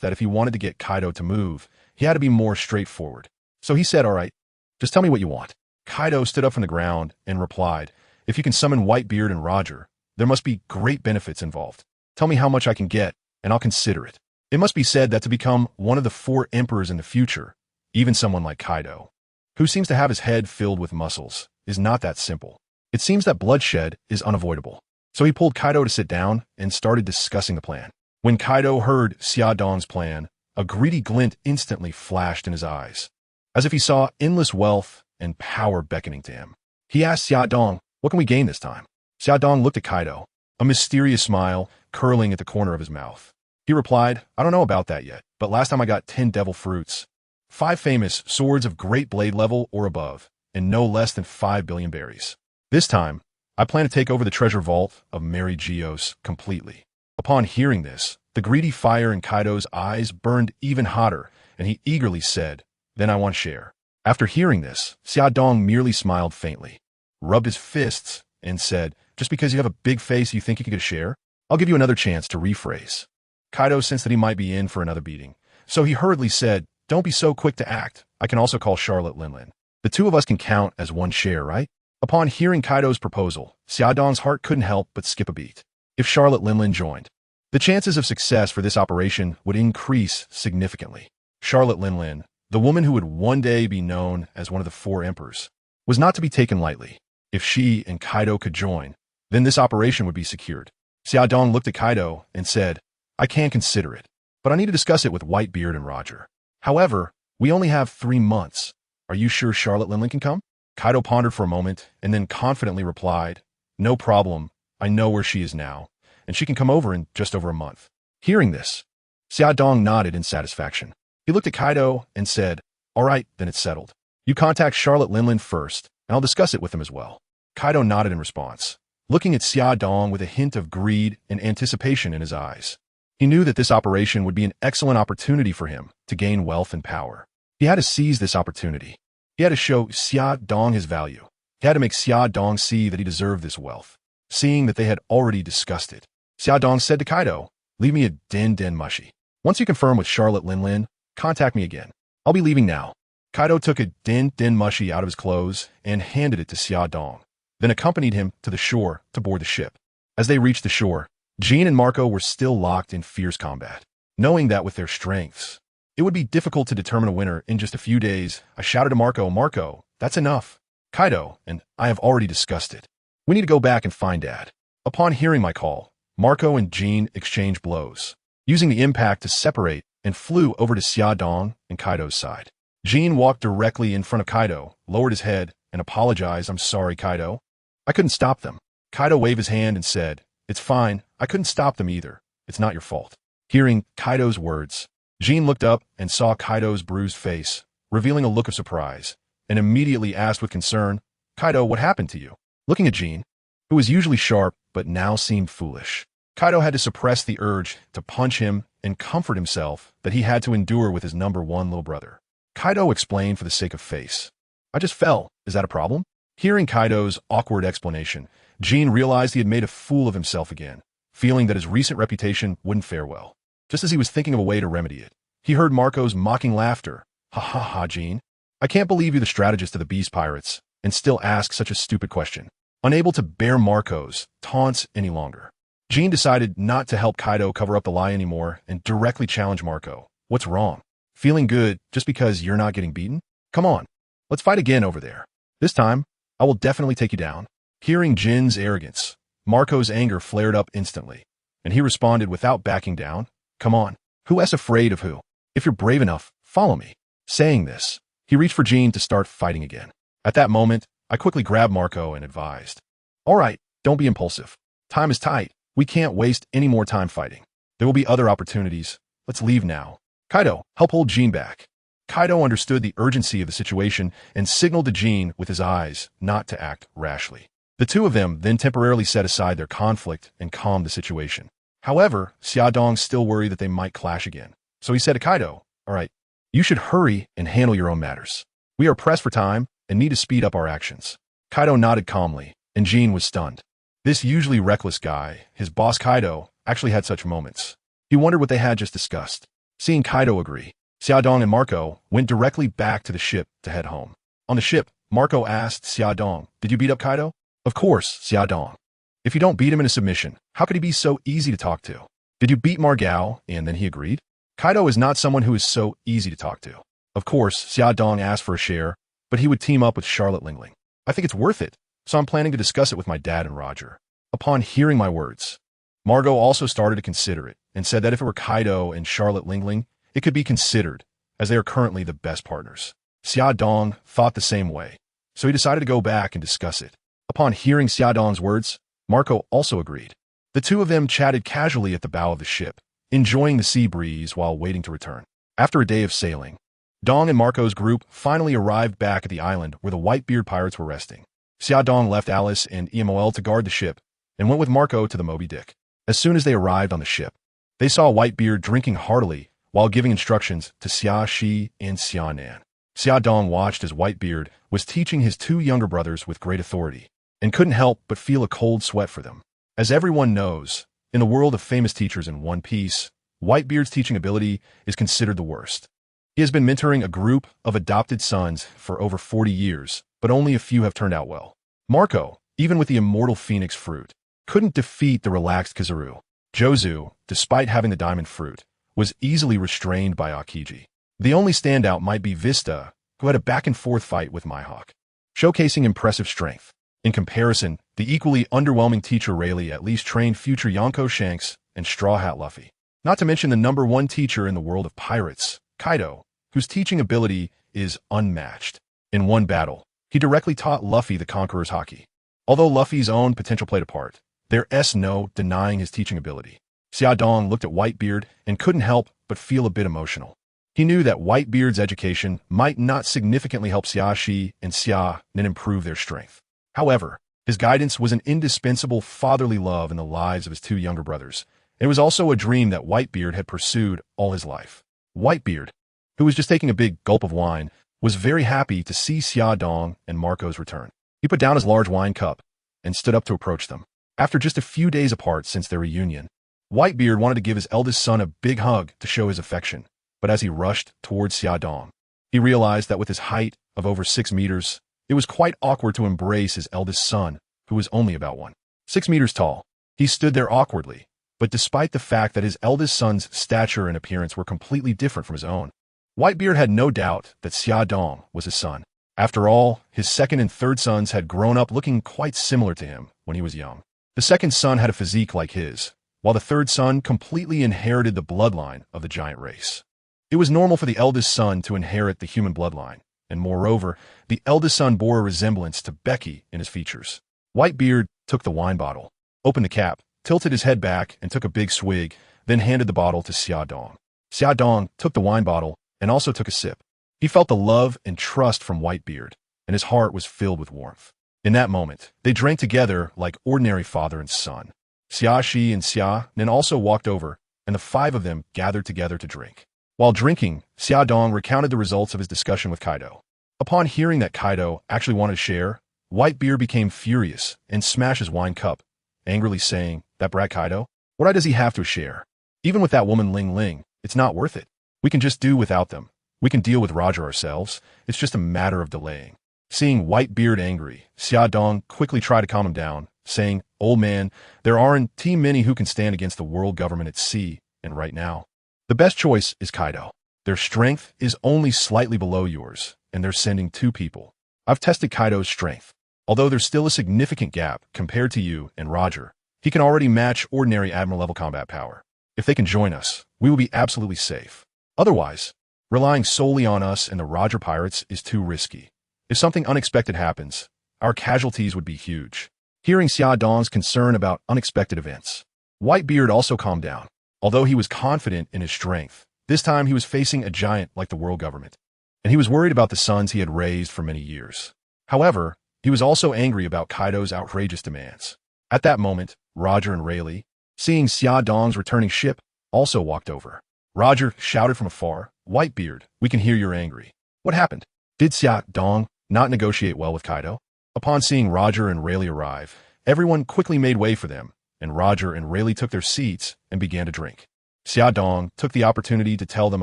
that if he wanted to get Kaido to move, he had to be more straightforward. So he said, "All right, just tell me what you want." Kaido stood up from the ground and replied, "If you can summon Whitebeard and Roger, there must be great benefits involved. Tell me how much I can get, and I'll consider it." It must be said that to become one of the 4 emperors in the future, even someone like Kaido, who seems to have his head filled with muscles, is not that simple. It seems that bloodshed is unavoidable. So he pulled Kaido to sit down and started discussing the plan. When Kaido heard Xia Dong's plan, a greedy glint instantly flashed in his eyes, as if he saw endless wealth and power beckoning to him. He asked Xia Dong, "What can we gain this time?" Xia Dong looked at Kaido, a mysterious smile curling at the corner of his mouth. He replied, "I don't know about that yet, but last time I got 10 devil fruits, 5 famous swords of great blade level or above, and no less than 5 billion berries. This time, I plan to take over the treasure vault of Mary Geos completely." Upon hearing this, The greedy fire in Kaido's eyes burned even hotter, and he eagerly said, "Then I want to share." After hearing this, Xiaodong merely smiled faintly, rubbed his fists, and said, "Just because you have a big face you think you can get a share? I'll give you another chance to rephrase." Kaido sensed that he might be in for another beating, so he hurriedly said, "Don't be so quick to act. I can also call Charlotte Linlin. The two of us can count as one share, right?" Upon hearing Kaido's proposal, Xiaodong's heart couldn't help but skip a beat. If Charlotte Linlin joined, the chances of success for this operation would increase significantly. Charlotte Linlin, the woman who would one day be known as one of the four emperors, was not to be taken lightly. If she and Kaido could join, then this operation would be secured. Xiaodong looked at Kaido and said, "I can consider it, but I need to discuss it with Whitebeard and Roger. However, we only have 3 months. Are you sure Charlotte Linlin can come?" Kaido pondered for a moment and then confidently replied, "No problem. I know where she is now, and she can come over in just over a month." Hearing this, Xiaodong nodded in satisfaction. He looked at Kaido and said, "All right, then it's settled. You contact Charlotte Linlin first, and I'll discuss it with him as well." Kaido nodded in response, looking at Xiaodong with a hint of greed and anticipation in his eyes. He knew that this operation would be an excellent opportunity for him to gain wealth and power. He had to seize this opportunity. He had to show Xiaodong his value. He had to make Xiaodong see that he deserved this wealth. Seeing that they had already discussed it, Xiaodong said to Kaido, "Leave me a den mushi. Once you confirm with Charlotte Linlin, contact me again. I'll be leaving now." Kaido took a den mushi out of his clothes and handed it to Xiaodong, then accompanied him to the shore to board the ship. As they reached the shore, Jean and Marco were still locked in fierce combat. Knowing that with their strengths, it would be difficult to determine a winner in just a few days, I shouted to Marco, "Marco, that's enough. Kaido and I have already discussed it. We need to go back and find Dad." Upon hearing my call, Marco and Jean exchanged blows, using the impact to separate, and flew over to Xiaodong and Kaido's side. Jean walked directly in front of Kaido, lowered his head, and apologized. "I'm sorry, Kaido. I couldn't stop them." Kaido waved his hand and said, "It's fine. I couldn't stop them either. It's not your fault." Hearing Kaido's words, Jean looked up and saw Kaido's bruised face, revealing a look of surprise, and immediately asked with concern, "Kaido, what happened to you?" Looking at Jean, who was usually sharp but now seemed foolish, Kaido had to suppress the urge to punch him and comfort himself that he had to endure with his number one little brother. Kaido explained for the sake of face, "I just fell. Is that a problem?" Hearing Kaido's awkward explanation, Jean realized he had made a fool of himself again, feeling that his recent reputation wouldn't fare well. Just as he was thinking of a way to remedy it, he heard Marco's mocking laughter. "Ha ha ha, Jean. I can't believe you're the strategist of the Beast Pirates and still ask such a stupid question." Unable to bear Marco's taunts any longer, Jean decided not to help Kaido cover up the lie anymore and directly challenge Marco. "What's wrong? Feeling good just because you're not getting beaten? Come on, let's fight again over there. This time, I will definitely take you down." Hearing Jin's arrogance, Marco's anger flared up instantly, and he responded without backing down, "Come on, who is afraid of who? If you're brave enough, follow me." Saying this, he reached for Jean to start fighting again. At that moment, I quickly grabbed Marco and advised, "All right, don't be impulsive. Time is tight. We can't waste any more time fighting. There will be other opportunities. Let's leave now. Kaido, help hold Jean back." Kaido understood the urgency of the situation and signaled to Jean with his eyes not to act rashly. The two of them then temporarily set aside their conflict and calmed the situation. However, Xiaodong still worried that they might clash again. So he said to Kaido, "All right, you should hurry and handle your own matters. We are pressed for time and need to speed up our actions." Kaido nodded calmly, and Jean was stunned. This usually reckless guy, his boss Kaido, actually had such moments. He wondered what they had just discussed. Seeing Kaido agree, Xiaodong and Marco went directly back to the ship to head home. On the ship, Marco asked Xiaodong, "Did you beat up Kaido?" "Of course, Xiaodong. If you don't beat him in a submission, how could he be so easy to talk to?" "Did you beat Margao?" And then he agreed. Kaido is not someone who is so easy to talk to. Of course, Xiaodong asked for a share, but he would team up with Charlotte Linlin. "I think it's worth it, so I'm planning to discuss it with my dad and Roger." Upon hearing my words, Margot also started to consider it and said that if it were Kaido and Charlotte Linlin, it could be considered, as they are currently the best partners. Xiaodong thought the same way, so he decided to go back and discuss it. Upon hearing Xiaodong's words, Marco also agreed. The two of them chatted casually at the bow of the ship, enjoying the sea breeze while waiting to return. After a day of sailing, Dong and Marco's group finally arrived back at the island where the Whitebeard Pirates were resting. Xiaodong left Alice and Emol to guard the ship and went with Marco to the Moby Dick. As soon as they arrived on the ship, They saw Whitebeard drinking heartily while giving instructions to Xia Shi and Xia Nan. Xia Dong watched as Whitebeard was teaching his two younger brothers with great authority, and couldn't help but feel a cold sweat for them. As everyone knows, in the world of famous teachers in One Piece, Whitebeard's teaching ability is considered the worst. He has been mentoring a group of adopted sons for over 40 years, but only a few have turned out well. Marco, even with the immortal Phoenix Fruit, couldn't defeat the relaxed Kizaru. Jozu, despite having the Diamond Fruit, was easily restrained by Aokiji. The only standout might be Vista, who had a back-and-forth fight with Mihawk, showcasing impressive strength. In comparison, the equally underwhelming teacher Rayleigh at least trained future Yonko Shanks and Straw Hat Luffy. Not to mention the #1 teacher in the world of pirates, Kaido, whose teaching ability is unmatched. In one battle, he directly taught Luffy the Conqueror's Haki. Although Luffy's own potential played a part, there's no denying his teaching ability. Xia Dong looked at Whitebeard and couldn't help but feel a bit emotional. He knew that Whitebeard's education might not significantly help Xia Shi and Xia Nan improve their strength. However, his guidance was an indispensable fatherly love in the lives of his two younger brothers. It was also a dream that Whitebeard had pursued all his life. Whitebeard, who was just taking a big gulp of wine, was very happy to see Xia Dong and Marco's return. He put down his large wine cup and stood up to approach them. After just a few days apart since their reunion, Whitebeard wanted to give his eldest son a big hug to show his affection, but as he rushed towards Xia Dong, he realized that with his height of over 6 meters, it was quite awkward to embrace his eldest son, who was only about 1.6 meters tall. He stood there awkwardly, but despite the fact that his eldest son's stature and appearance were completely different from his own, Whitebeard had no doubt that Xia Dong was his son. After all, his second and third sons had grown up looking quite similar to him when he was young. The second son had a physique like his, while the third son completely inherited the bloodline of the giant race. It was normal for the eldest son to inherit the human bloodline, and moreover, the eldest son bore a resemblance to Becky in his features. Whitebeard took the wine bottle, opened the cap, tilted his head back, and took a big swig, then handed the bottle to Xia Dong. Xia Dong took the wine bottle and also took a sip. He felt the love and trust from Whitebeard, and his heart was filled with warmth. In that moment, they drank together like ordinary father and son. Xia Shi and Xia Nan also walked over, and the 5 of them gathered together to drink. While drinking, Xia Dong recounted the results of his discussion with Kaido. Upon hearing that Kaido actually wanted to share, Whitebeard became furious and smashed his wine cup, angrily saying, "That brat Kaido? What right does he have to share? Even with that woman Ling Ling, it's not worth it. We can just do without them. We can deal with Roger ourselves. It's just a matter of delaying." Seeing Whitebeard angry, Xia Dong quickly tried to calm him down, saying, "Old man, there aren't too many who can stand against the world government at sea, and right now, the best choice is Kaido. Their strength is only slightly below yours, and they're sending 2 people. I've tested Kaido's strength. Although there's still a significant gap compared to you and Roger, he can already match ordinary Admiral-level combat power. If they can join us, we will be absolutely safe. Otherwise, relying solely on us and the Roger Pirates is too risky. If something unexpected happens, our casualties would be huge." Hearing Xia Dong's concern about unexpected events, Whitebeard also calmed down. Although he was confident in his strength, this time he was facing a giant like the world government, and he was worried about the sons he had raised for many years. However, he was also angry about Kaido's outrageous demands. At that moment, Roger and Rayleigh, seeing Xia Dong's returning ship, also walked over. Roger shouted from afar, "Whitebeard, we can hear you're angry. What happened? Did Xia Dong not negotiate well with Kaido?" Upon seeing Roger and Rayleigh arrive, everyone quickly made way for them, and Roger and Rayleigh took their seats and began to drink. Xia Dong took the opportunity to tell them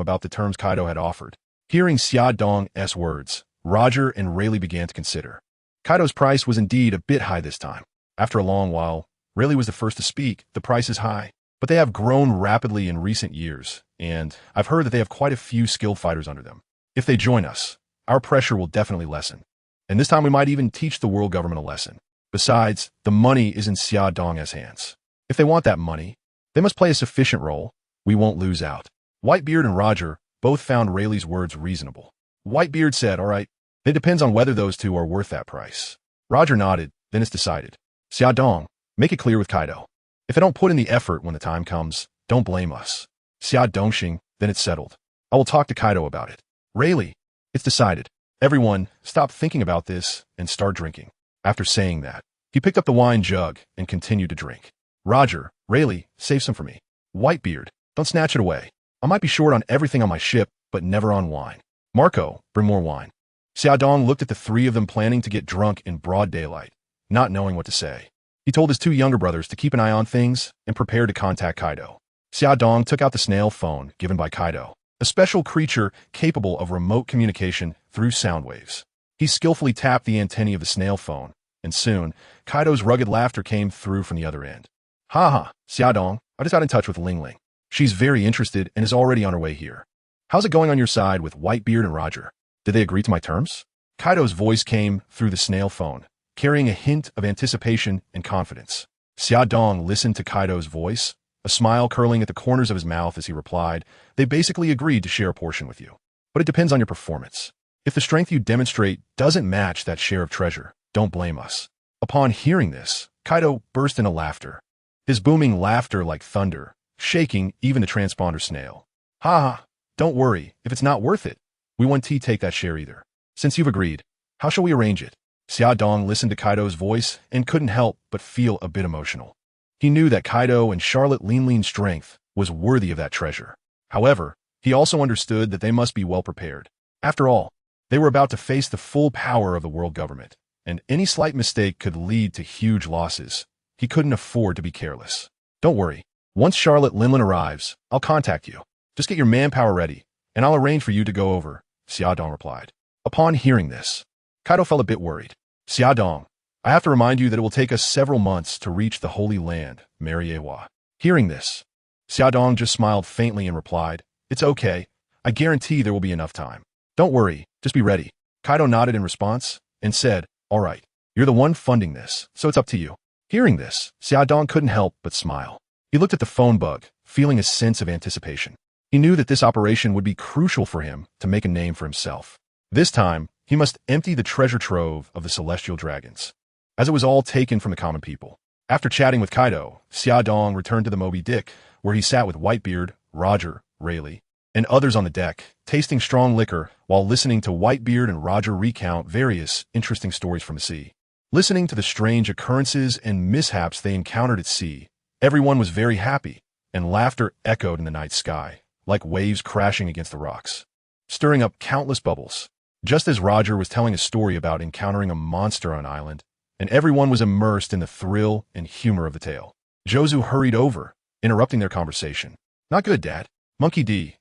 about the terms Kaido had offered. Hearing Xia Dong's words, Roger and Rayleigh began to consider. Kaido's price was indeed a bit high this time. After a long while, Rayleigh was the first to speak. "The price is high, but they have grown rapidly in recent years, and I've heard that they have quite a few skilled fighters under them. If they join us, our pressure will definitely lessen. And this time we might even teach the world government a lesson. Besides, the money is in Xia Dong's hands. If they want that money, they must play a sufficient role. We won't lose out." Whitebeard and Roger both found Rayleigh's words reasonable. Whitebeard said, "All right, it depends on whether those 2 are worth that price." Roger nodded, "Then it's decided. Xia Dong, make it clear with Kaido. If I don't put in the effort when the time comes, don't blame us." Xia Dongxing, "Then it's settled. I will talk to Kaido about it." Rayleigh, "It's decided. Everyone, stop thinking about this and start drinking." After saying that, he picked up the wine jug and continued to drink. "Roger, Rayleigh, save some for me." Whitebeard, Don't snatch it away. I might be short on everything on my ship, but never on wine. Marco, bring more wine. Xiaodong looked at the three of them planning to get drunk in broad daylight, not knowing what to say. He told his two younger brothers to keep an eye on things and prepare to contact Kaido. Xiaodong took out the snail phone given by Kaido, a special creature capable of remote communication through sound waves. He skillfully tapped the antennae of the snail phone, and soon, Kaido's rugged laughter came through from the other end. Ha ha, Xiaodong, I just got in touch with Ling Ling. She's very interested and is already on her way here. How's it going on your side with Whitebeard and Roger? Did they agree to my terms? Kaido's voice came through the snail phone, carrying a hint of anticipation and confidence. Xiaodong listened to Kaido's voice, a smile curling at the corners of his mouth as he replied, they basically agreed to share a portion with you. But it depends on your performance. If the strength you demonstrate doesn't match that share of treasure, don't blame us. Upon hearing this, Kaido burst into laughter, his booming laughter like thunder, shaking even the transponder snail. Ha ha, don't worry, if it's not worth it, we won't take that share either. Since you've agreed, how shall we arrange it? Xiaodong listened to Kaido's voice and couldn't help but feel a bit emotional. He knew that Kaido and Charlotte Linling's strength was worthy of that treasure. However, he also understood that they must be well prepared. After all, they were about to face the full power of the world government, and any slight mistake could lead to huge losses. He couldn't afford to be careless. Don't worry, once Charlotte Linling arrives, I'll contact you. Just get your manpower ready, and I'll arrange for you to go over, Xiaodong replied. Upon hearing this, Kaido felt a bit worried. Xiaodong, I have to remind you that it will take us several months to reach the Holy Land, Marineford. Hearing this, Xiaodong just smiled faintly and replied, it's okay, I guarantee there will be enough time. Don't worry, just be ready. Kaido nodded in response and said, all right, you're the one funding this, so it's up to you. Hearing this, Xiaodong couldn't help but smile. He looked at the phone bug, feeling a sense of anticipation. He knew that this operation would be crucial for him to make a name for himself. This time, he must empty the treasure trove of the celestial dragons, as it was all taken from the common people. After chatting with Kaido, Xiaodong returned to the Moby Dick, where he sat with Whitebeard, Roger, Rayleigh, and others on the deck, tasting strong liquor while listening to Whitebeard and Roger recount various interesting stories from the sea. Listening to the strange occurrences and mishaps they encountered at sea, everyone was very happy, and laughter echoed in the night sky, like waves crashing against the rocks, stirring up countless bubbles. Just as Roger was telling a story about encountering a monster on an island, and everyone was immersed in the thrill and humor of the tale, Jozu hurried over, interrupting their conversation. Not good, Dad. Monkey D,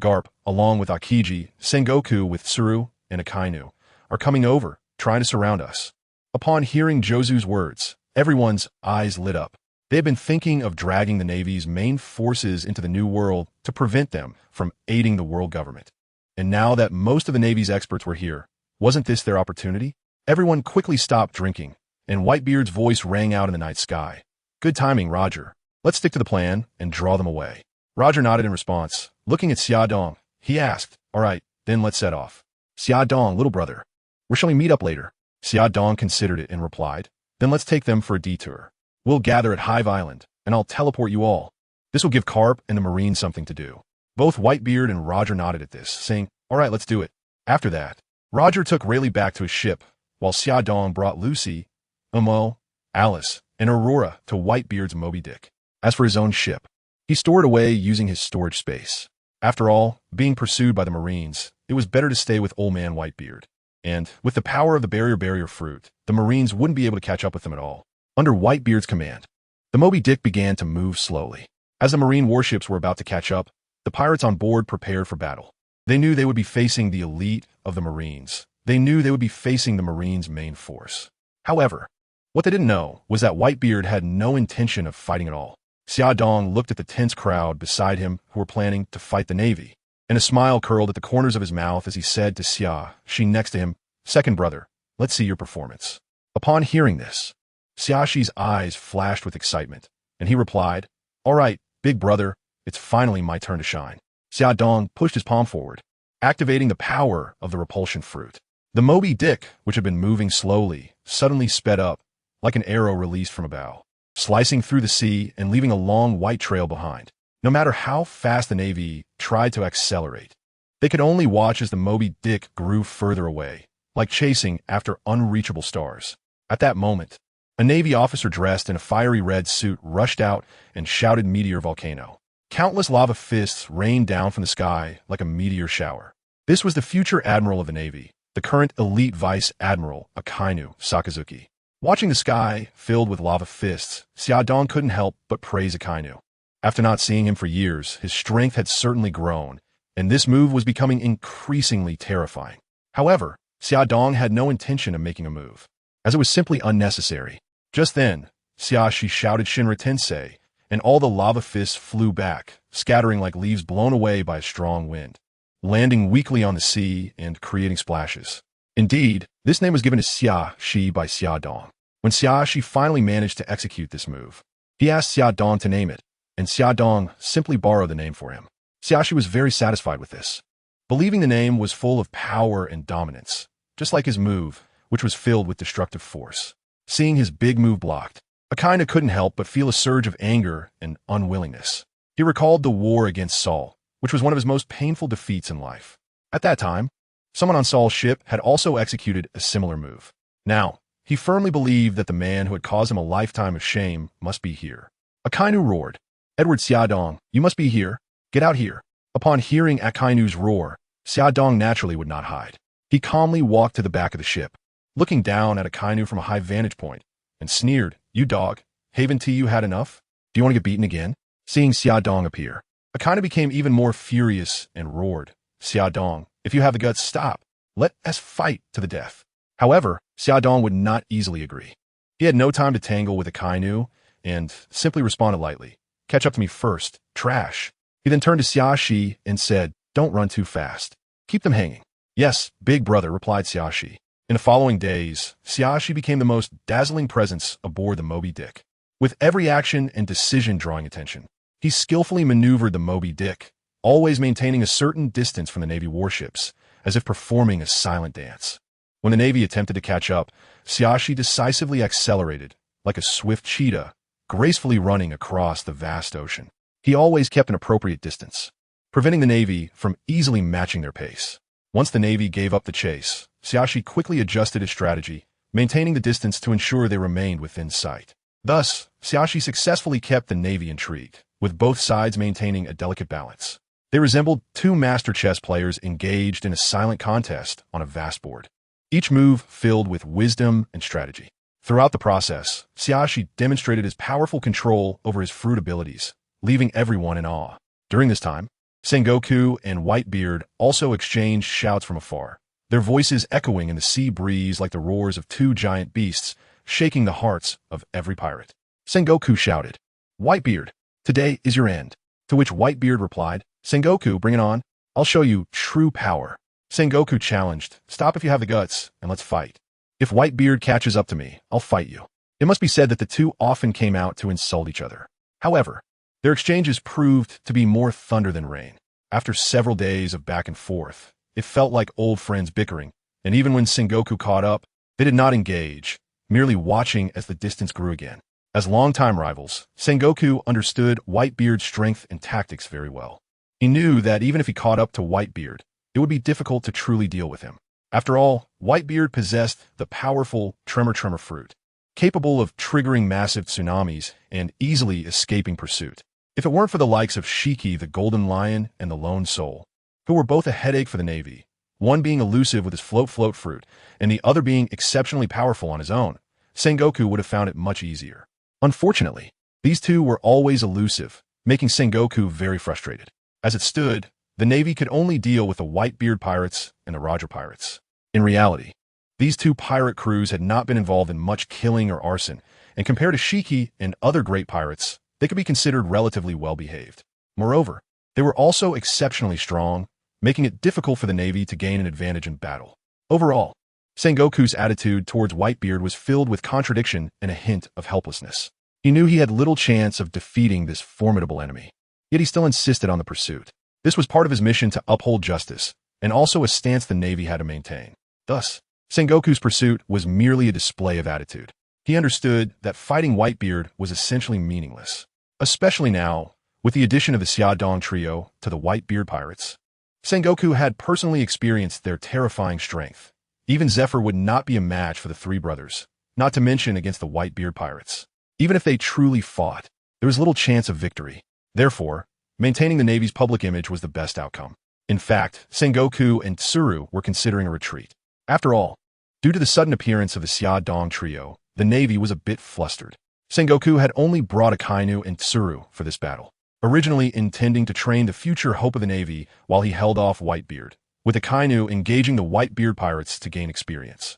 Garp, along with Akiji, Sengoku with Tsuru, and Akainu, are coming over, trying to surround us. Upon hearing Jozu's words, everyone's eyes lit up. They had been thinking of dragging the Navy's main forces into the New World to prevent them from aiding the world government. And now that most of the Navy's experts were here, wasn't this their opportunity? Everyone quickly stopped drinking, and Whitebeard's voice rang out in the night sky. Good timing, Roger. Let's stick to the plan and draw them away. Roger nodded in response. Looking at Xiaodong, he asked, all right, then let's set off. Xiaodong, little brother, where shall we meet up later? Xiaodong considered it and replied, then let's take them for a detour. We'll gather at Hive Island, and I'll teleport you all. This will give Carp and the Marines something to do. Both Whitebeard and Roger nodded at this, saying, all right, let's do it. After that, Roger took Rayleigh back to his ship, while Xiaodong brought Lucy, Amo, Alice, and Aurora to Whitebeard's Moby Dick. As for his own ship, he stored away using his storage space. After all, being pursued by the Marines, it was better to stay with old man Whitebeard. And, with the power of the barrier fruit, the Marines wouldn't be able to catch up with them at all. Under Whitebeard's command, the Moby Dick began to move slowly. As the Marine warships were about to catch up, the pirates on board prepared for battle. They knew they would be facing the elite of the Marines. They knew they would be facing the Marines' main force. However, what they didn't know was that Whitebeard had no intention of fighting at all. Xiaodong looked at the tense crowd beside him who were planning to fight the Navy, and a smile curled at the corners of his mouth as he said to Xia, she next to him, second brother, let's see your performance. Upon hearing this, Xiaxi's eyes flashed with excitement, and he replied, all right, big brother, it's finally my turn to shine. Xiaodong pushed his palm forward, activating the power of the repulsion fruit. The Moby Dick, which had been moving slowly, suddenly sped up, like an arrow released from a bow, slicing through the sea and leaving a long white trail behind. No matter how fast the Navy tried to accelerate, they could only watch as the Moby Dick grew further away, like chasing after unreachable stars. At that moment, a Navy officer dressed in a fiery red suit rushed out and shouted Meteor Volcano. Countless lava fists rained down from the sky like a meteor shower. This was the future admiral of the Navy, the current elite vice admiral, Akainu Sakazuki. Watching the sky filled with lava fists, Xiaodong couldn't help but praise Akainu. After not seeing him for years, his strength had certainly grown, and this move was becoming increasingly terrifying. However, Xiaodong had no intention of making a move, as it was simply unnecessary. Just then, Xiaoshi shouted Shinra Tensei, and all the lava fists flew back, scattering like leaves blown away by a strong wind, landing weakly on the sea and creating splashes. Indeed, this name was given to Xiaoshi by Xiaodong. When Xiaoshi finally managed to execute this move, he asked Xiaodong to name it, and Xiaodong simply borrowed the name for him. Xiaoshi was very satisfied with this, believing the name was full of power and dominance, just like his move, which was filled with destructive force. Seeing his big move blocked, Akainu couldn't help but feel a surge of anger and unwillingness. He recalled the war against Saul, which was one of his most painful defeats in life. At that time, someone on Saul's ship had also executed a similar move. Now, he firmly believed that the man who had caused him a lifetime of shame must be here. Akainu roared, "Edward Xiaodong, you must be here. Get out here." Upon hearing Akainu's roar, Xiaodong naturally would not hide. He calmly walked to the back of the ship, looking down at Akainu from a high vantage point, and sneered, "You dog, haven't you had enough? Do you want to get beaten again?" Seeing Xiaodong appear, Akainu became even more furious and roared, "Xiaodong, if you have the guts, stop. Let us fight to the death." However, Xiaodong would not easily agree. He had no time to tangle with Akainu and simply responded lightly, "Catch up to me first, trash." He then turned to Xiaoshi and said, "Don't run too fast. Keep them hanging." "Yes, big brother," replied Xiaoshi. In the following days, Xiaoshi became the most dazzling presence aboard the Moby Dick. With every action and decision drawing attention, he skillfully maneuvered the Moby Dick, always maintaining a certain distance from the Navy warships, as if performing a silent dance. When the Navy attempted to catch up, Xiaoshi decisively accelerated, like a swift cheetah, gracefully running across the vast ocean. He always kept an appropriate distance, preventing the Navy from easily matching their pace. Once the Navy gave up the chase, Xiaoshi quickly adjusted his strategy, maintaining the distance to ensure they remained within sight. Thus, Xiaoshi successfully kept the Navy intrigued, with both sides maintaining a delicate balance. They resembled two master chess players engaged in a silent contest on a vast board, each move filled with wisdom and strategy. Throughout the process, Xiaoshi demonstrated his powerful control over his fruit abilities, leaving everyone in awe. During this time, Sengoku and Whitebeard also exchanged shouts from afar, their voices echoing in the sea breeze like the roars of two giant beasts, shaking the hearts of every pirate. Sengoku shouted, "Whitebeard, today is your end." To which Whitebeard replied, "Sengoku, bring it on. I'll show you true power." Sengoku challenged, "Stop if you have the guts, and let's fight. If Whitebeard catches up to me, I'll fight you." It must be said that the two often came out to insult each other. However, their exchanges proved to be more thunder than rain. After several days of back and forth, it felt like old friends bickering, and even when Sengoku caught up, they did not engage, merely watching as the distance grew again. As longtime rivals, Sengoku understood Whitebeard's strength and tactics very well. He knew that even if he caught up to Whitebeard, it would be difficult to truly deal with him. After all, Whitebeard possessed the powerful Tremor fruit, capable of triggering massive tsunamis and easily escaping pursuit. If it weren't for the likes of Shiki the Golden Lion and the Lone Soul, who were both a headache for the Navy, one being elusive with his float fruit and the other being exceptionally powerful on his own, Sengoku would have found it much easier. Unfortunately, these two were always elusive, making Sengoku very frustrated. As it stood, the Navy could only deal with the Whitebeard Pirates and the Roger Pirates. In reality, these two pirate crews had not been involved in much killing or arson, and compared to Shiki and other great pirates, they could be considered relatively well-behaved. Moreover, they were also exceptionally strong, making it difficult for the Navy to gain an advantage in battle. Overall, Sengoku's attitude towards Whitebeard was filled with contradiction and a hint of helplessness. He knew he had little chance of defeating this formidable enemy, yet he still insisted on the pursuit. This was part of his mission to uphold justice, and also a stance the Navy had to maintain. Thus, Sengoku's pursuit was merely a display of attitude. He understood that fighting Whitebeard was essentially meaningless, especially now, with the addition of the Xiaodong trio to the Whitebeard Pirates. Sengoku had personally experienced their terrifying strength. Even Zephyr would not be a match for the three brothers, not to mention against the Whitebeard Pirates. Even if they truly fought, there was little chance of victory. Therefore, Maintaining the Navy's public image was the best outcome. In fact, Sengoku and Tsuru were considering a retreat. After all, due to the sudden appearance of the Xia Dong trio, the Navy was a bit flustered. Sengoku had only brought Akainu and Tsuru for this battle, originally intending to train the future hope of the Navy while he held off Whitebeard, with Akainu engaging the Whitebeard Pirates to gain experience.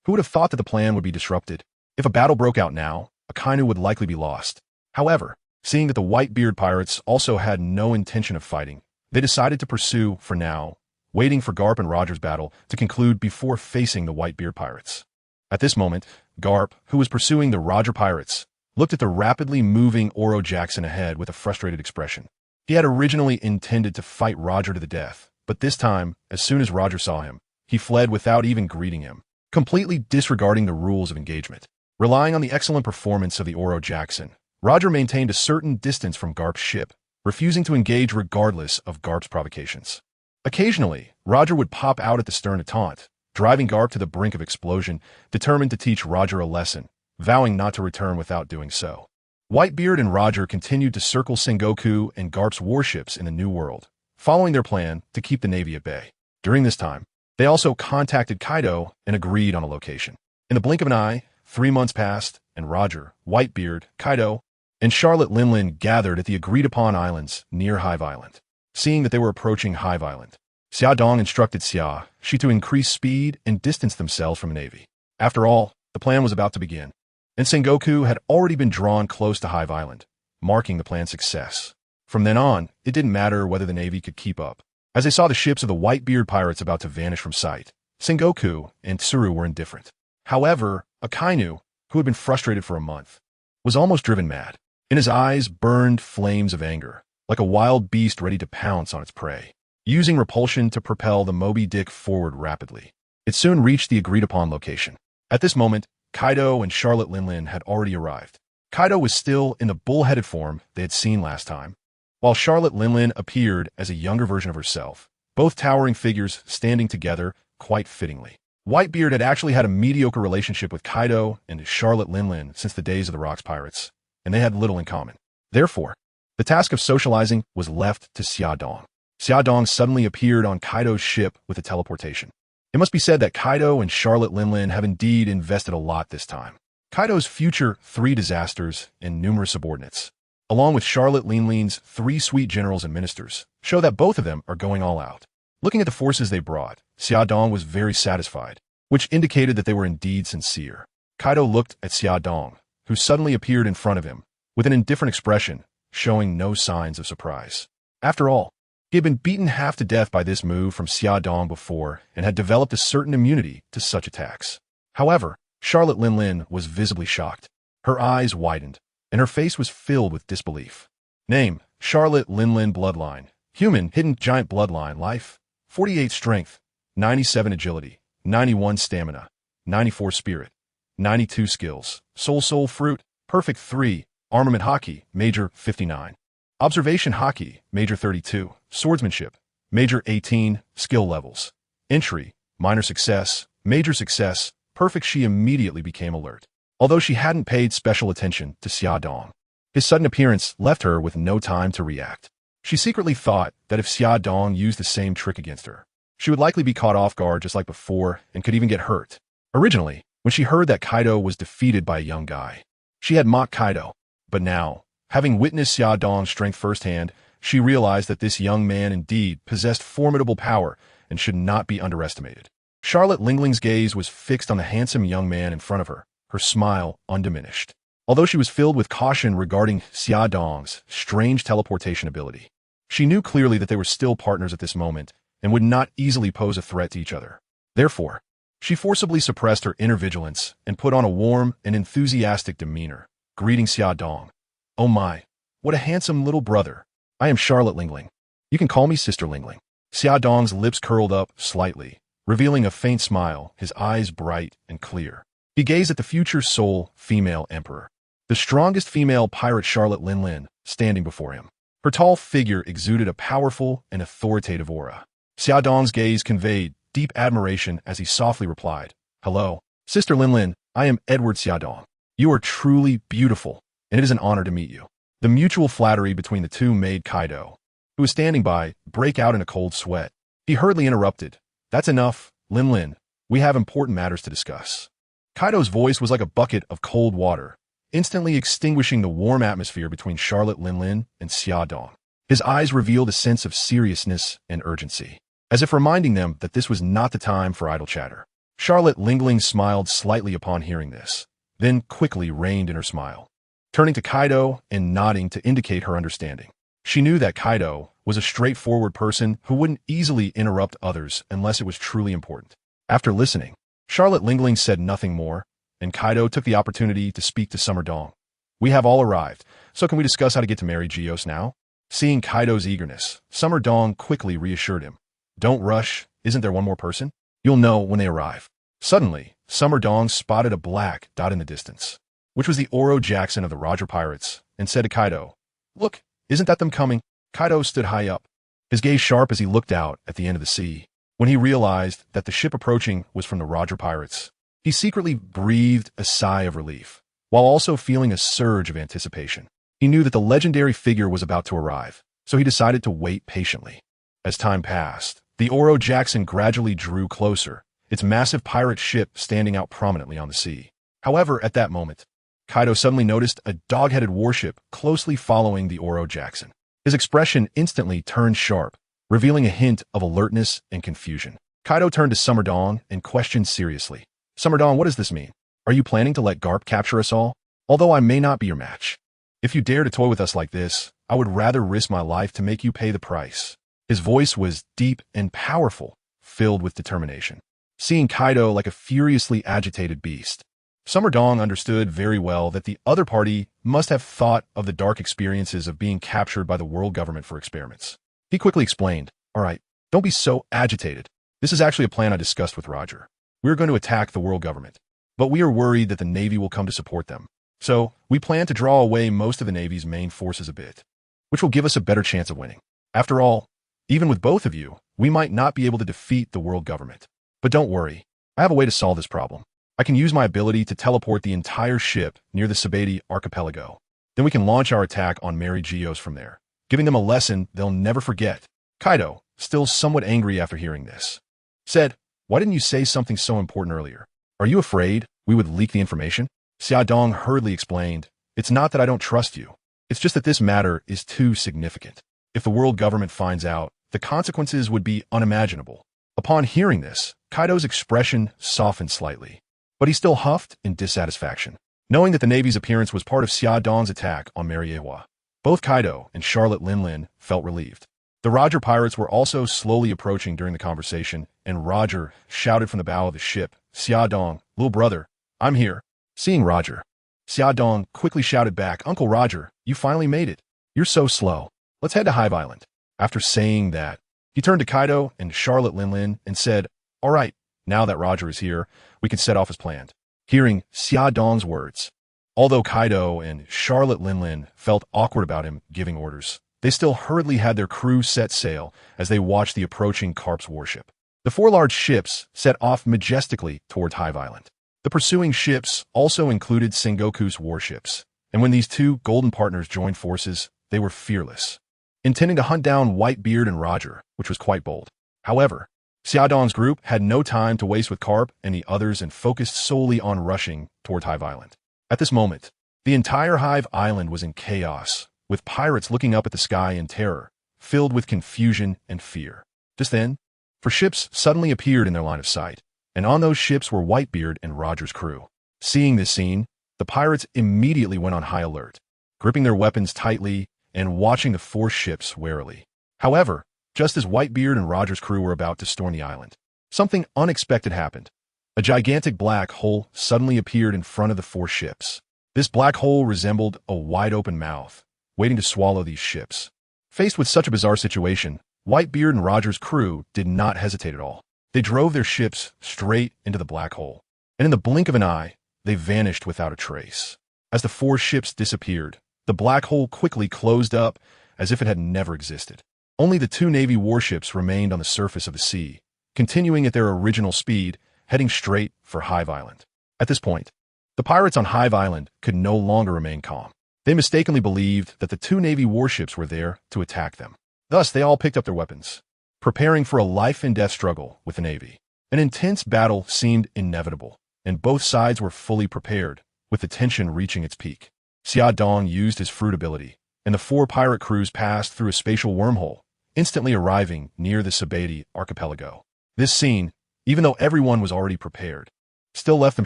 Who would have thought that the plan would be disrupted? If a battle broke out now, Akainu would likely be lost. However, seeing that the Whitebeard Pirates also had no intention of fighting, they decided to pursue, for now, waiting for Garp and Roger's battle to conclude before facing the Whitebeard Pirates. At this moment, Garp, who was pursuing the Roger Pirates, looked at the rapidly moving Oro Jackson ahead with a frustrated expression. He had originally intended to fight Roger to the death, but this time, as soon as Roger saw him, he fled without even greeting him, completely disregarding the rules of engagement. Relying on the excellent performance of the Oro Jackson, Roger maintained a certain distance from Garp's ship, refusing to engage regardless of Garp's provocations. Occasionally, Roger would pop out at the stern to taunt, driving Garp to the brink of explosion, determined to teach Roger a lesson, vowing not to return without doing so. Whitebeard and Roger continued to circle Sengoku and Garp's warships in the New World, following their plan to keep the Navy at bay. During this time, they also contacted Kaido and agreed on a location. In the blink of an eye, 3 months passed, and Roger, Whitebeard, Kaido, and Charlotte Linlin gathered at the agreed-upon islands near Hive Island. Seeing that they were approaching Hive Island, Xia Dong instructed Xia to increase speed and distance themselves from the Navy. After all, the plan was about to begin, and Sengoku had already been drawn close to Hive Island, marking the plan's success. From then on, it didn't matter whether the Navy could keep up. As they saw the ships of the Whitebeard Pirates about to vanish from sight, Sengoku and Tsuru were indifferent. However, Akainu, who had been frustrated for a month, was almost driven mad. In his eyes burned flames of anger, like a wild beast ready to pounce on its prey, using repulsion to propel the Moby Dick forward rapidly. It soon reached the agreed-upon location. At this moment, Kaido and Charlotte Linlin had already arrived. Kaido was still in the bull-headed form they had seen last time, while Charlotte Linlin appeared as a younger version of herself, both towering figures standing together quite fittingly. Whitebeard had actually had a mediocre relationship with Kaido and Charlotte Linlin since the days of the Rocks Pirates, and they had little in common. Therefore, the task of socializing was left to Xia Dong. Xia Dong suddenly appeared on Kaido's ship with a teleportation. It must be said that Kaido and Charlotte Linlin have indeed invested a lot this time. Kaido's future 3 disasters and numerous subordinates, along with Charlotte Linlin's 3 sweet generals and ministers, show that both of them are going all out. Looking at the forces they brought, Xia Dong was very satisfied, which indicated that they were indeed sincere. Kaido looked at Xia Dong, who suddenly appeared in front of him, with an indifferent expression, showing no signs of surprise. After all, he had been beaten half to death by this move from Xia Dong before and had developed a certain immunity to such attacks. However, Charlotte Linlin was visibly shocked. Her eyes widened, and her face was filled with disbelief. Name: Charlotte Linlin Bloodline. Human Hidden Giant Bloodline. Life: 48 Strength, 97 Agility, 91 Stamina, 94 Spirit, 92 Skills. Soul Fruit, Perfect 3. Armament Hockey, Major 59. Observation Hockey, Major 32. Swordsmanship, Major 18. Skill levels: Entry, Minor Success, Major Success, Perfect. She immediately became alert, although she hadn't paid special attention to Xia Dong. His sudden appearance left her with no time to react. She secretly thought that if Xia Dong used the same trick against her, she would likely be caught off guard just like before and could even get hurt. Originally, when she heard that Kaido was defeated by a young guy, she had mocked Kaido, but now, having witnessed Xia Dong's strength firsthand, she realized that this young man indeed possessed formidable power and should not be underestimated. Charlotte Linling's gaze was fixed on the handsome young man in front of her, her smile undiminished. Although she was filled with caution regarding Xia Dong's strange teleportation ability, she knew clearly that they were still partners at this moment and would not easily pose a threat to each other. Therefore, she forcibly suppressed her inner vigilance and put on a warm and enthusiastic demeanor, greeting Xia Dong. "Oh my, what a handsome little brother. I am Charlotte Lingling. You can call me Sister Lingling." Xia Dong's lips curled up slightly, revealing a faint smile, his eyes bright and clear. He gazed at the future sole female emperor, the strongest female pirate Charlotte Linlin, standing before him. Her tall figure exuded a powerful and authoritative aura. Xia Dong's gaze conveyed deep admiration as he softly replied, "Hello, Sister Linlin, I am Edward Xia Dong. You are truly beautiful, and it is an honor to meet you." The mutual flattery between the two made Kaido, who was standing by, break out in a cold sweat. He hurriedly interrupted. "That's enough, Lin Lin. We have important matters to discuss." Kaido's voice was like a bucket of cold water, instantly extinguishing the warm atmosphere between Charlotte Linlin and Xia Dong. His eyes revealed a sense of seriousness and urgency, as if reminding them that this was not the time for idle chatter. Charlotte Lingling smiled slightly upon hearing this, then quickly reined in her smile, turning to Kaido and nodding to indicate her understanding. She knew that Kaido was a straightforward person who wouldn't easily interrupt others unless it was truly important. After listening, Charlotte Lingling said nothing more, and Kaido took the opportunity to speak to Summer Dong. "We have all arrived, so can we discuss how to get to Mary Geos now?" Seeing Kaido's eagerness, Summer Dong quickly reassured him. "Don't rush, isn't there one more person? You'll know when they arrive." Suddenly, Summer Dong spotted a black dot in the distance, which was the Oro Jackson of the Roger Pirates, and said to Kaido, "Look, isn't that them coming?" Kaido stood high up, his gaze sharp as he looked out at the end of the sea. When he realized that the ship approaching was from the Roger Pirates, he secretly breathed a sigh of relief, while also feeling a surge of anticipation. He knew that the legendary figure was about to arrive, so he decided to wait patiently. As time passed, the Oro Jackson gradually drew closer, its massive pirate ship standing out prominently on the sea. However, at that moment, Kaido suddenly noticed a dog-headed warship closely following the Oro Jackson. His expression instantly turned sharp, revealing a hint of alertness and confusion. Kaido turned to Summer Dong and questioned seriously. "Summer Dong, what does this mean? Are you planning to let Garp capture us all? Although I may not be your match. If you dare to toy with us like this, I would rather risk my life to make you pay the price." His voice was deep and powerful, filled with determination. Seeing Kaido like a furiously agitated beast, Summer Dong understood very well that the other party must have thought of the dark experiences of being captured by the world government for experiments. He quickly explained, "All right, don't be so agitated. This is actually a plan I discussed with Roger. We're going to attack the world government, but we are worried that the Navy will come to support them. So, we plan to draw away most of the Navy's main forces a bit, which will give us a better chance of winning. After all, even with both of you, we might not be able to defeat the world government. But don't worry, I have a way to solve this problem. I can use my ability to teleport the entire ship near the Sabati archipelago. Then we can launch our attack on Mary Geos from there, giving them a lesson they'll never forget." Kaido, still somewhat angry after hearing this, said, "Why didn't you say something so important earlier? Are you afraid we would leak the information?" Xia Dong hurriedly explained, "It's not that I don't trust you. It's just that this matter is too significant. If the world government finds out, the consequences would be unimaginable." Upon hearing this, Kaido's expression softened slightly, but he still huffed in dissatisfaction, knowing that the Navy's appearance was part of Xia Dong's attack on Mariewa. Both Kaido and Charlotte Linlin felt relieved. The Roger Pirates were also slowly approaching during the conversation, and Roger shouted from the bow of the ship, "Xia Dong, little brother, I'm here." Seeing Roger, Xia Dong quickly shouted back, "Uncle Roger, you finally made it. You're so slow. Let's head to Hive Island." After saying that, he turned to Kaido and Charlotte Linlin and said, "All right, now that Roger is here, we can set off as planned." Hearing Xia Dong's words, although Kaido and Charlotte Linlin felt awkward about him giving orders, they still hurriedly had their crew set sail as they watched the approaching Karp's warship. The 4 large ships set off majestically towards Hive Island. The pursuing ships also included Sengoku's warships, and when these 2 golden partners joined forces, they were fearless, intending to hunt down Whitebeard and Roger, which was quite bold. However, Xia Dong's group had no time to waste with Karp and the others and focused solely on rushing toward Hive Island. At this moment, the entire Hive Island was in chaos, with pirates looking up at the sky in terror, filled with confusion and fear. Just then, 4 ships suddenly appeared in their line of sight, and on those ships were Whitebeard and Roger's crew. Seeing this scene, the pirates immediately went on high alert, gripping their weapons tightly and watching the 4 ships warily. However, just as Whitebeard and Roger's crew were about to storm the island, something unexpected happened. A gigantic black hole suddenly appeared in front of the 4 ships. This black hole resembled a wide-open mouth, waiting to swallow these ships. Faced with such a bizarre situation, Whitebeard and Roger's crew did not hesitate at all. They drove their ships straight into the black hole, and in the blink of an eye, they vanished without a trace. As the 4 ships disappeared, the black hole quickly closed up as if it had never existed. Only the 2 Navy warships remained on the surface of the sea, continuing at their original speed, heading straight for Hive Island. At this point, the pirates on Hive Island could no longer remain calm. They mistakenly believed that the 2 Navy warships were there to attack them. Thus, they all picked up their weapons, preparing for a life-and-death struggle with the navy. An intense battle seemed inevitable, and both sides were fully prepared, with the tension reaching its peak. Xia Dong used his fruit ability, and the 4 pirate crews passed through a spatial wormhole, instantly arriving near the Sabati archipelago. This scene, even though everyone was already prepared, still left them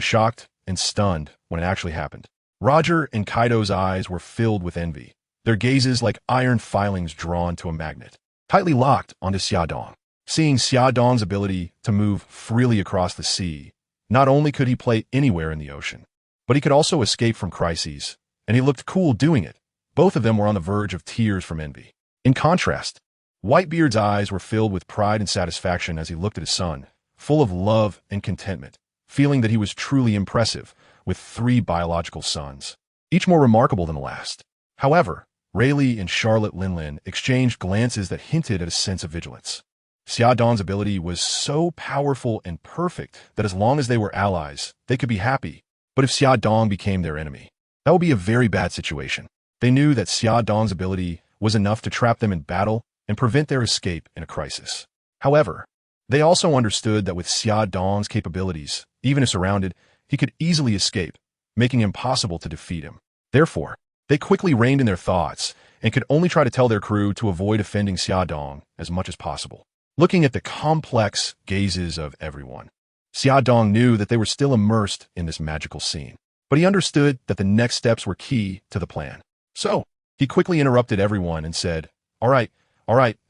shocked and stunned when it actually happened. Roger and Kaido's eyes were filled with envy, their gazes like iron filings drawn to a magnet, tightly locked onto Xia Dong. Seeing Xia Dong's ability to move freely across the sea, not only could he play anywhere in the ocean, but he could also escape from crises, and he looked cool doing it. Both of them were on the verge of tears from envy. In contrast, Whitebeard's eyes were filled with pride and satisfaction as he looked at his son, full of love and contentment, feeling that he was truly impressive, with 3 biological sons, each more remarkable than the last. However, Rayleigh and Charlotte Linlin exchanged glances that hinted at a sense of vigilance. Xia Dong's ability was so powerful and perfect that as long as they were allies, they could be happy. But if Xia Dong became their enemy, that would be a very bad situation. They knew that Xia Dong's ability was enough to trap them in battle and prevent their escape in a crisis. However, they also understood that with Xia Dong's capabilities, even if surrounded, he could easily escape, making it impossible to defeat him. Therefore, they quickly reined in their thoughts and could only try to tell their crew to avoid offending Xia Dong as much as possible. Looking at the complex gazes of everyone, Xia Dong knew that they were still immersed in this magical scene, but he understood that the next steps were key to the plan. So, he quickly interrupted everyone and said, all right,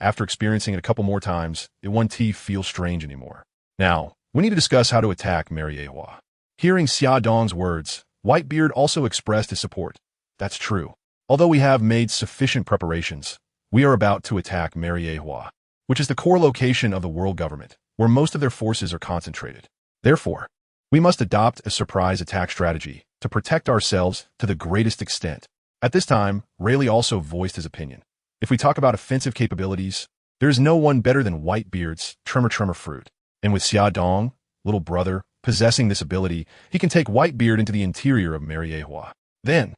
after experiencing it a couple more times, it won't feel strange anymore. Now, we need to discuss how to attack Marineford. Hearing Xia Dong's words, Whitebeard also expressed his support. That's true. Although we have made sufficient preparations, we are about to attack Marineford, which is the core location of the world government, where most of their forces are concentrated. Therefore, we must adopt a surprise attack strategy to protect ourselves to the greatest extent. At this time, Rayleigh also voiced his opinion. If we talk about offensive capabilities, there is no one better than Whitebeard's Tremor fruit. And with Xia Dong, little brother, possessing this ability, he can take Whitebeard into the interior of Marineford. Then,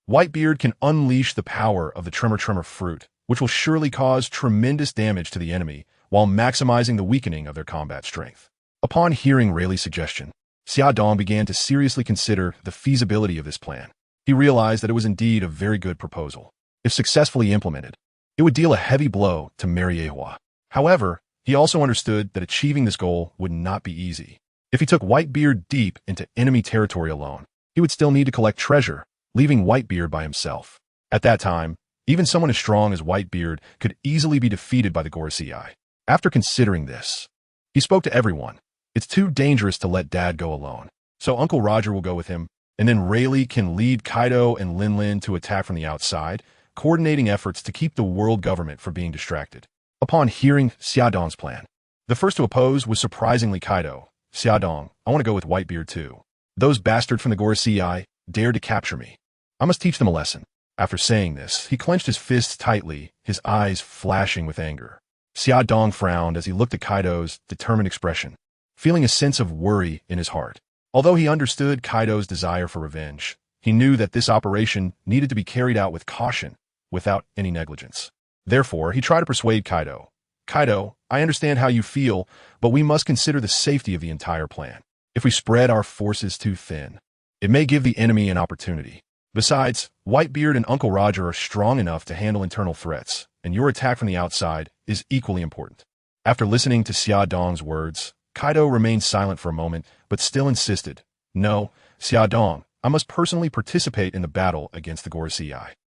Whitebeard can unleash the power of the Tremor fruit, which will surely cause tremendous damage to the enemy while maximizing the weakening of their combat strength. Upon hearing Rayleigh's suggestion, Xia Dong began to seriously consider the feasibility of this plan. He realized that it was indeed a very good proposal. If successfully implemented, it would deal a heavy blow to Marineford. However, he also understood that achieving this goal would not be easy. If he took Whitebeard deep into enemy territory alone, he would still need to collect treasure, leaving Whitebeard by himself. At that time, even someone as strong as Whitebeard could easily be defeated by the Gorosei. After considering this, he spoke to everyone. It's too dangerous to let Dad go alone, so Uncle Roger will go with him, and then Rayleigh can lead Kaido and Linlin to attack from the outside, coordinating efforts to keep the world government from being distracted. Upon hearing Xia Dong's plan, the first to oppose was surprisingly Kaido. Xia Dong, I want to go with Whitebeard too. Those bastards from the Gorosei dared to capture me. I must teach them a lesson. After saying this, he clenched his fists tightly, his eyes flashing with anger. Xia Dong frowned as he looked at Kaido's determined expression, feeling a sense of worry in his heart. Although he understood Kaido's desire for revenge, he knew that this operation needed to be carried out with caution, without any negligence. Therefore, he tried to persuade Kaido. Kaido, I understand how you feel, but we must consider the safety of the entire plan. If we spread our forces too thin, it may give the enemy an opportunity. Besides, Whitebeard and Uncle Roger are strong enough to handle internal threats, and your attack from the outside is equally important. After listening to Xia Dong's words, Kaido remained silent for a moment, but still insisted. No, Xia Dong, I must personally participate in the battle against the Gorosei.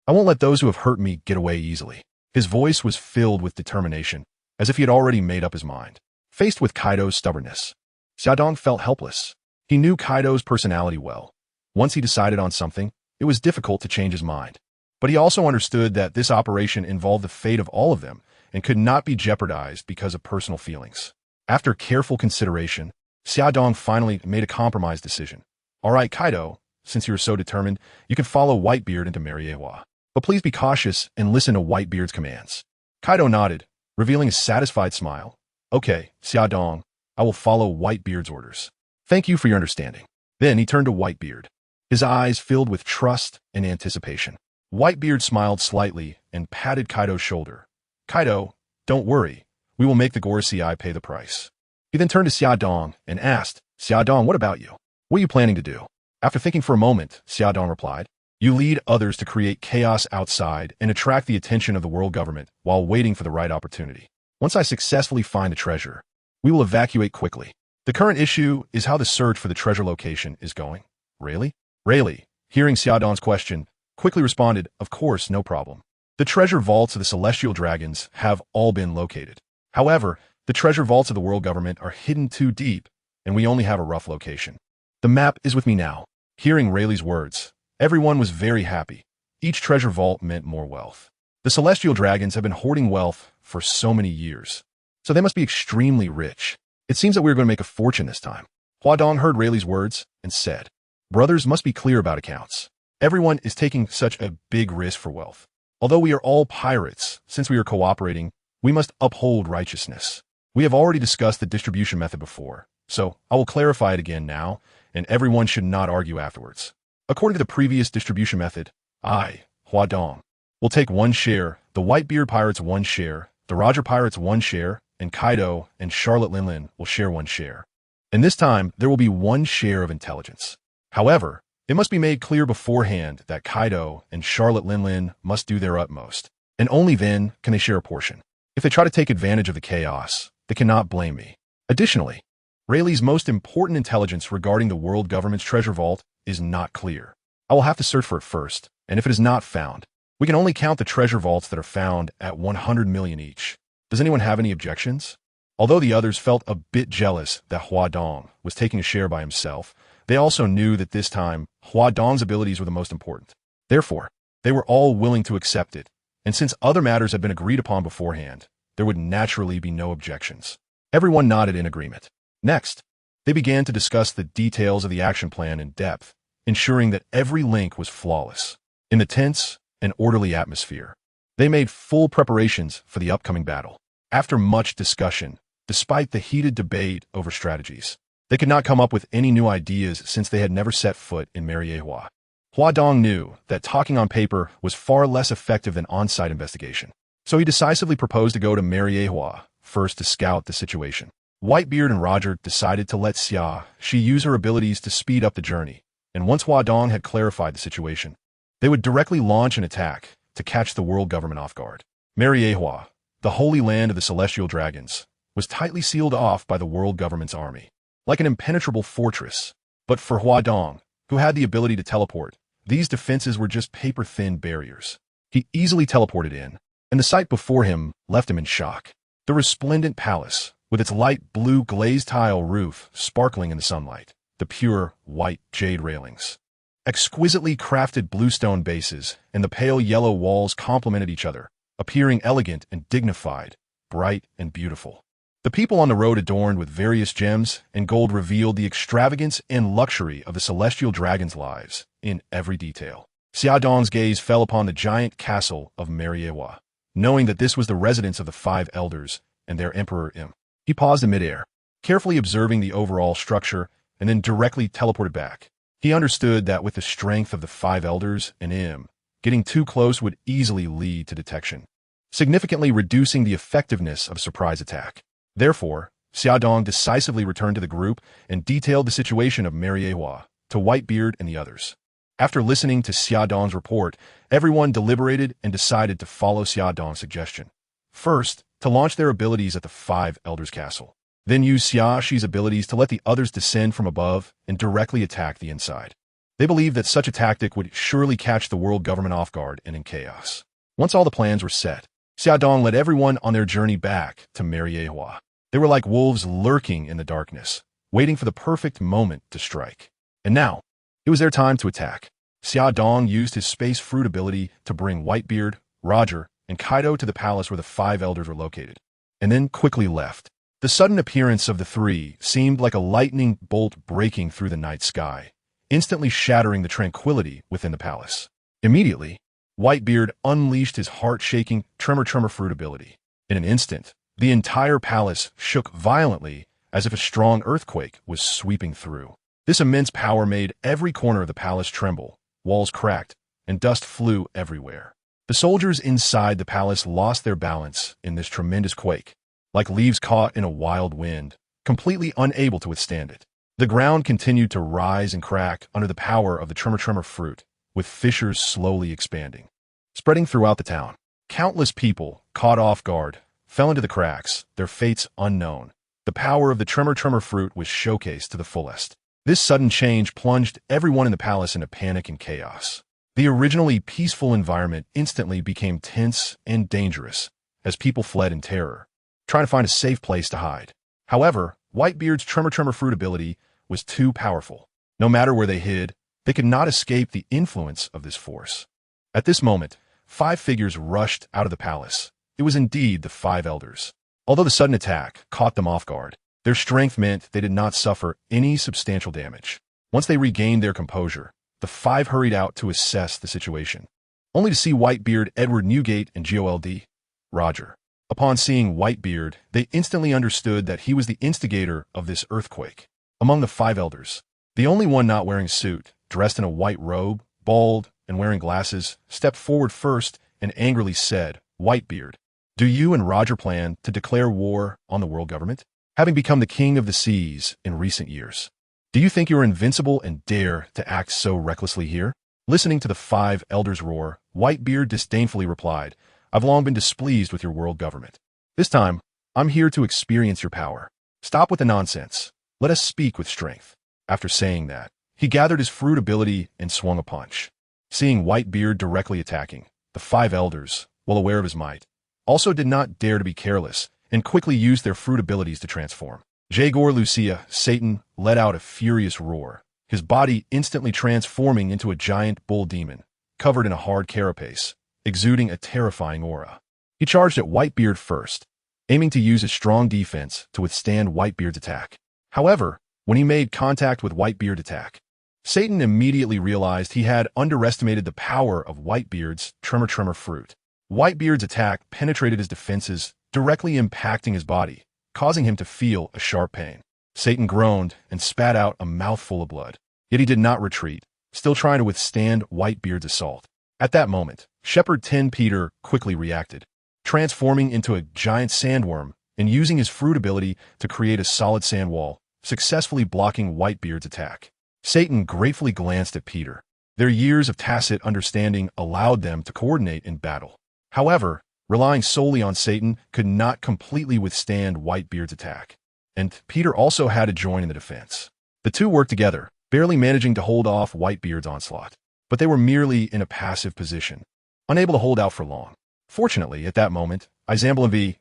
I won't let those who have hurt me get away easily. His voice was filled with determination, as if he had already made up his mind. Faced with Kaido's stubbornness, Xia Dong felt helpless. He knew Kaido's personality well. Once he decided on something, it was difficult to change his mind. But he also understood that this operation involved the fate of all of them and could not be jeopardized because of personal feelings. After careful consideration, Xia Dong finally made a compromise decision. All right, Kaido, since you are so determined, you can follow Whitebeard into Marineford. But please be cautious and listen to Whitebeard's commands. Kaido nodded, revealing a satisfied smile. Okay, Xia Dong, I will follow Whitebeard's orders. Thank you for your understanding. Then he turned to Whitebeard, his eyes filled with trust and anticipation. Whitebeard smiled slightly and patted Kaido's shoulder. Kaido, don't worry. We will make the Gorosei pay the price. He then turned to Xiaodong and asked, Xiaodong, what about you? What are you planning to do? After thinking for a moment, Xiaodong replied, you lead others to create chaos outside and attract the attention of the world government while waiting for the right opportunity. Once I successfully find the treasure, we will evacuate quickly. The current issue is how the search for the treasure location is going. Really? Rayleigh, hearing Xiaodong's question, quickly responded, of course, no problem. The treasure vaults of the celestial dragons have all been located. However, the treasure vaults of the world government are hidden too deep, and we only have a rough location. The map is with me now. Hearing Rayleigh's words, everyone was very happy. Each treasure vault meant more wealth. The celestial dragons have been hoarding wealth for so many years, so they must be extremely rich. It seems that we're going to make a fortune this time. Huadong heard Rayleigh's words and said, brothers must be clear about accounts. Everyone is taking such a big risk for wealth. Although we are all pirates, since we are cooperating, we must uphold righteousness. We have already discussed the distribution method before, so I will clarify it again now, and everyone should not argue afterwards. According to the previous distribution method, I, Huadong, will take 1 share, the Whitebeard Pirates 1 share, the Roger Pirates 1 share, and Kaido and Charlotte Linlin will share 1 share. And this time, there will be 1 share of intelligence. However, it must be made clear beforehand that Kaido and Charlotte Linlin must do their utmost, and only then can they share a portion. If they try to take advantage of the chaos, they cannot blame me. Additionally, Rayleigh's most important intelligence regarding the world government's treasure vault is not clear. I will have to search for it first, and if it is not found, we can only count the treasure vaults that are found at 100 million each. Does anyone have any objections? Although the others felt a bit jealous that Huadong was taking a share by himself, they also knew that this time, Huadong's abilities were the most important. Therefore, they were all willing to accept it, and since other matters had been agreed upon beforehand, there would naturally be no objections. Everyone nodded in agreement. Next, they began to discuss the details of the action plan in depth, ensuring that every link was flawless. In the tense and orderly atmosphere, they made full preparations for the upcoming battle. After much discussion, despite the heated debate over strategies, they could not come up with any new ideas since they had never set foot in Marineford. Huadong knew that talking on paper was far less effective than on-site investigation, so he decisively proposed to go to Marineford first to scout the situation. Whitebeard and Roger decided to let she use her abilities to speed up the journey, and once Huadong had clarified the situation, they would directly launch an attack to catch the world government off guard. Marineford, the holy land of the celestial dragons, was tightly sealed off by the world government's army, like an impenetrable fortress. But for Huadong, who had the ability to teleport, these defenses were just paper-thin barriers. He easily teleported in, and the sight before him left him in shock. The resplendent palace, with its light blue glazed tile roof sparkling in the sunlight, the pure white jade railings, exquisitely crafted bluestone bases, and the pale yellow walls complemented each other, appearing elegant and dignified, bright and beautiful. The people on the road adorned with various gems and gold revealed the extravagance and luxury of the celestial dragons' lives in every detail. Xiaodong's gaze fell upon the giant castle of Marineford, knowing that this was the residence of the 5 elders and their emperor Im. He paused in midair, carefully observing the overall structure, and then directly teleported back. He understood that with the strength of the 5 elders and Im, getting too close would easily lead to detection, significantly reducing the effectiveness of a surprise attack. Therefore, Xiaodong decisively returned to the group and detailed the situation of Marineford to Whitebeard and the others. After listening to Xiaodong's report, everyone deliberated and decided to follow Xiaodong's suggestion. First, to launch their abilities at the 5 elders' castle. Then use Xiaoxi's abilities to let the others descend from above and directly attack the inside. They believed that such a tactic would surely catch the world government off guard and in chaos. Once all the plans were set, Xiaodong led everyone on their journey back to Marineford. They were like wolves lurking in the darkness, waiting for the perfect moment to strike. And now, it was their time to attack. Xiaodong used his space fruit ability to bring Whitebeard, Roger, and Kaido to the palace where the 5 elders were located, and then quickly left. The sudden appearance of the 3 seemed like a lightning bolt breaking through the night sky, instantly shattering the tranquility within the palace. Immediately, Whitebeard unleashed his heart-shaking tremor fruit ability. In an instant, the entire palace shook violently as if a strong earthquake was sweeping through. This immense power made every corner of the palace tremble, walls cracked, and dust flew everywhere. The soldiers inside the palace lost their balance in this tremendous quake, like leaves caught in a wild wind, completely unable to withstand it. The ground continued to rise and crack under the power of the tremor fruit, with fissures slowly expanding, spreading throughout the town. Countless people, caught off guard, fell into the cracks, their fates unknown. The power of the tremor fruit was showcased to the fullest. This sudden change plunged everyone in the palace into panic and chaos. The originally peaceful environment instantly became tense and dangerous as people fled in terror, trying to find a safe place to hide. However, Whitebeard's tremor fruit ability was too powerful. No matter where they hid, they could not escape the influence of this force. At this moment, 5 figures rushed out of the palace. It was indeed the 5 elders. Although the sudden attack caught them off guard, their strength meant they did not suffer any substantial damage. Once they regained their composure, the 5 hurried out to assess the situation, only to see Whitebeard, Edward Newgate, and Gol D.Roger. Upon seeing Whitebeard, they instantly understood that he was the instigator of this earthquake. Among the 5 elders, the only one not wearing a suit, dressed in a white robe, bald, and wearing glasses, stepped forward first and angrily said, "Whitebeard, do you and Roger plan to declare war on the world government? Having become the king of the seas in recent years, do you think you're invincible and dare to act so recklessly here?" Listening to the 5 elders roar, Whitebeard disdainfully replied, "I've long been displeased with your world government. This time, I'm here to experience your power. Stop with the nonsense. Let us speak with strength." After saying that, he gathered his fruit ability and swung a punch. Seeing Whitebeard directly attacking, the 5 elders, well aware of his might, also did not dare to be careless and quickly used their fruit abilities to transform. Jagor Lucia, Satan, let out a furious roar, his body instantly transforming into a giant bull demon, covered in a hard carapace, exuding a terrifying aura. He charged at Whitebeard first, aiming to use his strong defense to withstand Whitebeard's attack. However, when he made contact with Whitebeard's attack, Satan immediately realized he had underestimated the power of Whitebeard's tremor fruit. Whitebeard's attack penetrated his defenses, directly impacting his body, causing him to feel a sharp pain. Satan groaned and spat out a mouthful of blood. Yet he did not retreat, still trying to withstand Whitebeard's assault. At that moment, Shepherd 10 Peter quickly reacted, transforming into a giant sandworm and using his fruit ability to create a solid sand wall, successfully blocking Whitebeard's attack. Satan gratefully glanced at Peter. Their years of tacit understanding allowed them to coordinate in battle. However, relying solely on Satan could not completely withstand Whitebeard's attack, and Peter also had to join in the defense. The two worked together, barely managing to hold off Whitebeard's onslaught, but they were merely in a passive position, unable to hold out for long. Fortunately, at that moment, Isambla V.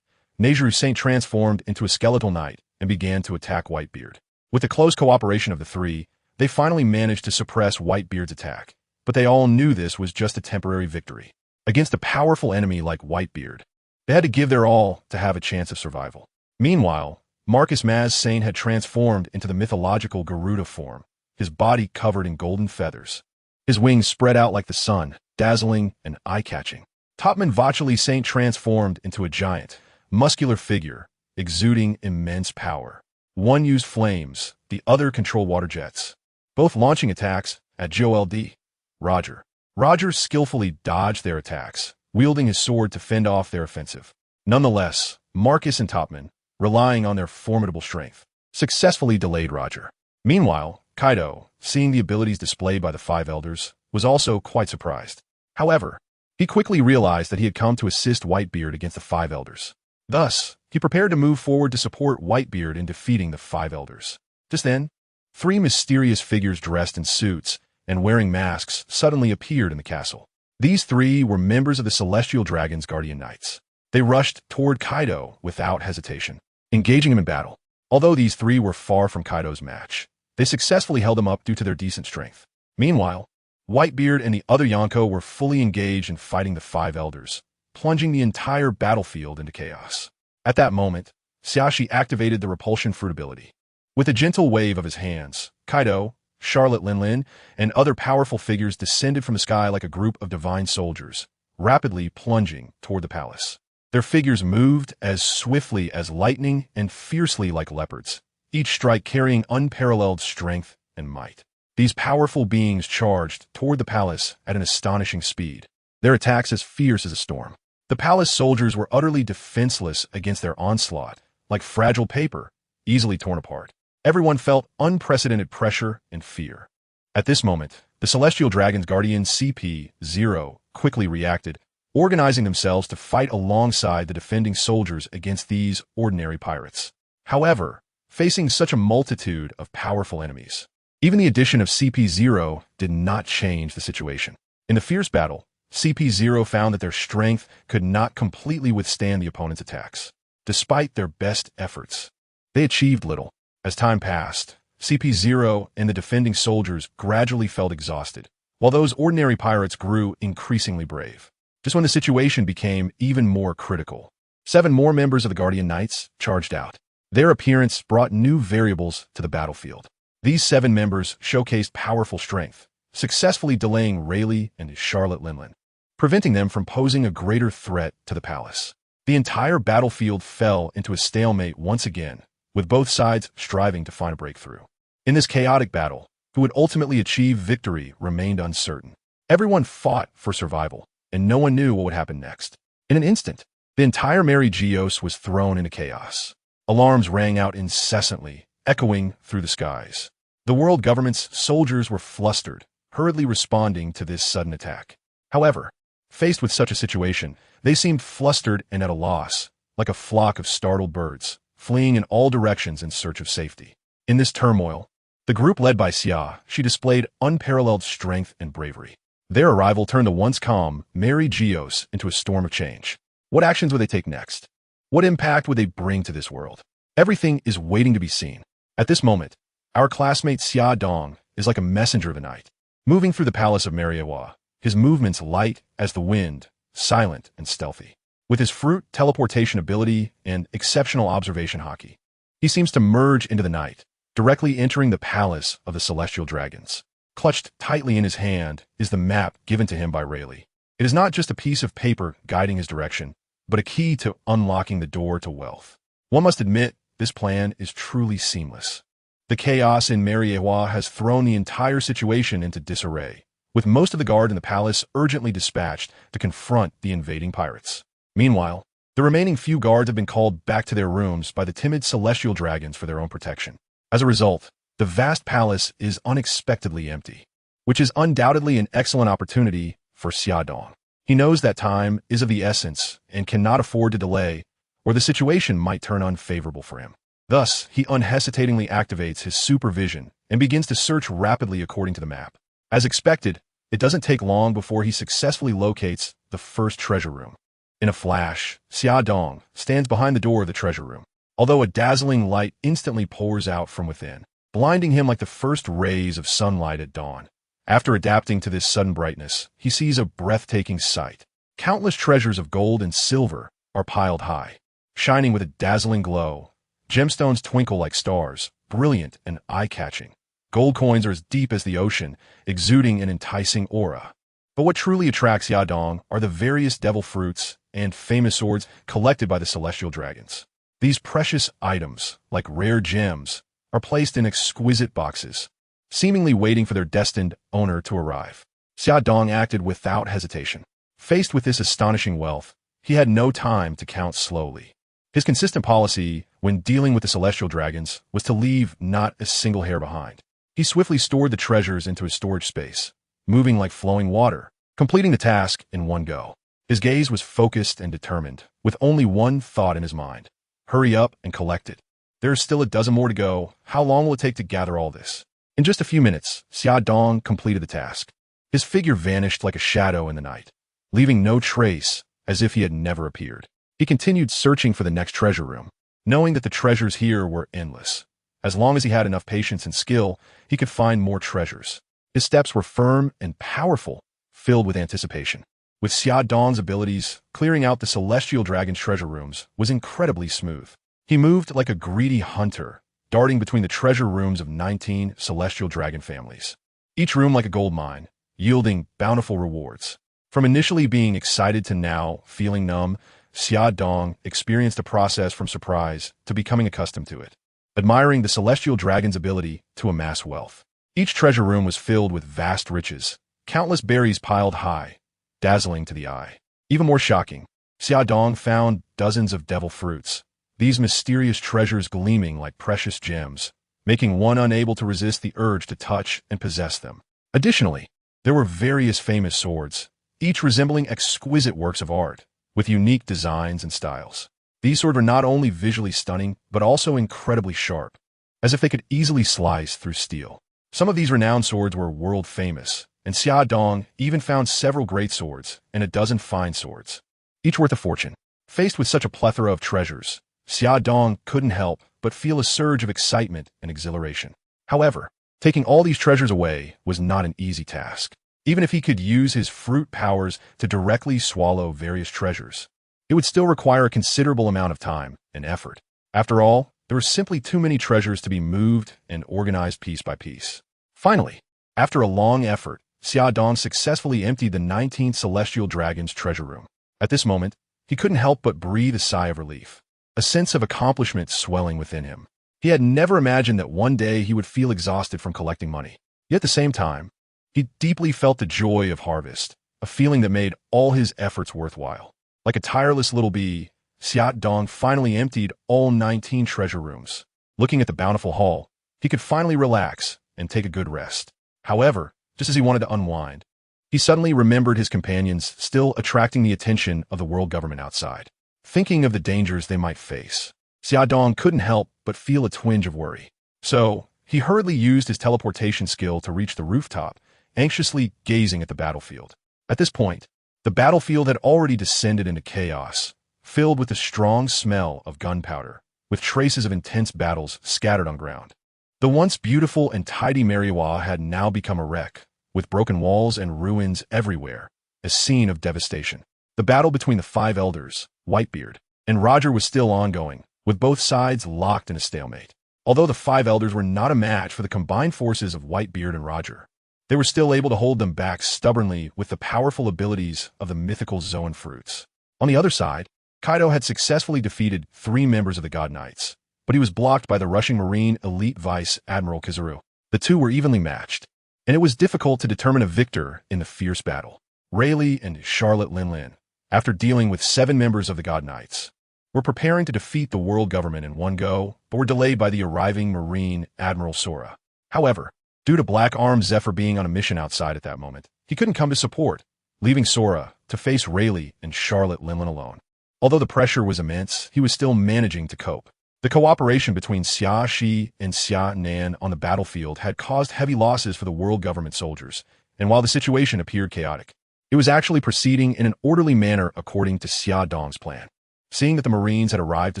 Negeru Saint transformed into a skeletal knight and began to attack Whitebeard. With the close cooperation of the 3, they finally managed to suppress Whitebeard's attack, but they all knew this was just a temporary victory. Against a powerful enemy like Whitebeard, they had to give their all to have a chance of survival. Meanwhile, Marcus Maz Saint had transformed into the mythological Garuda form, his body covered in golden feathers. His wings spread out like the sun, dazzling and eye-catching. Topman Vacheli Saint transformed into a giant, muscular figure, exuding immense power. One used flames, the other controlled water jets, both launching attacks at Gol D.Roger. Roger skillfully dodged their attacks, wielding his sword to fend off their offensive. Nonetheless, Marcus and Topman, relying on their formidable strength, successfully delayed Roger. Meanwhile, Kaido, seeing the abilities displayed by the 5 elders, was also quite surprised. However, he quickly realized that he had come to assist Whitebeard against the 5 elders. Thus, he prepared to move forward to support Whitebeard in defeating the 5 elders. Just then, 3 mysterious figures dressed in suits and wearing masks suddenly appeared in the castle. These 3 were members of the Celestial Dragon's Guardian Knights. They rushed toward Kaido without hesitation, engaging him in battle. Although these 3 were far from Kaido's match, they successfully held him up due to their decent strength. Meanwhile, Whitebeard and the other Yonko were fully engaged in fighting the 5 elders, plunging the entire battlefield into chaos. At that moment, Xiaxi activated the repulsion fruit ability. With a gentle wave of his hands, Kaido, Charlotte Linlin, and other powerful figures descended from the sky like a group of divine soldiers, rapidly plunging toward the palace. Their figures moved as swiftly as lightning and fiercely like leopards, each strike carrying unparalleled strength and might. These powerful beings charged toward the palace at an astonishing speed, their attacks as fierce as a storm. The palace soldiers were utterly defenseless against their onslaught, like fragile paper, easily torn apart. Everyone felt unprecedented pressure and fear. At this moment, the Celestial Dragon's guardian CP-0 quickly reacted, organizing themselves to fight alongside the defending soldiers against these ordinary pirates. However, facing such a multitude of powerful enemies, even the addition of CP-0 did not change the situation. In the fierce battle, CP-0 found that their strength could not completely withstand the opponent's attacks. Despite their best efforts, they achieved little. As time passed, CP-0 and the defending soldiers gradually felt exhausted, while those ordinary pirates grew increasingly brave. Just when the situation became even more critical, 7 more members of the Guardian Knights charged out. Their appearance brought new variables to the battlefield. These 7 members showcased powerful strength, successfully delaying Rayleigh and Charlotte Linlin, preventing them from posing a greater threat to the palace. The entire battlefield fell into a stalemate once again, with both sides striving to find a breakthrough. In this chaotic battle, who would ultimately achieve victory remained uncertain. Everyone fought for survival, and no one knew what would happen next. In an instant, the entire Mary Geos was thrown into chaos. Alarms rang out incessantly, echoing through the skies. The world government's soldiers were flustered, hurriedly responding to this sudden attack. However, faced with such a situation, they seemed flustered and at a loss, like a flock of startled birds, fleeing in all directions in search of safety. In this turmoil, the group led by Xia, she displayed unparalleled strength and bravery. Their arrival turned the once calm Mary Geos into a storm of change. What actions would they take next? What impact would they bring to this world? Everything is waiting to be seen. At this moment, our classmate Xia Dong is like a messenger of the night, moving through the palace of Mariewa, his movements light as the wind, silent and stealthy. With his fruit teleportation ability and exceptional observation hockey, he seems to merge into the night, directly entering the palace of the Celestial Dragons. Clutched tightly in his hand is the map given to him by Rayleigh. It is not just a piece of paper guiding his direction, but a key to unlocking the door to wealth. One must admit, this plan is truly seamless. The chaos in Mariewa has thrown the entire situation into disarray, with most of the guard in the palace urgently dispatched to confront the invading pirates. Meanwhile, the remaining few guards have been called back to their rooms by the timid Celestial Dragons for their own protection. As a result, the vast palace is unexpectedly empty, which is undoubtedly an excellent opportunity for Xia Dong. He knows that time is of the essence and cannot afford to delay, or the situation might turn unfavorable for him. Thus, he unhesitatingly activates his supervision and begins to search rapidly according to the map. As expected, it doesn't take long before he successfully locates the first treasure room. In a flash, Xia Dong stands behind the door of the treasure room, although a dazzling light instantly pours out from within, blinding him like the first rays of sunlight at dawn. After adapting to this sudden brightness, he sees a breathtaking sight. Countless treasures of gold and silver are piled high, shining with a dazzling glow. Gemstones twinkle like stars, brilliant and eye-catching. Gold coins are as deep as the ocean, exuding an enticing aura. But what truly attracts Xia Dong are the various devil fruits and famous swords collected by the Celestial Dragons. These precious items, like rare gems, are placed in exquisite boxes, seemingly waiting for their destined owner to arrive. Xia Dong acted without hesitation. Faced with this astonishing wealth, he had no time to count slowly. His consistent policy when dealing with the Celestial Dragons was to leave not a single hair behind. He swiftly stored the treasures into his storage space, moving like flowing water, completing the task in one go. His gaze was focused and determined, with only one thought in his mind. Hurry up and collect it. There is still a dozen more to go. How long will it take to gather all this? In just a few minutes, Xia Dong completed the task. His figure vanished like a shadow in the night, leaving no trace, as if he had never appeared. He continued searching for the next treasure room, knowing that the treasures here were endless. As long as he had enough patience and skill, he could find more treasures. His steps were firm and powerful, filled with anticipation. With Xia Dong's abilities, clearing out the Celestial Dragon's treasure rooms was incredibly smooth. He moved like a greedy hunter, darting between the treasure rooms of 19 Celestial Dragon families, each room like a gold mine, yielding bountiful rewards. From initially being excited to now feeling numb, Xia Dong experienced a process from surprise to becoming accustomed to it, admiring the Celestial Dragon's ability to amass wealth. Each treasure room was filled with vast riches, countless berries piled high, dazzling to the eye. Even more shocking, Xiaodong found dozens of devil fruits, these mysterious treasures gleaming like precious gems, making one unable to resist the urge to touch and possess them. Additionally, there were various famous swords, each resembling exquisite works of art, with unique designs and styles. These swords were not only visually stunning, but also incredibly sharp, as if they could easily slice through steel. Some of these renowned swords were world famous, and Xiaodong even found several great swords and a dozen fine swords, each worth a fortune. Faced with such a plethora of treasures, Xiaodong couldn't help but feel a surge of excitement and exhilaration. However, taking all these treasures away was not an easy task. Even if he could use his fruit powers to directly swallow various treasures, it would still require a considerable amount of time and effort. After all, there were simply too many treasures to be moved and organized piece by piece. Finally, after a long effort, Xiaodong successfully emptied the 19th Celestial Dragon's treasure room. At this moment, he couldn't help but breathe a sigh of relief, a sense of accomplishment swelling within him. He had never imagined that one day he would feel exhausted from collecting money. Yet at the same time, he deeply felt the joy of harvest, a feeling that made all his efforts worthwhile. Like a tireless little bee, Xiaodong finally emptied all 19 treasure rooms. Looking at the bountiful haul, he could finally relax and take a good rest. However, just as he wanted to unwind, he suddenly remembered his companions still attracting the attention of the world government outside. Thinking of the dangers they might face, Xiaodong couldn't help but feel a twinge of worry. So, he hurriedly used his teleportation skill to reach the rooftop, anxiously gazing at the battlefield. At this point, the battlefield had already descended into chaos, filled with the strong smell of gunpowder, with traces of intense battles scattered on ground. The once beautiful and tidy Marineford had now become a wreck, with broken walls and ruins everywhere, a scene of devastation. The battle between the five elders, Whitebeard and Roger, was still ongoing, with both sides locked in a stalemate. Although the five elders were not a match for the combined forces of Whitebeard and Roger, they were still able to hold them back stubbornly with the powerful abilities of the mythical Zoan fruits. On the other side, Kaido had successfully defeated 3 members of the God Knights, but he was blocked by the rushing Marine elite Vice Admiral Kizaru. The two were evenly matched, and it was difficult to determine a victor in the fierce battle. Rayleigh and Charlotte Linlin, after dealing with 7 members of the God Knights, were preparing to defeat the world government in one go, but were delayed by the arriving Marine Admiral Sora. However, due to Black Arm Zephyr being on a mission outside at that moment, he couldn't come to support, leaving Sora to face Rayleigh and Charlotte Linlin alone. Although the pressure was immense, he was still managing to cope. The cooperation between Xia Shi and Xia Nan on the battlefield had caused heavy losses for the world government soldiers, and while the situation appeared chaotic, it was actually proceeding in an orderly manner according to Xiaodong's plan. Seeing that the Marines had arrived to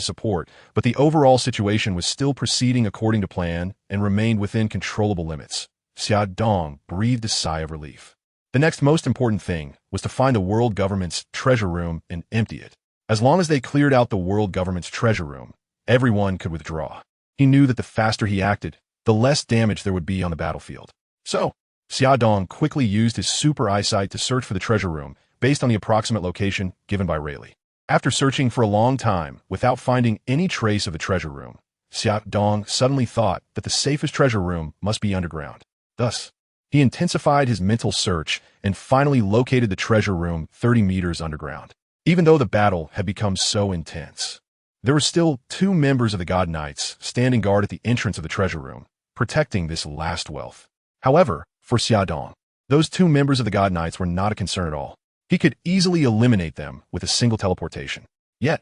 support, but the overall situation was still proceeding according to plan and remained within controllable limits, Xiaodong breathed a sigh of relief. The next most important thing was to find the world government's treasure room and empty it. As long as they cleared out the world government's treasure room, everyone could withdraw. He knew that the faster he acted, the less damage there would be on the battlefield. So, Xiaodong quickly used his super eyesight to search for the treasure room based on the approximate location given by Rayleigh. After searching for a long time without finding any trace of a treasure room, Xiaodong suddenly thought that the safest treasure room must be underground. Thus, he intensified his mental search and finally located the treasure room 30 meters underground. Even though the battle had become so intense, there were still 2 members of the God Knights standing guard at the entrance of the treasure room, protecting this last wealth. However, for Xiaodong, those 2 members of the God Knights were not a concern at all. He could easily eliminate them with a single teleportation. Yet,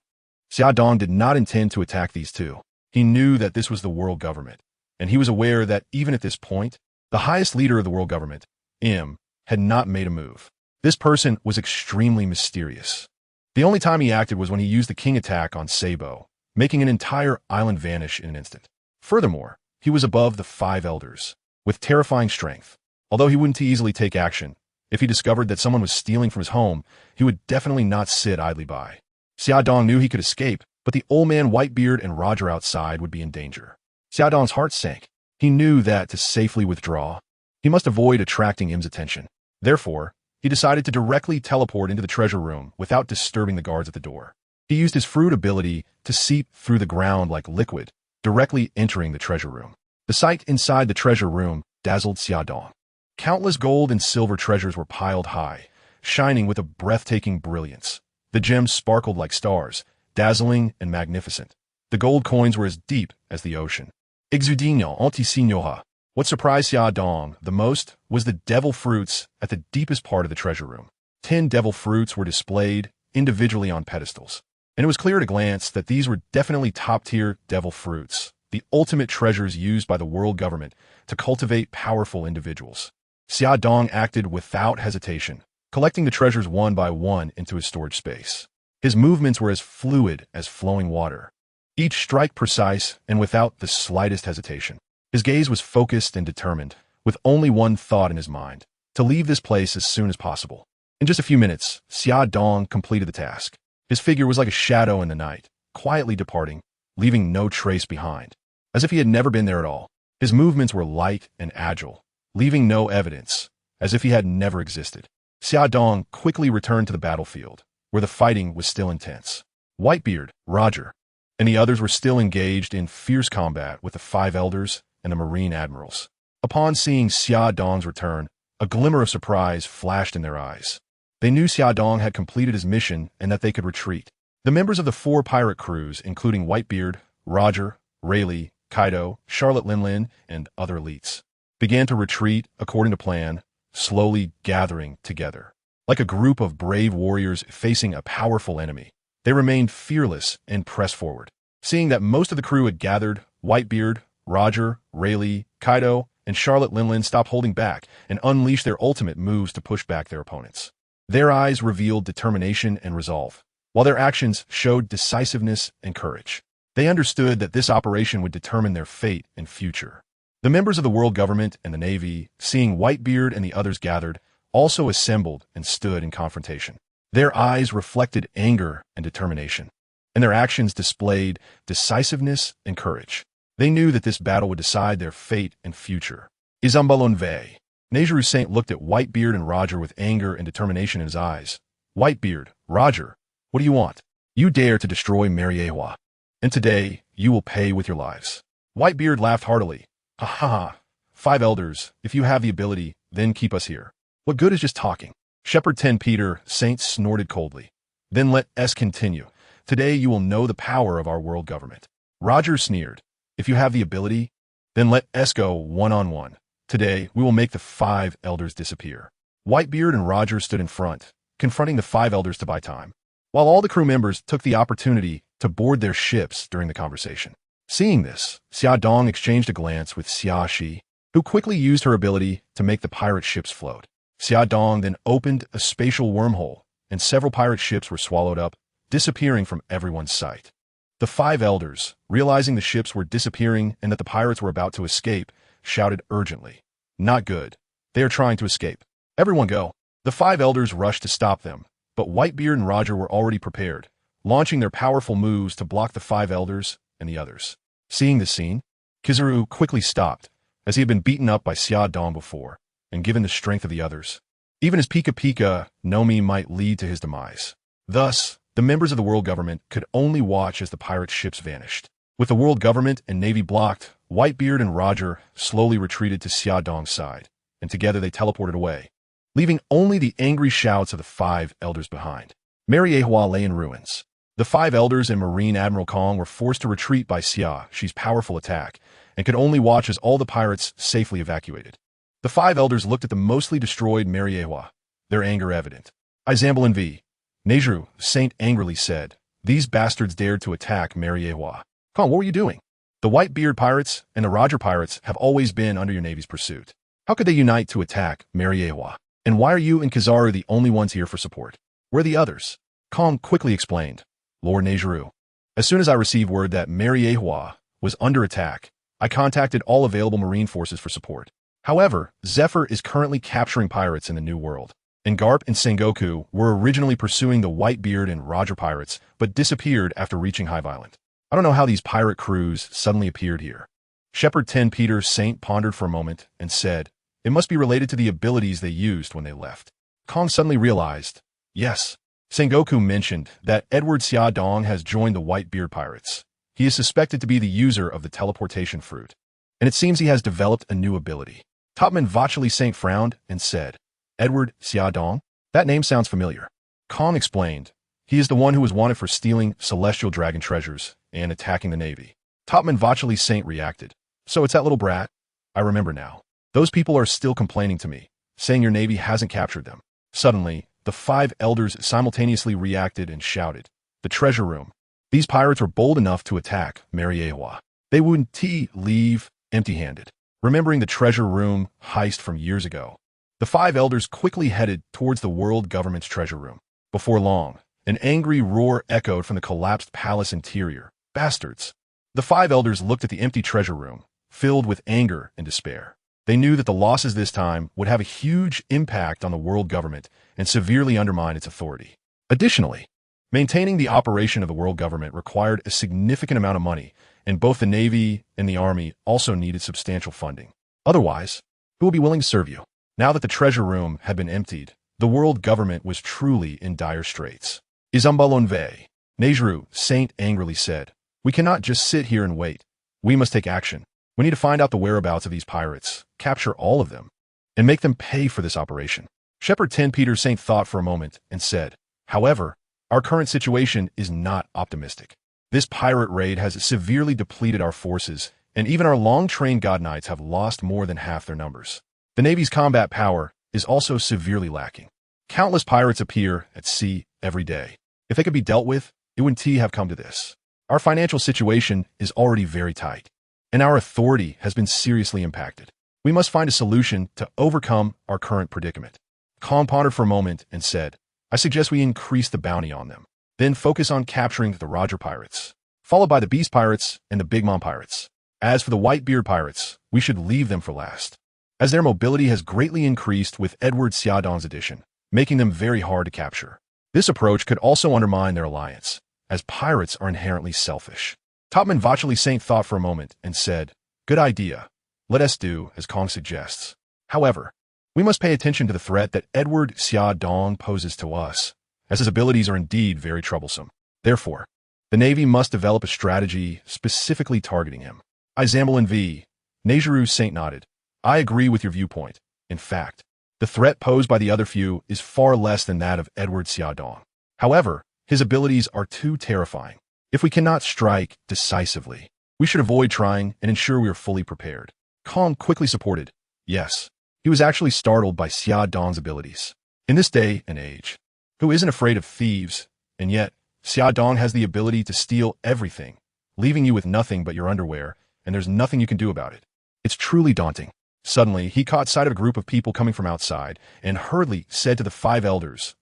Xiaodong did not intend to attack these 2. He knew that this was the world government, and he was aware that even at this point, the highest leader of the world government, M, had not made a move. This person was extremely mysterious. The only time he acted was when he used the king attack on Sabo, making an entire island vanish in an instant. Furthermore, he was above the 5 elders, with terrifying strength. Although he wouldn't easily take action, if he discovered that someone was stealing from his home, he would definitely not sit idly by. Xiaodong knew he could escape, but the old man Whitebeard and Roger outside would be in danger. Xiaodong's heart sank. He knew that to safely withdraw, he must avoid attracting M's attention. Therefore, he decided to directly teleport into the treasure room without disturbing the guards at the door. He used his fruit ability to seep through the ground like liquid, directly entering the treasure room. The sight inside the treasure room dazzled Xiaodong. Countless gold and silver treasures were piled high, shining with a breathtaking brilliance. The gems sparkled like stars, dazzling and magnificent. The gold coins were as deep as the ocean. Exudino anti-signora. What surprised Xia Dong the most was the devil fruits at the deepest part of the treasure room. 10 devil fruits were displayed individually on pedestals, and it was clear at a glance that these were definitely top-tier devil fruits, the ultimate treasures used by the world government to cultivate powerful individuals. Xia Dong acted without hesitation, collecting the treasures one by one into his storage space. His movements were as fluid as flowing water, each strike precise and without the slightest hesitation. His gaze was focused and determined, with only one thought in his mind: to leave this place as soon as possible. In just a few minutes, Xia Dong completed the task. His figure was like a shadow in the night, quietly departing, leaving no trace behind, as if he had never been there at all. His movements were light and agile, leaving no evidence, as if he had never existed. Xia Dong quickly returned to the battlefield, where the fighting was still intense. Whitebeard, Roger, and the others were still engaged in fierce combat with the 5 elders and the marine admirals. Upon seeing Xia Dong's return, a glimmer of surprise flashed in their eyes. They knew Xia Dong had completed his mission and that they could retreat. The members of the 4 pirate crews, including Whitebeard, Roger, Rayleigh, Kaido, Charlotte Linlin, and other elites, began to retreat according to plan, slowly gathering together. Like a group of brave warriors facing a powerful enemy, they remained fearless and pressed forward. Seeing that most of the crew had gathered, Whitebeard, Roger, Rayleigh, Kaido, and Charlotte Linlin stopped holding back and unleashed their ultimate moves to push back their opponents. Their eyes revealed determination and resolve, while their actions showed decisiveness and courage. They understood that this operation would determine their fate and future. The members of the world government and the Navy, seeing Whitebeard and the others gathered, also assembled and stood in confrontation. Their eyes reflected anger and determination, and their actions displayed decisiveness and courage. They knew that this battle would decide their fate and future. Izambalonve. Negeru Saint looked at Whitebeard and Roger with anger and determination in his eyes. Whitebeard, Roger, what do you want? You dare to destroy Mariewa, and today you will pay with your lives. Whitebeard laughed heartily. Ha ha, 5 elders, if you have the ability, then keep us here. What good is just talking? Shepherd 10 Peter Saint snorted coldly. Then let us continue. Today you will know the power of our world government. Roger sneered. If you have the ability, then let us go one-on-one. Today, we will make the 5 elders disappear. Whitebeard and Roger stood in front, confronting the 5 elders to buy time, while all the crew members took the opportunity to board their ships during the conversation. Seeing this, Xia Dong exchanged a glance with Xia Shi, who quickly used her ability to make the pirate ships float. Xia Dong then opened a spatial wormhole, and several pirate ships were swallowed up, disappearing from everyone's sight. The 5 elders, realizing the ships were disappearing and that the pirates were about to escape, shouted urgently. Not good. They are trying to escape. Everyone go. The 5 elders rushed to stop them, but Whitebeard and Roger were already prepared, launching their powerful moves to block the 5 elders and the others. Seeing this scene, Kizaru quickly stopped, as he had been beaten up by Xia Dong before, and given the strength of the others. Even his Pika Pika Nomi might lead to his demise. Thus, the members of the world government could only watch as the pirate ships vanished. With the world government and navy blocked, Whitebeard and Roger slowly retreated to Xia Dong's side, and together they teleported away, leaving only the angry shouts of the 5 elders behind. Mariewa lay in ruins. The 5 elders and Marine Admiral Kong were forced to retreat by Xia Shi's powerful attack, and could only watch as all the pirates safely evacuated. The 5 elders looked at the mostly destroyed Mariewa, their anger evident. Izambalin v. Negeru Saint angrily said, These bastards dared to attack Mariewa. Kong, what were you doing? The Whitebeard Pirates and the Roger Pirates have always been under your navy's pursuit. How could they unite to attack Mariewa? And why are you and Kizaru the only ones here for support? Where are the others? Kong quickly explained. Lord Negeru, as soon as I received word that Mariewa was under attack, I contacted all available marine forces for support. However, Zephyr is currently capturing pirates in the New World, and Garp and Sengoku were originally pursuing the Whitebeard and Roger Pirates, but disappeared after reaching High Violent. I don't know how these pirate crews suddenly appeared here. Shepherd 10 Peter Saint pondered for a moment and said, It must be related to the abilities they used when they left. Kong suddenly realized, yes. Sengoku mentioned that Edward Xia Dong has joined the Whitebeard Pirates. He is suspected to be the user of the teleportation fruit, and it seems he has developed a new ability. Topman Vacheli Saint frowned and said, Edward Xia Dong? That name sounds familiar. Kong explained. He is the one who was wanted for stealing celestial dragon treasures and attacking the navy. Topman Vacheli Saint reacted. So it's that little brat? I remember now. Those people are still complaining to me, saying your navy hasn't captured them. Suddenly, the 5 elders simultaneously reacted and shouted. The treasure room. These pirates were bold enough to attack Marineford. They wouldn't leave empty-handed. Remembering the treasure room heist from years ago, the 5 elders quickly headed towards the world government's treasure room. Before long, an angry roar echoed from the collapsed palace interior. Bastards! The 5 elders looked at the empty treasure room, filled with anger and despair. They knew that the losses this time would have a huge impact on the world government and severely undermine its authority. Additionally, maintaining the operation of the world government required a significant amount of money, and both the Navy and the Army also needed substantial funding. Otherwise, who will be willing to serve you? Now that the treasure room had been emptied, the world government was truly in dire straits. Izumbalonve, Nejru Saint angrily said, we cannot just sit here and wait. We must take action. We need to find out the whereabouts of these pirates, capture all of them, and make them pay for this operation. Shepherd 10 Peter Saint thought for a moment and said, however, our current situation is not optimistic. This pirate raid has severely depleted our forces, and even our long-trained god knights have lost more than half their numbers. The Navy's combat power is also severely lacking. Countless pirates appear at sea every day. If they could be dealt with, it wouldn't have come to this. Our financial situation is already very tight, and our authority has been seriously impacted. We must find a solution to overcome our current predicament. Kong pondered for a moment and said, I suggest we increase the bounty on them, then focus on capturing the Roger Pirates, followed by the Beast Pirates and the Big Mom Pirates. As for the Whitebeard Pirates, we should leave them for last, as their mobility has greatly increased with Edward Xiaodong's addition, making them very hard to capture. This approach could also undermine their alliance, as pirates are inherently selfish. Topman Vacheli Saint thought for a moment and said, good idea. Let us do as Kong suggests. However, we must pay attention to the threat that Edward Xiaodong poses to us, as his abilities are indeed very troublesome. Therefore, the Navy must develop a strategy specifically targeting him. Izambalin V. Nejru Saint nodded. I agree with your viewpoint. In fact, the threat posed by the other few is far less than that of Edward Xiaodong. However, his abilities are too terrifying. If we cannot strike decisively, we should avoid trying and ensure we are fully prepared. Kong quickly supported. Yes, he was actually startled by Xiaodong's abilities. In this day and age, who isn't afraid of thieves, and yet Xiaodong has the ability to steal everything, leaving you with nothing but your underwear, and there's nothing you can do about it. It's truly daunting. Suddenly, he caught sight of a group of people coming from outside and hurriedly said to the 5 elders,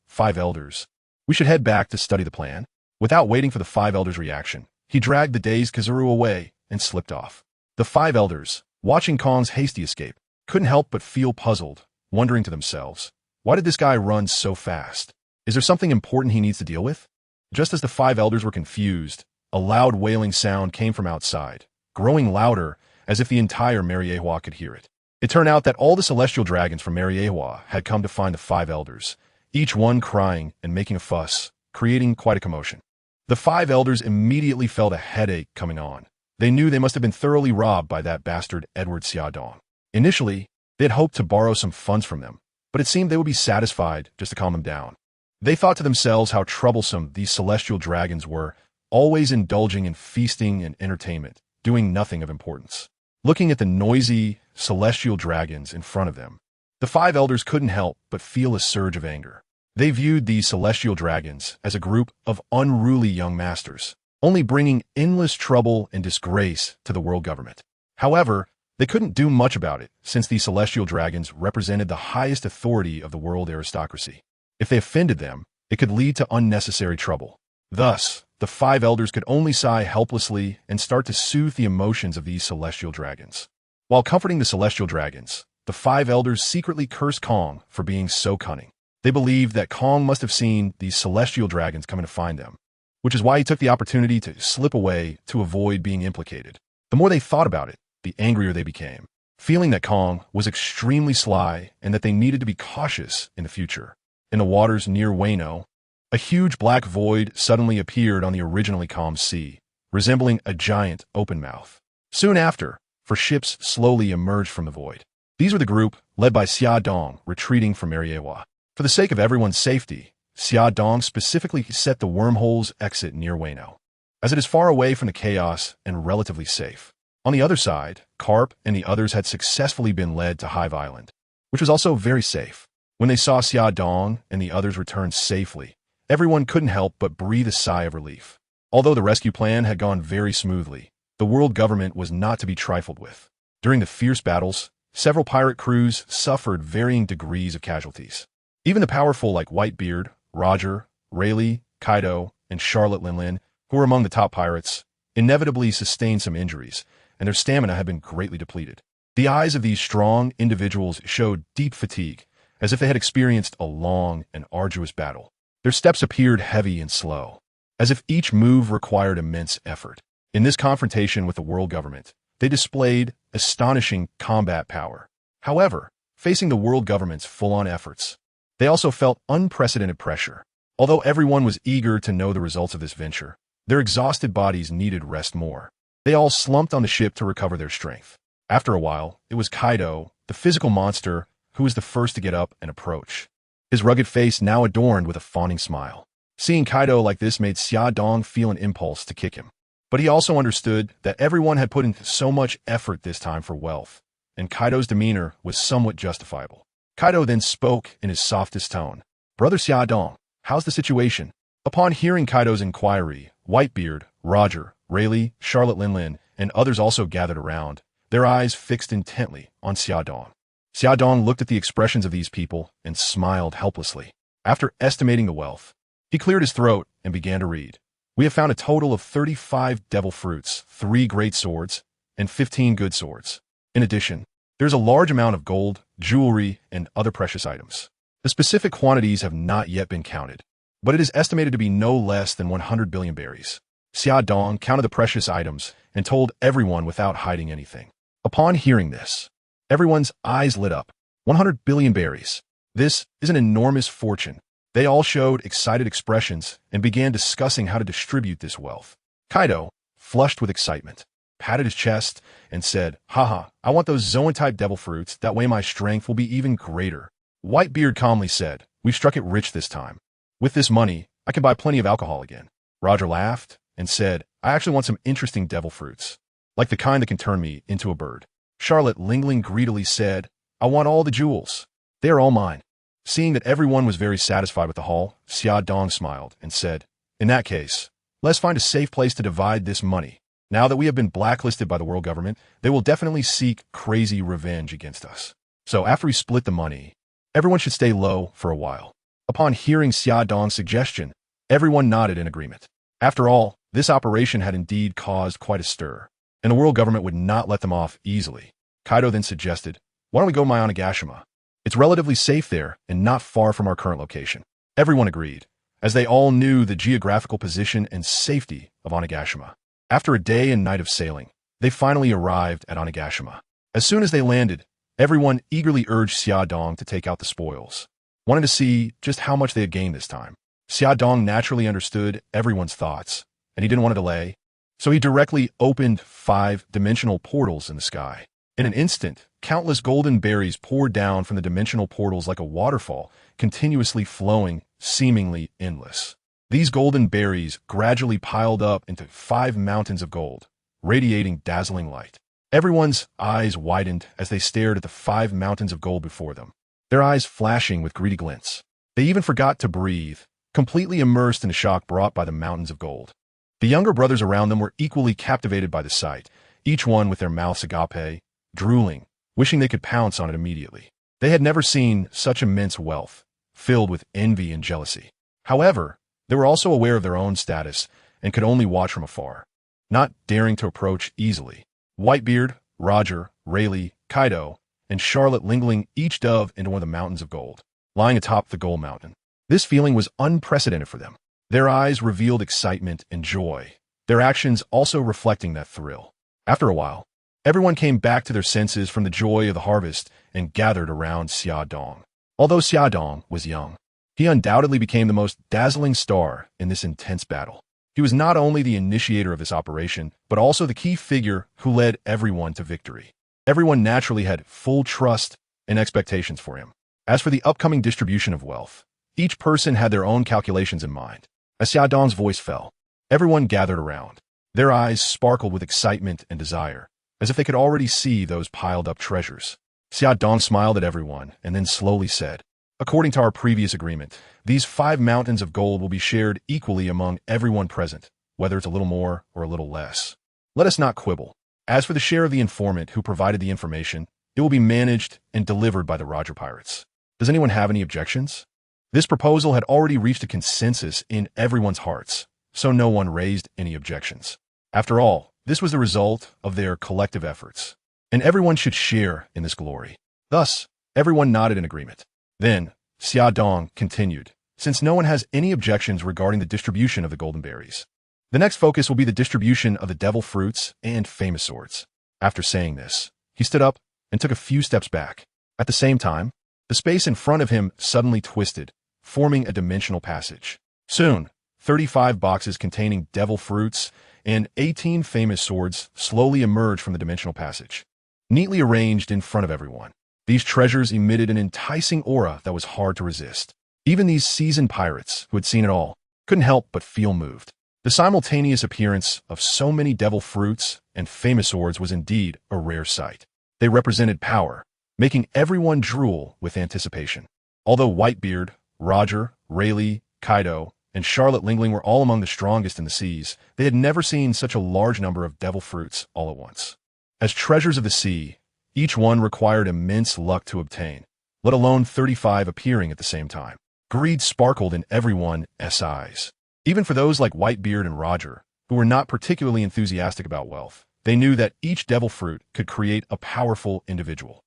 we should head back to study the plan. Without waiting for the 5 elders' reaction, he dragged the dazed Kazuru away and slipped off. The 5 elders, watching Kong's hasty escape, couldn't help but feel puzzled, wondering to themselves, why did this guy run so fast? Is there something important he needs to deal with? Just as the 5 elders were confused, a loud wailing sound came from outside, growing louder as if the entire Marineford could hear it. It turned out that all the celestial dragons from Marineford had come to find the 5 elders, each one crying and making a fuss, creating quite a commotion. The 5 elders immediately felt a headache coming on. They knew they must have been thoroughly robbed by that bastard Edward Xiaodong. Initially, they had hoped to borrow some funds from them, but it seemed they would be satisfied just to calm them down. They thought to themselves how troublesome these celestial dragons were, always indulging in feasting and entertainment, doing nothing of importance. Looking at the noisy, celestial dragons in front of them, the 5 elders couldn't help but feel a surge of anger. They viewed these celestial dragons as a group of unruly young masters, only bringing endless trouble and disgrace to the world government. However, they couldn't do much about it, since these celestial dragons represented the highest authority of the world aristocracy. If they offended them, it could lead to unnecessary trouble. Thus, the 5 elders could only sigh helplessly and start to soothe the emotions of these celestial dragons. While comforting the celestial dragons, the 5 elders secretly cursed Kong for being so cunning. They believed that Kong must have seen these celestial dragons coming to find them, which is why he took the opportunity to slip away to avoid being implicated. The more they thought about it, the angrier they became, feeling that Kong was extremely sly and that they needed to be cautious in the future. In the waters near Wano, a huge black void suddenly appeared on the originally calm sea, resembling a giant open mouth. Soon after, 4 ships slowly emerged from the void. These were the group led by Xiaodong retreating from Marineford. For the sake of everyone's safety, Xia Dong specifically set the wormhole's exit near Wano, as it is far away from the chaos and relatively safe. On the other side, Carp and the others had successfully been led to Hive Island, which was also very safe. When they saw Xia Dong and the others return safely, everyone couldn't help but breathe a sigh of relief. Although the rescue plan had gone very smoothly, the world government was not to be trifled with. During the fierce battles, several pirate crews suffered varying degrees of casualties. Even the powerful like Whitebeard, Roger, Rayleigh, Kaido, and Charlotte Linlin, who were among the top pirates, inevitably sustained some injuries, and their stamina had been greatly depleted. The eyes of these strong individuals showed deep fatigue, as if they had experienced a long and arduous battle. Their steps appeared heavy and slow, as if each move required immense effort. In this confrontation with the world government, they displayed astonishing combat power. However, facing the world government's full-on efforts, they also felt unprecedented pressure. Although everyone was eager to know the results of this venture, their exhausted bodies needed rest more. They all slumped on the ship to recover their strength. After a while, it was Kaido, the physical monster, who was the first to get up and approach, his rugged face now adorned with a fawning smile. Seeing Kaido like this made Xia Dong feel an impulse to kick him. But he also understood that everyone had put in so much effort this time for wealth, and Kaido's demeanor was somewhat justifiable. Kaido then spoke in his softest tone. "Brother Xia Dong, how's the situation?" Upon hearing Kaido's inquiry, Whitebeard, Roger, Rayleigh, Charlotte Linlin, and others also gathered around, their eyes fixed intently on Xia Dong. Xia Dong looked at the expressions of these people and smiled helplessly. After estimating the wealth, he cleared his throat and began to read. "We have found a total of 35 devil fruits, 3 great swords, and 15 good swords. In addition, there's a large amount of gold, jewelry, and other precious items. The specific quantities have not yet been counted, but it is estimated to be no less than 100 billion berries." Xia Dong counted the precious items and told everyone without hiding anything. Upon hearing this, everyone's eyes lit up. 100 billion berries. This is an enormous fortune. They all showed excited expressions and began discussing how to distribute this wealth. Kaido, flushed with excitement, patted his chest and said, "Haha, I want those Zoan-type devil fruits, that way my strength will be even greater." Whitebeard calmly said, "We've struck it rich this time. With this money, I can buy plenty of alcohol again." Roger laughed and said, "I actually want some interesting devil fruits, like the kind that can turn me into a bird." Charlotte Lingling greedily said, "I want all the jewels. They are all mine." Seeing that everyone was very satisfied with the haul, Xia Dong smiled and said, "In that case, let's find a safe place to divide this money. Now that we have been blacklisted by the world government, they will definitely seek crazy revenge against us. So after we split the money, everyone should stay low for a while." Upon hearing Xia Dong's suggestion, everyone nodded in agreement. After all, this operation had indeed caused quite a stir, and the world government would not let them off easily. Kaido then suggested, "Why don't we go to Onigashima? It's relatively safe there and not far from our current location." Everyone agreed, as they all knew the geographical position and safety of Onigashima. After a day and night of sailing, they finally arrived at Onigashima. As soon as they landed, everyone eagerly urged Xia Dong to take out the spoils, wanting to see just how much they had gained this time. Xia Dong naturally understood everyone's thoughts, and he didn't want to delay, so he directly opened 5-dimensional portals in the sky. In an instant, countless golden berries poured down from the dimensional portals like a waterfall, continuously flowing, seemingly endless. These golden berries gradually piled up into 5 mountains of gold, radiating dazzling light. Everyone's eyes widened as they stared at the 5 mountains of gold before them, their eyes flashing with greedy glints. They even forgot to breathe, completely immersed in the shock brought by the mountains of gold. The younger brothers around them were equally captivated by the sight, each one with their mouths agape, drooling, wishing they could pounce on it immediately. They had never seen such immense wealth, filled with envy and jealousy. However, they were also aware of their own status and could only watch from afar, not daring to approach easily. Whitebeard, Roger, Rayleigh, Kaido, and Charlotte Lingling each dove into one of the mountains of gold, lying atop the gold mountain. This feeling was unprecedented for them. Their eyes revealed excitement and joy, their actions also reflecting that thrill. After a while, everyone came back to their senses from the joy of the harvest and gathered around Xia Dong. Although Xia Dong was young, he undoubtedly became the most dazzling star in this intense battle. He was not only the initiator of this operation, but also the key figure who led everyone to victory. Everyone naturally had full trust and expectations for him. As for the upcoming distribution of wealth, each person had their own calculations in mind. As Xiaodong's voice fell, everyone gathered around. Their eyes sparkled with excitement and desire, as if they could already see those piled-up treasures. Xiaodong smiled at everyone and then slowly said, "According to our previous agreement, these 5 mountains of gold will be shared equally among everyone present, whether it's a little more or a little less. Let us not quibble. As for the share of the informant who provided the information, it will be managed and delivered by the Roger Pirates. Does anyone have any objections?" This proposal had already reached a consensus in everyone's hearts, so no one raised any objections. After all, this was the result of their collective efforts, and everyone should share in this glory. Thus, everyone nodded in agreement. Then, Xiaodong continued, "Since no one has any objections regarding the distribution of the golden berries, the next focus will be the distribution of the devil fruits and famous swords." After saying this, he stood up and took a few steps back. At the same time, the space in front of him suddenly twisted, forming a dimensional passage. Soon, 35 boxes containing devil fruits and 18 famous swords slowly emerged from the dimensional passage, neatly arranged in front of everyone. These treasures emitted an enticing aura that was hard to resist. Even these seasoned pirates, who had seen it all, couldn't help but feel moved. The simultaneous appearance of so many devil fruits and famous swords was indeed a rare sight. They represented power, making everyone drool with anticipation. Although Whitebeard, Roger, Rayleigh, Kaido, and Charlotte Lingling were all among the strongest in the seas, they had never seen such a large number of devil fruits all at once. As treasures of the sea, each one required immense luck to obtain, let alone 35 appearing at the same time. Greed sparkled in everyone's eyes. Even for those like Whitebeard and Roger, who were not particularly enthusiastic about wealth, they knew that each devil fruit could create a powerful individual.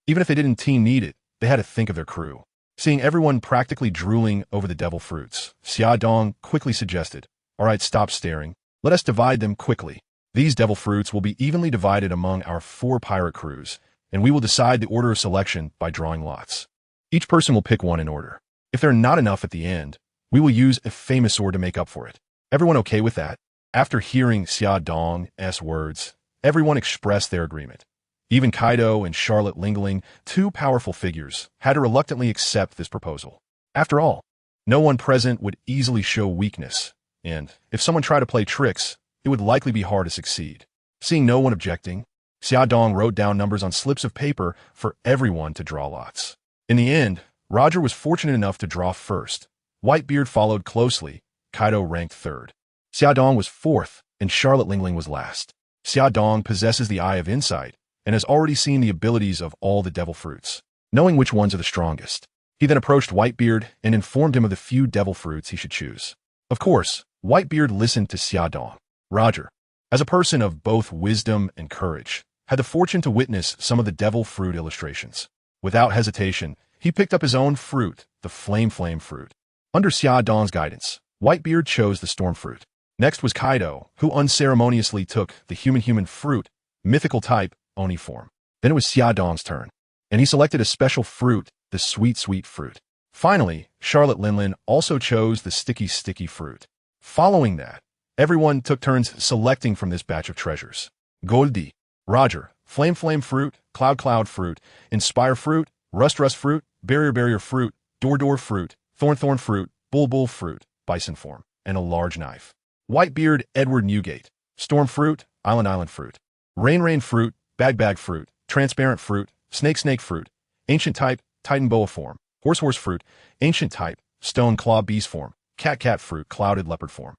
Even if they didn't team need it, they had to think of their crew. Seeing everyone practically drooling over the devil fruits, Xiaodong quickly suggested, "All right, stop staring. Let us divide them quickly. These devil fruits will be evenly divided among our 4 pirate crews, and we will decide the order of selection by drawing lots. Each person will pick one in order. If there are not enough at the end, we will use a famous sword to make up for it. Everyone okay with that?" After hearing Xiaodong's words, everyone expressed their agreement. Even Kaido and Charlotte Lingling, 2 powerful figures, had to reluctantly accept this proposal. After all, no one present would easily show weakness, and if someone tried to play tricks, it would likely be hard to succeed. Seeing no one objecting, Xiaodong wrote down numbers on slips of paper for everyone to draw lots. In the end, Roger was fortunate enough to draw first. Whitebeard followed closely. Kaido ranked 3rd. Xiaodong was 4th, and Charlotte Lingling was last. Xiaodong possesses the Eye of Insight, and has already seen the abilities of all the devil fruits, knowing which ones are the strongest. He then approached Whitebeard and informed him of the few devil fruits he should choose. Of course, Whitebeard listened to Xiaodong. Roger, as a person of both wisdom and courage, had the fortune to witness some of the devil fruit illustrations. Without hesitation, he picked up his own fruit, the flame fruit. Under Xiaodong's guidance, Whitebeard chose the storm fruit. Next was Kaido, who unceremoniously took the human fruit, mythical type, Oni form. Then it was Xiaodong's turn, and he selected a special fruit, the sweet fruit. Finally, Charlotte Lingling also chose the sticky fruit. Following that, everyone took turns selecting from this batch of treasures. Gol D.Roger, flame fruit, cloud fruit, inspire fruit, rust fruit, barrier fruit, door fruit, thorn fruit, bull fruit, bison form, and a large knife. Whitebeard Edward Newgate, storm fruit, island fruit, rain fruit, bag fruit, transparent fruit, snake fruit, ancient type, titan boa form, horse fruit, ancient type, stone claw beast form, cat fruit, clouded leopard form,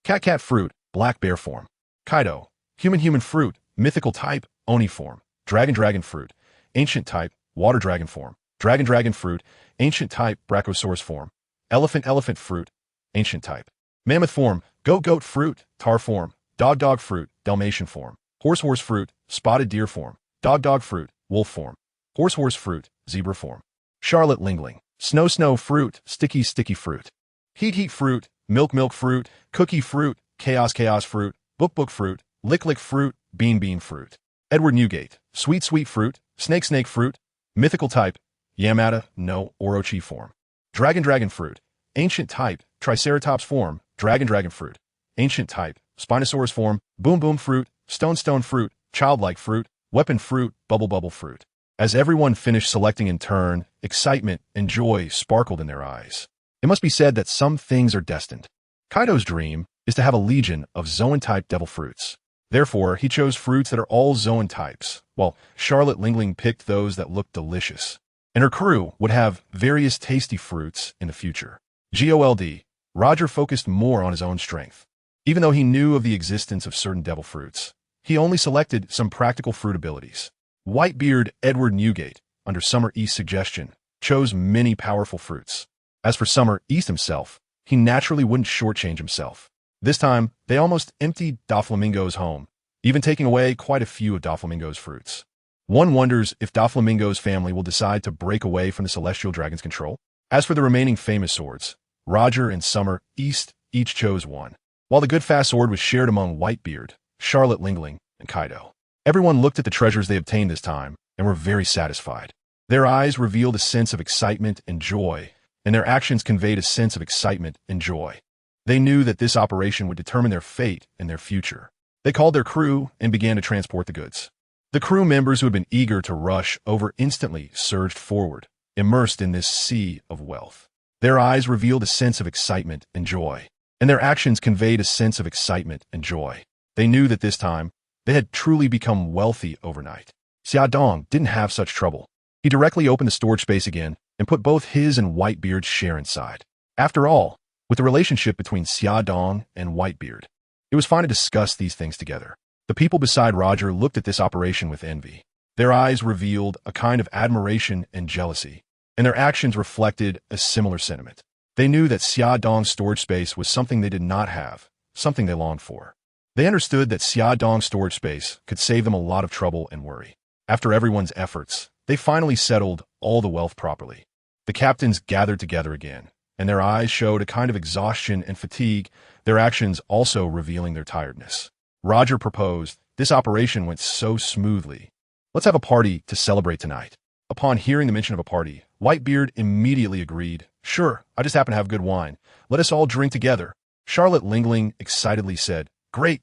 cat fruit, black bear form. Kaido, human fruit, mythical type, Oni form, dragon fruit, ancient type, water dragon form, dragon fruit, ancient type, brachiosaurus form, elephant fruit, ancient type, mammoth form, goat fruit, tar form, dog fruit, Dalmatian form, horse fruit, spotted deer form, dog fruit, wolf form, horse fruit, zebra form. Charlotte Lingling, snow fruit, sticky fruit, heat fruit, milk fruit, cookie fruit, chaos fruit, book fruit, lick fruit, bean fruit. Edward Newgate, sweet fruit, snake fruit, mythical type, Yamada no Orochi form, dragon fruit, ancient type, triceratops form, dragon fruit, ancient type, Spinosaurus form, boom fruit, stone fruit, childlike fruit, weapon fruit, bubble fruit. As everyone finished selecting in turn, excitement and joy sparkled in their eyes. It must be said that some things are destined. Kaido's dream is to have a legion of Zoan-type devil fruits. Therefore, he chose fruits that are all Zoan types, while Charlotte Lingling picked those that looked delicious. And her crew would have various tasty fruits in the future. Gol D.Roger focused more on his own strength. Even though he knew of the existence of certain devil fruits, he only selected some practical fruit abilities. Whitebeard Edward Newgate, under Summer East's suggestion, chose many powerful fruits. As for Summer East himself, he naturally wouldn't shortchange himself. This time, they almost emptied Doflamingo's home, even taking away quite a few of Doflamingo's fruits. One wonders if Doflamingo's family will decide to break away from the Celestial Dragon's control. As for the remaining famous swords, Roger and Summer East each chose one, while the good fast sword was shared among Whitebeard, Charlotte Lingling, and Kaido. Everyone looked at the treasures they obtained this time and were very satisfied. Their eyes revealed a sense of excitement and joy, and their actions conveyed a sense of excitement and joy. They knew that this operation would determine their fate and their future. They called their crew and began to transport the goods. The crew members who had been eager to rush over instantly surged forward, immersed in this sea of wealth. Their eyes revealed a sense of excitement and joy, and their actions conveyed a sense of excitement and joy. They knew that this time, they had truly become wealthy overnight. Xiaodong didn't have such trouble. He directly opened the storage space again and put both his and Whitebeard's share inside. After all, with the relationship between Xiaodong and Whitebeard, it was fine to discuss these things together. The people beside Roger looked at this operation with envy. Their eyes revealed a kind of admiration and jealousy, and their actions reflected a similar sentiment. They knew that Xiaodong's storage space was something they did not have, something they longed for. They understood that Xiaodong's storage space could save them a lot of trouble and worry. After everyone's efforts, they finally settled all the wealth properly. The captains gathered together again, and their eyes showed a kind of exhaustion and fatigue, their actions also revealing their tiredness. Roger proposed, "This operation went so smoothly. Let's have a party to celebrate tonight." Upon hearing the mention of a party, Whitebeard immediately agreed. "Sure, I just happen to have good wine. Let us all drink together." Charlotte Lingling excitedly said, Great,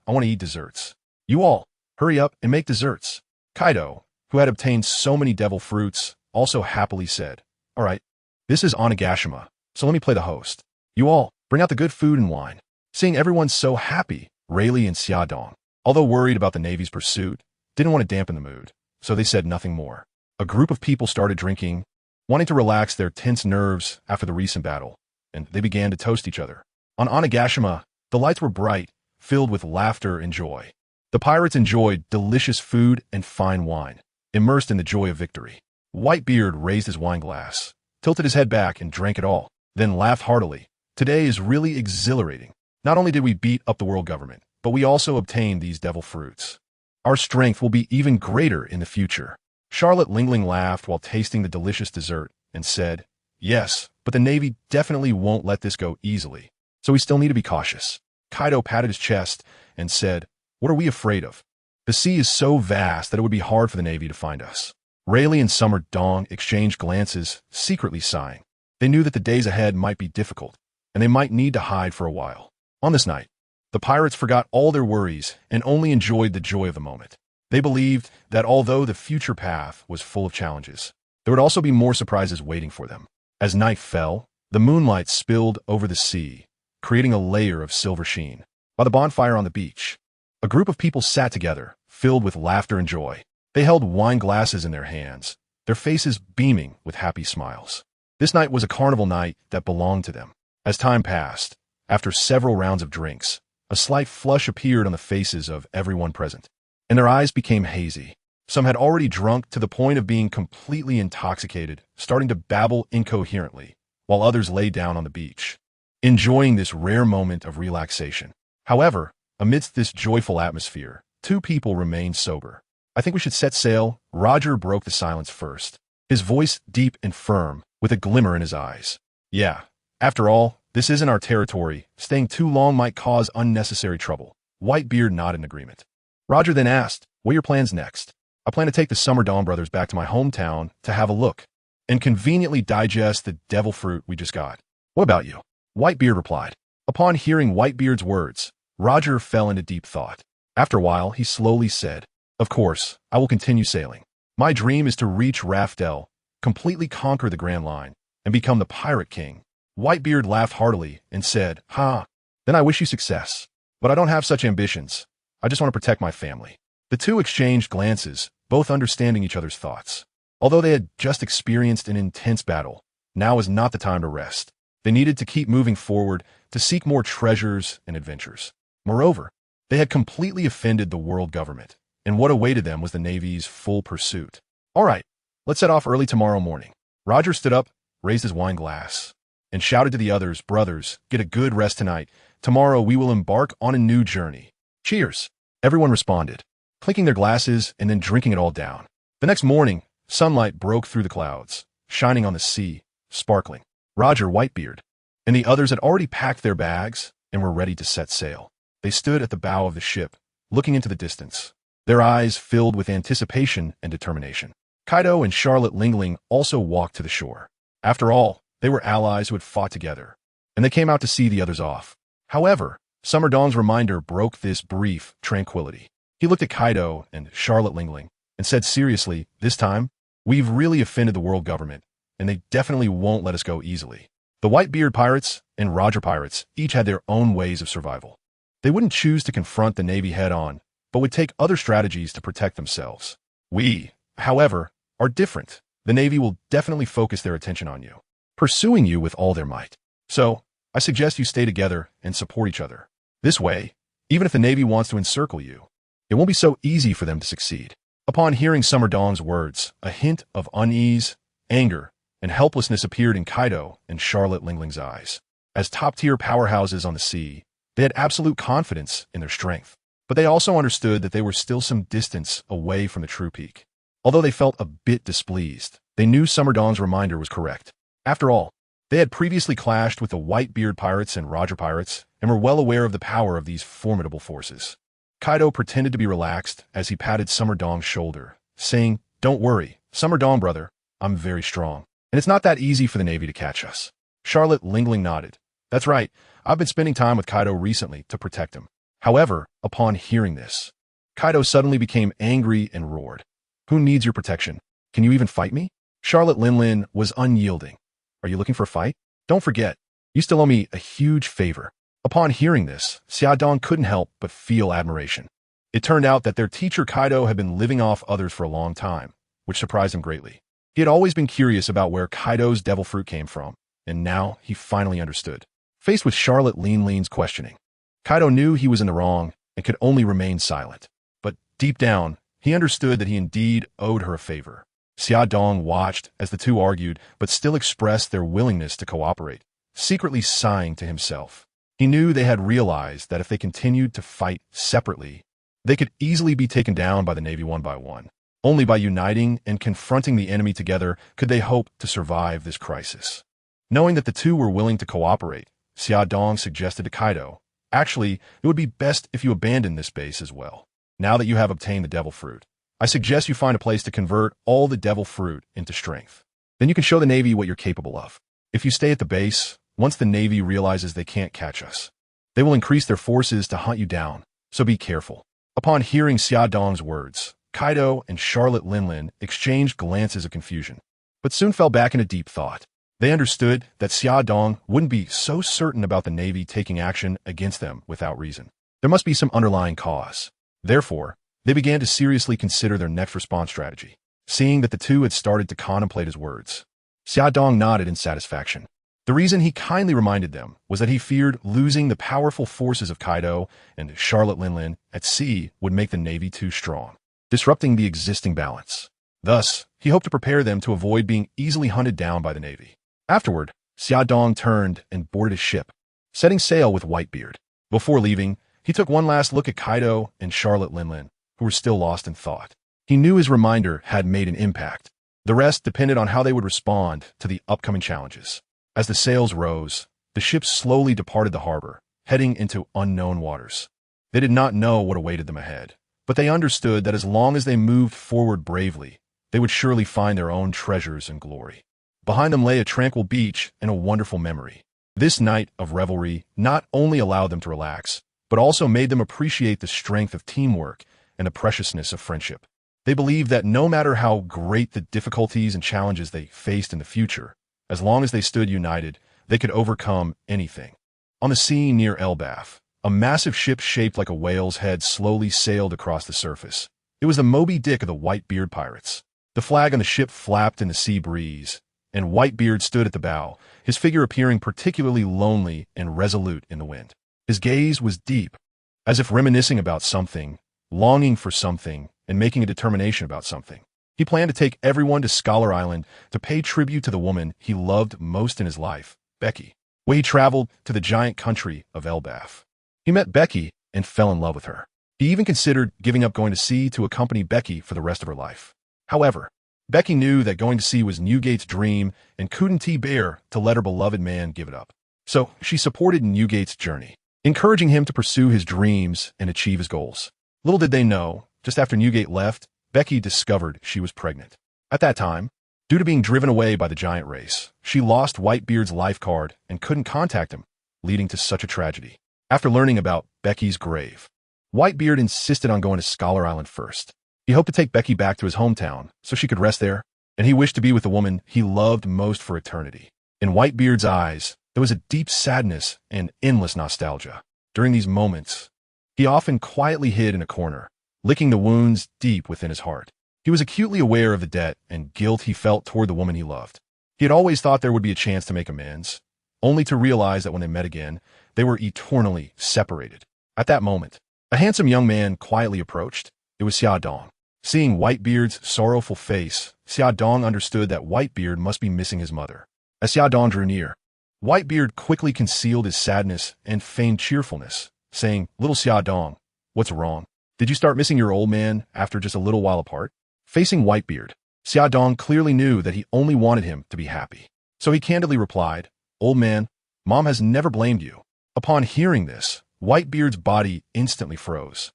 I want to eat desserts." "You all, hurry up and make desserts." Kaido, who had obtained so many devil fruits, also happily said, "All right, this is Onigashima, so let me play the host. You all, bring out the good food and wine." Seeing everyone so happy, Rayleigh and Xiaodong, although worried about the Navy's pursuit, didn't want to dampen the mood, so they said nothing more. A group of people started drinking, wanting to relax their tense nerves after the recent battle, and they began to toast each other. On Onigashima, the lights were bright, filled with laughter and joy. The pirates enjoyed delicious food and fine wine, immersed in the joy of victory. Whitebeard raised his wine glass, tilted his head back and drank it all, then laughed heartily. "Today is really exhilarating. Not only did we beat up the world government, but we also obtained these devil fruits. Our strength will be even greater in the future." Charlotte Lingling laughed while tasting the delicious dessert and said, "Yes, but the Navy definitely won't let this go easily, so we still need to be cautious." Kaido patted his chest and said, "What are we afraid of? The sea is so vast that it would be hard for the Navy to find us." Rayleigh and Summer Dong exchanged glances, secretly sighing. They knew that the days ahead might be difficult, and they might need to hide for a while. On this night, the pirates forgot all their worries and only enjoyed the joy of the moment. They believed that although the future path was full of challenges, there would also be more surprises waiting for them. As night fell, the moonlight spilled over the sea, creating a layer of silver sheen. By the bonfire on the beach, a group of people sat together, filled with laughter and joy. They held wine glasses in their hands, their faces beaming with happy smiles. This night was a carnival night that belonged to them. As time passed, after several rounds of drinks, a slight flush appeared on the faces of everyone present, and their eyes became hazy. Some had already drunk to the point of being completely intoxicated, starting to babble incoherently, while others lay down on the beach, enjoying this rare moment of relaxation. However, amidst this joyful atmosphere, two people remained sober. "I think we should set sail." Roger broke the silence first, his voice deep and firm, with a glimmer in his eyes. "Yeah, after all, this isn't our territory. Staying too long might cause unnecessary trouble." Whitebeard nodded in agreement. Roger then asked, "What are your plans next?" "I plan to take the Summer Dawn brothers back to my hometown to have a look and conveniently digest the devil fruit we just got." "What about you?" Whitebeard replied. Upon hearing Whitebeard's words, Roger fell into deep thought. After a while, he slowly said, "Of course, I will continue sailing. My dream is to reach Raftel, completely conquer the Grand Line, and become the Pirate King. Whitebeard laughed heartily and said, "Ha, then I wish you success. But I don't have such ambitions. I just want to protect my family." The two exchanged glances, both understanding each other's thoughts. Although they had just experienced an intense battle, now was not the time to rest. They needed to keep moving forward to seek more treasures and adventures. Moreover, they had completely offended the world government, and what awaited them was the Navy's full pursuit. "All right, let's set off early tomorrow morning." Roger stood up, raised his wine glass, and shouted to the others, "Brothers, get a good rest tonight. Tomorrow we will embark on a new journey." "Cheers!" Everyone responded, clinking their glasses and then drinking it all down. The next morning, sunlight broke through the clouds, shining on the sea, sparkling. Roger, Whitebeard, and the others had already packed their bags and were ready to set sail. They stood at the bow of the ship, looking into the distance, their eyes filled with anticipation and determination. Kaido and Charlotte Lingling also walked to the shore. After all, they were allies who had fought together, and they came out to see the others off. However, Summer Dong's reminder broke this brief tranquility. He looked at Kaido and Charlotte Lingling and said seriously, "This time, we've really offended the world government, and they definitely won't let us go easily." The Whitebeard Pirates and Roger Pirates each had their own ways of survival. They wouldn't choose to confront the Navy head-on, but would take other strategies to protect themselves. We, however, are different. The Navy will definitely focus their attention on you, pursuing you with all their might. So, I suggest you stay together and support each other. This way, even if the Navy wants to encircle you, it won't be so easy for them to succeed. Upon hearing Summer Dong's words, a hint of unease, anger, and helplessness appeared in Kaido and Charlotte Lingling's eyes. As top-tier powerhouses on the sea, they had absolute confidence in their strength, but they also understood that they were still some distance away from the true peak. Although they felt a bit displeased, they knew Summer Dong's reminder was correct. After all, they had previously clashed with the Whitebeard Pirates and Roger Pirates and were well aware of the power of these formidable forces. Kaido pretended to be relaxed as he patted Summer Dong's shoulder, saying, "Don't worry, Summer Dong brother, I'm very strong, and it's not that easy for the Navy to catch us." Charlotte Lingling nodded. "That's right, I've been spending time with Kaido recently to protect him." However, upon hearing this, Kaido suddenly became angry and roared, "Who needs your protection? Can you even fight me?" Charlotte Lingling was unyielding. "Are you looking for a fight? Don't forget, you still owe me a huge favor." Upon hearing this, Xiaodong couldn't help but feel admiration. It turned out that their teacher Kaido had been living off others for a long time, which surprised him greatly. He had always been curious about where Kaido's devil fruit came from, and now he finally understood. Faced with Charlotte Lingling's questioning, Kaido knew he was in the wrong and could only remain silent. But deep down, he understood that he indeed owed her a favor. Xiaodong watched as the two argued, but still expressed their willingness to cooperate, secretly sighing to himself. He knew they had realized that if they continued to fight separately, they could easily be taken down by the Navy one by one. Only by uniting and confronting the enemy together could they hope to survive this crisis. Knowing that the two were willing to cooperate, Xiaodong suggested to Kaido, "Actually, it would be best if you abandoned this base as well. Now that you have obtained the devil fruit, I suggest you find a place to convert all the devil fruit into strength. Then you can show the Navy what you're capable of. If you stay at the base, once the Navy realizes they can't catch us, they will increase their forces to hunt you down, so be careful." Upon hearing Xiaodong's words, Kaido and Charlotte Lingling exchanged glances of confusion, but soon fell back into deep thought. They understood that Xiaodong wouldn't be so certain about the Navy taking action against them without reason. There must be some underlying cause. Therefore, they began to seriously consider their next response strategy. Seeing that the two had started to contemplate his words, Xiaodong nodded in satisfaction. The reason he kindly reminded them was that he feared losing the powerful forces of Kaido and Charlotte Lingling at sea would make the Navy too strong, disrupting the existing balance. Thus, he hoped to prepare them to avoid being easily hunted down by the Navy. Afterward, Xiaodong turned and boarded his ship, setting sail with Whitebeard. Before leaving, he took one last look at Kaido and Charlotte Lingling, who were still lost in thought. He knew his reminder had made an impact. The rest depended on how they would respond to the upcoming challenges. As the sails rose, the ship slowly departed the harbor, heading into unknown waters. They did not know what awaited them ahead, but they understood that as long as they moved forward bravely, they would surely find their own treasures and glory. Behind them lay a tranquil beach and a wonderful memory. This night of revelry not only allowed them to relax, but also made them appreciate the strength of teamwork and the preciousness of friendship. They believed that no matter how great the difficulties and challenges they faced in the future, as long as they stood united, they could overcome anything. On the sea near Elbaf, a massive ship shaped like a whale's head slowly sailed across the surface. It was the Moby Dick of the Whitebeard Pirates. The flag on the ship flapped in the sea breeze, and Whitebeard stood at the bow, his figure appearing particularly lonely and resolute in the wind. His gaze was deep, as if reminiscing about something, longing for something, and making a determination about something. He planned to take everyone to Scholar Island to pay tribute to the woman he loved most in his life, Becky. Where he traveled to the giant country of Elbaf. He met Becky and fell in love with her. He even considered giving up going to sea to accompany Becky for the rest of her life. However, Becky knew that going to sea was Newgate's dream and couldn't bear to let her beloved man give it up. So she supported Newgate's journey, encouraging him to pursue his dreams and achieve his goals. Little did they know, just after Newgate left, Becky discovered she was pregnant. At that time, due to being driven away by the giant race, she lost Whitebeard's life card and couldn't contact him, leading to such a tragedy. After learning about Becky's grave, Whitebeard insisted on going to Scholar Island first. He hoped to take Becky back to his hometown so she could rest there, and he wished to be with the woman he loved most for eternity. In Whitebeard's eyes, there was a deep sadness and endless nostalgia. During these moments, he often quietly hid in a corner, licking the wounds deep within his heart. He was acutely aware of the debt and guilt he felt toward the woman he loved. He had always thought there would be a chance to make amends, only to realize that when they met again, they were eternally separated. At that moment, a handsome young man quietly approached. It was Xia Dong. Seeing Whitebeard's sorrowful face, Xia Dong understood that Whitebeard must be missing his mother. As Xia Dong drew near, Whitebeard quickly concealed his sadness and feigned cheerfulness, saying, "Little Xia Dong, what's wrong? Did you start missing your old man after just a little while apart?" Facing Whitebeard, Xia Dong clearly knew that he only wanted him to be happy. So he candidly replied, "Old man, Mom has never blamed you." Upon hearing this, Whitebeard's body instantly froze.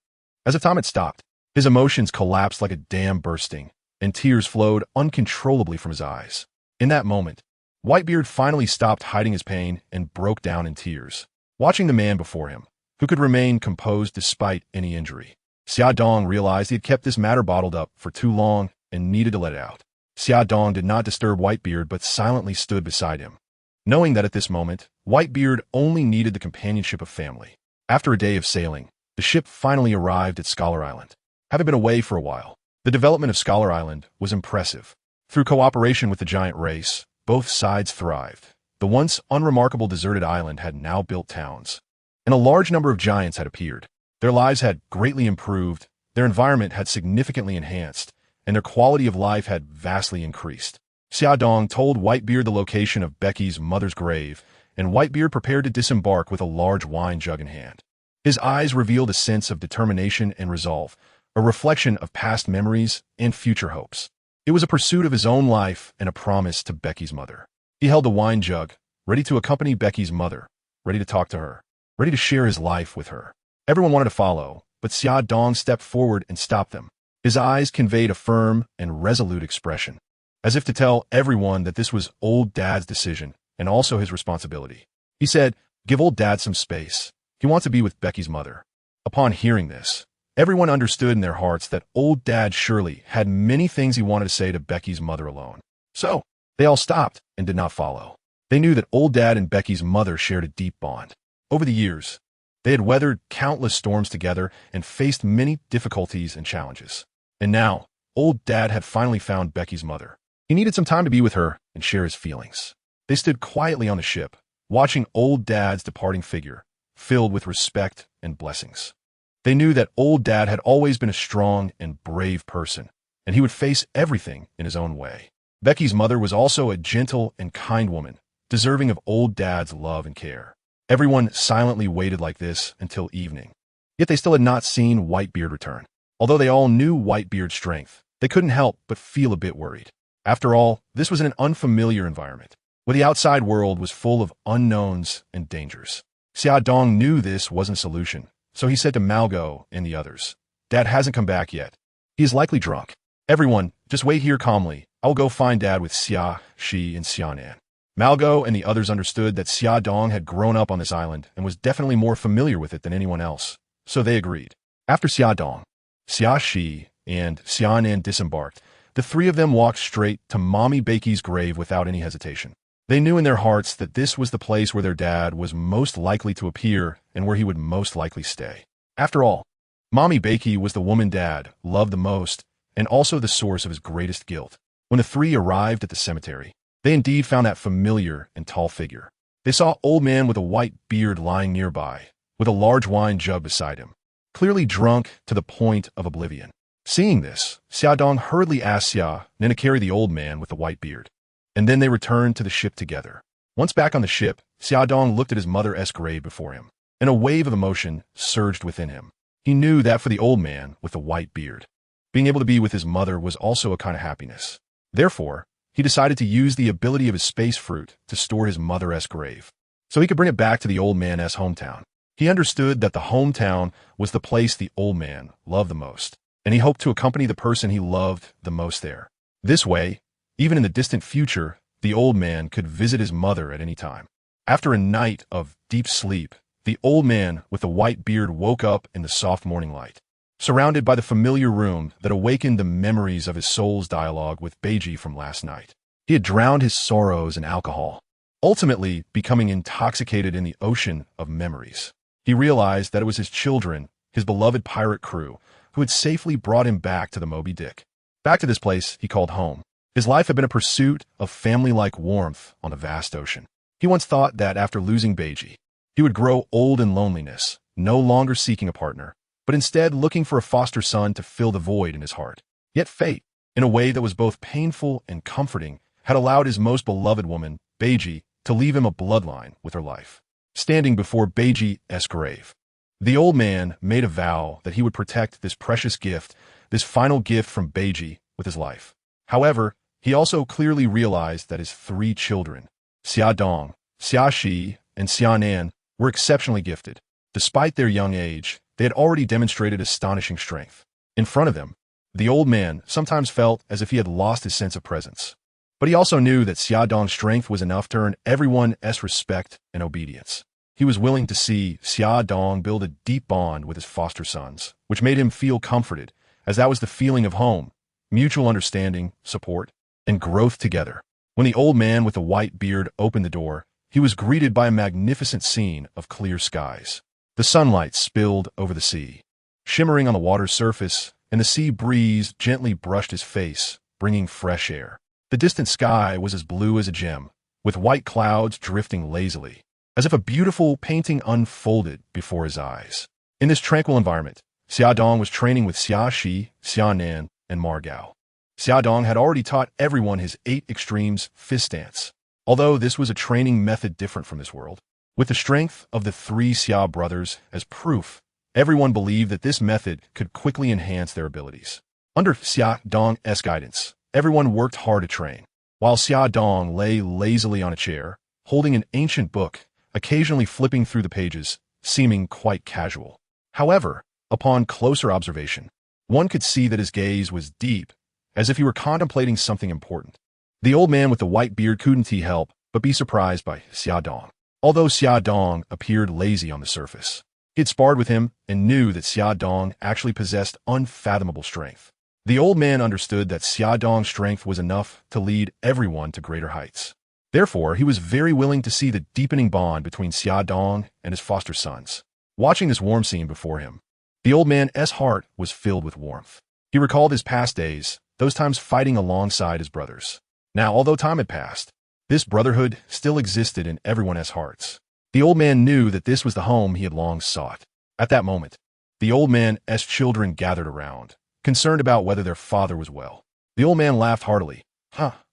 As if time had stopped, his emotions collapsed like a dam bursting, and tears flowed uncontrollably from his eyes. In that moment, Whitebeard finally stopped hiding his pain and broke down in tears, watching the man before him, who could remain composed despite any injury. Xia Dong realized he had kept this matter bottled up for too long and needed to let it out. Xia Dong did not disturb Whitebeard but silently stood beside him, knowing that at this moment, Whitebeard only needed the companionship of family. After a day of sailing, the ship finally arrived at Scholar Island. Having been away for a while, the development of Scholar Island was impressive. Through cooperation with the giant race, both sides thrived. The once unremarkable deserted island had now built towns, and a large number of giants had appeared. Their lives had greatly improved, their environment had significantly enhanced, and their quality of life had vastly increased. Xia Dong told Whitebeard the location of Becky's mother's grave, and Whitebeard prepared to disembark with a large wine jug in hand. His eyes revealed a sense of determination and resolve, a reflection of past memories and future hopes. It was a pursuit of his own life and a promise to Becky's mother. He held the wine jug, ready to accompany Becky's mother, ready to talk to her, ready to share his life with her. Everyone wanted to follow, but Xia Dong stepped forward and stopped them. His eyes conveyed a firm and resolute expression, as if to tell everyone that this was Old Dad's decision and also his responsibility. He said, "Give Old Dad some space. He wants to be with Becky's mother." Upon hearing this, everyone understood in their hearts that Old Dad surely had many things he wanted to say to Becky's mother alone. So, they all stopped and did not follow. They knew that Old Dad and Becky's mother shared a deep bond. Over the years, they had weathered countless storms together and faced many difficulties and challenges. And now, Old Dad had finally found Becky's mother. He needed some time to be with her and share his feelings. They stood quietly on the ship, watching Old Dad's departing figure, filled with respect and blessings. They knew that Old Dad had always been a strong and brave person, and he would face everything in his own way. Becky's mother was also a gentle and kind woman, deserving of Old Dad's love and care. Everyone silently waited like this until evening. Yet they still had not seen Whitebeard return. Although they all knew Whitebeard's strength, they couldn't help but feel a bit worried. After all, this was in an unfamiliar environment, where the outside world was full of unknowns and dangers. Xia Dong knew this wasn't a solution, so he said to Malgo and the others, "Dad hasn't come back yet. He is likely drunk. Everyone, just wait here calmly. I will go find Dad with Xia, Shi, and Xianan." Malgo and the others understood that Xia Dong had grown up on this island and was definitely more familiar with it than anyone else, so they agreed. After Xia Dong, Xia Shi and Xianan disembarked, the three of them walked straight to Mommy Bakey's grave without any hesitation. They knew in their hearts that this was the place where their dad was most likely to appear and where he would most likely stay. After all, Mommy Bakey was the woman Dad loved the most and also the source of his greatest guilt. When the three arrived at the cemetery, they indeed found that familiar and tall figure. They saw Old Man with a white beard lying nearby, with a large wine jug beside him, clearly drunk to the point of oblivion. Seeing this, Xiaodong hurriedly asked Xia Nen to carry the old man with the white beard, and then they returned to the ship together. Once back on the ship, Xiaodong looked at his mother's grave before him, and a wave of emotion surged within him. He knew that for the old man with the white beard, being able to be with his mother was also a kind of happiness. Therefore, he decided to use the ability of his space fruit to store his mother's grave, so he could bring it back to the old man's hometown. He understood that the hometown was the place the old man loved the most, and he hoped to accompany the person he loved the most there. This way, even in the distant future, the old man could visit his mother at any time. After a night of deep sleep, the old man with the white beard woke up in the soft morning light, surrounded by the familiar room that awakened the memories of his soul's dialogue with Beiji from last night. He had drowned his sorrows in alcohol, ultimately becoming intoxicated in the ocean of memories. He realized that it was his children, his beloved pirate crew, who had safely brought him back to the Moby Dick. Back to this place he called home. His life had been a pursuit of family-like warmth on the vast ocean. He once thought that after losing Beiji, he would grow old in loneliness, no longer seeking a partner, but instead looking for a foster son to fill the void in his heart. Yet fate, in a way that was both painful and comforting, had allowed his most beloved woman, Beiji, to leave him a bloodline with her life. Standing before Beiji's grave, the old man made a vow that he would protect this precious gift, this final gift from Beiji, with his life. However, he also clearly realized that his three children, Xia Dong, Xia Shi, and Xia Nan, were exceptionally gifted. Despite their young age, they had already demonstrated astonishing strength. In front of them, the old man sometimes felt as if he had lost his sense of presence. But he also knew that Xia Dong's strength was enough to earn everyone's respect and obedience. He was willing to see Xia Dong build a deep bond with his foster sons, which made him feel comforted, as that was the feeling of home, mutual understanding, support, and growth together. When the old man with the white beard opened the door, he was greeted by a magnificent scene of clear skies. The sunlight spilled over the sea, shimmering on the water's surface, and the sea breeze gently brushed his face, bringing fresh air. The distant sky was as blue as a gem, with white clouds drifting lazily, as if a beautiful painting unfolded before his eyes. In this tranquil environment, Xia Dong was training with Xia Shi, Xia Nan, and Margao. Xia Dong had already taught everyone his 8 extremes fist stance, although this was a training method different from this world. With the strength of the 3 Xia brothers as proof, everyone believed that this method could quickly enhance their abilities. Under Xia Dong's guidance, everyone worked hard to train, while Xia Dong lay lazily on a chair, holding an ancient book, occasionally flipping through the pages, seeming quite casual. However, upon closer observation, one could see that his gaze was deep, as if he were contemplating something important. The old man with the white beard couldn't help but be surprised by Xia Dong. Although Xia Dong appeared lazy on the surface, he had sparred with him and knew that Xia Dong actually possessed unfathomable strength. The old man understood that Xia Dong's strength was enough to lead everyone to greater heights. Therefore, he was very willing to see the deepening bond between Xia Dong and his foster sons. Watching this warm scene before him, the old man's heart was filled with warmth. He recalled his past days, those times fighting alongside his brothers. Now, although time had passed, this brotherhood still existed in everyone's hearts. The old man knew that this was the home he had long sought. At that moment, the old man's children gathered around, concerned about whether their father was well. The old man laughed heartily.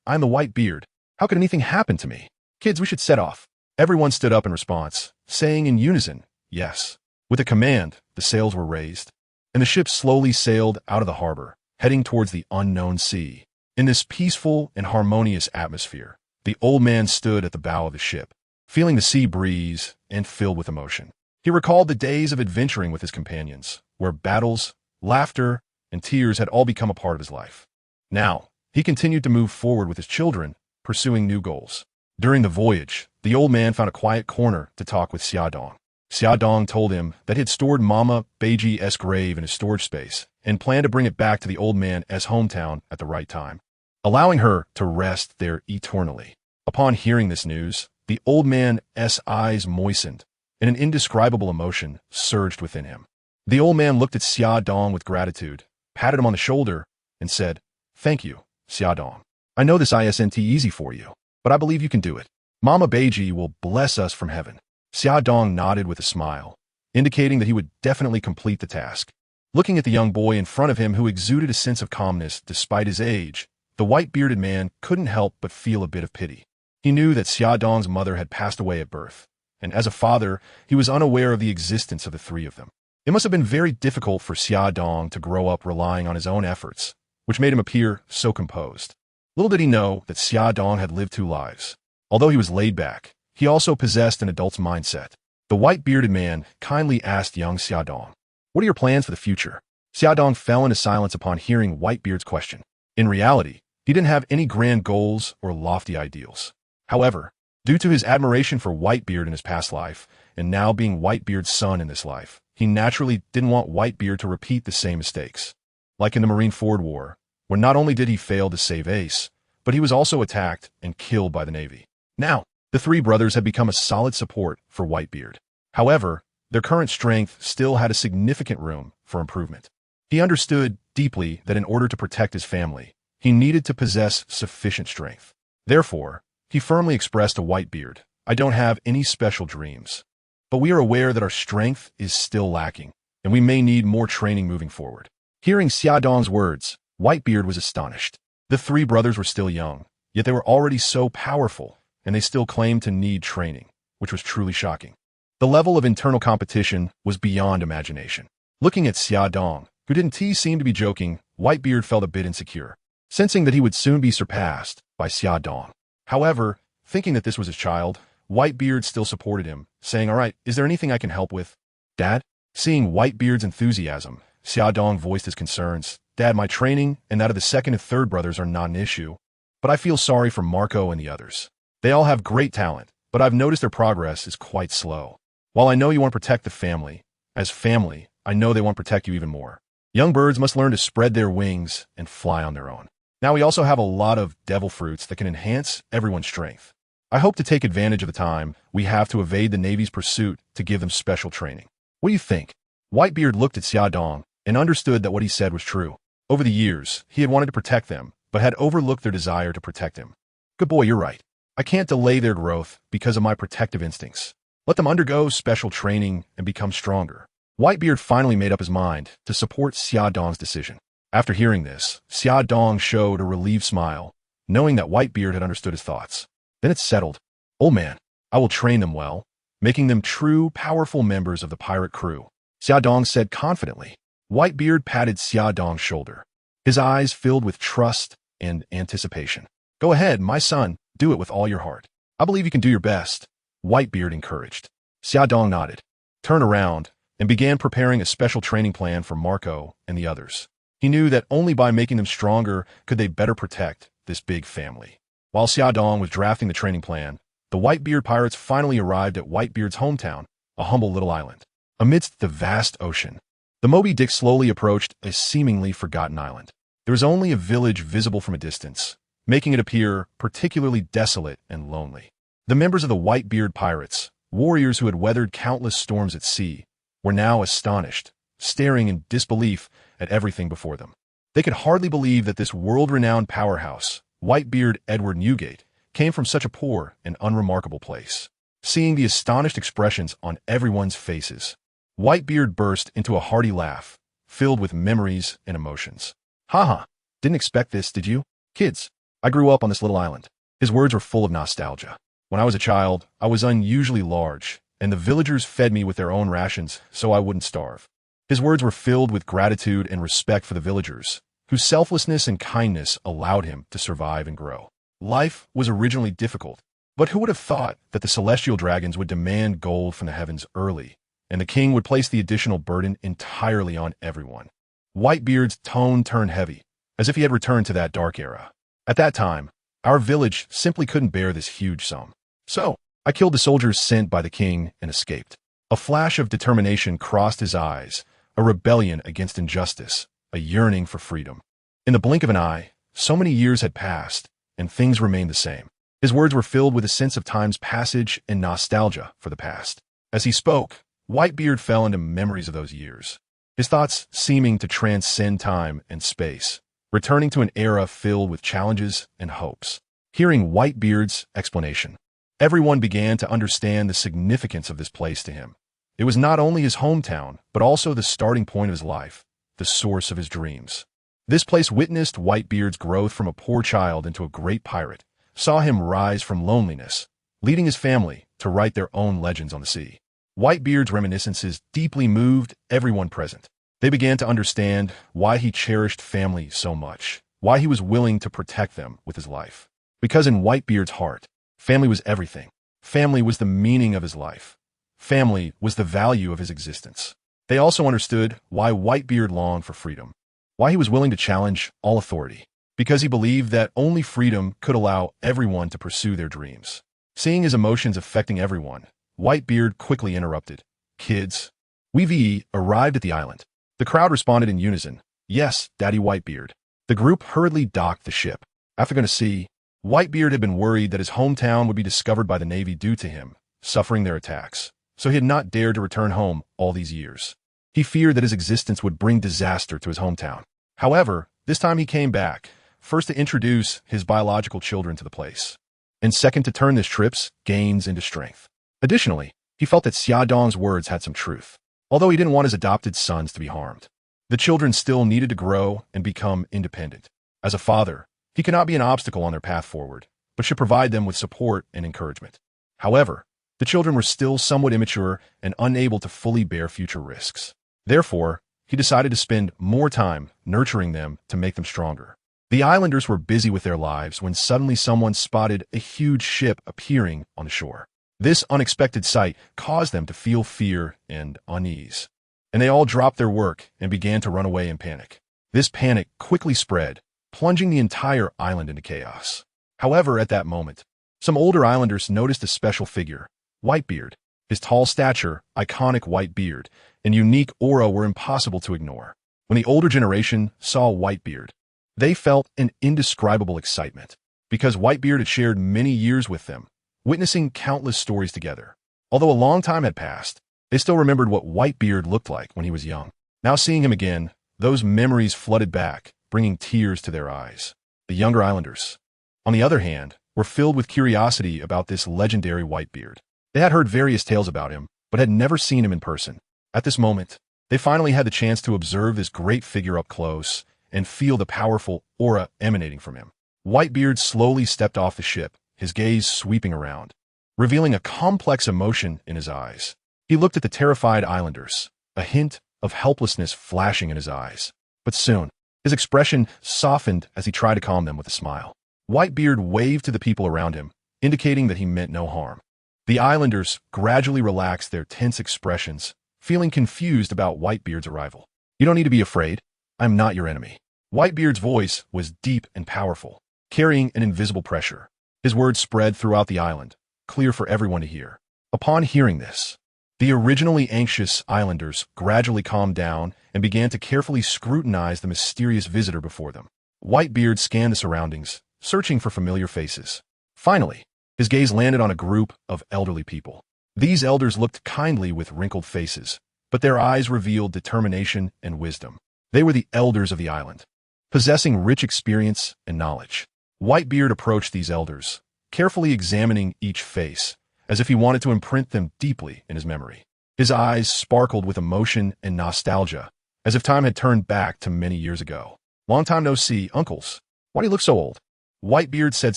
I'm the white beard. How could anything happen to me? Kids, we should set off. Everyone stood up in response, saying in unison, yes. With a command, the sails were raised, and the ship slowly sailed out of the harbor, heading towards the unknown sea. In this peaceful and harmonious atmosphere, the old man stood at the bow of the ship, feeling the sea breeze and filled with emotion. He recalled the days of adventuring with his companions, where battles, laughter, and tears had all become a part of his life. Now, he continued to move forward with his children, pursuing new goals. During the voyage, the old man found a quiet corner to talk with Xia Dong. Xiaodong told him that he had stored Mama Beiji's grave in his storage space and planned to bring it back to the old man's hometown at the right time, allowing her to rest there eternally. Upon hearing this news, the old man's eyes moistened, and an indescribable emotion surged within him. The old man looked at Xiaodong with gratitude, patted him on the shoulder, and said, "Thank you, Xiaodong. I know this isn't easy for you, but I believe you can do it. Mama Beiji will bless us from heaven." Xiaodong nodded with a smile, indicating that he would definitely complete the task. Looking at the young boy in front of him who exuded a sense of calmness despite his age, the white-bearded man couldn't help but feel a bit of pity. He knew that Xiaodong's mother had passed away at birth, and as a father, he was unaware of the existence of the three of them. It must have been very difficult for Xiaodong to grow up relying on his own efforts, which made him appear so composed. Little did he know that Xiaodong had lived two lives. Although he was laid back, he also possessed an adult's mindset. The white-bearded man kindly asked young Xiaodong, "What are your plans for the future?" Xiaodong fell into silence upon hearing Whitebeard's question. In reality, he didn't have any grand goals or lofty ideals. However, due to his admiration for Whitebeard in his past life, and now being Whitebeard's son in this life, he naturally didn't want Whitebeard to repeat the same mistakes. Like in the Marineford War, where not only did he fail to save Ace, but he was also attacked and killed by the Navy. Now, the three brothers had become a solid support for Whitebeard. However, their current strength still had a significant room for improvement. He understood deeply that in order to protect his family, he needed to possess sufficient strength. Therefore, he firmly expressed to Whitebeard, "I don't have any special dreams, but we are aware that our strength is still lacking, and we may need more training moving forward." Hearing Xiaodong's words, Whitebeard was astonished. The three brothers were still young, yet they were already so powerful, and they still claimed to need training, which was truly shocking. The level of internal competition was beyond imagination. Looking at Xiaodong, who didn't seem to be joking, Whitebeard felt a bit insecure, sensing that he would soon be surpassed by Xiaodong. However, thinking that this was his child, Whitebeard still supported him, saying, "All right, is there anything I can help with?" "Dad?" Seeing Whitebeard's enthusiasm, Xiaodong voiced his concerns. "Dad, my training and that of the second and third brothers are not an issue, but I feel sorry for Marco and the others. They all have great talent, but I've noticed their progress is quite slow. While I know you want to protect the family, as family, I know they want to protect you even more. Young birds must learn to spread their wings and fly on their own. Now we also have a lot of devil fruits that can enhance everyone's strength. I hope to take advantage of the time we have to evade the Navy's pursuit to give them special training. What do you think?" Whitebeard looked at Xiaodong and understood that what he said was true. Over the years, he had wanted to protect them, but had overlooked their desire to protect him. "Good boy, you're right. I can't delay their growth because of my protective instincts. Let them undergo special training and become stronger." Whitebeard finally made up his mind to support Xiaodong's decision. After hearing this, Xiaodong showed a relieved smile, knowing that Whitebeard had understood his thoughts. "Then it's settled. Old man, I will train them well, making them true, powerful members of the pirate crew," Xiaodong said confidently. Whitebeard patted Xiaodong's shoulder, his eyes filled with trust and anticipation. "Go ahead, my son, do it with all your heart. I believe you can do your best," Whitebeard encouraged. Xiaodong nodded, turned around, and began preparing a special training plan for Marco and the others. He knew that only by making them stronger could they better protect this big family. While Xiaodong was drafting the training plan, the Whitebeard Pirates finally arrived at Whitebeard's hometown, a humble little island. Amidst the vast ocean, the Moby Dick slowly approached a seemingly forgotten island. There was only a village visible from a distance, making it appear particularly desolate and lonely. The members of the Whitebeard Pirates, warriors who had weathered countless storms at sea, were now astonished, staring in disbelief at everything before them. They could hardly believe that this world-renowned powerhouse, Whitebeard Edward Newgate, came from such a poor and unremarkable place. Seeing the astonished expressions on everyone's faces, Whitebeard burst into a hearty laugh, filled with memories and emotions. "Haha, didn't expect this, did you? Kids, I grew up on this little island." His words were full of nostalgia. "When I was a child, I was unusually large, and the villagers fed me with their own rations so I wouldn't starve." His words were filled with gratitude and respect for the villagers, whose selflessness and kindness allowed him to survive and grow. Life was originally difficult, but who would have thought that the celestial dragons would demand gold from the heavens early, and the king would place the additional burden entirely on everyone? Whitebeard's tone turned heavy, as if he had returned to that dark era. "At that time, our village simply couldn't bear this huge sum. So, I killed the soldiers sent by the king and escaped. A flash of determination crossed his eyes, a rebellion against injustice, a yearning for freedom. In the blink of an eye, so many years had passed, and things remained the same. His words were filled with a sense of time's passage and nostalgia for the past. As he spoke, Whitebeard fell into memories of those years, his thoughts seeming to transcend time and space, returning to an era filled with challenges and hopes. Hearing Whitebeard's explanation, everyone began to understand the significance of this place to him. It was not only his hometown, but also the starting point of his life, the source of his dreams. This place witnessed Whitebeard's growth from a poor child into a great pirate, saw him rise from loneliness, leading his family to write their own legends on the sea. Whitebeard's reminiscences deeply moved everyone present. They began to understand why he cherished family so much, why he was willing to protect them with his life. Because in Whitebeard's heart, family was everything. Family was the meaning of his life. Family was the value of his existence. They also understood why Whitebeard longed for freedom, why he was willing to challenge all authority, because he believed that only freedom could allow everyone to pursue their dreams. Seeing his emotions affecting everyone, Whitebeard quickly interrupted. "Kids, we've arrived at the island." The crowd responded in unison. "Yes, Daddy Whitebeard." The group hurriedly docked the ship. After going to sea, Whitebeard had been worried that his hometown would be discovered by the Navy due to him, suffering their attacks, so he had not dared to return home all these years. He feared that his existence would bring disaster to his hometown. However, this time he came back, first to introduce his biological children to the place, and second to turn this trip's gains into strength. Additionally, he felt that Xia Dong's words had some truth, although he didn't want his adopted sons to be harmed. The children still needed to grow and become independent. As a father, he cannot be an obstacle on their path forward, but should provide them with support and encouragement. However, the children were still somewhat immature and unable to fully bear future risks. Therefore, he decided to spend more time nurturing them to make them stronger. The islanders were busy with their lives when suddenly someone spotted a huge ship appearing on the shore. This unexpected sight caused them to feel fear and unease, and they all dropped their work and began to run away in panic. This panic quickly spread, plunging the entire island into chaos. However, at that moment, some older islanders noticed a special figure, Whitebeard. His tall stature, iconic white beard, and unique aura were impossible to ignore. When the older generation saw Whitebeard, they felt an indescribable excitement, because Whitebeard had shared many years with them, witnessing countless stories together. Although a long time had passed, they still remembered what Whitebeard looked like when he was young. Now seeing him again, those memories flooded back, bringing tears to their eyes. The younger islanders, on the other hand, were filled with curiosity about this legendary Whitebeard. They had heard various tales about him, but had never seen him in person. At this moment, they finally had the chance to observe this great figure up close and feel the powerful aura emanating from him. Whitebeard slowly stepped off the ship, his gaze sweeping around, revealing a complex emotion in his eyes. He looked at the terrified islanders, a hint of helplessness flashing in his eyes. But soon, his expression softened as he tried to calm them with a smile. Whitebeard waved to the people around him, indicating that he meant no harm. The islanders gradually relaxed their tense expressions, feeling confused about Whitebeard's arrival. "You don't need to be afraid. I'm not your enemy." Whitebeard's voice was deep and powerful, carrying an invisible pressure. His words spread throughout the island, clear for everyone to hear. Upon hearing this, the originally anxious islanders gradually calmed down and began to carefully scrutinize the mysterious visitor before them. Whitebeard scanned the surroundings, searching for familiar faces. Finally, his gaze landed on a group of elderly people. These elders looked kindly with wrinkled faces, but their eyes revealed determination and wisdom. They were the elders of the island, possessing rich experience and knowledge. Whitebeard approached these elders, carefully examining each face, as if he wanted to imprint them deeply in his memory. His eyes sparkled with emotion and nostalgia, as if time had turned back to many years ago. "Long time no see, uncles. Why do you look so old?" Whitebeard said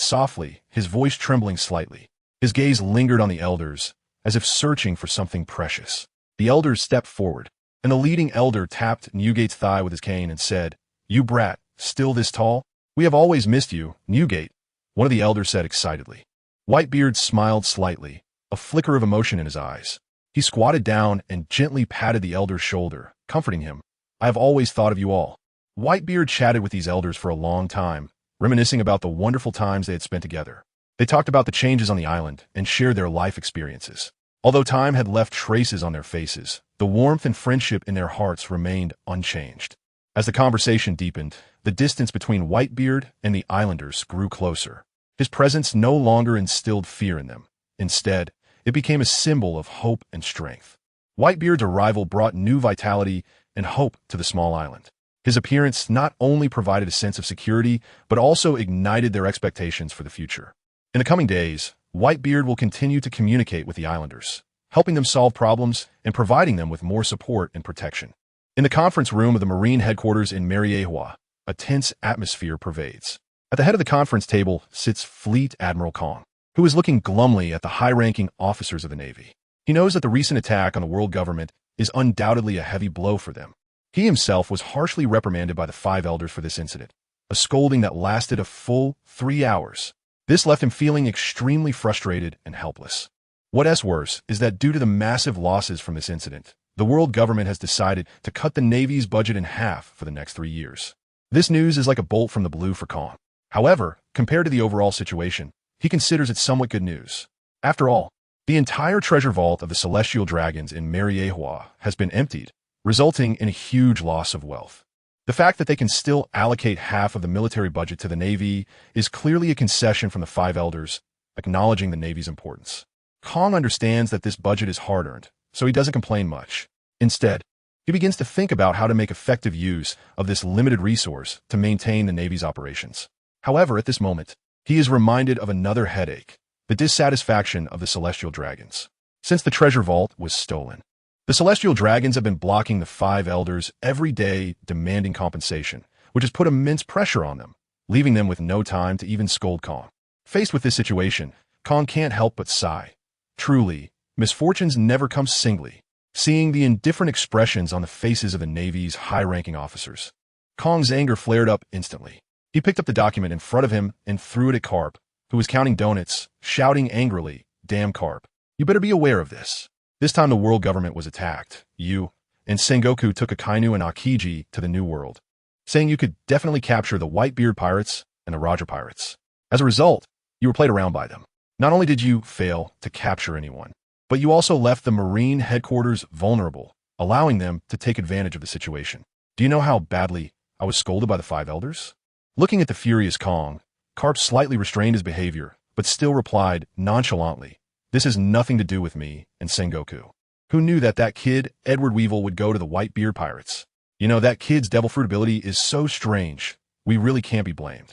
softly, his voice trembling slightly. His gaze lingered on the elders, as if searching for something precious. The elders stepped forward, and the leading elder tapped Newgate's thigh with his cane and said, "You brat, still this tall? We have always missed you, Newgate," one of the elders said excitedly. Whitebeard smiled slightly, a flicker of emotion in his eyes. He squatted down and gently patted the elder's shoulder, comforting him. "I have always thought of you all." Whitebeard chatted with these elders for a long time, reminiscing about the wonderful times they had spent together. They talked about the changes on the island and shared their life experiences. Although time had left traces on their faces, the warmth and friendship in their hearts remained unchanged. As the conversation deepened, the distance between Whitebeard and the islanders grew closer. His presence no longer instilled fear in them. Instead, it became a symbol of hope and strength. Whitebeard's arrival brought new vitality and hope to the small island. His appearance not only provided a sense of security, but also ignited their expectations for the future. In the coming days, Whitebeard will continue to communicate with the islanders, helping them solve problems and providing them with more support and protection. In the conference room of the Marine headquarters in Marineford, a tense atmosphere pervades. At the head of the conference table sits Fleet Admiral Kong, who is looking glumly at the high-ranking officers of the Navy. He knows that the recent attack on the world government is undoubtedly a heavy blow for them. He himself was harshly reprimanded by the five elders for this incident, a scolding that lasted a full 3 hours. This left him feeling extremely frustrated and helpless. What's worse is that due to the massive losses from this incident, the world government has decided to cut the Navy's budget in half for the next 3 years. This news is like a bolt from the blue for Kong. However, compared to the overall situation, he considers it somewhat good news. After all, the entire treasure vault of the celestial dragons in Marineford has been emptied, resulting in a huge loss of wealth. The fact that they can still allocate half of the military budget to the Navy is clearly a concession from the five elders, acknowledging the Navy's importance. Kong understands that this budget is hard-earned, so he doesn't complain much. Instead, he begins to think about how to make effective use of this limited resource to maintain the Navy's operations. However, at this moment, he is reminded of another headache, the dissatisfaction of the celestial dragons. Since the treasure vault was stolen, the celestial dragons have been blocking the five elders every day, demanding compensation, which has put immense pressure on them, leaving them with no time to even scold Kong. Faced with this situation, Kong can't help but sigh. Truly, misfortunes never come singly. Seeing the indifferent expressions on the faces of the Navy's high-ranking officers, Kong's anger flared up instantly. He picked up the document in front of him and threw it at Carp, who was counting donuts, shouting angrily, "Damn Carp, you better be aware of this. This time the world government was attacked. You and Sengoku took Akainu and Akiji to the New World, saying you could definitely capture the Whitebeard Pirates and the Roger Pirates. As a result, you were played around by them. Not only did you fail to capture anyone, but you also left the Marine headquarters vulnerable, allowing them to take advantage of the situation. Do you know how badly I was scolded by the five elders?" Looking at the furious Kong, Carp slightly restrained his behavior, but still replied nonchalantly, "This has nothing to do with me and Sengoku. Who knew that kid, Edward Weevil, would go to the Whitebeard Pirates? You know, that kid's devil fruit ability is so strange. We really can't be blamed."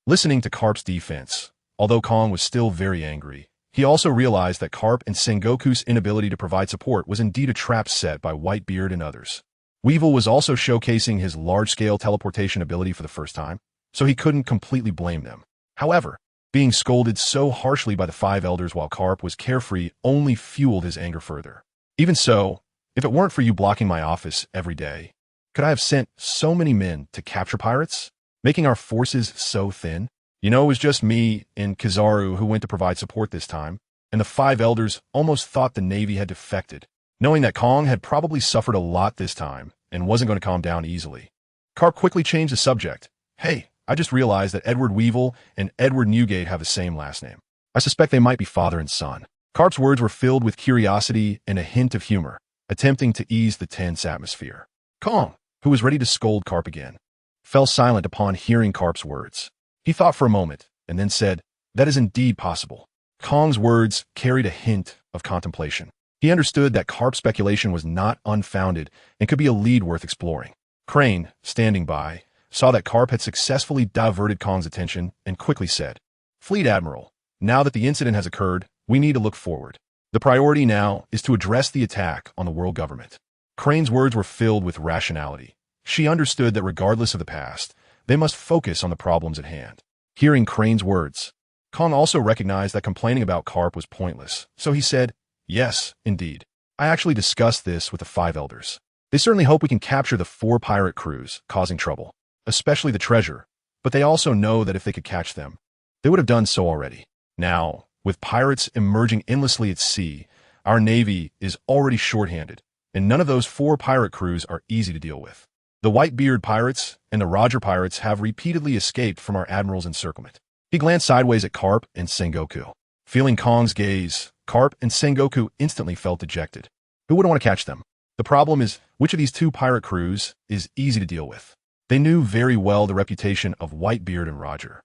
Listening to Carp's defense, although Kong was still very angry, he also realized that Carp and Sengoku's inability to provide support was indeed a trap set by Whitebeard and others. Weevil was also showcasing his large-scale teleportation ability for the first time, so he couldn't completely blame them. However, being scolded so harshly by the five elders while Carp was carefree only fueled his anger further. Even so, if it weren't for you blocking my office every day, could I have sent so many men to capture pirates, making our forces so thin? You know, it was just me and Kizaru who went to provide support this time, and the five elders almost thought the Navy had defected, knowing that Kong had probably suffered a lot this time and wasn't going to calm down easily. Carp quickly changed the subject. "Hey, I just realized that Edward Weevil and Edward Newgate have the same last name. I suspect they might be father and son." Carp's words were filled with curiosity and a hint of humor, attempting to ease the tense atmosphere. Kong, who was ready to scold Carp again, fell silent upon hearing Carp's words. He thought for a moment, and then said, "That is indeed possible." Kong's words carried a hint of contemplation. He understood that Carp's speculation was not unfounded and could be a lead worth exploring. Crane, standing by, saw that Carp had successfully diverted Kong's attention and quickly said, "Fleet Admiral, now that the incident has occurred, we need to look forward. The priority now is to address the attack on the world government." Crane's words were filled with rationality. She understood that regardless of the past, they must focus on the problems at hand. Hearing Crane's words, Kong also recognized that complaining about Carp was pointless, so he said, "Yes, indeed. I actually discussed this with the five elders. They certainly hope we can capture the 4 pirate crews causing trouble, especially the treasure, but they also know that if they could catch them, they would have done so already. Now, with pirates emerging endlessly at sea, our Navy is already shorthanded, and none of those 4 pirate crews are easy to deal with. The Whitebeard Pirates and the Roger Pirates have repeatedly escaped from our Admiral's encirclement." He glanced sideways at Carp and Sengoku. Feeling Kong's gaze, Carp and Sengoku instantly felt dejected. Who would want to catch them? The problem is, which of these two pirate crews is easy to deal with? They knew very well the reputation of Whitebeard and Roger,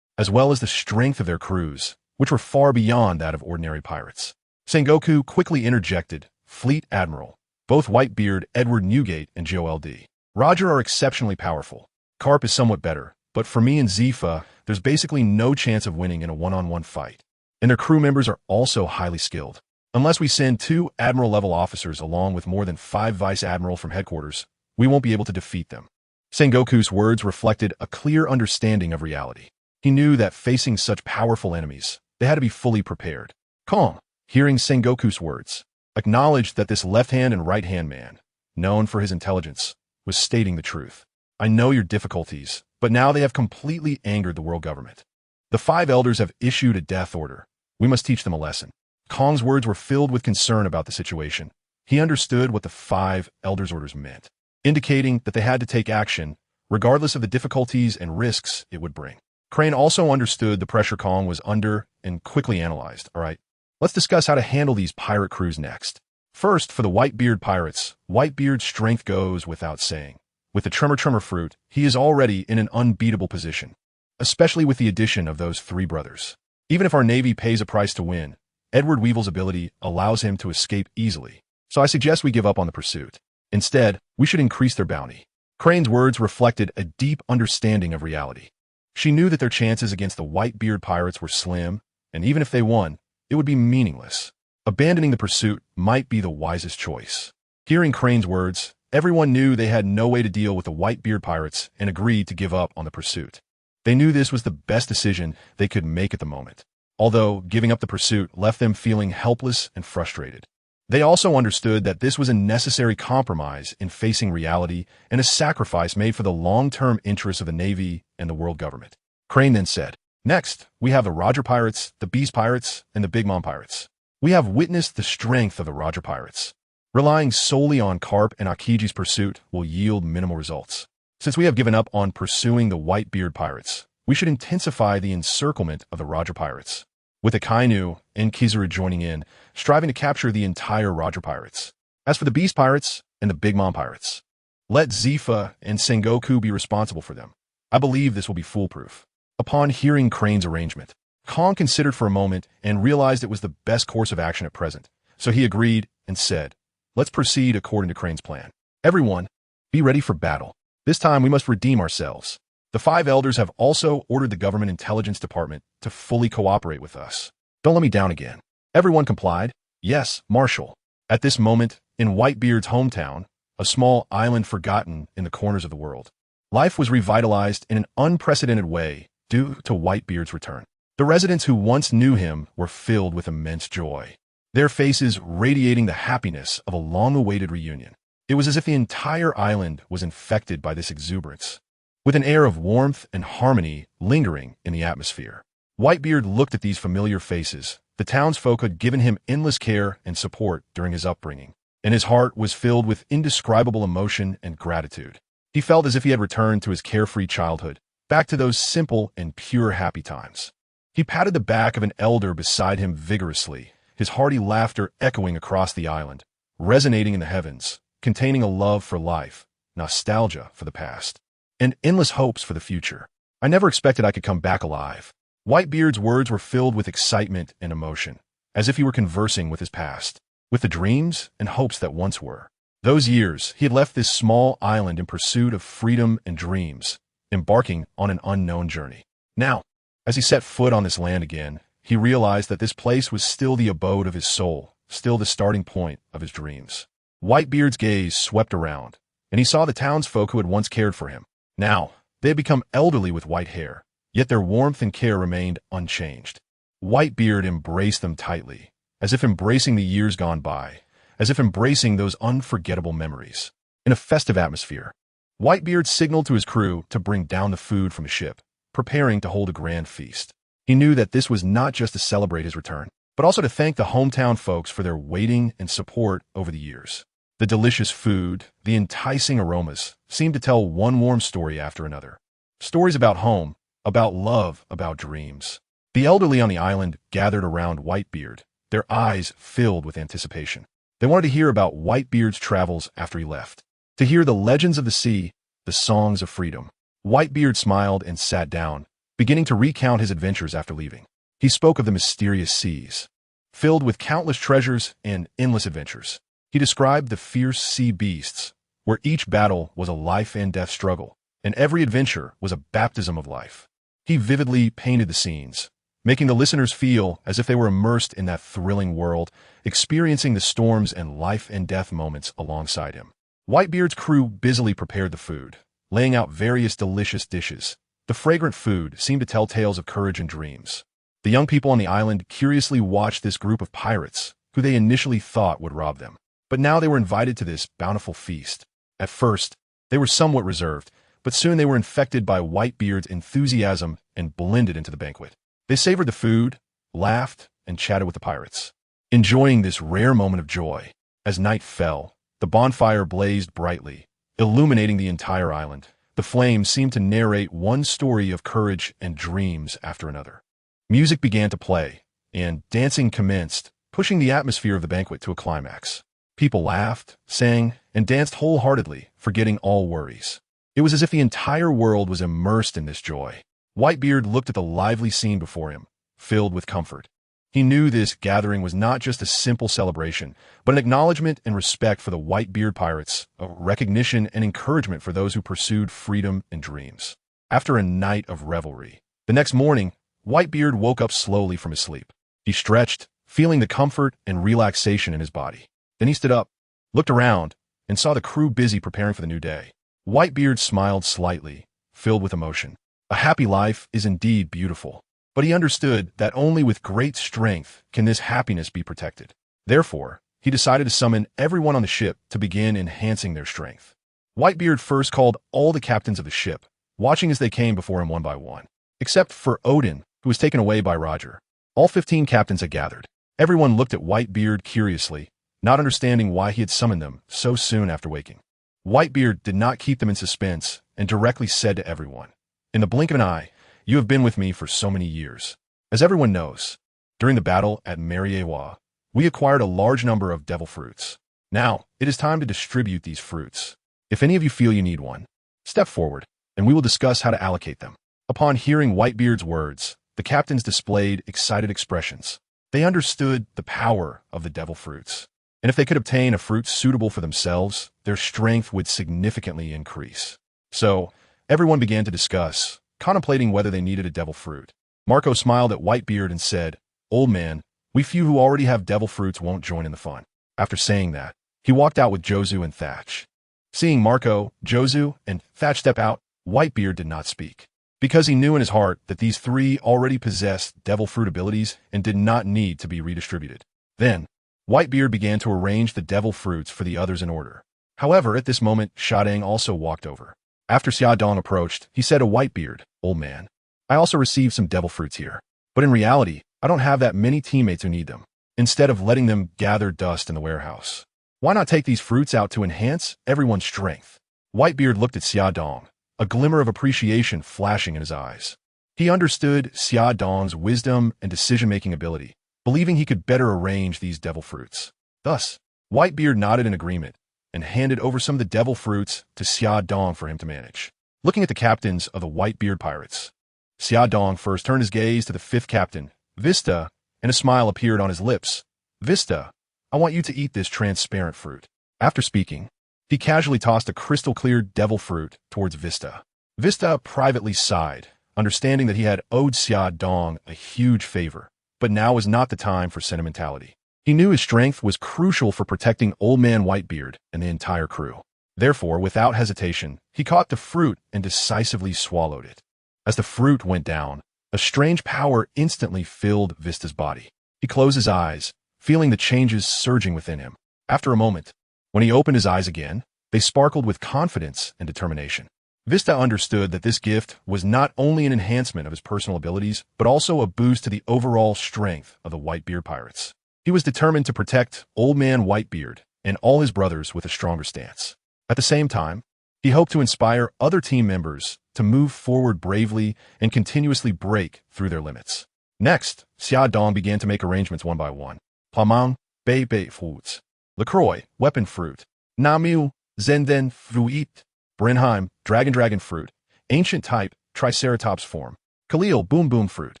as well as the strength of their crews, which were far beyond that of ordinary pirates. Sengoku quickly interjected, Fleet Admiral. Both Whitebeard, Edward Newgate, and Gol D.Roger are exceptionally powerful. Carp is somewhat better, but for me and Zifa, there's basically no chance of winning in a one-on-one fight. And their crew members are also highly skilled. Unless we send 2 Admiral-level officers along with more than 5 Vice Admiral from headquarters, we won't be able to defeat them. Sengoku's words reflected a clear understanding of reality. He knew that facing such powerful enemies, they had to be fully prepared. Calm, hearing Sengoku's words, acknowledged that this left-hand and right-hand man, known for his intelligence, was stating the truth. I know your difficulties, but now they have completely angered the world government. The 5 elders have issued a death order. We must teach them a lesson. Kong's words were filled with concern about the situation. He understood what the 5 elders' orders meant, indicating that they had to take action, regardless of the difficulties and risks it would bring. Crane also understood the pressure Kong was under and quickly analyzed. All right, let's discuss how to handle these pirate crews next. First, for the Whitebeard Pirates, Whitebeard's strength goes without saying. With the Tremor fruit, he is already in an unbeatable position, especially with the addition of those 3 brothers. Even if our navy pays a price to win, Edward Weevil's ability allows him to escape easily, so I suggest we give up on the pursuit. Instead, we should increase their bounty. Crane's words reflected a deep understanding of reality. She knew that their chances against the Whitebeard Pirates were slim, and even if they won, it would be meaningless. Abandoning the pursuit might be the wisest choice. Hearing Crane's words, everyone knew they had no way to deal with the Whitebeard Pirates and agreed to give up on the pursuit. They knew this was the best decision they could make at the moment, although giving up the pursuit left them feeling helpless and frustrated. They also understood that this was a necessary compromise in facing reality and a sacrifice made for the long-term interests of the Navy and the world government. Crane then said, next, we have the Roger Pirates, the Beast Pirates, and the Big Mom Pirates. We have witnessed the strength of the Roger Pirates. Relying solely on Carp and Akiji's pursuit will yield minimal results. Since we have given up on pursuing the Whitebeard Pirates, we should intensify the encirclement of the Roger Pirates, with Akainu and Kizaru joining in, striving to capture the entire Roger Pirates. As for the Beast Pirates and the Big Mom Pirates, let Zifa and Sengoku be responsible for them. I believe this will be foolproof. Upon hearing Crane's arrangement, Kong considered for a moment and realized it was the best course of action at present, so he agreed and said, let's proceed according to Crane's plan. Everyone, be ready for battle. This time we must redeem ourselves. The 5 elders have also ordered the government intelligence department to fully cooperate with us. Don't let me down again. Everyone complied. Yes, Marshal. At this moment, in Whitebeard's hometown, a small island forgotten in the corners of the world, life was revitalized in an unprecedented way due to Whitebeard's return. The residents who once knew him were filled with immense joy, their faces radiating the happiness of a long-awaited reunion. It was as if the entire island was infected by this exuberance, with an air of warmth and harmony lingering in the atmosphere. Whitebeard looked at these familiar faces. The townsfolk had given him endless care and support during his upbringing, and his heart was filled with indescribable emotion and gratitude. He felt as if he had returned to his carefree childhood, back to those simple and pure happy times. He patted the back of an elder beside him vigorously, his hearty laughter echoing across the island, resonating in the heavens, containing a love for life, nostalgia for the past, and endless hopes for the future. I never expected I could come back alive. Whitebeard's words were filled with excitement and emotion, as if he were conversing with his past, with the dreams and hopes that once were. Those years, he had left this small island in pursuit of freedom and dreams, embarking on an unknown journey. Now, as he set foot on this land again, he realized that this place was still the abode of his soul, still the starting point of his dreams. Whitebeard's gaze swept around, and he saw the townsfolk who had once cared for him. Now, they had become elderly with white hair, yet their warmth and care remained unchanged. Whitebeard embraced them tightly, as if embracing the years gone by, as if embracing those unforgettable memories. In a festive atmosphere, Whitebeard signaled to his crew to bring down the food from the ship, preparing to hold a grand feast. He knew that this was not just to celebrate his return, but also to thank the hometown folks for their waiting and support over the years. The delicious food, the enticing aromas, seemed to tell one warm story after another. Stories about home, about love, about dreams. The elderly on the island gathered around Whitebeard, their eyes filled with anticipation. They wanted to hear about Whitebeard's travels after he left, to hear the legends of the sea, the songs of freedom. Whitebeard smiled and sat down, beginning to recount his adventures after leaving. He spoke of the mysterious seas, filled with countless treasures and endless adventures. He described the fierce sea beasts, where each battle was a life and death struggle, and every adventure was a baptism of life. He vividly painted the scenes, making the listeners feel as if they were immersed in that thrilling world, experiencing the storms and life and death moments alongside him. Whitebeard's crew busily prepared the food, laying out various delicious dishes. The fragrant food seemed to tell tales of courage and dreams. The young people on the island curiously watched this group of pirates, who they initially thought would rob them. But now they were invited to this bountiful feast. At first, they were somewhat reserved, but soon they were infected by Whitebeard's enthusiasm and blended into the banquet. They savored the food, laughed, and chatted with the pirates, enjoying this rare moment of joy. As night fell, the bonfire blazed brightly, illuminating the entire island. The flames seemed to narrate one story of courage and dreams after another. Music began to play, and dancing commenced, pushing the atmosphere of the banquet to a climax. People laughed, sang, and danced wholeheartedly, forgetting all worries. It was as if the entire world was immersed in this joy. Whitebeard looked at the lively scene before him, filled with comfort. He knew this gathering was not just a simple celebration, but an acknowledgement and respect for the Whitebeard Pirates, a recognition and encouragement for those who pursued freedom and dreams. After a night of revelry, the next morning, Whitebeard woke up slowly from his sleep. He stretched, feeling the comfort and relaxation in his body. Then he stood up, looked around, and saw the crew busy preparing for the new day. Whitebeard smiled slightly, filled with emotion. A happy life is indeed beautiful, but he understood that only with great strength can this happiness be protected. Therefore, he decided to summon everyone on the ship to begin enhancing their strength. Whitebeard first called all the captains of the ship, watching as they came before him one by one, except for Odin, who was taken away by Roger. All 15 captains had gathered. Everyone looked at Whitebeard curiously, not understanding why he had summoned them so soon after waking. Whitebeard did not keep them in suspense and directly said to everyone, "In the blink of an eye, you have been with me for so many years. As everyone knows, during the battle at Marineford, we acquired a large number of devil fruits. Now, it is time to distribute these fruits. If any of you feel you need one, step forward, and we will discuss how to allocate them." Upon hearing Whitebeard's words, the captains displayed excited expressions. They understood the power of the devil fruits, and if they could obtain a fruit suitable for themselves, their strength would significantly increase. So, everyone began to discuss, contemplating whether they needed a devil fruit. Marco smiled at Whitebeard and said, "Old man, we few who already have devil fruits won't join in the fun." After saying that, he walked out with Jozu and Thatch. Seeing Marco, Jozu, and Thatch step out, Whitebeard did not speak, because he knew in his heart that these three already possessed devil fruit abilities and did not need to be redistributed. Then, Whitebeard began to arrange the devil fruits for the others in order. However, at this moment, Shadang also walked over. After Xiaodong approached, he said to Whitebeard, "Old man, I also received some devil fruits here, but in reality, I don't have that many teammates who need them. Instead of letting them gather dust in the warehouse, why not take these fruits out to enhance everyone's strength?" Whitebeard looked at Xiaodong, a glimmer of appreciation flashing in his eyes. He understood Xiaodong's wisdom and decision-making ability, believing he could better arrange these devil fruits. Thus, Whitebeard nodded in agreement and handed over some of the devil fruits to Xiaodong for him to manage. Looking at the captains of the Whitebeard Pirates, Xiaodong first turned his gaze to the 5th captain, Vista, and a smile appeared on his lips. "Vista, I want you to eat this transparent fruit." After speaking, he casually tossed a crystal-clear devil fruit towards Vista. Vista privately sighed, understanding that he had owed Xiaodong a huge favor, but now was not the time for sentimentality. He knew his strength was crucial for protecting Old Man Whitebeard and the entire crew. Therefore, without hesitation, he caught the fruit and decisively swallowed it. As the fruit went down, a strange power instantly filled Vista's body. He closed his eyes, feeling the changes surging within him. After a moment, when he opened his eyes again, they sparkled with confidence and determination. Vista understood that this gift was not only an enhancement of his personal abilities, but also a boost to the overall strength of the Whitebeard Pirates. He was determined to protect Old Man Whitebeard and all his brothers with a stronger stance. At the same time, he hoped to inspire other team members to move forward bravely and continuously break through their limits. Next, Xiaodong began to make arrangements one by one. Plamang, Bei fruits. LaCroix, weapon fruit. Namu, Zenden fruit. Brenheim, dragon fruit. Ancient type, triceratops form. Khalil, boom fruit.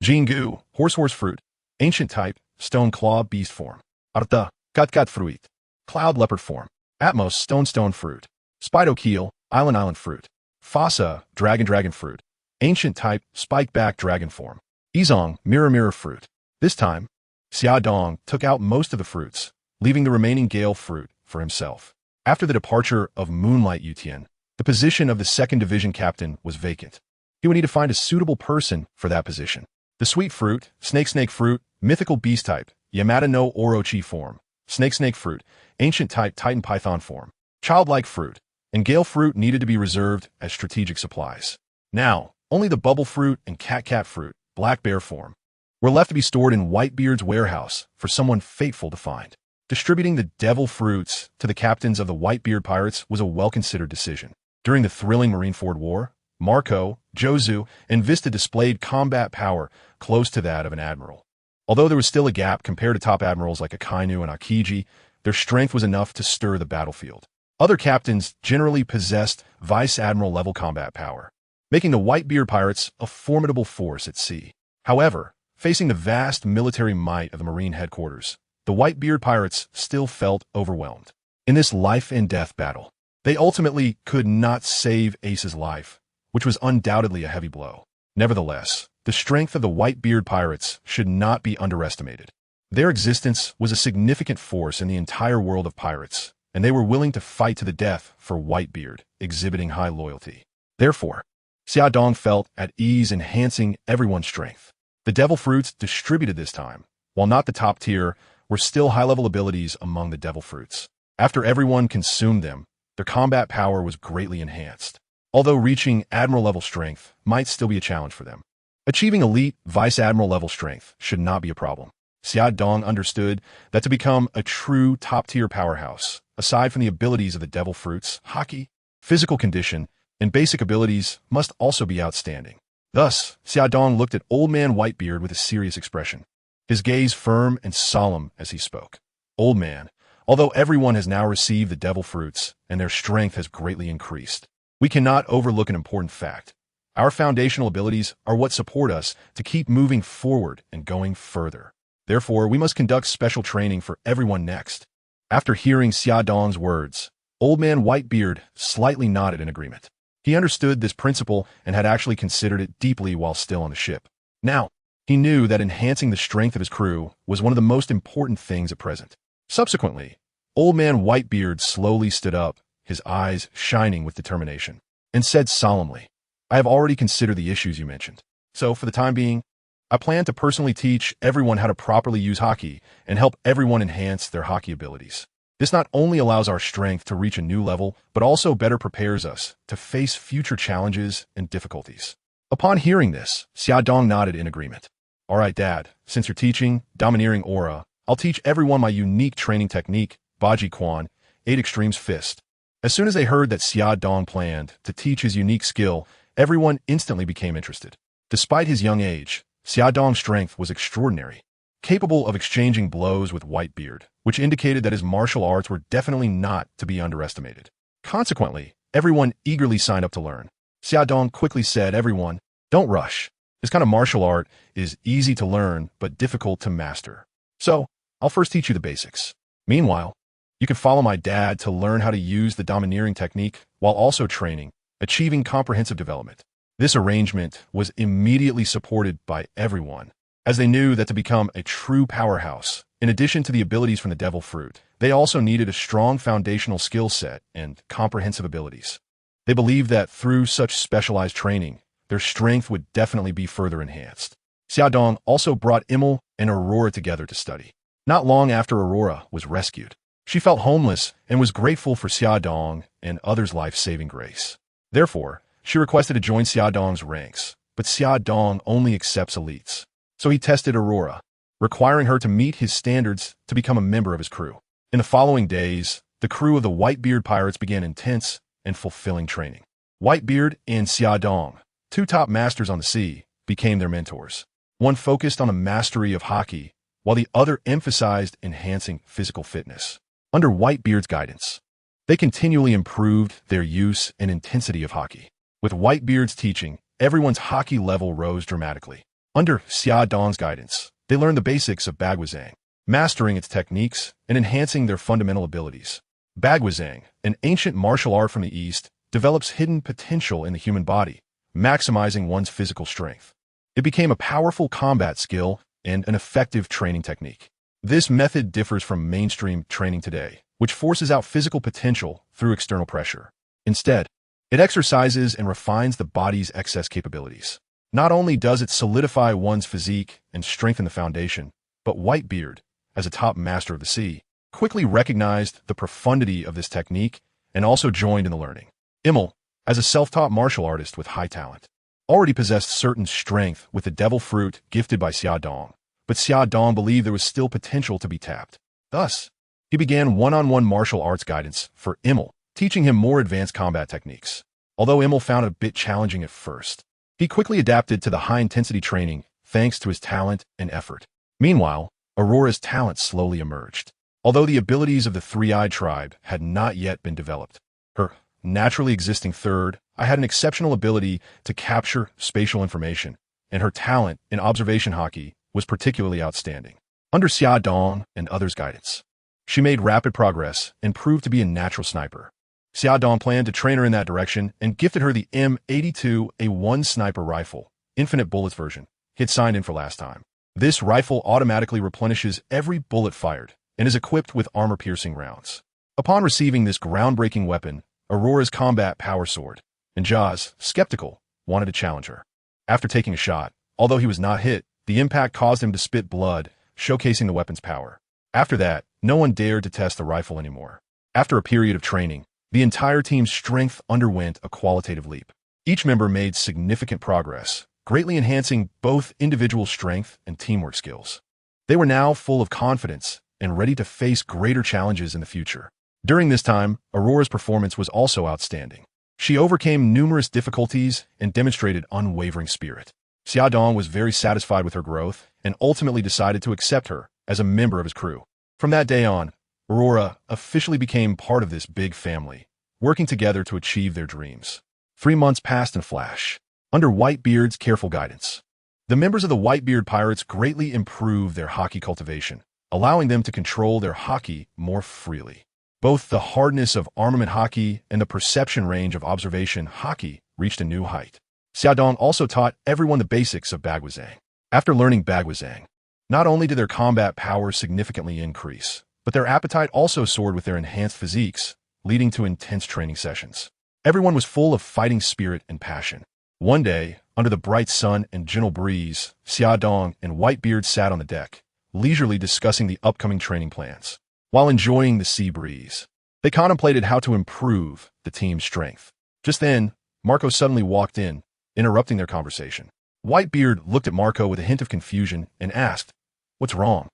Jingu, horse fruit. Ancient type, stone claw beast form. Arta, kat fruit. Cloud leopard form. Atmos, stone fruit. Spidokeel, island fruit. Fasa, dragon fruit. Ancient type, spike-back dragon form. Izong, mirror fruit. This time, Xiaodong took out most of the fruits, leaving the remaining gale fruit for himself. After the departure of Moonlight Yutian, the position of the 2nd Division captain was vacant. He would need to find a suitable person for that position. The sweet fruit, snake fruit, mythical beast type, Yamada no Orochi form. Snake fruit, ancient type Titan Python form. Childlike fruit, and gale fruit needed to be reserved as strategic supplies. Now, only the bubble fruit and cat fruit, black bear form, were left to be stored in Whitebeard's warehouse for someone fateful to find. Distributing the devil fruits to the captains of the Whitebeard Pirates was a well-considered decision. During the thrilling Marineford War, Marco, Jozu, and Vista displayed combat power close to that of an admiral. Although there was still a gap compared to top admirals like Akainu and Akiji, their strength was enough to stir the battlefield. Other captains generally possessed vice admiral level combat power, making the Whitebeard Pirates a formidable force at sea. However, facing the vast military might of the Marine headquarters, the Whitebeard Pirates still felt overwhelmed. In this life-and-death battle, they ultimately could not save Ace's life, which was undoubtedly a heavy blow. Nevertheless, the strength of the Whitebeard Pirates should not be underestimated. Their existence was a significant force in the entire world of pirates, and they were willing to fight to the death for Whitebeard, exhibiting high loyalty. Therefore, Xiaodong felt at ease enhancing everyone's strength. The devil fruits distributed this time, while not the top tier, were still high-level abilities among the devil fruits. After everyone consumed them, their combat power was greatly enhanced, although reaching admiral-level strength might still be a challenge for them. Achieving elite vice-admiral-level strength should not be a problem. Xiaodong understood that to become a true top-tier powerhouse, aside from the abilities of the devil fruits, haki, physical condition, and basic abilities must also be outstanding. Thus, Xiaodong looked at Old Man Whitebeard with a serious expression, his gaze firm and solemn as he spoke. Old Man, although everyone has now received the devil fruits and their strength has greatly increased, we cannot overlook an important fact. Our foundational abilities are what support us to keep moving forward and going further. Therefore, we must conduct special training for everyone next. After hearing Xiaodong's words, Old Man Whitebeard slightly nodded in agreement. He understood this principle and had actually considered it deeply while still on the ship. Now, he knew that enhancing the strength of his crew was one of the most important things at present. Subsequently, Old Man Whitebeard slowly stood up, his eyes shining with determination, and said solemnly, "I have already considered the issues you mentioned. So, for the time being, I plan to personally teach everyone how to properly use haki and help everyone enhance their haki abilities. This not only allows our strength to reach a new level, but also better prepares us to face future challenges and difficulties." Upon hearing this, Xiaodong nodded in agreement. "All right, Dad, since you're teaching Domineering Aura, I'll teach everyone my unique training technique, Baji Quan, 8 Extremes Fist." As soon as they heard that Xiaodong planned to teach his unique skill, everyone instantly became interested. Despite his young age, Xiaodong's strength was extraordinary, capable of exchanging blows with Whitebeard, which indicated that his martial arts were definitely not to be underestimated. Consequently, everyone eagerly signed up to learn. Xiaodong quickly said, "Everyone, don't rush. This kind of martial art is easy to learn but difficult to master. So, I'll first teach you the basics. Meanwhile, you can follow my dad to learn how to use the domineering technique while also training, achieving comprehensive development." This arrangement was immediately supported by everyone, as they knew that to become a true powerhouse, in addition to the abilities from the devil fruit, they also needed a strong foundational skill set and comprehensive abilities. They believed that through such specialized training, their strength would definitely be further enhanced. Xiaodong also brought Immel and Aurora together to study. Not long after Aurora was rescued, she felt homeless and was grateful for Xiaodong and others' life-saving grace. Therefore, she requested to join Xiaodong's ranks, but Xiaodong only accepts elites. So he tested Aurora, requiring her to meet his standards to become a member of his crew. In the following days, the crew of the Whitebeard Pirates began intense and fulfilling training. Whitebeard and Xiaodong, 2 top masters on the sea, became their mentors. One focused on the mastery of haki, while the other emphasized enhancing physical fitness. Under Whitebeard's guidance, they continually improved their use and intensity of hockey. With Whitebeard's teaching, everyone's hockey level rose dramatically. Under Xia Dong's guidance, they learned the basics of Bagwazang, mastering its techniques and enhancing their fundamental abilities. Bagwazang, an ancient martial art from the East, develops hidden potential in the human body, maximizing one's physical strength. It became a powerful combat skill and an effective training technique. This method differs from mainstream training today, which forces out physical potential through external pressure. Instead, it exercises and refines the body's excess capabilities. Not only does it solidify one's physique and strengthen the foundation, but Whitebeard, as a top master of the sea, quickly recognized the profundity of this technique and also joined in the learning. Immel, as a self-taught martial artist with high talent, already possessed certain strength with the devil fruit gifted by Xia Dong, but Xia Dong believed there was still potential to be tapped. Thus, he began one-on-one martial arts guidance for Immel, teaching him more advanced combat techniques. Although Immel found it a bit challenging at first, he quickly adapted to the high-intensity training thanks to his talent and effort. Meanwhile, Aurora's talent slowly emerged. Although the abilities of the Three-Eyed tribe had not yet been developed, her naturally existing third eye had an exceptional ability to capture spatial information, and her talent in observation hockey was particularly outstanding. Under Xia Dong and others' guidance, she made rapid progress and proved to be a natural sniper. Xia Dong planned to train her in that direction and gifted her the M82, a one-sniper rifle, infinite bullets version, he had signed in for last time. This rifle automatically replenishes every bullet fired and is equipped with armor-piercing rounds. Upon receiving this groundbreaking weapon, Aurora's combat power soared, and Jaws, skeptical, wanted to challenge her. After taking a shot, although he was not hit, the impact caused him to spit blood, showcasing the weapon's power. After that, no one dared to test the rifle anymore. After a period of training, the entire team's strength underwent a qualitative leap. Each member made significant progress, greatly enhancing both individual strength and teamwork skills. They were now full of confidence and ready to face greater challenges in the future. During this time, Aurora's performance was also outstanding. She overcame numerous difficulties and demonstrated unwavering spirit. Xia Dong was very satisfied with her growth and ultimately decided to accept her as a member of his crew. From that day on, Aurora officially became part of this big family, working together to achieve their dreams. 3 months passed in a flash. Under Whitebeard's careful guidance, the members of the Whitebeard Pirates greatly improved their hockey cultivation, allowing them to control their hockey more freely. Both the hardness of armament hockey and the perception range of observation hockey reached a new height. Xia Dong also taught everyone the basics of Bagwazang. After learning Bagwazang, not only did their combat powers significantly increase, but their appetite also soared with their enhanced physiques, leading to intense training sessions. Everyone was full of fighting spirit and passion. One day, under the bright sun and gentle breeze, Xia Dong and Whitebeard sat on the deck, leisurely discussing the upcoming training plans. While enjoying the sea breeze, they contemplated how to improve the team's strength. Just then, Marco suddenly walked in, interrupting their conversation. Whitebeard looked at Marco with a hint of confusion and asked, "What's wrong?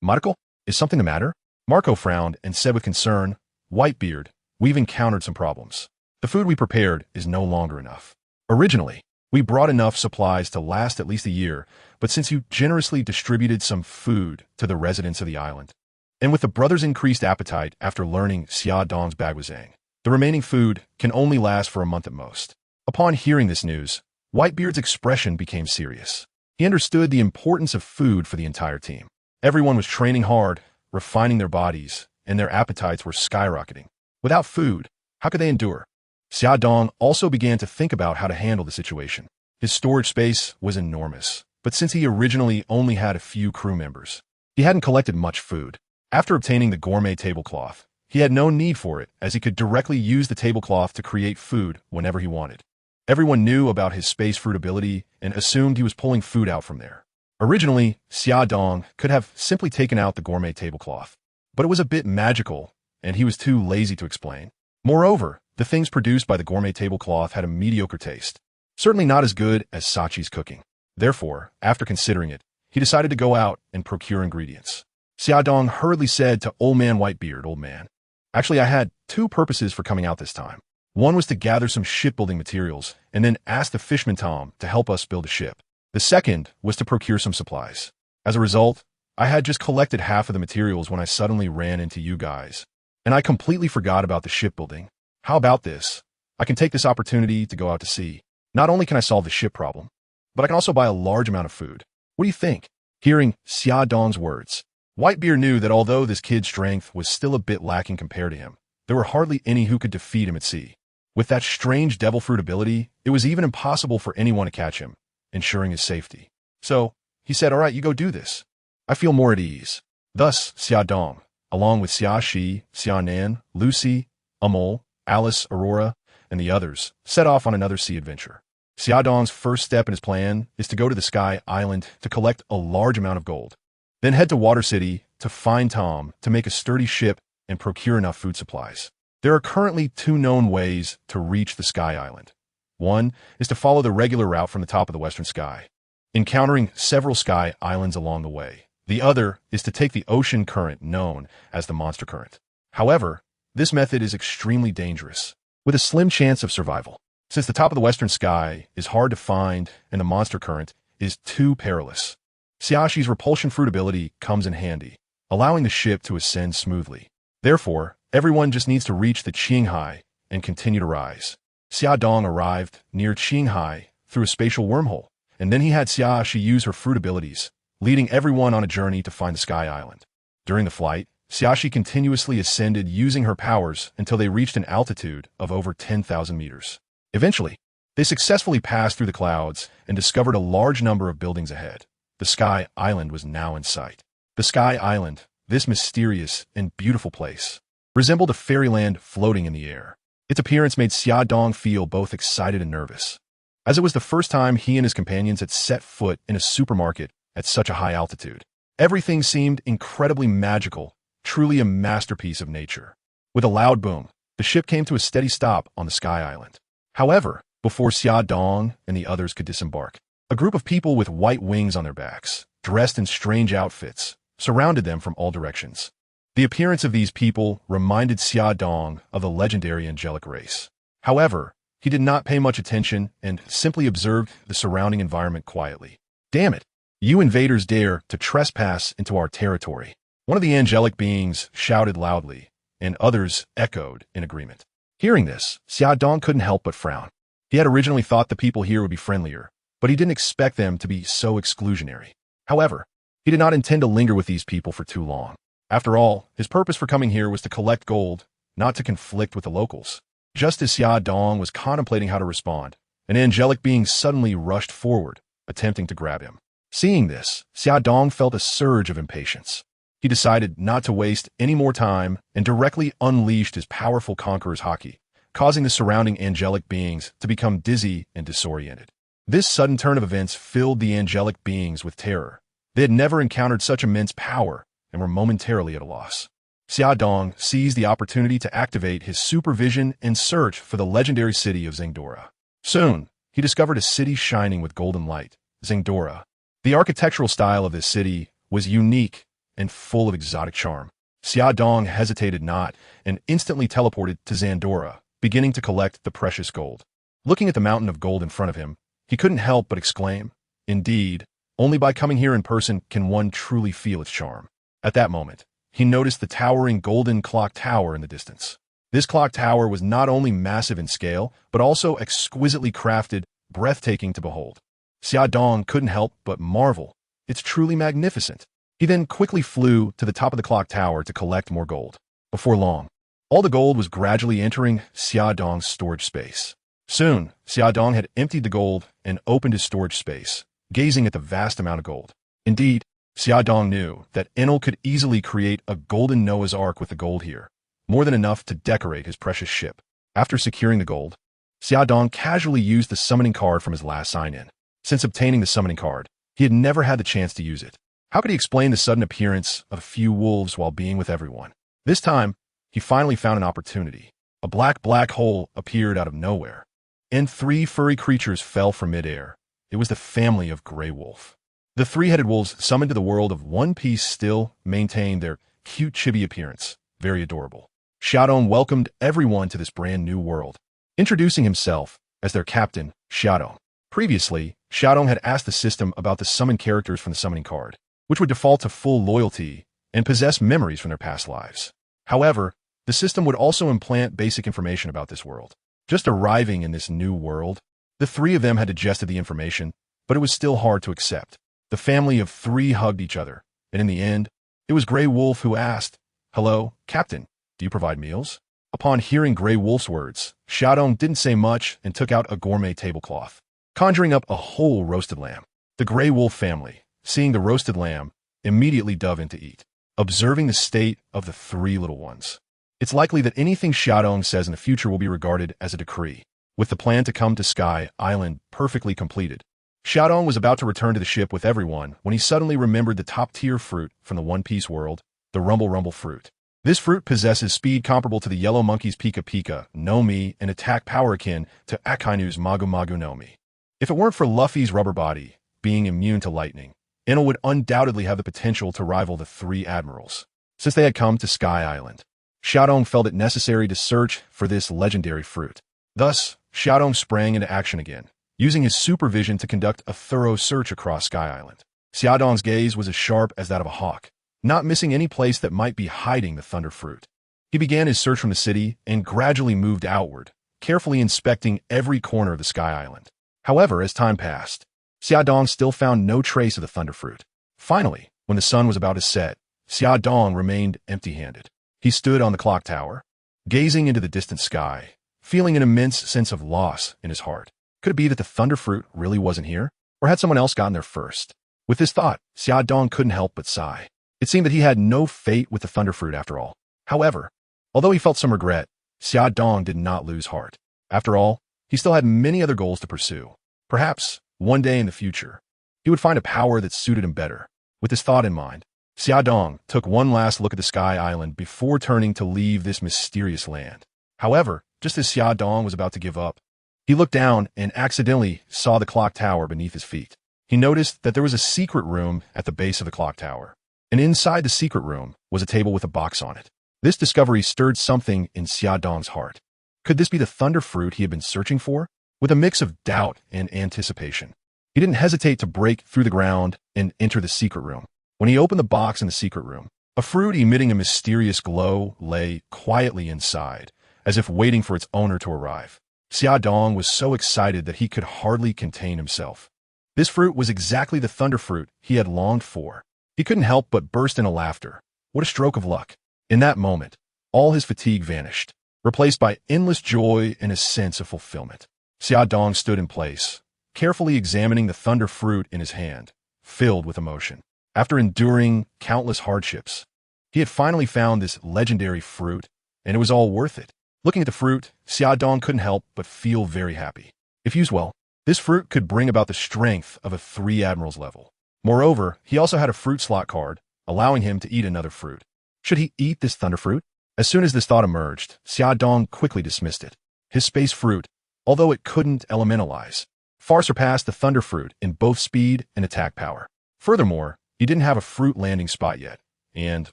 Marco, is something the matter?" Marco frowned and said with concern, "Whitebeard, we've encountered some problems. The food we prepared is no longer enough. Originally, we brought enough supplies to last at least a year, but since you generously distributed some food to the residents of the island, and with the brothers' increased appetite after learning Xia Dong's Bagwazang, the remaining food can only last for a month at most." Upon hearing this news, Whitebeard's expression became serious. He understood the importance of food for the entire team. Everyone was training hard, refining their bodies, and their appetites were skyrocketing. Without food, how could they endure? Xia Dong also began to think about how to handle the situation. His storage space was enormous, but since he originally only had a few crew members, he hadn't collected much food. After obtaining the gourmet tablecloth, he had no need for it as he could directly use the tablecloth to create food whenever he wanted. Everyone knew about his space fruit ability and assumed he was pulling food out from there. Originally, Xia Dong could have simply taken out the gourmet tablecloth, but it was a bit magical, and he was too lazy to explain. Moreover, the things produced by the gourmet tablecloth had a mediocre taste, certainly not as good as Sachi's cooking. Therefore, after considering it, he decided to go out and procure ingredients. Xia Dong hurriedly said to Old Man Whitebeard, "Old man, actually I had 2 purposes for coming out this time. One was to gather some shipbuilding materials and then ask the fishman Tom to help us build a ship. The second was to procure some supplies. As a result, I had just collected half of the materials when I suddenly ran into you guys. And I completely forgot about the shipbuilding. How about this? I can take this opportunity to go out to sea. Not only can I solve the ship problem, but I can also buy a large amount of food. What do you think?" Hearing Xia Dong's words, Whitebeard knew that although this kid's strength was still a bit lacking compared to him, there were hardly any who could defeat him at sea. With that strange devil fruit ability, it was even impossible for anyone to catch him, ensuring his safety. So, he said, "All right, you go do this. I feel more at ease." Thus, Xia Dong, along with Xia Shi, Xia Nan, Lucy, Amol, Alice, Aurora, and the others, set off on another sea adventure. Xia Dong's first step in his plan is to go to the Sky Island to collect a large amount of gold. Then head to Water City to find Tom to make a sturdy ship and procure enough food supplies. There are currently 2 known ways to reach the Sky Island. One is to follow the regular route from the top of the western sky, encountering several Sky Islands along the way. The other is to take the ocean current known as the Monster Current. However, this method is extremely dangerous, with a slim chance of survival, since the top of the western sky is hard to find and the Monster Current is too perilous. Xiaxi's repulsion fruit ability comes in handy, allowing the ship to ascend smoothly. Therefore, everyone just needs to reach the Qinghai and continue to rise. Xia Dong arrived near Qinghai through a spatial wormhole, and then he had Xiaxi use her fruit abilities, leading everyone on a journey to find the Sky Island. During the flight, Xiaxi continuously ascended using her powers until they reached an altitude of over 10,000 meters. Eventually, they successfully passed through the clouds and discovered a large number of buildings ahead. The Sky Island was now in sight. The Sky Island, this mysterious and beautiful place, resembled a fairyland floating in the air. Its appearance made Xia Dong feel both excited and nervous, as it was the first time he and his companions had set foot in a supermarket at such a high altitude. Everything seemed incredibly magical, truly a masterpiece of nature. With a loud boom, the ship came to a steady stop on the Sky Island. However, before Xia Dong and the others could disembark, a group of people with white wings on their backs, dressed in strange outfits, surrounded them from all directions. The appearance of these people reminded Xia Dong of the legendary angelic race. However, he did not pay much attention and simply observed the surrounding environment quietly. "Damn it! You invaders dare to trespass into our territory!" One of the angelic beings shouted loudly, and others echoed in agreement. Hearing this, Xia Dong couldn't help but frown. He had originally thought the people here would be friendlier, but he didn't expect them to be so exclusionary. However, he did not intend to linger with these people for too long. After all, his purpose for coming here was to collect gold, not to conflict with the locals. Just as Xia Dong was contemplating how to respond, an angelic being suddenly rushed forward, attempting to grab him. Seeing this, Xia Dong felt a surge of impatience. He decided not to waste any more time and directly unleashed his powerful conqueror's haki, causing the surrounding angelic beings to become dizzy and disoriented. This sudden turn of events filled the angelic beings with terror. They had never encountered such immense power and were momentarily at a loss. Xia Dong seized the opportunity to activate his supervision and search for the legendary city of Zengdora. Soon, he discovered a city shining with golden light, Zengdora. The architectural style of this city was unique and full of exotic charm. Xia Dong hesitated not and instantly teleported to Zandora, beginning to collect the precious gold. Looking at the mountain of gold in front of him, he couldn't help but exclaim, "Indeed, only by coming here in person can one truly feel its charm." At that moment, he noticed the towering golden clock tower in the distance. This clock tower was not only massive in scale, but also exquisitely crafted, breathtaking to behold. Xia Dong couldn't help but marvel. It's truly magnificent. He then quickly flew to the top of the clock tower to collect more gold. Before long, all the gold was gradually entering Xia Dong's storage space. Soon, Xia Dong had emptied the gold and opened his storage space, gazing at the vast amount of gold. Indeed, Xia Dong knew that Enel could easily create a golden Noah's Ark with the gold here, more than enough to decorate his precious ship. After securing the gold, Xia Dong casually used the summoning card from his last sign-in. Since obtaining the summoning card, he had never had the chance to use it. How could he explain the sudden appearance of a few wolves while being with everyone? This time, he finally found an opportunity. A black hole appeared out of nowhere, and 3 furry creatures fell from midair. It was the family of Grey Wolf. The 3-headed wolves summoned to the world of One Piece still maintained their cute chibi appearance, very adorable. Xiaodong welcomed everyone to this brand new world, introducing himself as their captain, Xiaodong. Previously, Xiaodong had asked the system about the summoned characters from the summoning card. which would default to full loyalty and possess memories from their past lives. However, the system would also implant basic information about this world. Just arriving in this new world, the three of them had digested the information, but it was still hard to accept. The family of three hugged each other, and in the end, it was Grey Wolf who asked, "Hello, Captain, do you provide meals?" Upon hearing Grey Wolf's words, Xiaodong didn't say much and took out a gourmet tablecloth, conjuring up a whole roasted lamb. The Grey Wolf family, seeing the roasted lamb, immediately dove in to eat, observing the state of the three little ones. It's likely that anything Xiaodong says in the future will be regarded as a decree. With the plan to come to Sky Island perfectly completed, Xiaodong was about to return to the ship with everyone when he suddenly remembered the top-tier fruit from the One Piece world, the Rumble Rumble fruit. This fruit possesses speed comparable to the Yellow Monkey's Pika Pika no Mi and attack power akin to Akainu's Magu Magu no Mi. If it weren't for Luffy's rubber body being immune to lightning, Enel would undoubtedly have the potential to rival the three admirals. Since they had come to Sky Island, Xiaodong felt it necessary to search for this legendary fruit. Thus, Xiaodong sprang into action again, using his supervision to conduct a thorough search across Sky Island. Xiaodong's gaze was as sharp as that of a hawk, not missing any place that might be hiding the thunder fruit. He began his search from the city and gradually moved outward, carefully inspecting every corner of the Sky Island. However, as time passed, Xiaodong still found no trace of the thunder fruit. Finally, when the sun was about to set, Xiaodong remained empty-handed. He stood on the clock tower, gazing into the distant sky, feeling an immense sense of loss in his heart. Could it be that the thunder fruit really wasn't here? Or had someone else gotten there first? With this thought, Xiaodong couldn't help but sigh. It seemed that he had no fate with the thunder fruit after all. However, although he felt some regret, Xiaodong did not lose heart. After all, he still had many other goals to pursue. Perhaps, one day in the future, he would find a power that suited him better. With this thought in mind, Xiaodong took one last look at the Sky Island before turning to leave this mysterious land. However, just as Xiaodong was about to give up, he looked down and accidentally saw the clock tower beneath his feet. He noticed that there was a secret room at the base of the clock tower, and inside the secret room was a table with a box on it. This discovery stirred something in Xiaodong's heart. Could this be the thunder fruit he had been searching for? With a mix of doubt and anticipation, he didn't hesitate to break through the ground and enter the secret room. When he opened the box in the secret room, a fruit emitting a mysterious glow lay quietly inside, as if waiting for its owner to arrive. Xiaodong was so excited that he could hardly contain himself. This fruit was exactly the thunder fruit he had longed for. He couldn't help but burst into laughter. What a stroke of luck. In that moment, all his fatigue vanished, replaced by endless joy and a sense of fulfillment. Xiaodong stood in place, carefully examining the thunder fruit in his hand, filled with emotion. After enduring countless hardships, he had finally found this legendary fruit, and it was all worth it. Looking at the fruit, Xiaodong couldn't help but feel very happy. If used well, this fruit could bring about the strength of a 3 admirals level. Moreover, he also had a fruit slot card, allowing him to eat another fruit. Should he eat this thunder fruit? As soon as this thought emerged, Xiaodong quickly dismissed it. His space fruit, although it couldn't elementalize, far surpassed the thunder fruit in both speed and attack power. Furthermore, he didn't have a fruit landing spot yet, and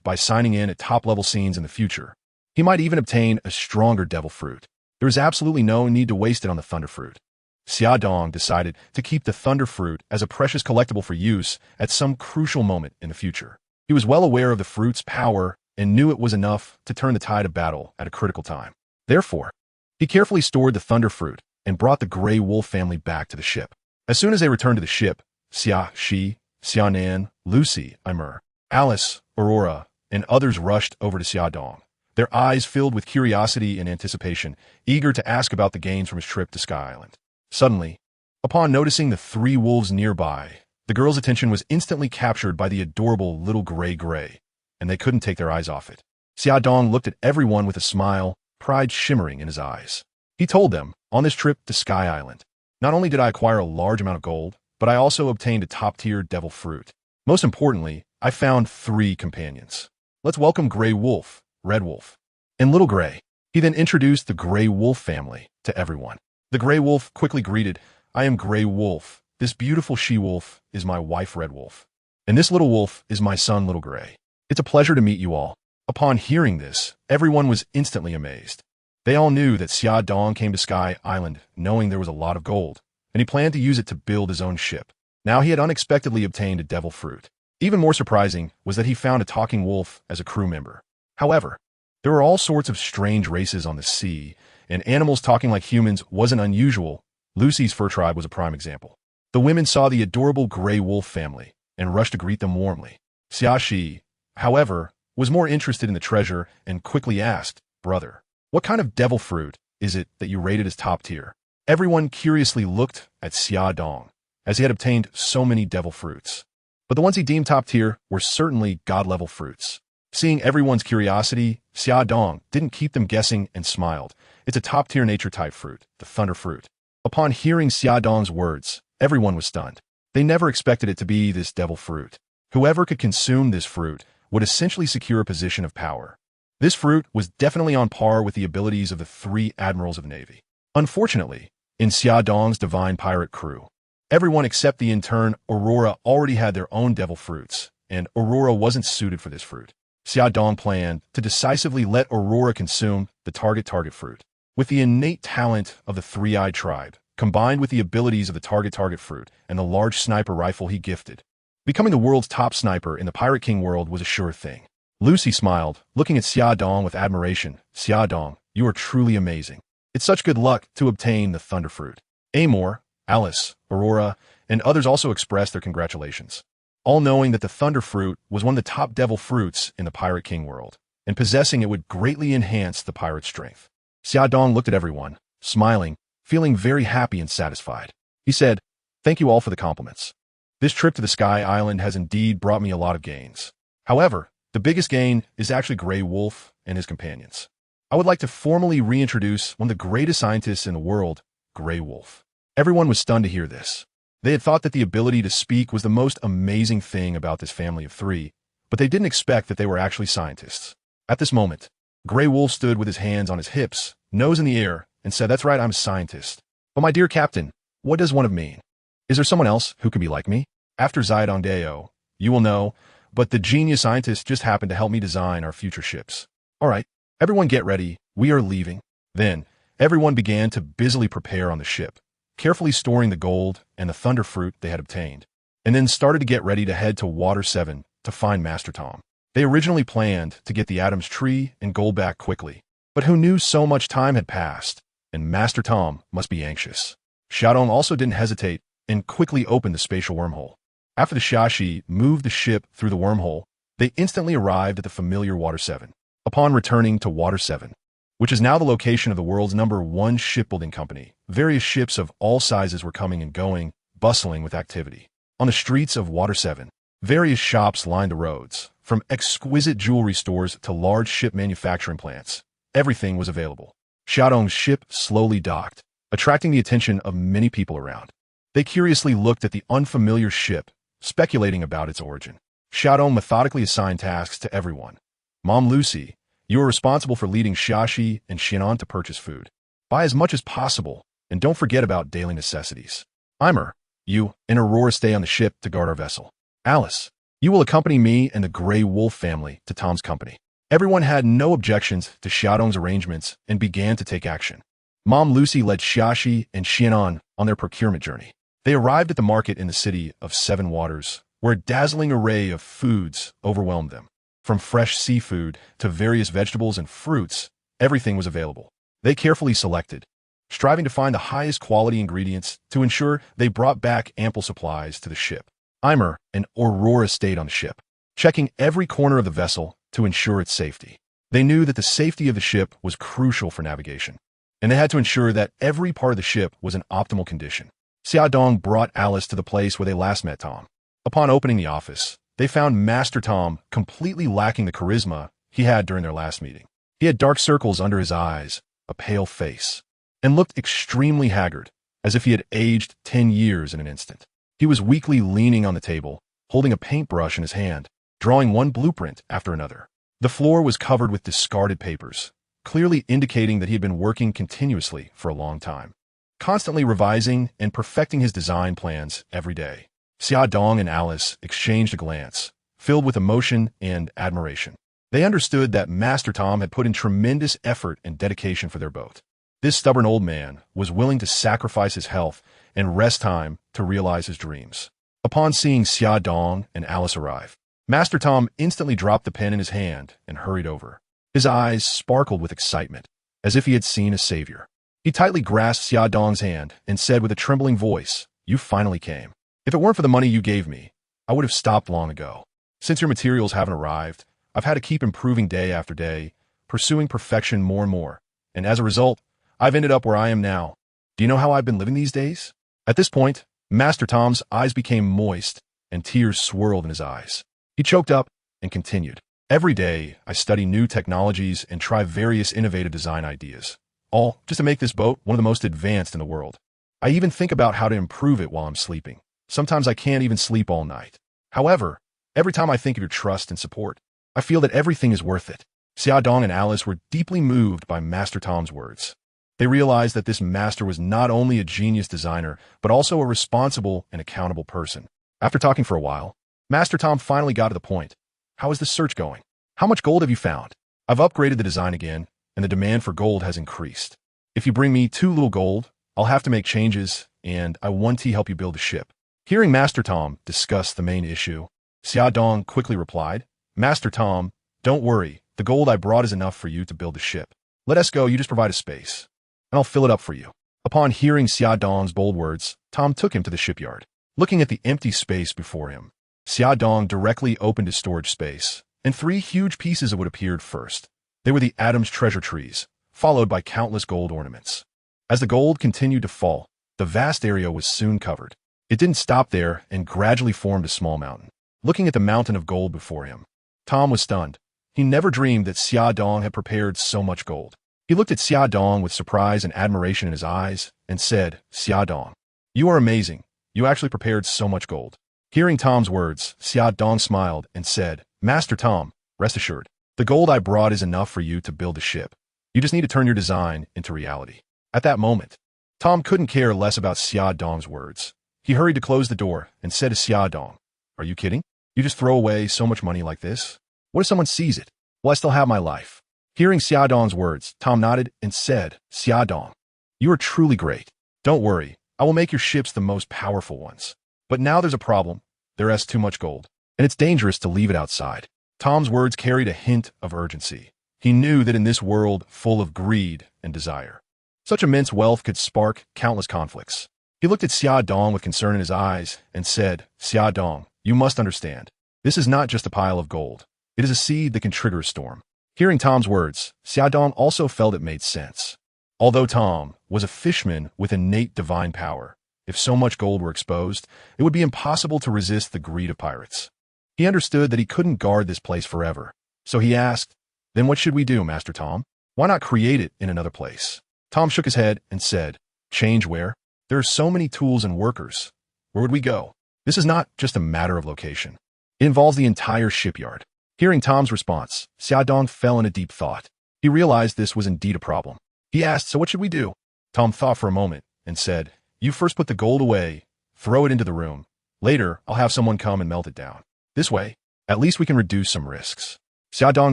by signing in at top-level scenes in the future, he might even obtain a stronger devil fruit. There was absolutely no need to waste it on the thunder fruit. Xiaodong decided to keep the thunder fruit as a precious collectible for use at some crucial moment in the future. He was well aware of the fruit's power and knew it was enough to turn the tide of battle at a critical time. Therefore, he carefully stored the thunder fruit and brought the Grey Wolf family back to the ship. As soon as they returned to the ship, Xia Shi, Xiaonan, Lucy, Aimer, Alice, Aurora, and others rushed over to Xiaodong, their eyes filled with curiosity and anticipation, eager to ask about the gains from his trip to Sky Island. Suddenly, upon noticing the 3 wolves nearby, the girls' attention was instantly captured by the adorable little gray, and they couldn't take their eyes off it. Xiaodong looked at everyone with a smile, pride shimmering in his eyes. He told them, on this trip to Sky Island, not only did I acquire a large amount of gold, but I also obtained a top-tier devil fruit. Most importantly, I found 3 companions. Let's welcome Grey Wolf, Red Wolf, and Little Gray. He then introduced the Grey Wolf family to everyone. The Grey Wolf quickly greeted, I am Grey Wolf. This beautiful she-wolf is my wife Red Wolf, and this little wolf is my son Little Gray. It's a pleasure to meet you all. Upon hearing this, everyone was instantly amazed. They all knew that Xiaodong came to Sky Island knowing there was a lot of gold, and he planned to use it to build his own ship. Now he had unexpectedly obtained a devil fruit. Even more surprising was that he found a talking wolf as a crew member. However, there were all sorts of strange races on the sea, and animals talking like humans wasn't unusual. Lucy's fur tribe was a prime example. The women saw the adorable gray wolf family and rushed to greet them warmly. Xiaxi, however, was more interested in the treasure and quickly asked, "Brother, what kind of devil fruit is it that you rated as top tier?" Everyone curiously looked at Xia Dong, as he had obtained so many devil fruits. But the ones he deemed top tier were certainly god-level fruits. Seeing everyone's curiosity, Xia Dong didn't keep them guessing and smiled. "It's a top-tier nature-type fruit, the thunder fruit." Upon hearing Xia Dong's words, everyone was stunned. They never expected it to be this devil fruit. Whoever could consume this fruit would essentially secure a position of power. This fruit was definitely on par with the abilities of the 3 admirals of the Navy. Unfortunately, in Xia Dong's divine pirate crew, everyone except the intern Aurora already had their own devil fruits, and Aurora wasn't suited for this fruit. Xia Dong planned to decisively let Aurora consume the target fruit. With the innate talent of the 3-eyed tribe, combined with the abilities of the target fruit and the large sniper rifle he gifted, becoming the world's top sniper in the Pirate King world was a sure thing. Lucy smiled, looking at Xia Dong with admiration. "Xia Dong, you are truly amazing. It's such good luck to obtain the thunder fruit." Amor, Alice, Aurora, and others also expressed their congratulations, all knowing that the thunder fruit was one of the top devil fruits in the Pirate King world, and possessing it would greatly enhance the pirate's strength. Xia Dong looked at everyone, smiling, feeling very happy and satisfied. He said, "Thank you all for the compliments. This trip to the Sky Island has indeed brought me a lot of gains. However, the biggest gain is actually Grey Wolf and his companions. I would like to formally reintroduce one of the greatest scientists in the world, Grey Wolf." Everyone was stunned to hear this. They had thought that the ability to speak was the most amazing thing about this family of 3, but they didn't expect that they were actually scientists. At this moment, Grey Wolf stood with his hands on his hips, nose in the air, and said, "That's right, I'm a scientist. But my dear captain, what does one of mean? Is there someone else who can be like me? After Zidong Deo, you will know, but the genius scientist just happened to help me design our future ships. All right, everyone get ready, we are leaving." Then, everyone began to busily prepare on the ship, carefully storing the gold and the thunder fruit they had obtained, and then started to get ready to head to Water 7 to find Master Tom. They originally planned to get the Adam's Tree and gold back quickly, but who knew so much time had passed, and Master Tom must be anxious. Xiaodong also didn't hesitate and quickly opened the spatial wormhole. After the Xiaxi moved the ship through the wormhole, they instantly arrived at the familiar Water 7. Upon returning to Water 7, which is now the location of the world's #1 shipbuilding company, various ships of all sizes were coming and going, bustling with activity. On the streets of Water 7, various shops lined the roads, from exquisite jewelry stores to large ship manufacturing plants. Everything was available. Xiaodong's ship slowly docked, attracting the attention of many people around. They curiously looked at the unfamiliar ship, speculating about its origin. Xiaodong methodically assigned tasks to everyone. "Mom Lucy, you are responsible for leading Xiaxi and Xianan to purchase food. Buy as much as possible, and don't forget about daily necessities. Eimer, you and Aurora stay on the ship to guard our vessel. Alice, you will accompany me and the Grey Wolf family to Tom's company." Everyone had no objections to Xiaodong's arrangements and began to take action. Mom Lucy led Xiaxi and Xianan on their procurement journey. They arrived at the market in the city of Seven Waters, where a dazzling array of foods overwhelmed them. From fresh seafood to various vegetables and fruits, everything was available. They carefully selected, striving to find the highest quality ingredients to ensure they brought back ample supplies to the ship. Eimer and Aurora stayed on the ship, checking every corner of the vessel to ensure its safety. They knew that the safety of the ship was crucial for navigation, and they had to ensure that every part of the ship was in optimal condition. Xiaodong brought Alice to the place where they last met Tom. Upon opening the office, they found Master Tom completely lacking the charisma he had during their last meeting. He had dark circles under his eyes, a pale face, and looked extremely haggard, as if he had aged 10 years in an instant. He was weakly leaning on the table, holding a paintbrush in his hand, drawing one blueprint after another. The floor was covered with discarded papers, clearly indicating that he had been working continuously for a long time, constantly revising and perfecting his design plans every day. Xiaodong and Alice exchanged a glance, filled with emotion and admiration. They understood that Master Tom had put in tremendous effort and dedication for their boat. This stubborn old man was willing to sacrifice his health and rest time to realize his dreams. Upon seeing Xia Dong and Alice arrive, Master Tom instantly dropped the pen in his hand and hurried over. His eyes sparkled with excitement, as if he had seen a savior. He tightly grasped Xia Dong's hand and said with a trembling voice, "You finally came. If it weren't for the money you gave me, I would have stopped long ago. Since your materials haven't arrived, I've had to keep improving day after day, pursuing perfection more and more, and as a result, I've ended up where I am now. Do you know how I've been living these days?" At this point, Master Tom's eyes became moist, and tears swirled in his eyes. He choked up and continued. "Every day, I study new technologies and try various innovative design ideas, all just to make this boat one of the most advanced in the world. I even think about how to improve it while I'm sleeping. Sometimes I can't even sleep all night. However, every time I think of your trust and support, I feel that everything is worth it." Xia Dong and Alice were deeply moved by Master Tom's words. They realized that this master was not only a genius designer, but also a responsible and accountable person. After talking for a while, Master Tom finally got to the point. "How is the search going? How much gold have you found?" "I've upgraded the design again, and the demand for gold has increased. If you bring me 2 little gold, I'll have to make changes, and I want to help you build a ship." Hearing Master Tom discuss the main issue, Xia Dong quickly replied, "Master Tom, don't worry. The gold I brought is enough for you to build the ship. Let us go, you just provide a space, and I'll fill it up for you." Upon hearing Xia Dong's bold words, Tom took him to the shipyard. Looking at the empty space before him, Xia Dong directly opened his storage space, and 3 huge pieces of wood appeared first. They were the Adam's treasure trees, followed by countless gold ornaments. As the gold continued to fall, the vast area was soon covered. It didn't stop there and gradually formed a small mountain. Looking at the mountain of gold before him, Tom was stunned. He never dreamed that Xia Dong had prepared so much gold. He looked at Xia Dong with surprise and admiration in his eyes and said, "Xia Dong, you are amazing. You actually prepared so much gold." Hearing Tom's words, Xia Dong smiled and said, "Master Tom, rest assured, the gold I brought is enough for you to build a ship. You just need to turn your design into reality." At that moment, Tom couldn't care less about Xia Dong's words. He hurried to close the door and said to Xia Dong, "Are you kidding? You just throw away so much money like this? What if someone sees it? Will I still have my life?" Hearing Xia Dong's words, Tom nodded and said, "Xia Dong, you are truly great. Don't worry, I will make your ships the most powerful ones. But now there's a problem. There is too much gold, and it's dangerous to leave it outside." Tom's words carried a hint of urgency. He knew that in this world full of greed and desire, such immense wealth could spark countless conflicts. He looked at Xia Dong with concern in his eyes and said, "Xia Dong, you must understand. This is not just a pile of gold. It is a seed that can trigger a storm." Hearing Tom's words, Xia Dong also felt it made sense. Although Tom was a fisherman with innate divine power, if so much gold were exposed, it would be impossible to resist the greed of pirates. He understood that he couldn't guard this place forever, so he asked, "Then what should we do, Master Tom? Why not create it in another place?" Tom shook his head and said, "Change where? There are so many tools and workers. Where would we go? This is not just a matter of location. It involves the entire shipyard." Hearing Tom's response, Xia Dong fell in a deep thought. He realized this was indeed a problem. He asked, "So what should we do?" Tom thought for a moment and said, "You first put the gold away, throw it into the room. Later, I'll have someone come and melt it down. This way, at least we can reduce some risks." Xia Dong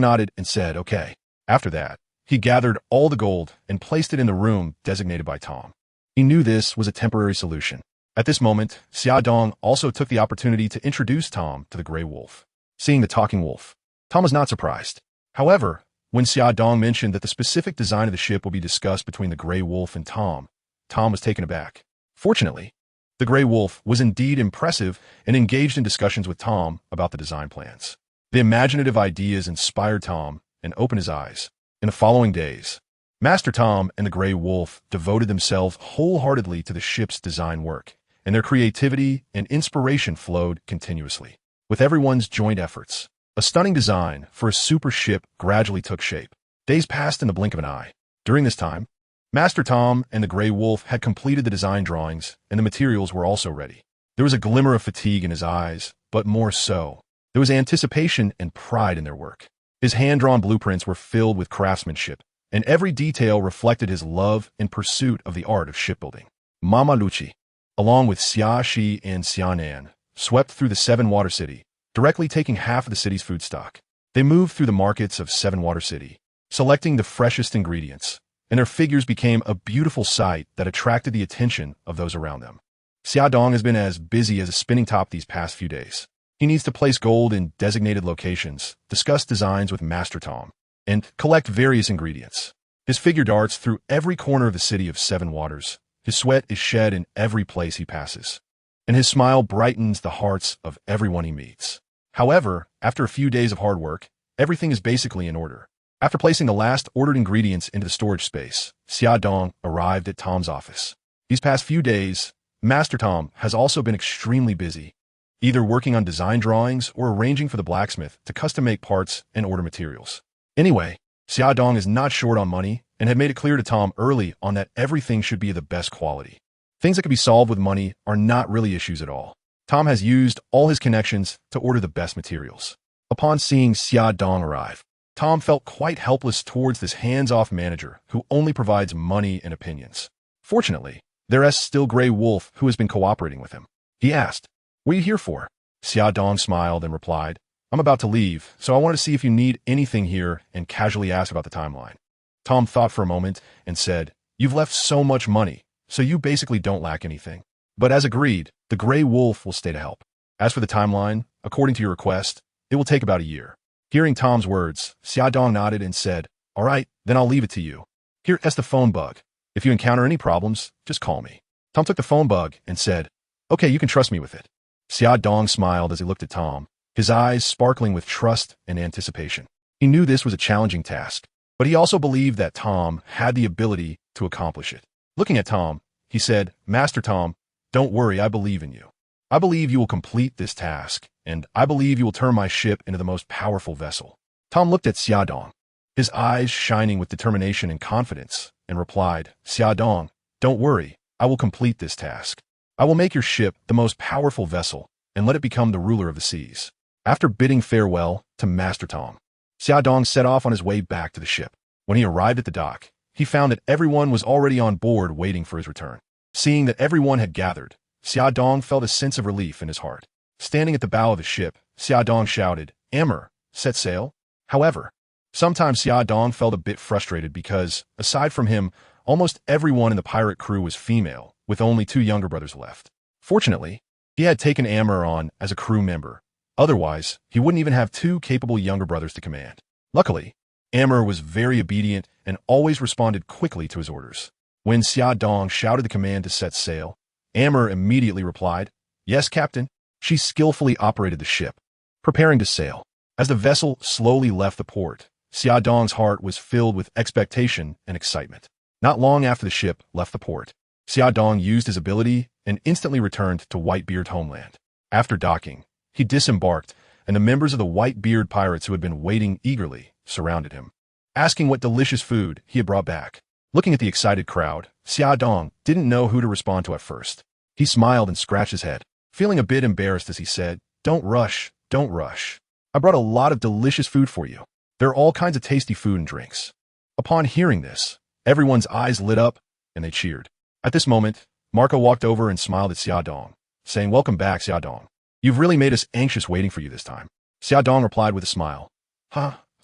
nodded and said, "Okay." After that, he gathered all the gold and placed it in the room designated by Tom. He knew this was a temporary solution. At this moment, Xia Dong also took the opportunity to introduce Tom to the Grey Wolf. Seeing the talking wolf, Tom was not surprised. However, when Xia Dong mentioned that the specific design of the ship will be discussed between the Grey Wolf and Tom was taken aback. Fortunately, the Grey Wolf was indeed impressive and engaged in discussions with Tom about the design plans. The imaginative ideas inspired Tom and opened his eyes. In the following days, Master Tom and the Grey Wolf devoted themselves wholeheartedly to the ship's design work, and their creativity and inspiration flowed continuously. With everyone's joint efforts, a stunning design for a super ship gradually took shape. Days passed in the blink of an eye. During this time, Master Tom and the Grey Wolf had completed the design drawings, and the materials were also ready. There was a glimmer of fatigue in his eyes, but more so, there was anticipation and pride in their work. His hand-drawn blueprints were filled with craftsmanship, and every detail reflected his love and pursuit of the art of shipbuilding. Mama Luchi, along with Xia Shi and Xianan, swept through the Seven Water City, directly taking half of the city's food stock. They moved through the markets of Seven Water City, selecting the freshest ingredients, and their figures became a beautiful sight that attracted the attention of those around them. Xiaodong has been as busy as a spinning top these past few days. He needs to place gold in designated locations, discuss designs with Master Tom, and collect various ingredients. His figure darts through every corner of the city of Seven Waters. His sweat is shed in every place he passes, and his smile brightens the hearts of everyone he meets. However, after a few days of hard work, everything is basically in order. After placing the last ordered ingredients into the storage space, Xiaodong arrived at Tom's office. These past few days, Master Tom has also been extremely busy, either working on design drawings or arranging for the blacksmith to custom-make parts and order materials. Anyway, Xiaodong is not short on money and had made it clear to Tom early on that everything should be of the best quality. Things that can be solved with money are not really issues at all. Tom has used all his connections to order the best materials. Upon seeing Xiaodong arrive, Tom felt quite helpless towards this hands-off manager who only provides money and opinions. Fortunately, there is still Grey Wolf who has been cooperating with him. He asked, "What are you here for?" Xiaodong smiled and replied, "I'm about to leave, so I wanted to see if you need anything here," and casually asked about the timeline. Tom thought for a moment and said, "You've left so much money, so you basically don't lack anything. But as agreed, the Grey Wolf will stay to help. As for the timeline, according to your request, it will take about a year." Hearing Tom's words, Xiaodong nodded and said, "All right, then I'll leave it to you. Here's the phone bug. If you encounter any problems, just call me." Tom took the phone bug and said, "Okay, you can trust me with it." Xiaodong smiled as he looked at Tom, his eyes sparkling with trust and anticipation. He knew this was a challenging task, but he also believed that Tom had the ability to accomplish it. Looking at Tom, he said, "Master Tom, don't worry, I believe in you. I believe you will complete this task, and I believe you will turn my ship into the most powerful vessel." Tom looked at Xiaodong, his eyes shining with determination and confidence, and replied, "Xiaodong, don't worry, I will complete this task. I will make your ship the most powerful vessel and let it become the ruler of the seas." After bidding farewell to Master Tom, Xiaodong set off on his way back to the ship. When he arrived at the dock, he found that everyone was already on board waiting for his return. Seeing that everyone had gathered, Xiaodong felt a sense of relief in his heart. Standing at the bow of the ship, Xiaodong shouted, "Emir, set sail." However, sometimes Xiaodong felt a bit frustrated because, aside from him, almost everyone in the pirate crew was female, with only 2 younger brothers left. Fortunately, he had taken Emir on as a crew member. Otherwise, he wouldn't even have 2 capable younger brothers to command. Luckily, Emir was very obedient and always responded quickly to his orders. When Xiaodong shouted the command to set sail, Emir immediately replied, "Yes, Captain." She skillfully operated the ship, preparing to sail. As the vessel slowly left the port, Xiaodong's heart was filled with expectation and excitement. Not long after the ship left the port, Xiaodong used his ability and instantly returned to Whitebeard's homeland. After docking, he disembarked, and the members of the Whitebeard Pirates who had been waiting eagerly surrounded him, asking what delicious food he had brought back. Looking at the excited crowd, Xiaodong didn't know who to respond to at first. He smiled and scratched his head, feeling a bit embarrassed as he said, "Don't rush, don't rush. I brought a lot of delicious food for you. There are all kinds of tasty food and drinks." Upon hearing this, everyone's eyes lit up and they cheered. At this moment, Marco walked over and smiled at Xiaodong, saying, "Welcome back, Xiaodong. You've really made us anxious waiting for you this time." Xiaodong replied with a smile,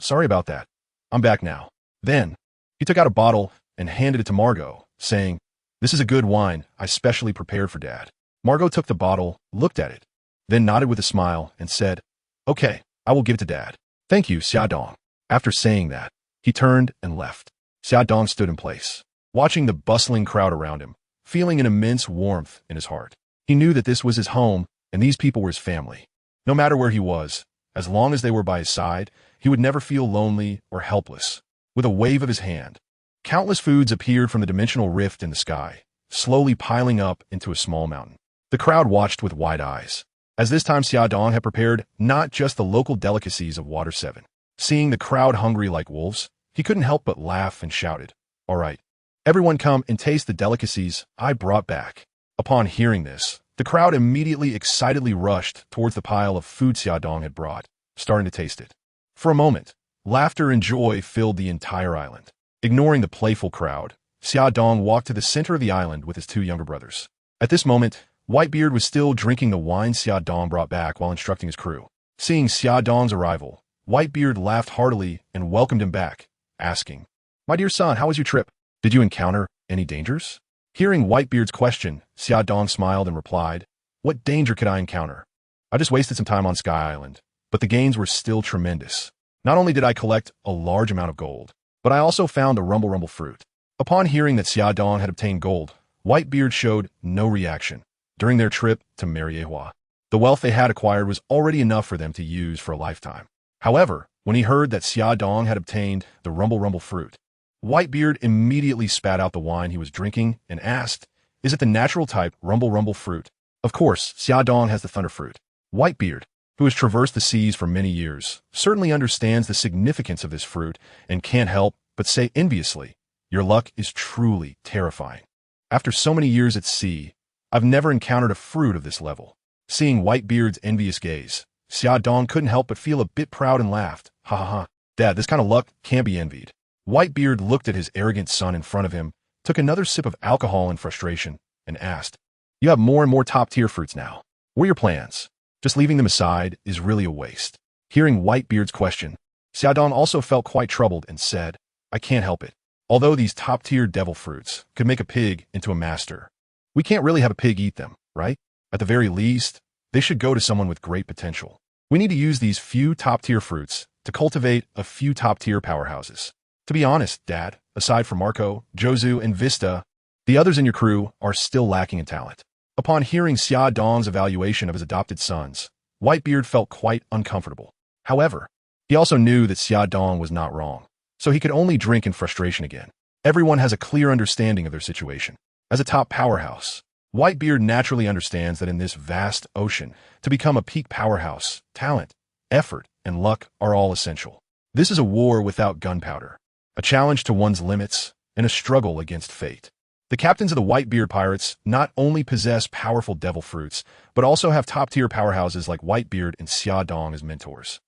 Sorry about that. I'm back now." Then, he took out a bottle and handed it to Margot, saying, "This is a good wine I specially prepared for Dad." Margot took the bottle, looked at it, then nodded with a smile and said, "Okay, I will give it to Dad." "Thank you, Xiaodong." After saying that, he turned and left. Xiaodong stood in place, watching the bustling crowd around him, feeling an immense warmth in his heart. He knew that this was his home and these people were his family. No matter where he was, as long as they were by his side, he would never feel lonely or helpless. With a wave of his hand, countless foods appeared from the dimensional rift in the sky, slowly piling up into a small mountain. The crowd watched with wide eyes, as this time Xiaodong had prepared not just the local delicacies of Water 7. Seeing the crowd hungry like wolves, he couldn't help but laugh and shouted, "All right, everyone come and taste the delicacies I brought back." Upon hearing this, the crowd immediately excitedly rushed towards the pile of food Xiaodong had brought, starting to taste it. For a moment, laughter and joy filled the entire island. Ignoring the playful crowd, Xiaodong walked to the center of the island with his 2 younger brothers. At this moment, Whitebeard was still drinking the wine Xiaodong brought back while instructing his crew. Seeing Xiaodong's arrival, Whitebeard laughed heartily and welcomed him back, asking, "My dear son, how was your trip? Did you encounter any dangers?" Hearing Whitebeard's question, Xia Dong smiled and replied, "What danger could I encounter? I just wasted some time on Sky Island, but the gains were still tremendous. Not only did I collect a large amount of gold, but I also found a rumble fruit." Upon hearing that Xia Dong had obtained gold, Whitebeard showed no reaction. During their trip to Marineford, the wealth they had acquired was already enough for them to use for a lifetime. However, when he heard that Xia Dong had obtained the rumble fruit, Whitebeard immediately spat out the wine he was drinking and asked, "Is it the natural type rumble fruit?" Of course, Xia Dong has the thunder fruit. Whitebeard, who has traversed the seas for many years, certainly understands the significance of this fruit and can't help but say enviously, "Your luck is truly terrifying. After so many years at sea, I've never encountered a fruit of this level." Seeing Whitebeard's envious gaze, Xia Dong couldn't help but feel a bit proud and laughed. "Ha ha ha, Dad, this kind of luck can't be envied." Whitebeard looked at his arrogant son in front of him, took another sip of alcohol in frustration, and asked, "You have more and more top-tier fruits now. What are your plans? Just leaving them aside is really a waste." Hearing Whitebeard's question, Xia Dong also felt quite troubled and said, "I can't help it. Although these top-tier devil fruits could make a pig into a master, we can't really have a pig eat them, right? At the very least, they should go to someone with great potential. We need to use these few top-tier fruits to cultivate a few top-tier powerhouses. To be honest, Dad, aside from Marco, Jozu, and Vista, the others in your crew are still lacking in talent." Upon hearing Xia Dong's evaluation of his adopted sons, Whitebeard felt quite uncomfortable. However, he also knew that Xia Dong was not wrong, so he could only drink in frustration again. Everyone has a clear understanding of their situation. As a top powerhouse, Whitebeard naturally understands that in this vast ocean, to become a peak powerhouse, talent, effort, and luck are all essential. This is a war without gunpowder, a challenge to one's limits, and a struggle against fate. The captains of the Whitebeard Pirates not only possess powerful devil fruits, but also have top-tier powerhouses like Whitebeard and Xia Dong as mentors.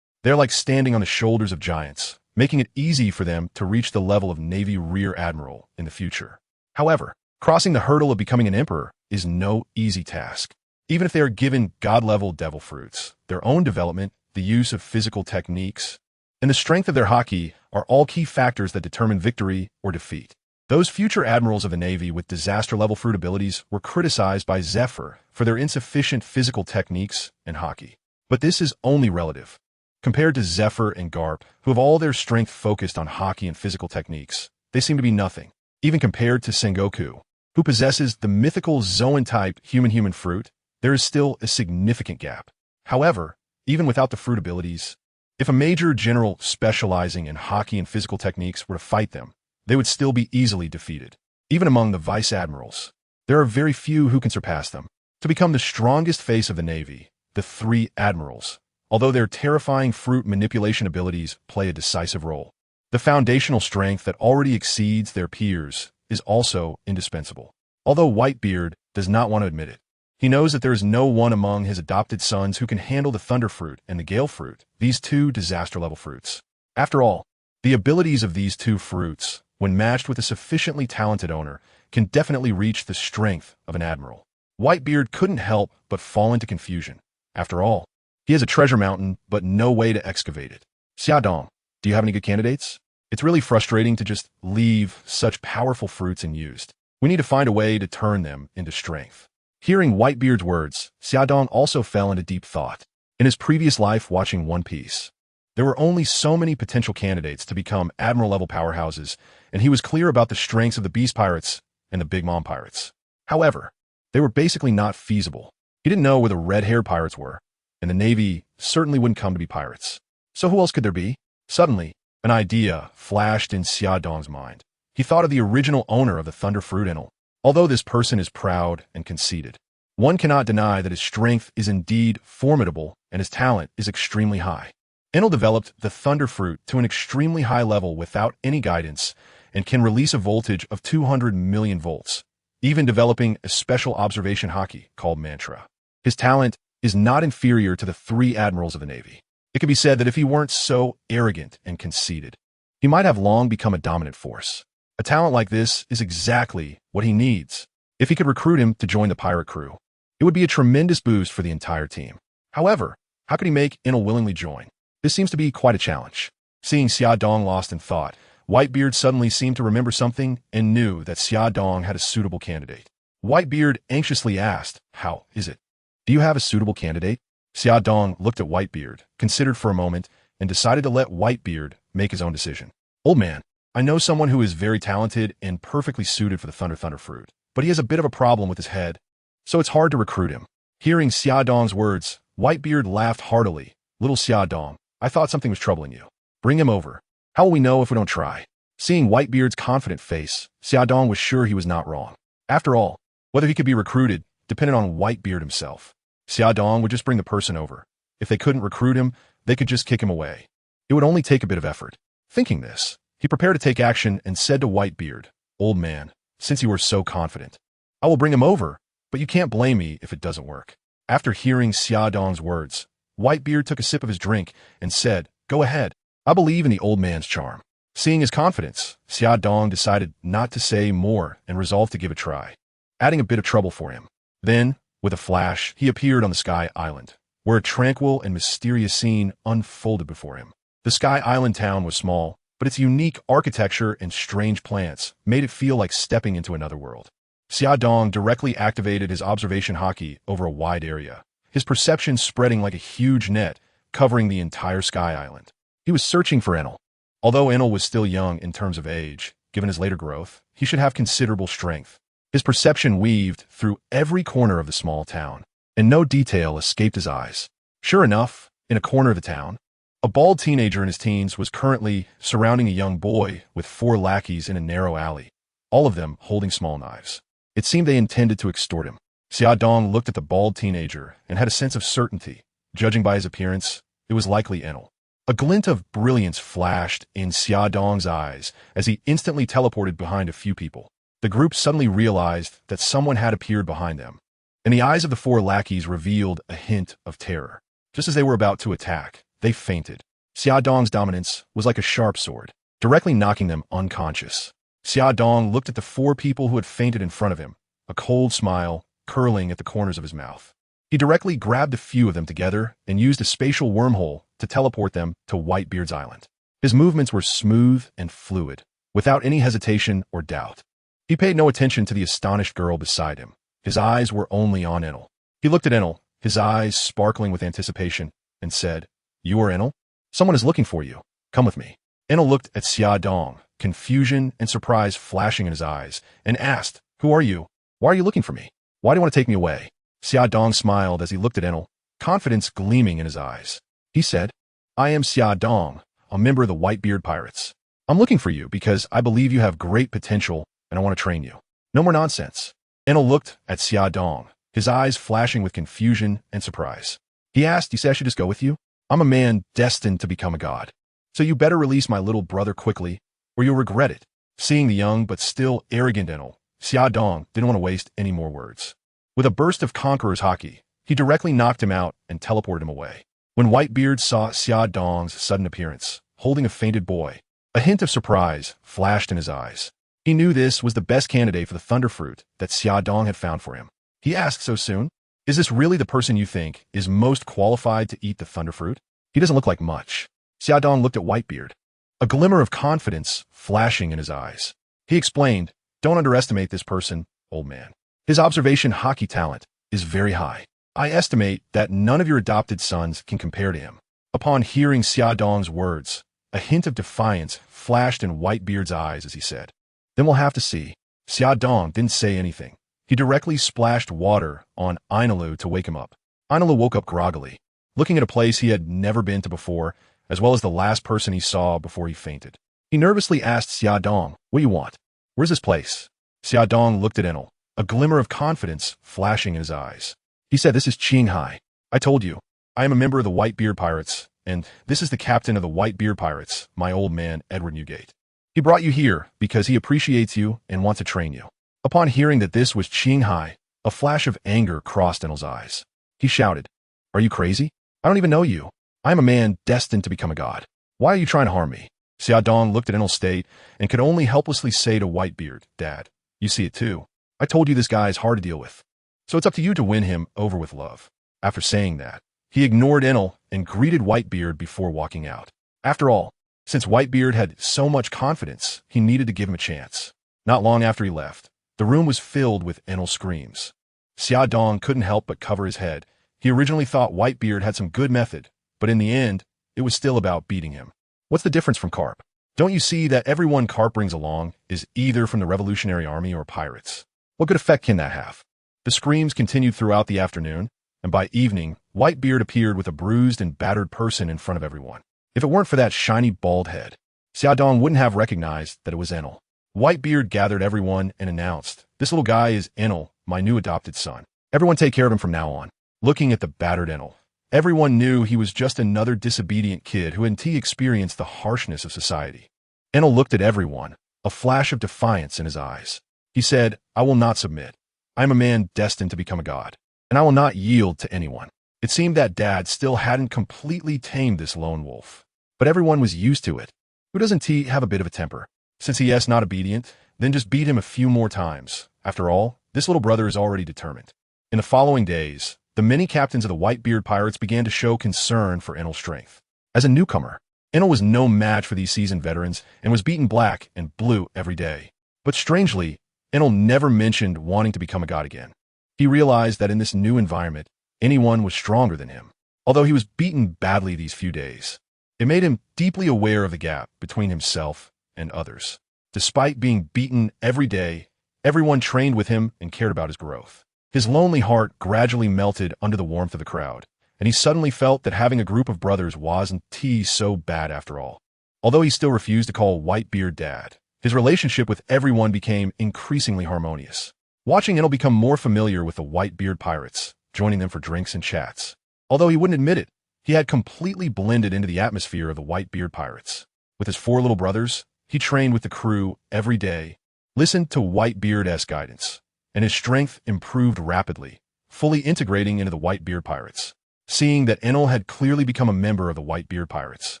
They're like standing on the shoulders of giants, making it easy for them to reach the level of Navy Rear Admiral in the future. However, crossing the hurdle of becoming an emperor is no easy task. Even if they are given god-level devil fruits, their own development, the use of physical techniques, and the strength of their haki are all key factors that determine victory or defeat. Those future admirals of the Navy with disaster-level fruit abilities were criticized by Zephyr for their insufficient physical techniques and haki. But this is only relative. Compared to Zephyr and Garp, who have all their strength focused on haki and physical techniques, they seem to be nothing. Even compared to Sengoku, who possesses the mythical Zoan-type human fruit, there is still a significant gap. However, even without the fruit abilities, if a major general specializing in haki and physical techniques were to fight them, they would still be easily defeated. Even among the vice admirals, there are very few who can surpass them. To become the strongest face of the Navy, the three admirals, although their terrifying fruit manipulation abilities play a decisive role, the foundational strength that already exceeds their peers is also indispensable. Although Whitebeard does not want to admit it, he knows that there is no one among his adopted sons who can handle the thunder fruit and the gale fruit, these two disaster-level fruits. After all, the abilities of these two fruits, when matched with a sufficiently talented owner, can definitely reach the strength of an admiral. Whitebeard couldn't help but fall into confusion. After all, he has a treasure mountain, but no way to excavate it. Xia Dong, do you have any good candidates? It's really frustrating to just leave such powerful fruits unused. We need to find a way to turn them into strength. Hearing Whitebeard's words, Xia Dong also fell into deep thought. In his previous life watching One Piece, there were only so many potential candidates to become admiral-level powerhouses, and he was clear about the strengths of the Beast Pirates and the Big Mom Pirates. However, they were basically not feasible. He didn't know where the Red-Haired Pirates were, and the Navy certainly wouldn't come to be pirates. So who else could there be? Suddenly, an idea flashed in Xia Dong's mind. He thought of the original owner of the Thunder Fruit Enel. Although this person is proud and conceited, one cannot deny that his strength is indeed formidable and his talent is extremely high. Enel developed the Thunder Fruit to an extremely high level without any guidance and can release a voltage of 200 million volts, even developing a special observation haki called Mantra. His talent is not inferior to the three admirals of the Navy. It could be said that if he weren't so arrogant and conceited, he might have long become a dominant force. A talent like this is exactly what he needs. If he could recruit him to join the pirate crew, it would be a tremendous boost for the entire team. However, how could he make Enel willingly join? This seems to be quite a challenge. Seeing Xia Dong lost in thought, Whitebeard suddenly seemed to remember something and knew that Xia Dong had a suitable candidate. Whitebeard anxiously asked, "How is it? Do you have a suitable candidate?" Xia Dong looked at Whitebeard, considered for a moment, and decided to let Whitebeard make his own decision. "Old man, I know someone who is very talented and perfectly suited for the Thunder Fruit, but he has a bit of a problem with his head, so it's hard to recruit him." Hearing Xia Dong's words, Whitebeard laughed heartily. "Little Xia Dong, I thought something was troubling you. Bring him over. How will we know if we don't try?" Seeing Whitebeard's confident face, Xia Dong was sure he was not wrong. After all, whether he could be recruited depended on Whitebeard himself. Xia Dong would just bring the person over. If they couldn't recruit him, they could just kick him away. It would only take a bit of effort. Thinking this, he prepared to take action and said to Whitebeard, "Old man, since you are so confident, I will bring him over, but you can't blame me if it doesn't work." After hearing Xia Dong's words, Whitebeard took a sip of his drink and said, "Go ahead. I believe in the old man's charm." Seeing his confidence, Xia Dong decided not to say more and resolved to give it a try, adding a bit of trouble for him. Then, with a flash, he appeared on the Sky Island, where a tranquil and mysterious scene unfolded before him. The Sky Island town was small, but its unique architecture and strange plants made it feel like stepping into another world. Xia Dong directly activated his observation haki over a wide area, his perception spreading like a huge net covering the entire Sky Island. He was searching for Enel. Although Enel was still young in terms of age, given his later growth, he should have considerable strength. His perception weaved through every corner of the small town, and no detail escaped his eyes. Sure enough, in a corner of the town, a bald teenager in his teens was currently surrounding a young boy with 4 lackeys in a narrow alley, all of them holding small knives. It seemed they intended to extort him. Xia Dong looked at the bald teenager and had a sense of certainty. Judging by his appearance, it was likely Enel. A glint of brilliance flashed in Xia Dong's eyes as he instantly teleported behind a few people. The group suddenly realized that someone had appeared behind them, and the eyes of the 4 lackeys revealed a hint of terror. Just as they were about to attack, they fainted. Xia Dong's dominance was like a sharp sword, directly knocking them unconscious. Xia Dong looked at the 4 people who had fainted in front of him, a cold smile curling at the corners of his mouth. He directly grabbed a few of them together and used a spatial wormhole to teleport them to Whitebeard's island. His movements were smooth and fluid, without any hesitation or doubt. He paid no attention to the astonished girl beside him. His eyes were only on Enel. He looked at Enel, his eyes sparkling with anticipation, and said, "You are Enel? Someone is looking for you. Come with me." Enel looked at Xia Dong, confusion and surprise flashing in his eyes, and asked, "Who are you? Why are you looking for me? Why do you want to take me away?" Xia Dong smiled as he looked at Enel, confidence gleaming in his eyes. He said, "I am Xia Dong, a member of the Whitebeard Pirates. I'm looking for you because I believe you have great potential and I want to train you. No more nonsense." Enel looked at Xia Dong, his eyes flashing with confusion and surprise. He asked, "You say I should just go with you? I'm a man destined to become a god. So you better release my little brother quickly, or you'll regret it." Seeing the young but still arrogant Enel, Xia Dong didn't want to waste any more words. With a burst of Conqueror's haki, he directly knocked him out and teleported him away. When Whitebeard saw Xia Dong's sudden appearance, holding a fainted boy, a hint of surprise flashed in his eyes. He knew this was the best candidate for the Thunder Fruit that Xia Dong had found for him. He asked so soon, "Is this really the person you think is most qualified to eat the Thunder Fruit? He doesn't look like much." Xia Dong looked at Whitebeard, a glimmer of confidence flashing in his eyes. He explained, "Don't underestimate this person, old man. His observation haki talent is very high. I estimate that none of your adopted sons can compare to him." Upon hearing Xia Dong's words, a hint of defiance flashed in Whitebeard's eyes as he said, "Then we'll have to see." Xia Dong didn't say anything. He directly splashed water on Ainalu to wake him up. Ainalu woke up groggily, looking at a place he had never been to before, as well as the last person he saw before he fainted. He nervously asked Xia Dong, "What do you want? Where's this place?" Xia Dong looked at Enel, a glimmer of confidence flashing in his eyes. He said, "This is Qinghai. I told you, I am a member of the Whitebeard Pirates, and this is the captain of the Whitebeard Pirates, my old man, Edward Newgate. He brought you here because he appreciates you and wants to train you." Upon hearing that this was Qinghai, a flash of anger crossed Enel's eyes. He shouted, "Are you crazy? I don't even know you. I am a man destined to become a god. Why are you trying to harm me?" Xia Dong looked at Enel's state and could only helplessly say to Whitebeard, "Dad, you see it too. I told you this guy is hard to deal with. So it's up to you to win him over with love." After saying that, he ignored Enel and greeted Whitebeard before walking out. After all, Since Whitebeard had so much confidence, he needed to give him a chance. Not long after he left, the room was filled with Enel's screams. Xia Dong couldn't help but cover his head. He originally thought Whitebeard had some good method, but in the end, it was still about beating him. What's the difference from Carp? Don't you see that everyone Carp brings along is either from the Revolutionary Army or pirates? What good effect can that have? The screams continued throughout the afternoon, and by evening, Whitebeard appeared with a bruised and battered person in front of everyone. If it weren't for that shiny bald head, Xia Dong wouldn't have recognized that it was Enel. Whitebeard gathered everyone and announced, "This little guy is Enel, my new adopted son. Everyone take care of him from now on." Looking at the battered Enel, everyone knew he was just another disobedient kid who hadn't experienced the harshness of society. Enel looked at everyone, a flash of defiance in his eyes. He said, "I will not submit. I am a man destined to become a god, and I will not yield to anyone." It seemed that Dad still hadn't completely tamed this lone wolf, but everyone was used to it. Who doesn't have a bit of a temper? Since he is not obedient, then just beat him a few more times. After all, this little brother is already determined. In the following days, the many captains of the Whitebeard Pirates began to show concern for Enel's strength. As a newcomer, Enel was no match for these seasoned veterans and was beaten black and blue every day. But strangely, Enel never mentioned wanting to become a god again. He realized that in this new environment, anyone was stronger than him. Although he was beaten badly these few days, it made him deeply aware of the gap between himself and others. Despite being beaten every day, everyone trained with him and cared about his growth. His lonely heart gradually melted under the warmth of the crowd, and he suddenly felt that having a group of brothers wasn't so bad after all. Although he still refused to call Whitebeard Dad, his relationship with everyone became increasingly harmonious. Watching Enel become more familiar with the Whitebeard Pirates, joining them for drinks and chats. Although he wouldn't admit it, he had completely blended into the atmosphere of the Whitebeard Pirates. With his 4 little brothers, he trained with the crew every day, listened to Whitebeard's guidance, and his strength improved rapidly, fully integrating into the Whitebeard Pirates. Seeing that Enel had clearly become a member of the Whitebeard Pirates,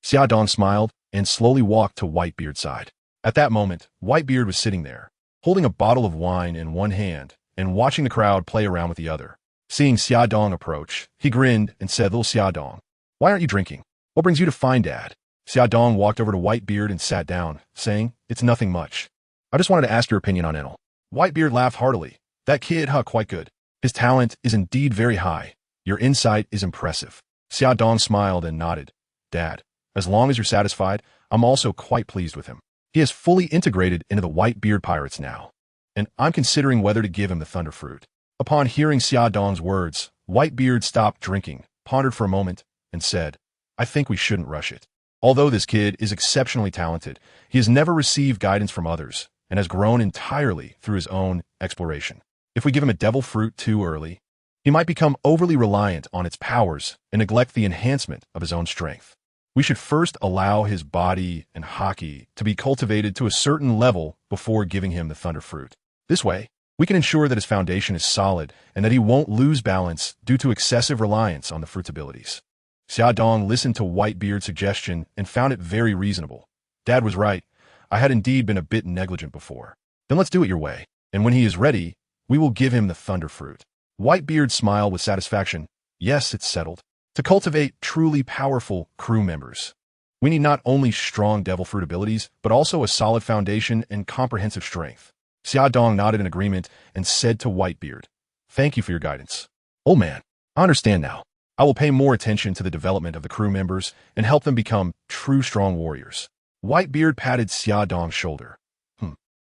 Xia Dong smiled and slowly walked to Whitebeard's side. At that moment, Whitebeard was sitting there, holding a bottle of wine in one hand and watching the crowd play around with the other. Seeing Xia Dong approach, he grinned and said, "Little Xia Dong, why aren't you drinking? What brings you to find Dad?" Xia Dong walked over to Whitebeard and sat down, saying, "It's nothing much. I just wanted to ask your opinion on Enel." Whitebeard laughed heartily. "That kid, quite good. His talent is indeed very high. Your insight is impressive." Xia Dong smiled and nodded. "Dad, as long as you're satisfied, I'm also quite pleased with him. He has fully integrated into the Whitebeard Pirates now, and I'm considering whether to give him the Thunder Fruit." Upon hearing Xia Dong's words, Whitebeard stopped drinking, pondered for a moment, and said, "I think we shouldn't rush it. Although this kid is exceptionally talented, he has never received guidance from others and has grown entirely through his own exploration. If we give him a devil fruit too early, he might become overly reliant on its powers and neglect the enhancement of his own strength. We should first allow his body and haki to be cultivated to a certain level before giving him the Thunder Fruit. This way, we can ensure that his foundation is solid and that he won't lose balance due to excessive reliance on the fruit's abilities." Xia Dong listened to Whitebeard's suggestion and found it very reasonable. "Dad was right. I had indeed been a bit negligent before. Then let's do it your way, and when he is ready, we will give him the Thunder Fruit." Whitebeard smiled with satisfaction. "Yes, it's settled. To cultivate truly powerful crew members, we need not only strong devil fruit abilities, but also a solid foundation and comprehensive strength." Xia Dong nodded in agreement and said to Whitebeard, "Thank you for your guidance. Old man, I understand now. I will pay more attention to the development of the crew members and help them become true strong warriors." Whitebeard patted Xia Dong's shoulder.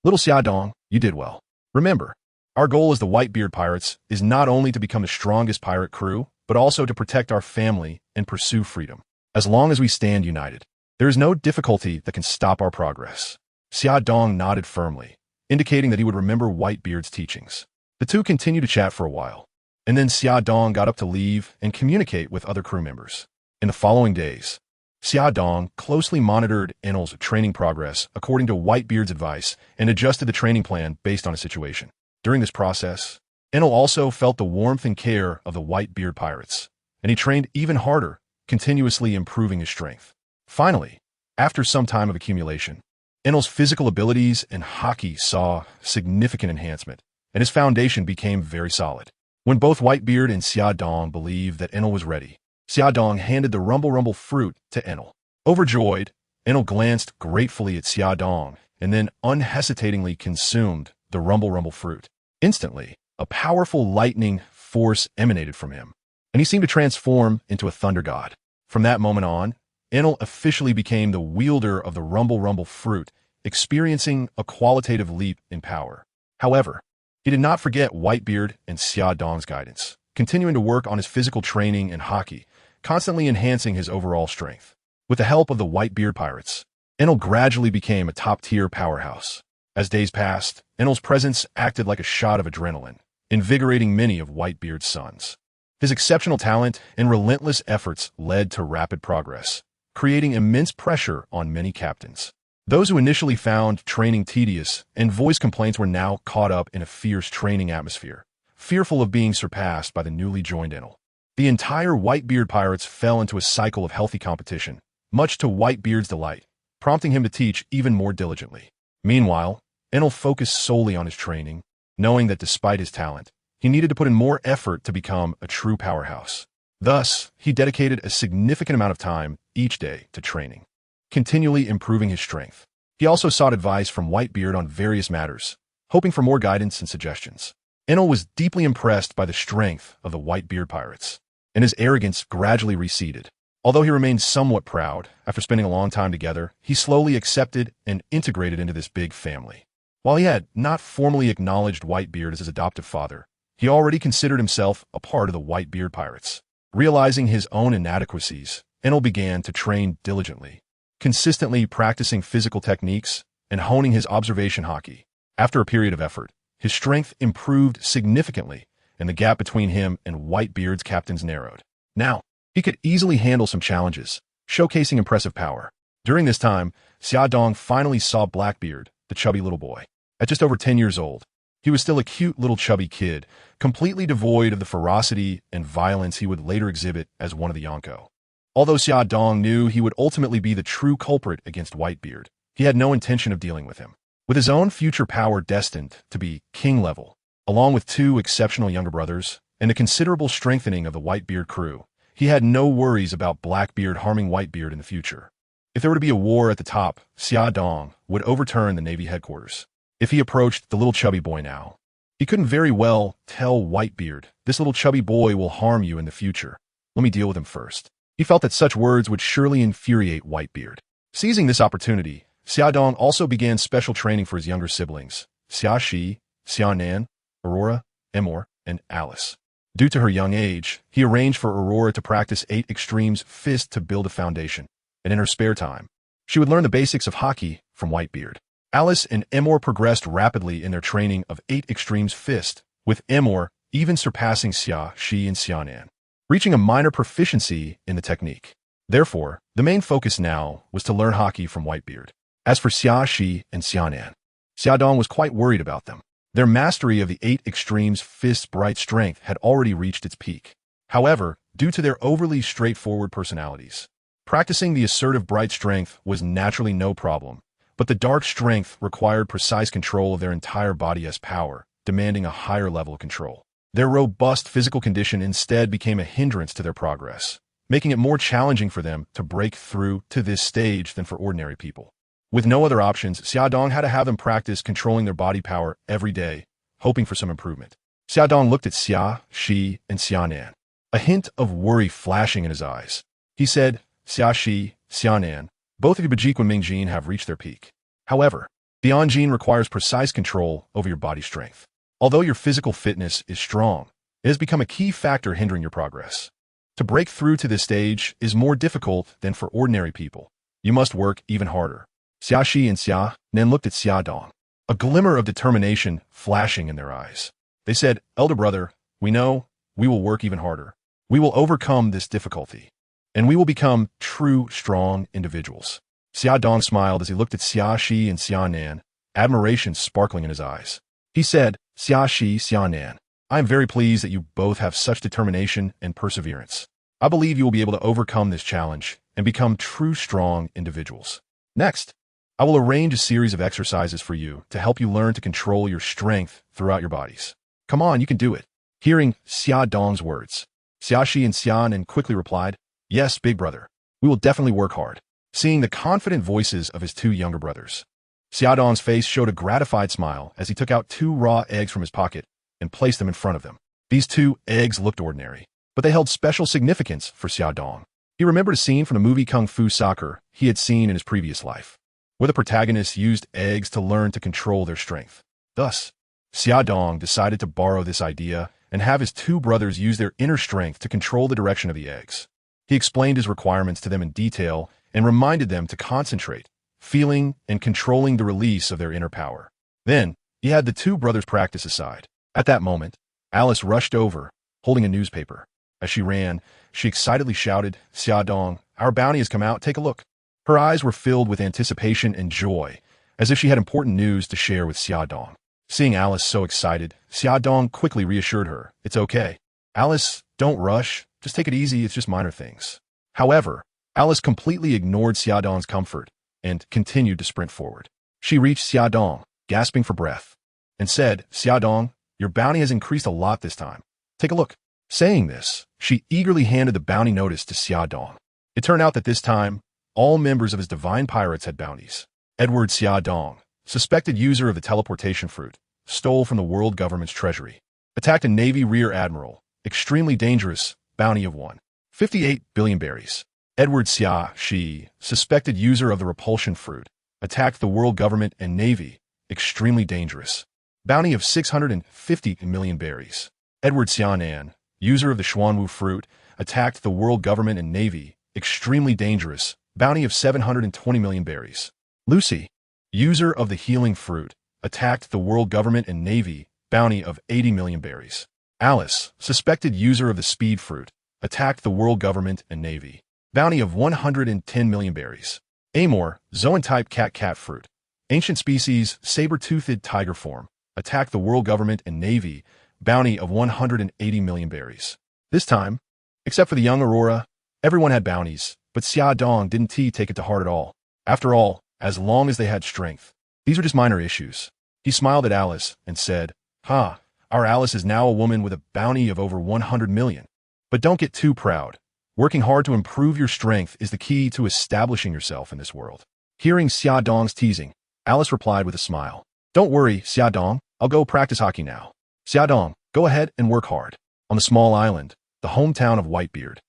Little Xia Dong, you did well. Remember, our goal as the Whitebeard Pirates is not only to become the strongest pirate crew, but also to protect our family and pursue freedom. As long as we stand united, there is no difficulty that can stop our progress." Xia Dong nodded firmly, indicating that he would remember Whitebeard's teachings. The two continued to chat for a while, and then Xia Dong got up to leave and communicate with other crew members. In the following days, Xia Dong closely monitored Enel's training progress according to Whitebeard's advice and adjusted the training plan based on a situation. During this process, Enel also felt the warmth and care of the Whitebeard Pirates, and he trained even harder, continuously improving his strength. Finally, after some time of accumulation, Enel's physical abilities and haki saw significant enhancement, and his foundation became very solid. When both Whitebeard and Xia Dong believed that Enel was ready, Xia Dong handed the Rumble Rumble fruit to Enel. Overjoyed, Enel glanced gratefully at Xia Dong and then unhesitatingly consumed the rumble fruit. Instantly, a powerful lightning force emanated from him, and he seemed to transform into a thunder god. From that moment on, Enel officially became the wielder of the rumble fruit, experiencing a qualitative leap in power. However, he did not forget Whitebeard and Xia Dong's guidance, continuing to work on his physical training and hockey, constantly enhancing his overall strength. With the help of the Whitebeard Pirates, Enel gradually became a top-tier powerhouse. As days passed, Enel's presence acted like a shot of adrenaline, invigorating many of Whitebeard's sons. His exceptional talent and relentless efforts led to rapid progress, creating immense pressure on many captains. Those who initially found training tedious and voiced complaints were now caught up in a fierce training atmosphere, fearful of being surpassed by the newly joined Enel. The entire Whitebeard Pirates fell into a cycle of healthy competition, much to Whitebeard's delight, prompting him to teach even more diligently. Meanwhile, Enel focused solely on his training, knowing that despite his talent, he needed to put in more effort to become a true powerhouse. Thus, he dedicated a significant amount of time each day to training, continually improving his strength. He also sought advice from Whitebeard on various matters, hoping for more guidance and suggestions. Enel was deeply impressed by the strength of the Whitebeard Pirates, and his arrogance gradually receded. Although he remained somewhat proud, after spending a long time together, he slowly accepted and integrated into this big family. While he had not formally acknowledged Whitebeard as his adoptive father, he already considered himself a part of the Whitebeard Pirates. Realizing his own inadequacies, Enel began to train diligently, consistently practicing physical techniques and honing his observation hockey. After a period of effort, his strength improved significantly, and the gap between him and Whitebeard's captains narrowed. Now, he could easily handle some challenges, showcasing impressive power. During this time, Xia Dong finally saw Blackbeard, the chubby little boy. At just over 10 years old, he was still a cute little chubby kid, completely devoid of the ferocity and violence he would later exhibit as one of the Yonko. Although Xia Dong knew he would ultimately be the true culprit against Whitebeard, he had no intention of dealing with him. With his own future power destined to be king level, along with 2 exceptional younger brothers and a considerable strengthening of the Whitebeard crew, he had no worries about Blackbeard harming Whitebeard in the future. If there were to be a war at the top, Xia Dong would overturn the Navy headquarters. If he approached the little chubby boy now, he couldn't very well tell Whitebeard, "This little chubby boy will harm you in the future. Let me deal with him first." He felt that such words would surely infuriate Whitebeard. Seizing this opportunity, Xia Dong also began special training for his younger siblings, Xia Shi, Xia Nan, Aurora, Emor, and Alice. Due to her young age, he arranged for Aurora to practice 8 Extremes fist to build a foundation, and in her spare time, she would learn the basics of hockey from Whitebeard. Alice and Emor progressed rapidly in their training of 8 Extremes fist, with Emor even surpassing Xia Shi and Xia Nan, reaching a minor proficiency in the technique. Therefore, the main focus now was to learn hockey from Whitebeard. As for Xia Shi and Xia Nan, Xia Dong was quite worried about them. Their mastery of the 8 Extremes fist's bright strength had already reached its peak. However, due to their overly straightforward personalities, practicing the assertive bright strength was naturally no problem, but the dark strength required precise control of their entire body as power, demanding a higher level of control. Their robust physical condition instead became a hindrance to their progress, making it more challenging for them to break through to this stage than for ordinary people. With no other options, Xia Dong had to have them practice controlling their body power every day, hoping for some improvement. Xia Dong looked at Xia, Shi, and Xia Nan, a hint of worry flashing in his eyes. He said, "Xia Shi, Xia Nan, both of you Bajikwan Mingjin have reached their peak. However, Beyond Gene requires precise control over your body strength. Although your physical fitness is strong, it has become a key factor hindering your progress. To break through to this stage is more difficult than for ordinary people. You must work even harder." Xia Shi and Xia Nan looked at Xia Dong, a glimmer of determination flashing in their eyes. They said, "Elder brother, we know we will work even harder. We will overcome this difficulty, and we will become true, strong individuals." Xia Dong smiled as he looked at Xia Shi and Xia Nan, admiration sparkling in his eyes. He said, "Xia Shi, Xia Nan, I am very pleased that you both have such determination and perseverance. I believe you will be able to overcome this challenge and become true, strong individuals. Next, I will arrange a series of exercises for you to help you learn to control your strength throughout your bodies. Come on, you can do it." Hearing Xia Dong's words, Xia Shi and Xia Nan quickly replied, "Yes, big brother. We will definitely work hard." seeing the confident voices of his two younger brothers. Xiaodong's face showed a gratified smile as he took out 2 raw eggs from his pocket and placed them in front of them. These 2 eggs looked ordinary, but they held special significance for Xiaodong. He remembered a scene from the movie Kung Fu Soccer he had seen in his previous life, where the protagonists used eggs to learn to control their strength. Thus, Xiaodong decided to borrow this idea and have his 2 brothers use their inner strength to control the direction of the eggs. He explained his requirements to them in detail and reminded them to concentrate, feeling and controlling the release of their inner power. Then, he had the 2 brothers practice aside. At that moment, Alice rushed over, holding a newspaper. As she ran, she excitedly shouted, "Xiaodong, our bounty has come out, take a look." Her eyes were filled with anticipation and joy, as if she had important news to share with Xiaodong. Seeing Alice so excited, Xiaodong quickly reassured her, "It's okay. Alice, don't rush, just take it easy, it's just minor things." However, Alice completely ignored Xiaodong's comfort and continued to sprint forward. She reached Xiaodong, gasping for breath, and said, "Xiaodong, your bounty has increased a lot this time. Take a look." Saying this, she eagerly handed the bounty notice to Xiaodong. It turned out that this time, all members of his divine pirates had bounties. Edward Xiaodong, suspected user of the teleportation fruit, stole from the world government's treasury. Attacked a Navy rear admiral, extremely dangerous, bounty of 1.58 billion berries. Edward Xia, suspected user of the repulsion fruit, attacked the world government and navy, extremely dangerous, bounty of 650 million berries. Edward Xianan, user of the Xuanwu fruit, attacked the world government and navy, extremely dangerous, bounty of 720 million berries. Lucy, user of the healing fruit, attacked the world government and navy, bounty of 80 million berries. Alice, suspected user of the speed fruit, attacked the world government and navy, bounty of 110 million berries. Amor, zoan-type cat fruit, ancient species, saber-toothed tiger form, attacked the world government and navy, bounty of 180 million berries. This time, except for the young Aurora, everyone had bounties, but Xiaodong didn't take it to heart at all. After all, as long as they had strength, these were just minor issues. He smiled at Alice and said, "Ha, our Alice is now a woman with a bounty of over 100 million. But don't get too proud. Working hard to improve your strength is the key to establishing yourself in this world." Hearing Xiaodong's teasing, Alice replied with a smile, "Don't worry, Xiaodong, I'll go practice hockey now. Xiaodong, go ahead and work hard." On the small island, the hometown of Whitebeard,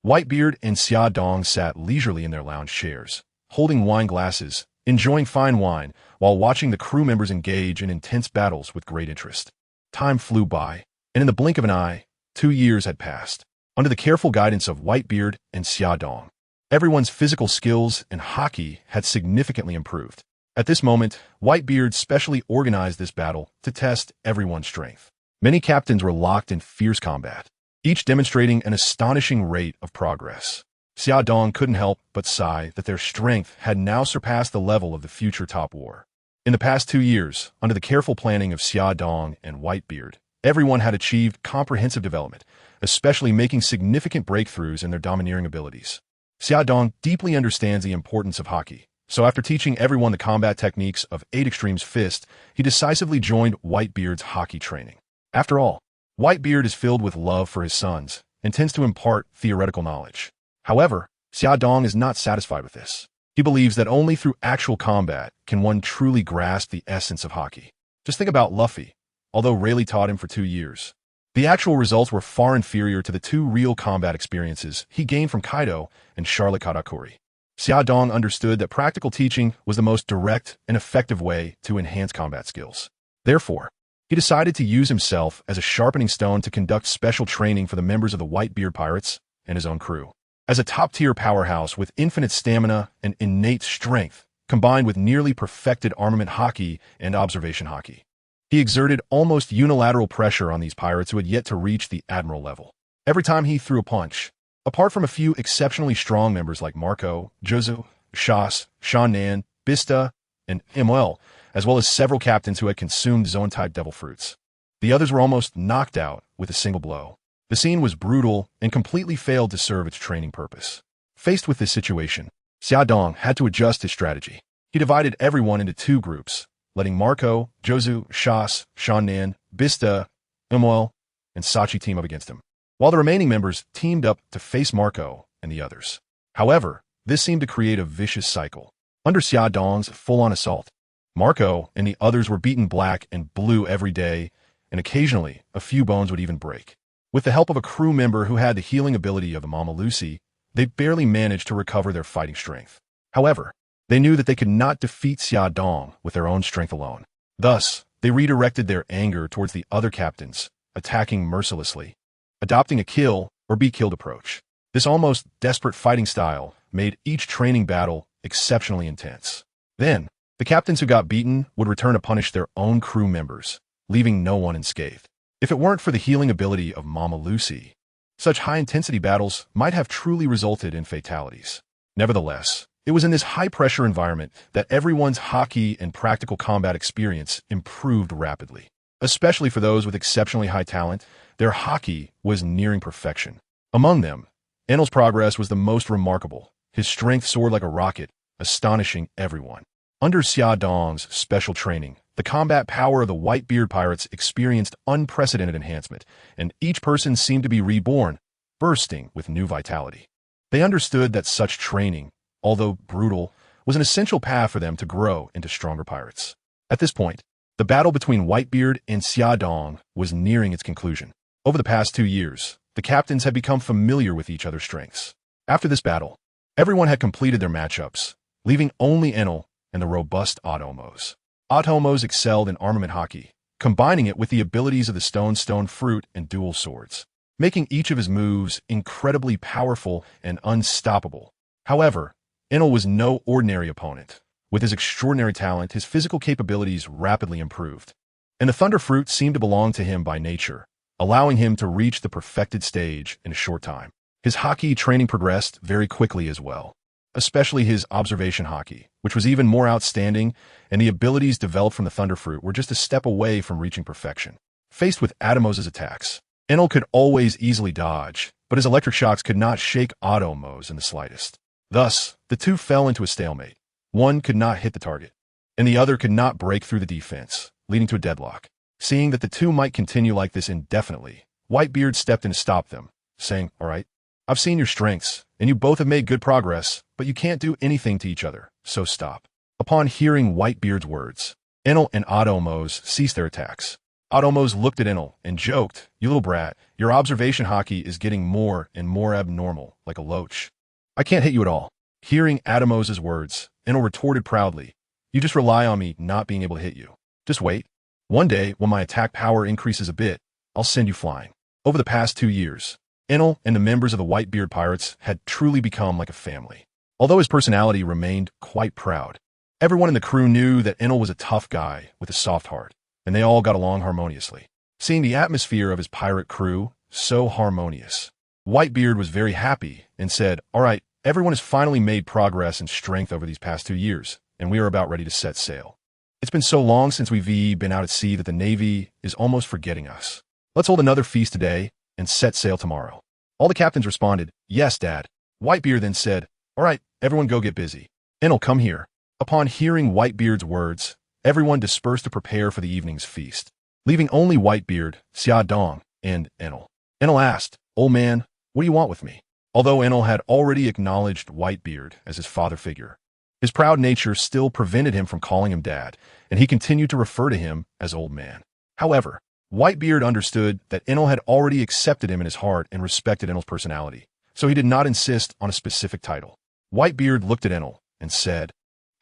Whitebeard and Xiaodong sat leisurely in their lounge chairs, holding wine glasses, enjoying fine wine, while watching the crew members engage in intense battles with great interest. Time flew by, and in the blink of an eye, 2 years had passed. Under the careful guidance of Whitebeard and Xiaodong, everyone's physical skills and hockey had significantly improved. At this moment, Whitebeard specially organized this battle to test everyone's strength. Many captains were locked in fierce combat, each demonstrating an astonishing rate of progress. Xiaodong couldn't help but sigh that their strength had now surpassed the level of the future top war. In the past 2 years, under the careful planning of Xiaodong and Whitebeard, everyone had achieved comprehensive development, especially making significant breakthroughs in their domineering abilities. Xiaodong deeply understands the importance of hockey, so after teaching everyone the combat techniques of 8 Extremes Fist, he decisively joined Whitebeard's hockey training. After all, Whitebeard is filled with love for his sons and tends to impart theoretical knowledge. However, Xiaodong is not satisfied with this. He believes that only through actual combat can one truly grasp the essence of hockey. Just think about Luffy, although Rayleigh taught him for 2 years. The actual results were far inferior to the 2 real combat experiences he gained from Kaido and Charlotte Katakuri. Xiaodong understood that practical teaching was the most direct and effective way to enhance combat skills. Therefore, he decided to use himself as a sharpening stone to conduct special training for the members of the Whitebeard Pirates and his own crew. As a top-tier powerhouse with infinite stamina and innate strength, combined with nearly perfected armament hockey and observation hockey, he exerted almost unilateral pressure on these pirates who had yet to reach the admiral level. Every time he threw a punch, apart from a few exceptionally strong members like Marco, Jozu, Shas, Shannan, Bista, and Imwell, as well as several captains who had consumed zone-type devil fruits, the others were almost knocked out with a single blow. The scene was brutal and completely failed to serve its training purpose. Faced with this situation, Xiaodong had to adjust his strategy. He divided everyone into 2 groups, letting Marco, Jozu, Shas, Shannan, Bista, Imwell, and Sachi team up against him, while the remaining members teamed up to face Marco and the others. However, This seemed to create a vicious cycle. Under Xia Dong's full-on assault, Marco and the others were beaten black and blue every day, and occasionally a few bones would even break. With the help of a crew member who had the healing ability of the Mama Lucy, they barely managed to recover their fighting strength. However, they knew that they could not defeat Xia Dong with their own strength alone. Thus, they redirected their anger towards the other captains, attacking mercilessly, adopting a kill or be killed approach. This almost desperate fighting style made each training battle exceptionally intense. Then, the captains who got beaten would return to punish their own crew members, leaving no one unscathed. If it weren't for the healing ability of Mama Lucy, such high-intensity battles might have truly resulted in fatalities. Nevertheless, it was in this high-pressure environment that everyone's hockey and practical combat experience improved rapidly. Especially for those with exceptionally high talent, their hockey was nearing perfection. Among them, Enel's progress was the most remarkable. His strength soared like a rocket, astonishing everyone. Under Xia Dong's special training, the combat power of the Whitebeard Pirates experienced unprecedented enhancement, and each person seemed to be reborn, bursting with new vitality. They understood that such training, although brutal, was an essential path for them to grow into stronger pirates. At this point, the battle between Whitebeard and Xia Dong was nearing its conclusion. Over the past 2 years, the captains had become familiar with each other's strengths. After this battle, everyone had completed their matchups, leaving only Enel and the robust Otomos. Otomos excelled in armament hockey, combining it with the abilities of the stone fruit and dual swords, making each of his moves incredibly powerful and unstoppable. However, Enel was no ordinary opponent. With his extraordinary talent, his physical capabilities rapidly improved, and the thunder fruit seemed to belong to him by nature, allowing him to reach the perfected stage in a short time. His hockey training progressed very quickly as well, especially his observation hockey, which was even more outstanding, and the abilities developed from the thunder fruit were just a step away from reaching perfection. Faced with Atomos' attacks, Enel could always easily dodge, but his electric shocks could not shake Otomos in the slightest. Thus, the two fell into a stalemate. One could not hit the target, and the other could not break through the defense, leading to a deadlock. Seeing that the two might continue like this indefinitely, Whitebeard stepped in to stop them, saying, "All right, I've seen your strengths, and you both have made good progress, but you can't do anything to each other, so stop." Upon hearing Whitebeard's words, Enel and Otomos ceased their attacks. Otomos looked at Enel and joked, "You little brat, your observation hockey is getting more and more abnormal, like a loach. I can't hit you at all." Hearing Atomos' words, Enel retorted proudly, "You just rely on me not being able to hit you. Just wait. One day, when my attack power increases a bit, I'll send you flying." Over the past 2 years, Enel and the members of the Whitebeard Pirates had truly become like a family. Although his personality remained quite proud, everyone in the crew knew that Enel was a tough guy with a soft heart, and they all got along harmoniously. Seeing the atmosphere of his pirate crew so harmonious, Whitebeard was very happy and said, "All right, everyone has finally made progress and strength over these past 2 years, and we are about ready to set sail. It's been so long since we've been out at sea that the Navy is almost forgetting us. Let's hold another feast today and set sail tomorrow." All the captains responded, "Yes, Dad." Whitebeard then said, "All right, everyone go get busy. Enel, come here." Upon hearing Whitebeard's words, everyone dispersed to prepare for the evening's feast, leaving only Whitebeard, Xia Dong, and Enel. Enel asked, "Old man, what do you want with me?" Although Enel had already acknowledged Whitebeard as his father figure, his proud nature still prevented him from calling him Dad, and he continued to refer to him as Old Man. However, Whitebeard understood that Enel had already accepted him in his heart and respected Enel's personality, so he did not insist on a specific title. Whitebeard looked at Enel and said,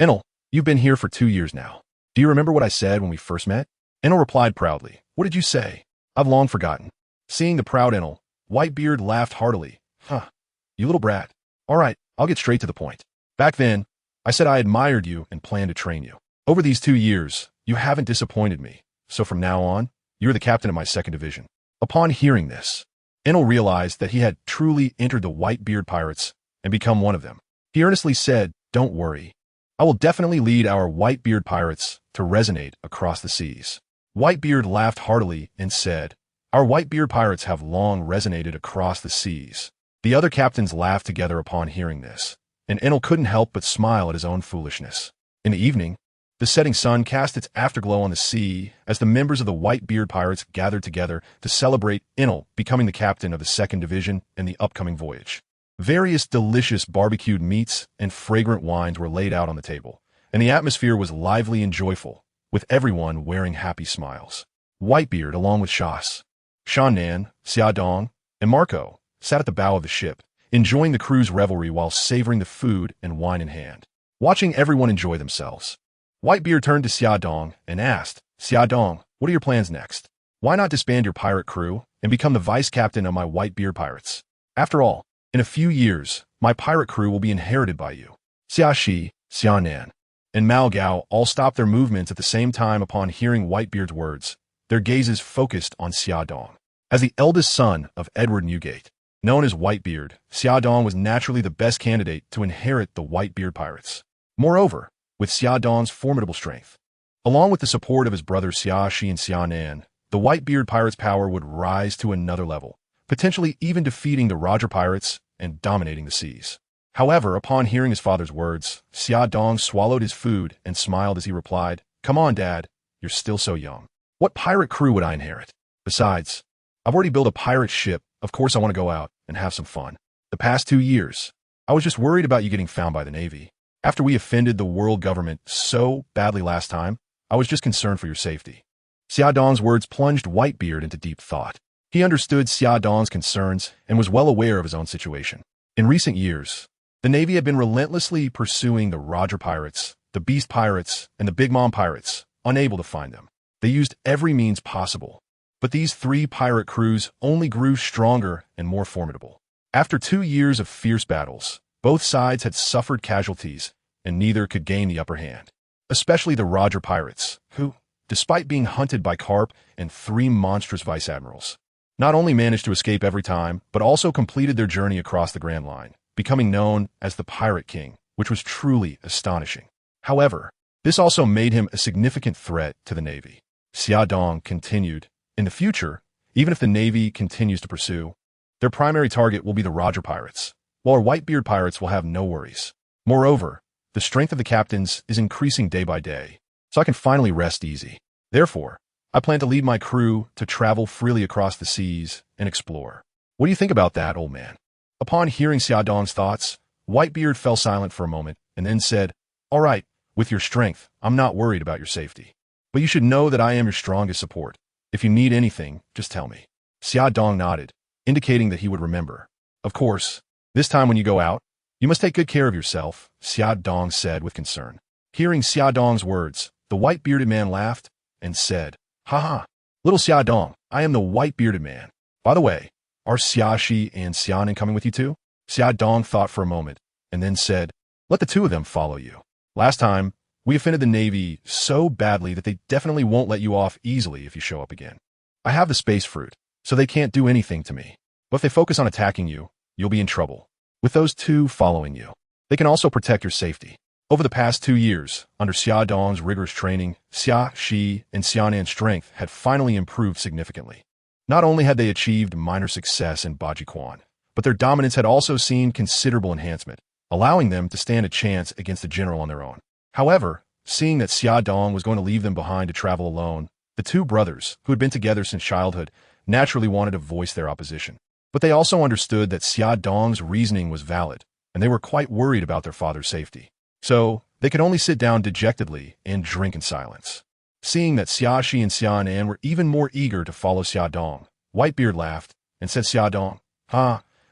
"Enel, you've been here for 2 years now. Do you remember what I said when we first met?" Enel replied proudly, "What did you say?" "I've long forgotten." Seeing the proud Enel, Whitebeard laughed heartily. "Huh, you little brat. All right, I'll get straight to the point. Back then, I said I admired you and planned to train you. Over these 2 years, you haven't disappointed me, so from now on, you're the captain of my 2nd division. Upon hearing this, Enel realized that he had truly entered the Whitebeard Pirates and become one of them. He earnestly said, "Don't worry. I will definitely lead our Whitebeard Pirates to resonate across the seas." Whitebeard laughed heartily and said, "Our Whitebeard Pirates have long resonated across the seas." The other captains laughed together upon hearing this, and Enel couldn't help but smile at his own foolishness. In the evening, the setting sun cast its afterglow on the sea as the members of the Whitebeard Pirates gathered together to celebrate Enel becoming the captain of the 2nd Division in the upcoming voyage. Various delicious barbecued meats and fragrant wines were laid out on the table, and the atmosphere was lively and joyful, with everyone wearing happy smiles. Whitebeard, along with Shan-nan, Xia-dong, and Marco, sat at the bow of the ship, enjoying the crew's revelry while savoring the food and wine in hand. Watching everyone enjoy themselves, Whitebeard turned to Xia-dong and asked, "Xia-dong, what are your plans next? Why not disband your pirate crew and become the vice-captain of my Whitebeard Pirates? After all, in a few years, my pirate crew will be inherited by you." Xia-shi, Xia-nan, and Mao Gao all stopped their movements at the same time upon hearing Whitebeard's words, their gazes focused on Xia-dong. As the eldest son of Edward Newgate, known as Whitebeard, Xia-dong was naturally the best candidate to inherit the Whitebeard Pirates. Moreover, with Xia-dong's formidable strength, along with the support of his brothers Xia-shi and Xia-nan, the Whitebeard Pirates' power would rise to another level, potentially even defeating the Roger Pirates and dominating the seas. However, upon hearing his father's words, Xia-dong swallowed his food and smiled as he replied, "Come on, Dad, you're still so young. What pirate crew would I inherit? Besides, I've already built a pirate ship. Of course I want to go out and have some fun. The past 2 years, I was just worried about you getting found by the Navy. After we offended the world government so badly last time, I was just concerned for your safety." Xia-dong's words plunged Whitebeard into deep thought. He understood Xia-dong's concerns and was well aware of his own situation. In recent years, the Navy had been relentlessly pursuing the Roger Pirates, the Beast Pirates, and the Big Mom Pirates, unable to find them. They used every means possible, but these 3 pirate crews only grew stronger and more formidable. After 2 years of fierce battles, both sides had suffered casualties, and neither could gain the upper hand. Especially the Roger Pirates, who, despite being hunted by Carp and 3 monstrous vice-admirals, not only managed to escape every time, but also completed their journey across the Grand Line, becoming known as the Pirate King, which was truly astonishing. However, this also made him a significant threat to the Navy. Xia-dong continued, "In the future, even if the Navy continues to pursue, their primary target will be the Roger Pirates, while our Whitebeard Pirates will have no worries. Moreover, the strength of the captains is increasing day by day, so I can finally rest easy. Therefore, I plan to lead my crew to travel freely across the seas and explore. What do you think about that, old man?" Upon hearing Xia-dong's thoughts, Whitebeard fell silent for a moment and then said, "All right, with your strength, I'm not worried about your safety. But you should know that I am your strongest support. If you need anything, just tell me." Xia-dong nodded, indicating that he would remember. "Of course, this time when you go out, you must take good care of yourself," Xia-dong said with concern. Hearing Xia-dong's words, the white-bearded man laughed and said, "Ha, little Xia-dong, I am the white-bearded man. By the way, are Xia-shi and Xianan coming with you too?" Xia-dong thought for a moment and then said, "Let the 2 of them follow you. Last time, we offended the Navy so badly that they definitely won't let you off easily if you show up again. I have the space fruit, so they can't do anything to me. But if they focus on attacking you, you'll be in trouble. With those 2 following you, they can also protect your safety." Over the past 2 years, under Xia-dong's rigorous training, Xia-shi and Xianan's strength had finally improved significantly. Not only had they achieved minor success in Bajiquan, but their dominance had also seen considerable enhancement, allowing them to stand a chance against the general on their own. However, seeing that Xia-dong was going to leave them behind to travel alone, the 2 brothers, who had been together since childhood, naturally wanted to voice their opposition. But they also understood that Xia-dong's reasoning was valid, and they were quite worried about their father's safety. So, they could only sit down dejectedly and drink in silence. Seeing that Xia-shi and Xianan were even more eager to follow Xia-dong, Whitebeard laughed and said, "Xia-dong,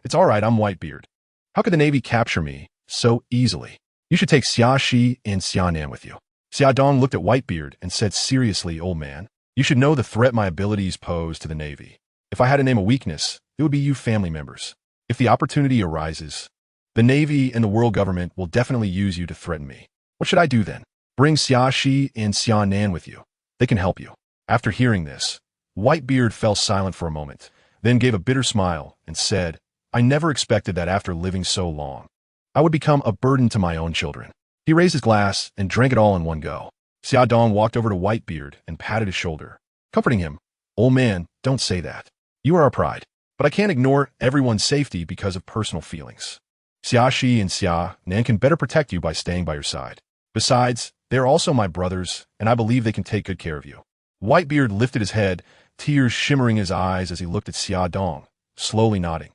it's all right, I'm Whitebeard. How could the Navy capture me so easily? You should take Xia-shi and Xianan with you." Xia-dong looked at Whitebeard and said seriously, "Old man, you should know the threat my abilities pose to the Navy. If I had to name a weakness, it would be you family members. If the opportunity arises, the Navy and the world government will definitely use you to threaten me. What should I do then? Bring Xia-shi and Xianan with you. They can help you." After hearing this, Whitebeard fell silent for a moment, then gave a bitter smile and said, "I never expected that after living so long, I would become a burden to my own children." He raised his glass and drank it all in one go. Xia-dong walked over to Whitebeard and patted his shoulder, comforting him. "Old man, don't say that. You are our pride. But I can't ignore everyone's safety because of personal feelings. Xia-shi and Xia-nan can better protect you by staying by your side. Besides, they are also my brothers, and I believe they can take good care of you." Whitebeard lifted his head, tears shimmering in his eyes as he looked at Xia-dong, slowly nodding.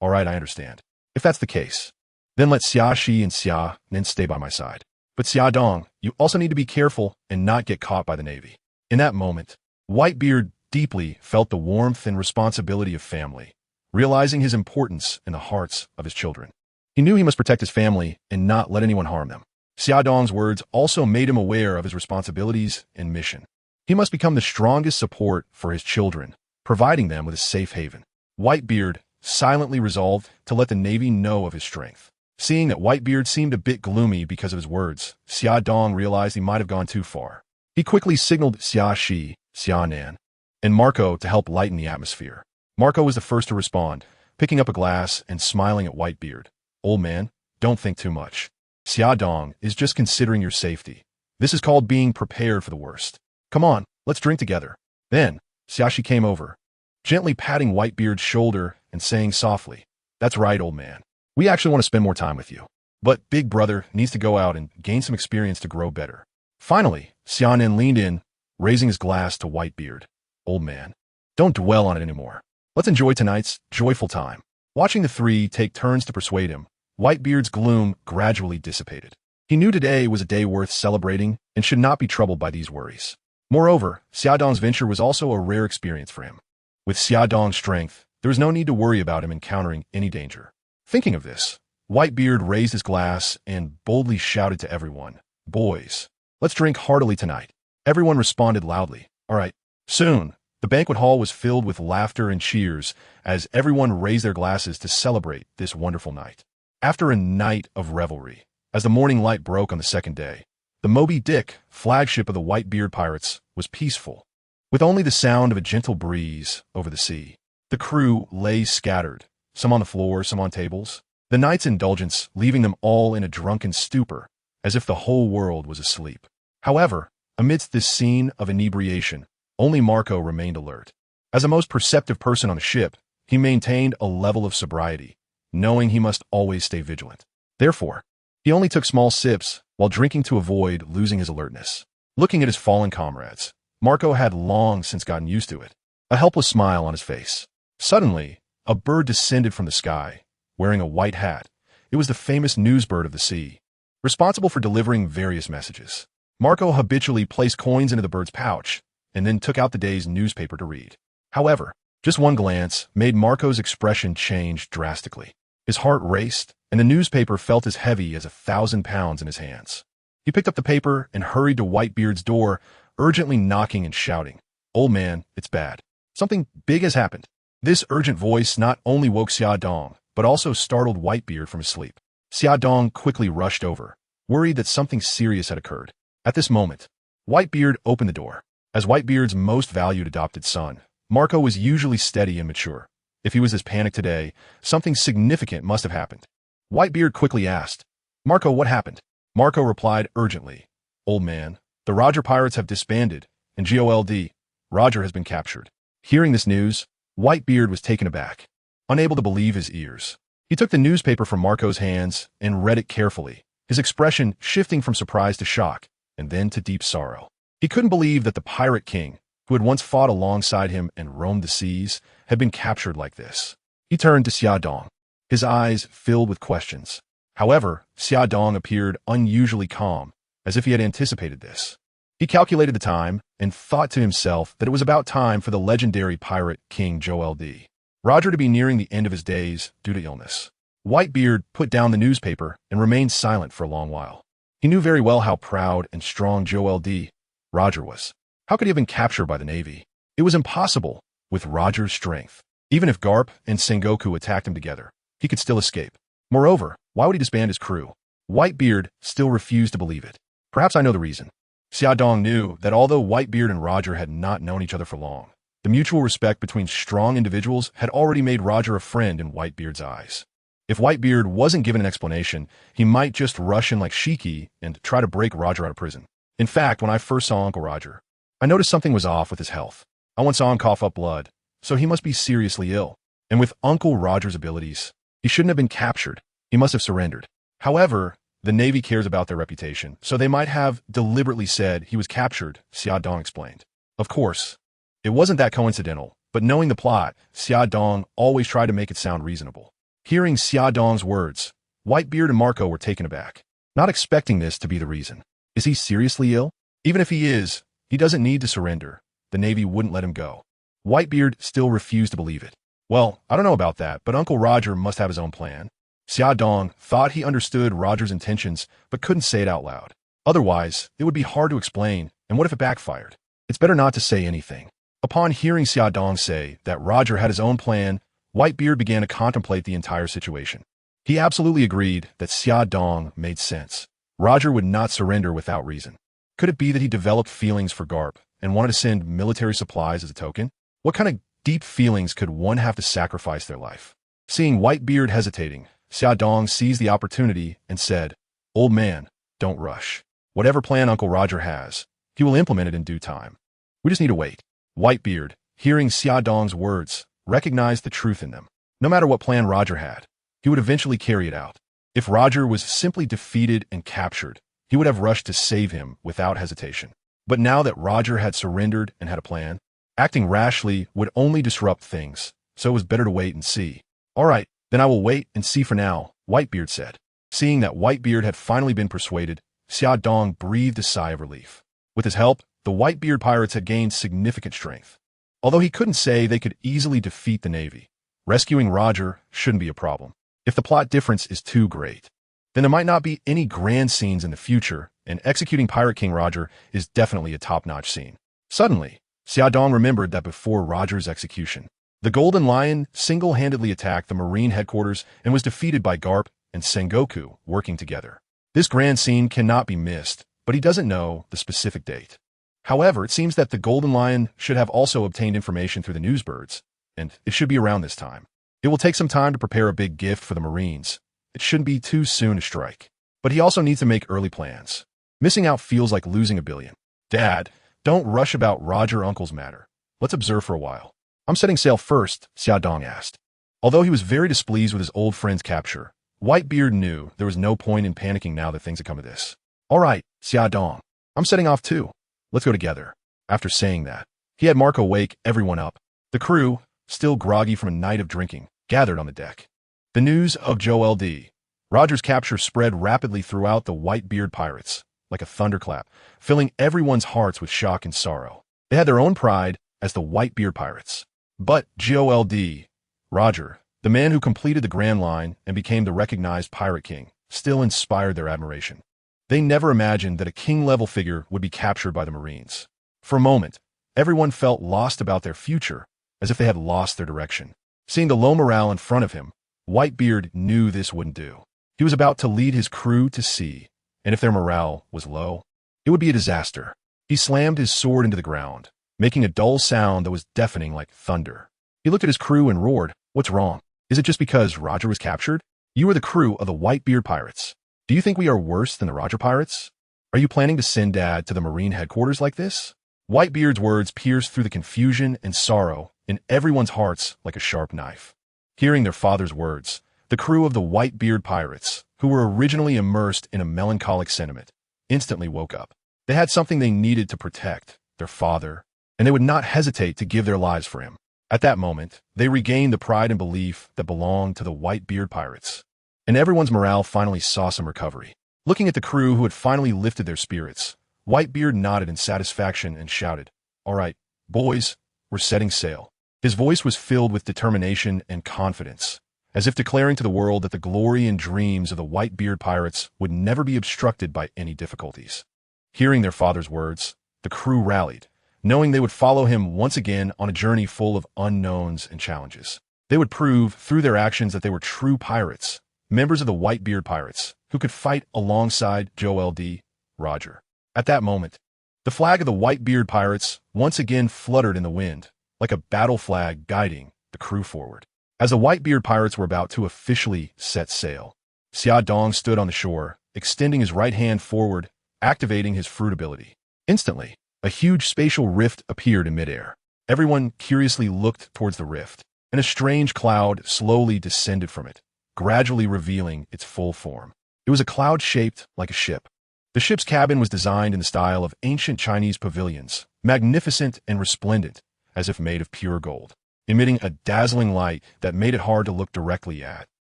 "All right, I understand. If that's the case, then let Xia Shi and Xia Nin stay by my side. But Xia Dong, you also need to be careful and not get caught by the Navy. In that moment, Whitebeard deeply felt the warmth and responsibility of family, realizing his importance in the hearts of his children. He knew he must protect his family and not let anyone harm them. Xia Dong's words also made him aware of his responsibilities and mission. He must become the strongest support for his children, providing them with a safe haven. Whitebeard silently resolved to let the Navy know of his strength. Seeing that Whitebeard seemed a bit gloomy because of his words, Xia Dong realized he might have gone too far. He quickly signaled Xia Shi, Xia Nan, and Marco to help lighten the atmosphere. Marco was the first to respond, picking up a glass and smiling at Whitebeard. Old man, don't think too much. Xia Dong is just considering your safety. This is called being prepared for the worst. Come on, let's drink together. Then, Xia Shi came over, gently patting Whitebeard's shoulder and saying softly, That's right, old man. We actually want to spend more time with you. But Big Brother needs to go out and gain some experience to grow better. Finally, Xianin leaned in, raising his glass to Whitebeard. Old man, don't dwell on it anymore. Let's enjoy tonight's joyful time. Watching the three take turns to persuade him, Whitebeard's gloom gradually dissipated. He knew today was a day worth celebrating and should not be troubled by these worries. Moreover, Xia Dong's venture was also a rare experience for him. With Xia Dong's strength, there was no need to worry about him encountering any danger. Thinking of this, Whitebeard raised his glass and boldly shouted to everyone, Boys, let's drink heartily tonight. Everyone responded loudly. All right. Soon, the banquet hall was filled with laughter and cheers as everyone raised their glasses to celebrate this wonderful night. After a night of revelry, as the morning light broke on the second day, the Moby Dick, flagship of the Whitebeard Pirates, was peaceful, with only the sound of a gentle breeze over the sea. The crew lay scattered, some on the floor, some on tables, the night's indulgence leaving them all in a drunken stupor, as if the whole world was asleep. However, amidst this scene of inebriation, only Marco remained alert. As the most perceptive person on the ship, he maintained a level of sobriety, knowing he must always stay vigilant. Therefore, he only took small sips while drinking to avoid losing his alertness. Looking at his fallen comrades, Marco had long since gotten used to it, a helpless smile on his face. Suddenly, a bird descended from the sky, wearing a white hat. It was the famous news bird of the sea, responsible for delivering various messages. Marco habitually placed coins into the bird's pouch, and then took out the day's newspaper to read. However, just one glance made Marco's expression change drastically. His heart raced, and the newspaper felt as heavy as 1,000 pounds in his hands. He picked up the paper and hurried to Whitebeard's door, urgently knocking and shouting, Old man, it's bad. Something big has happened. This urgent voice not only woke Xia Dong, but also startled Whitebeard from his sleep. Xia Dong quickly rushed over, worried that something serious had occurred. At this moment, Whitebeard opened the door. As Whitebeard's most valued adopted son, Marco was usually steady and mature. If he was this panicked today, something significant must have happened. Whitebeard quickly asked, Marco, what happened? Marco replied urgently, Old man, the Roger Pirates have disbanded, and Gol D.Roger has been captured. Hearing this news, Whitebeard was taken aback, unable to believe his ears. He took the newspaper from Marco's hands and read it carefully, his expression shifting from surprise to shock, and then to deep sorrow. He couldn't believe that the pirate king, who had once fought alongside him and roamed the seas, had been captured like this. He turned to Xia Dong, his eyes filled with questions. However, Xia Dong appeared unusually calm, as if he had anticipated this. He calculated the time and thought to himself that it was about time for the legendary pirate King Gol D.Roger to be nearing the end of his days due to illness. Whitebeard put down the newspaper and remained silent for a long while. He knew very well how proud and strong Gol D.Roger was. How could he have been captured by the Navy? It was impossible with Roger's strength. Even if Garp and Sengoku attacked him together, he could still escape. Moreover, why would he disband his crew? Whitebeard still refused to believe it. Perhaps I know the reason. Xia Dong knew that although Whitebeard and Roger had not known each other for long, the mutual respect between strong individuals had already made Roger a friend in Whitebeard's eyes. If Whitebeard wasn't given an explanation, he might just rush in like Shiki and try to break Roger out of prison. In fact, when I first saw Uncle Roger, I noticed something was off with his health. I once saw him cough up blood, so he must be seriously ill. And with Uncle Roger's abilities, he shouldn't have been captured. He must have surrendered. However, the Navy cares about their reputation, so they might have deliberately said he was captured, Xia Dong explained. Of course, it wasn't that coincidental, but knowing the plot, Xia Dong always tried to make it sound reasonable. Hearing Xia Dong's words, Whitebeard and Marco were taken aback, not expecting this to be the reason. Is he seriously ill? Even if he is, he doesn't need to surrender. The Navy wouldn't let him go. Whitebeard still refused to believe it. Well, I don't know about that, but Uncle Roger must have his own plan. Xia Dong thought he understood Roger's intentions, but couldn't say it out loud. Otherwise, it would be hard to explain, and what if it backfired? It's better not to say anything. Upon hearing Xia Dong say that Roger had his own plan, Whitebeard began to contemplate the entire situation. He absolutely agreed that Xia Dong made sense. Roger would not surrender without reason. Could it be that he developed feelings for Garp and wanted to send military supplies as a token? What kind of deep feelings could one have to sacrifice their life? Seeing Whitebeard hesitating, Xia Dong seized the opportunity and said, "Old man, don't rush. Whatever plan Uncle Roger has, he will implement it in due time. We just need to wait." Whitebeard, hearing Xia Dong's words, recognized the truth in them. No matter what plan Roger had, he would eventually carry it out. If Roger was simply defeated and captured, he would have rushed to save him without hesitation. But now that Roger had surrendered and had a plan, acting rashly would only disrupt things, so it was better to wait and see. "All right, then I will wait and see for now," Whitebeard said. Seeing that Whitebeard had finally been persuaded, Xia Dong breathed a sigh of relief. With his help, the Whitebeard pirates had gained significant strength. Although he couldn't say they could easily defeat the Navy, rescuing Roger shouldn't be a problem. If the plot difference is too great, then there might not be any grand scenes in the future, and executing Pirate King Roger is definitely a top-notch scene. Suddenly, Xia Dong remembered that before Roger's execution, the Golden Lion single-handedly attacked the Marine headquarters and was defeated by Garp and Sengoku working together. This grand scene cannot be missed, but he doesn't know the specific date. However, it seems that the Golden Lion should have also obtained information through the newsbirds, and it should be around this time. It will take some time to prepare a big gift for the Marines. It shouldn't be too soon to strike. But he also needs to make early plans. Missing out feels like losing $1 billion. "Dad, don't rush about Roger Uncle's matter. Let's observe for a while." "I'm setting sail first," Xia Dong asked. Although he was very displeased with his old friend's capture, Whitebeard knew there was no point in panicking now that things had come to this. "All right, Xia Dong, I'm setting off too. Let's go together." After saying that, he had Marco wake everyone up. The crew, still groggy from a night of drinking, gathered on the deck. The news of Gol D.Roger's capture spread rapidly throughout the Whitebeard Pirates, like a thunderclap, filling everyone's hearts with shock and sorrow. They had their own pride as the Whitebeard Pirates. But Gol D.Roger, the man who completed the Grand Line and became the recognized Pirate King, still inspired their admiration. They never imagined that a king-level figure would be captured by the Marines. For a moment, everyone felt lost about their future, as if they had lost their direction. Seeing the low morale in front of him, Whitebeard knew this wouldn't do. He was about to lead his crew to sea, and if their morale was low, it would be a disaster. He slammed his sword into the ground, making a dull sound that was deafening like thunder. He looked at his crew and roared, "What's wrong? Is it just because Roger was captured? You are the crew of the Whitebeard Pirates. Do you think we are worse than the Roger Pirates? Are you planning to send Dad to the Marine headquarters like this?" Whitebeard's words pierced through the confusion and sorrow in everyone's hearts like a sharp knife. Hearing their father's words, the crew of the Whitebeard Pirates, who were originally immersed in a melancholic sentiment, instantly woke up. They had something they needed to protect, their father, and they would not hesitate to give their lives for him. At that moment, they regained the pride and belief that belonged to the Whitebeard Pirates, and everyone's morale finally saw some recovery. Looking at the crew who had finally lifted their spirits, Whitebeard nodded in satisfaction and shouted, "All right, boys, we're setting sail." His voice was filled with determination and confidence, as if declaring to the world that the glory and dreams of the Whitebeard Pirates would never be obstructed by any difficulties. Hearing their father's words, the crew rallied, knowing they would follow him once again on a journey full of unknowns and challenges. They would prove through their actions that they were true pirates, members of the Whitebeard Pirates, who could fight alongside Gol D.Roger. At that moment, the flag of the Whitebeard Pirates once again fluttered in the wind, like a battle flag guiding the crew forward. As the Whitebeard Pirates were about to officially set sail, Xia Dong stood on the shore, extending his right hand forward, activating his fruit ability. Instantly, a huge spatial rift appeared in midair. Everyone curiously looked towards the rift, and a strange cloud slowly descended from it, gradually revealing its full form. It was a cloud shaped like a ship. The ship's cabin was designed in the style of ancient Chinese pavilions, magnificent and resplendent, as if made of pure gold, emitting a dazzling light that made it hard to look directly at.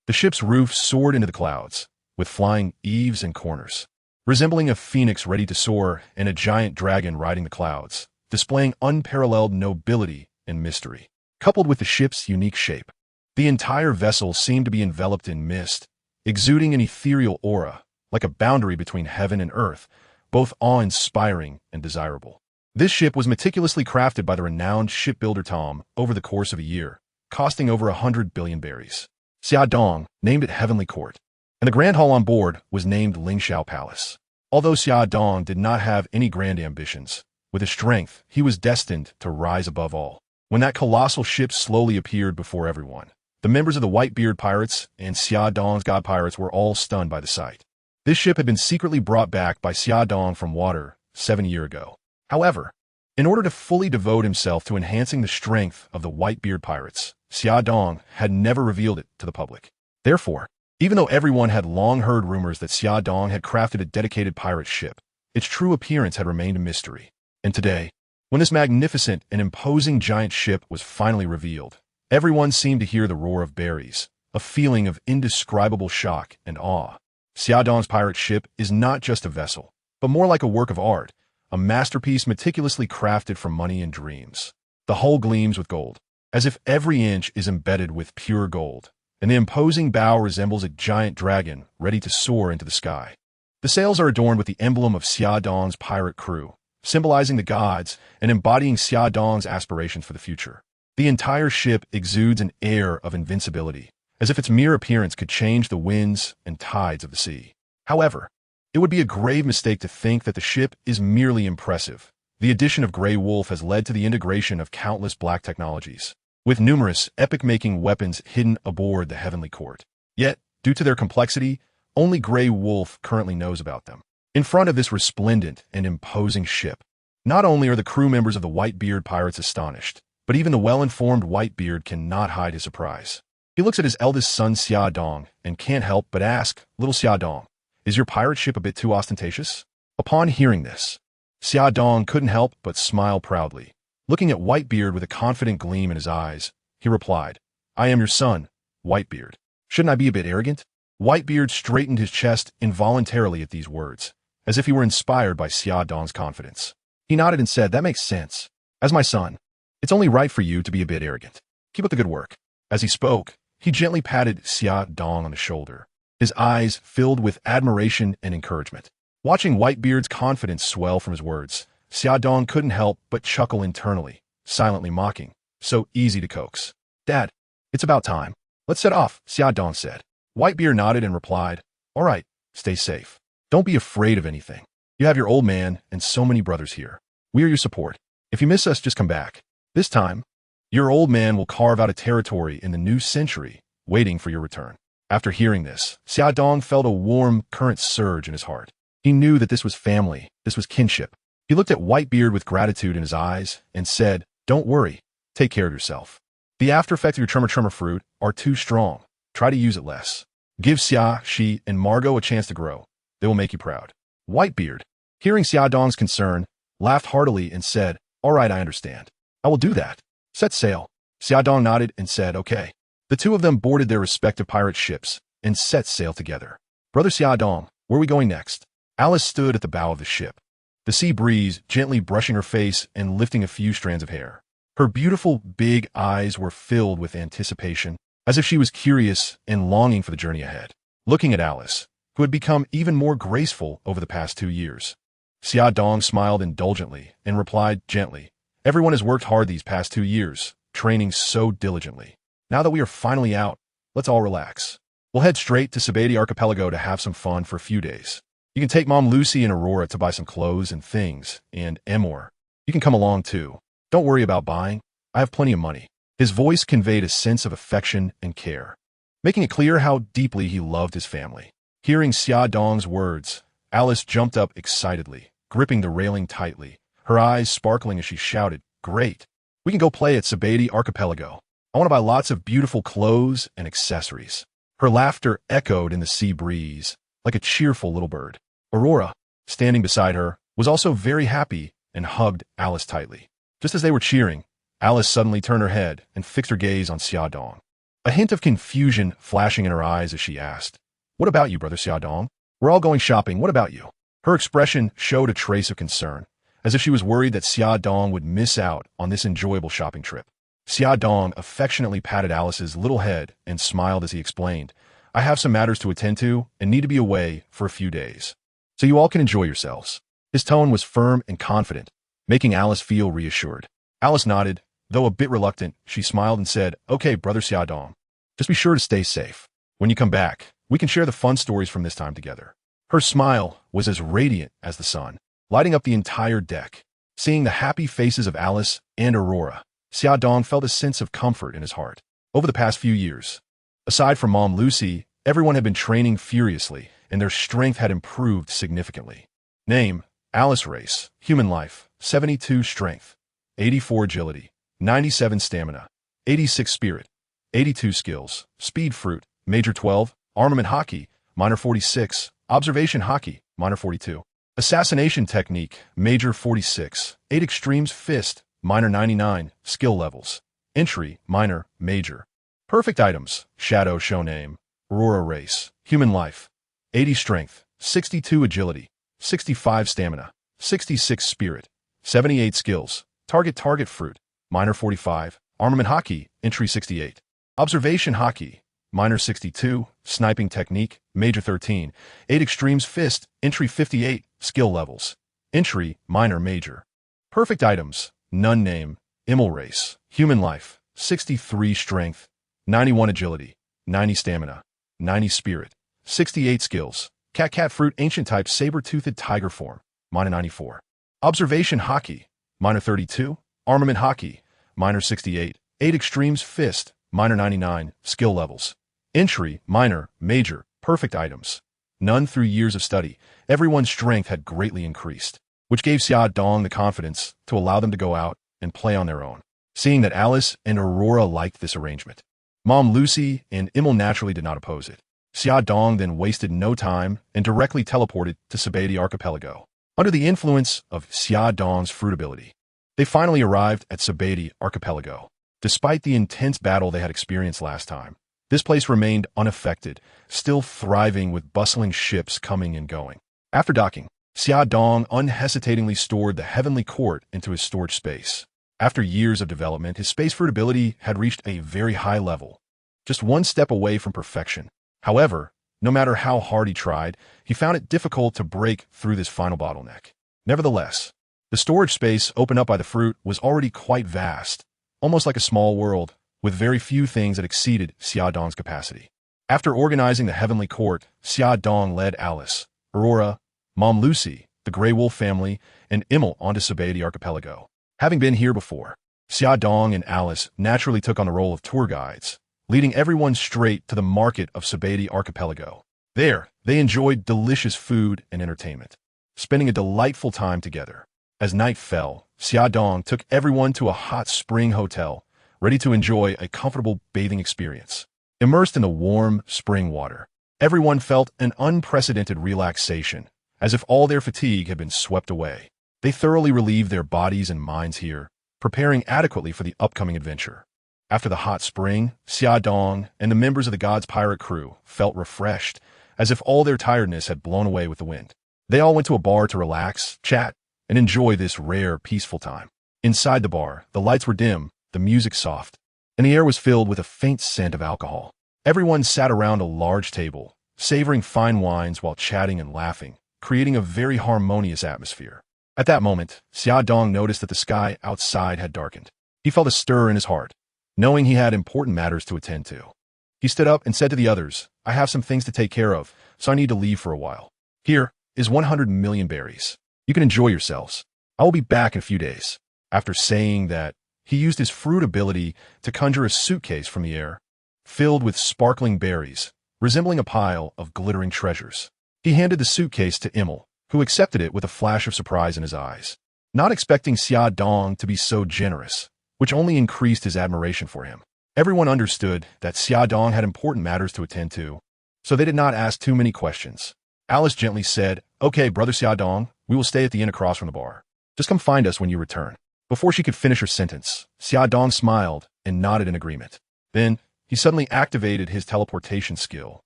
The ship's roof soared into the clouds, with flying eaves and corners, resembling a phoenix ready to soar and a giant dragon riding the clouds, displaying unparalleled nobility and mystery. Coupled with the ship's unique shape, the entire vessel seemed to be enveloped in mist, exuding an ethereal aura, like a boundary between heaven and earth, both awe-inspiring and desirable. This ship was meticulously crafted by the renowned shipbuilder Tom over the course of a year, costing over 100 billion berries. Xia Dong named it Heavenly Court, and the Grand Hall on board was named Lingxiao Palace. Although Xia Dong did not have any grand ambitions, with his strength, he was destined to rise above all. When that colossal ship slowly appeared before everyone, the members of the Whitebeard Pirates and Xia Dong's God Pirates were all stunned by the sight. This ship had been secretly brought back by Xia Dong from water 7 years ago. However, in order to fully devote himself to enhancing the strength of the Whitebeard Pirates, Xia Dong had never revealed it to the public. Therefore, even though everyone had long heard rumors that Xia Dong had crafted a dedicated pirate ship, its true appearance had remained a mystery. And today, when this magnificent and imposing giant ship was finally revealed, everyone seemed to hear the roar of berries, a feeling of indescribable shock and awe. Xia Dong's pirate ship is not just a vessel, but more like a work of art, a masterpiece meticulously crafted from money and dreams. The hull gleams with gold, as if every inch is embedded with pure gold, and the imposing bow resembles a giant dragon ready to soar into the sky. The sails are adorned with the emblem of Xia Dong's pirate crew, symbolizing the gods and embodying Xia Dong's aspirations for the future. The entire ship exudes an air of invincibility, as if its mere appearance could change the winds and tides of the sea. However, it would be a grave mistake to think that the ship is merely impressive. The addition of Grey Wolf has led to the integration of countless black technologies, with numerous epic-making weapons hidden aboard the Heavenly Court. Yet, due to their complexity, only Grey Wolf currently knows about them. In front of this resplendent and imposing ship, not only are the crew members of the Whitebeard Pirates astonished, but even the well-informed Whitebeard cannot hide his surprise. He looks at his eldest son Xia Dong and can't help but ask, "Little Xia Dong, is your pirate ship a bit too ostentatious?" Upon hearing this, Xia Dong couldn't help but smile proudly. Looking at Whitebeard with a confident gleam in his eyes, he replied, "I am your son, Whitebeard. Shouldn't I be a bit arrogant?" Whitebeard straightened his chest involuntarily at these words, as if he were inspired by Xia Dong's confidence. He nodded and said, "That makes sense. As my son, it's only right for you to be a bit arrogant. Keep up the good work." As he spoke, he gently patted Xia Dong on the shoulder, his eyes filled with admiration and encouragement. Watching Whitebeard's confidence swell from his words, Xia Dong couldn't help but chuckle internally, silently mocking. So easy to coax. "Dad, it's about time. Let's set off," Xia Dong said. Whitebeard nodded and replied, "All right, stay safe. Don't be afraid of anything. You have your old man and so many brothers here. We are your support. If you miss us, just come back. This time, your old man will carve out a territory in the new century, waiting for your return." After hearing this, Xia Dong felt a warm current surge in his heart. He knew that this was family, this was kinship. He looked at Whitebeard with gratitude in his eyes and said, "Don't worry, take care of yourself. The after effects of your tremor fruit are too strong. Try to use it less. Give Xia, Shi, and Margot a chance to grow. They will make you proud." Whitebeard, hearing Xia Dong's concern, laughed heartily and said, "All right, I understand. I will do that. Set sail." Xia Dong nodded and said, "Okay." The two of them boarded their respective pirate ships and set sail together. "Brother Xia Dong, where are we going next?" Alice stood at the bow of the ship, the sea breeze gently brushing her face and lifting a few strands of hair. Her beautiful big eyes were filled with anticipation, as if she was curious and longing for the journey ahead. Looking at Alice, who had become even more graceful over the past 2 years, Xia Dong smiled indulgently and replied gently, "Everyone has worked hard these past 2 years, training so diligently. Now that we are finally out, let's all relax. We'll head straight to Sabati Archipelago to have some fun for a few days. You can take Mom Lucy and Aurora to buy some clothes and things, and Emor, you can come along too. Don't worry about buying. I have plenty of money." His voice conveyed a sense of affection and care, making it clear how deeply he loved his family. Hearing Xia Dong's words, Alice jumped up excitedly, gripping the railing tightly, her eyes sparkling as she shouted, "Great! We can go play at Sabati Archipelago. I want to buy lots of beautiful clothes and accessories." Her laughter echoed in the sea breeze, like a cheerful little bird. Aurora, standing beside her, was also very happy and hugged Alice tightly. Just as they were cheering, Alice suddenly turned her head and fixed her gaze on Xia Dong. a hint of confusion flashing in her eyes as she asked, "What about you, Brother Xiaodong? We're all going shopping. What about you?" Her expression showed a trace of concern, as if she was worried that Xiaodong would miss out on this enjoyable shopping trip. Xiaodong affectionately patted Alice's little head and smiled as he explained, "I have some matters to attend to and need to be away for a few days, so you all can enjoy yourselves." His tone was firm and confident, making Alice feel reassured. Alice nodded. Though a bit reluctant, she smiled and said, "Okay, Brother Xiaodong, just be sure to stay safe. When you come back, we can share the fun stories from this time together." Her smile was as radiant as the sun, lighting up the entire deck. Seeing the happy faces of Alice and Aurora, Xiaodong felt a sense of comfort in his heart. Over the past few years, aside from Mom Lucy, everyone had been training furiously, and their strength had improved significantly. Name: Alice. Race: human life, 72 strength, 84 agility, 97 stamina, 86 spirit, 82 skills, speed fruit, major 12, armament hockey, minor 46, observation hockey, minor 42, assassination technique, major 46, 8 extremes fist, minor 99, skill levels, entry, minor, major. Perfect items: shadow show name, Aurora. Race: human life, 80 strength, 62 agility, 65 stamina, 66 spirit, 78 skills, target fruit, minor 45, armament hockey, entry 68, observation hockey, minor 62, sniping technique, major 13, 8 extremes fist, entry 58, skill levels, entry, minor, major. Perfect items: none. Name: Immel. Race: human life, 63 strength, 91 agility, 90 stamina, 90 spirit, 68 skills, cat fruit, ancient type, saber-toothed tiger form, minor 94, observation hockey, minor 32, armament hockey, minor 68, 8 extremes fist, minor 99, skill levels, entry, minor, major. Perfect items: none. Through years of study, everyone's strength had greatly increased, which gave Xiaodong the confidence to allow them to go out and play on their own. Seeing that Alice and Aurora liked this arrangement, Mom Lucy and Immel naturally did not oppose it. Xiaodong then wasted no time and directly teleported to Sabati Archipelago. Under the influence of Xiaodong's fruit ability, they finally arrived at Sabati Archipelago. Despite the intense battle they had experienced last time, this place remained unaffected, still thriving with bustling ships coming and going. After docking, Xiaodong unhesitatingly stored the Heavenly Court into his storage space. After years of development, his space fruit ability had reached a very high level, just one step away from perfection. However, no matter how hard he tried, he found it difficult to break through this final bottleneck. Nevertheless, the storage space opened up by the fruit was already quite vast, almost like a small world, with very few things that exceeded Xiaodong's capacity. After organizing the Heavenly Court, Xiaodong led Alice, Aurora, Mom Lucy, the Grey Wolf family, and Immel onto Sabati Archipelago. Having been here before, Xiaodong and Alice naturally took on the role of tour guides, leading everyone straight to the market of Sabati Archipelago. There, they enjoyed delicious food and entertainment, spending a delightful time together. As night fell, Xiaodong took everyone to a hot spring hotel, ready to enjoy a comfortable bathing experience. Immersed in the warm spring water, everyone felt an unprecedented relaxation, as if all their fatigue had been swept away. They thoroughly relieved their bodies and minds here, preparing adequately for the upcoming adventure. After the hot spring, Xiaodong and the members of the God's pirate crew felt refreshed, as if all their tiredness had blown away with the wind. They all went to a bar to relax, chat, and enjoy this rare, peaceful time. Inside the bar, the lights were dim, the music soft, and the air was filled with a faint scent of alcohol. Everyone sat around a large table, savoring fine wines while chatting and laughing, creating a very harmonious atmosphere. At that moment, Xiaodong noticed that the sky outside had darkened. He felt a stir in his heart, knowing he had important matters to attend to. He stood up and said to the others, "I have some things to take care of, so I need to leave for a while. Here is 100 million berries. You can enjoy yourselves. I will be back in a few days." After saying that, he used his fruit ability to conjure a suitcase from the air, filled with sparkling berries, resembling a pile of glittering treasures. He handed the suitcase to Immel, who accepted it with a flash of surprise in his eyes, not expecting Xiaodong to be so generous, which only increased his admiration for him. Everyone understood that Xiaodong had important matters to attend to, so they did not ask too many questions. Alice gently said, "Okay, Brother Xiaodong, we will stay at the inn across from the bar. Just come find us when you return." Before she could finish her sentence, Xiaodong smiled and nodded in agreement. Then, he suddenly activated his teleportation skill,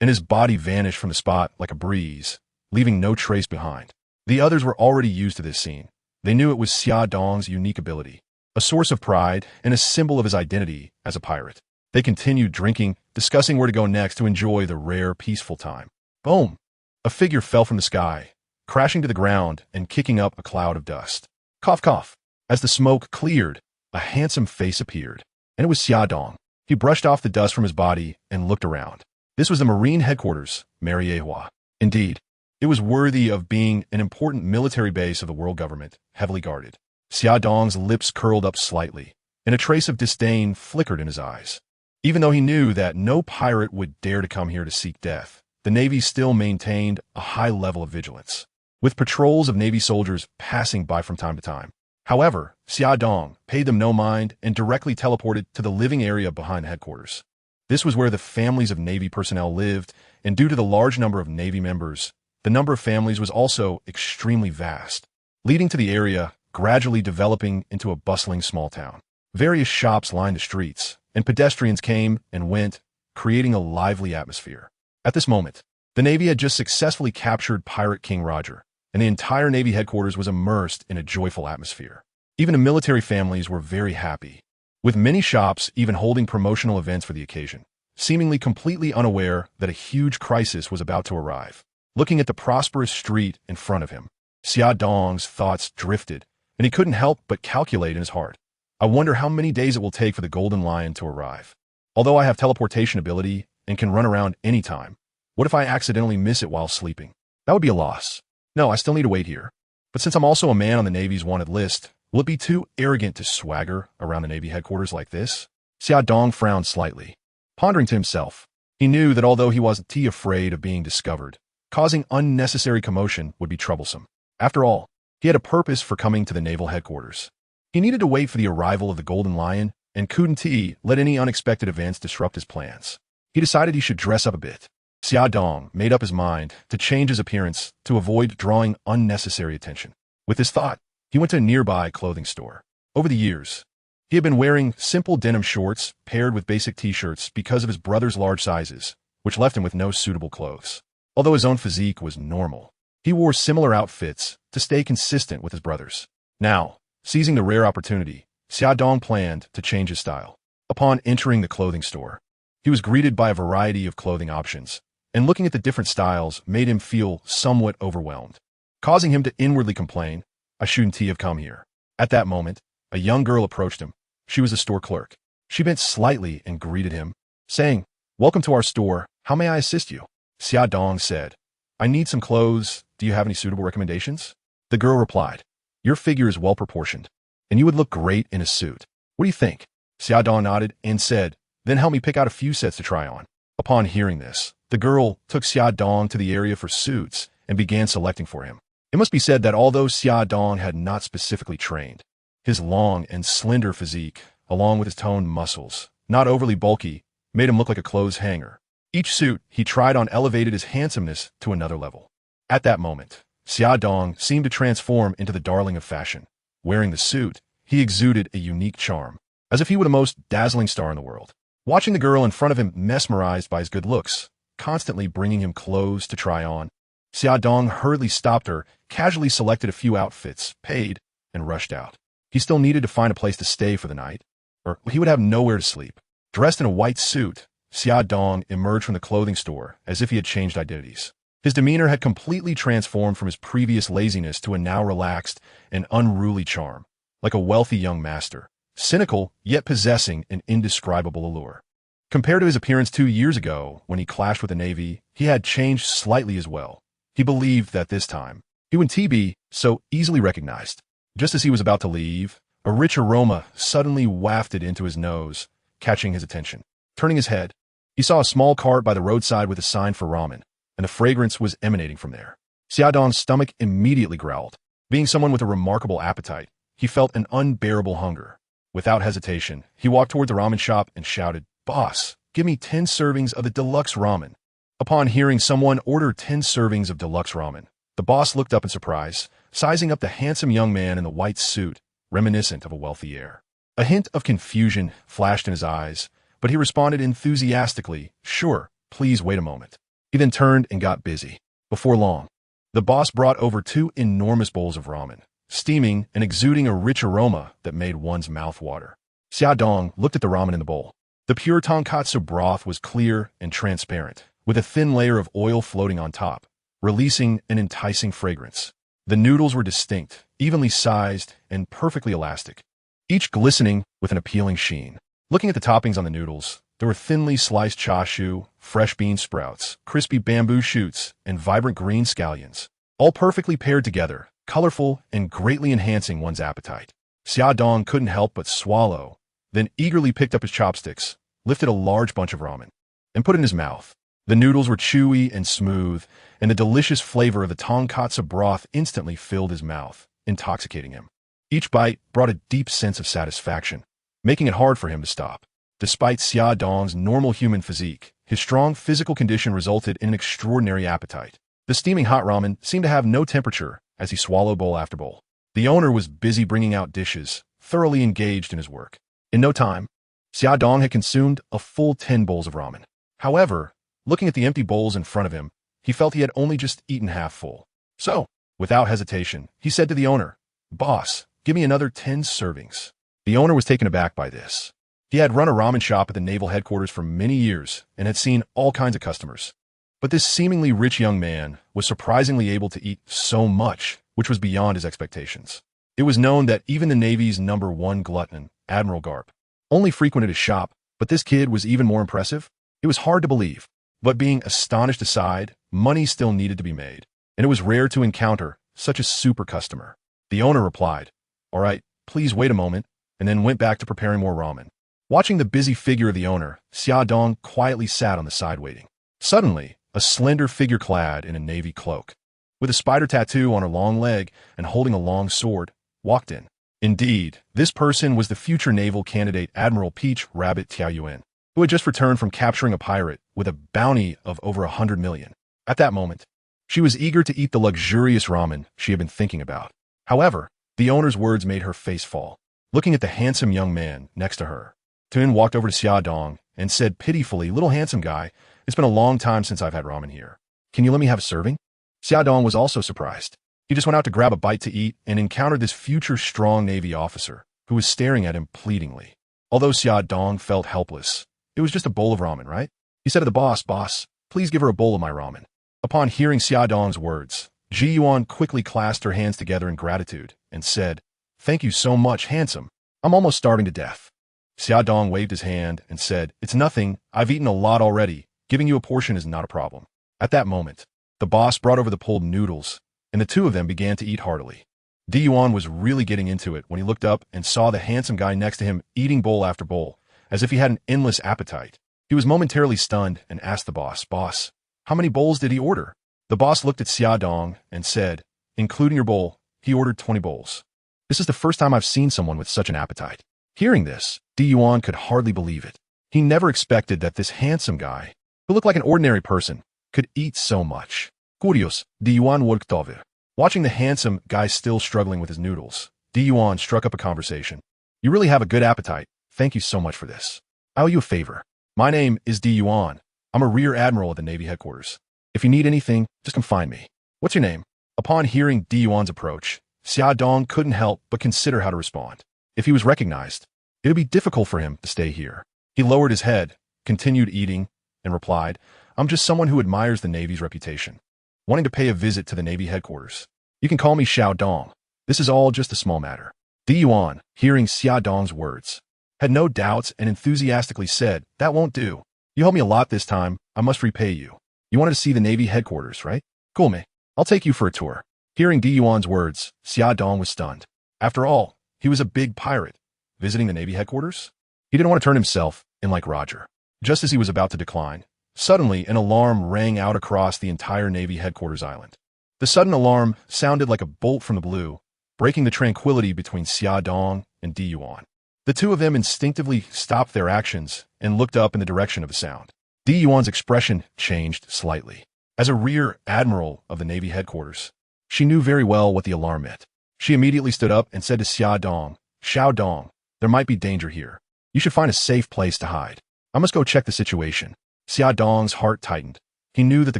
and his body vanished from the spot like a breeze, leaving no trace behind. The others were already used to this scene. They knew it was Xia Dong's unique ability, a source of pride and a symbol of his identity as a pirate. They continued drinking, discussing where to go next to enjoy the rare, peaceful time. Boom! A figure fell from the sky, crashing to the ground and kicking up a cloud of dust. Cough, cough. As the smoke cleared, a handsome face appeared, and it was Xia Dong. He brushed off the dust from his body and looked around. This was the Marine headquarters, Marineford. Indeed, it was worthy of being an important military base of the world government, heavily guarded. Xia Dong's lips curled up slightly, and a trace of disdain flickered in his eyes. Even though he knew that no pirate would dare to come here to seek death, the Navy still maintained a high level of vigilance, with patrols of Navy soldiers passing by from time to time. However, Xia Dong paid them no mind and directly teleported to the living area behind the headquarters. This was where the families of Navy personnel lived, and due to the large number of Navy members, the number of families was also extremely vast, leading to the area gradually developing into a bustling small town. Various shops lined the streets, and pedestrians came and went, creating a lively atmosphere. At this moment, the Navy had just successfully captured Pirate King Roger, and the entire Navy headquarters was immersed in a joyful atmosphere. Even the military families were very happy, with many shops even holding promotional events for the occasion, seemingly completely unaware that a huge crisis was about to arrive. Looking at the prosperous street in front of him, Xia Dong's thoughts drifted, and he couldn't help but calculate in his heart. I wonder how many days it will take for the Golden Lion to arrive. Although I have teleportation ability and can run around anytime, what if I accidentally miss it while sleeping? That would be a loss. No, I still need to wait here. But since I'm also a man on the Navy's wanted list, will it be too arrogant to swagger around the Navy headquarters like this? Xia Dong frowned slightly, pondering to himself. He knew that although he wasn't too afraid of being discovered, causing unnecessary commotion would be troublesome. After all, he had a purpose for coming to the naval headquarters. He needed to wait for the arrival of the Golden Lion and couldn't let any unexpected events disrupt his plans. He decided he should dress up a bit. Xia Dong made up his mind to change his appearance to avoid drawing unnecessary attention. With this thought, he went to a nearby clothing store. Over the years, he had been wearing simple denim shorts paired with basic t-shirts because of his brother's large sizes, which left him with no suitable clothes. Although his own physique was normal, he wore similar outfits to stay consistent with his brothers. Now, seizing the rare opportunity, Xia Dong planned to change his style. Upon entering the clothing store, he was greeted by a variety of clothing options, and looking at the different styles made him feel somewhat overwhelmed, causing him to inwardly complain, I shouldn't have come here. At that moment, a young girl approached him. She was a store clerk. She bent slightly and greeted him, saying, Welcome to our store. How may I assist you? Xia Dong said, I need some clothes. Do you have any suitable recommendations? The girl replied, Your figure is well proportioned, and you would look great in a suit. What do you think? Xia Dong nodded and said, Then help me pick out a few sets to try on. Upon hearing this, the girl took Xia Dong to the area for suits and began selecting for him. It must be said that although Xia Dong had not specifically trained, his long and slender physique, along with his toned muscles, not overly bulky, made him look like a clothes hanger. Each suit he tried on elevated his handsomeness to another level. At that moment, Xia Dong seemed to transform into the darling of fashion. Wearing the suit, he exuded a unique charm, as if he were the most dazzling star in the world. Watching the girl in front of him mesmerized by his good looks, constantly bringing him clothes to try on, Xia Dong hurriedly stopped her, casually selected a few outfits, paid, and rushed out. He still needed to find a place to stay for the night, or he would have nowhere to sleep. Dressed in a white suit, Xia Dong emerged from the clothing store as if he had changed identities. His demeanor had completely transformed from his previous laziness to a now relaxed and unruly charm, like a wealthy young master, cynical yet possessing an indescribable allure. Compared to his appearance 2 years ago when he clashed with the Navy, he had changed slightly as well. He believed that this time, he wouldn't be so easily recognized. Just as he was about to leave, a rich aroma suddenly wafted into his nose, catching his attention. Turning his head, he saw a small cart by the roadside with a sign for ramen, and the fragrance was emanating from there. Xia Dong's stomach immediately growled. Being someone with a remarkable appetite, he felt an unbearable hunger. Without hesitation, he walked toward the ramen shop and shouted, Boss, give me 10 servings of the deluxe ramen. Upon hearing someone order 10 servings of deluxe ramen, the boss looked up in surprise, sizing up the handsome young man in the white suit, reminiscent of a wealthy heir. A hint of confusion flashed in his eyes, but he responded enthusiastically, "Sure, please wait a moment." He then turned and got busy. Before long, the boss brought over 2 enormous bowls of ramen, steaming and exuding a rich aroma that made one's mouth water. Xiaodong looked at the ramen in the bowl. The pure tonkatsu broth was clear and transparent, with a thin layer of oil floating on top, releasing an enticing fragrance. The noodles were distinct, evenly sized, and perfectly elastic, each glistening with an appealing sheen. Looking at the toppings on the noodles, there were thinly sliced chashu, fresh bean sprouts, crispy bamboo shoots, and vibrant green scallions, all perfectly paired together, colorful and greatly enhancing one's appetite. Xiaodong couldn't help but swallow, then eagerly picked up his chopsticks, lifted a large bunch of ramen, and put it in his mouth. The noodles were chewy and smooth, and the delicious flavor of the tonkatsu broth instantly filled his mouth, intoxicating him. Each bite brought a deep sense of satisfaction, making it hard for him to stop. Despite Xiaodong's normal human physique, his strong physical condition resulted in an extraordinary appetite. The steaming hot ramen seemed to have no temperature as he swallowed bowl after bowl. The owner was busy bringing out dishes, thoroughly engaged in his work. In no time, Xiaodong had consumed a full 10 bowls of ramen. However, looking at the empty bowls in front of him, he felt he had only just eaten half full. So, without hesitation, he said to the owner, "Boss, give me another 10 servings." The owner was taken aback by this. He had run a ramen shop at the naval headquarters for many years and had seen all kinds of customers. But this seemingly rich young man was surprisingly able to eat so much, which was beyond his expectations. It was known that even the Navy's #1 glutton, Admiral Garp, only frequented his shop, but this kid was even more impressive. It was hard to believe, but being astonished aside, money still needed to be made, and it was rare to encounter such a super customer. The owner replied, "All right, please wait a moment," and then went back to preparing more ramen. Watching the busy figure of the owner, Xiaodong quietly sat on the side waiting. Suddenly, a slender figure clad in a navy cloak, with a spider tattoo on her long leg and holding a long sword, walked in. Indeed, this person was the future naval candidate Admiral Peach Rabbit Tiaoyuan, who had just returned from capturing a pirate with a bounty of over 100 million. At that moment, she was eager to eat the luxurious ramen she had been thinking about. However, the owner's words made her face fall. Looking at the handsome young man next to her, Tun walked over to Xiaodong and said pitifully, "Little handsome guy, it's been a long time since I've had ramen here. Can you let me have a serving?" Xiaodong was also surprised. He just went out to grab a bite to eat and encountered this future strong Navy officer who was staring at him pleadingly. Although Xiaodong felt helpless, it was just a bowl of ramen, right? He said to the boss, "Boss, please give her a bowl of my ramen." Upon hearing Xiaodong's words, Ji Yuan quickly clasped her hands together in gratitude and said, "Thank you so much, handsome. I'm almost starving to death." Xiaodong waved his hand and said, "It's nothing. I've eaten a lot already. Giving you a portion is not a problem." At that moment, the boss brought over the pulled noodles, and the two of them began to eat heartily. Di Yuan was really getting into it when he looked up and saw the handsome guy next to him eating bowl after bowl, as if he had an endless appetite. He was momentarily stunned and asked the boss, "Boss, how many bowls did he order?" The boss looked at Xiaodong and said, "Including your bowl, he ordered 20 bowls. This is the first time I've seen someone with such an appetite." Hearing this, Di Yuan could hardly believe it. He never expected that this handsome guy, who looked like an ordinary person, could eat so much. Curious, Di Yuan worked over. Watching the handsome guy still struggling with his noodles, Di Yuan struck up a conversation. "You really have a good appetite. Thank you so much for this. I owe you a favor. My name is Di Yuan. I'm a rear admiral at the Navy headquarters. If you need anything, just come find me. What's your name?" Upon hearing Di Yuan's approach, Xiaodong couldn't help but consider how to respond. If he was recognized, it would be difficult for him to stay here. He lowered his head, continued eating, and replied, "I'm just someone who admires the Navy's reputation, wanting to pay a visit to the Navy headquarters. You can call me Xiaodong. This is all just a small matter." Di Yuan, hearing Xiaodong's words, had no doubts and enthusiastically said, "That won't do. You helped me a lot this time. I must repay you. You wanted to see the Navy headquarters, right? Cool, me. I'll take you for a tour." Hearing Di Yuan's words, Xiaodong was stunned. After all, he was a big pirate, visiting the Navy headquarters? He didn't want to turn himself in like Roger. Just as he was about to decline, suddenly an alarm rang out across the entire Navy headquarters island. The sudden alarm sounded like a bolt from the blue, breaking the tranquility between Xiaodong and Di Yuan. The two of them instinctively stopped their actions and looked up in the direction of the sound. Di Yuan's expression changed slightly. As a rear admiral of the Navy headquarters, she knew very well what the alarm meant. She immediately stood up and said to Xiaodong, "Xiaodong, there might be danger here. You should find a safe place to hide." I must go check the situation. Xia Dong's heart tightened. He knew that the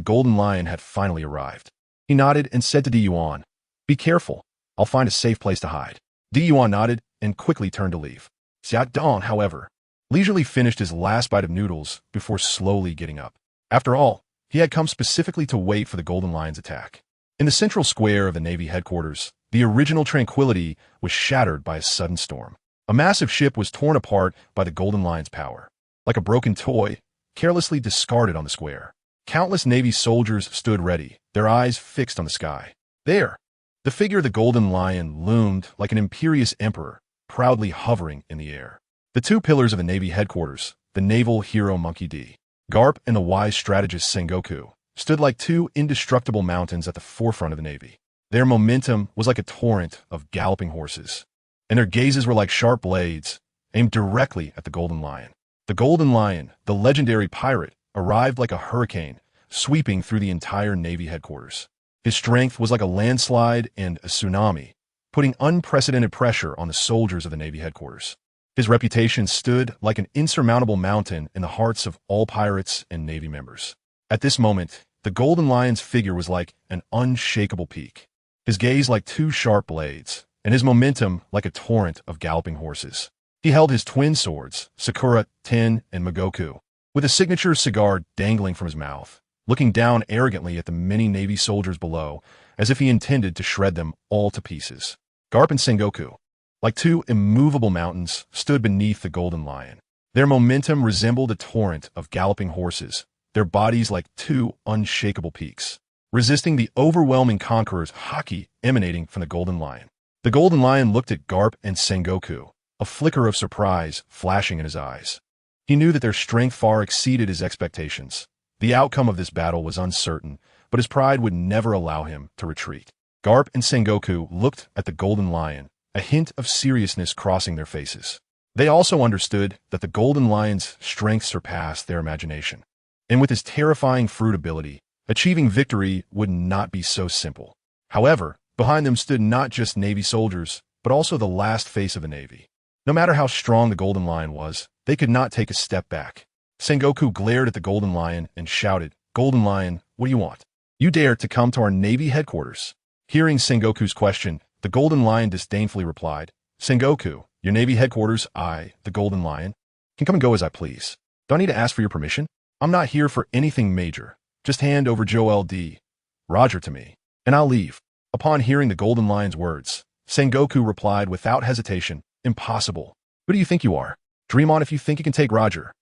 Golden Lion had finally arrived. He nodded and said to Di Yuan, "Be careful. I'll find a safe place to hide." Di Yuan nodded and quickly turned to leave. Xia Dong, however, leisurely finished his last bite of noodles before slowly getting up. After all, he had come specifically to wait for the Golden Lion's attack. In the central square of the Navy headquarters, the original tranquility was shattered by a sudden storm. A massive ship was torn apart by the Golden Lion's power. Like a broken toy, carelessly discarded on the square. Countless Navy soldiers stood ready, their eyes fixed on the sky. There, the figure of the Golden Lion loomed like an imperious emperor, proudly hovering in the air. The two pillars of the Navy headquarters, the naval hero Monkey D. Garp and the wise strategist Sengoku, stood like two indestructible mountains at the forefront of the Navy. Their momentum was like a torrent of galloping horses, and their gazes were like sharp blades, aimed directly at the Golden Lion. The Golden Lion, the legendary pirate, arrived like a hurricane, sweeping through the entire Navy headquarters. His strength was like a landslide and a tsunami, putting unprecedented pressure on the soldiers of the Navy headquarters. His reputation stood like an insurmountable mountain in the hearts of all pirates and Navy members. At this moment, the Golden Lion's figure was like an unshakable peak, his gaze like two sharp blades, and his momentum like a torrent of galloping horses. He held his twin swords, Sakura, Ten, and Magoku, with a signature cigar dangling from his mouth, looking down arrogantly at the many Navy soldiers below, as if he intended to shred them all to pieces. Garp and Sengoku, like two immovable mountains, stood beneath the Golden Lion. Their momentum resembled a torrent of galloping horses, their bodies like two unshakable peaks, resisting the overwhelming conqueror's haki emanating from the Golden Lion. The Golden Lion looked at Garp and Sengoku, a flicker of surprise flashing in his eyes. He knew that their strength far exceeded his expectations. The outcome of this battle was uncertain, but his pride would never allow him to retreat. Garp and Sengoku looked at the Golden Lion, a hint of seriousness crossing their faces. They also understood that the Golden Lion's strength surpassed their imagination. And with his terrifying fruit ability, achieving victory would not be so simple. However, behind them stood not just Navy soldiers, but also the last face of the Navy. No matter how strong the Golden Lion was, they could not take a step back. Sengoku glared at the Golden Lion and shouted, "Golden Lion, what do you want? You dare to come to our Navy headquarters?" Hearing Sengoku's question, the Golden Lion disdainfully replied, "Sengoku, your Navy headquarters, I, the Golden Lion, can come and go as I please. Do I need to ask for your permission? I'm not here for anything major. Just hand over Gol D.Roger to me, and I'll leave." Upon hearing the Golden Lion's words, Sengoku replied without hesitation, "Impossible. Who do you think you are? Dream on if you think you can take Roger.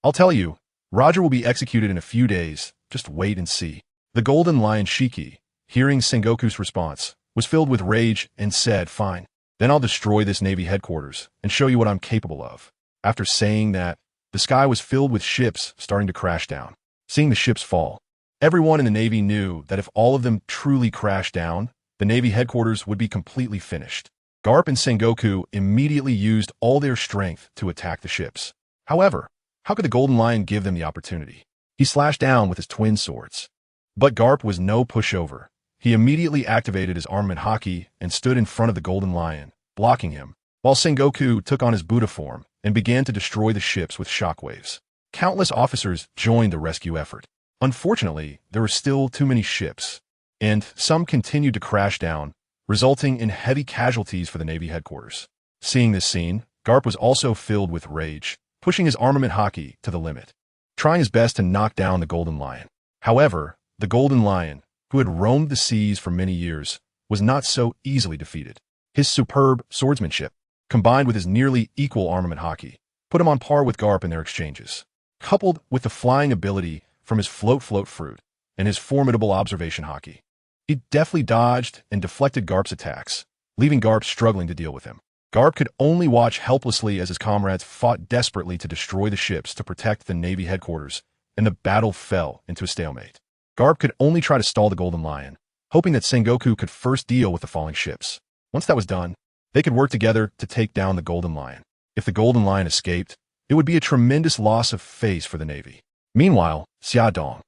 I'll tell you, Roger will be executed in a few days. Just wait and see." The Golden Lion Shiki, hearing Sengoku's response, was filled with rage and said, "Fine. Then I'll destroy this Navy headquarters and show you what I'm capable of." After saying that, the sky was filled with ships starting to crash down. Seeing the ships fall, everyone in the Navy knew that if all of them truly crashed down, the Navy headquarters would be completely finished. Garp and Sengoku immediately used all their strength to attack the ships. However, how could the Golden Lion give them the opportunity? He slashed down with his twin swords. But Garp was no pushover. He immediately activated his armament haki and stood in front of the Golden Lion, blocking him, while Sengoku took on his Buddha form and began to destroy the ships with shockwaves. Countless officers joined the rescue effort. Unfortunately, there were still too many ships, and some continued to crash down, resulting in heavy casualties for the Navy headquarters. Seeing this scene, Garp was also filled with rage, pushing his armament haki to the limit, trying his best to knock down the Golden Lion. However, the Golden Lion, who had roamed the seas for many years, was not so easily defeated. His superb swordsmanship, combined with his nearly equal armament haki, put him on par with Garp in their exchanges. Coupled with the flying ability from his float fruit and his formidable observation haki, he deftly dodged and deflected Garp's attacks, leaving Garp struggling to deal with him. Garp could only watch helplessly as his comrades fought desperately to destroy the ships to protect the Navy headquarters, and the battle fell into a stalemate. Garp could only try to stall the Golden Lion, hoping that Sengoku could first deal with the falling ships. Once that was done, they could work together to take down the Golden Lion. If the Golden Lion escaped, it would be a tremendous loss of face for the Navy. Meanwhile, Xia Dong,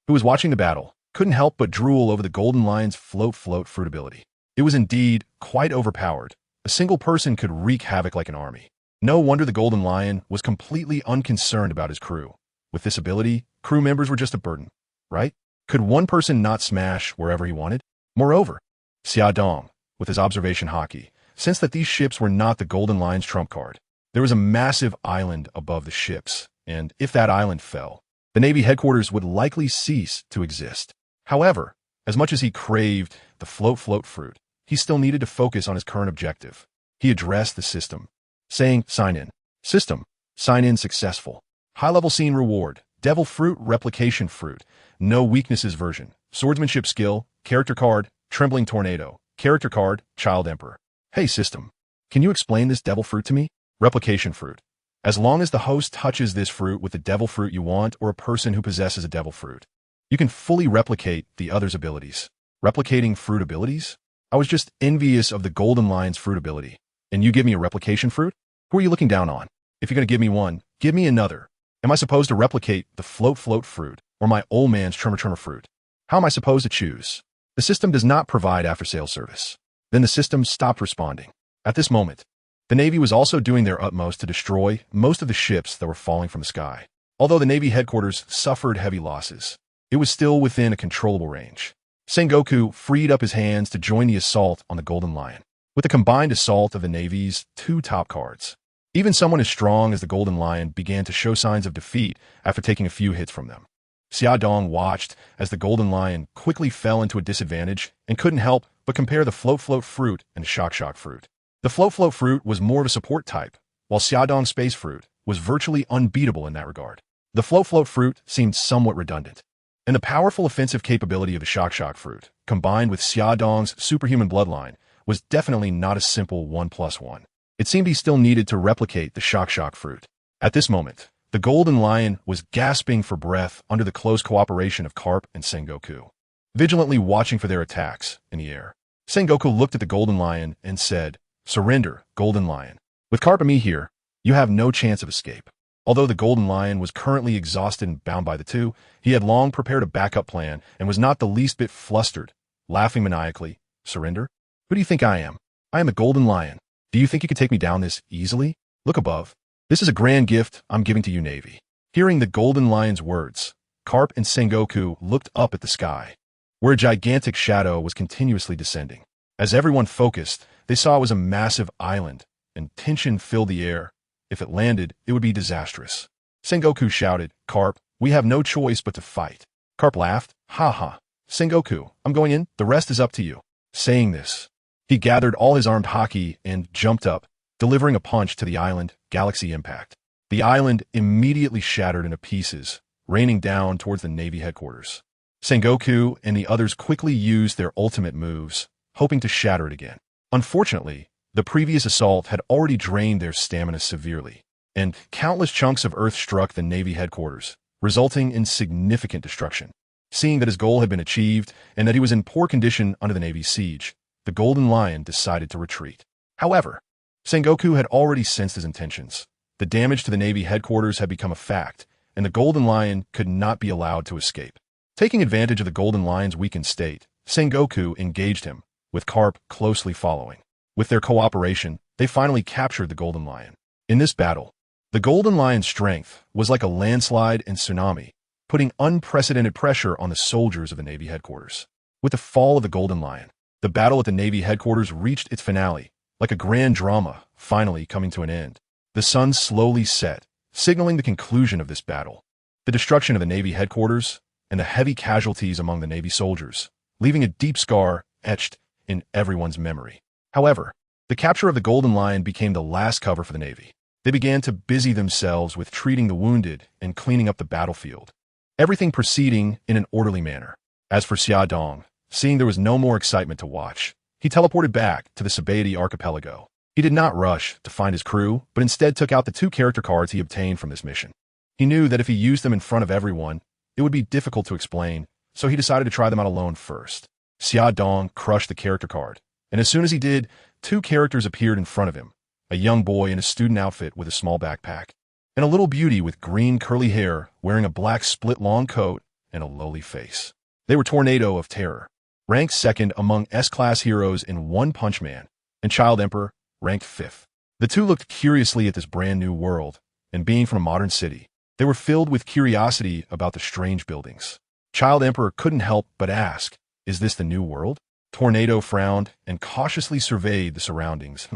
who was watching the battle, couldn't help but drool over the Golden Lion's float fruit ability. It was indeed quite overpowered. A single person could wreak havoc like an army. No wonder the Golden Lion was completely unconcerned about his crew. With this ability, crew members were just a burden, right? Could one person not smash wherever he wanted? Moreover, Xia Dong, with his observation hockey, sensed that these ships were not the Golden Lion's trump card. There was a massive island above the ships, and if that island fell, the Navy headquarters would likely cease to exist. However, as much as he craved the float fruit, he still needed to focus on his current objective. He addressed the system, saying, "Sign in. System, sign in successful. High-level scene reward, devil fruit, replication fruit, no weaknesses version, swordsmanship skill, character card, trembling tornado, character card, child emperor. Hey system, can you explain this devil fruit to me? Replication fruit. As long as the host touches this fruit with the devil fruit you want or a person who possesses a devil fruit, you can fully replicate the other's abilities. Replicating fruit abilities? I was just envious of the Golden Lion's fruit ability. And you give me a replication fruit? Who are you looking down on? If you're going to give me one, give me another. Am I supposed to replicate the float fruit or my old man's tremor fruit? How am I supposed to choose? The system does not provide after-sales service. Then the system stopped responding. At this moment, the Navy was also doing their utmost to destroy most of the ships that were falling from the sky. Although the Navy headquarters suffered heavy losses, it was still within a controllable range. Sengoku freed up his hands to join the assault on the Golden Lion, with the combined assault of the Navy's two top cards. Even someone as strong as the Golden Lion began to show signs of defeat after taking a few hits from them. Xia Dong watched as the Golden Lion quickly fell into a disadvantage and couldn't help but compare the float fruit and shock fruit. The float fruit was more of a support type, while Xia Dong's space fruit was virtually unbeatable in that regard. The float fruit seemed somewhat redundant, and the powerful offensive capability of the shock fruit, combined with Xia Dong's superhuman bloodline, was definitely not a simple 1+1. It seemed he still needed to replicate the shock fruit. At this moment, the Golden Lion was gasping for breath under the close cooperation of Carp and Sengoku, vigilantly watching for their attacks in the air. Sengoku looked at the Golden Lion and said, "Surrender, Golden Lion. With Carp and me here, you have no chance of escape." Although the Golden Lion was currently exhausted and bound by the two, he had long prepared a backup plan and was not the least bit flustered, laughing maniacally. "Surrender? Who do you think I am? I am the Golden Lion. Do you think you could take me down this easily? Look above. This is a grand gift I'm giving to you, Navy." Hearing the Golden Lion's words, Carp and Sengoku looked up at the sky, where a gigantic shadow was continuously descending. As everyone focused, they saw it was a massive island, and tension filled the air. If it landed, it would be disastrous. Sengoku shouted, "Carp, we have no choice but to fight." Carp laughed, "Ha ha. Sengoku, I'm going in, the rest is up to you." Saying this, he gathered all his armed haki and jumped up, delivering a punch to the island, Galaxy Impact. The island immediately shattered into pieces, raining down towards the Navy headquarters. Sengoku and the others quickly used their ultimate moves, hoping to shatter it again. Unfortunately, the previous assault had already drained their stamina severely, and countless chunks of earth struck the Navy headquarters, resulting in significant destruction. Seeing that his goal had been achieved and that he was in poor condition under the Navy's siege, the Golden Lion decided to retreat. However, Sengoku had already sensed his intentions. The damage to the Navy headquarters had become a fact, and the Golden Lion could not be allowed to escape. Taking advantage of the Golden Lion's weakened state, Sengoku engaged him, with Carp closely following. With their cooperation, they finally captured the Golden Lion. In this battle, the Golden Lion's strength was like a landslide and tsunami, putting unprecedented pressure on the soldiers of the Navy headquarters. With the fall of the Golden Lion, the battle at the Navy headquarters reached its finale, like a grand drama finally coming to an end. The sun slowly set, signaling the conclusion of this battle. The destruction of the Navy headquarters and the heavy casualties among the Navy soldiers, leaving a deep scar etched in everyone's memory. However, the capture of the Golden Lion became the last cover for the Navy. They began to busy themselves with treating the wounded and cleaning up the battlefield, everything proceeding in an orderly manner. As for Xia Dong, seeing there was no more excitement to watch, he teleported back to the Sabaody archipelago. He did not rush to find his crew, but instead took out the 2 character cards he obtained from this mission. He knew that if he used them in front of everyone, it would be difficult to explain, so he decided to try them out alone first. Xia Dong crushed the character card, and as soon as he did, 2 characters appeared in front of him, a young boy in a student outfit with a small backpack, and a little beauty with green curly hair wearing a black split long coat and a lowly face. They were Tornado of Terror, ranked 2nd among S-Class heroes in One Punch Man, and Child Emperor, ranked 5th. The two looked curiously at this brand new world, and being from a modern city, they were filled with curiosity about the strange buildings. Child Emperor couldn't help but ask, "Is this the new world?" Tornado frowned and cautiously surveyed the surroundings.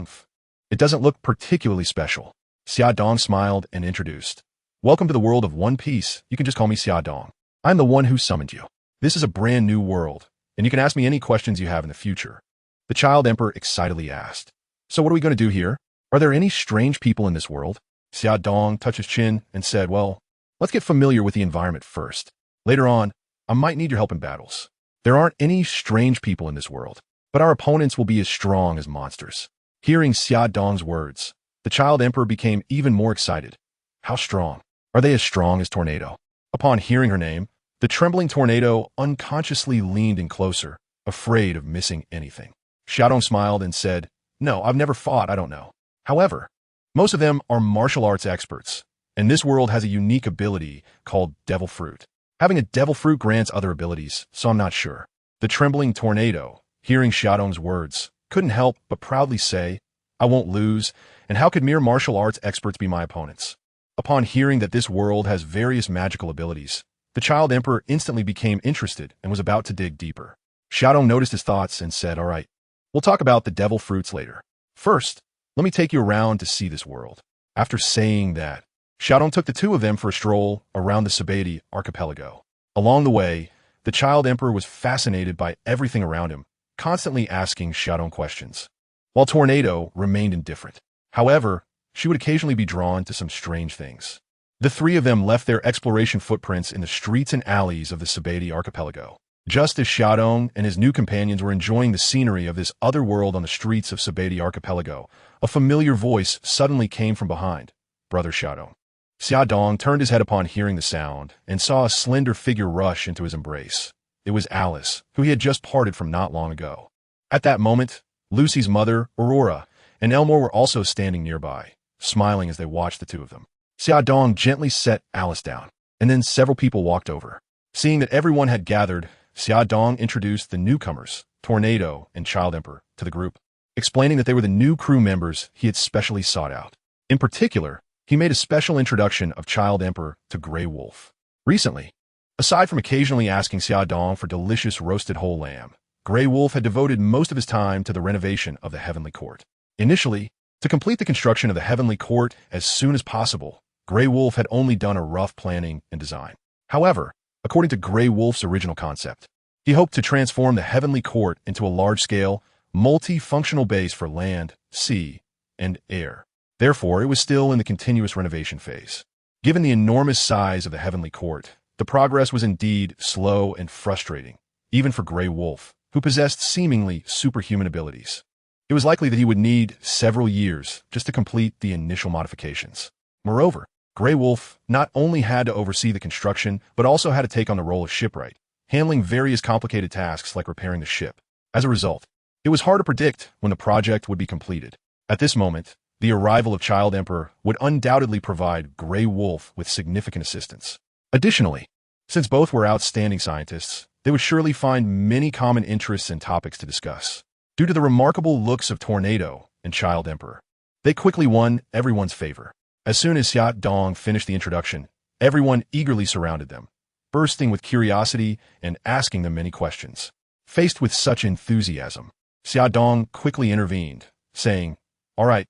"It doesn't look particularly special." Xia Dong smiled and introduced, "Welcome to the world of One Piece. You can just call me Xia Dong. I'm the one who summoned you. This is a brand new world, and you can ask me any questions you have in the future." The Child Emperor excitedly asked, "So what are we going to do here? Are there any strange people in this world?" Xia Dong touched his chin and said, "Well, let's get familiar with the environment first. Later on, I might need your help in battles. There aren't any strange people in this world, but our opponents will be as strong as monsters." Hearing Xia Dong's words, the Child Emperor became even more excited. "How strong? Are they as strong as Tornado?" Upon hearing her name, the trembling Tornado unconsciously leaned in closer, afraid of missing anything. Xia Dong smiled and said, "No, I've never fought, I don't know. However, most of them are martial arts experts, and this world has a unique ability called Devil Fruit. Having a Devil Fruit grants other abilities, so I'm not sure." The trembling Tornado, hearing Xia Dong's words, couldn't help but proudly say, "I won't lose, and how could mere martial arts experts be my opponents?" Upon hearing that this world has various magical abilities, the Child Emperor instantly became interested and was about to dig deeper. Xia Dong noticed his thoughts and said, "All right, we'll talk about the Devil Fruits later. First, let me take you around to see this world." After saying that, Xia Dong took the two of them for a stroll around the Suffocating archipelago. Along the way, the Child Emperor was fascinated by everything around him, constantly asking Xia Dong questions, while Tornado remained indifferent. However, she would occasionally be drawn to some strange things. The three of them left their exploration footprints in the streets and alleys of the Suffocating archipelago. Just as Xia Dong and his new companions were enjoying the scenery of this other world on the streets of Suffocating archipelago, a familiar voice suddenly came from behind. "Brother Xia Dong." Xia Dong turned his head upon hearing the sound and saw a slender figure rush into his embrace. It was Alice, who he had just parted from not long ago. At that moment, Lucy's mother, Aurora, and Elmore were also standing nearby, smiling as they watched the two of them. Xia Dong gently set Alice down, and then several people walked over. Seeing that everyone had gathered, Xia Dong introduced the newcomers, Tornado and Child Emperor, to the group, explaining that they were the new crew members he had specially sought out. In particular, he made a special introduction of Child Emperor to Grey Wolf. Recently, aside from occasionally asking Xia Dong for delicious roasted whole lamb, Grey Wolf had devoted most of his time to the renovation of the Heavenly Court. Initially, to complete the construction of the Heavenly Court as soon as possible, Grey Wolf had only done a rough planning and design. However, according to Grey Wolf's original concept, he hoped to transform the Heavenly Court into a large-scale, multi-functional base for land, sea, and air. Therefore, it was still in the continuous renovation phase. Given the enormous size of the Heavenly Court, the progress was indeed slow and frustrating, even for Grey Wolf, who possessed seemingly superhuman abilities. It was likely that he would need several years just to complete the initial modifications. Moreover, Grey Wolf not only had to oversee the construction, but also had to take on the role of shipwright, handling various complicated tasks like repairing the ship. As a result, it was hard to predict when the project would be completed. At this moment, the arrival of Child Emperor would undoubtedly provide Grey Wolf with significant assistance. Additionally, since both were outstanding scientists, they would surely find many common interests and topics to discuss. Due to the remarkable looks of Tornado and Child Emperor, they quickly won everyone's favor. As soon as Xia Dong finished the introduction, everyone eagerly surrounded them, bursting with curiosity and asking them many questions. Faced with such enthusiasm, Xia Dong quickly intervened, saying, all right,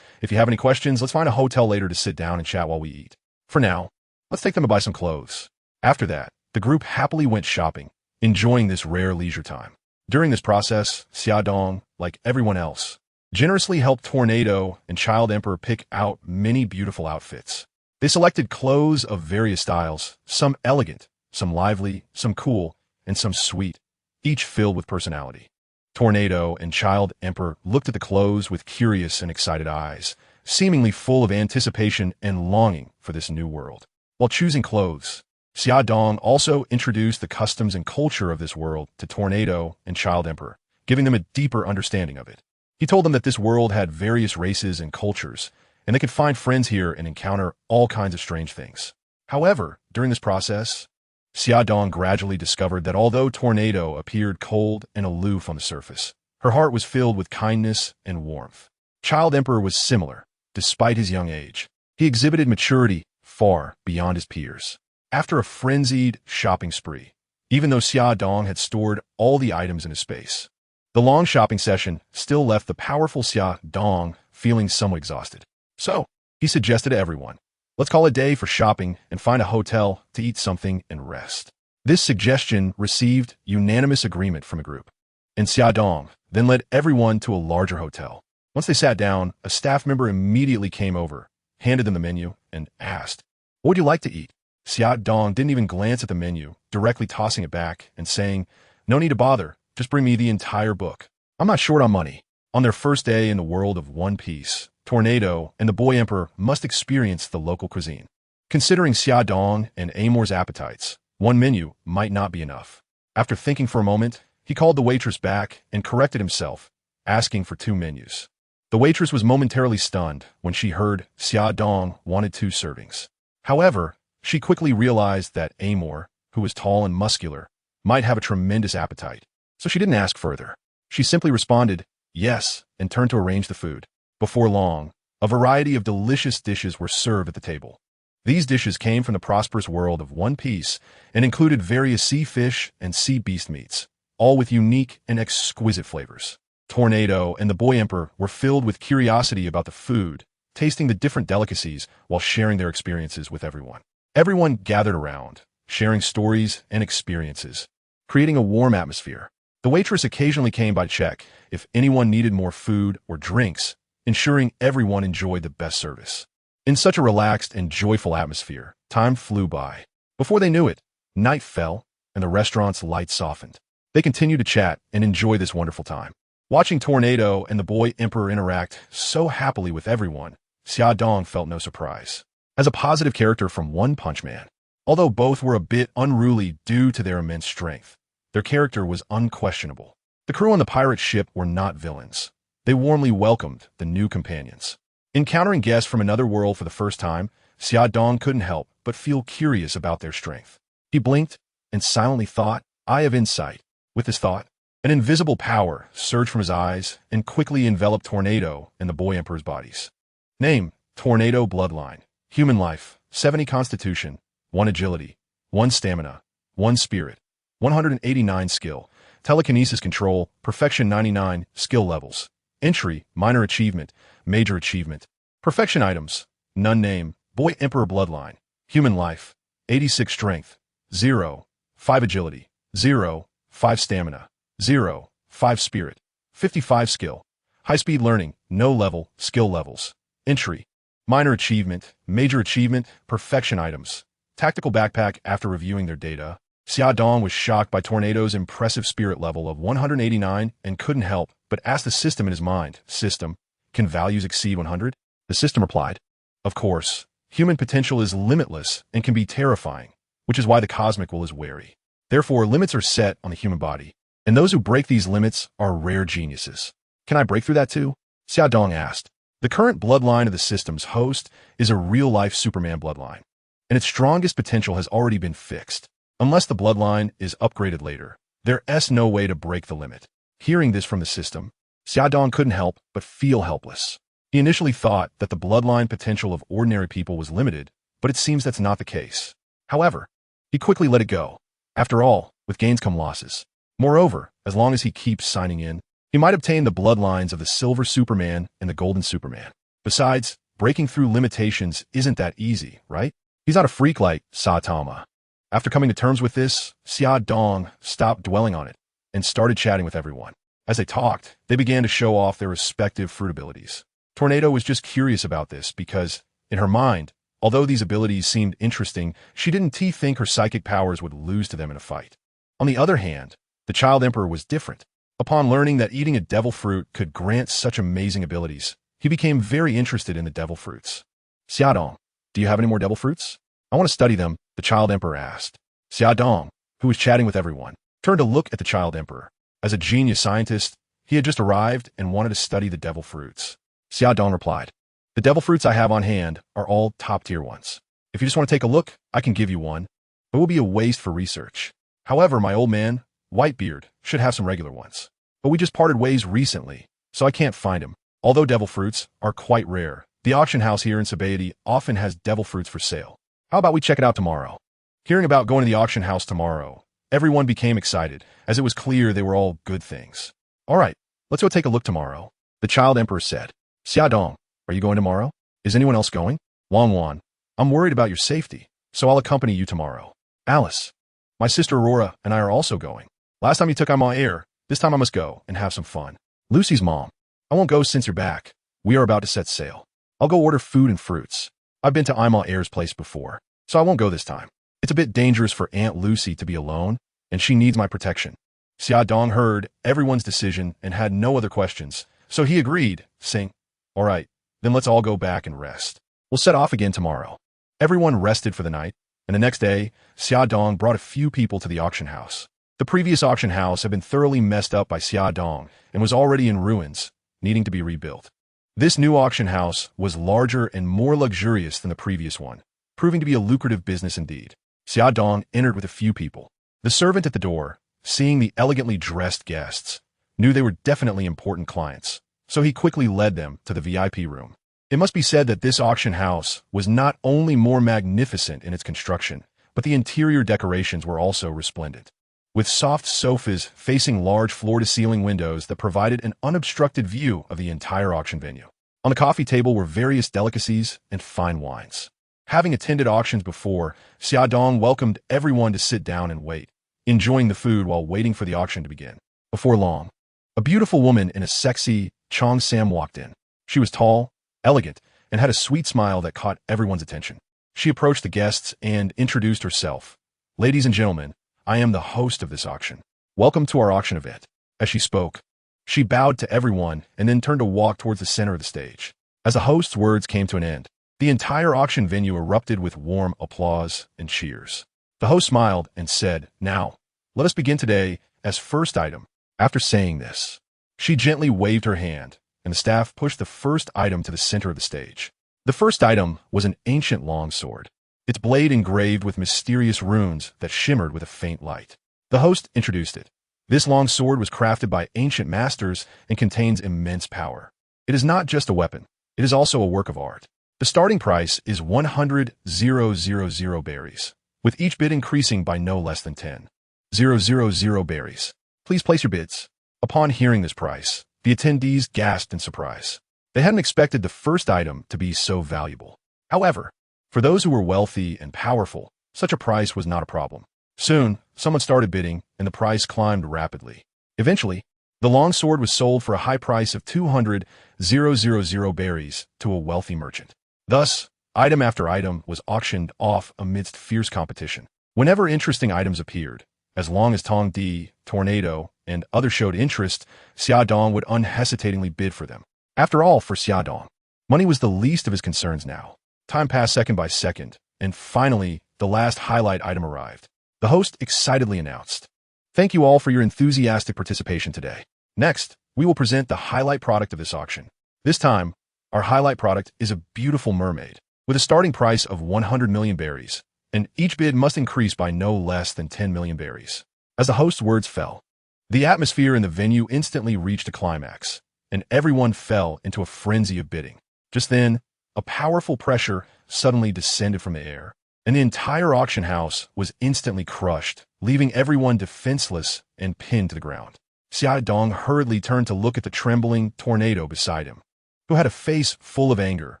if you have any questions, let's find a hotel later to sit down and chat while we eat. For now, let's take them to buy some clothes." After that, the group happily went shopping, enjoying this rare leisure time. During this process, Xia Dong, like everyone else, generously helped Tornado and Child Emperor pick out many beautiful outfits. They selected clothes of various styles, some elegant, some lively, some cool, and some sweet, each filled with personality. Tornado and Child Emperor looked at the clothes with curious and excited eyes, seemingly full of anticipation and longing for this new world. While choosing clothes, Xia Dong also introduced the customs and culture of this world to Tornado and Child Emperor, giving them a deeper understanding of it. He told them that this world had various races and cultures, and they could find friends here and encounter all kinds of strange things. However, during this process, Xia Dong gradually discovered that although Tornado appeared cold and aloof on the surface, her heart was filled with kindness and warmth. Child Emperor was similar, despite his young age. He exhibited maturity far beyond his peers. After a frenzied shopping spree, even though Xia Dong had stored all the items in his space, the long shopping session still left the powerful Xia Dong feeling somewhat exhausted. So, he suggested to everyone, let's call a day for shopping and find a hotel to eat something and rest. This suggestion received unanimous agreement from the group, and Xia Dong then led everyone to a larger hotel. Once they sat down, a staff member immediately came over, handed them the menu, and asked, "What would you like to eat?" Xia Dong didn't even glance at the menu, directly tossing it back and saying, "No need to bother, just bring me the entire book. I'm not short on money." On their first day in the world of One Piece, Tornado and the Boy Emperor must experience the local cuisine. Considering Xia Dong and Amor's appetites, one menu might not be enough. After thinking for a moment, he called the waitress back and corrected himself, asking for 2 menus. The waitress was momentarily stunned when she heard Xia Dong wanted 2 servings. However, she quickly realized that Amor, who was tall and muscular, might have a tremendous appetite, so she didn't ask further. She simply responded, "Yes," and turned to arrange the food. Before long, a variety of delicious dishes were served at the table. These dishes came from the prosperous world of One Piece and included various sea fish and sea beast meats, all with unique and exquisite flavors. Tornado and the Boy Emperor were filled with curiosity about the food, tasting the different delicacies while sharing their experiences with everyone. Everyone gathered around, sharing stories and experiences, creating a warm atmosphere. The waitress occasionally came by to check if anyone needed more food or drinks, ensuring everyone enjoyed the best service. In such a relaxed and joyful atmosphere, time flew by. Before they knew it, night fell and the restaurant's lights softened. They continued to chat and enjoy this wonderful time. Watching Tornado and the Boy Emperor interact so happily with everyone, Xia Dong felt no surprise. As a positive character from One Punch Man, although both were a bit unruly due to their immense strength, their character was unquestionable. The crew on the pirate ship were not villains. They warmly welcomed the new companions. Encountering guests from another world for the first time, Xia Dong couldn't help but feel curious about their strength. He blinked and silently thought, "Eye of insight." With this thought, an invisible power surged from his eyes and quickly enveloped Tornado and the Boy Emperor's bodies. Name: Tornado Bloodline. Human life: 70 constitution, 1 agility, 1 stamina, 1 spirit, 189 skill, telekinesis control, perfection 99, skill levels. Entry: minor achievement, major achievement. Perfection items: none. Name: Boy Emperor Bloodline. Human life: 86 strength, 0, 5 agility, 0, 5 stamina, 0, 5 spirit, 55 skill. High-speed learning, no level, skill levels. Entry: minor achievement, major achievement, perfection items. Tactical backpack. After reviewing their data, Xia Dong was shocked by Tornado's impressive spirit level of 189 and couldn't help but ask the system in his mind, "System, can values exceed 100? The system replied, "Of course, human potential is limitless and can be terrifying, which is why the cosmic will is wary. Therefore, limits are set on the human body, and those who break these limits are rare geniuses. Can I break through that too?" Xia Dong asked. The current bloodline of the system's host is a real-life Superman bloodline, and its strongest potential has already been fixed. Unless the bloodline is upgraded later, there's no way to break the limit. Hearing this from the system, Xia Dong couldn't help but feel helpless. He initially thought that the bloodline potential of ordinary people was limited, but it seems that's not the case. However, he quickly let it go. After all, with gains come losses. Moreover, as long as he keeps signing in, he might obtain the bloodlines of the Silver Superman and the Golden Superman. Besides, breaking through limitations isn't that easy, right? He's not a freak like Saitama. After coming to terms with this, Xia Dong stopped dwelling on it and started chatting with everyone. As they talked, they began to show off their respective fruit abilities. Tornado was just curious about this because, in her mind, although these abilities seemed interesting, she didn't think her psychic powers would lose to them in a fight. On the other hand, the Child Emperor was different. Upon learning that eating a devil fruit could grant such amazing abilities, he became very interested in the devil fruits. "Xia Dong, do you have any more devil fruits? I want to study them," the Child Emperor asked. Xia Dong, who was chatting with everyone, turned to look at the Child Emperor. As a genius scientist, he had just arrived and wanted to study the devil fruits. Xia Dong replied, "The devil fruits I have on hand are all top-tier ones. If you just want to take a look, I can give you one, but it will be a waste for research. However, my old man, Whitebeard, should have some regular ones. But we just parted ways recently, so I can't find him. Although devil fruits are quite rare, the auction house here in Sabaody often has devil fruits for sale. How about we check it out tomorrow? Hearing about going to the auction house tomorrow, everyone became excited, as it was clear they were all good things. All right, let's go take a look tomorrow, the child emperor said. Xiaodong, are you going tomorrow? Is anyone else going? Longwan, I'm worried about your safety, so I'll accompany you tomorrow. Alice, my sister Aurora and I are also going. Last time you took my air, this time I must go and have some fun. Lucy's mom, I won't go since you're back. We are about to set sail. I'll go order food and fruits. I've been to Ima Air's place before, so I won't go this time. It's a bit dangerous for Aunt Lucy to be alone, and she needs my protection. Xiaodong heard everyone's decision and had no other questions, so he agreed, saying, all right, then let's all go back and rest. We'll set off again tomorrow. Everyone rested for the night, and the next day, Xiaodong brought a few people to the auction house. The previous auction house had been thoroughly messed up by Xiaodong and was already in ruins, needing to be rebuilt. This new auction house was larger and more luxurious than the previous one, proving to be a lucrative business indeed. Xiaodong entered with a few people. The servant at the door, seeing the elegantly dressed guests, knew they were definitely important clients, so he quickly led them to the VIP room. It must be said that this auction house was not only more magnificent in its construction, but the interior decorations were also resplendent, with soft sofas facing large floor-to-ceiling windows that provided an unobstructed view of the entire auction venue. On the coffee table were various delicacies and fine wines. Having attended auctions before, Xiaodong welcomed everyone to sit down and wait, enjoying the food while waiting for the auction to begin. Before long, a beautiful woman in a sexy cheongsam walked in. She was tall, elegant, and had a sweet smile that caught everyone's attention. She approached the guests and introduced herself. Ladies and gentlemen, I am the host of this auction. Welcome to our auction event. As she spoke, she bowed to everyone and then turned to walk towards the center of the stage. As the host's words came to an end, the entire auction venue erupted with warm applause and cheers. The host smiled and said, now, let us begin today as first item. After saying this, she gently waved her hand, and the staff pushed the first item to the center of the stage. The first item was an ancient longsword, its blade engraved with mysterious runes that shimmered with a faint light. The host introduced it. This long sword was crafted by ancient masters and contains immense power. It is not just a weapon, it is also a work of art. The starting price is 100,000 berries, with each bid increasing by no less than 10,000 berries. Please place your bids. Upon hearing this price, the attendees gasped in surprise. They hadn't expected the first item to be so valuable. However, for those who were wealthy and powerful, such a price was not a problem. Soon, someone started bidding, and the price climbed rapidly. Eventually, the longsword was sold for a high price of 200,000 berries to a wealthy merchant. Thus, item after item was auctioned off amidst fierce competition. Whenever interesting items appeared, as long as Tong Di, Tornado, and others showed interest, Xiaodong would unhesitatingly bid for them. After all, for Xiaodong, money was the least of his concerns now. Time passed second by second, and finally, the last highlight item arrived. The host excitedly announced, "Thank you all for your enthusiastic participation today. Next, we will present the highlight product of this auction. This time, our highlight product is a beautiful mermaid, with a starting price of 100 million berries, and each bid must increase by no less than 10 million berries." As the host's words fell, the atmosphere in the venue instantly reached a climax, and everyone fell into a frenzy of bidding. Just then, a powerful pressure suddenly descended from the air, and the entire auction house was instantly crushed, leaving everyone defenseless and pinned to the ground. Xiaodong hurriedly turned to look at the trembling Tornado beside him, who had a face full of anger,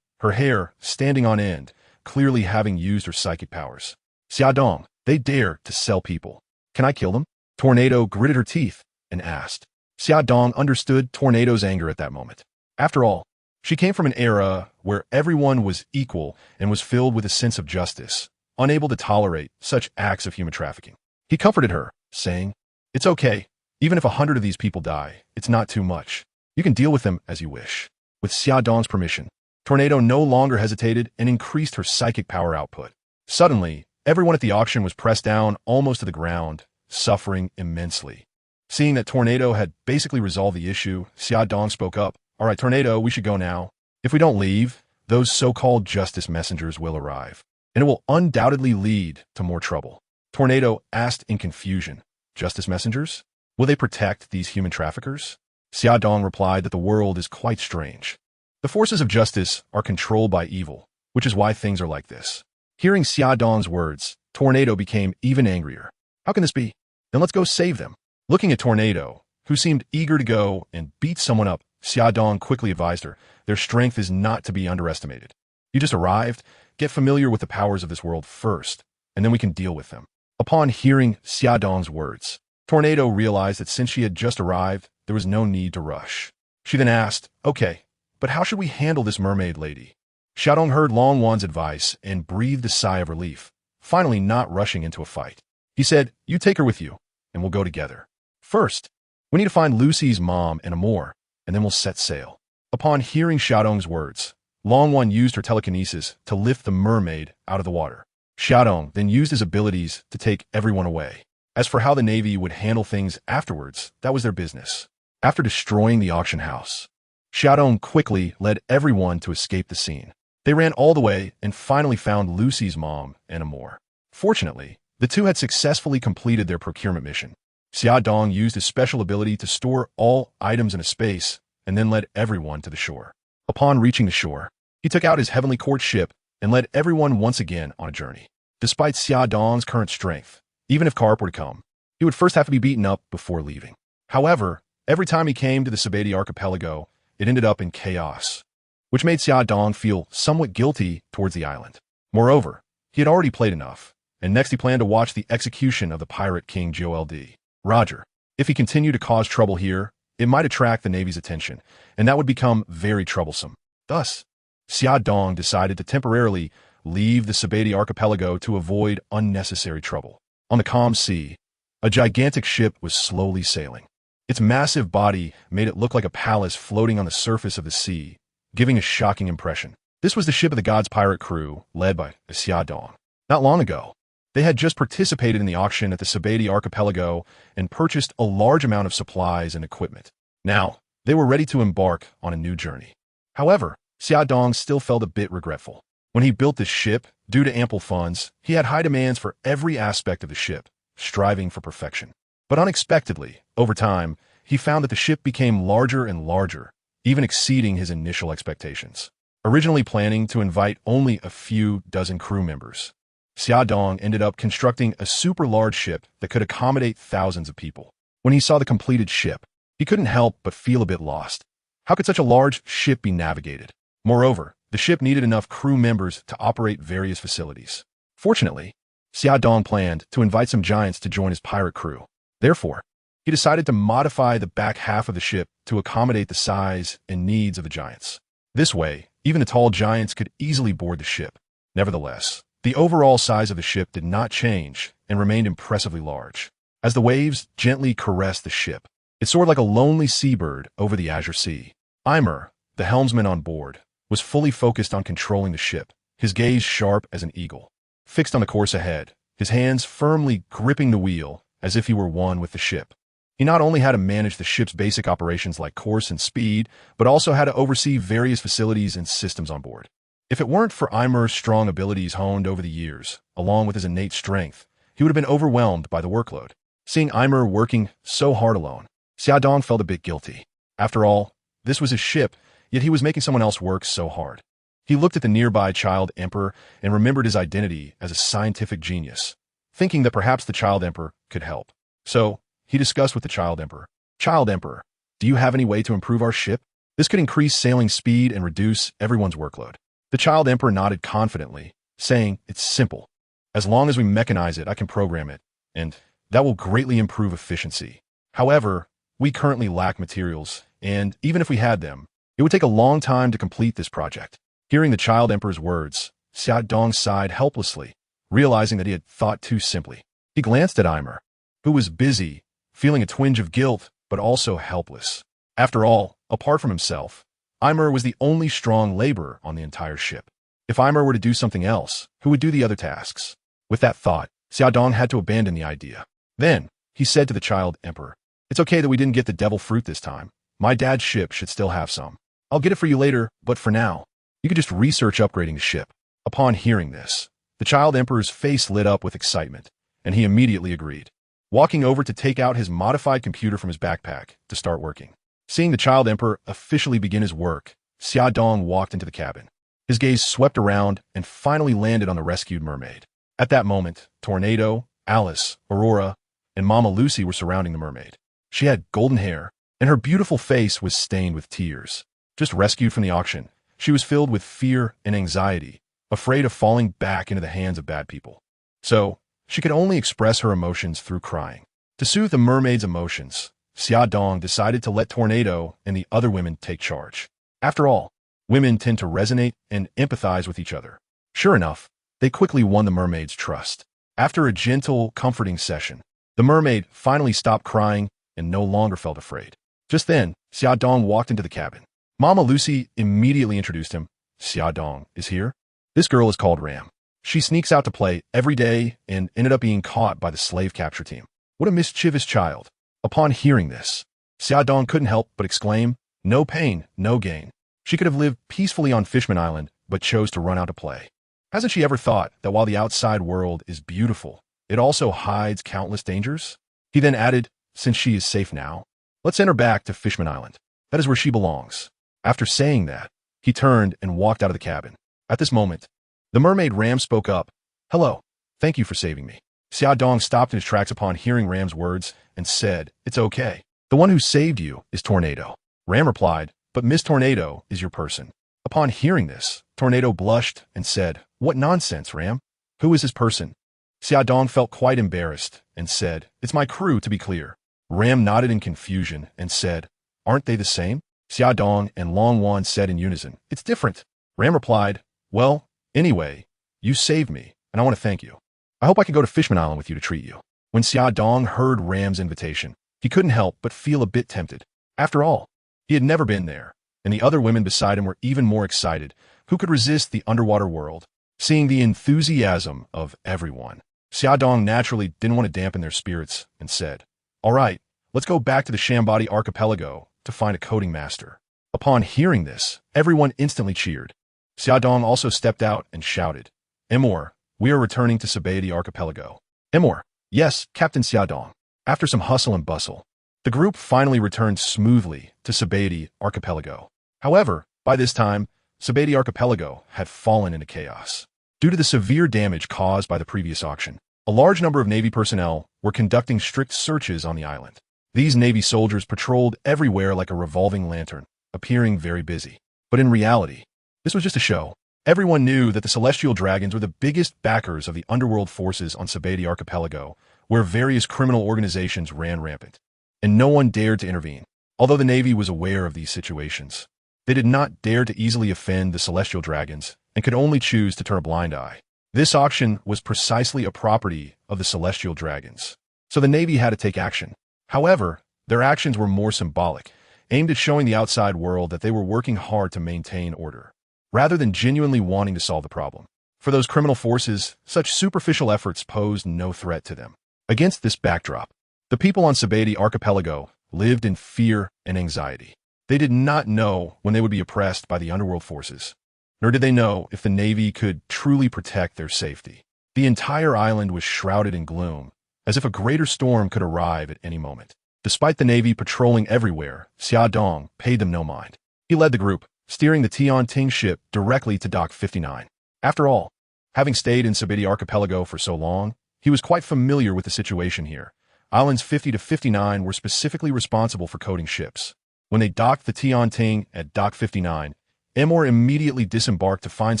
her hair standing on end, clearly having used her psychic powers. "Xiaodong, they dare to sell people. Can I kill them?" Tornado gritted her teeth and asked. Xiaodong understood Tornado's anger at that moment. After all, she came from an era where everyone was equal and was filled with a sense of justice, unable to tolerate such acts of human trafficking. He comforted her, saying, "It's okay. Even if 100 of these people die, it's not too much. You can deal with them as you wish." With Xiaodong's permission, Tornado no longer hesitated and increased her psychic power output. Suddenly, everyone at the auction was pressed down almost to the ground, suffering immensely. Seeing that Tornado had basically resolved the issue, Xiaodong spoke up. "All right, Tornado, we should go now. If we don't leave, those so-called justice messengers will arrive, and it will undoubtedly lead to more trouble." Tornado asked in confusion, "Justice messengers? Will they protect these human traffickers?" Xia Dong replied that the world is quite strange. The forces of justice are controlled by evil, which is why things are like this. Hearing Xia Dong's words, Tornado became even angrier. How can this be? Then let's go save them. Looking at Tornado, who seemed eager to go and beat someone up, Xia Dong quickly advised her, their strength is not to be underestimated. You just arrived, get familiar with the powers of this world first, and then we can deal with them. Upon hearing Xia Dong's words, Tornado realized that since she had just arrived, there was no need to rush. She then asked, okay, but how should we handle this mermaid lady? Xia Dong heard Long Wan's advice and breathed a sigh of relief, finally not rushing into a fight. He said, you take her with you, and we'll go together. First, we need to find Lucy's mom and Amor, and then we'll set sail. Upon hearing Xia Dong's words, Long Wan used her telekinesis to lift the mermaid out of the water. Xia Dong then used his abilities to take everyone away. As for how the Navy would handle things afterwards, that was their business. After destroying the auction house, Xia Dong quickly led everyone to escape the scene. They ran all the way and finally found Lucy's mom and Amor. Fortunately, the two had successfully completed their procurement mission. Xia Dong used his special ability to store all items in a space and then led everyone to the shore. Upon reaching the shore, he took out his heavenly court ship and led everyone once again on a journey. Despite Xia Dong's current strength, even if Karp were to come, he would first have to be beaten up before leaving. However, every time he came to the Sabati archipelago, it ended up in chaos, which made Xia Dong feel somewhat guilty towards the island. Moreover, he had already played enough, and next he planned to watch the execution of the pirate king Gol D.Roger. If he continued to cause trouble here, it might attract the Navy's attention, and that would become very troublesome. Thus, Xia Dong decided to temporarily leave the Sabati archipelago to avoid unnecessary trouble. On the calm sea, a gigantic ship was slowly sailing. Its massive body made it look like a palace floating on the surface of the sea, giving a shocking impression. This was the ship of the God's pirate crew, led by Xia Dong. Not long ago, they had just participated in the auction at the Sabati archipelago and purchased a large amount of supplies and equipment. Now, they were ready to embark on a new journey. However, Xia Dong still felt a bit regretful. When he built this ship, due to ample funds, he had high demands for every aspect of the ship, striving for perfection. But unexpectedly, over time, he found that the ship became larger and larger, even exceeding his initial expectations. Originally planning to invite only a few dozen crew members, Xia Dong ended up constructing a super large ship that could accommodate thousands of people. When he saw the completed ship, he couldn't help but feel a bit lost. How could such a large ship be navigated? Moreover, the ship needed enough crew members to operate various facilities. Fortunately, Xia Dong planned to invite some giants to join his pirate crew. Therefore, he decided to modify the back half of the ship to accommodate the size and needs of the giants. This way, even the tall giants could easily board the ship. Nevertheless, the overall size of the ship did not change and remained impressively large. As the waves gently caressed the ship, it soared like a lonely seabird over the azure sea. Eimer, the helmsman on board, was fully focused on controlling the ship, his gaze sharp as an eagle. Fixed on the course ahead, his hands firmly gripping the wheel as if he were one with the ship. He not only had to manage the ship's basic operations like course and speed, but also had to oversee various facilities and systems on board. If it weren't for Eimer's strong abilities honed over the years, along with his innate strength, he would have been overwhelmed by the workload. Seeing Eimer working so hard alone, Xia Dong felt a bit guilty. After all, this was his ship, yet he was making someone else work so hard. He looked at the nearby Child Emperor and remembered his identity as a scientific genius, thinking that perhaps the Child Emperor could help. So, he discussed with the Child Emperor, Child Emperor, do you have any way to improve our ship? This could increase sailing speed and reduce everyone's workload. The Child Emperor nodded confidently, saying, it's simple. As long as we mechanize it, I can program it, and that will greatly improve efficiency. However, we currently lack materials, and even if we had them, it would take a long time to complete this project. Hearing the Child Emperor's words, Xia Dong sighed helplessly, realizing that he had thought too simply. He glanced at Eimer, who was busy, feeling a twinge of guilt, but also helpless. After all, apart from himself, Eimer was the only strong laborer on the entire ship. If Eimer were to do something else, who would do the other tasks? With that thought, Xia Dong had to abandon the idea. Then, he said to the Child Emperor, it's okay that we didn't get the devil fruit this time. My dad's ship should still have some. I'll get it for you later, but for now, you could just research upgrading the ship. Upon hearing this, the Child Emperor's face lit up with excitement, and he immediately agreed. Walking over to take out his modified computer from his backpack to start working. Seeing the child emperor officially begin his work, Xiaodong walked into the cabin. His gaze swept around and finally landed on the rescued mermaid. At that moment, Tornado, Alice, Aurora, and Mama Lucy were surrounding the mermaid. She had golden hair, and her beautiful face was stained with tears. Just rescued from the auction, she was filled with fear and anxiety, afraid of falling back into the hands of bad people. So, she could only express her emotions through crying. To soothe the mermaid's emotions, Xiaodong decided to let Tornado and the other women take charge. After all, women tend to resonate and empathize with each other. Sure enough, they quickly won the mermaid's trust. After a gentle, comforting session, the mermaid finally stopped crying and no longer felt afraid. Just then, Xiaodong walked into the cabin. Mama Lucy immediately introduced him. Xiaodong is here. This girl is called Ram. She sneaks out to play every day and ended up being caught by the slave capture team. What a mischievous child. Upon hearing this, Xiaodong couldn't help but exclaim, no pain, no gain. She could have lived peacefully on Fishman Island, but chose to run out to play. Hasn't she ever thought that while the outside world is beautiful, it also hides countless dangers? He then added, since she is safe now, let's send her back to Fishman Island. That is where she belongs. After saying that, he turned and walked out of the cabin. At this moment, the mermaid Ram spoke up. Hello, thank you for saving me. Xiaodong stopped in his tracks upon hearing Ram's words and said, it's okay. The one who saved you is Tornado. Ram replied, but Miss Tornado is your person. Upon hearing this, Tornado blushed and said, what nonsense, Ram? Who is his person? Xiaodong felt quite embarrassed and said, it's my crew, to be clear. Ram nodded in confusion and said, aren't they the same? Xiaodong and Long Wan said in unison, it's different. Ram replied, well, anyway, you saved me, and I want to thank you. I hope I can go to Fishman Island with you to treat you. When Xiaodong heard Ram's invitation, he couldn't help but feel a bit tempted. After all, he had never been there, and the other women beside him were even more excited. Who could resist the underwater world? Seeing the enthusiasm of everyone, Xiaodong naturally didn't want to dampen their spirits and said, all right, let's go back to the Shambadi archipelago to find a coding master. Upon hearing this, everyone instantly cheered. Xiaodong also stepped out and shouted, Emor, we are returning to Sabadi archipelago. Emor, yes, Captain Xiaodong. After some hustle and bustle, the group finally returned smoothly to Sabadi archipelago. However, by this time, Sabadi archipelago had fallen into chaos. Due to the severe damage caused by the previous auction, a large number of Navy personnel were conducting strict searches on the island. These Navy soldiers patrolled everywhere like a revolving lantern, appearing very busy. But in reality, this was just a show. Everyone knew that the Celestial Dragons were the biggest backers of the underworld forces on Sabadi archipelago, where various criminal organizations ran rampant, and no one dared to intervene. Although the Navy was aware of these situations, they did not dare to easily offend the Celestial Dragons and could only choose to turn a blind eye. This auction was precisely a property of the Celestial Dragons, so the Navy had to take action. However, their actions were more symbolic, aimed at showing the outside world that they were working hard to maintain order, rather than genuinely wanting to solve the problem. For those criminal forces, such superficial efforts posed no threat to them. Against this backdrop, the people on Sabadi archipelago lived in fear and anxiety. They did not know when they would be oppressed by the underworld forces, nor did they know if the Navy could truly protect their safety. The entire island was shrouded in gloom, as if a greater storm could arrive at any moment. Despite the Navy patrolling everywhere, Xiaodong paid them no mind. He led the group, steering the Tianting ship directly to Dock 59. After all, having stayed in Sabadi archipelago for so long, he was quite familiar with the situation here. Islands 50 to 59 were specifically responsible for coding ships. When they docked the Tianting at Dock 59, Emor immediately disembarked to find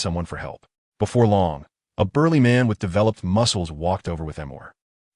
someone for help. Before long, a burly man with developed muscles walked over with Emor.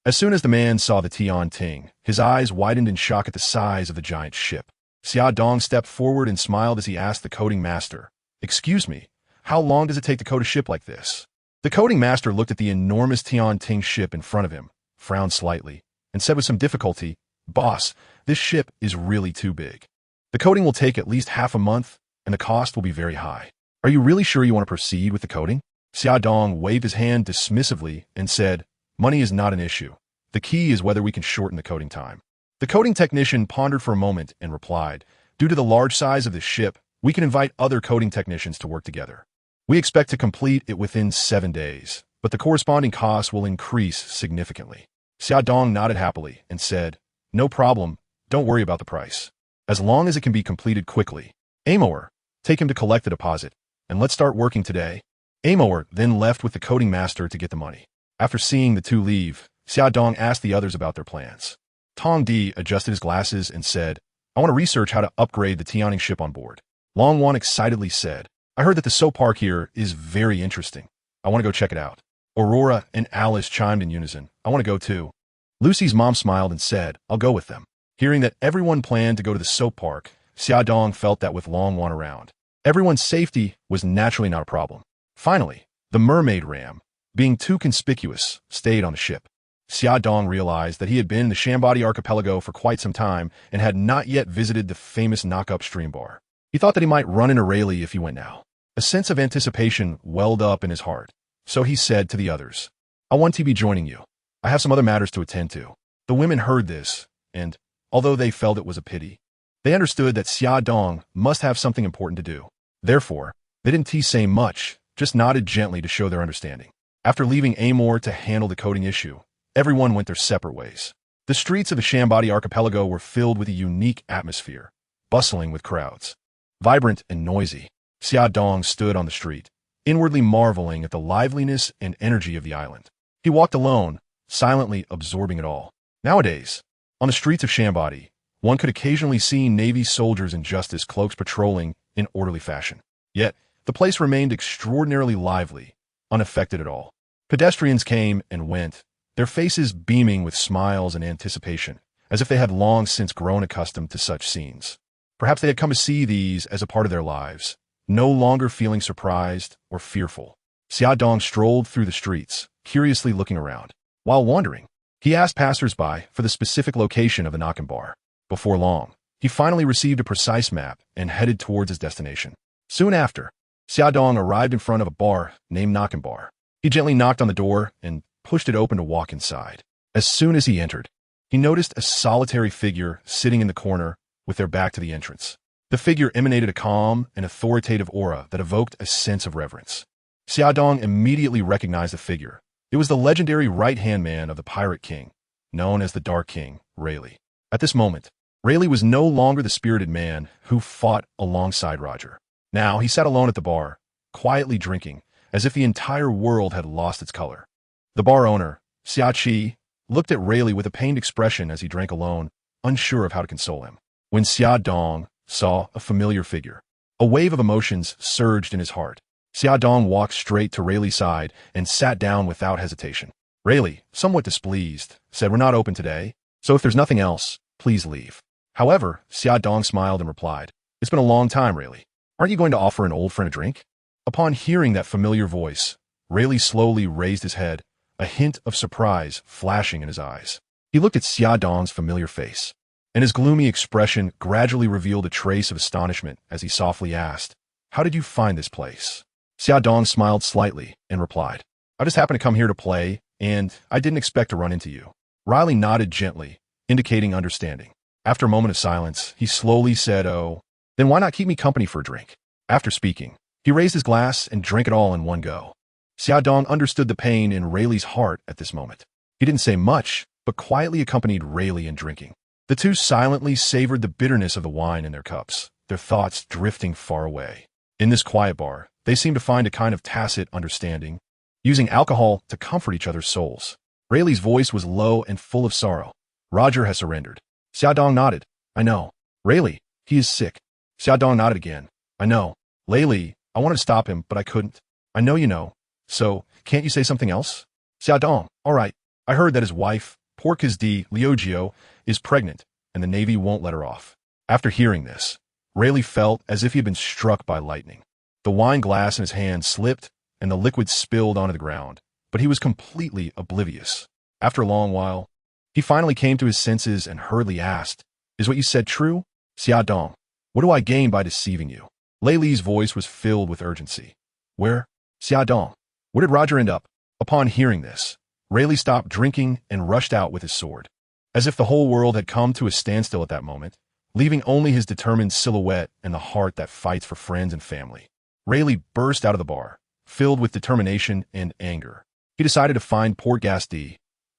As soon as the man saw the Tianting, his eyes widened in shock at the size of the giant ship. Xiaodong stepped forward and smiled as he asked the coding master, excuse me, how long does it take to code a ship like this? The coding master looked at the enormous Tianting ship in front of him, frowned slightly, and said with some difficulty, boss, this ship is really too big. The coding will take at least half a month, and the cost will be very high. Are you really sure you want to proceed with the coding? Xiaodong waved his hand dismissively and said, money is not an issue. The key is whether we can shorten the coding time. The coding technician pondered for a moment and replied, due to the large size of this ship, we can invite other coding technicians to work together. We expect to complete it within 7 days, but the corresponding costs will increase significantly. Xiaodong nodded happily and said, no problem, don't worry about the price. as long as it can be completed quickly. Amour, take him to collect the deposit, and let's start working today. Amour then left with the coding master to get the money. After seeing the two leave, Xiaodong asked the others about their plans. Tong Di adjusted his glasses and said, I want to research how to upgrade the Tianing ship on board. Long Wan excitedly said, I heard that the soap park here is very interesting. I want to go check it out. Aurora and Alice chimed in unison, I want to go too. Lucy's mom smiled and said, I'll go with them. Hearing that everyone planned to go to the soap park, Xiaodong felt that with Long Wan around, everyone's safety was naturally not a problem. Finally, the mermaid ram, being too conspicuous, stayed on the ship. Xiaodong realized that he had been in the Shambadi archipelago for quite some time and had not yet visited the famous knock-up stream bar. He thought that he might run into Rayleigh if he went now. A sense of anticipation welled up in his heart, so he said to the others, I want to be joining you. I have some other matters to attend to. The women heard this, and, although they felt it was a pity, they understood that Xiaodong must have something important to do. Therefore, they didn't say much, just nodded gently to show their understanding. After leaving Amour to handle the coding issue, everyone went their separate ways. The streets of the Shambadi archipelago were filled with a unique atmosphere, bustling with crowds. Vibrant and noisy, Xiaodong stood on the street, inwardly marveling at the liveliness and energy of the island. He walked alone, silently absorbing it all. Nowadays, on the streets of Shambadi, one could occasionally see Navy soldiers in justice cloaks patrolling in orderly fashion. Yet, the place remained extraordinarily lively, unaffected at all. Pedestrians came and went, their faces beaming with smiles and anticipation, as if they had long since grown accustomed to such scenes. Perhaps they had come to see these as a part of their lives, no longer feeling surprised or fearful. Xiaodong strolled through the streets, curiously looking around. While wandering, he asked passers-by for the specific location of the Knockin' Bar. Before long, he finally received a precise map and headed towards his destination. Soon after, Xiaodong arrived in front of a bar named Knockin' Bar. He gently knocked on the door and pushed it open to walk inside. As soon as he entered, he noticed a solitary figure sitting in the corner with their back to the entrance. The figure emanated a calm and authoritative aura that evoked a sense of reverence. Xiaodong immediately recognized the figure. It was the legendary right-hand man of the Pirate King, known as the Dark King, Rayleigh. At this moment, Rayleigh was no longer the spirited man who fought alongside Roger. Now he sat alone at the bar, quietly drinking, as if the entire world had lost its color. The bar owner, Xiaoqi, looked at Rayleigh with a pained expression as he drank alone, unsure of how to console him. When Xiaodong saw a familiar figure, a wave of emotions surged in his heart. Xiaodong walked straight to Rayleigh's side and sat down without hesitation. Rayleigh, somewhat displeased, said, We're not open today, so if there's nothing else, please leave. However, Xiaodong smiled and replied, It's been a long time, Rayleigh. Aren't you going to offer an old friend a drink? Upon hearing that familiar voice, Rayleigh slowly raised his head, a hint of surprise flashing in his eyes. He looked at Xiaodong's familiar face, and his gloomy expression gradually revealed a trace of astonishment as he softly asked, How did you find this place? Xiaodong smiled slightly and replied, I just happened to come here to play, and I didn't expect to run into you. Rayleigh nodded gently, indicating understanding. After a moment of silence, he slowly said, Oh, then why not keep me company for a drink? After speaking, he raised his glass and drank it all in one go. Xiaodong understood the pain in Rayleigh's heart at this moment. He didn't say much, but quietly accompanied Rayleigh in drinking. The two silently savored the bitterness of the wine in their cups, their thoughts drifting far away. In this quiet bar, they seemed to find a kind of tacit understanding, using alcohol to comfort each other's souls. Rayleigh's voice was low and full of sorrow. Roger has surrendered. Xiaodong nodded. I know. Rayleigh, he is sick. Xiaodong nodded again. I know. Rayleigh, I wanted to stop him, but I couldn't. I know you know. So, can't you say something else? Xiaodong, all right. I heard that his wife, Porcas D. Liogio, is pregnant, and the Navy won't let her off. After hearing this, Rayleigh felt as if he had been struck by lightning. The wine glass in his hand slipped, and the liquid spilled onto the ground, but he was completely oblivious. After a long while, he finally came to his senses and hurriedly asked, Is what you said true? Xiaodong, what do I gain by deceiving you? Raylaigh's voice was filled with urgency. Where? Xiaodong, where did Roger end up? Upon hearing this, Rayleigh stopped drinking and rushed out with his sword. As if the whole world had come to a standstill at that moment, leaving only his determined silhouette and the heart that fights for friends and family. Rayleigh burst out of the bar, filled with determination and anger. He decided to find Porcas D.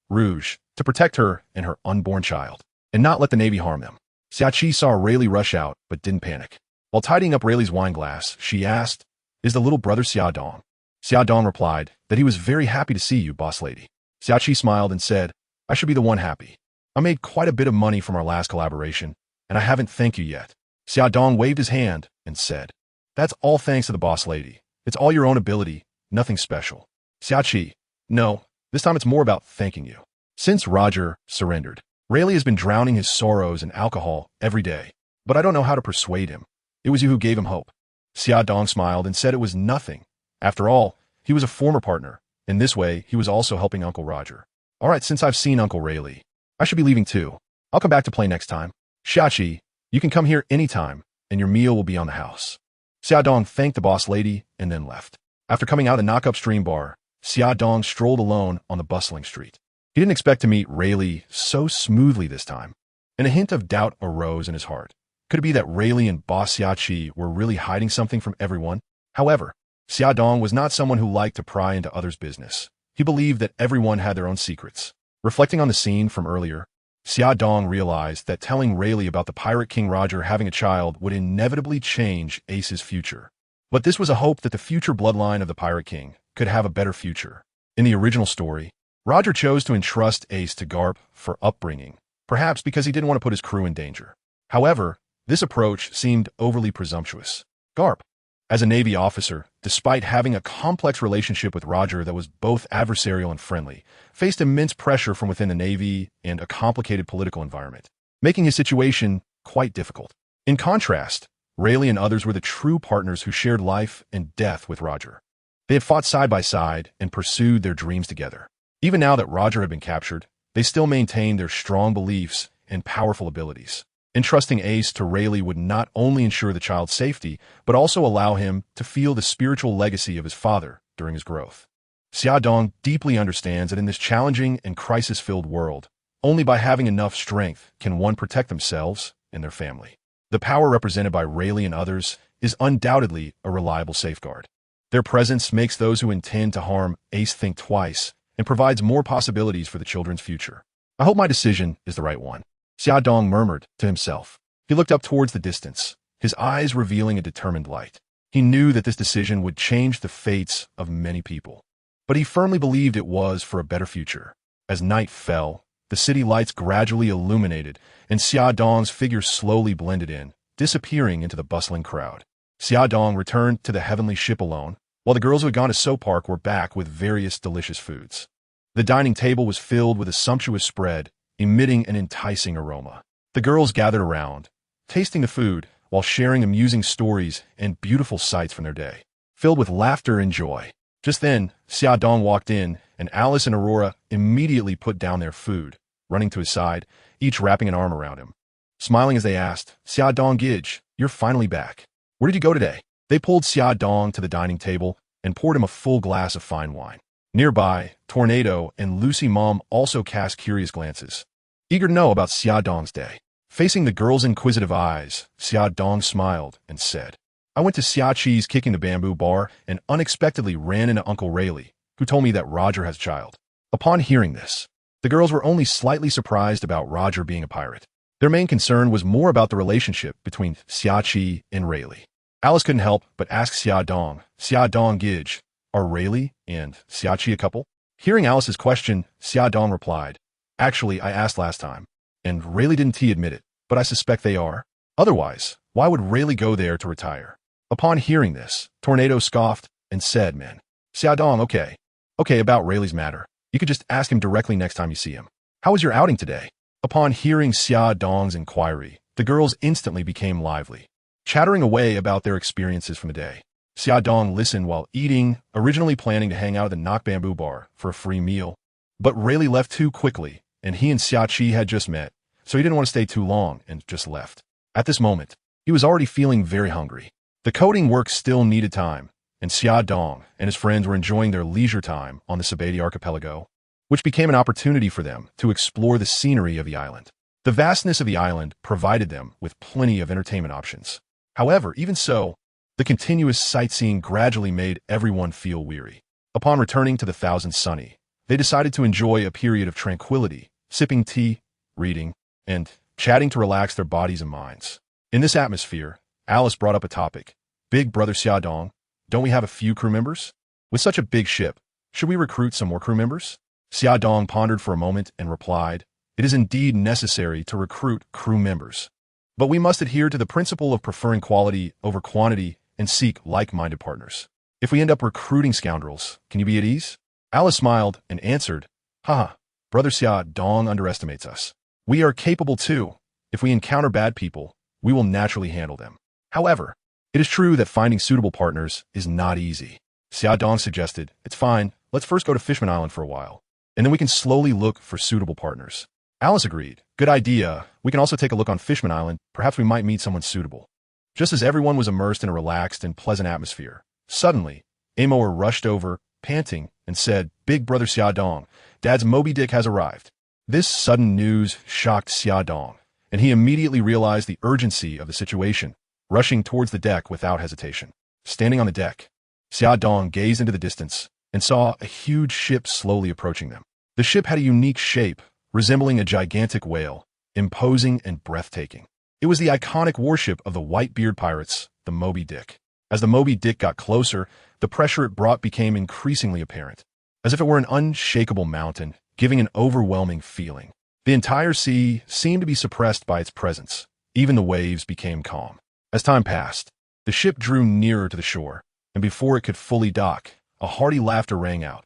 Rouge to protect her and her unborn child, and not let the Navy harm them. Xiachi saw Rayleigh rush out, but didn't panic. While tidying up Rayleigh's wine glass, she asked, "Is the little brother Xiaodong?" Xiaodong replied that he was very happy to see you, boss lady. Xiachi smiled and said, "I should be the one happy. I made quite a bit of money from our last collaboration, and I haven't thanked you yet." Xiaodong waved his hand and said, "That's all thanks to the boss lady. It's all your own ability, nothing special." Xiachi, "No, this time it's more about thanking you. Since Roger surrendered, Rayleigh has been drowning his sorrows in alcohol every day, but I don't know how to persuade him. It was you who gave him hope." Xiaodong smiled and said it was nothing. After all, he was a former partner. In this way, he was also helping Uncle Roger. "All right, since I've seen Uncle Rayleigh, I should be leaving too. I'll come back to play next time. Xiachi, you can come here anytime, and your meal will be on the house." Xiaodong thanked the boss lady and then left. After coming out of the knock-upstream bar, Xiaodong strolled alone on the bustling street. He didn't expect to meet Rayleigh so smoothly this time, and a hint of doubt arose in his heart. Could it be that Rayleigh and boss Xiachi were really hiding something from everyone? However, Xiaodong was not someone who liked to pry into others' business. He believed that everyone had their own secrets. Reflecting on the scene from earlier, Xiaodong realized that telling Rayleigh about the Pirate King Roger having a child would inevitably change Ace's future. But this was a hope that the future bloodline of the Pirate King could have a better future. In the original story, Roger chose to entrust Ace to Garp for upbringing, perhaps because he didn't want to put his crew in danger. However, this approach seemed overly presumptuous. Garp, as a Navy officer, despite having a complex relationship with Roger that was both adversarial and friendly, faced immense pressure from within the Navy and a complicated political environment, making his situation quite difficult. In contrast, Rayleigh and others were the true partners who shared life and death with Roger. They had fought side by side and pursued their dreams together. Even now that Roger had been captured, they still maintained their strong beliefs and powerful abilities. Entrusting Ace to Rayleigh would not only ensure the child's safety, but also allow him to feel the spiritual legacy of his father during his growth. Xiaodong deeply understands that in this challenging and crisis-filled world, only by having enough strength can one protect themselves and their family. The power represented by Rayleigh and others is undoubtedly a reliable safeguard. Their presence makes those who intend to harm Ace think twice and provides more possibilities for the children's future. "I hope my decision is the right one," Xiaodong murmured to himself. He looked up towards the distance, his eyes revealing a determined light. He knew that this decision would change the fates of many people, but he firmly believed it was for a better future. As night fell, the city lights gradually illuminated, and Xiaodong's figure slowly blended in, disappearing into the bustling crowd. Xiaodong returned to the heavenly ship alone, while the girls who had gone to So Park were back with various delicious foods. The dining table was filled with a sumptuous spread, emitting an enticing aroma. The girls gathered around, tasting the food while sharing amusing stories and beautiful sights from their day, filled with laughter and joy. Just then, Xiaodong walked in, and Alice and Aurora immediately put down their food, running to his side, each wrapping an arm around him. Smiling as they asked, "Xiaodong Gidge, you're finally back. Where did you go today?" They pulled Xiaodong to the dining table and poured him a full glass of fine wine. Nearby, Tornado and Lucy Mom also cast curious glances, eager to know about Xiaodong's day. Facing the girls' inquisitive eyes, Xiaodong smiled and said, "I went to Xiachi's Kicking the Bamboo bar and unexpectedly ran into Uncle Rayleigh, who told me that Roger has a child." Upon hearing this, the girls were only slightly surprised about Roger being a pirate. Their main concern was more about the relationship between Xiachi and Rayleigh. Alice couldn't help but ask Xiaodong, "Xiaodong Gidge, are Rayleigh and Xiachi a couple?" Hearing Alice's question, Xiaodong replied, "Actually, I asked last time, and Rayleigh didn't admit it, but I suspect they are. Otherwise, why would Rayleigh go there to retire?" Upon hearing this, Tornado scoffed and said, "Man, Xiaodong, okay, about Rayleigh's matter. You could just ask him directly next time you see him. How was your outing today?" Upon hearing Xiaodong's inquiry, the girls instantly became lively, chattering away about their experiences from the day. Xiaodong listened while eating, originally planning to hang out at the Knock Bamboo Bar for a free meal. But Rayleigh left too quickly, and he and Xiachi had just met, so he didn't want to stay too long and just left. At this moment, he was already feeling very hungry. The coding work still needed time, and Xiaodong and his friends were enjoying their leisure time on the Sabati archipelago, which became an opportunity for them to explore the scenery of the island. The vastness of the island provided them with plenty of entertainment options. However, even so, the continuous sightseeing gradually made everyone feel weary. Upon returning to the Thousand Sunny, they decided to enjoy a period of tranquility, sipping tea, reading, and chatting to relax their bodies and minds. In this atmosphere, Alice brought up a topic. Big Brother Xiaodong, don't we have a few crew members? With such a big ship, should we recruit some more crew members? Xiaodong pondered for a moment and replied, it is indeed necessary to recruit crew members. But we must adhere to the principle of preferring quality over quantity and seek like-minded partners. If we end up recruiting scoundrels, can you be at ease? Alice smiled and answered, haha, Brother Xiaodong underestimates us. We are capable too. If we encounter bad people, we will naturally handle them. However, it is true that finding suitable partners is not easy. Xiaodong suggested, it's fine, let's first go to Fishman Island for a while, and then we can slowly look for suitable partners. Alice agreed. Good idea. We can also take a look on Fishman Island. Perhaps we might meet someone suitable. Just as everyone was immersed in a relaxed and pleasant atmosphere, suddenly, Amoer rushed over, panting, and said, Big Brother Xiaodong, Dad's Moby Dick has arrived. This sudden news shocked Xiaodong, and he immediately realized the urgency of the situation, rushing towards the deck without hesitation. Standing on the deck, Xiaodong gazed into the distance and saw a huge ship slowly approaching them. The ship had a unique shape, resembling a gigantic whale, imposing and breathtaking. It was the iconic warship of the Whitebeard Pirates, the Moby Dick. As the Moby Dick got closer, the pressure it brought became increasingly apparent, as if it were an unshakable mountain, giving an overwhelming feeling. The entire sea seemed to be suppressed by its presence. Even the waves became calm. As time passed, the ship drew nearer to the shore, and before it could fully dock, a hearty laughter rang out.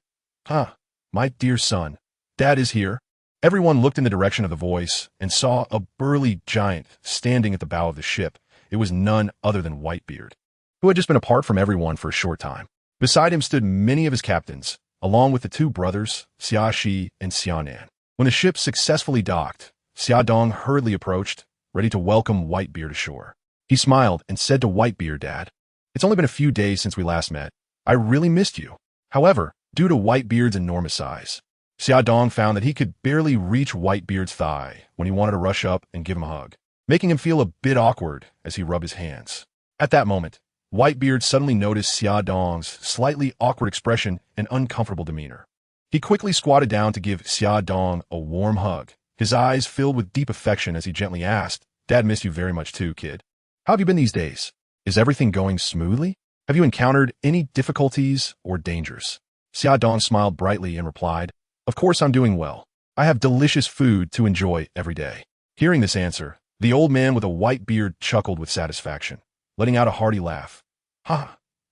My dear son, Dad is here. Everyone looked in the direction of the voice and saw a burly giant standing at the bow of the ship. It was none other than Whitebeard, who had just been apart from everyone for a short time. Beside him stood many of his captains, along with the two brothers, Xia Shi and Xianan. When the ship successfully docked, Xiaodong hurriedly approached, ready to welcome Whitebeard ashore. He smiled and said to Whitebeard, Dad, it's only been a few days since we last met. I really missed you. However, due to Whitebeard's enormous size, Xiaodong found that he could barely reach Whitebeard's thigh when he wanted to rush up and give him a hug, making him feel a bit awkward as he rubbed his hands. At that moment, Whitebeard suddenly noticed Xiaodong's slightly awkward expression and uncomfortable demeanor. He quickly squatted down to give Xiaodong a warm hug, his eyes filled with deep affection as he gently asked, Dad missed you very much too, kid. How have you been these days? Is everything going smoothly? Have you encountered any difficulties or dangers? Xiaodong smiled brightly and replied, Of course I'm doing well. I have delicious food to enjoy every day. Hearing this answer, the old man with a white beard chuckled with satisfaction, letting out a hearty laugh.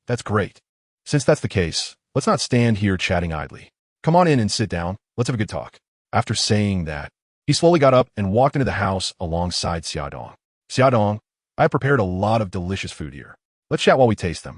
That's great. Since that's the case, let's not stand here chatting idly. Come on in and sit down. Let's have a good talk. After saying that, he slowly got up and walked into the house alongside Xiaodong. Xiaodong, I have prepared a lot of delicious food here. Let's chat while we taste them.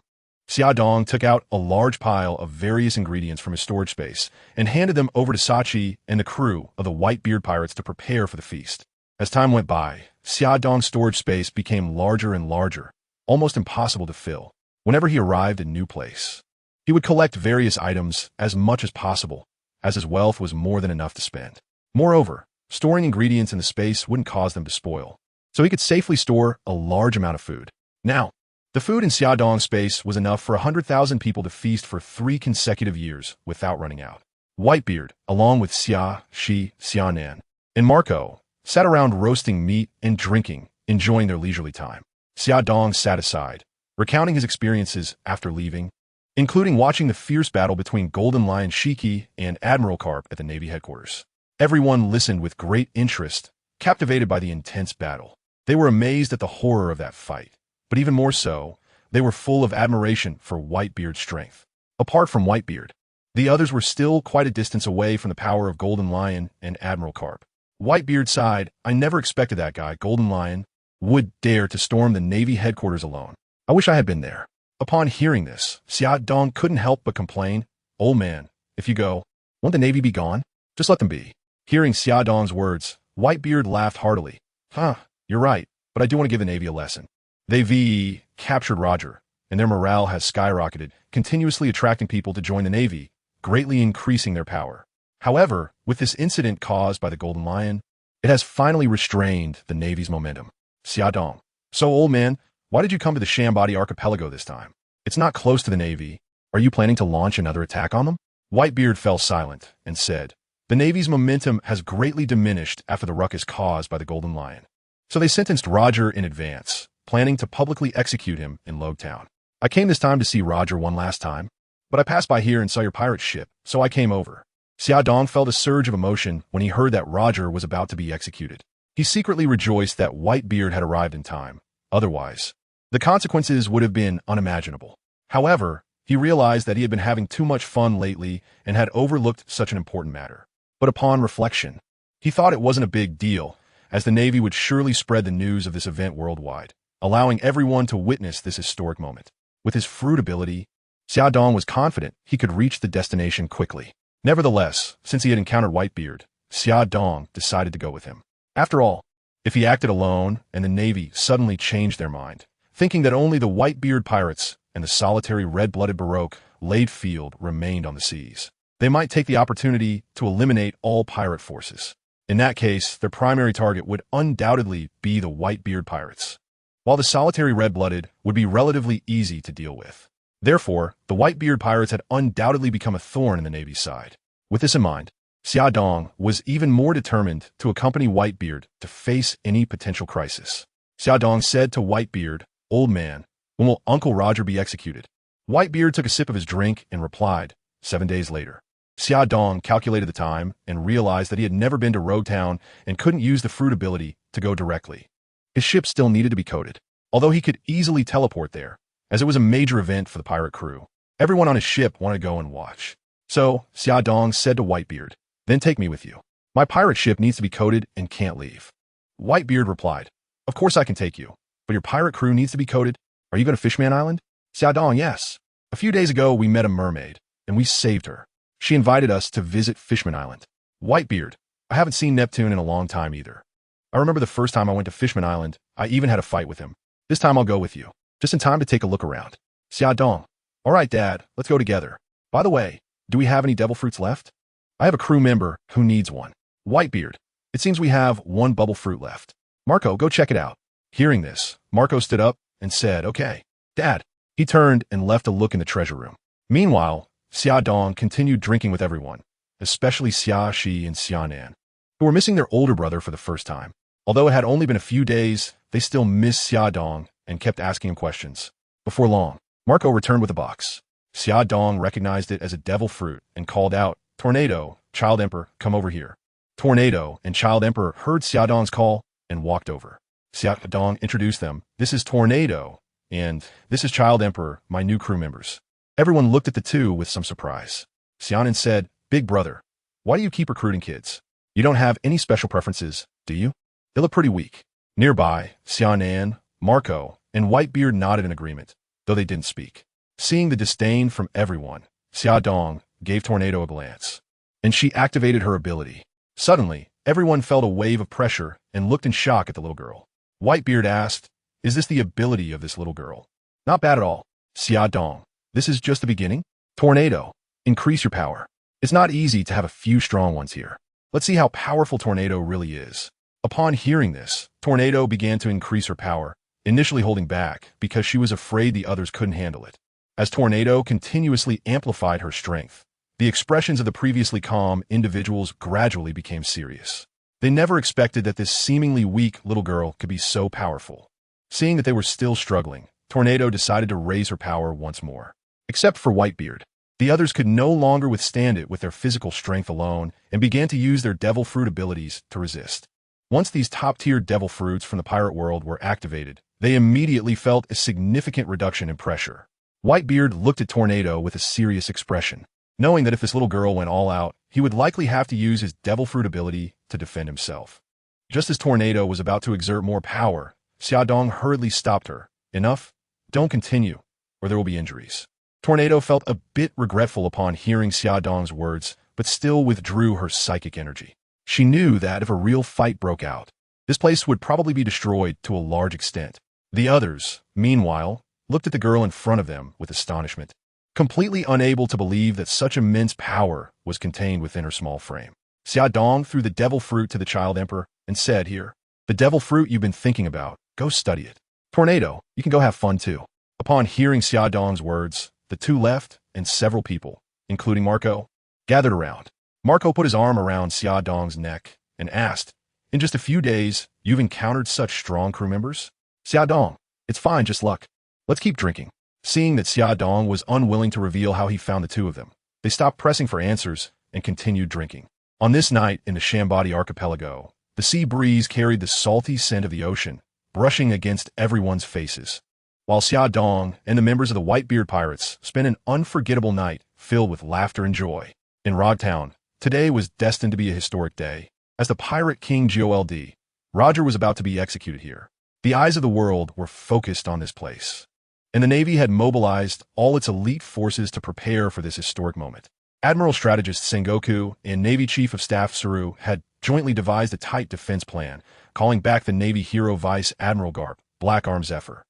Xiaodong took out a large pile of various ingredients from his storage space and handed them over to Sachi and the crew of the Whitebeard Pirates to prepare for the feast. As time went by, Xiaodong's storage space became larger and larger, almost impossible to fill. Whenever he arrived at a new place, he would collect various items as much as possible, as his wealth was more than enough to spend. Moreover, storing ingredients in the space wouldn't cause them to spoil, so he could safely store a large amount of food. Now, the food in Xiaodong's space was enough for 100,000 people to feast for 3 consecutive years without running out. Whitebeard, along with Xia, Shi, Xianan, and Marco, sat around roasting meat and drinking, enjoying their leisurely time. Xiaodong sat aside, recounting his experiences after leaving, including watching the fierce battle between Golden Lion Shiki and Admiral Carp at the Navy headquarters. Everyone listened with great interest, captivated by the intense battle. They were amazed at the horror of that fight, but even more so, they were full of admiration for Whitebeard's strength. Apart from Whitebeard, the others were still quite a distance away from the power of Golden Lion and Admiral Carp. Whitebeard sighed, I never expected that guy, Golden Lion, would dare to storm the Navy headquarters alone. I wish I had been there. Upon hearing this, Xiaodong couldn't help but complain, Old man, if you go, won't the Navy be gone? Just let them be. Hearing Xiaodong's words, Whitebeard laughed heartily. You're right, but I do want to give the Navy a lesson. They've captured Roger, and their morale has skyrocketed, continuously attracting people to join the Navy, greatly increasing their power. However, with this incident caused by the Golden Lion, it has finally restrained the Navy's momentum. Xiaodong. So, old man, why did you come to the Shambadi archipelago this time? It's not close to the Navy. Are you planning to launch another attack on them? Whitebeard fell silent and said, The Navy's momentum has greatly diminished after the ruckus caused by the Golden Lion. So they sentenced Roger in advance, planning to publicly execute him in Logtown. I came this time to see Roger one last time, but I passed by here and saw your pirate ship, so I came over. Xia Dong felt a surge of emotion when he heard that Roger was about to be executed. He secretly rejoiced that Whitebeard had arrived in time. Otherwise, the consequences would have been unimaginable. However, he realized that he had been having too much fun lately and had overlooked such an important matter. But upon reflection, he thought it wasn't a big deal, as the Navy would surely spread the news of this event worldwide, allowing everyone to witness this historic moment. With his fruit ability, Xia Dong was confident he could reach the destination quickly. Nevertheless, since he had encountered Whitebeard, Xia Dong decided to go with him. After all, if he acted alone and the Navy suddenly changed their mind, thinking that only the Whitebeard Pirates and the solitary red-blooded Baroque laid field remained on the seas, they might take the opportunity to eliminate all pirate forces. In that case, their primary target would undoubtedly be the Whitebeard Pirates, while the solitary red-blooded would be relatively easy to deal with. Therefore, the Whitebeard Pirates had undoubtedly become a thorn in the Navy's side. With this in mind, Xia Dong was even more determined to accompany Whitebeard to face any potential crisis. Xia Dong said to Whitebeard, "Old man, when will Uncle Roger be executed?" Whitebeard took a sip of his drink and replied, 7 days later. Xia Dong calculated the time and realized that he had never been to Roadtown and couldn't use the fruit ability to go directly. His ship still needed to be coded, although he could easily teleport there, as it was a major event for the pirate crew. Everyone on his ship wanted to go and watch. So, Xia Dong said to Whitebeard, "Then take me with you. My pirate ship needs to be coded and can't leave." Whitebeard replied, "Of course I can take you, but your pirate crew needs to be coded. Are you going to Fishman Island?" Xia Dong, "Yes. A few days ago we met a mermaid, and we saved her. She invited us to visit Fishman Island." Whitebeard, "I haven't seen Neptune in a long time either. I remember the first time I went to Fishman Island, I even had a fight with him. This time I'll go with you, just in time to take a look around." Xia Dong, "All right, Dad, let's go together. By the way, do we have any devil fruits left? I have a crew member who needs one." Whitebeard, "It seems we have one bubble fruit left. Marco, go check it out." Hearing this, Marco stood up and said, "Okay, Dad." He turned and left a look in the treasure room. Meanwhile, Xia Dong continued drinking with everyone, especially Xia Shi and Xia Nan, who were missing their older brother for the first time. Although it had only been a few days, they still missed Xia Dong and kept asking him questions. Before long, Marco returned with a box. Xia Dong recognized it as a devil fruit and called out, "Tornado, Child Emperor, come over here." Tornado and Child Emperor heard Xia Dong's call and walked over. Xia Dong introduced them. "This is Tornado, and this is Child Emperor, my new crew members." Everyone looked at the two with some surprise. Xianan said, "Big brother, why do you keep recruiting kids? You don't have any special preferences, do you? They look pretty weak." Nearby, Xianan, Marco, and Whitebeard nodded in agreement, though they didn't speak. Seeing the disdain from everyone, Xia Dong gave Tornado a glance, and she activated her ability. Suddenly, everyone felt a wave of pressure and looked in shock at the little girl. Whitebeard asked, "Is this the ability of this little girl?" "Not bad at all, Xia Dong. This is just the beginning. Tornado, increase your power. It's not easy to have a few strong ones here. Let's see how powerful Tornado really is." Upon hearing this, Tornado began to increase her power, initially holding back because she was afraid the others couldn't handle it. As Tornado continuously amplified her strength, the expressions of the previously calm individuals gradually became serious. They never expected that this seemingly weak little girl could be so powerful. Seeing that they were still struggling, Tornado decided to raise her power once more. Except for Whitebeard, the others could no longer withstand it with their physical strength alone and began to use their devil fruit abilities to resist. Once these top-tier devil fruits from the pirate world were activated, they immediately felt a significant reduction in pressure. Whitebeard looked at Tornado with a serious expression, knowing that if this little girl went all out, he would likely have to use his devil fruit ability to defend himself. Just as Tornado was about to exert more power, Xia Dong hurriedly stopped her. "Enough. Don't continue, or there will be injuries." Tornado felt a bit regretful upon hearing Xia Dong's words, but still withdrew her psychic energy. She knew that if a real fight broke out, this place would probably be destroyed to a large extent. The others, meanwhile, looked at the girl in front of them with astonishment, completely unable to believe that such immense power was contained within her small frame. Xia Dong threw the devil fruit to the Child Emperor and said, "Here, the devil fruit you've been thinking about, go study it. Tornado, you can go have fun too." Upon hearing Xia Dong's words, the two left, and several people, including Marco, gathered around. Marco put his arm around Xia Dong's neck and asked, "In just a few days, You've encountered such strong crew members? Xiaodong, it's fine, just luck. Let's keep drinking. Seeing that Xiaodong was unwilling to reveal how he found the two of them, they stopped pressing for answers and continued drinking. On this night in the Shambadi archipelago, the sea breeze carried the salty scent of the ocean, brushing against everyone's faces, while Xiaodong and the members of the Whitebeard Pirates spent an unforgettable night filled with laughter and joy. In Rogtown, today was destined to be a historic day, as the pirate king Gol D.Roger was about to be executed here. The eyes of the world were focused on this place, and the Navy had mobilized all its elite forces to prepare for this historic moment. Admiral Strategist Sengoku and Navy Chief of Staff Saru had jointly devised a tight defense plan, calling back the Navy hero Vice Admiral Garp, Black Arm Zephyr,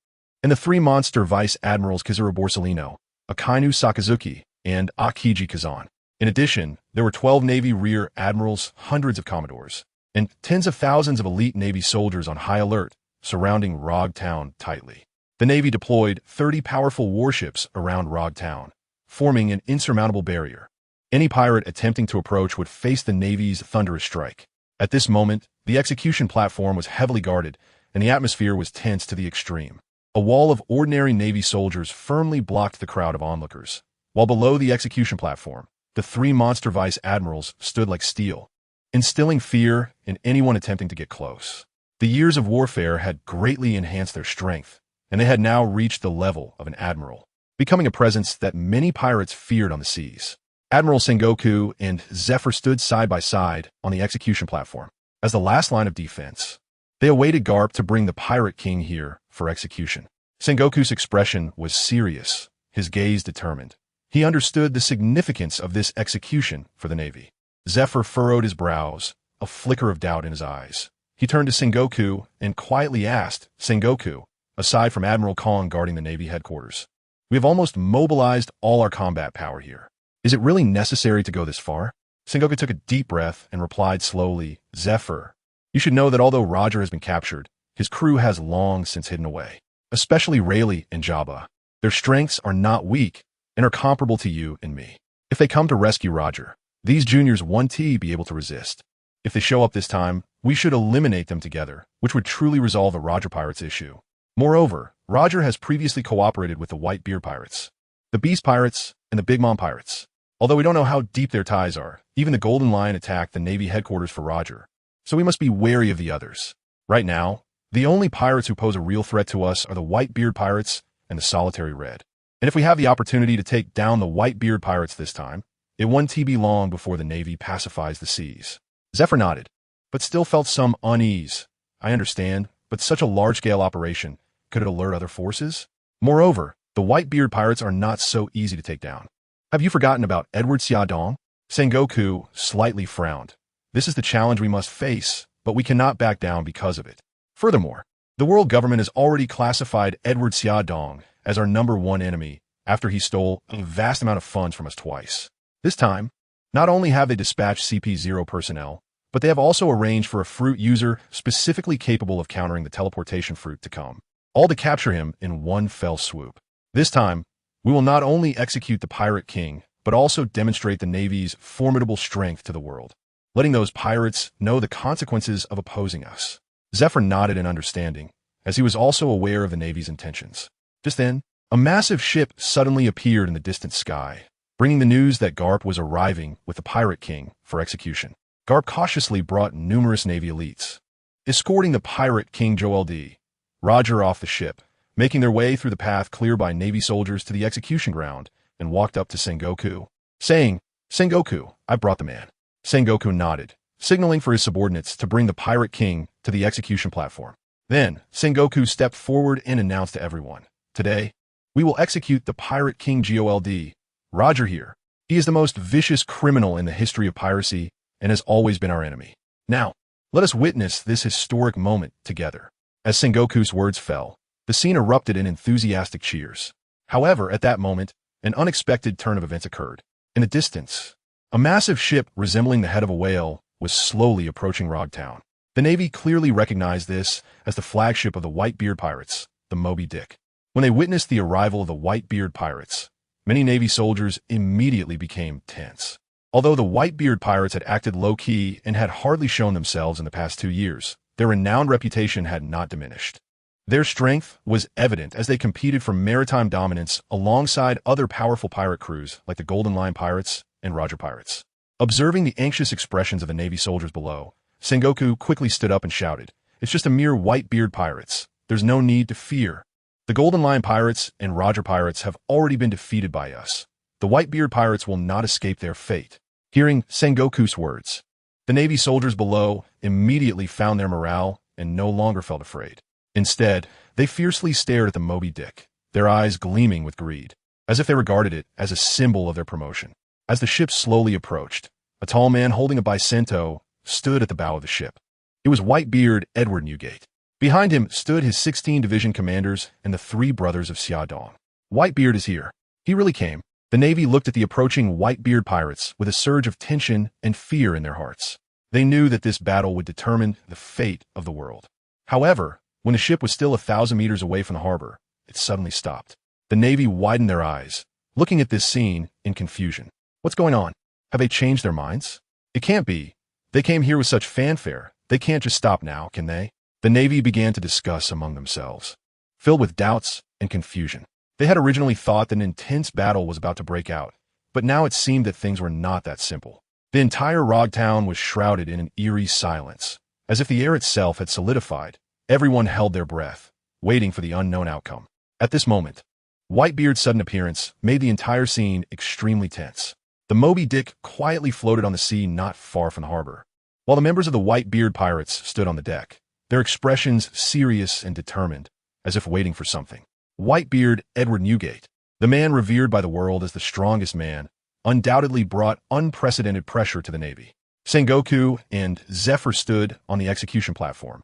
and the three monster Vice Admirals Kizaru Borsellino, Akainu Sakazuki, and Akiji Kazan. In addition, there were 12 Navy Rear Admirals, hundreds of Commodores, and tens of thousands of elite Navy soldiers on high alert, surrounding Rogtown tightly. The Navy deployed 30 powerful warships around Rogtown, forming an insurmountable barrier. Any pirate attempting to approach would face the Navy's thunderous strike. At this moment, the execution platform was heavily guarded, and the atmosphere was tense to the extreme. A wall of ordinary Navy soldiers firmly blocked the crowd of onlookers, while below the execution platform, the three monster vice admirals stood like steel, instilling fear in anyone attempting to get close. The years of warfare had greatly enhanced their strength, and they had now reached the level of an admiral, becoming a presence that many pirates feared on the seas. Admiral Sengoku and Zephyr stood side by side on the execution platform as the last line of defense. They awaited Garp to bring the pirate king here for execution. Sengoku's expression was serious, his gaze determined. He understood the significance of this execution for the Navy. Zephyr furrowed his brows, a flicker of doubt in his eyes. He turned to Sengoku and quietly asked, Sengoku, aside from Admiral Kong guarding the Navy headquarters, we have almost mobilized all our combat power here. Is it really necessary to go this far? Sengoku took a deep breath and replied slowly, Zephyr, you should know that although Roger has been captured, his crew has long since hidden away, especially Rayleigh and Jabba. Their strengths are not weak and are comparable to you and me. If they come to rescue Roger, these juniors won't be able to resist. If they show up this time, we should eliminate them together, which would truly resolve the Roger Pirates issue. Moreover, Roger has previously cooperated with the Whitebeard Pirates, the Beast Pirates, and the Big Mom Pirates. Although we don't know how deep their ties are, even the Golden Lion attacked the Navy headquarters for Roger, so we must be wary of the others. Right now, the only pirates who pose a real threat to us are the Whitebeard Pirates and the Solitary Red. And if we have the opportunity to take down the Whitebeard Pirates this time, it won't be long before the Navy pacifies the seas. Zephyr nodded, but still felt some unease. I understand, but such a large-scale operation, could it alert other forces? Moreover, the Whitebeard Pirates are not so easy to take down. Have you forgotten about Edward Xiaodong? Sengoku slightly frowned. This is the challenge we must face, but we cannot back down because of it. Furthermore, the world government has already classified Edward Xiaodong as our #1 enemy after he stole a vast amount of funds from us twice. This time, not only have they dispatched CP0 personnel, but they have also arranged for a fruit user specifically capable of countering the teleportation fruit to come, all to capture him in one fell swoop. This time, we will not only execute the Pirate King, but also demonstrate the Navy's formidable strength to the world, letting those pirates know the consequences of opposing us. Zephyr nodded in understanding, as he was also aware of the Navy's intentions. Just then, a massive ship suddenly appeared in the distant sky, bringing the news that Garp was arriving with the Pirate King for execution. Garp cautiously brought numerous Navy elites, escorting the Pirate King Gol D.Roger off the ship, making their way through the path cleared by Navy soldiers to the execution ground, and walked up to Sengoku, saying, Sengoku, I brought the man. Sengoku nodded, signaling for his subordinates to bring the Pirate King to the execution platform. Then, Sengoku stepped forward and announced to everyone, Today, we will execute the Pirate King Gol D.Roger here. He is the most vicious criminal in the history of piracy and has always been our enemy. Now, let us witness this historic moment together. As Sengoku's words fell, the scene erupted in enthusiastic cheers. However, at that moment, an unexpected turn of events occurred. In the distance, a massive ship resembling the head of a whale was slowly approaching Rogtown. The Navy clearly recognized this as the flagship of the Whitebeard Pirates, the Moby Dick. When they witnessed the arrival of the Whitebeard Pirates, many Navy soldiers immediately became tense. Although the Whitebeard Pirates had acted low-key and had hardly shown themselves in the past 2 years, their renowned reputation had not diminished. Their strength was evident as they competed for maritime dominance alongside other powerful pirate crews like the Golden Lion Pirates and Roger Pirates. Observing the anxious expressions of the Navy soldiers below, Sengoku quickly stood up and shouted, "It's just a mere Whitebeard Pirates. There's no need to fear. The Golden Lion Pirates and Roger Pirates have already been defeated by us. The Whitebeard Pirates will not escape their fate." Hearing Sengoku's words, the Navy soldiers below immediately found their morale and no longer felt afraid. Instead, they fiercely stared at the Moby Dick, their eyes gleaming with greed, as if they regarded it as a symbol of their promotion. As the ship slowly approached, a tall man holding a bicento stood at the bow of the ship. It was Whitebeard Edward Newgate. Behind him stood his 16 division commanders and the 3 brothers of Xiaodong. "Whitebeard is here." He really came. The Navy looked at the approaching Whitebeard pirates with a surge of tension and fear in their hearts. They knew that this battle would determine the fate of the world. However, when the ship was still 1,000 meters away from the harbor, it suddenly stopped. The Navy widened their eyes, looking at this scene in confusion. What's going on? Have they changed their minds? It can't be. They came here with such fanfare. They can't just stop now, can they? The Navy began to discuss among themselves, filled with doubts and confusion. They had originally thought that an intense battle was about to break out, but now it seemed that things were not that simple. The entire Rog Town was shrouded in an eerie silence, as if the air itself had solidified. Everyone held their breath, waiting for the unknown outcome. At this moment, Whitebeard's sudden appearance made the entire scene extremely tense. The Moby Dick quietly floated on the sea not far from the harbor, while the members of the Whitebeard Pirates stood on the deck, their expressions serious and determined, as if waiting for something. Whitebeard Edward Newgate, the man revered by the world as the strongest man, undoubtedly brought unprecedented pressure to the Navy. Sengoku and Zephyr stood on the execution platform,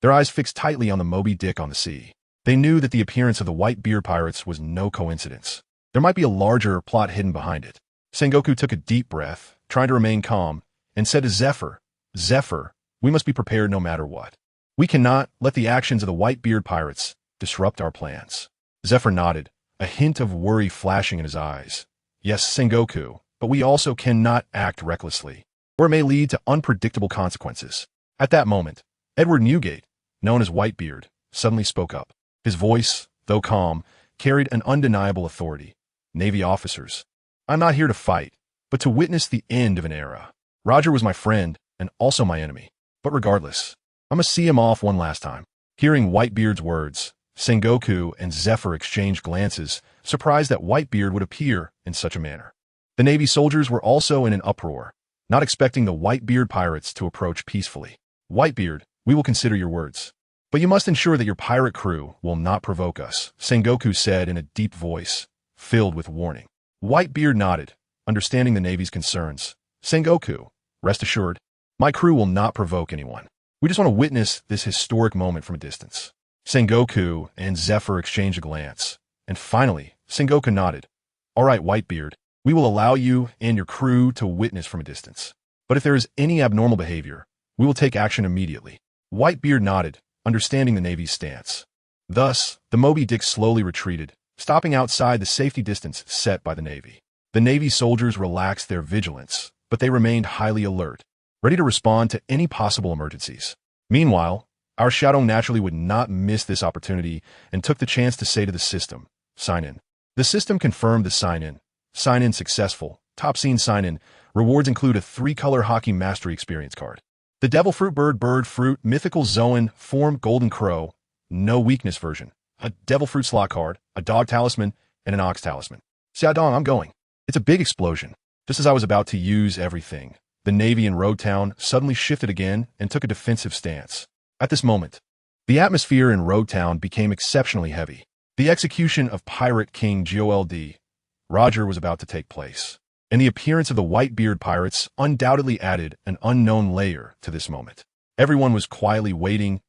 their eyes fixed tightly on the Moby Dick on the sea. They knew that the appearance of the Whitebeard Pirates was no coincidence. There might be a larger plot hidden behind it. Sengoku took a deep breath, trying to remain calm, and said to Zephyr, "Zephyr, we must be prepared no matter what. We cannot let the actions of the Whitebeard Pirates disrupt our plans." Zephyr nodded, a hint of worry flashing in his eyes. "Yes, Sengoku, but we also cannot act recklessly, or it may lead to unpredictable consequences." At that moment, Edward Newgate, known as Whitebeard, suddenly spoke up. His voice, though calm, carried an undeniable authority. "Navy officers, I'm not here to fight, but to witness the end of an era. Roger was my friend and also my enemy. But regardless, I must see him off one last time." Hearing Whitebeard's words, Sengoku and Zephyr exchanged glances, surprised that Whitebeard would appear in such a manner. The Navy soldiers were also in an uproar, not expecting the Whitebeard Pirates to approach peacefully. "Whitebeard, we will consider your words, but you must ensure that your pirate crew will not provoke us," Sengoku said in a deep voice, filled with warning. Whitebeard nodded, understanding the Navy's concerns. "Sengoku, rest assured, my crew will not provoke anyone. We just want to witness this historic moment from a distance." Sengoku and Zephyr exchanged a glance, and finally, Sengoku nodded. "All right, Whitebeard, we will allow you and your crew to witness from a distance. But if there is any abnormal behavior, we will take action immediately." Whitebeard nodded, understanding the Navy's stance. Thus, the Moby Dick slowly retreated, stopping outside the safety distance set by the Navy. The Navy soldiers relaxed their vigilance, but they remained highly alert, ready to respond to any possible emergencies. Meanwhile, our Xiaodong naturally would not miss this opportunity and took the chance to say to the system, "Sign in." The system confirmed the sign-in. Sign-in successful. Top scene sign-in. Rewards include a 3-color hockey mastery experience card. The Devil Fruit Bird Fruit Mythical Zoan Form Golden Crow, no weakness version. A Devil Fruit slot card, a Dog Talisman, and an Ox Talisman. "Xiaodong, I'm going." It's a big explosion. Just as I was about to use everything, the Navy in Road Town suddenly shifted again and took a defensive stance. At this moment, the atmosphere in Road Town became exceptionally heavy. The execution of Pirate King Gol D.Roger was about to take place, and the appearance of the Whitebeard Pirates undoubtedly added an unknown layer to this moment. Everyone was quietly waiting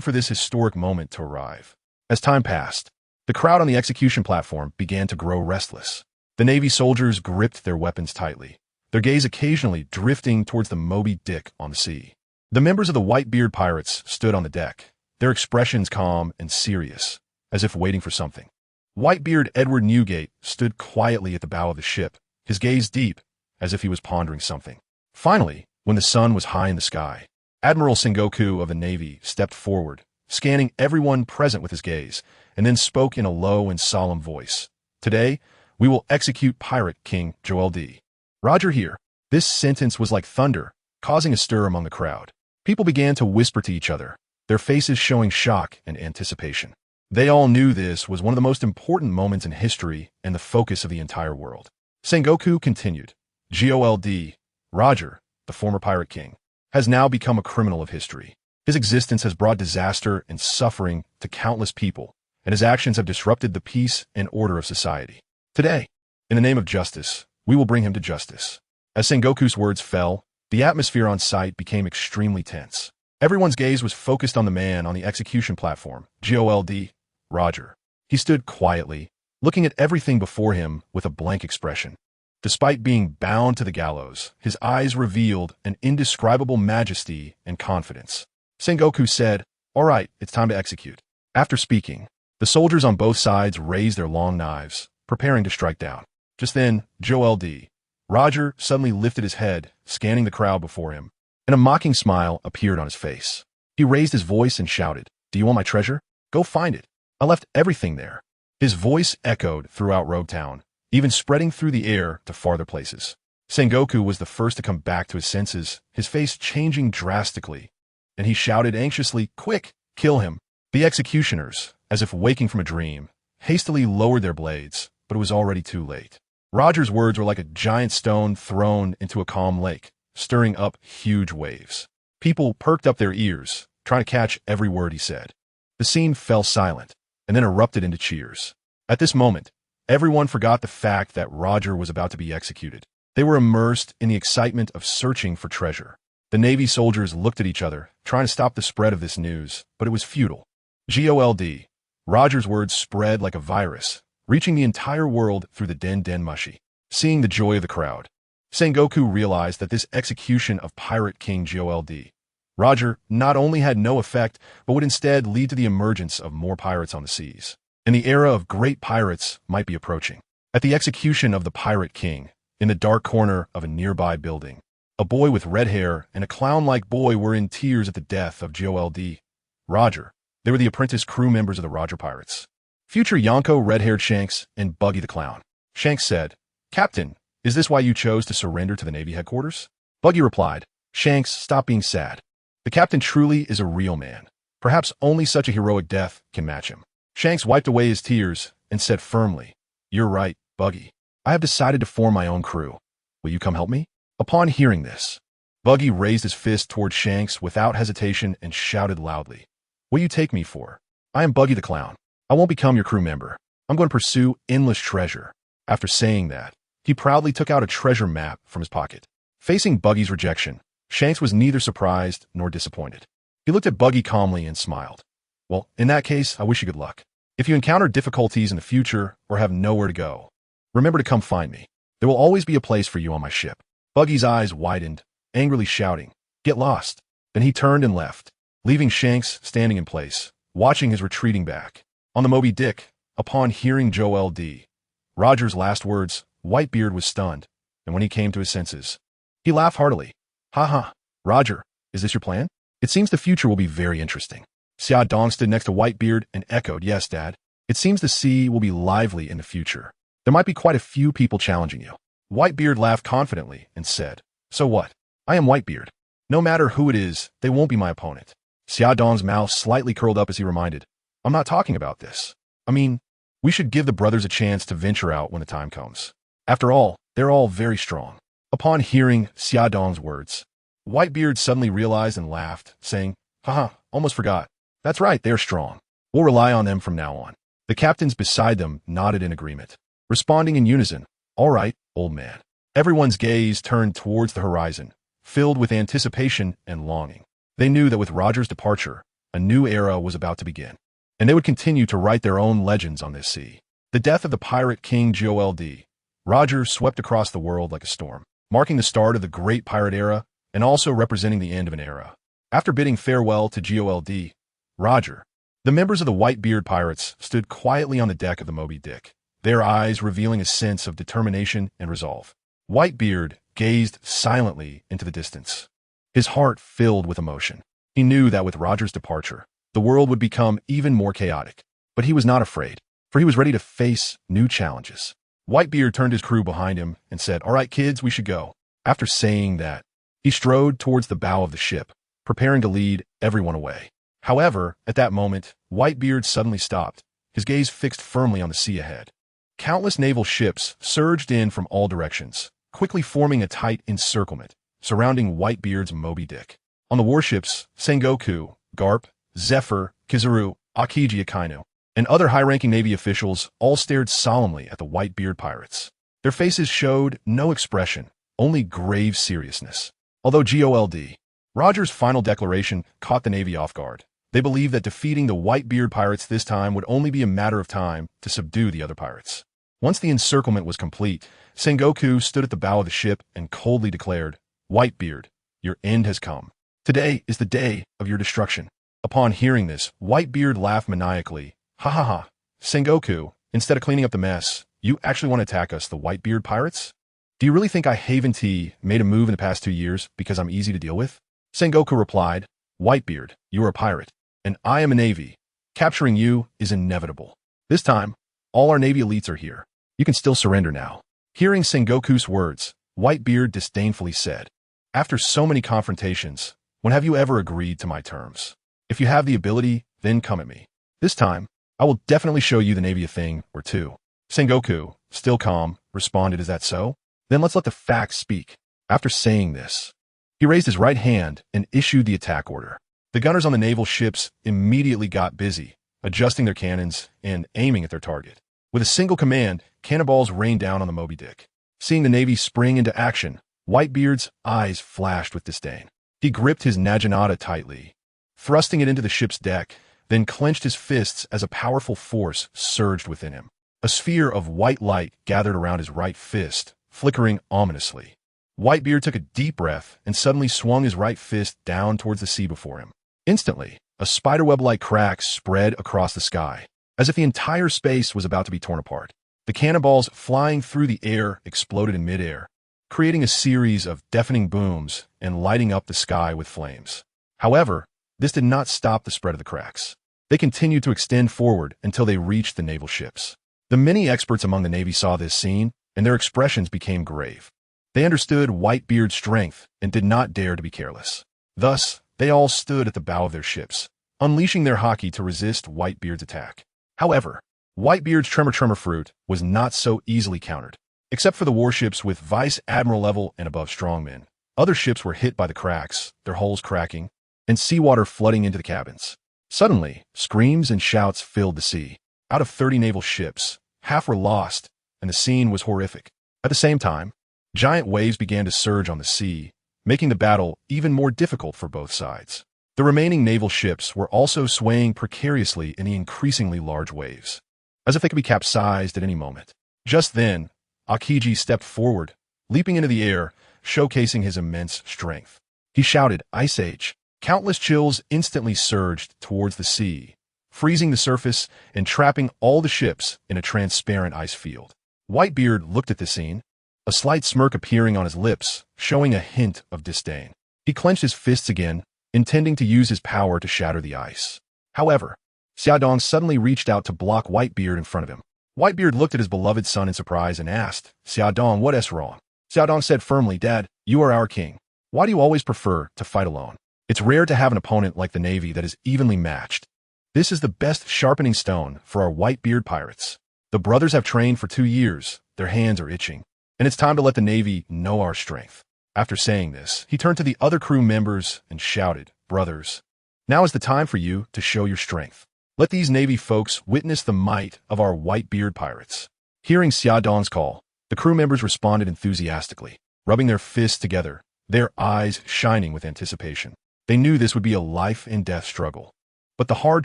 for this historic moment to arrive. As time passed, the crowd on the execution platform began to grow restless. The Navy soldiers gripped their weapons tightly, their gaze occasionally drifting towards the Moby Dick on the sea. The members of the Whitebeard Pirates stood on the deck, their expressions calm and serious, as if waiting for something. Whitebeard Edward Newgate stood quietly at the bow of the ship, his gaze deep, as if he was pondering something. Finally, when the sun was high in the sky, Admiral Sengoku of the Navy stepped forward, scanning everyone present with his gaze, and then spoke in a low and solemn voice. Today, we will execute Pirate King Gol D.Roger here. This sentence was like thunder, causing a stir among the crowd. People began to whisper to each other, their faces showing shock and anticipation. They all knew this was one of the most important moments in history and the focus of the entire world. Sengoku continued, Gol D.Roger, the former Pirate King, has now become a criminal of history. His existence has brought disaster and suffering to countless people, and his actions have disrupted the peace and order of society. Today, in the name of justice, we will bring him to justice. As Sengoku's words fell, the atmosphere on site became extremely tense. Everyone's gaze was focused on the man on the execution platform, Gol D.Roger. He stood quietly, looking at everything before him with a blank expression. Despite being bound to the gallows, his eyes revealed an indescribable majesty and confidence. Sengoku said, "All right, it's time to execute." After speaking, the soldiers on both sides raised their long knives, preparing to strike down. Just then, Gol D.Roger suddenly lifted his head, scanning the crowd before him, and a mocking smile appeared on his face. He raised his voice and shouted, "Do you want my treasure? Go find it. I left everything there." His voice echoed throughout Rogue Town, even spreading through the air to farther places. Sengoku was the first to come back to his senses, his face changing drastically, and he shouted anxiously, "Quick, kill him." The executioners, as if waking from a dream, hastily lowered their blades, but it was already too late. Roger's words were like a giant stone thrown into a calm lake, stirring up huge waves. People perked up their ears, trying to catch every word he said. The scene fell silent, and then erupted into cheers. At this moment, everyone forgot the fact that Roger was about to be executed. They were immersed in the excitement of searching for treasure. The Navy soldiers looked at each other, trying to stop the spread of this news, but it was futile. Gol D.Roger's words spread like a virus, reaching the entire world through the Den Mushi. Seeing the joy of the crowd, Sengoku realized that this execution of Pirate King Gol D.Roger not only had no effect, but would instead lead to the emergence of more pirates on the seas. And the era of great pirates might be approaching. At the execution of the Pirate King, in the dark corner of a nearby building, a boy with red hair and a clown-like boy were in tears at the death of Gol D.Roger. They were the apprentice crew members of the Roger Pirates. Future Yonko, Red-Haired Shanks, and Buggy the Clown. Shanks said, "Captain, is this why you chose to surrender to the Navy headquarters?" Buggy replied, "Shanks, stop being sad. The captain truly is a real man. Perhaps only such a heroic death can match him." Shanks wiped away his tears and said firmly, "You're right, Buggy. I have decided to form my own crew. Will you come help me?" Upon hearing this, Buggy raised his fist toward Shanks without hesitation and shouted loudly, "What do you take me for? I am Buggy the Clown. I won't become your crew member. I'm going to pursue endless treasure." After saying that, he proudly took out a treasure map from his pocket. Facing Buggy's rejection, Shanks was neither surprised nor disappointed. He looked at Buggy calmly and smiled. "Well, in that case, I wish you good luck. If you encounter difficulties in the future or have nowhere to go, remember to come find me. There will always be a place for you on my ship." Buggy's eyes widened, angrily shouting, "Get lost." Then he turned and left, leaving Shanks standing in place, watching his retreating back. On the Moby Dick, upon hearing Gol D.Roger's last words, Whitebeard was stunned, and when he came to his senses, he laughed heartily. "Ha ha, Roger, is this your plan? It seems the future will be very interesting." Xia Dong stood next to Whitebeard and echoed, "Yes, Dad. It seems the sea will be lively in the future. There might be quite a few people challenging you." Whitebeard laughed confidently and said, "So what? I am Whitebeard. No matter who it is, they won't be my opponent." Xia Dong's mouth slightly curled up as he reminded, "I'm not talking about this. I mean, we should give the brothers a chance to venture out when the time comes. After all, they're all very strong." Upon hearing Xia Dong's words, Whitebeard suddenly realized and laughed, saying, "Haha, almost forgot. That's right, they're strong. We'll rely on them from now on." The captains beside them nodded in agreement, responding in unison, "All right, old man." Everyone's gaze turned towards the horizon, filled with anticipation and longing. They knew that with Roger's departure, a new era was about to begin, and they would continue to write their own legends on this sea. The death of the Pirate King Gol D.Roger swept across the world like a storm, marking the start of the Great Pirate Era and also representing the end of an era. After bidding farewell to Gol D.Roger, the members of the Whitebeard Pirates stood quietly on the deck of the Moby Dick, their eyes revealing a sense of determination and resolve. Whitebeard gazed silently into the distance, His heart filled with emotion. He knew that with Roger's departure, the world would become even more chaotic. But he was not afraid, for he was ready to face new challenges. Whitebeard turned his crew behind him and said, "All right, kids, we should go." After saying that, he strode towards the bow of the ship, preparing to lead everyone away. However, at that moment, Whitebeard suddenly stopped, his gaze fixed firmly on the sea ahead. Countless naval ships surged in from all directions, quickly forming a tight encirclement, surrounding Whitebeard's Moby Dick. On the warships, Sengoku, Garp, Zephyr, Kizaru, Akainu, and other high-ranking Navy officials all stared solemnly at the Whitebeard pirates. Their faces showed no expression, only grave seriousness. Although Gol D.Roger's final declaration caught the Navy off guard, they believed that defeating the Whitebeard pirates this time would only be a matter of time to subdue the other pirates. Once the encirclement was complete, Sengoku stood at the bow of the ship and coldly declared, "Whitebeard, your end has come. Today is the day of your destruction." Upon hearing this, Whitebeard laughed maniacally. "Ha ha ha, Sengoku, instead of cleaning up the mess, you actually want to attack us, the Whitebeard pirates? Do you really think I Haven T made a move in the past 2 years because I'm easy to deal with?" Sengoku replied, "Whitebeard, you are a pirate, and I am a Navy. Capturing you is inevitable. This time, all our Navy elites are here. You can still surrender now." Hearing Sengoku's words, Whitebeard disdainfully said, "After so many confrontations, when have you ever agreed to my terms? If you have the ability, then come at me. This time, I will definitely show you the Navy a thing or two." Sengoku, still calm, responded, "Is that so? Then let's let the facts speak." After saying this, he raised his right hand and issued the attack order. The gunners on the naval ships immediately got busy, adjusting their cannons and aiming at their target. With a single command, cannonballs rained down on the Moby Dick. Seeing the Navy spring into action, Whitebeard's eyes flashed with disdain. He gripped his naginata tightly, thrusting it into the ship's deck, then clenched his fists as a powerful force surged within him. A sphere of white light gathered around his right fist, flickering ominously. Whitebeard took a deep breath and suddenly swung his right fist down towards the sea before him. Instantly, a spiderweb-like crack spread across the sky, as if the entire space was about to be torn apart. The cannonballs flying through the air exploded in midair, creating a series of deafening booms and lighting up the sky with flames. However, this did not stop the spread of the cracks. They continued to extend forward until they reached the naval ships. The many experts among the Navy saw this scene, and their expressions became grave. They understood Whitebeard's strength and did not dare to be careless. Thus, they all stood at the bow of their ships, unleashing their haki to resist Whitebeard's attack. However, Whitebeard's tremor fruit was not so easily countered. Except for the warships with vice admiral level and above strongmen, other ships were hit by the cracks, their hulls cracking, and seawater flooding into the cabins. Suddenly, screams and shouts filled the sea. Out of 30 naval ships, half were lost, and the scene was horrific. At the same time, giant waves began to surge on the sea, making the battle even more difficult for both sides. The remaining naval ships were also swaying precariously in the increasingly large waves, as if they could be capsized at any moment. Just then, Akainu stepped forward, leaping into the air, showcasing his immense strength. He shouted, "Ice Age!" Countless chills instantly surged towards the sea, freezing the surface and trapping all the ships in a transparent ice field. Whitebeard looked at the scene, a slight smirk appearing on his lips, showing a hint of disdain. He clenched his fists again, intending to use his power to shatter the ice. However, Xiaodong suddenly reached out to block Whitebeard in front of him. Whitebeard looked at his beloved son in surprise and asked, "Xiaodong, what is wrong?" Xiaodong said firmly, "Dad, you are our king. Why do you always prefer to fight alone? It's rare to have an opponent like the Navy that is evenly matched. This is the best sharpening stone for our Whitebeard pirates. The brothers have trained for 2 years, their hands are itching, and it's time to let the Navy know our strength." After saying this, he turned to the other crew members and shouted, "Brothers, now is the time for you to show your strength. Let these Navy folks witness the might of our Whitebeard pirates." Hearing Xiaodong's call, the crew members responded enthusiastically, rubbing their fists together, their eyes shining with anticipation. They knew this would be a life-and-death struggle. But the hard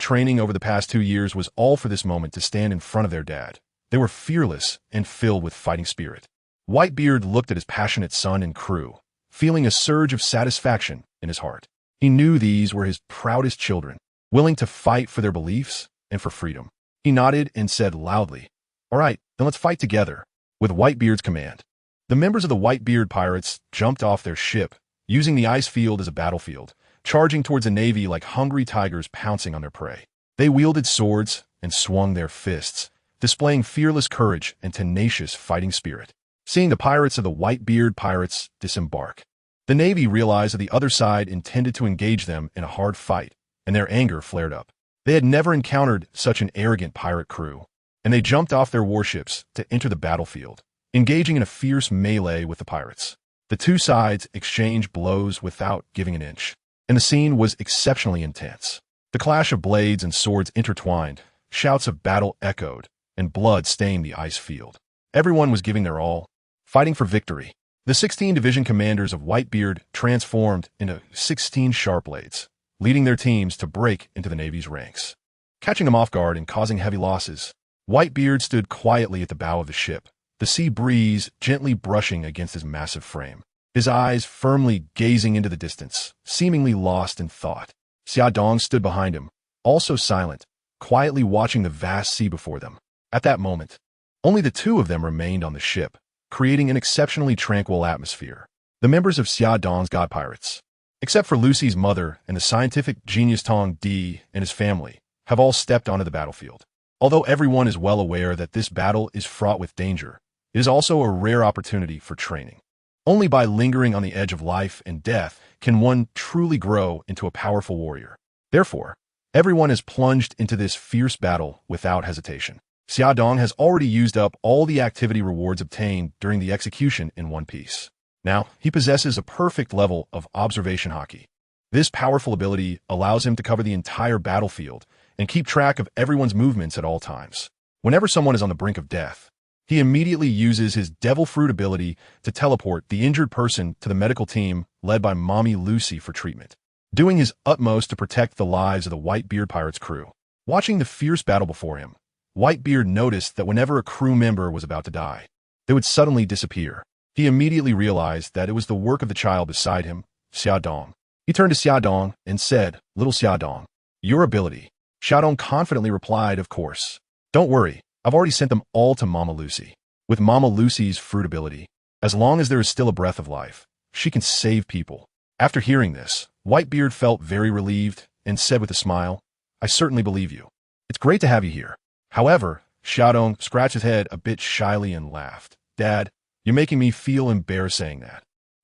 training over the past 2 years was all for this moment to stand in front of their dad. They were fearless and filled with fighting spirit. Whitebeard looked at his passionate son and crew, feeling a surge of satisfaction in his heart. He knew these were his proudest children, willing to fight for their beliefs and for freedom. He nodded and said loudly, "All right, then let's fight together." With Whitebeard's command, the members of the Whitebeard pirates jumped off their ship using the ice field as a battlefield, charging towards the Navy like hungry tigers pouncing on their prey. They wielded swords and swung their fists, displaying fearless courage and tenacious fighting spirit. Seeing the pirates of the Whitebeard Pirates disembark, the Navy realized that the other side intended to engage them in a hard fight, and their anger flared up. They had never encountered such an arrogant pirate crew, and they jumped off their warships to enter the battlefield, engaging in a fierce melee with the pirates. The two sides exchanged blows without giving an inch, and the scene was exceptionally intense. The clash of blades and swords intertwined, shouts of battle echoed, and blood stained the ice field. Everyone was giving their all, fighting for victory. The 16 division commanders of Whitebeard transformed into 16 sharp blades, leading their teams to break into the Navy's ranks. Catching them off guard and causing heavy losses, Whitebeard stood quietly at the bow of the ship, the sea breeze gently brushing against his massive frame, his eyes firmly gazing into the distance, seemingly lost in thought. Xiaodong stood behind him, also silent, quietly watching the vast sea before them. At that moment, only the two of them remained on the ship, creating an exceptionally tranquil atmosphere. The members of Xiaodong's God Pirates, except for Lucy's mother and the scientific genius Tong Di and his family, have all stepped onto the battlefield. Although everyone is well aware that this battle is fraught with danger, it is also a rare opportunity for training. Only by lingering on the edge of life and death can one truly grow into a powerful warrior. Therefore, everyone has plunged into this fierce battle without hesitation. Xiaodong has already used up all the activity rewards obtained during the execution in one piece. Now, he possesses a perfect level of observation hockey. This powerful ability allows him to cover the entire battlefield and keep track of everyone's movements at all times. Whenever someone is on the brink of death, he immediately uses his devil fruit ability to teleport the injured person to the medical team led by Mommy Lucy for treatment, doing his utmost to protect the lives of the Whitebeard Pirates crew. Watching the fierce battle before him, Whitebeard noticed that whenever a crew member was about to die, they would suddenly disappear. He immediately realized that it was the work of the child beside him, Xiaodong. He turned to Xiaodong and said, "Little Xiaodong, your ability." Xiaodong confidently replied, "Of course. Don't worry, I've already sent them all to Mama Lucy. With Mama Lucy's fruit ability, as long as there is still a breath of life, she can save people." After hearing this, Whitebeard felt very relieved and said with a smile, "I certainly believe you. It's great to have you here." However, Xiaodong scratched his head a bit shyly and laughed. "Dad, you're making me feel embarrassed saying that."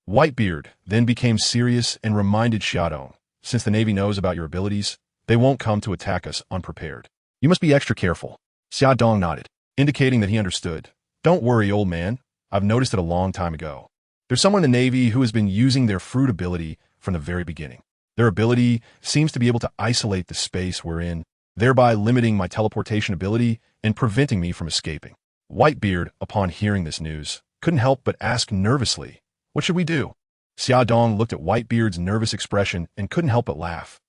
Whitebeard then became serious and reminded Xiaodong, "Since the Navy knows about your abilities, they won't come to attack us unprepared. You must be extra careful." Xiaodong nodded, indicating that he understood. "Don't worry, old man. I've noticed it a long time ago. There's someone in the Navy who has been using their fruit ability from the very beginning. Their ability seems to be able to isolate the space we're in, thereby limiting my teleportation ability and preventing me from escaping." Whitebeard, upon hearing this news, couldn't help but ask nervously, "What should we do?" Xiaodong looked at Whitebeard's nervous expression and couldn't help but laugh.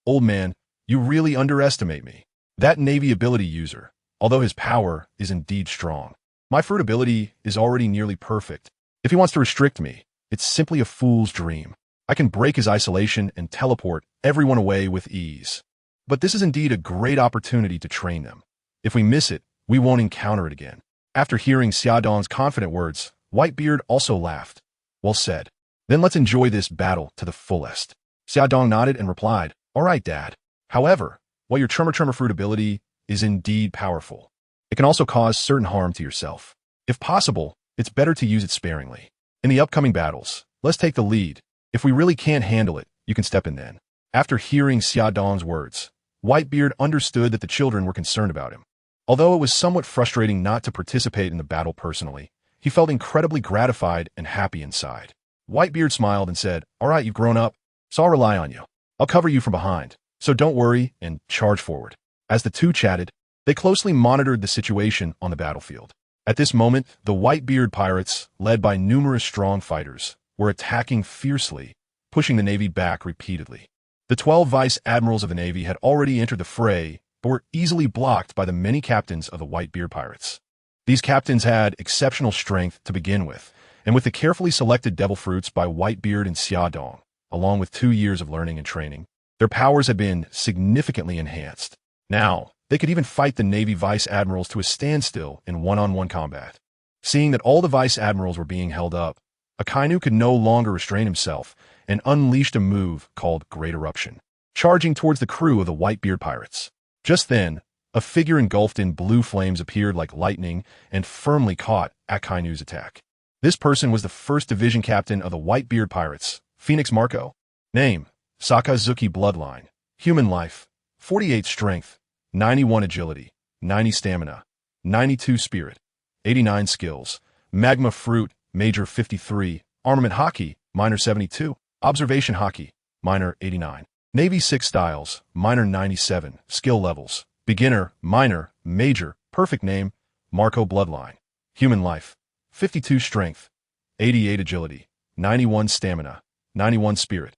Old man, you really underestimate me. That Navy ability user, although his power is indeed strong, my fruit ability is already nearly perfect. If he wants to restrict me, it's simply a fool's dream. I can break his isolation and teleport everyone away with ease. But this is indeed a great opportunity to train them. If we miss it, we won't encounter it again." After hearing Xiaodong's confident words, Whitebeard also laughed. "Well said. Then let's enjoy this battle to the fullest." Xiaodong nodded and replied, "All right, Dad. However, while your Tremor fruit ability is indeed powerful, it can also cause certain harm to yourself. If possible, it's better to use it sparingly. In the upcoming battles, let's take the lead. If we really can't handle it, you can step in then." After hearing Xiaodong's words, Whitebeard understood that the children were concerned about him. Although it was somewhat frustrating not to participate in the battle personally, he felt incredibly gratified and happy inside. Whitebeard smiled and said, "All right, you've grown up, so I'll rely on you. I'll cover you from behind, so don't worry and charge forward." As the two chatted, they closely monitored the situation on the battlefield. At this moment, the Whitebeard Pirates, led by numerous strong fighters, were attacking fiercely, pushing the Navy back repeatedly. The 12 vice admirals of the Navy had already entered the fray, but were easily blocked by the many captains of the Whitebeard Pirates. These captains had exceptional strength to begin with, and with the carefully selected devil fruits by Whitebeard and Xiaodong, along with 2 years of learning and training, their powers had been significantly enhanced. Now, they could even fight the Navy vice admirals to a standstill in one-on-one combat. Seeing that all the vice admirals were being held up, Akainu could no longer restrain himself and unleashed a move called Great Eruption, charging towards the crew of the Whitebeard Pirates. Just then, a figure engulfed in blue flames appeared like lightning and firmly caught Akainu's attack. This person was the 1st Division Captain of the Whitebeard Pirates, Phoenix Marco. Name: Sakazuki Bloodline. Human life: 48 strength, 91 agility, 90 stamina, 92 spirit, 89 skills. Magma Fruit, Major 53, Armament Hockey, Minor 72, Observation Hockey, Minor 89. Navy 6 styles, Minor 97, skill levels: Beginner, Minor, Major. Perfect name: Marco Bloodline. Human life: 52 strength, 88 agility, 91 stamina, 91 spirit,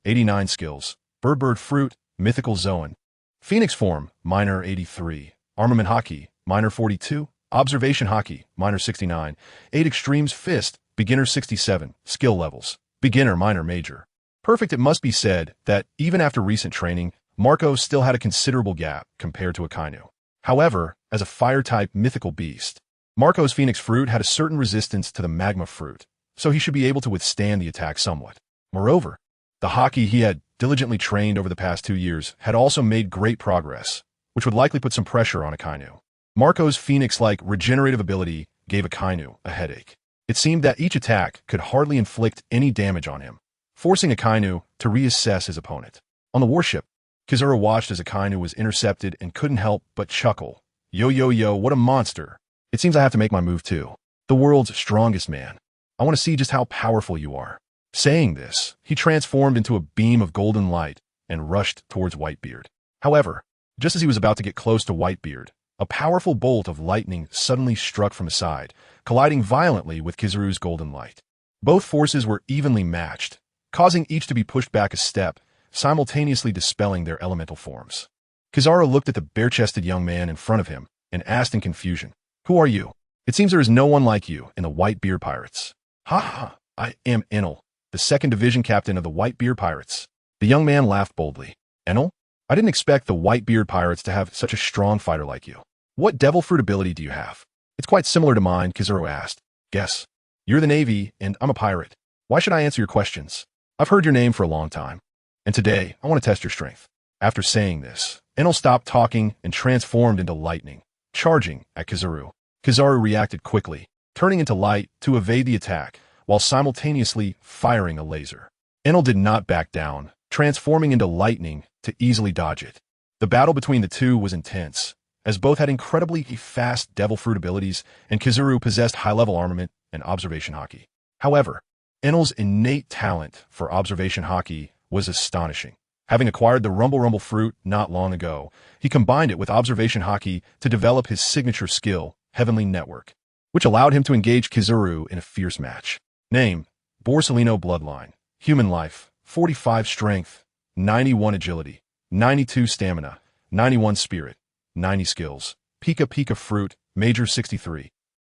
89 skills. Bird Fruit, Mythical Zoan. Phoenix Form, Minor 83, Armament Hockey, Minor 42, Observation Hockey, Minor 69, 8 Extremes Fist, Beginner 67, skill levels: Beginner, Minor, Major. Perfect. It must be said that even after recent training, Marco still had a considerable gap compared to Akainu. However, as a fire-type mythical beast, Marco's Phoenix Fruit had a certain resistance to the Magma Fruit, so he should be able to withstand the attack somewhat. Moreover, the hockey he had diligently trained over the past 2 years had also made great progress, which would likely put some pressure on Akainu. Marco's Phoenix-like regenerative ability gave Akainu a headache. It seemed that each attack could hardly inflict any damage on him, forcing Akainu to reassess his opponent. On the warship, Kizuru watched as Akainu was intercepted and couldn't help but chuckle. Yo, what a monster. It seems I have to make my move too. The world's strongest man. I want to see just how powerful you are. Saying this, he transformed into a beam of golden light and rushed towards Whitebeard. However, just as he was about to get close to Whitebeard, a powerful bolt of lightning suddenly struck from his side, colliding violently with Kizuru's golden light. Both forces were evenly matched, causing each to be pushed back a step, simultaneously dispelling their elemental forms. Kizaru looked at the bare-chested young man in front of him and asked in confusion, "Who are you? It seems there is no one like you in the Whitebeard Pirates." "Ha, I am Enel, the 2nd Division Captain of the Whitebeard Pirates." The young man laughed boldly. "Enel? I didn't expect the Whitebeard Pirates to have such a strong fighter like you. What devil fruit ability do you have?" "It's quite similar to mine," Kizuru asked. "Guess. You're the Navy, and I'm a pirate. Why should I answer your questions? I've heard your name for a long time, and today I want to test your strength." After saying this, Enel stopped talking and transformed into lightning, charging at Kizuru. Kizaru reacted quickly, turning into light to evade the attack, while simultaneously firing a laser. Enel did not back down, transforming into lightning to easily dodge it. The battle between the two was intense, as both had incredibly fast devil fruit abilities, and Kizuru possessed high-level armament and observation hockey. However, Enel's innate talent for observation hockey was astonishing. Having acquired the Rumble fruit not long ago, he combined it with observation hockey to develop his signature skill, Heavenly Network, which allowed him to engage Kizuru in a fierce match. Name: Borsalino Bloodline. Human life: 45 strength, 91 agility, 92 stamina, 91 spirit, 90 skills. Pika Fruit, Major 63.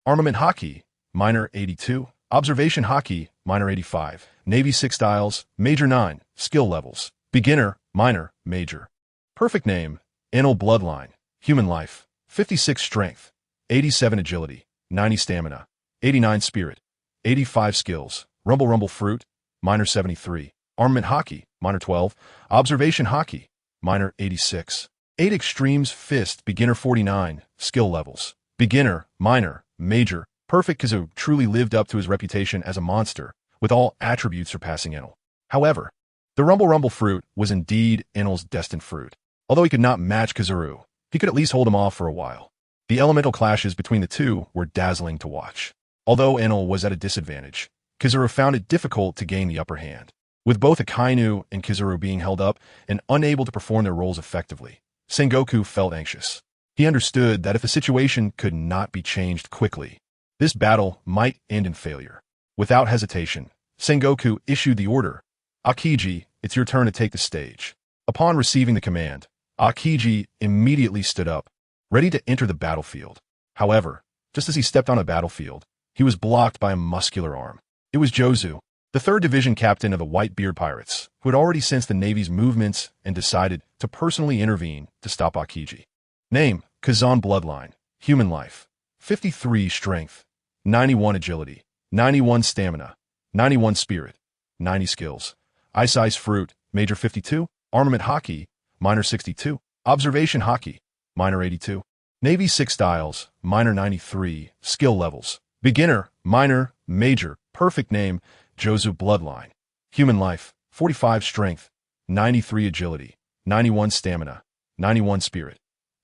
Armament Hockey, Minor 82. Observation Hockey, Minor 85. Navy 6 styles, Major 9. Skill levels: Beginner, Minor, Major. Perfect name: Enel Bloodline. Human life: 56 strength, 87 agility, 90 stamina, 89 spirit, 85 skills. Rumble Fruit, Minor 73. Armament Hockey, Minor 12. Observation Hockey, Minor 86. 8 Extremes Fist, Beginner 49. Skill levels: Beginner, Minor, Major. Perfect. Kizu truly lived up to his reputation as a monster, with all attributes surpassing Enel. However, the Rumble Fruit was indeed Enel's destined fruit. Although he could not match Kizuru, he could at least hold him off for a while. The elemental clashes between the two were dazzling to watch. Although Enel was at a disadvantage, Kizuru found it difficult to gain the upper hand. With both Akainu and Kizuru being held up and unable to perform their roles effectively, Sengoku felt anxious. He understood that if the situation could not be changed quickly, this battle might end in failure. Without hesitation, Sengoku issued the order, "Akiji, it's your turn to take the stage." Upon receiving the command, Akiji immediately stood up, ready to enter the battlefield. However, just as he stepped on a battlefield, he was blocked by a muscular arm. It was Jozu, the 3rd Division Captain of the Whitebeard Pirates, who had already sensed the Navy's movements and decided to personally intervene to stop Akiji. Name: Kazan Bloodline. Human life: 53 strength, 91 agility, 91 stamina, 91 spirit, 90 skills. Ice fruit, major 52. Armament hockey, minor 62. Observation hockey, minor 82. Navy 6 styles, minor 93. Skill levels. Beginner, minor, major. Perfect name, Jozu bloodline. Human life, 45 strength, 93 agility, 91 stamina, 91 spirit.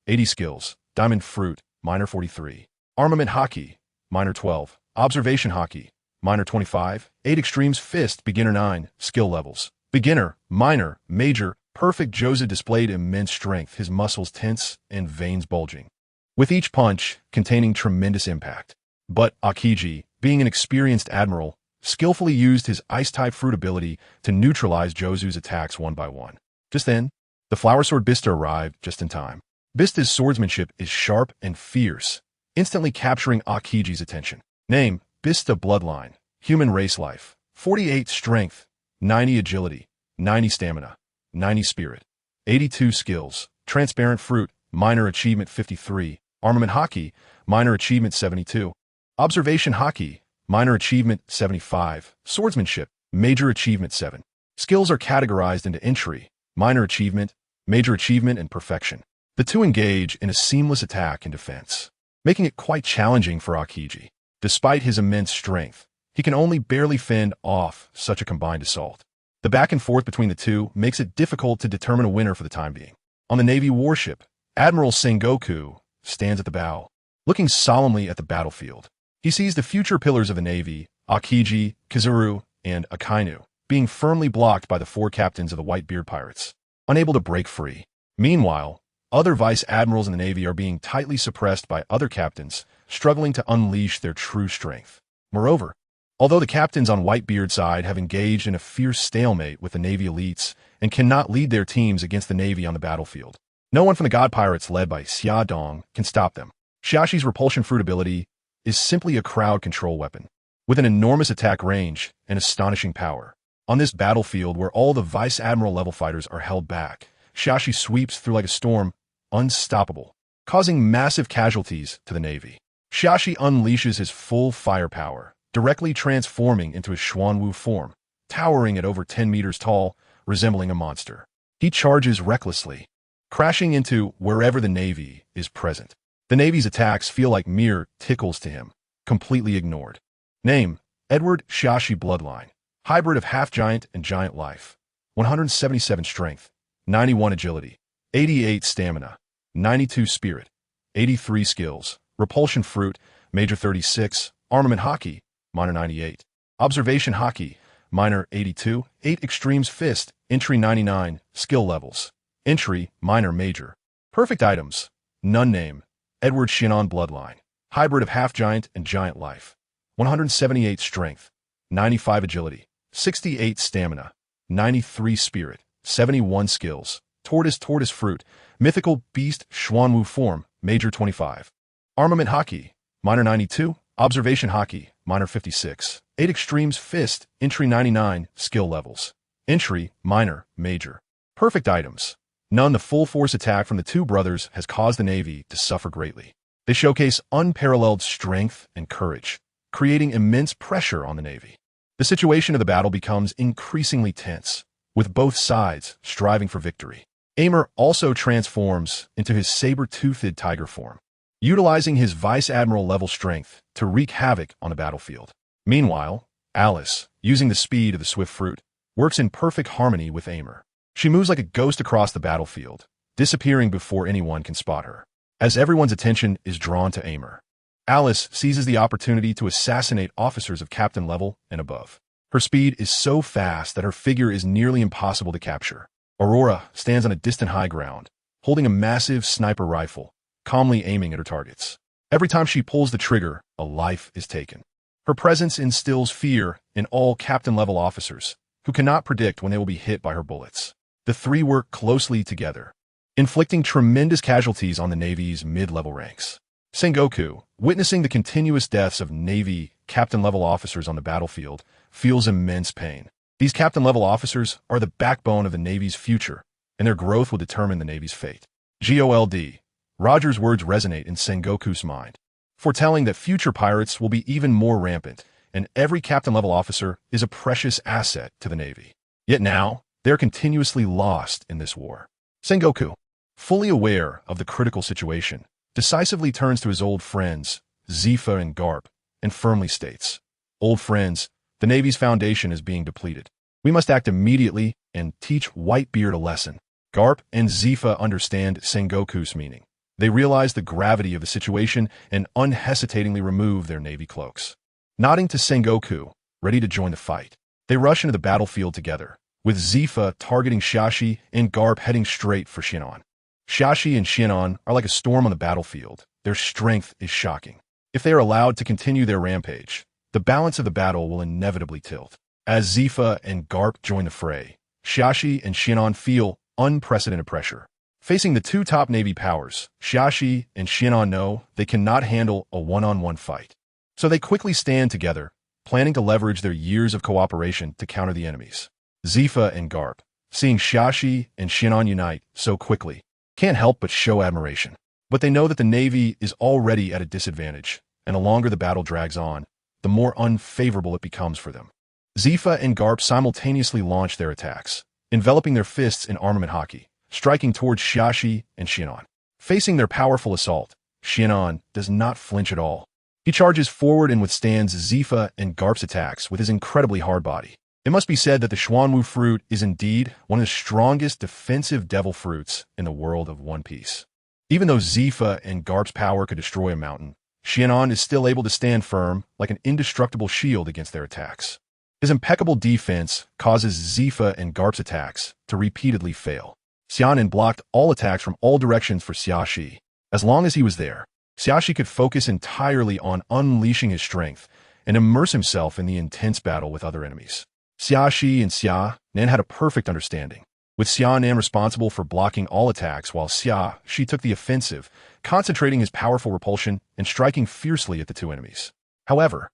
80 skills. Diamond fruit, minor 43. Armament hockey, minor 12. Observation hockey, minor 25. 8 extremes fist, beginner 9. Skill levels. Beginner, minor, major. Perfect Jozu displayed immense strength, his muscles tense and veins bulging, with each punch containing tremendous impact. But Akainu, being an experienced admiral, skillfully used his ice-type fruit ability to neutralize Jozu's attacks one by one. Just then, the flower sword Bista arrived just in time. Bista's swordsmanship is sharp and fierce, instantly capturing Akainu's attention. Name, Bista bloodline. Human race life. 48 strength, 90 agility, 90 stamina, 90 spirit. 82 skills. Transparent fruit, minor achievement 53. Armament hockey, minor achievement 72. Observation hockey, minor achievement 75. Swordsmanship, major achievement 7. Skills are categorized into entry, minor achievement, major achievement, and perfection. The two engage in a seamless attack and defense, making it quite challenging for Akainu. Despite his immense strength, he can only barely fend off such a combined assault. The back and forth between the two makes it difficult to determine a winner for the time being. On the Navy warship, Admiral Sengoku stands at the bow, looking solemnly at the battlefield. He sees the future pillars of the Navy, Akainu, Kizuru, and Akainu, being firmly blocked by the 4 captains of the Whitebeard Pirates, unable to break free. Meanwhile, other vice admirals in the Navy are being tightly suppressed by other captains, struggling to unleash their true strength. Moreover, although the captains on Whitebeard's side have engaged in a fierce stalemate with the Navy elites and cannot lead their teams against the Navy on the battlefield, no one from the God Pirates led by Xia Dong can stop them. Xiaxi's repulsion fruit ability is simply a crowd control weapon, with an enormous attack range and astonishing power. On this battlefield where all the vice admiral level fighters are held back, Xiaxi sweeps through like a storm, unstoppable, causing massive casualties to the Navy. Xiaxi unleashes his full firepower, directly transforming into his Xuanwu form, towering at over 10 meters tall, resembling a monster. He charges recklessly, crashing into wherever the Navy is present. The Navy's attacks feel like mere tickles to him, completely ignored. Name, Edward Xiaxi bloodline. Hybrid of half-giant and giant life. 177 strength, 91 agility, 88 stamina, 92 spirit, 83 skills. Repulsion fruit, major 36. Armament hockey, minor 98. Observation hockey, minor 82. 8 extremes fist, entry 99. Skill levels. Entry, minor, major. Perfect items. None name, Edward Shinon bloodline. Hybrid of half-giant and giant life. 178 strength, 95 agility, 68 stamina, 93 spirit, 71 skills. Tortoise fruit, mythical beast Xuanwu form, major 25. Armament hockey, minor 92. Observation hockey, minor 56. 8 extremes fist, entry 99. Skill levels. Entry, minor, major. Perfect items. None. The full force attack from the two brothers has caused the Navy to suffer greatly. They showcase unparalleled strength and courage, creating immense pressure on the Navy. The situation of the battle becomes increasingly tense, with both sides striving for victory. Aimer also transforms into his saber-toothed tiger form, utilizing his vice admiral level strength to wreak havoc on the battlefield. Meanwhile, Alice, using the speed of the swift fruit, works in perfect harmony with Aimer. She moves like a ghost across the battlefield, disappearing before anyone can spot her. As everyone's attention is drawn to Aimer, Alice seizes the opportunity to assassinate officers of captain level and above. Her speed is so fast that her figure is nearly impossible to capture. Aurora stands on a distant high ground, holding a massive sniper rifle, calmly aiming at her targets. Every time she pulls the trigger, a life is taken. Her presence instills fear in all captain-level officers, who cannot predict when they will be hit by her bullets. The three work closely together, inflicting tremendous casualties on the Navy's mid-level ranks. Sengoku, witnessing the continuous deaths of Navy captain-level officers on the battlefield, feels immense pain. These captain-level officers are the backbone of the Navy's future, and their growth will determine the Navy's fate. Gol D.Roger's words resonate in Sengoku's mind, foretelling that future pirates will be even more rampant and every captain-level officer is a precious asset to the Navy. Yet now, they are continuously lost in this war. Sengoku, fully aware of the critical situation, decisively turns to his old friends, Zephyr and Garp, and firmly states, "Old friends, the Navy's foundation is being depleted. We must act immediately and teach Whitebeard a lesson." Garp and Zephyr understand Sengoku's meaning. They realize the gravity of the situation and unhesitatingly remove their Navy cloaks. Nodding to Sengoku, ready to join the fight, they rush into the battlefield together, with Zephyr targeting Shashi and Garp heading straight for Shinon. Shashi and Shinon are like a storm on the battlefield. Their strength is shocking. If they are allowed to continue their rampage, the balance of the battle will inevitably tilt. As Zephyr and Garp join the fray, Shashi and Shinon feel unprecedented pressure. Facing the two top Navy powers, Shashi and Shinon know they cannot handle a one-on-one fight. So they quickly stand together, planning to leverage their years of cooperation to counter the enemies. Zephyr and Garp, seeing Shashi and Shinon unite so quickly, can't help but show admiration. But they know that the Navy is already at a disadvantage, and the longer the battle drags on, the more unfavorable it becomes for them. Zephyr and Garp simultaneously launch their attacks, enveloping their fists in armament hockey, striking towards Shashi and Shinon. Facing their powerful assault, Shinon does not flinch at all. He charges forward and withstands Zephyr and Garp's attacks with his incredibly hard body. It must be said that the Xuanwu fruit is indeed one of the strongest defensive devil fruits in the world of One Piece. Even though Zephyr and Garp's power could destroy a mountain, Shinon is still able to stand firm like an indestructible shield against their attacks. His impeccable defense causes Zephyr and Garp's attacks to repeatedly fail. Xianen blocked all attacks from all directions for Xiaxi. As long as he was there, Xiaxi could focus entirely on unleashing his strength and immerse himself in the intense battle with other enemies. Xiaxi and Xianen had a perfect understanding, with Xianen responsible for blocking all attacks while Xiaxi took the offensive, concentrating his powerful repulsion and striking fiercely at the two enemies. However,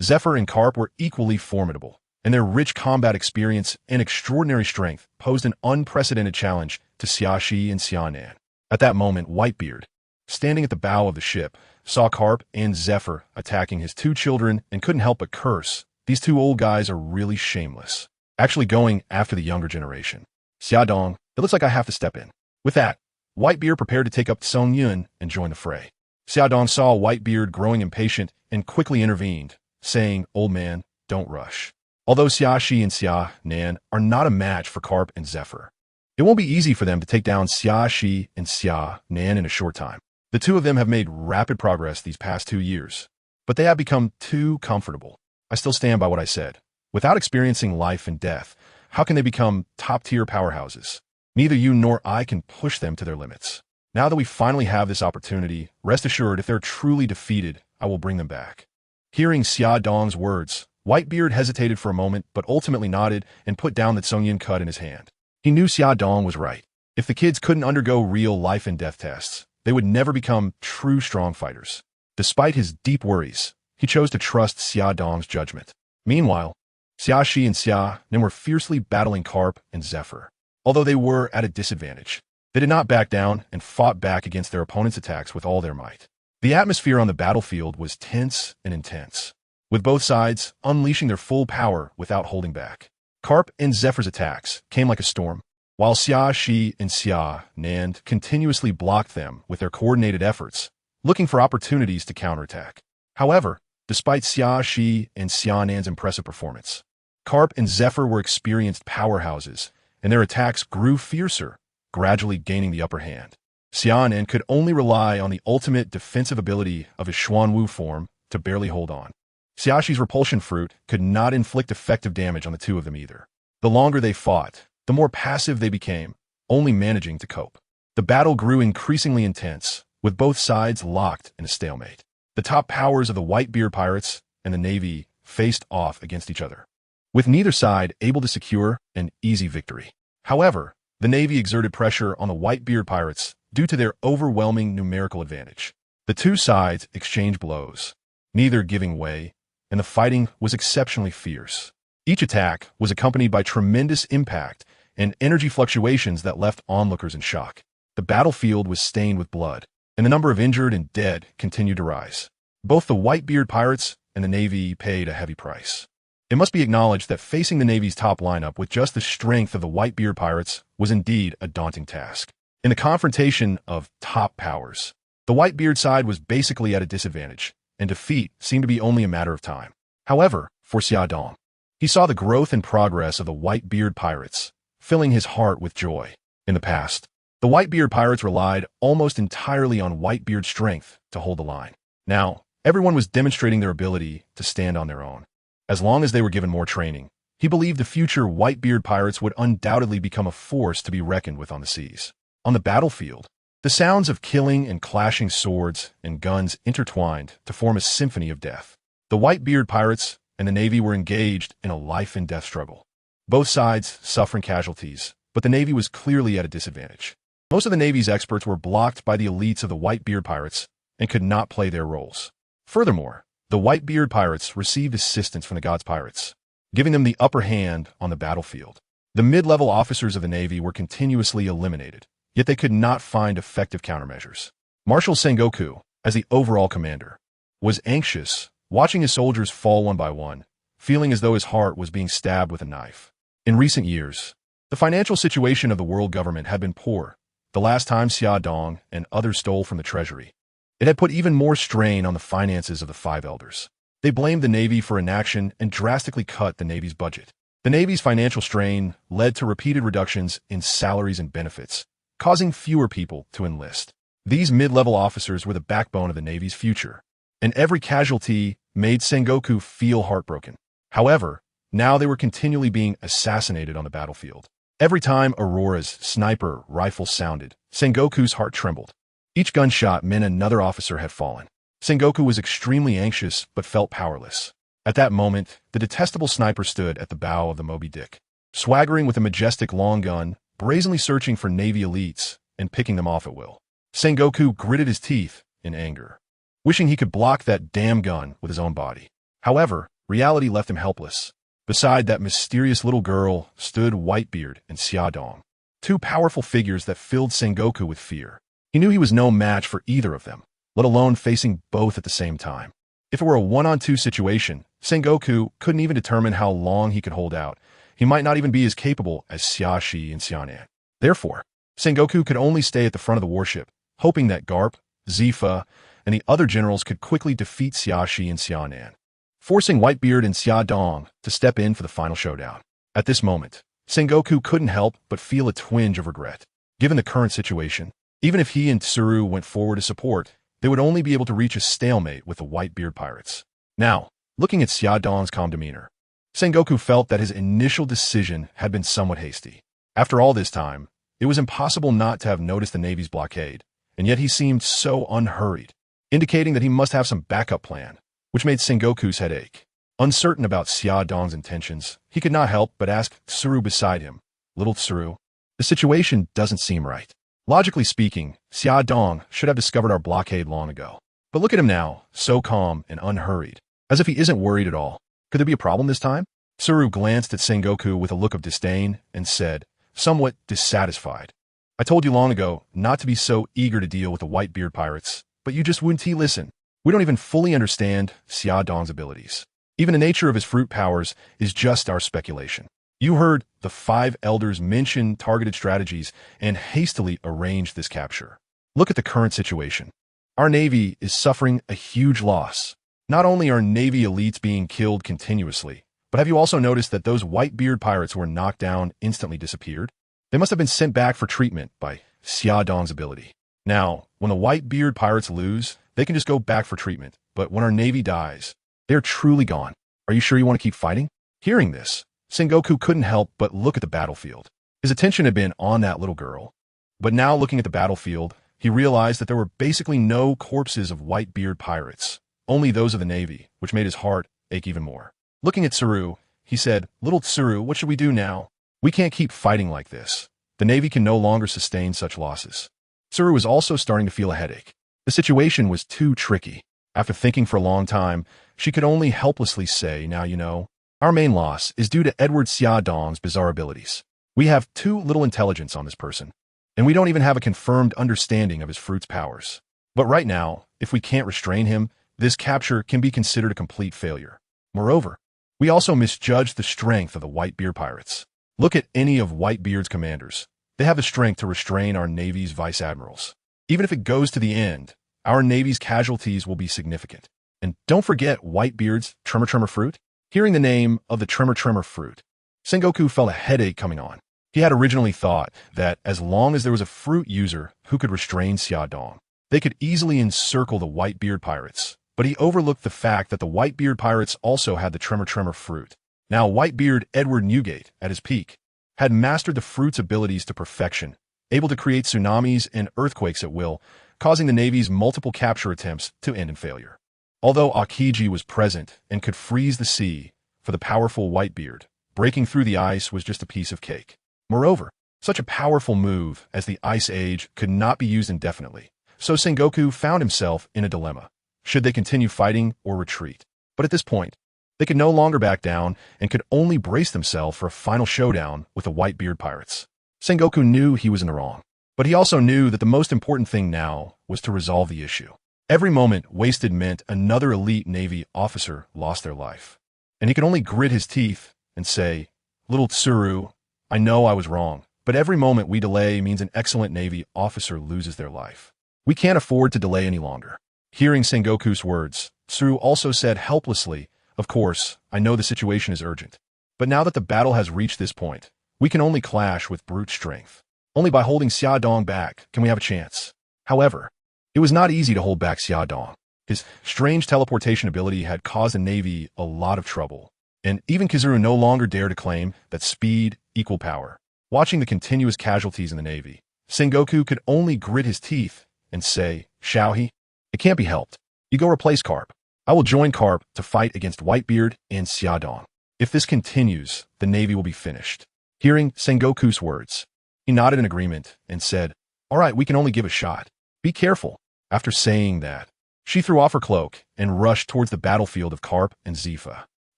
Zephyr and Garp were equally formidable, and their rich combat experience and extraordinary strength posed an unprecedented challenge to Xiaxi and Xianen. At that moment, Whitebeard, standing at the bow of the ship, saw Garp and Zephyr attacking his two children and couldn't help but curse. These two old guys are really shameless, actually going after the younger generation. Xiaodong, it looks like I have to step in. With that, Whitebeard prepared to take up Song Yun and join the fray. Xiaodong saw Whitebeard growing impatient and quickly intervened, saying, "Old man, don't rush." Although Xiaxi and Xianen are not a match for Garp and Zephyr, it won't be easy for them to take down Xiaxi and Xianen in a short time. The two of them have made rapid progress these past 2 years, but they have become too comfortable. I still stand by what I said. Without experiencing life and death, how can they become top-tier powerhouses? Neither you nor I can push them to their limits. Now that we finally have this opportunity, rest assured if they're truly defeated, I will bring them back. Hearing Xia Dong's words, Whitebeard hesitated for a moment but ultimately nodded and put down the Tsungyin cut in his hand. He knew Xia Dong was right. If the kids couldn't undergo real life and death tests, they would never become true strong fighters. Despite his deep worries, he chose to trust Xia Dong's judgment. Meanwhile, Xiaxi and Xianen were fiercely battling Garp and Zephyr. Although they were at a disadvantage, they did not back down and fought back against their opponent's attacks with all their might. The atmosphere on the battlefield was tense and intense, with both sides unleashing their full power without holding back. Garp and Zephyr's attacks came like a storm, while Xiaxi and Xianen continuously blocked them with their coordinated efforts, looking for opportunities to counterattack. However, despite Xiaxi and Xianen's impressive performance, Garp and Zephyr were experienced powerhouses, and their attacks grew fiercer, gradually gaining the upper hand. Xianen could only rely on the ultimate defensive ability of his Xuanwu form to barely hold on. Xiaxi's repulsion fruit could not inflict effective damage on the two of them either. The longer they fought, the more passive they became, only managing to cope. The battle grew increasingly intense, with both sides locked in a stalemate. The top powers of the Whitebeard Pirates and the Navy faced off against each other, with neither side able to secure an easy victory. However, the Navy exerted pressure on the Whitebeard Pirates due to their overwhelming numerical advantage. The two sides exchanged blows, neither giving way, and the fighting was exceptionally fierce. Each attack was accompanied by tremendous impact and energy fluctuations that left onlookers in shock. The battlefield was stained with blood, and the number of injured and dead continued to rise. Both the Whitebeard Pirates and the Navy paid a heavy price. It must be acknowledged that facing the Navy's top lineup with just the strength of the Whitebeard Pirates was indeed a daunting task. In the confrontation of top powers, the Whitebeard side was basically at a disadvantage, and defeat seemed to be only a matter of time. However, for Xia Dong, he saw the growth and progress of the Whitebeard Pirates, filling his heart with joy. In the past, the Whitebeard Pirates relied almost entirely on Whitebeard's strength to hold the line. Now, everyone was demonstrating their ability to stand on their own. As long as they were given more training, he believed the future Whitebeard Pirates would undoubtedly become a force to be reckoned with on the seas. On the battlefield, the sounds of killing and clashing swords and guns intertwined to form a symphony of death. The Whitebeard Pirates and the Navy were engaged in a life-and-death struggle. Both sides suffering casualties, but the Navy was clearly at a disadvantage. Most of the Navy's experts were blocked by the elites of the Whitebeard Pirates and could not play their roles. Furthermore, the Whitebeard Pirates received assistance from the God's Pirates, giving them the upper hand on the battlefield. The mid-level officers of the Navy were continuously eliminated, yet they could not find effective countermeasures. Marshal Sengoku, as the overall commander, was anxious, watching his soldiers fall one by one, feeling as though his heart was being stabbed with a knife. In recent years, the financial situation of the world government had been poor. The last time Xia Dong and others stole from the treasury, it had put even more strain on the finances of the Five Elders. They blamed the Navy for inaction and drastically cut the Navy's budget. The Navy's financial strain led to repeated reductions in salaries and benefits, causing fewer people to enlist. These mid-level officers were the backbone of the Navy's future, and every casualty made Sengoku feel heartbroken. However, now they were continually being assassinated on the battlefield. Every time Aurora's sniper rifle sounded, Sengoku's heart trembled. Each gunshot meant another officer had fallen. Sengoku was extremely anxious but felt powerless. At that moment, the detestable sniper stood at the bow of the Moby Dick, swaggering with a majestic long gun, brazenly searching for Navy elites and picking them off at will. Sengoku gritted his teeth in anger, wishing he could block that damn gun with his own body. However, reality left him helpless. Beside that mysterious little girl stood Whitebeard and Xia Dong, two powerful figures that filled Sengoku with fear. He knew he was no match for either of them, let alone facing both at the same time. If it were a one-on-two situation, Sengoku couldn't even determine how long he could hold out. He might not even be as capable as Xiaxi and Xianan. Therefore, Sengoku could only stay at the front of the warship, hoping that Garp, Zifa, and the other generals could quickly defeat Xiaxi and Xianan, forcing Whitebeard and Xia Dong to step in for the final showdown. At this moment, Sengoku couldn't help but feel a twinge of regret. Given the current situation, even if he and Tsuru went forward to support, they would only be able to reach a stalemate with the Whitebeard Pirates. Now, looking at Xia Dong's calm demeanor, Sengoku felt that his initial decision had been somewhat hasty. After all this time, it was impossible not to have noticed the Navy's blockade, and yet he seemed so unhurried, indicating that he must have some backup plan, which made Sengoku's head ache. Uncertain about Xia Dong's intentions, he could not help but ask Tsuru beside him, "Little Tsuru, the situation doesn't seem right. Logically speaking, Xia Dong should have discovered our blockade long ago. But look at him now, so calm and unhurried, as if he isn't worried at all. Could there be a problem this time?" Tsuru glanced at Sengoku with a look of disdain and said, somewhat dissatisfied, "I told you long ago not to be so eager to deal with the Whitebeard Pirates, but you just wouldn't listen. We don't even fully understand Xia Dong's abilities. Even the nature of his fruit powers is just our speculation. You heard the Five Elders mention targeted strategies and hastily arranged this capture. Look at the current situation. Our Navy is suffering a huge loss. Not only are Navy elites being killed continuously, but have you also noticed that those Whitebeard Pirates who were knocked down instantly disappeared? They must have been sent back for treatment by Xia Dong's ability. Now, when the Whitebeard Pirates lose, they can just go back for treatment, but when our Navy dies, they are truly gone. Are you sure you want to keep fighting?" Hearing this, Sengoku couldn't help but look at the battlefield. His attention had been on that little girl. But now looking at the battlefield, he realized that there were basically no corpses of Whitebeard Pirates, only those of the Navy, which made his heart ache even more. Looking at Tsuru, he said, "Little Tsuru, what should we do now? We can't keep fighting like this. The Navy can no longer sustain such losses." Tsuru was also starting to feel a headache. The situation was too tricky. After thinking for a long time, she could only helplessly say, "Now you know, our main loss is due to Edward Xia Dong's bizarre abilities. We have too little intelligence on this person, and we don't even have a confirmed understanding of his fruit's powers. But right now, if we can't restrain him, this capture can be considered a complete failure. Moreover, we also misjudged the strength of the Whitebeard Pirates. Look at any of Whitebeard's commanders. They have the strength to restrain our Navy's vice-admirals. Even if it goes to the end, our Navy's casualties will be significant. And don't forget Whitebeard's Tremor fruit. Hearing the name of the Tremor fruit, Sengoku felt a headache coming on. He had originally thought that as long as there was a fruit user who could restrain Xiaodong, they could easily encircle the Whitebeard Pirates. But he overlooked the fact that the Whitebeard Pirates also had the Tremor fruit. Now Whitebeard Edward Newgate, at his peak, had mastered the fruit's abilities to perfection, able to create tsunamis and earthquakes at will, causing the Navy's multiple capture attempts to end in failure. Although Aokiji was present and could freeze the sea, for the powerful Whitebeard, breaking through the ice was just a piece of cake. Moreover, such a powerful move as the Ice Age could not be used indefinitely, so Sengoku found himself in a dilemma. Should they continue fighting or retreat? But at this point, they could no longer back down and could only brace themselves for a final showdown with the Whitebeard Pirates. Sengoku knew he was in the wrong, but he also knew that the most important thing now was to resolve the issue. Every moment wasted meant another elite Navy officer lost their life. And he could only grit his teeth and say, "Little Tsuru, I know I was wrong, but every moment we delay means an excellent Navy officer loses their life. We can't afford to delay any longer." Hearing Sengoku's words, Tsuru also said helplessly, "Of course, I know the situation is urgent. But now that the battle has reached this point, we can only clash with brute strength. Only by holding Xiaodong back can we have a chance." However, it was not easy to hold back Xiaodong. His strange teleportation ability had caused the Navy a lot of trouble, and even Kizuru no longer dared to claim that speed equaled power. Watching the continuous casualties in the Navy, Sengoku could only grit his teeth and say, "Shall he? It can't be helped. You go replace Carp. I will join Carp to fight against Whitebeard and Xiaodong. If this continues, the Navy will be finished." Hearing Sengoku's words, he nodded in agreement and said, "All right, we can only give a shot. Be careful." After saying that, she threw off her cloak and rushed towards the battlefield of Carp and Zifa.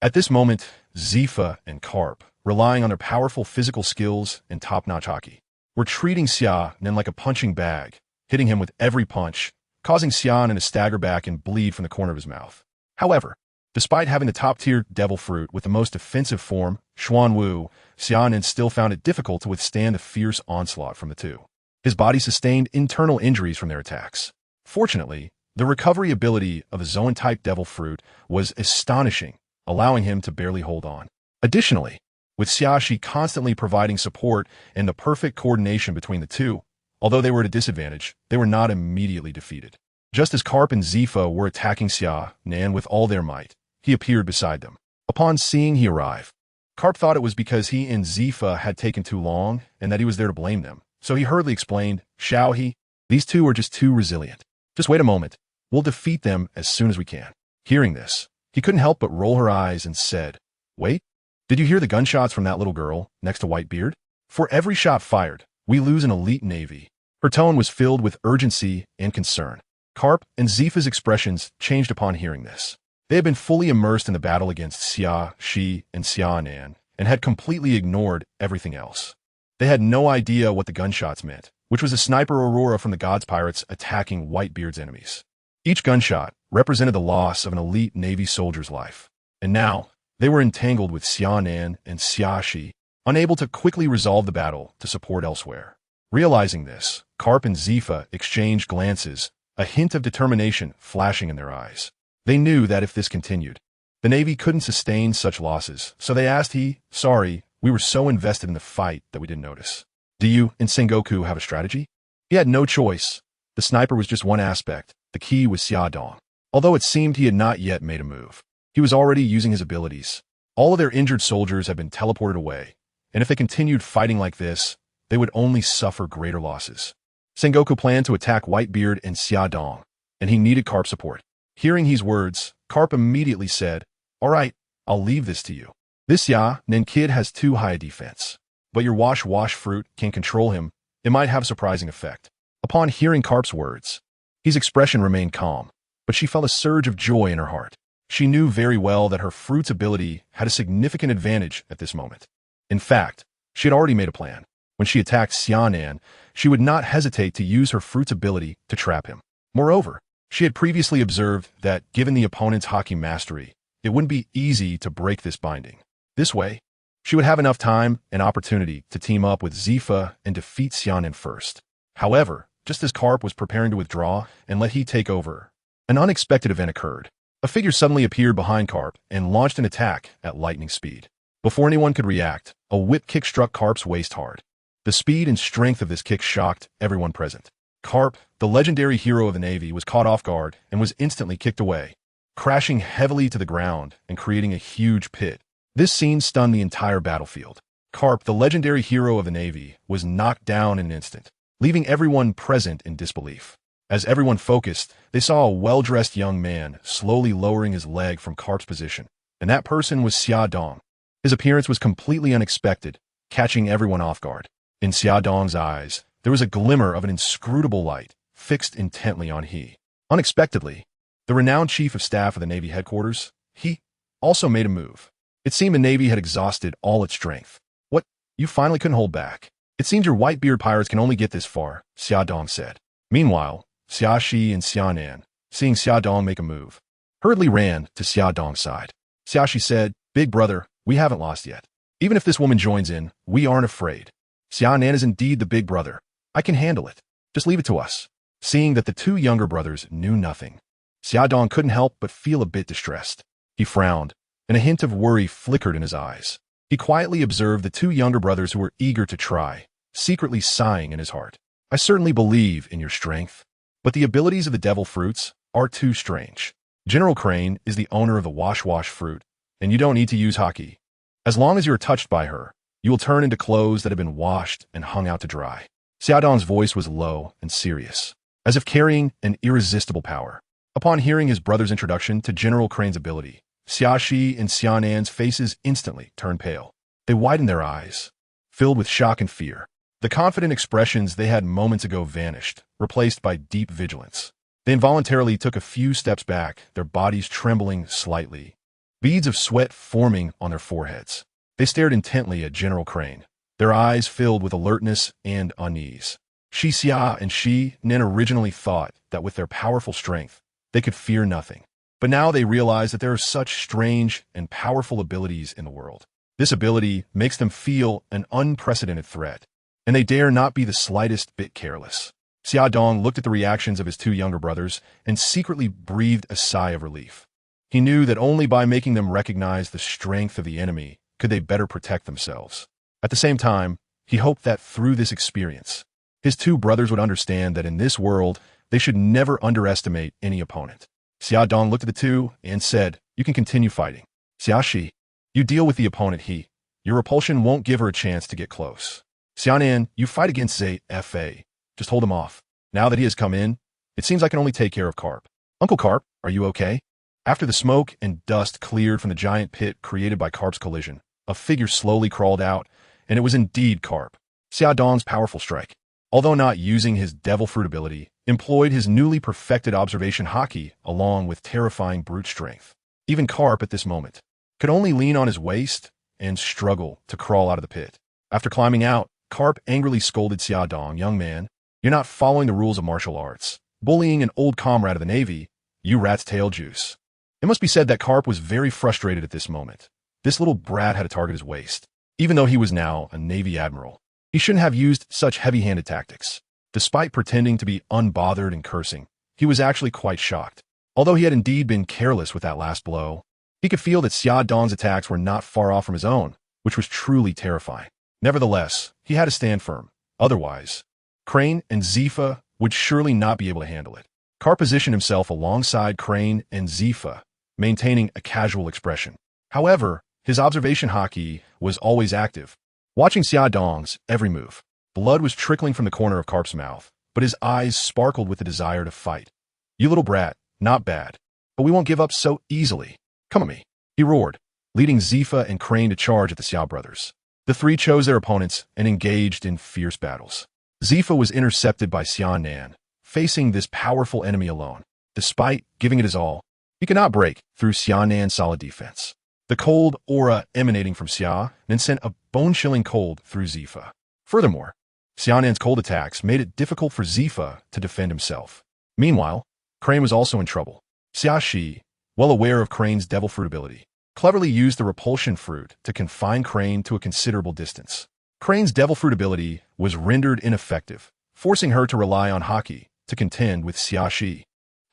At this moment, Zifa and Carp, relying on their powerful physical skills and top-notch hockey, were treating Xiaonan like a punching bag, hitting him with every punch, causing Xiaonan to stagger back and bleed from the corner of his mouth. However, despite having the top-tier devil fruit with the most defensive form, Xuan Wu, Xiaonan still found it difficult to withstand the fierce onslaught from the two. His body sustained internal injuries from their attacks. Fortunately, the recovery ability of the Zoan-type devil fruit was astonishing, allowing him to barely hold on. Additionally, with Xiaoshi constantly providing support and the perfect coordination between the two, although they were at a disadvantage, they were not immediately defeated. Just as Carp and Zifa were attacking Xiaonan with all their might, he appeared beside them. Upon seeing he arrive, Carp thought it was because he and Zifa had taken too long and that he was there to blame them. So he hurriedly explained, "Shall he? These two are just too resilient. Just wait a moment. We'll defeat them as soon as we can." Hearing this, he couldn't help but roll her eyes and said, "Wait, did you hear the gunshots from that little girl next to Whitebeard? For every shot fired, we lose an elite Navy." Her tone was filled with urgency and concern. Carp and Zifa's expressions changed upon hearing this. They had been fully immersed in the battle against Xia, Shi, and Xiaonan, and had completely ignored everything else. They had no idea what the gunshots meant, which was a sniper aurora from the God's Pirates attacking Whitebeard's enemies. Each gunshot represented the loss of an elite Navy soldier's life. And now, they were entangled with Xiaonan and Xiaoshi, unable to quickly resolve the battle to support elsewhere. Realizing this, Carp and Zifa exchanged glances, a hint of determination flashing in their eyes. They knew that if this continued, the Navy couldn't sustain such losses, so they asked "Sorry, we were so invested in the fight that we didn't notice. Do you and Sengoku have a strategy?" He had no choice. The sniper was just one aspect. The key was Xiaodong. Although it seemed he had not yet made a move, he was already using his abilities. All of their injured soldiers had been teleported away, and if they continued fighting like this, they would only suffer greater losses. Sengoku planned to attack Whitebeard and Xiaodong, and he needed Carp's support. Hearing his words, Carp immediately said, "All right, I'll leave this to you. This Nen kid has too high a defense, but your wash fruit can control him. It might have a surprising effect." Upon hearing Carp's words, his expression remained calm, but she felt a surge of joy in her heart. She knew very well that her fruit's ability had a significant advantage at this moment. In fact, she had already made a plan. When she attacked Xiaonan, she would not hesitate to use her fruit's ability to trap him. Moreover, She had previously observed that, given the opponent's hockey mastery, it wouldn't be easy to break this binding. This way, she would have enough time and opportunity to team up with Zifa and defeat Xiaonan first. However, just as Karp was preparing to withdraw and let he take over, an unexpected event occurred. A figure suddenly appeared behind Karp and launched an attack at lightning speed. Before anyone could react, a whip kick struck Karp's waist hard. The speed and strength of this kick shocked everyone present. Karp, the legendary hero of the Navy, was caught off guard and was instantly kicked away, crashing heavily to the ground and creating a huge pit. This scene stunned the entire battlefield. Karp, the legendary hero of the Navy, was knocked down in an instant, leaving everyone present in disbelief. As everyone focused, they saw a well-dressed young man slowly lowering his leg from Karp's position, and that person was Xia Dong. His appearance was completely unexpected, catching everyone off guard. In Xia Dong's eyes, there was a glimmer of an inscrutable light, fixed intently on he. Unexpectedly, the renowned chief of staff of the Navy headquarters, he also made a move. It seemed the Navy had exhausted all its strength. What? You finally couldn't hold back. It seems your Whitebeard Pirates can only get this far, Xia Dong said. Meanwhile, Xia Shi and Xiaonan, seeing Xia Dong make a move, hurriedly ran to Xia Dong's side. Xia Shi said, "Big brother, we haven't lost yet. Even if this woman joins in, we aren't afraid. Xiaonan is indeed the big brother. I can handle it. Just leave it to us." Seeing that the two younger brothers knew nothing, Xia Dong couldn't help but feel a bit distressed. He frowned, and a hint of worry flickered in his eyes. He quietly observed the two younger brothers who were eager to try, secretly sighing in his heart. "I certainly believe in your strength, but the abilities of the devil fruits are too strange. General Crane is the owner of the wash fruit, and you don't need to use haki. As long as you are touched by her, you will turn into clothes that have been washed and hung out to dry." Xia Dong's voice was low and serious, as if carrying an irresistible power. Upon hearing his brother's introduction to General Crane's ability, Xia Shi and Xiaonan's faces instantly turned pale. They widened their eyes, filled with shock and fear. The confident expressions they had moments ago vanished, replaced by deep vigilance. They involuntarily took a few steps back, their bodies trembling slightly, beads of sweat forming on their foreheads. They stared intently at General Crane, their eyes filled with alertness and unease. Shi Xia and Shi Nen originally thought that with their powerful strength, they could fear nothing. But now they realize that there are such strange and powerful abilities in the world. This ability makes them feel an unprecedented threat, and they dare not be the slightest bit careless. Xia Dong looked at the reactions of his two younger brothers and secretly breathed a sigh of relief. He knew that only by making them recognize the strength of the enemy could they better protect themselves. At the same time, he hoped that through this experience, his two brothers would understand that in this world, they should never underestimate any opponent. Xia Dong looked at the two and said, "You can continue fighting. Xia Shi, you deal with the opponent he. Your repulsion won't give her a chance to get close. Xiaonan, you fight against Fa. Just hold him off. Now that he has come in, it seems I can only take care of Karp. Uncle Karp, are you okay?" After the smoke and dust cleared from the giant pit created by Karp's collision, a figure slowly crawled out, and it was indeed Karp. Xia Dong's powerful strike, although not using his devil fruit ability, employed his newly perfected observation haki along with terrifying brute strength. Even Karp at this moment could only lean on his waist and struggle to crawl out of the pit. After climbing out, Karp angrily scolded Xia Dong, "Young man, you're not following the rules of martial arts, bullying an old comrade of the Navy, you rat's tail juice." It must be said that Karp was very frustrated at this moment. This little brat had to target his waist. Even though he was now a Navy admiral, he shouldn't have used such heavy-handed tactics. Despite pretending to be unbothered and cursing, he was actually quite shocked. Although he had indeed been careless with that last blow, he could feel that Xia Dong's attacks were not far off from his own, which was truly terrifying. Nevertheless, he had to stand firm. Otherwise, Crane and Zifa would surely not be able to handle it. Karp positioned himself alongside Crane and Zifa, maintaining a casual expression. However, his observation haki was always active, watching Xia Dong's every move. Blood was trickling from the corner of Karp's mouth, but his eyes sparkled with the desire to fight. "You little brat, not bad, but we won't give up so easily. Come at me," he roared, leading Zifa and Crane to charge at the Xiao brothers. The three chose their opponents and engaged in fierce battles. Zifa was intercepted by Xiaonan, facing this powerful enemy alone. Despite giving it his all, he could not break through Xiaonan's solid defense. The cold aura emanating from Xia then sent a bone-chilling cold through Zifa. Furthermore, Xiaonan's cold attacks made it difficult for Zifa to defend himself. Meanwhile, Crane was also in trouble. Xiaxi, well aware of Crane's devil fruit ability, cleverly used the repulsion fruit to confine Crane to a considerable distance. Crane's devil fruit ability was rendered ineffective, forcing her to rely on Haki to contend with Xiaxi.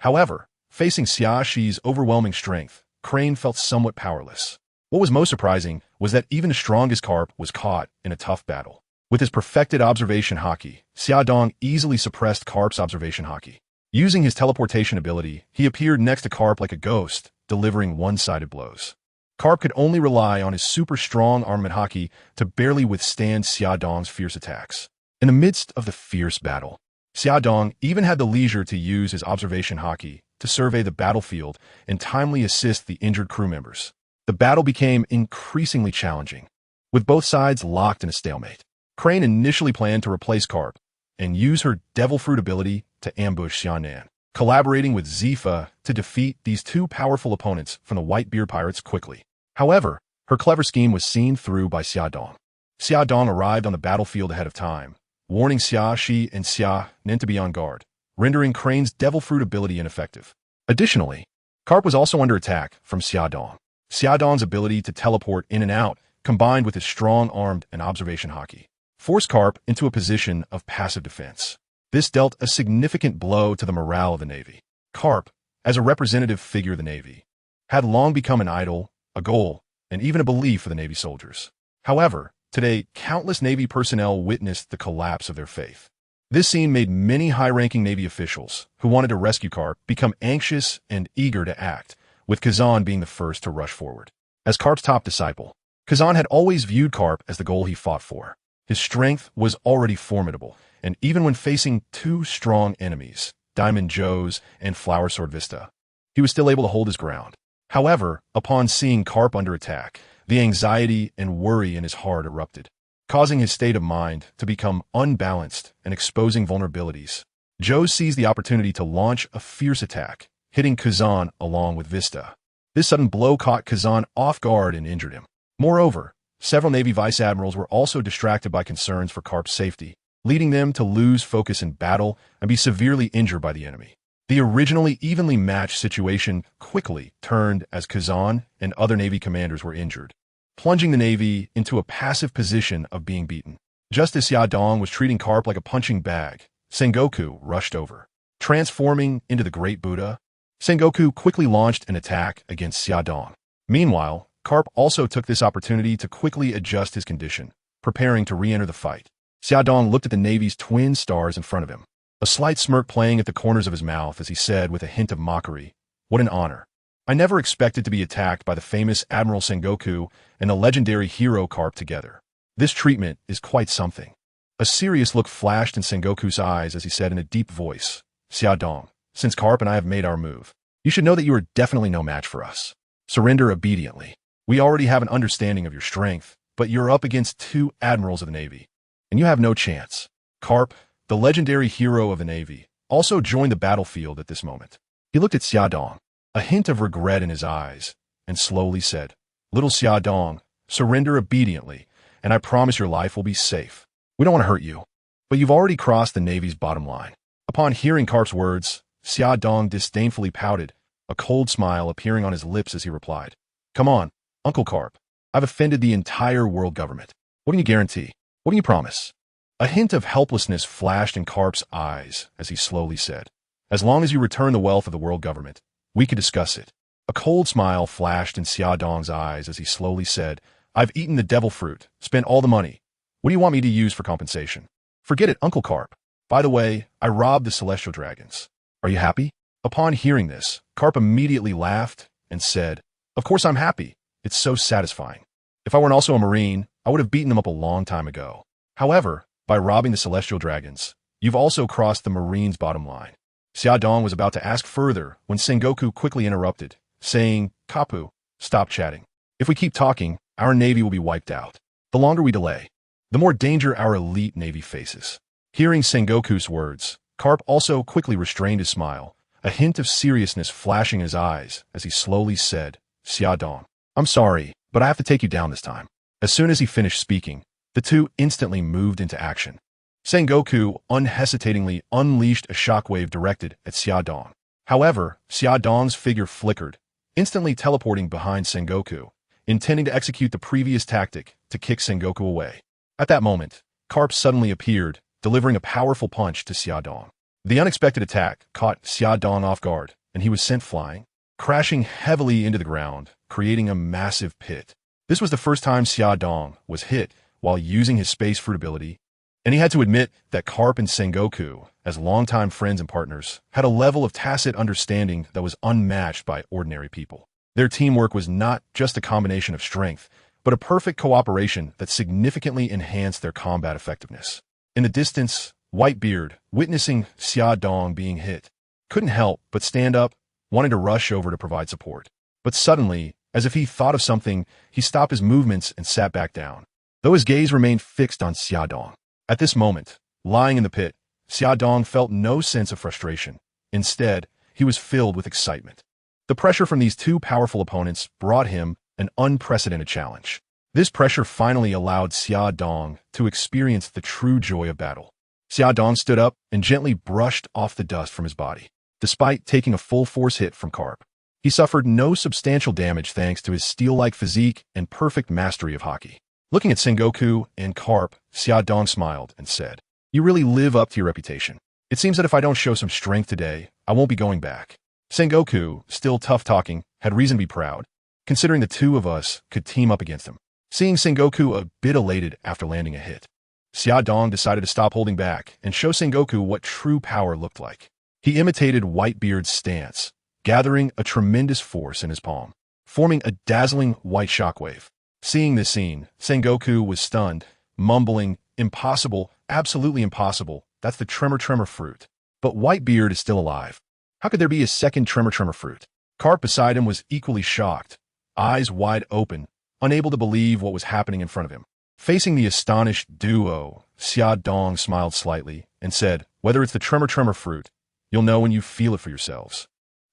However, facing Xiaxi's overwhelming strength, Crane felt somewhat powerless. What was most surprising was that even the strongest carp was caught in a tough battle. With his perfected observation Haki, Xiaodong easily suppressed Carp's observation Haki. Using his teleportation ability, he appeared next to Carp like a ghost, delivering one-sided blows. Carp could only rely on his super strong armament Haki to barely withstand Xiaodong's fierce attacks. In the midst of the fierce battle, Xiaodong even had the leisure to use his observation Haki to survey the battlefield and timely assist the injured crew members. The battle became increasingly challenging, with both sides locked in a stalemate. Crane initially planned to replace Carp and use her devil fruit ability to ambush Xiaonan, collaborating with Zifa to defeat these two powerful opponents from the Whitebeard Pirates quickly. However, her clever scheme was seen through by Xiaodong. Xiaodong arrived on the battlefield ahead of time, warning Xiaxi and Xiaonan to be on guard, rendering Crane's devil fruit ability ineffective. Additionally, Carp was also under attack from Xiaodong. Xiaodong's ability to teleport in and out, combined with his strong armed and observation Haki, forced Carp into a position of passive defense. This dealt a significant blow to the morale of the Navy. Carp, as a representative figure of the Navy, had long become an idol, a goal, and even a belief for the Navy soldiers. However, today, countless Navy personnel witnessed the collapse of their faith. This scene made many high-ranking Navy officials who wanted to rescue Carp become anxious and eager to act, with Kazan being the first to rush forward. As Carp's top disciple, Kazan had always viewed Carp as the goal he fought for. His strength was already formidable, and even when facing two strong enemies, Diamond Joe's and Flower Sword Vista, he was still able to hold his ground. However, upon seeing Carp under attack, the anxiety and worry in his heart erupted, causing his state of mind to become unbalanced and exposing vulnerabilities. Joe seized the opportunity to launch a fierce attack, hitting Kazan along with Vista. This sudden blow caught Kazan off guard and injured him. Moreover, several Navy vice admirals were also distracted by concerns for Carp's safety, leading them to lose focus in battle and be severely injured by the enemy. The originally evenly matched situation quickly turned as Kazan and other Navy commanders were injured, plunging the Navy into a passive position of being beaten. Just as Xiaodong was treating Carp like a punching bag, Sengoku rushed over. Transforming into the Great Buddha, Sengoku quickly launched an attack against Xiaodong. Meanwhile, Carp also took this opportunity to quickly adjust his condition, preparing to re-enter the fight. Xiaodong looked at the Navy's twin stars in front of him, a slight smirk playing at the corners of his mouth as he said with a hint of mockery, "What an honor. I never expected to be attacked by the famous Admiral Sengoku and the legendary hero Carp together. This treatment is quite something." A serious look flashed in Sengoku's eyes as he said in a deep voice, "Xiaodong, since Carp and I have made our move, you should know that you are definitely no match for us. Surrender obediently. We already have an understanding of your strength, but you're up against two admirals of the Navy, and you have no chance." Carp, the legendary hero of the Navy, also joined the battlefield at this moment. He looked at Xiaodong, a hint of regret in his eyes, and slowly said, "Little Xiaodong, surrender obediently, and I promise your life will be safe. We don't want to hurt you, but you've already crossed the Navy's bottom line." Upon hearing Carp's words, Xiaodong disdainfully pouted, a cold smile appearing on his lips as he replied, "Come on, Uncle Carp. I've offended the entire world government. What do you guarantee? What do you promise?" A hint of helplessness flashed in Carp's eyes as he slowly said, "As long as you return the wealth of the world government, we could discuss it." A cold smile flashed in Xiaodong's eyes as he slowly said, "I've eaten the devil fruit, spent all the money. What do you want me to use for compensation?" "Forget it, Uncle Carp. By the way, I robbed the celestial dragons. Are you happy?" Upon hearing this, Carp immediately laughed and said, "Of course I'm happy. It's so satisfying. If I weren't also a Marine, I would have beaten them up a long time ago. However, by robbing the celestial dragons, you've also crossed the Marine's bottom line." Xiaodong was about to ask further when Sengoku quickly interrupted, saying, "Kapu, stop chatting. If we keep talking, our Navy will be wiped out. The longer we delay, the more danger our elite Navy faces." Hearing Sengoku's words, Carp also quickly restrained his smile, a hint of seriousness flashing in his eyes as he slowly said, "Xiaodong, I'm sorry, but I have to take you down this time." As soon as he finished speaking, the two instantly moved into action. Sengoku unhesitatingly unleashed a shockwave directed at Xiaodong. However, Xiaodong's figure flickered, instantly teleporting behind Sengoku, intending to execute the previous tactic to kick Sengoku away. At that moment, Carp suddenly appeared, delivering a powerful punch to Xiaodong. The unexpected attack caught Xiaodong off guard, and he was sent flying, crashing heavily into the ground, creating a massive pit. This was the first time Xiaodong was hit while using his space fruit ability, and he had to admit that Carp and Sengoku, as longtime friends and partners, had a level of tacit understanding that was unmatched by ordinary people. Their teamwork was not just a combination of strength, but a perfect cooperation that significantly enhanced their combat effectiveness. In the distance, Whitebeard, witnessing Xiaodong being hit, couldn't help but stand up, wanting to rush over to provide support. But suddenly, as if he thought of something, he stopped his movements and sat back down, though his gaze remained fixed on Xiaodong. At this moment, lying in the pit, Xiaodong felt no sense of frustration. Instead, he was filled with excitement. The pressure from these two powerful opponents brought him an unprecedented challenge. This pressure finally allowed Xiaodong to experience the true joy of battle. Xiaodong stood up and gently brushed off the dust from his body. Despite taking a full-force hit from Carp, he suffered no substantial damage thanks to his steel-like physique and perfect mastery of Haki. Looking at Sengoku and Carp, Xiaodong smiled and said, "You really live up to your reputation. It seems that if I don't show some strength today, I won't be going back." Sengoku, still tough-talking, had reason to be proud, considering the two of us could team up against him. Seeing Sengoku a bit elated after landing a hit, Xiaodong decided to stop holding back and show Sengoku what true power looked like. He imitated Whitebeard's stance, gathering a tremendous force in his palm, forming a dazzling white shockwave. Seeing this scene, Sengoku was stunned, mumbling, "Impossible, absolutely impossible, that's the tremor fruit. But Whitebeard is still alive. How could there be a second tremor fruit?" Carp beside him was equally shocked, eyes wide open, unable to believe what was happening in front of him. Facing the astonished duo, Xiaodong smiled slightly and said, "Whether it's the tremor fruit, you'll know when you feel it for yourselves."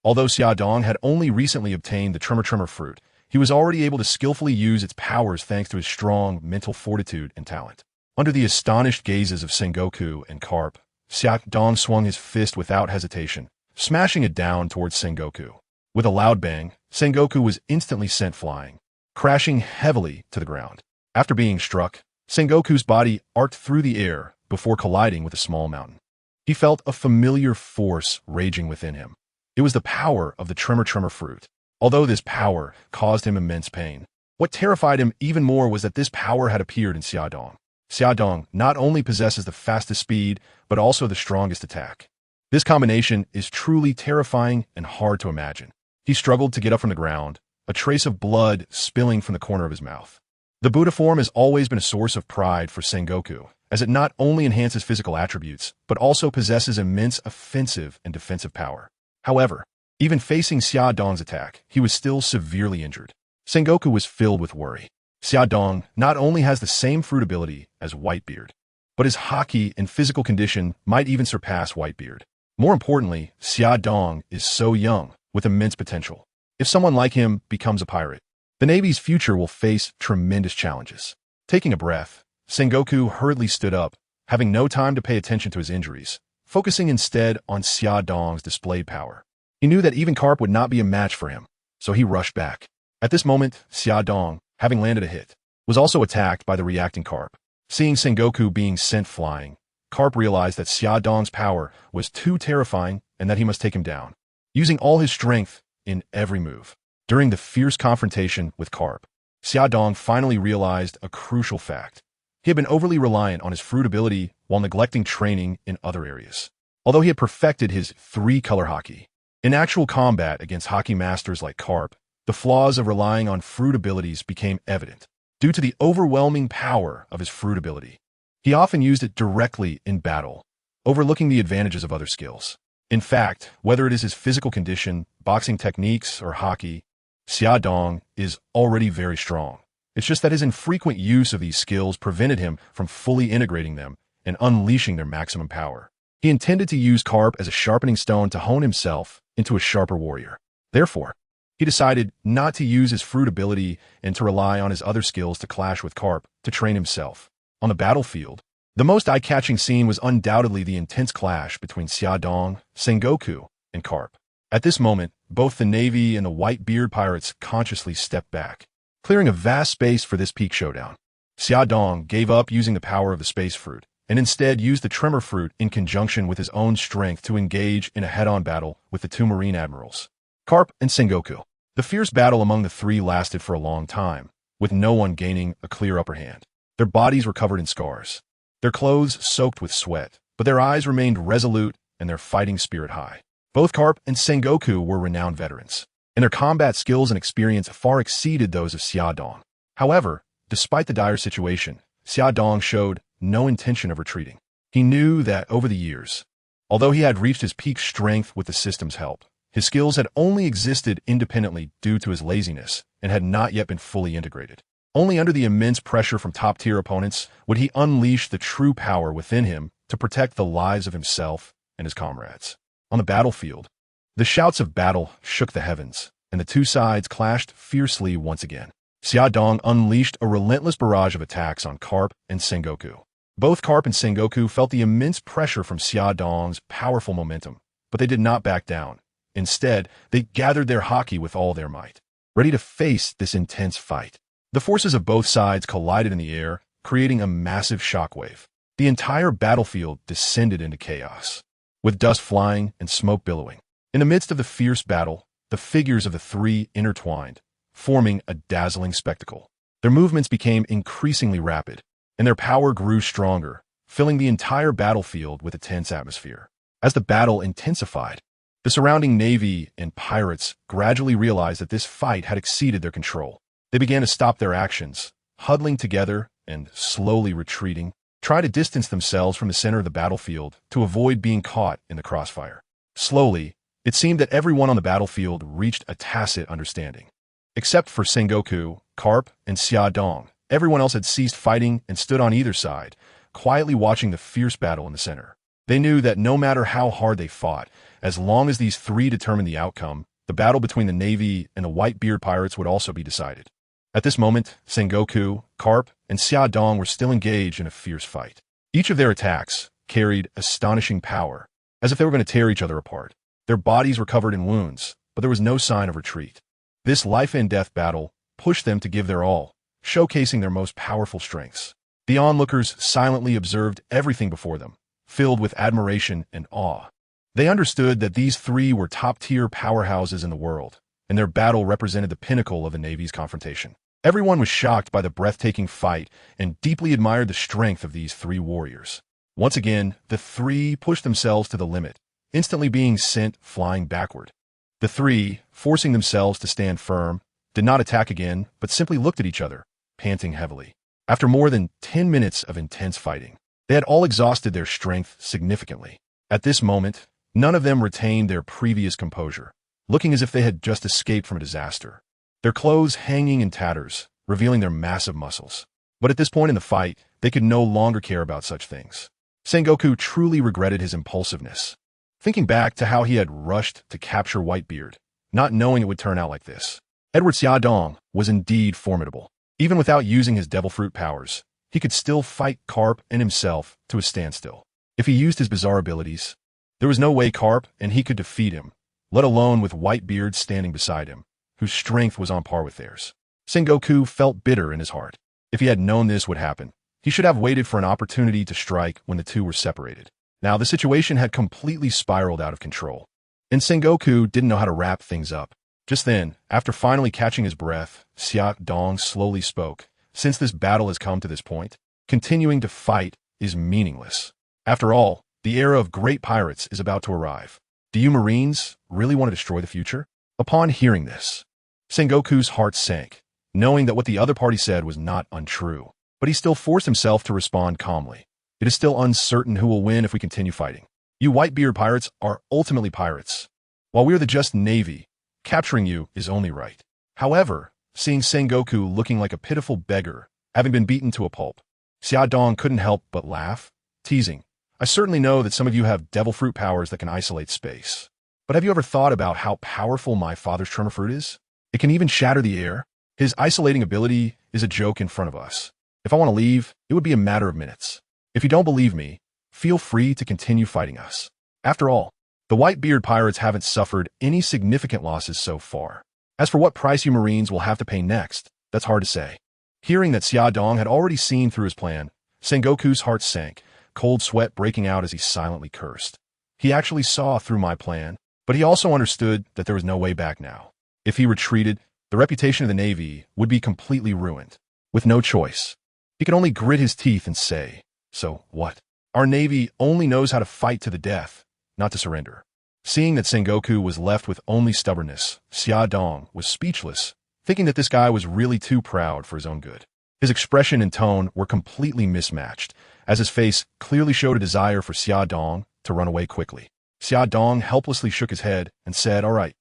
Although Xiaodong had only recently obtained the tremor fruit, he was already able to skillfully use its powers thanks to his strong mental fortitude and talent. Under the astonished gazes of Sengoku and Carp, Xiaodong swung his fist without hesitation, smashing it down towards Sengoku. With a loud bang, Sengoku was instantly sent flying, crashing heavily to the ground. After being struck, Sengoku's body arced through the air before colliding with a small mountain. He felt a familiar force raging within him. It was the power of the tremor fruit. Although this power caused him immense pain, what terrified him even more was that this power had appeared in Xiaodong. Xiaodong not only possesses the fastest speed, but also the strongest attack. This combination is truly terrifying and hard to imagine. He struggled to get up from the ground, a trace of blood spilling from the corner of his mouth. The Buddha form has always been a source of pride for Sengoku, as it not only enhances physical attributes, but also possesses immense offensive and defensive power. However, even facing Xiaodong's attack, he was still severely injured. Sengoku was filled with worry. Xiaodong not only has the same fruit ability as Whitebeard, but his Haki and physical condition might even surpass Whitebeard. More importantly, Xiaodong is so young, with immense potential. If someone like him becomes a pirate, the Navy's future will face tremendous challenges. Taking a breath, Sengoku hurriedly stood up, having no time to pay attention to his injuries, focusing instead on Xiaodong's displayed power. He knew that even Carp would not be a match for him, so he rushed back. At this moment, Xiaodong, having landed a hit, was also attacked by the reacting Carp. Seeing Sengoku being sent flying, Carp realized that Xiaodong's power was too terrifying and that he must take him down, using all his strength in every move. During the fierce confrontation with Carp, Xiaodong finally realized a crucial fact. He had been overly reliant on his fruit ability while neglecting training in other areas. Although he had perfected his three-color Haki, in actual combat against Haki masters like Carp, the flaws of relying on fruit abilities became evident. Due to the overwhelming power of his fruit ability, he often used it directly in battle, overlooking the advantages of other skills. In fact, whether it is his physical condition, boxing techniques, or Haki, Xiaodong is already very strong. It's just that his infrequent use of these skills prevented him from fully integrating them and unleashing their maximum power. He intended to use Carp as a sharpening stone to hone himself into a sharper warrior. Therefore, he decided not to use his fruit ability and to rely on his other skills to clash with Carp to train himself. On the battlefield, the most eye-catching scene was undoubtedly the intense clash between Xiaodong, Sengoku, and Carp. At this moment, both the Navy and the Whitebeard Pirates consciously stepped back, clearing a vast space for this peak showdown. Xia Dong gave up using the power of the space fruit, and instead used the tremor fruit in conjunction with his own strength to engage in a head-on battle with the two Marine admirals, Carp and Sengoku. The fierce battle among the three lasted for a long time, with no one gaining a clear upper hand. Their bodies were covered in scars, their clothes soaked with sweat, but their eyes remained resolute and their fighting spirit high. Both Carp and Sengoku were renowned veterans, and their combat skills and experience far exceeded those of Xia Dong. However, despite the dire situation, Xia Dong showed no intention of retreating. He knew that over the years, although he had reached his peak strength with the system's help, his skills had only existed independently due to his laziness and had not yet been fully integrated. Only under the immense pressure from top-tier opponents would he unleash the true power within him to protect the lives of himself and his comrades. On the battlefield, the shouts of battle shook the heavens, and the two sides clashed fiercely once again. Xia Dong unleashed a relentless barrage of attacks on Carp and Sengoku. Both Carp and Sengoku felt the immense pressure from Xia Dong's powerful momentum, but they did not back down. Instead, they gathered their haki with all their might, ready to face this intense fight. The forces of both sides collided in the air, creating a massive shockwave. The entire battlefield descended into chaos, with dust flying and smoke billowing. In the midst of the fierce battle, the figures of the three intertwined, forming a dazzling spectacle. Their movements became increasingly rapid, and their power grew stronger, filling the entire battlefield with a tense atmosphere. As the battle intensified, the surrounding navy and pirates gradually realized that this fight had exceeded their control. They began to stop their actions, huddling together and slowly retreating, trying to distance themselves from the center of the battlefield to avoid being caught in the crossfire. Slowly, it seemed that everyone on the battlefield reached a tacit understanding. Except for Sengoku, Carp, and Xia Dong, everyone else had ceased fighting and stood on either side, quietly watching the fierce battle in the center. They knew that no matter how hard they fought, as long as these three determined the outcome, the battle between the Navy and the Whitebeard Pirates would also be decided. At this moment, Sengoku, Carp, and Xia Dong were still engaged in a fierce fight. Each of their attacks carried astonishing power, as if they were going to tear each other apart. Their bodies were covered in wounds, but there was no sign of retreat. This life-and-death battle pushed them to give their all, showcasing their most powerful strengths. The onlookers silently observed everything before them, filled with admiration and awe. They understood that these three were top-tier powerhouses in the world, and their battle represented the pinnacle of the Navy's confrontation. Everyone was shocked by the breathtaking fight and deeply admired the strength of these three warriors. Once again, the three pushed themselves to the limit, instantly being sent flying backward. The three, forcing themselves to stand firm, did not attack again, but simply looked at each other, panting heavily. After more than 10 minutes of intense fighting, they had all exhausted their strength significantly. At this moment, none of them retained their previous composure, looking as if they had just escaped from a disaster. Their clothes hanging in tatters, revealing their massive muscles. But at this point in the fight, they could no longer care about such things. Sengoku truly regretted his impulsiveness, thinking back to how he had rushed to capture Whitebeard, not knowing it would turn out like this. Edward Xia Dong was indeed formidable. Even without using his devil fruit powers, he could still fight Carp and himself to a standstill. If he used his bizarre abilities, there was no way Carp and he could defeat him, let alone with Whitebeard standing beside him, whose strength was on par with theirs. Sengoku felt bitter in his heart. If he had known this would happen, he should have waited for an opportunity to strike when the two were separated. Now the situation had completely spiraled out of control, and Sengoku didn't know how to wrap things up. Just then, after finally catching his breath, Xia Dong slowly spoke. Since this battle has come to this point, continuing to fight is meaningless. After all, the era of great pirates is about to arrive. Do you Marines really want to destroy the future? Upon hearing this, Sengoku's heart sank, knowing that what the other party said was not untrue. But he still forced himself to respond calmly. It is still uncertain who will win if we continue fighting. You Whitebeard pirates are ultimately pirates, while we are the just navy. Capturing you is only right. However, seeing Sengoku looking like a pitiful beggar, having been beaten to a pulp, Xia Dong couldn't help but laugh, teasing. I certainly know that some of you have devil fruit powers that can isolate space. But have you ever thought about how powerful my father's tremor fruit is? It can even shatter the air. His isolating ability is a joke in front of us. If I want to leave, it would be a matter of minutes. If you don't believe me, feel free to continue fighting us. After all, The Whitebeard Pirates haven't suffered any significant losses so far. As for what price you Marines will have to pay next, that's hard to say. Hearing that Xia Dong had already seen through his plan, Sengoku's heart sank, cold sweat breaking out as he silently cursed. He actually saw through my plan, but he also understood that there was no way back now. If he retreated, the reputation of the Navy would be completely ruined. With no choice, he could only grit his teeth and say, "So what? Our Navy only knows how to fight to the death, not to surrender." Seeing that Sengoku was left with only stubbornness, Xia Dong was speechless, thinking that this guy was really too proud for his own good. His expression and tone were completely mismatched, as his face clearly showed a desire for Xia Dong to run away quickly. Xia Dong helplessly shook his head and said, all right,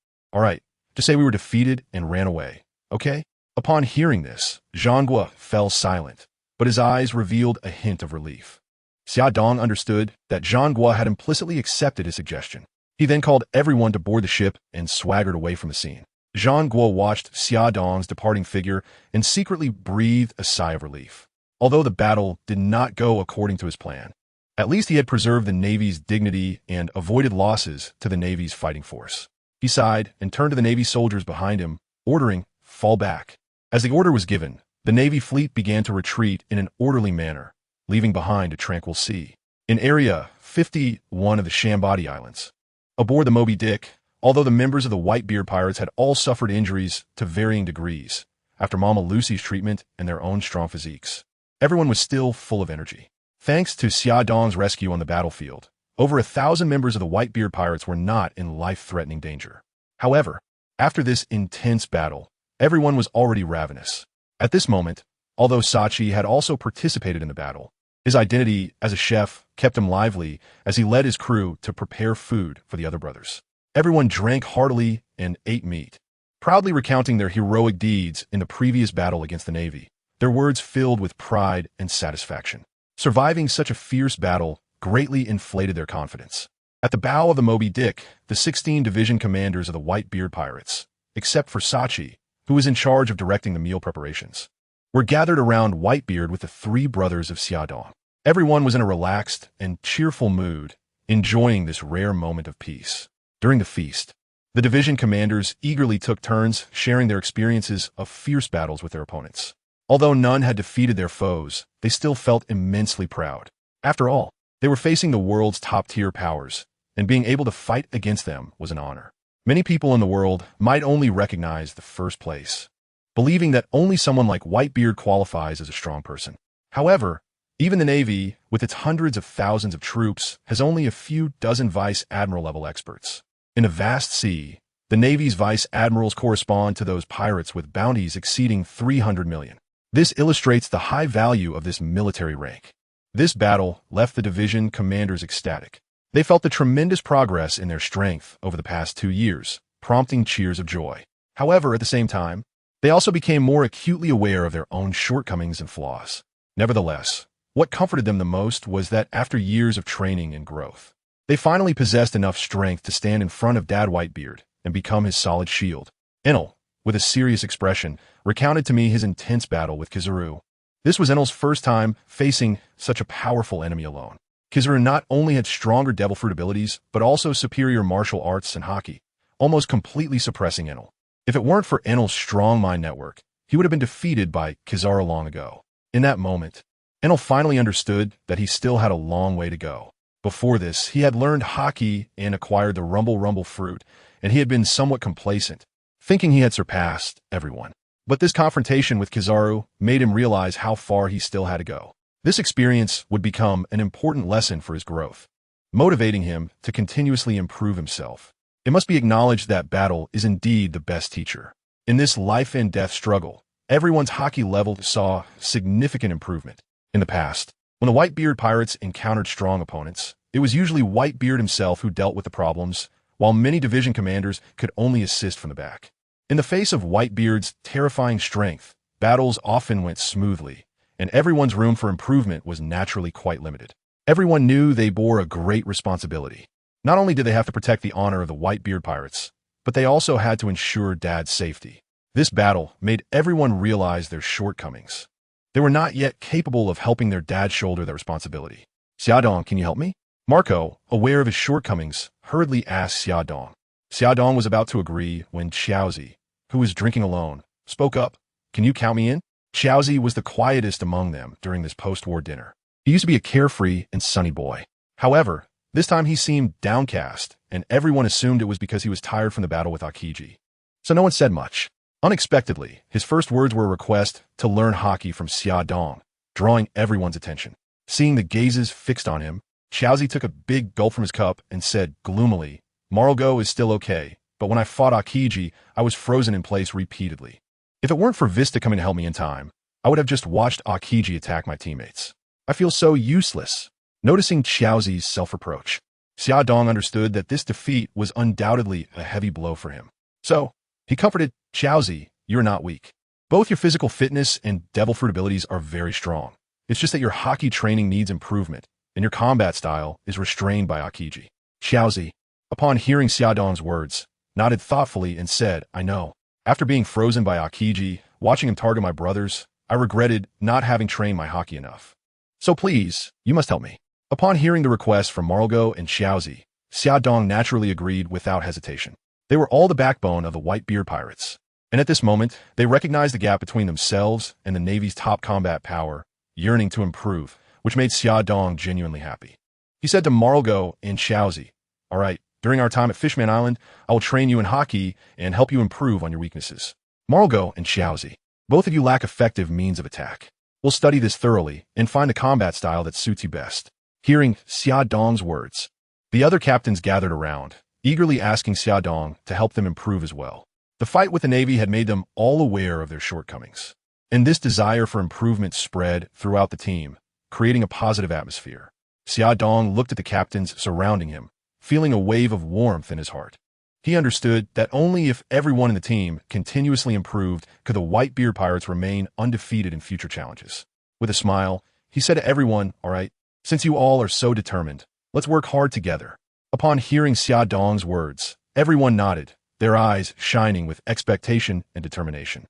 just say we were defeated and ran away, okay?" Upon hearing this, Zhangguo fell silent, but his eyes revealed a hint of relief. Xia Dong understood that Zhangguo had implicitly accepted his suggestion. He then called everyone to board the ship and swaggered away from the scene. Zhangguo watched Xia Dong's departing figure and secretly breathed a sigh of relief. Although the battle did not go according to his plan, at least he had preserved the Navy's dignity and avoided losses to the Navy's fighting force. He sighed and turned to the Navy soldiers behind him, ordering, "Fall back." As the order was given, the Navy fleet began to retreat in an orderly manner, leaving behind a tranquil sea. In Area 51 of the Shambadi Islands, aboard the Moby Dick, although the members of the Whitebeard Pirates had all suffered injuries to varying degrees after Mama Lucy's treatment and their own strong physiques, everyone was still full of energy. Thanks to Xia Dong's rescue on the battlefield, over 1,000 members of the Whitebeard Pirates were not in life-threatening danger. However, after this intense battle, everyone was already ravenous. At this moment, although Sachi had also participated in the battle, his identity as a chef kept him lively as he led his crew to prepare food for the other brothers. Everyone drank heartily and ate meat, proudly recounting their heroic deeds in the previous battle against the Navy, their words filled with pride and satisfaction. Surviving such a fierce battle greatly inflated their confidence. At the bow of the Moby Dick, the 16 division commanders of the Whitebeard Pirates, except for Sachi, who was in charge of directing the meal preparations, were gathered around Whitebeard with the 3 brothers of Xia Dong. Everyone was in a relaxed and cheerful mood, enjoying this rare moment of peace. During the feast, the division commanders eagerly took turns sharing their experiences of fierce battles with their opponents. Although none had defeated their foes, they still felt immensely proud. After all, they were facing the world's top-tier powers, and being able to fight against them was an honor. Many people in the world might only recognize the first place, believing that only someone like Whitebeard qualifies as a strong person. However, even the Navy, with its hundreds of thousands of troops, has only a few dozen vice admiral-level experts. In a vast sea, the Navy's vice admirals correspond to those pirates with bounties exceeding 300 million. This illustrates the high value of this military rank. This battle left the division commanders ecstatic. They felt the tremendous progress in their strength over the past 2 years, prompting cheers of joy. However, at the same time, they also became more acutely aware of their own shortcomings and flaws. Nevertheless, what comforted them the most was that after years of training and growth, they finally possessed enough strength to stand in front of Dad Whitebeard and become his solid shield. Enel, with a serious expression, recounted to me his intense battle with Kizaru. This was Enel's first time facing such a powerful enemy alone. Kizaru not only had stronger devil fruit abilities, but also superior martial arts and hockey, almost completely suppressing Enel. If it weren't for Enel's strong mind network, he would have been defeated by Kizaru long ago. In that moment, Enel finally understood that he still had a long way to go. Before this, he had learned hockey and acquired the Rumble fruit, and he had been somewhat complacent, thinking he had surpassed everyone. But this confrontation with Kizaru made him realize how far he still had to go. This experience would become an important lesson for his growth, motivating him to continuously improve himself. It must be acknowledged that battle is indeed the best teacher. In this life and death struggle, everyone's hockey level saw significant improvement. In the past, when the Whitebeard Pirates encountered strong opponents, it was usually Whitebeard himself who dealt with the problems, while many division commanders could only assist from the back. In the face of Whitebeard's terrifying strength, battles often went smoothly, and everyone's room for improvement was naturally quite limited. Everyone knew they bore a great responsibility. Not only did they have to protect the honor of the Whitebeard Pirates, but they also had to ensure Dad's safety. This battle made everyone realize their shortcomings. They were not yet capable of helping their dad shoulder that responsibility. "Xia Dong, can you help me?" Marco, aware of his shortcomings, hurriedly asked Xiaodong. Xiaodong was about to agree when Xiaozi, who was drinking alone, spoke up. Can you count me in? Xiaozi was the quietest among them during this post-war dinner. He used to be a carefree and sunny boy. However, this time he seemed downcast, and everyone assumed it was because he was tired from the battle with Akiji. So no one said much. Unexpectedly, his first words were a request to learn hockey from Xiaodong, drawing everyone's attention. Seeing the gazes fixed on him, Xiaozi took a big gulp from his cup and said gloomily, Margo is still okay, but when I fought Akiji, I was frozen in place repeatedly. If it weren't for Vista coming to help me in time, I would have just watched Akiji attack my teammates. I feel so useless. Noticing Xiaozi's self-reproach, Xiaodong understood that this defeat was undoubtedly a heavy blow for him. So, he comforted, Xiaozi, you're not weak. Both your physical fitness and devil fruit abilities are very strong. It's just that your hockey training needs improvement, and your combat style is restrained by Akiji. Xiaozi, upon hearing Xiaodong's words, nodded thoughtfully and said, I know. After being frozen by Akiji, watching him target my brothers, I regretted not having trained my hockey enough. So please, you must help me. Upon hearing the request from Margo and Xiaozi, Xiaodong naturally agreed without hesitation. They were all the backbone of the Whitebeard Pirates, and at this moment, they recognized the gap between themselves and the Navy's top combat power, yearning to improve, which made Xiaodong genuinely happy. He said to Margo and Xiaozi, all right, during our time at Fishman Island, I will train you in hockey and help you improve on your weaknesses. Margo and Xiaozi, both of you lack effective means of attack. We'll study this thoroughly and find the combat style that suits you best. Hearing Xiaodong's words, the other captains gathered around, eagerly asking Xiaodong to help them improve as well. The fight with the Navy had made them all aware of their shortcomings, and this desire for improvement spread throughout the team, creating a positive atmosphere. Xiaodong looked at the captains surrounding him, feeling a wave of warmth in his heart. He understood that only if everyone in the team continuously improved could the Whitebeard Pirates remain undefeated in future challenges. With a smile, he said to everyone, all right, since you all are so determined, let's work hard together. Upon hearing Xiaodong's words, everyone nodded, their eyes shining with expectation and determination.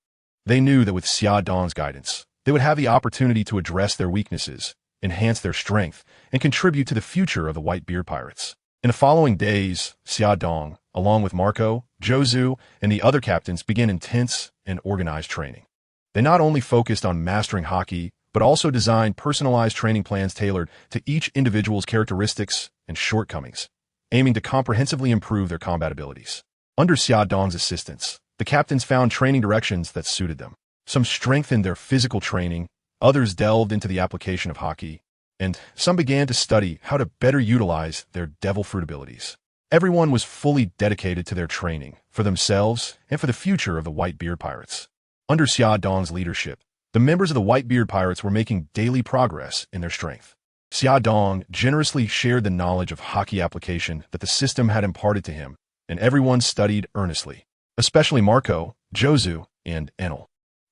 They knew that with Xiaodong's guidance, they would have the opportunity to address their weaknesses, enhance their strength, and contribute to the future of the Whitebeard Pirates. In the following days, Xiaodong, along with Marco, Zhou, and the other captains, began intense and organized training. They not only focused on mastering hockey, but also designed personalized training plans tailored to each individual's characteristics and shortcomings, aiming to comprehensively improve their combat abilities. Under Xiaodong's assistance, the captains found training directions that suited them. Some strengthened their physical training, others delved into the application of hockey, and some began to study how to better utilize their devil fruit abilities. Everyone was fully dedicated to their training, for themselves and for the future of the Whitebeard Pirates. Under Xiaodong's leadership, the members of the Whitebeard Pirates were making daily progress in their strength. Xiaodong generously shared the knowledge of hockey application that the system had imparted to him, and everyone studied earnestly, especially Marco, Zhou, and Enel,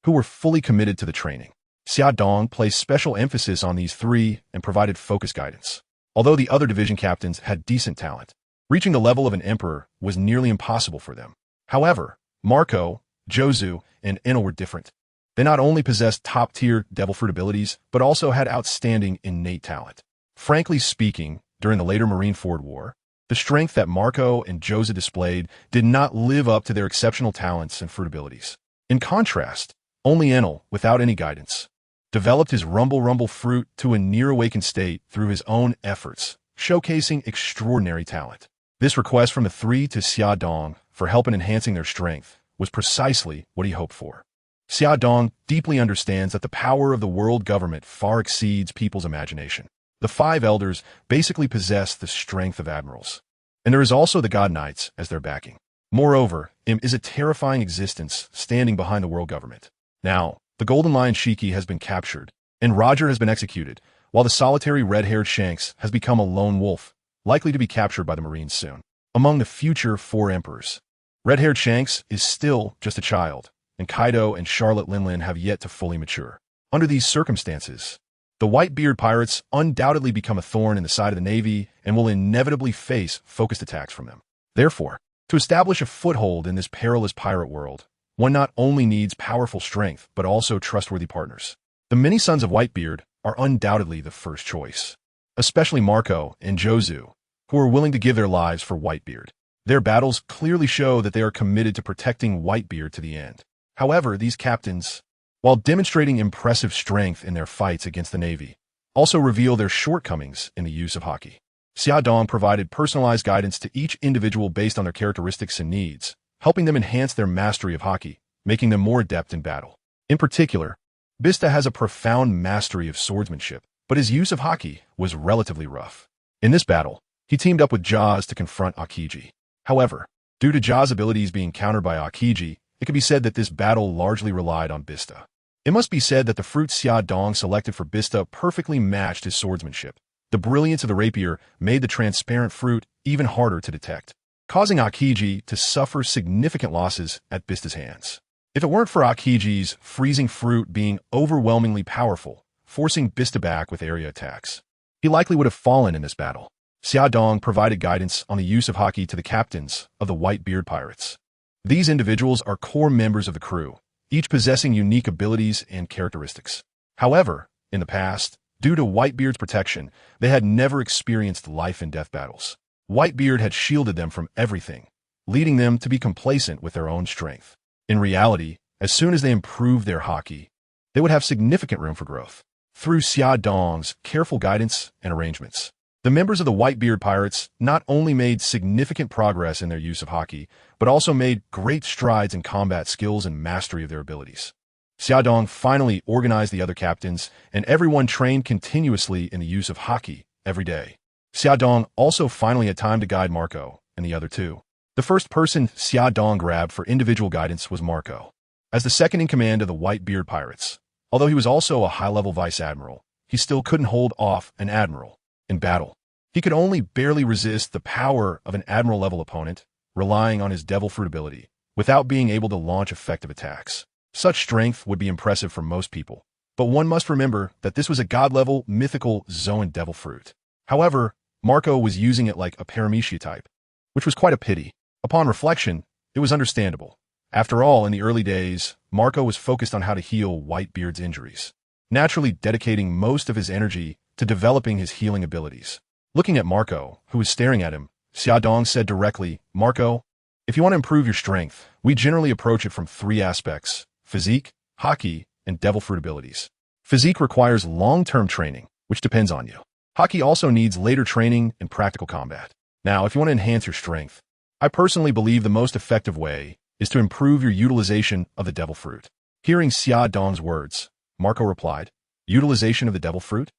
who were fully committed to the training. Xiaodong placed special emphasis on these three and provided focused guidance. Although the other division captains had decent talent, reaching the level of an emperor was nearly impossible for them. However, Marco, Zhou, and Enel were different. They not only possessed top-tier devil fruit abilities, but also had outstanding innate talent. Frankly speaking, during the later Marineford War, the strength that Marco and Zhou displayed did not live up to their exceptional talents and fruit abilities. In contrast, only Enel, without any guidance, developed his rumble fruit to a near-awakened state through his own efforts, showcasing extraordinary talent. This request from the three to Xiaodong for help in enhancing their strength was precisely what he hoped for. Xiaodong deeply understands that the power of the world government far exceeds people's imagination. The five elders basically possess the strength of admirals, and there is also the God Knights as their backing. Moreover, Im is a terrifying existence standing behind the world government. Now, the Golden Lion Shiki has been captured, and Roger has been executed, while the solitary Red-Haired Shanks has become a lone wolf, likely to be captured by the Marines soon. Among the future four emperors, Red-Haired Shanks is still just a child, and Kaido and Charlotte Linlin have yet to fully mature. Under these circumstances, the Whitebeard Pirates undoubtedly become a thorn in the side of the Navy and will inevitably face focused attacks from them. Therefore, to establish a foothold in this perilous pirate world, one not only needs powerful strength, but also trustworthy partners. The many sons of Whitebeard are undoubtedly the first choice. especially Marco and Jozu, who were willing to give their lives for Whitebeard. Their battles clearly show that they are committed to protecting Whitebeard to the end. However, these captains, while demonstrating impressive strength in their fights against the Navy, also reveal their shortcomings in the use of haki. Xia Dong provided personalized guidance to each individual based on their characteristics and needs, helping them enhance their mastery of haki, making them more adept in battle. In particular, Bista has a profound mastery of swordsmanship, but his use of haki was relatively rough. In this battle, he teamed up with Jaws to confront Akiji. However, due to Jaws' abilities being countered by Akiji, it can be said that this battle largely relied on Bista. It must be said that the fruit Xia Dong selected for Bista perfectly matched his swordsmanship. The brilliance of the rapier made the transparent fruit even harder to detect, causing Akiji to suffer significant losses at Bista's hands. If it weren't for Akiji's freezing fruit being overwhelmingly powerful, forcing Bista back with area attacks, he likely would have fallen in this battle. Xia Dong provided guidance on the use of haki to the captains of the Whitebeard Pirates. These individuals are core members of the crew, each possessing unique abilities and characteristics. However, in the past, due to Whitebeard's protection, they had never experienced life-and-death battles. Whitebeard had shielded them from everything, leading them to be complacent with their own strength. In reality, as soon as they improved their haki, they would have significant room for growth. Through Xia Dong's careful guidance and arrangements, the members of the Whitebeard Pirates not only made significant progress in their use of haki, but also made great strides in combat skills and mastery of their abilities. Xia Dong finally organized the other captains, and everyone trained continuously in the use of haki every day. Xia Dong also finally had time to guide Marco and the other two. The first person Xia Dong grabbed for individual guidance was Marco. As the second in command of the Whitebeard Pirates, although he was also a high-level vice-admiral, he still couldn't hold off an admiral in battle. He could only barely resist the power of an admiral-level opponent, relying on his devil fruit ability, without being able to launch effective attacks. Such strength would be impressive for most people, but one must remember that this was a god-level, mythical Zoan devil fruit. However, Marco was using it like a paramecia type, which was quite a pity. Upon reflection, it was understandable. After all, in the early days, Marco was focused on how to heal Whitebeard's injuries, naturally dedicating most of his energy to developing his healing abilities. Looking at Marco, who was staring at him, Xia Dong said directly, "Marco, if you want to improve your strength, we generally approach it from three aspects: physique, haki, and devil fruit abilities. Physique requires long-term training, which depends on you. Haki also needs later training and practical combat. Now, if you want to enhance your strength, I personally believe the most effective way is to improve your utilization of the devil fruit." Hearing Xia Dong's words, Marco replied, "Utilization of the devil fruit?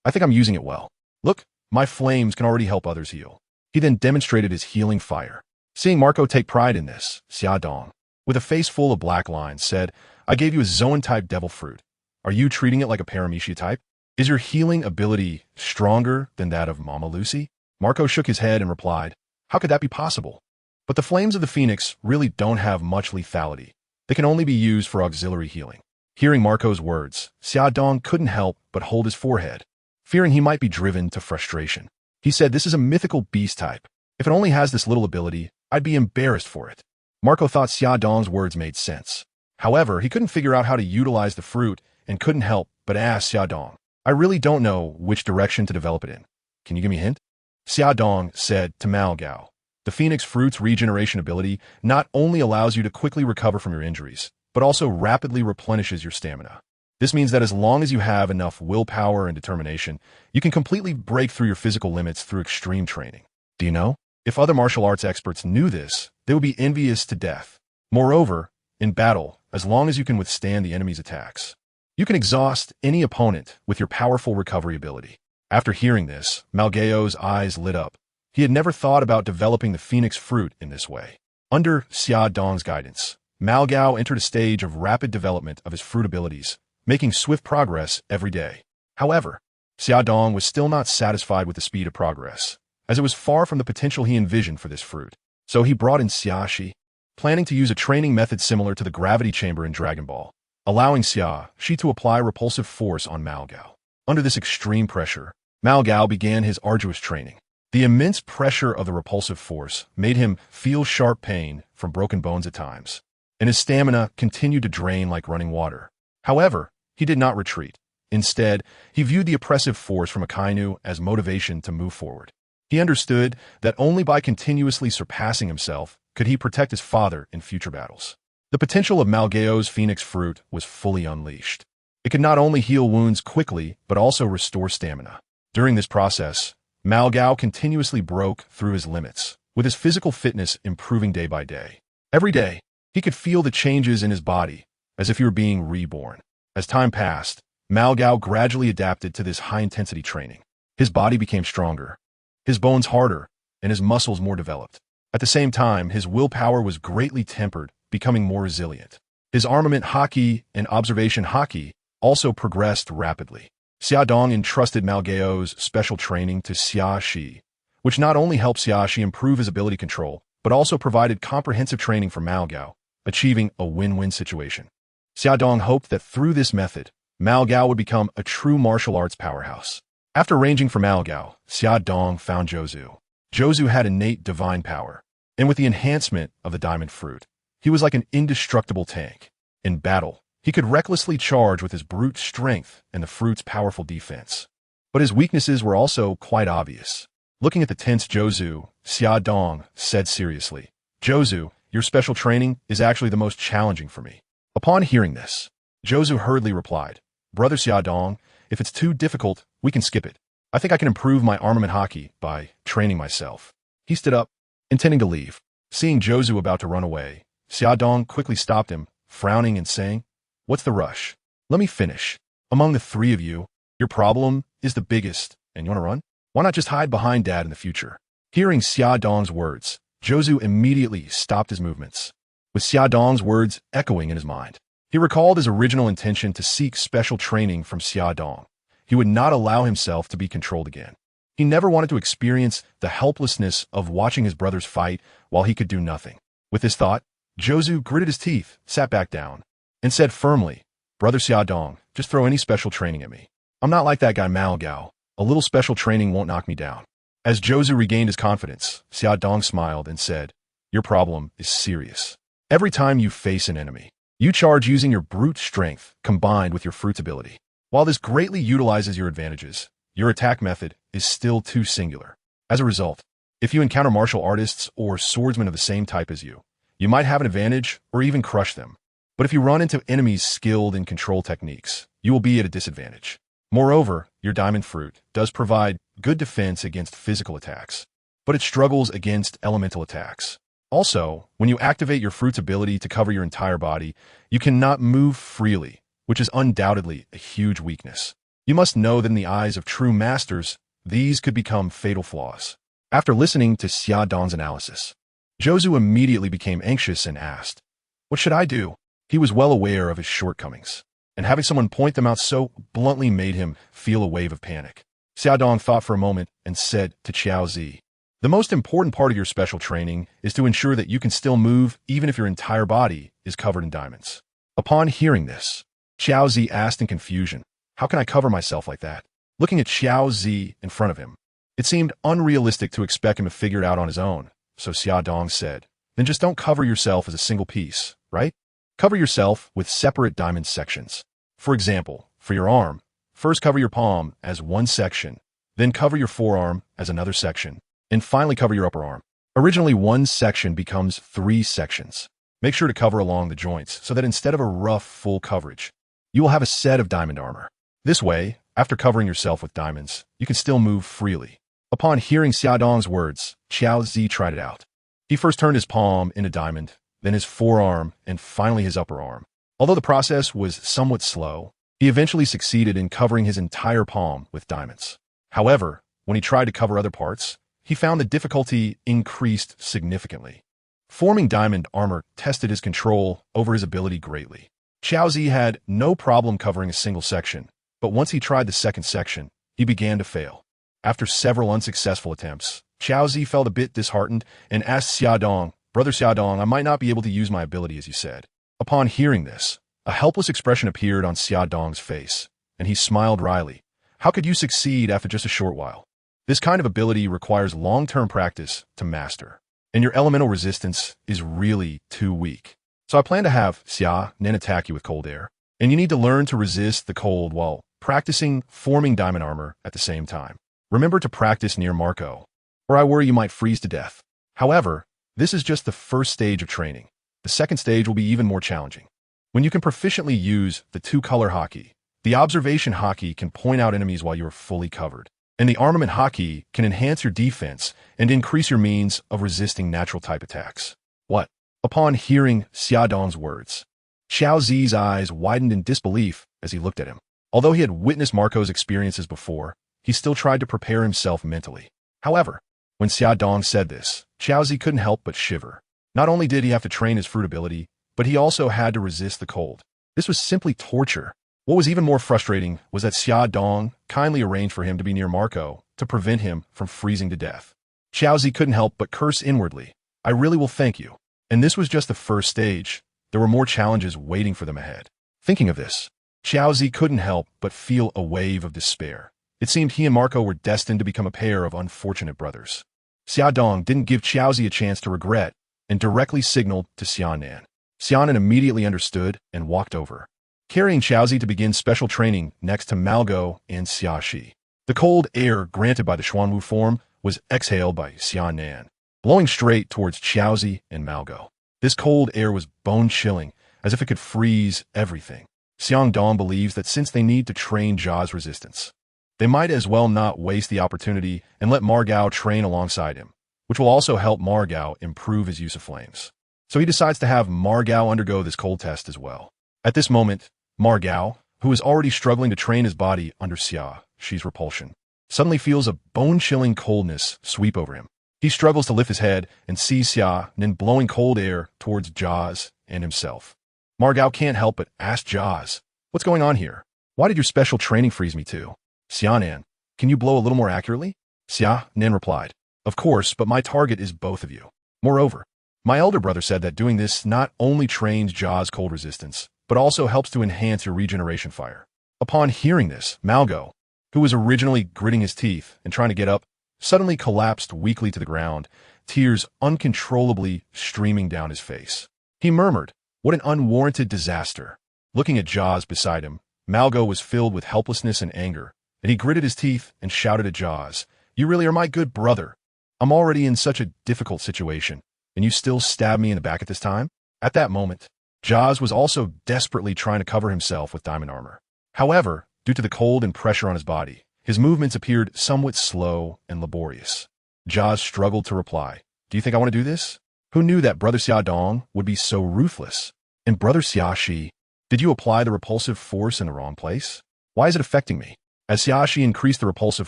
I think I'm using it well. Look, my flames can already help others heal." He then demonstrated his healing fire. Seeing Marco take pride in this, Xia Dong, with a face full of black lines, said, "I gave you a Zoan-type devil fruit. Are you treating it like a paramecia type? Is your healing ability stronger than that of Mama Lucy?" Marco shook his head and replied, "How could that be possible? But the flames of the phoenix really don't have much lethality. They can only be used for auxiliary healing." Hearing Marco's words, Xia Dong couldn't help but hold his forehead, fearing he might be driven to frustration. He said, "This is a mythical beast type. If it only has this little ability, I'd be embarrassed for it." Marco thought Xia Dong's words made sense. However, he couldn't figure out how to utilize the fruit and couldn't help but ask Xia Dong, "I really don't know which direction to develop it in. Can you give me a hint?" Xia Dong said to Mao Gao, "The Phoenix Fruit's regeneration ability not only allows you to quickly recover from your injuries, but also rapidly replenishes your stamina. This means that as long as you have enough willpower and determination, you can completely break through your physical limits through extreme training. Do you know? If other martial arts experts knew this, they would be envious to death. Moreover, in battle, as long as you can withstand the enemy's attacks, you can exhaust any opponent with your powerful recovery ability." After hearing this, Mao Gao's eyes lit up. He had never thought about developing the Phoenix Fruit in this way. Under Xia Dong's guidance, Mao Gao entered a stage of rapid development of his fruit abilities, making swift progress every day. However, Xia Dong was still not satisfied with the speed of progress, as it was far from the potential he envisioned for this fruit. So he brought in Xia Shi, planning to use a training method similar to the gravity chamber in Dragon Ball, allowing Xia Shi to apply repulsive force on Mao Gao. Under this extreme pressure, Mao Gao began his arduous training. The immense pressure of the repulsive force made him feel sharp pain from broken bones at times, and his stamina continued to drain like running water. However, he did not retreat. Instead, he viewed the oppressive force from Akainu as motivation to move forward. He understood that only by continuously surpassing himself could he protect his father in future battles. The potential of Malgao's phoenix fruit was fully unleashed. It could not only heal wounds quickly, but also restore stamina. During this process, Malgao continuously broke through his limits, with his physical fitness improving day by day. Every day, he could feel the changes in his body, as if he were being reborn. As time passed, Malgao gradually adapted to this high-intensity training. His body became stronger, his bones harder, and his muscles more developed. At the same time, his willpower was greatly tempered, becoming more resilient. His armament haki and observation haki also progressed rapidly. Xia Dong entrusted Malgao's special training to Xia Shi, which not only helped Xia Shi improve his ability control, but also provided comprehensive training for Malgao, achieving a win-win situation. Xia Dong hoped that through this method, Malgao would become a true martial arts powerhouse. After arranging for Malgao, Xia Dong found Zhou. Zhou had innate divine power, and with the enhancement of the diamond fruit, he was like an indestructible tank. In battle, he could recklessly charge with his brute strength and the fruit's powerful defense. But his weaknesses were also quite obvious. Looking at the tense Zhou, Xia Dong said seriously, "Zhou, your special training is actually the most challenging for me." Upon hearing this, Zhou hurriedly replied, "Brother Xia Dong, if it's too difficult, we can skip it. I think I can improve my armament haki by training myself." He stood up, intending to leave. Seeing Zhou about to run away, Xia Dong quickly stopped him, frowning and saying, "What's the rush? Let me finish. Among the three of you, your problem is the biggest, and you want to run? Why not just hide behind Dad in the future?" Hearing Xia Dong's words, Zhou immediately stopped his movements, with Xia Dong's words echoing in his mind. He recalled his original intention to seek special training from Xia Dong. He would not allow himself to be controlled again. He never wanted to experience the helplessness of watching his brothers fight while he could do nothing. With this thought, Zhou gritted his teeth, sat back down, and said firmly, "Brother Xia Dong, just throw any special training at me. I'm not like that guy Malgao. A little special training won't knock me down." As Zhou regained his confidence, Xia Dong smiled and said, "Your problem is serious. Every time you face an enemy, you charge using your brute strength combined with your fruit's ability. While this greatly utilizes your advantages, your attack method is still too singular. As a result, if you encounter martial artists or swordsmen of the same type as you might have an advantage or even crush them. But if you run into enemies skilled in control techniques, you will be at a disadvantage. Moreover, your diamond fruit does provide good defense against physical attacks, but it struggles against elemental attacks. Also, when you activate your fruit's ability to cover your entire body, you cannot move freely, which is undoubtedly a huge weakness. You must know that in the eyes of true masters, these could become fatal flaws." After listening to Xia Dong's analysis, Zhou immediately became anxious and asked, "What should I do?" He was well aware of his shortcomings, and having someone point them out so bluntly made him feel a wave of panic. Xia Dong thought for a moment and said to Qiao Zi, "The most important part of your special training is to ensure that you can still move even if your entire body is covered in diamonds." Upon hearing this, Qiao Zi asked in confusion, "How can I cover myself like that?" Looking at Qiao Zi in front of him, it seemed unrealistic to expect him to figure it out on his own, so Xia Dong said, "Then just don't cover yourself as a single piece, right? Cover yourself with separate diamond sections. For example, for your arm, first cover your palm as one section, then cover your forearm as another section, and finally cover your upper arm. Originally, one section becomes 3 sections. Make sure to cover along the joints so that instead of a rough, full coverage, you will have a set of diamond armor. This way, after covering yourself with diamonds, you can still move freely." Upon hearing Xia Dong's words, Qiao Zi tried it out. He first turned his palm into diamond, then his forearm, and finally his upper arm. Although the process was somewhat slow, he eventually succeeded in covering his entire palm with diamonds. However, when he tried to cover other parts, he found the difficulty increased significantly. Forming diamond armor tested his control over his ability greatly. Qiao Zi had no problem covering a single section, but once he tried the second section, he began to fail. After several unsuccessful attempts, Qiao Zi felt a bit disheartened and asked Xia Dong, "Brother Xia Dong, I might not be able to use my ability as you said." Upon hearing this, a helpless expression appeared on Xia Dong's face, and he smiled wryly. "How could you succeed after just a short while? This kind of ability requires long-term practice to master, and your elemental resistance is really too weak. So I plan to have Xia Nen attack you with cold air, and you need to learn to resist the cold while practicing forming diamond armor at the same time. Remember to practice near Marco, or I worry you might freeze to death. However, this is just the first stage of training. The second stage will be even more challenging. When you can proficiently use the two-color hockey, the observation hockey can point out enemies while you are fully covered, and the armament hockey can enhance your defense and increase your means of resisting natural-type attacks. What? Upon hearing Xia Dong's words, Xiao Zi's eyes widened in disbelief as he looked at him. Although he had witnessed Marco's experiences before, he still tried to prepare himself mentally. However, when Xia Dong said this, Xiao Zi couldn't help but shiver. Not only did he have to train his fruit ability, but he also had to resist the cold. This was simply torture. What was even more frustrating was that Xia Dong kindly arranged for him to be near Marco to prevent him from freezing to death. Xiao Zi couldn't help but curse inwardly. I really will thank you. And this was just the first stage. There were more challenges waiting for them ahead. Thinking of this, Xiao Zi couldn't help but feel a wave of despair. It seemed he and Marco were destined to become a pair of unfortunate brothers. Xia Dong didn't give Xiao Zi a chance to regret and directly signaled to Xianan. Xianan immediately understood and walked over, carrying Xiao Zi to begin special training next to Malgo and Xiaxi. The cold air granted by the Xuanwu form was exhaled by Xianan, blowing straight towards Xiao Zi and Malgo. This cold air was bone-chilling, as if it could freeze everything. Xiang Dong believes that since they need to train Jia's resistance, they might as well not waste the opportunity and let Margao train alongside him, which will also help Margao improve his use of flames. So he decides to have Margao undergo this cold test as well. At this moment, Margao, who is already struggling to train his body under Xiaxi's repulsion, suddenly feels a bone-chilling coldness sweep over him. He struggles to lift his head and sees Xianan blowing cold air towards Jia's and himself. Margao can't help but ask Jia's, "What's going on here? Why did your special training freeze me too?" "Xianan, can you blow a little more accurately?" Xianan replied, "Of course, but my target is both of you. Moreover, my elder brother said that doing this not only trains Jia's cold resistance, but also helps to enhance your regeneration fire." Upon hearing this, Malgo, who was originally gritting his teeth and trying to get up, suddenly collapsed weakly to the ground, tears uncontrollably streaming down his face. He murmured, "What an unwarranted disaster." Looking at Jia's beside him, Malgo was filled with helplessness and anger, and he gritted his teeth and shouted at Jia's, "You really are my good brother. I'm already in such a difficult situation, and you still stab me in the back at this time?" At that moment, Jia's was also desperately trying to cover himself with diamond armor. However, due to the cold and pressure on his body, his movements appeared somewhat slow and laborious. Jia's struggled to reply, "Do you think I want to do this? Who knew that Brother Xia Dong would be so ruthless? And Brother Xiaxi, did you apply the repulsive force in the wrong place? Why is it affecting me?" As Xiaxi increased the repulsive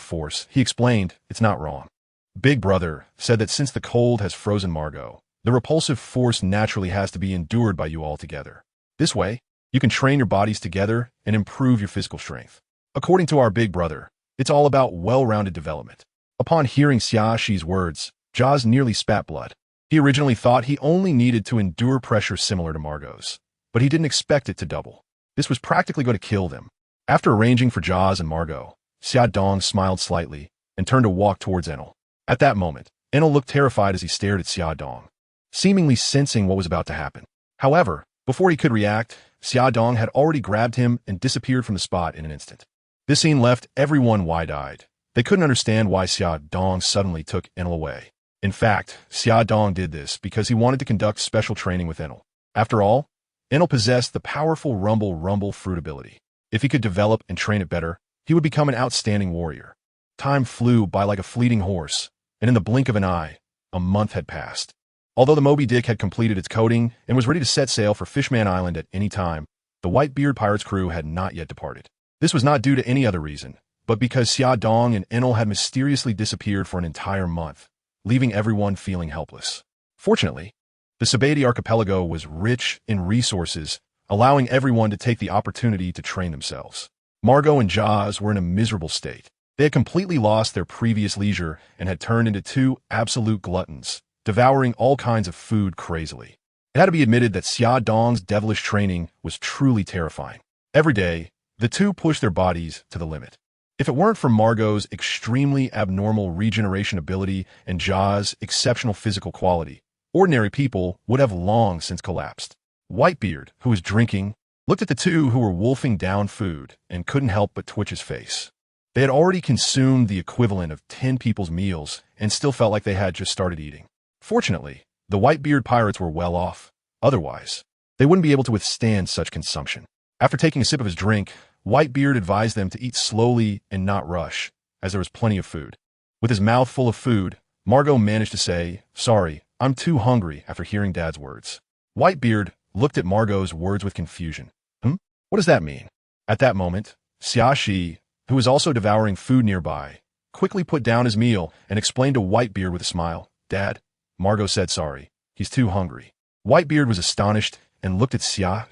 force, he explained, "It's not wrong. Big Brother said that since the cold has frozen Margot, the repulsive force naturally has to be endured by you all together. This way, you can train your bodies together and improve your physical strength. According to our Big Brother, it's all about well-rounded development." Upon hearing Xiaxi's words, Jia's nearly spat blood. He originally thought he only needed to endure pressure similar to Margot's, but he didn't expect it to double. This was practically going to kill them. After arranging for Jia's and Margot, Xia Dong smiled slightly and turned to walk towards Enel. At that moment, Enel looked terrified as he stared at Xia Dong, seemingly sensing what was about to happen. However, before he could react, Xia Dong had already grabbed him and disappeared from the spot in an instant. This scene left everyone wide-eyed. They couldn't understand why Xia Dong suddenly took Enel away. In fact, Xia Dong did this because he wanted to conduct special training with Enel. After all, Enel possessed the powerful Rumble fruit ability. If he could develop and train it better, he would become an outstanding warrior. Time flew by like a fleeting horse, and in the blink of an eye, a month had passed. Although the Moby Dick had completed its coating and was ready to set sail for Fishman Island at any time, the Whitebeard Pirates crew had not yet departed. This was not due to any other reason, but because Xia Dong and Enel had mysteriously disappeared for an entire month, leaving everyone feeling helpless. Fortunately, the Sabati archipelago was rich in resources, allowing everyone to take the opportunity to train themselves. Margot and Jia's were in a miserable state. They had completely lost their previous leisure and had turned into two absolute gluttons, devouring all kinds of food crazily. It had to be admitted that Xia Dong's devilish training was truly terrifying. Every day, the two pushed their bodies to the limit. If it weren't for Margot's extremely abnormal regeneration ability and Jia's exceptional physical quality, ordinary people would have long since collapsed. Whitebeard, who was drinking, looked at the two who were wolfing down food and couldn't help but twitch his face. They had already consumed the equivalent of 10 people's meals and still felt like they had just started eating. Fortunately, the Whitebeard Pirates were well off. Otherwise, they wouldn't be able to withstand such consumption. After taking a sip of his drink, Whitebeard advised them to eat slowly and not rush, as there was plenty of food. With his mouth full of food, Margot managed to say, "Sorry, I'm too hungry," after hearing Dad's words. Whitebeard looked at Margot's words with confusion. What does that mean? At that moment, Xia, who was also devouring food nearby, quickly put down his meal and explained to Whitebeard with a smile, "Dad," Margot said, "sorry, he's too hungry." Whitebeard was astonished and looked at Xia,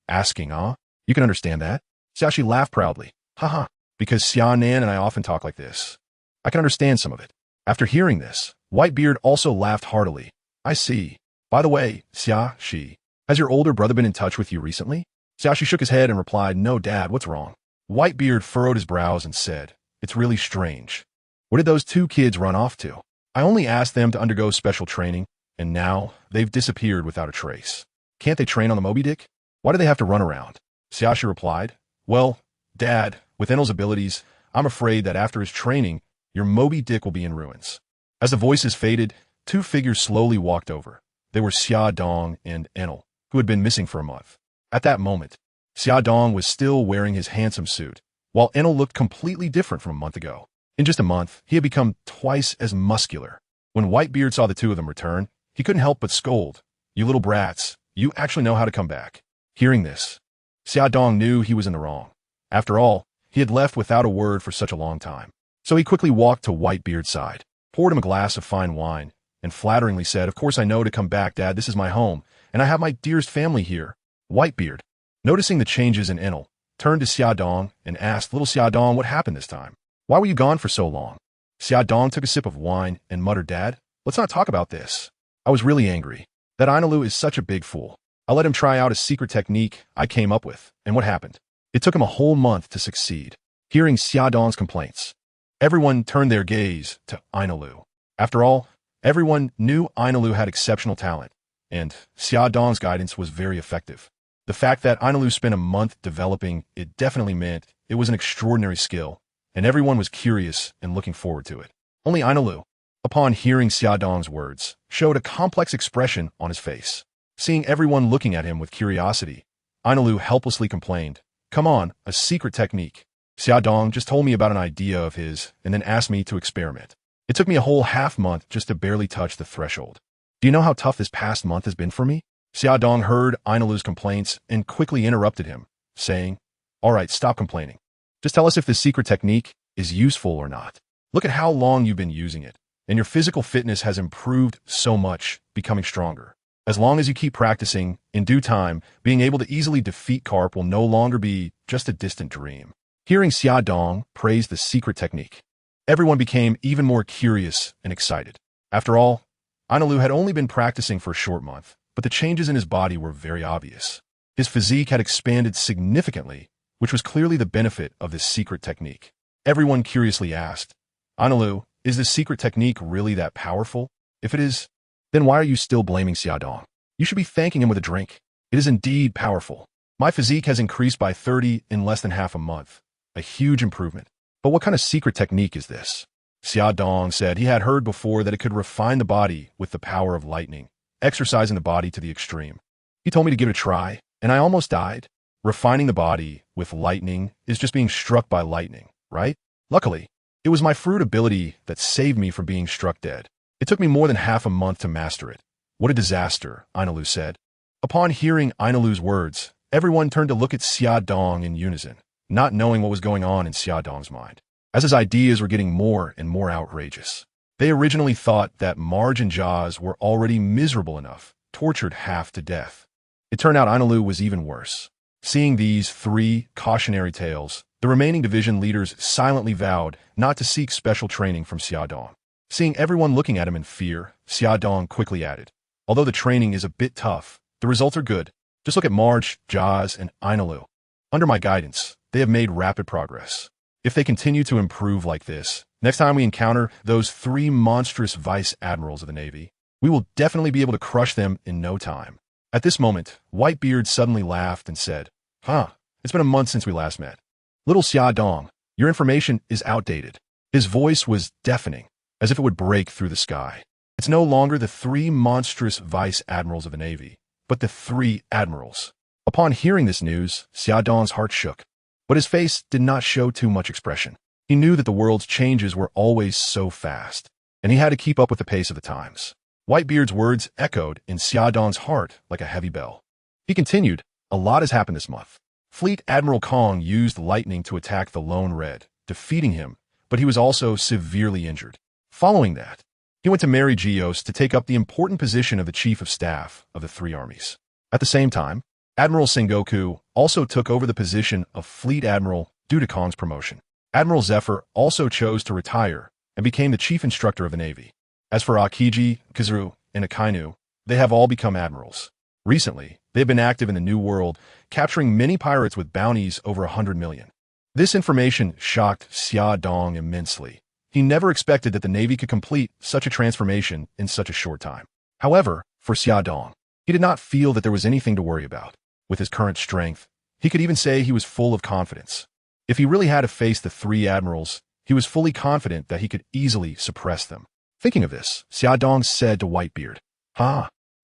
asking, "You can understand that?" Xia laughed proudly. "Haha, because Xia Nan and I often talk like this. I can understand some of it." After hearing this, Whitebeard also laughed heartily. "I see. By the way, Xia, has your older brother been in touch with you recently?" Xia shook his head and replied, "No, Dad, what's wrong?" Whitebeard furrowed his brows and said, "It's really strange. Where did those two kids run off to? I only asked them to undergo special training, and now they've disappeared without a trace. Can't they train on the Moby Dick? Why do they have to run around?" Xia replied, "Well, Dad, with Enel's abilities, I'm afraid that after his training, your Moby Dick will be in ruins." As the voices faded, two figures slowly walked over. They were Xia Dong and Enel, who had been missing for a month. At that moment, Xia Dong was still wearing his handsome suit, while Enel looked completely different from a month ago. In just a month, he had become twice as muscular. When Whitebeard saw the two of them return, he couldn't help but scold, "You little brats, you actually know how to come back." Hearing this, Xia Dong knew he was in the wrong. After all, he had left without a word for such a long time. So he quickly walked to Whitebeard's side, poured him a glass of fine wine, and flatteringly said, "Of course I know to come back, Dad. This is my home, and I have my dearest family here." Whitebeard, noticing the changes in Enel, turned to Xia Dong and asked, "Little Xia Dong, what happened this time? Why were you gone for so long?" Xia Dong took a sip of wine and muttered, "Dad, let's not talk about this. I was really angry. That Ainalu is such a big fool. I let him try out a secret technique I came up with, and what happened? It took him a whole month to succeed." Hearing Xia Dong's complaints, everyone turned their gaze to Ainalu. After all, everyone knew Ainalu had exceptional talent, and Xia Dong's guidance was very effective. The fact that Ainalu spent a month developing it definitely meant it was an extraordinary skill, and everyone was curious and looking forward to it. Only Ainalu, upon hearing Xia Dong's words, showed a complex expression on his face. Seeing everyone looking at him with curiosity, Ainalu helplessly complained, "Come on, a secret technique. Xia Dong just told me about an idea of his and then asked me to experiment. It took me a whole half-month just to barely touch the threshold. Do you know how tough this past month has been for me?" Xia Dong heard Ainalu's complaints and quickly interrupted him, saying, "All right, stop complaining. Just tell us if this secret technique is useful or not. Look at how long you've been using it, and your physical fitness has improved so much, becoming stronger. As long as you keep practicing, in due time, being able to easily defeat Carp will no longer be just a distant dream." Hearing Xia Dong praise the secret technique, everyone became even more curious and excited. After all, Ainalu had only been practicing for a short month, but the changes in his body were very obvious. His physique had expanded significantly, which was clearly the benefit of this secret technique. Everyone curiously asked, "Ainalu, is this secret technique really that powerful? If it is, then why are you still blaming Xia Dong? You should be thanking him with a drink. It is indeed powerful. My physique has increased by 30 in less than half a month. A huge improvement. But what kind of secret technique is this?" Xia Dong said he had heard before that it could refine the body with the power of lightning, exercising the body to the extreme. He told me to give it a try, and I almost died. Refining the body with lightning is just being struck by lightning, right? Luckily, it was my fruit ability that saved me from being struck dead. It took me more than half a month to master it. What a disaster, Ainalu said. Upon hearing Ainalu's words, everyone turned to look at Xia Dong in unison, not knowing what was going on in Xia Dong's mind, as his ideas were getting more and more outrageous. They originally thought that Marge and Jaws were already miserable enough, tortured half to death. It turned out Ainalu was even worse. Seeing these three cautionary tales, the remaining division leaders silently vowed not to seek special training from Xia Dong. Seeing everyone looking at him in fear, Xia Dong quickly added, "Although the training is a bit tough, the results are good. Just look at Marge, Jaws, and Ainalu. Under my guidance, they have made rapid progress. If they continue to improve like this, next time we encounter those three monstrous vice admirals of the Navy, we will definitely be able to crush them in no time." At this moment, Whitebeard suddenly laughed and said, it's been a month since we last met. Little Xia Dong, your information is outdated. His voice was deafening, as if it would break through the sky. It's no longer the 3 monstrous vice-admirals of the Navy, but the 3 admirals. Upon hearing this news, Xia Dong's heart shook, but his face did not show too much expression. He knew that the world's changes were always so fast, and he had to keep up with the pace of the times. Whitebeard's words echoed in Xia Dong's heart like a heavy bell. He continued, a lot has happened this month. Fleet Admiral Kong used lightning to attack the Lone Red, defeating him, but he was also severely injured. Following that, he went to Marineford to take up the important position of the Chief of Staff of the 3 armies. At the same time, Admiral Sengoku also took over the position of Fleet Admiral due to Kong's promotion. Admiral Zephyr also chose to retire and became the Chief Instructor of the Navy. As for Akiji, Kazuru, and Akainu, they have all become admirals. Recently, they have been active in the New World, capturing many pirates with bounties over 100 million. This information shocked Xia Dong immensely. He never expected that the Navy could complete such a transformation in such a short time. However, for Xia Dong, he did not feel that there was anything to worry about. With his current strength, he could even say he was full of confidence. If he really had to face the 3 admirals, he was fully confident that he could easily suppress them. Thinking of this, Xia Dong said to Whitebeard,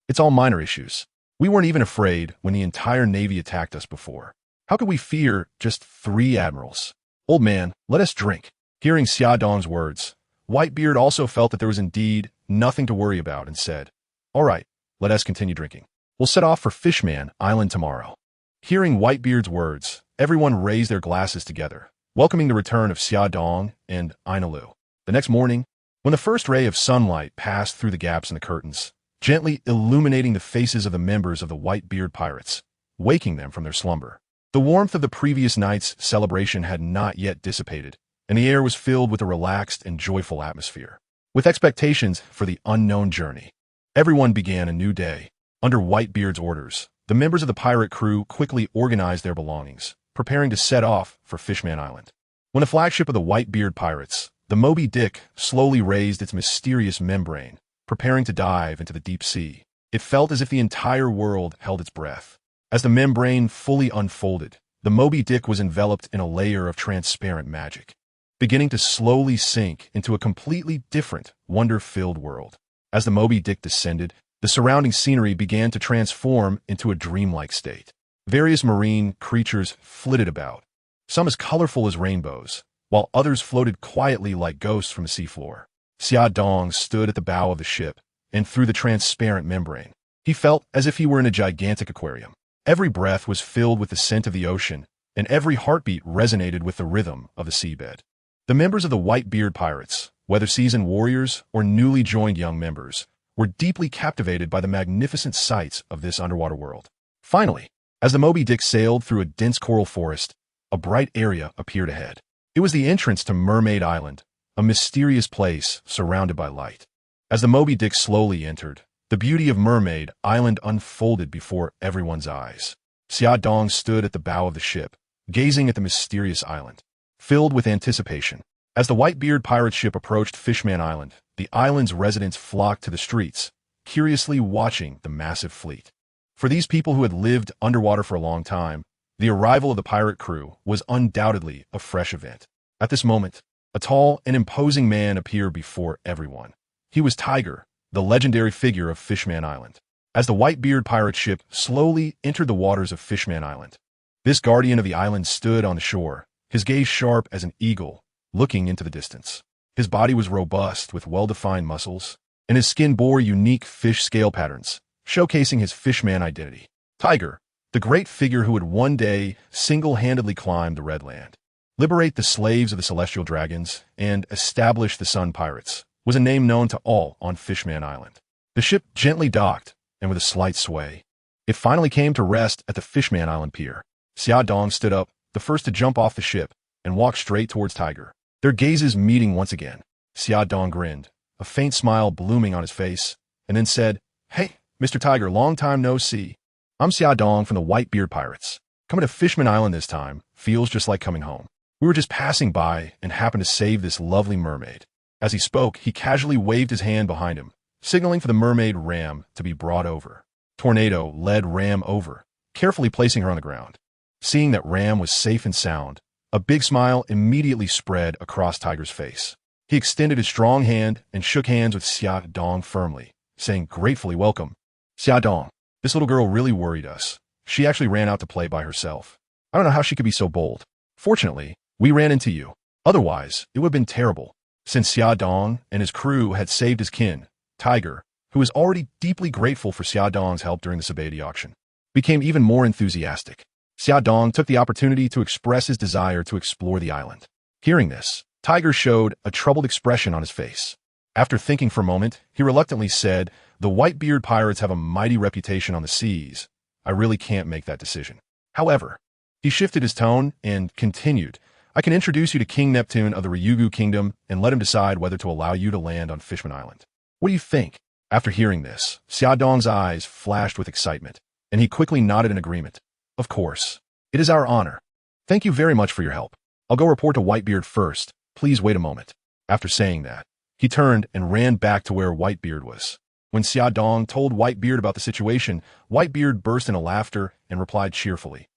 it's all minor issues. We weren't even afraid when the entire Navy attacked us before. How could we fear just 3 admirals? Old man, let us drink. Hearing Xia Dong's words, Whitebeard also felt that there was indeed nothing to worry about and said, all right, let us continue drinking. We'll set off for Fishman Island tomorrow. Hearing Whitebeard's words, everyone raised their glasses together, welcoming the return of Xia Dong and Ainalu. The next morning, when the first ray of sunlight passed through the gaps in the curtains, gently illuminating the faces of the members of the Whitebeard Pirates, waking them from their slumber, the warmth of the previous night's celebration had not yet dissipated, and the air was filled with a relaxed and joyful atmosphere. With expectations for the unknown journey, everyone began a new day. Under Whitebeard's orders, the members of the pirate crew quickly organized their belongings, preparing to set off for Fishman Island. When the flagship of the Whitebeard Pirates, the Moby Dick, slowly raised its mysterious membrane, preparing to dive into the deep sea, it felt as if the entire world held its breath. As the membrane fully unfolded, the Moby Dick was enveloped in a layer of transparent magic, beginning to slowly sink into a completely different, wonder-filled world. As the Moby Dick descended, the surrounding scenery began to transform into a dreamlike state. Various marine creatures flitted about, some as colorful as rainbows, while others floated quietly like ghosts from the seafloor. Xia Dong stood at the bow of the ship, and through the transparent membrane, he felt as if he were in a gigantic aquarium. Every breath was filled with the scent of the ocean, and every heartbeat resonated with the rhythm of the seabed. The members of the Whitebeard Pirates, whether seasoned warriors or newly joined young members, were deeply captivated by the magnificent sights of this underwater world. Finally, as the Moby Dick sailed through a dense coral forest, a bright area appeared ahead. It was the entrance to Mermaid Island, a mysterious place surrounded by light. As the Moby Dick slowly entered, the beauty of Mermaid Island unfolded before everyone's eyes. Xia Dong stood at the bow of the ship, gazing at the mysterious island, filled with anticipation. As the Whitebeard pirate ship approached Fishman Island, the island's residents flocked to the streets, curiously watching the massive fleet. For these people who had lived underwater for a long time, the arrival of the pirate crew was undoubtedly a fresh event. At this moment, a tall and imposing man appeared before everyone. He was Tiger, the legendary figure of Fishman Island. As the Whitebeard pirate ship slowly entered the waters of Fishman Island, this guardian of the island stood on the shore, his gaze sharp as an eagle, looking into the distance. His body was robust with well-defined muscles, and his skin bore unique fish scale patterns, showcasing his fishman identity. Tiger, the great figure who would one day single-handedly climb the Red Land, liberate the slaves of the Celestial Dragons, and establish the Sun Pirates, was a name known to all on Fishman Island. The ship gently docked, and with a slight sway, it finally came to rest at the Fishman Island pier. Xia Dong stood up, the first to jump off the ship, and walked straight towards Tiger. Their gazes meeting once again. Xia Dong grinned, a faint smile blooming on his face, and then said, "Hey, Mr. Tiger, long time no see. I'm Xia Dong from the Whitebeard Pirates. Coming to Fishman Island this time feels just like coming home. We were just passing by and happened to save this lovely mermaid." As he spoke, he casually waved his hand behind him, signaling for the mermaid ram to be brought over. tornado led Ram over, carefully placing her on the ground. Seeing that Ram was safe and sound, a big smile immediately spread across Tiger's face. He extended his strong hand and shook hands with Xia Dong firmly, saying gratefully welcome. Xia Dong, this little girl really worried us. She actually ran out to play by herself. I don't know how she could be so bold. Fortunately, we ran into you. Otherwise, it would have been terrible. Since Xia Dong and his crew had saved his kin, Tiger, who was already deeply grateful for Xia Dong's help during the Sabaody auction, became even more enthusiastic. Xia Dong took the opportunity to express his desire to explore the island. Hearing this, Tiger showed a troubled expression on his face. After thinking for a moment, he reluctantly said, "The Whitebeard Pirates have a mighty reputation on the seas. I really can't make that decision." However, he shifted his tone and continued, "I can introduce you to King Neptune of the Ryugu Kingdom and let him decide whether to allow you to land on Fishman Island. What do you think?" After hearing this, Xia Dong's eyes flashed with excitement, and he quickly nodded in agreement. "Of course. It is our honor. Thank you very much for your help. I'll go report to Whitebeard first. Please wait a moment." After saying that, he turned and ran back to where Whitebeard was. When Xia Dong told Whitebeard about the situation, Whitebeard burst into laughter and replied cheerfully,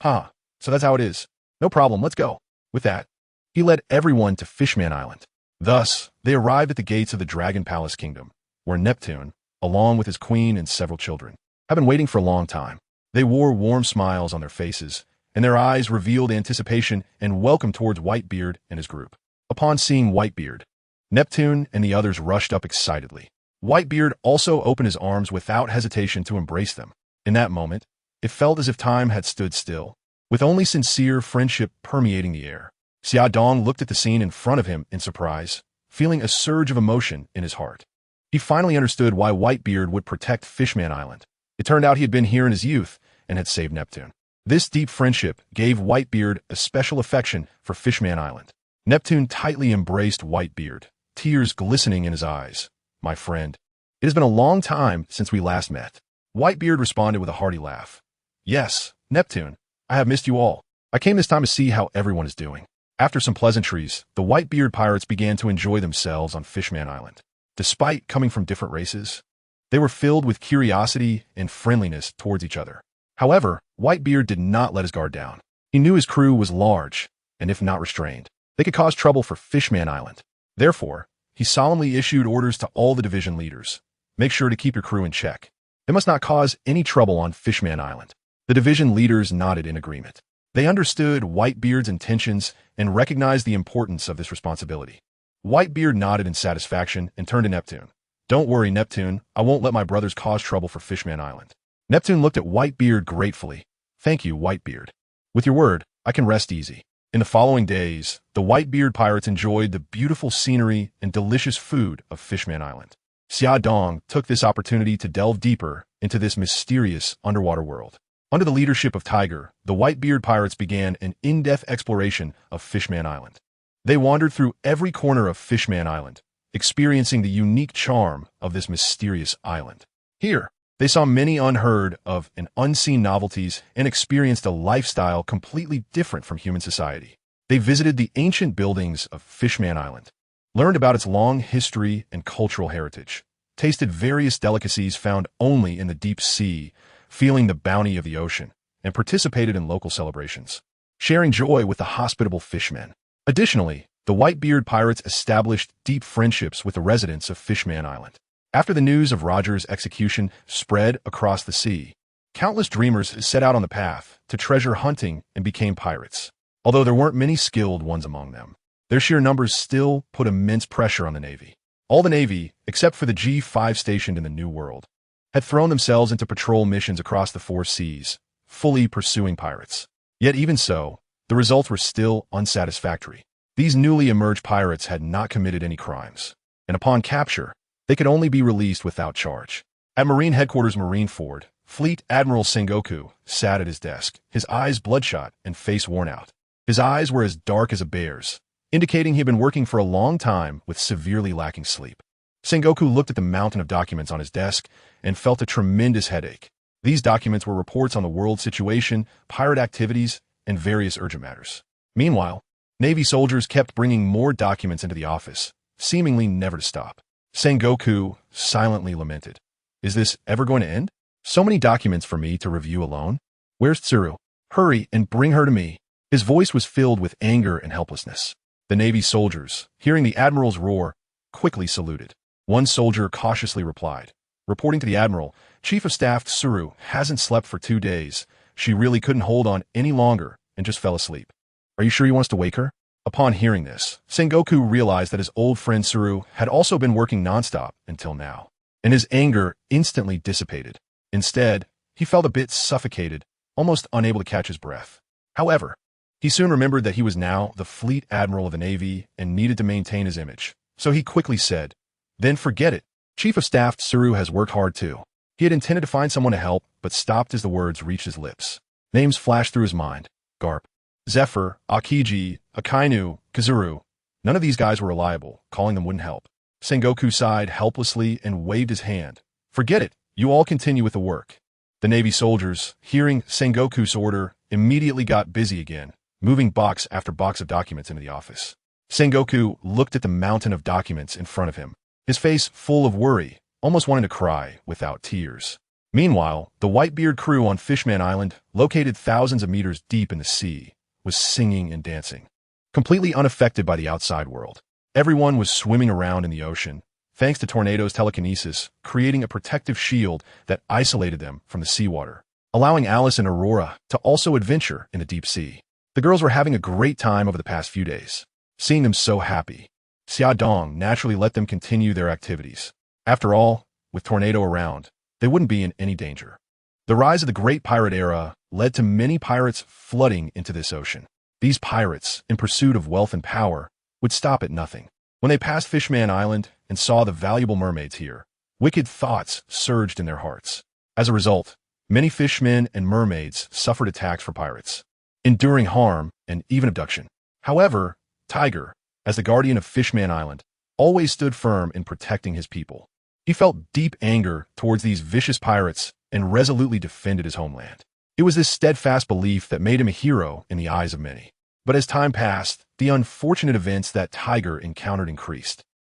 "Huh, so that's how it is. No problem, let's go." With that, he led everyone to Fishman Island. Thus, they arrived at the gates of the Dragon Palace Kingdom, where Neptune, along with his queen and several children, had been waiting for a long time. They wore warm smiles on their faces, and their eyes revealed anticipation and welcome towards Whitebeard and his group. Upon seeing Whitebeard, Neptune and the others rushed up excitedly. Whitebeard also opened his arms without hesitation to embrace them. In that moment, it felt as if time had stood still, with only sincere friendship permeating the air. Xia Dong looked at the scene in front of him in surprise, feeling a surge of emotion in his heart. He finally understood why Whitebeard would protect Fishman Island. It turned out he had been here in his youth and had saved Neptune. This deep friendship gave Whitebeard a special affection for Fishman Island. Neptune tightly embraced Whitebeard, tears glistening in his eyes. "My friend, it has been a long time since we last met." Whitebeard responded with a hearty laugh. "Yes, Neptune, I have missed you all. I came this time to see how everyone is doing." After some pleasantries, the Whitebeard Pirates began to enjoy themselves on Fishman Island. Despite coming from different races, they were filled with curiosity and friendliness towards each other. However, Whitebeard did not let his guard down. He knew his crew was large, and if not restrained, they could cause trouble for Fishman Island. Therefore, he solemnly issued orders to all the division leaders. "Make sure to keep your crew in check. They must not cause any trouble on Fishman Island." The division leaders nodded in agreement. They understood Whitebeard's intentions and recognized the importance of this responsibility. Whitebeard nodded in satisfaction and turned to Neptune. "Don't worry, Neptune. I won't let my brothers cause trouble for Fishman Island." Neptune looked at Whitebeard gratefully. "Thank you, Whitebeard. With your word, I can rest easy." In the following days, the Whitebeard Pirates enjoyed the beautiful scenery and delicious food of Fishman Island. Xia Dong took this opportunity to delve deeper into this mysterious underwater world. Under the leadership of Tiger, the Whitebeard Pirates began an in-depth exploration of Fishman Island. They wandered through every corner of Fishman Island, experiencing the unique charm of this mysterious island. Here, they saw many unheard of and unseen novelties and experienced a lifestyle completely different from human society. They visited the ancient buildings of Fishman Island, learned about its long history and cultural heritage, tasted various delicacies found only in the deep sea, feeling the bounty of the ocean, and participated in local celebrations, sharing joy with the hospitable fishmen. Additionally, the Whitebeard Pirates established deep friendships with the residents of Fishman Island. After the news of Roger's execution spread across the sea, countless dreamers set out on the path to treasure hunting and became pirates. Although there weren't many skilled ones among them, their sheer numbers still put immense pressure on the Navy. All the Navy, except for the G5 stationed in the New World, had thrown themselves into patrol missions across the four seas, fully pursuing pirates. Yet even so, the results were still unsatisfactory. These newly emerged pirates had not committed any crimes, and upon capture, they could only be released without charge. At Marine Headquarters Marineford, Fleet Admiral Sengoku sat at his desk, his eyes bloodshot and face worn out. His eyes were as dark as a bear's, indicating he had been working for a long time with severely lacking sleep. Sengoku looked at the mountain of documents on his desk and felt a tremendous headache. These documents were reports on the world situation, pirate activities, and various urgent matters. Meanwhile, Navy soldiers kept bringing more documents into the office, seemingly never to stop. Sengoku silently lamented. "Is this ever going to end?" So many documents for me to review alone? Where's Tsuru? Hurry and bring her to me. His voice was filled with anger and helplessness. The Navy soldiers, hearing the Admiral's roar, quickly saluted. One soldier cautiously replied, reporting to the Admiral, Chief of Staff Tsuru hasn't slept for 2 days. She really couldn't hold on any longer and just fell asleep. Are you sure he wants to wake her? Upon hearing this, Sengoku realized that his old friend Tsuru had also been working nonstop until now, and his anger instantly dissipated. Instead, he felt a bit suffocated, almost unable to catch his breath. However, he soon remembered that he was now the Fleet Admiral of the Navy and needed to maintain his image. So he quickly said, Then forget it. Chief of Staff Tsuru has worked hard too. He had intended to find someone to help, but stopped as the words reached his lips. Names flashed through his mind. Garp, Zephyr, Akiji, Akainu, Kazuru. None of these guys were reliable. Calling them wouldn't help. Sengoku sighed helplessly and waved his hand. Forget it. You all continue with the work. The Navy soldiers, hearing Sengoku's order, immediately got busy again, moving box after box of documents into the office. Sengoku looked at the mountain of documents in front of him, his face full of worry, almost wanting to cry without tears. Meanwhile, the Whitebeard crew on Fishman Island, located thousands of meters deep in the sea, was singing and dancing, completely unaffected by the outside world. Everyone was swimming around in the ocean, thanks to Tornado's telekinesis, creating a protective shield that isolated them from the seawater, allowing Alice and Aurora to also adventure in the deep sea. The girls were having a great time over the past few days. Seeing them so happy, Xia Dong naturally let them continue their activities. After all, with Tornado around, they wouldn't be in any danger. The rise of the Great Pirate Era led to many pirates flooding into this ocean. These pirates, in pursuit of wealth and power, would stop at nothing. When they passed Fishman Island and saw the valuable mermaids here, wicked thoughts surged in their hearts. As a result, many fishmen and mermaids suffered attacks from pirates, enduring harm and even abduction. However, Tiger, as the guardian of Fishman Island, always stood firm in protecting his people. He felt deep anger towards these vicious pirates and resolutely defended his homeland. It was this steadfast belief that made him a hero in the eyes of many. But as time passed, the unfortunate events that Tiger encountered increased.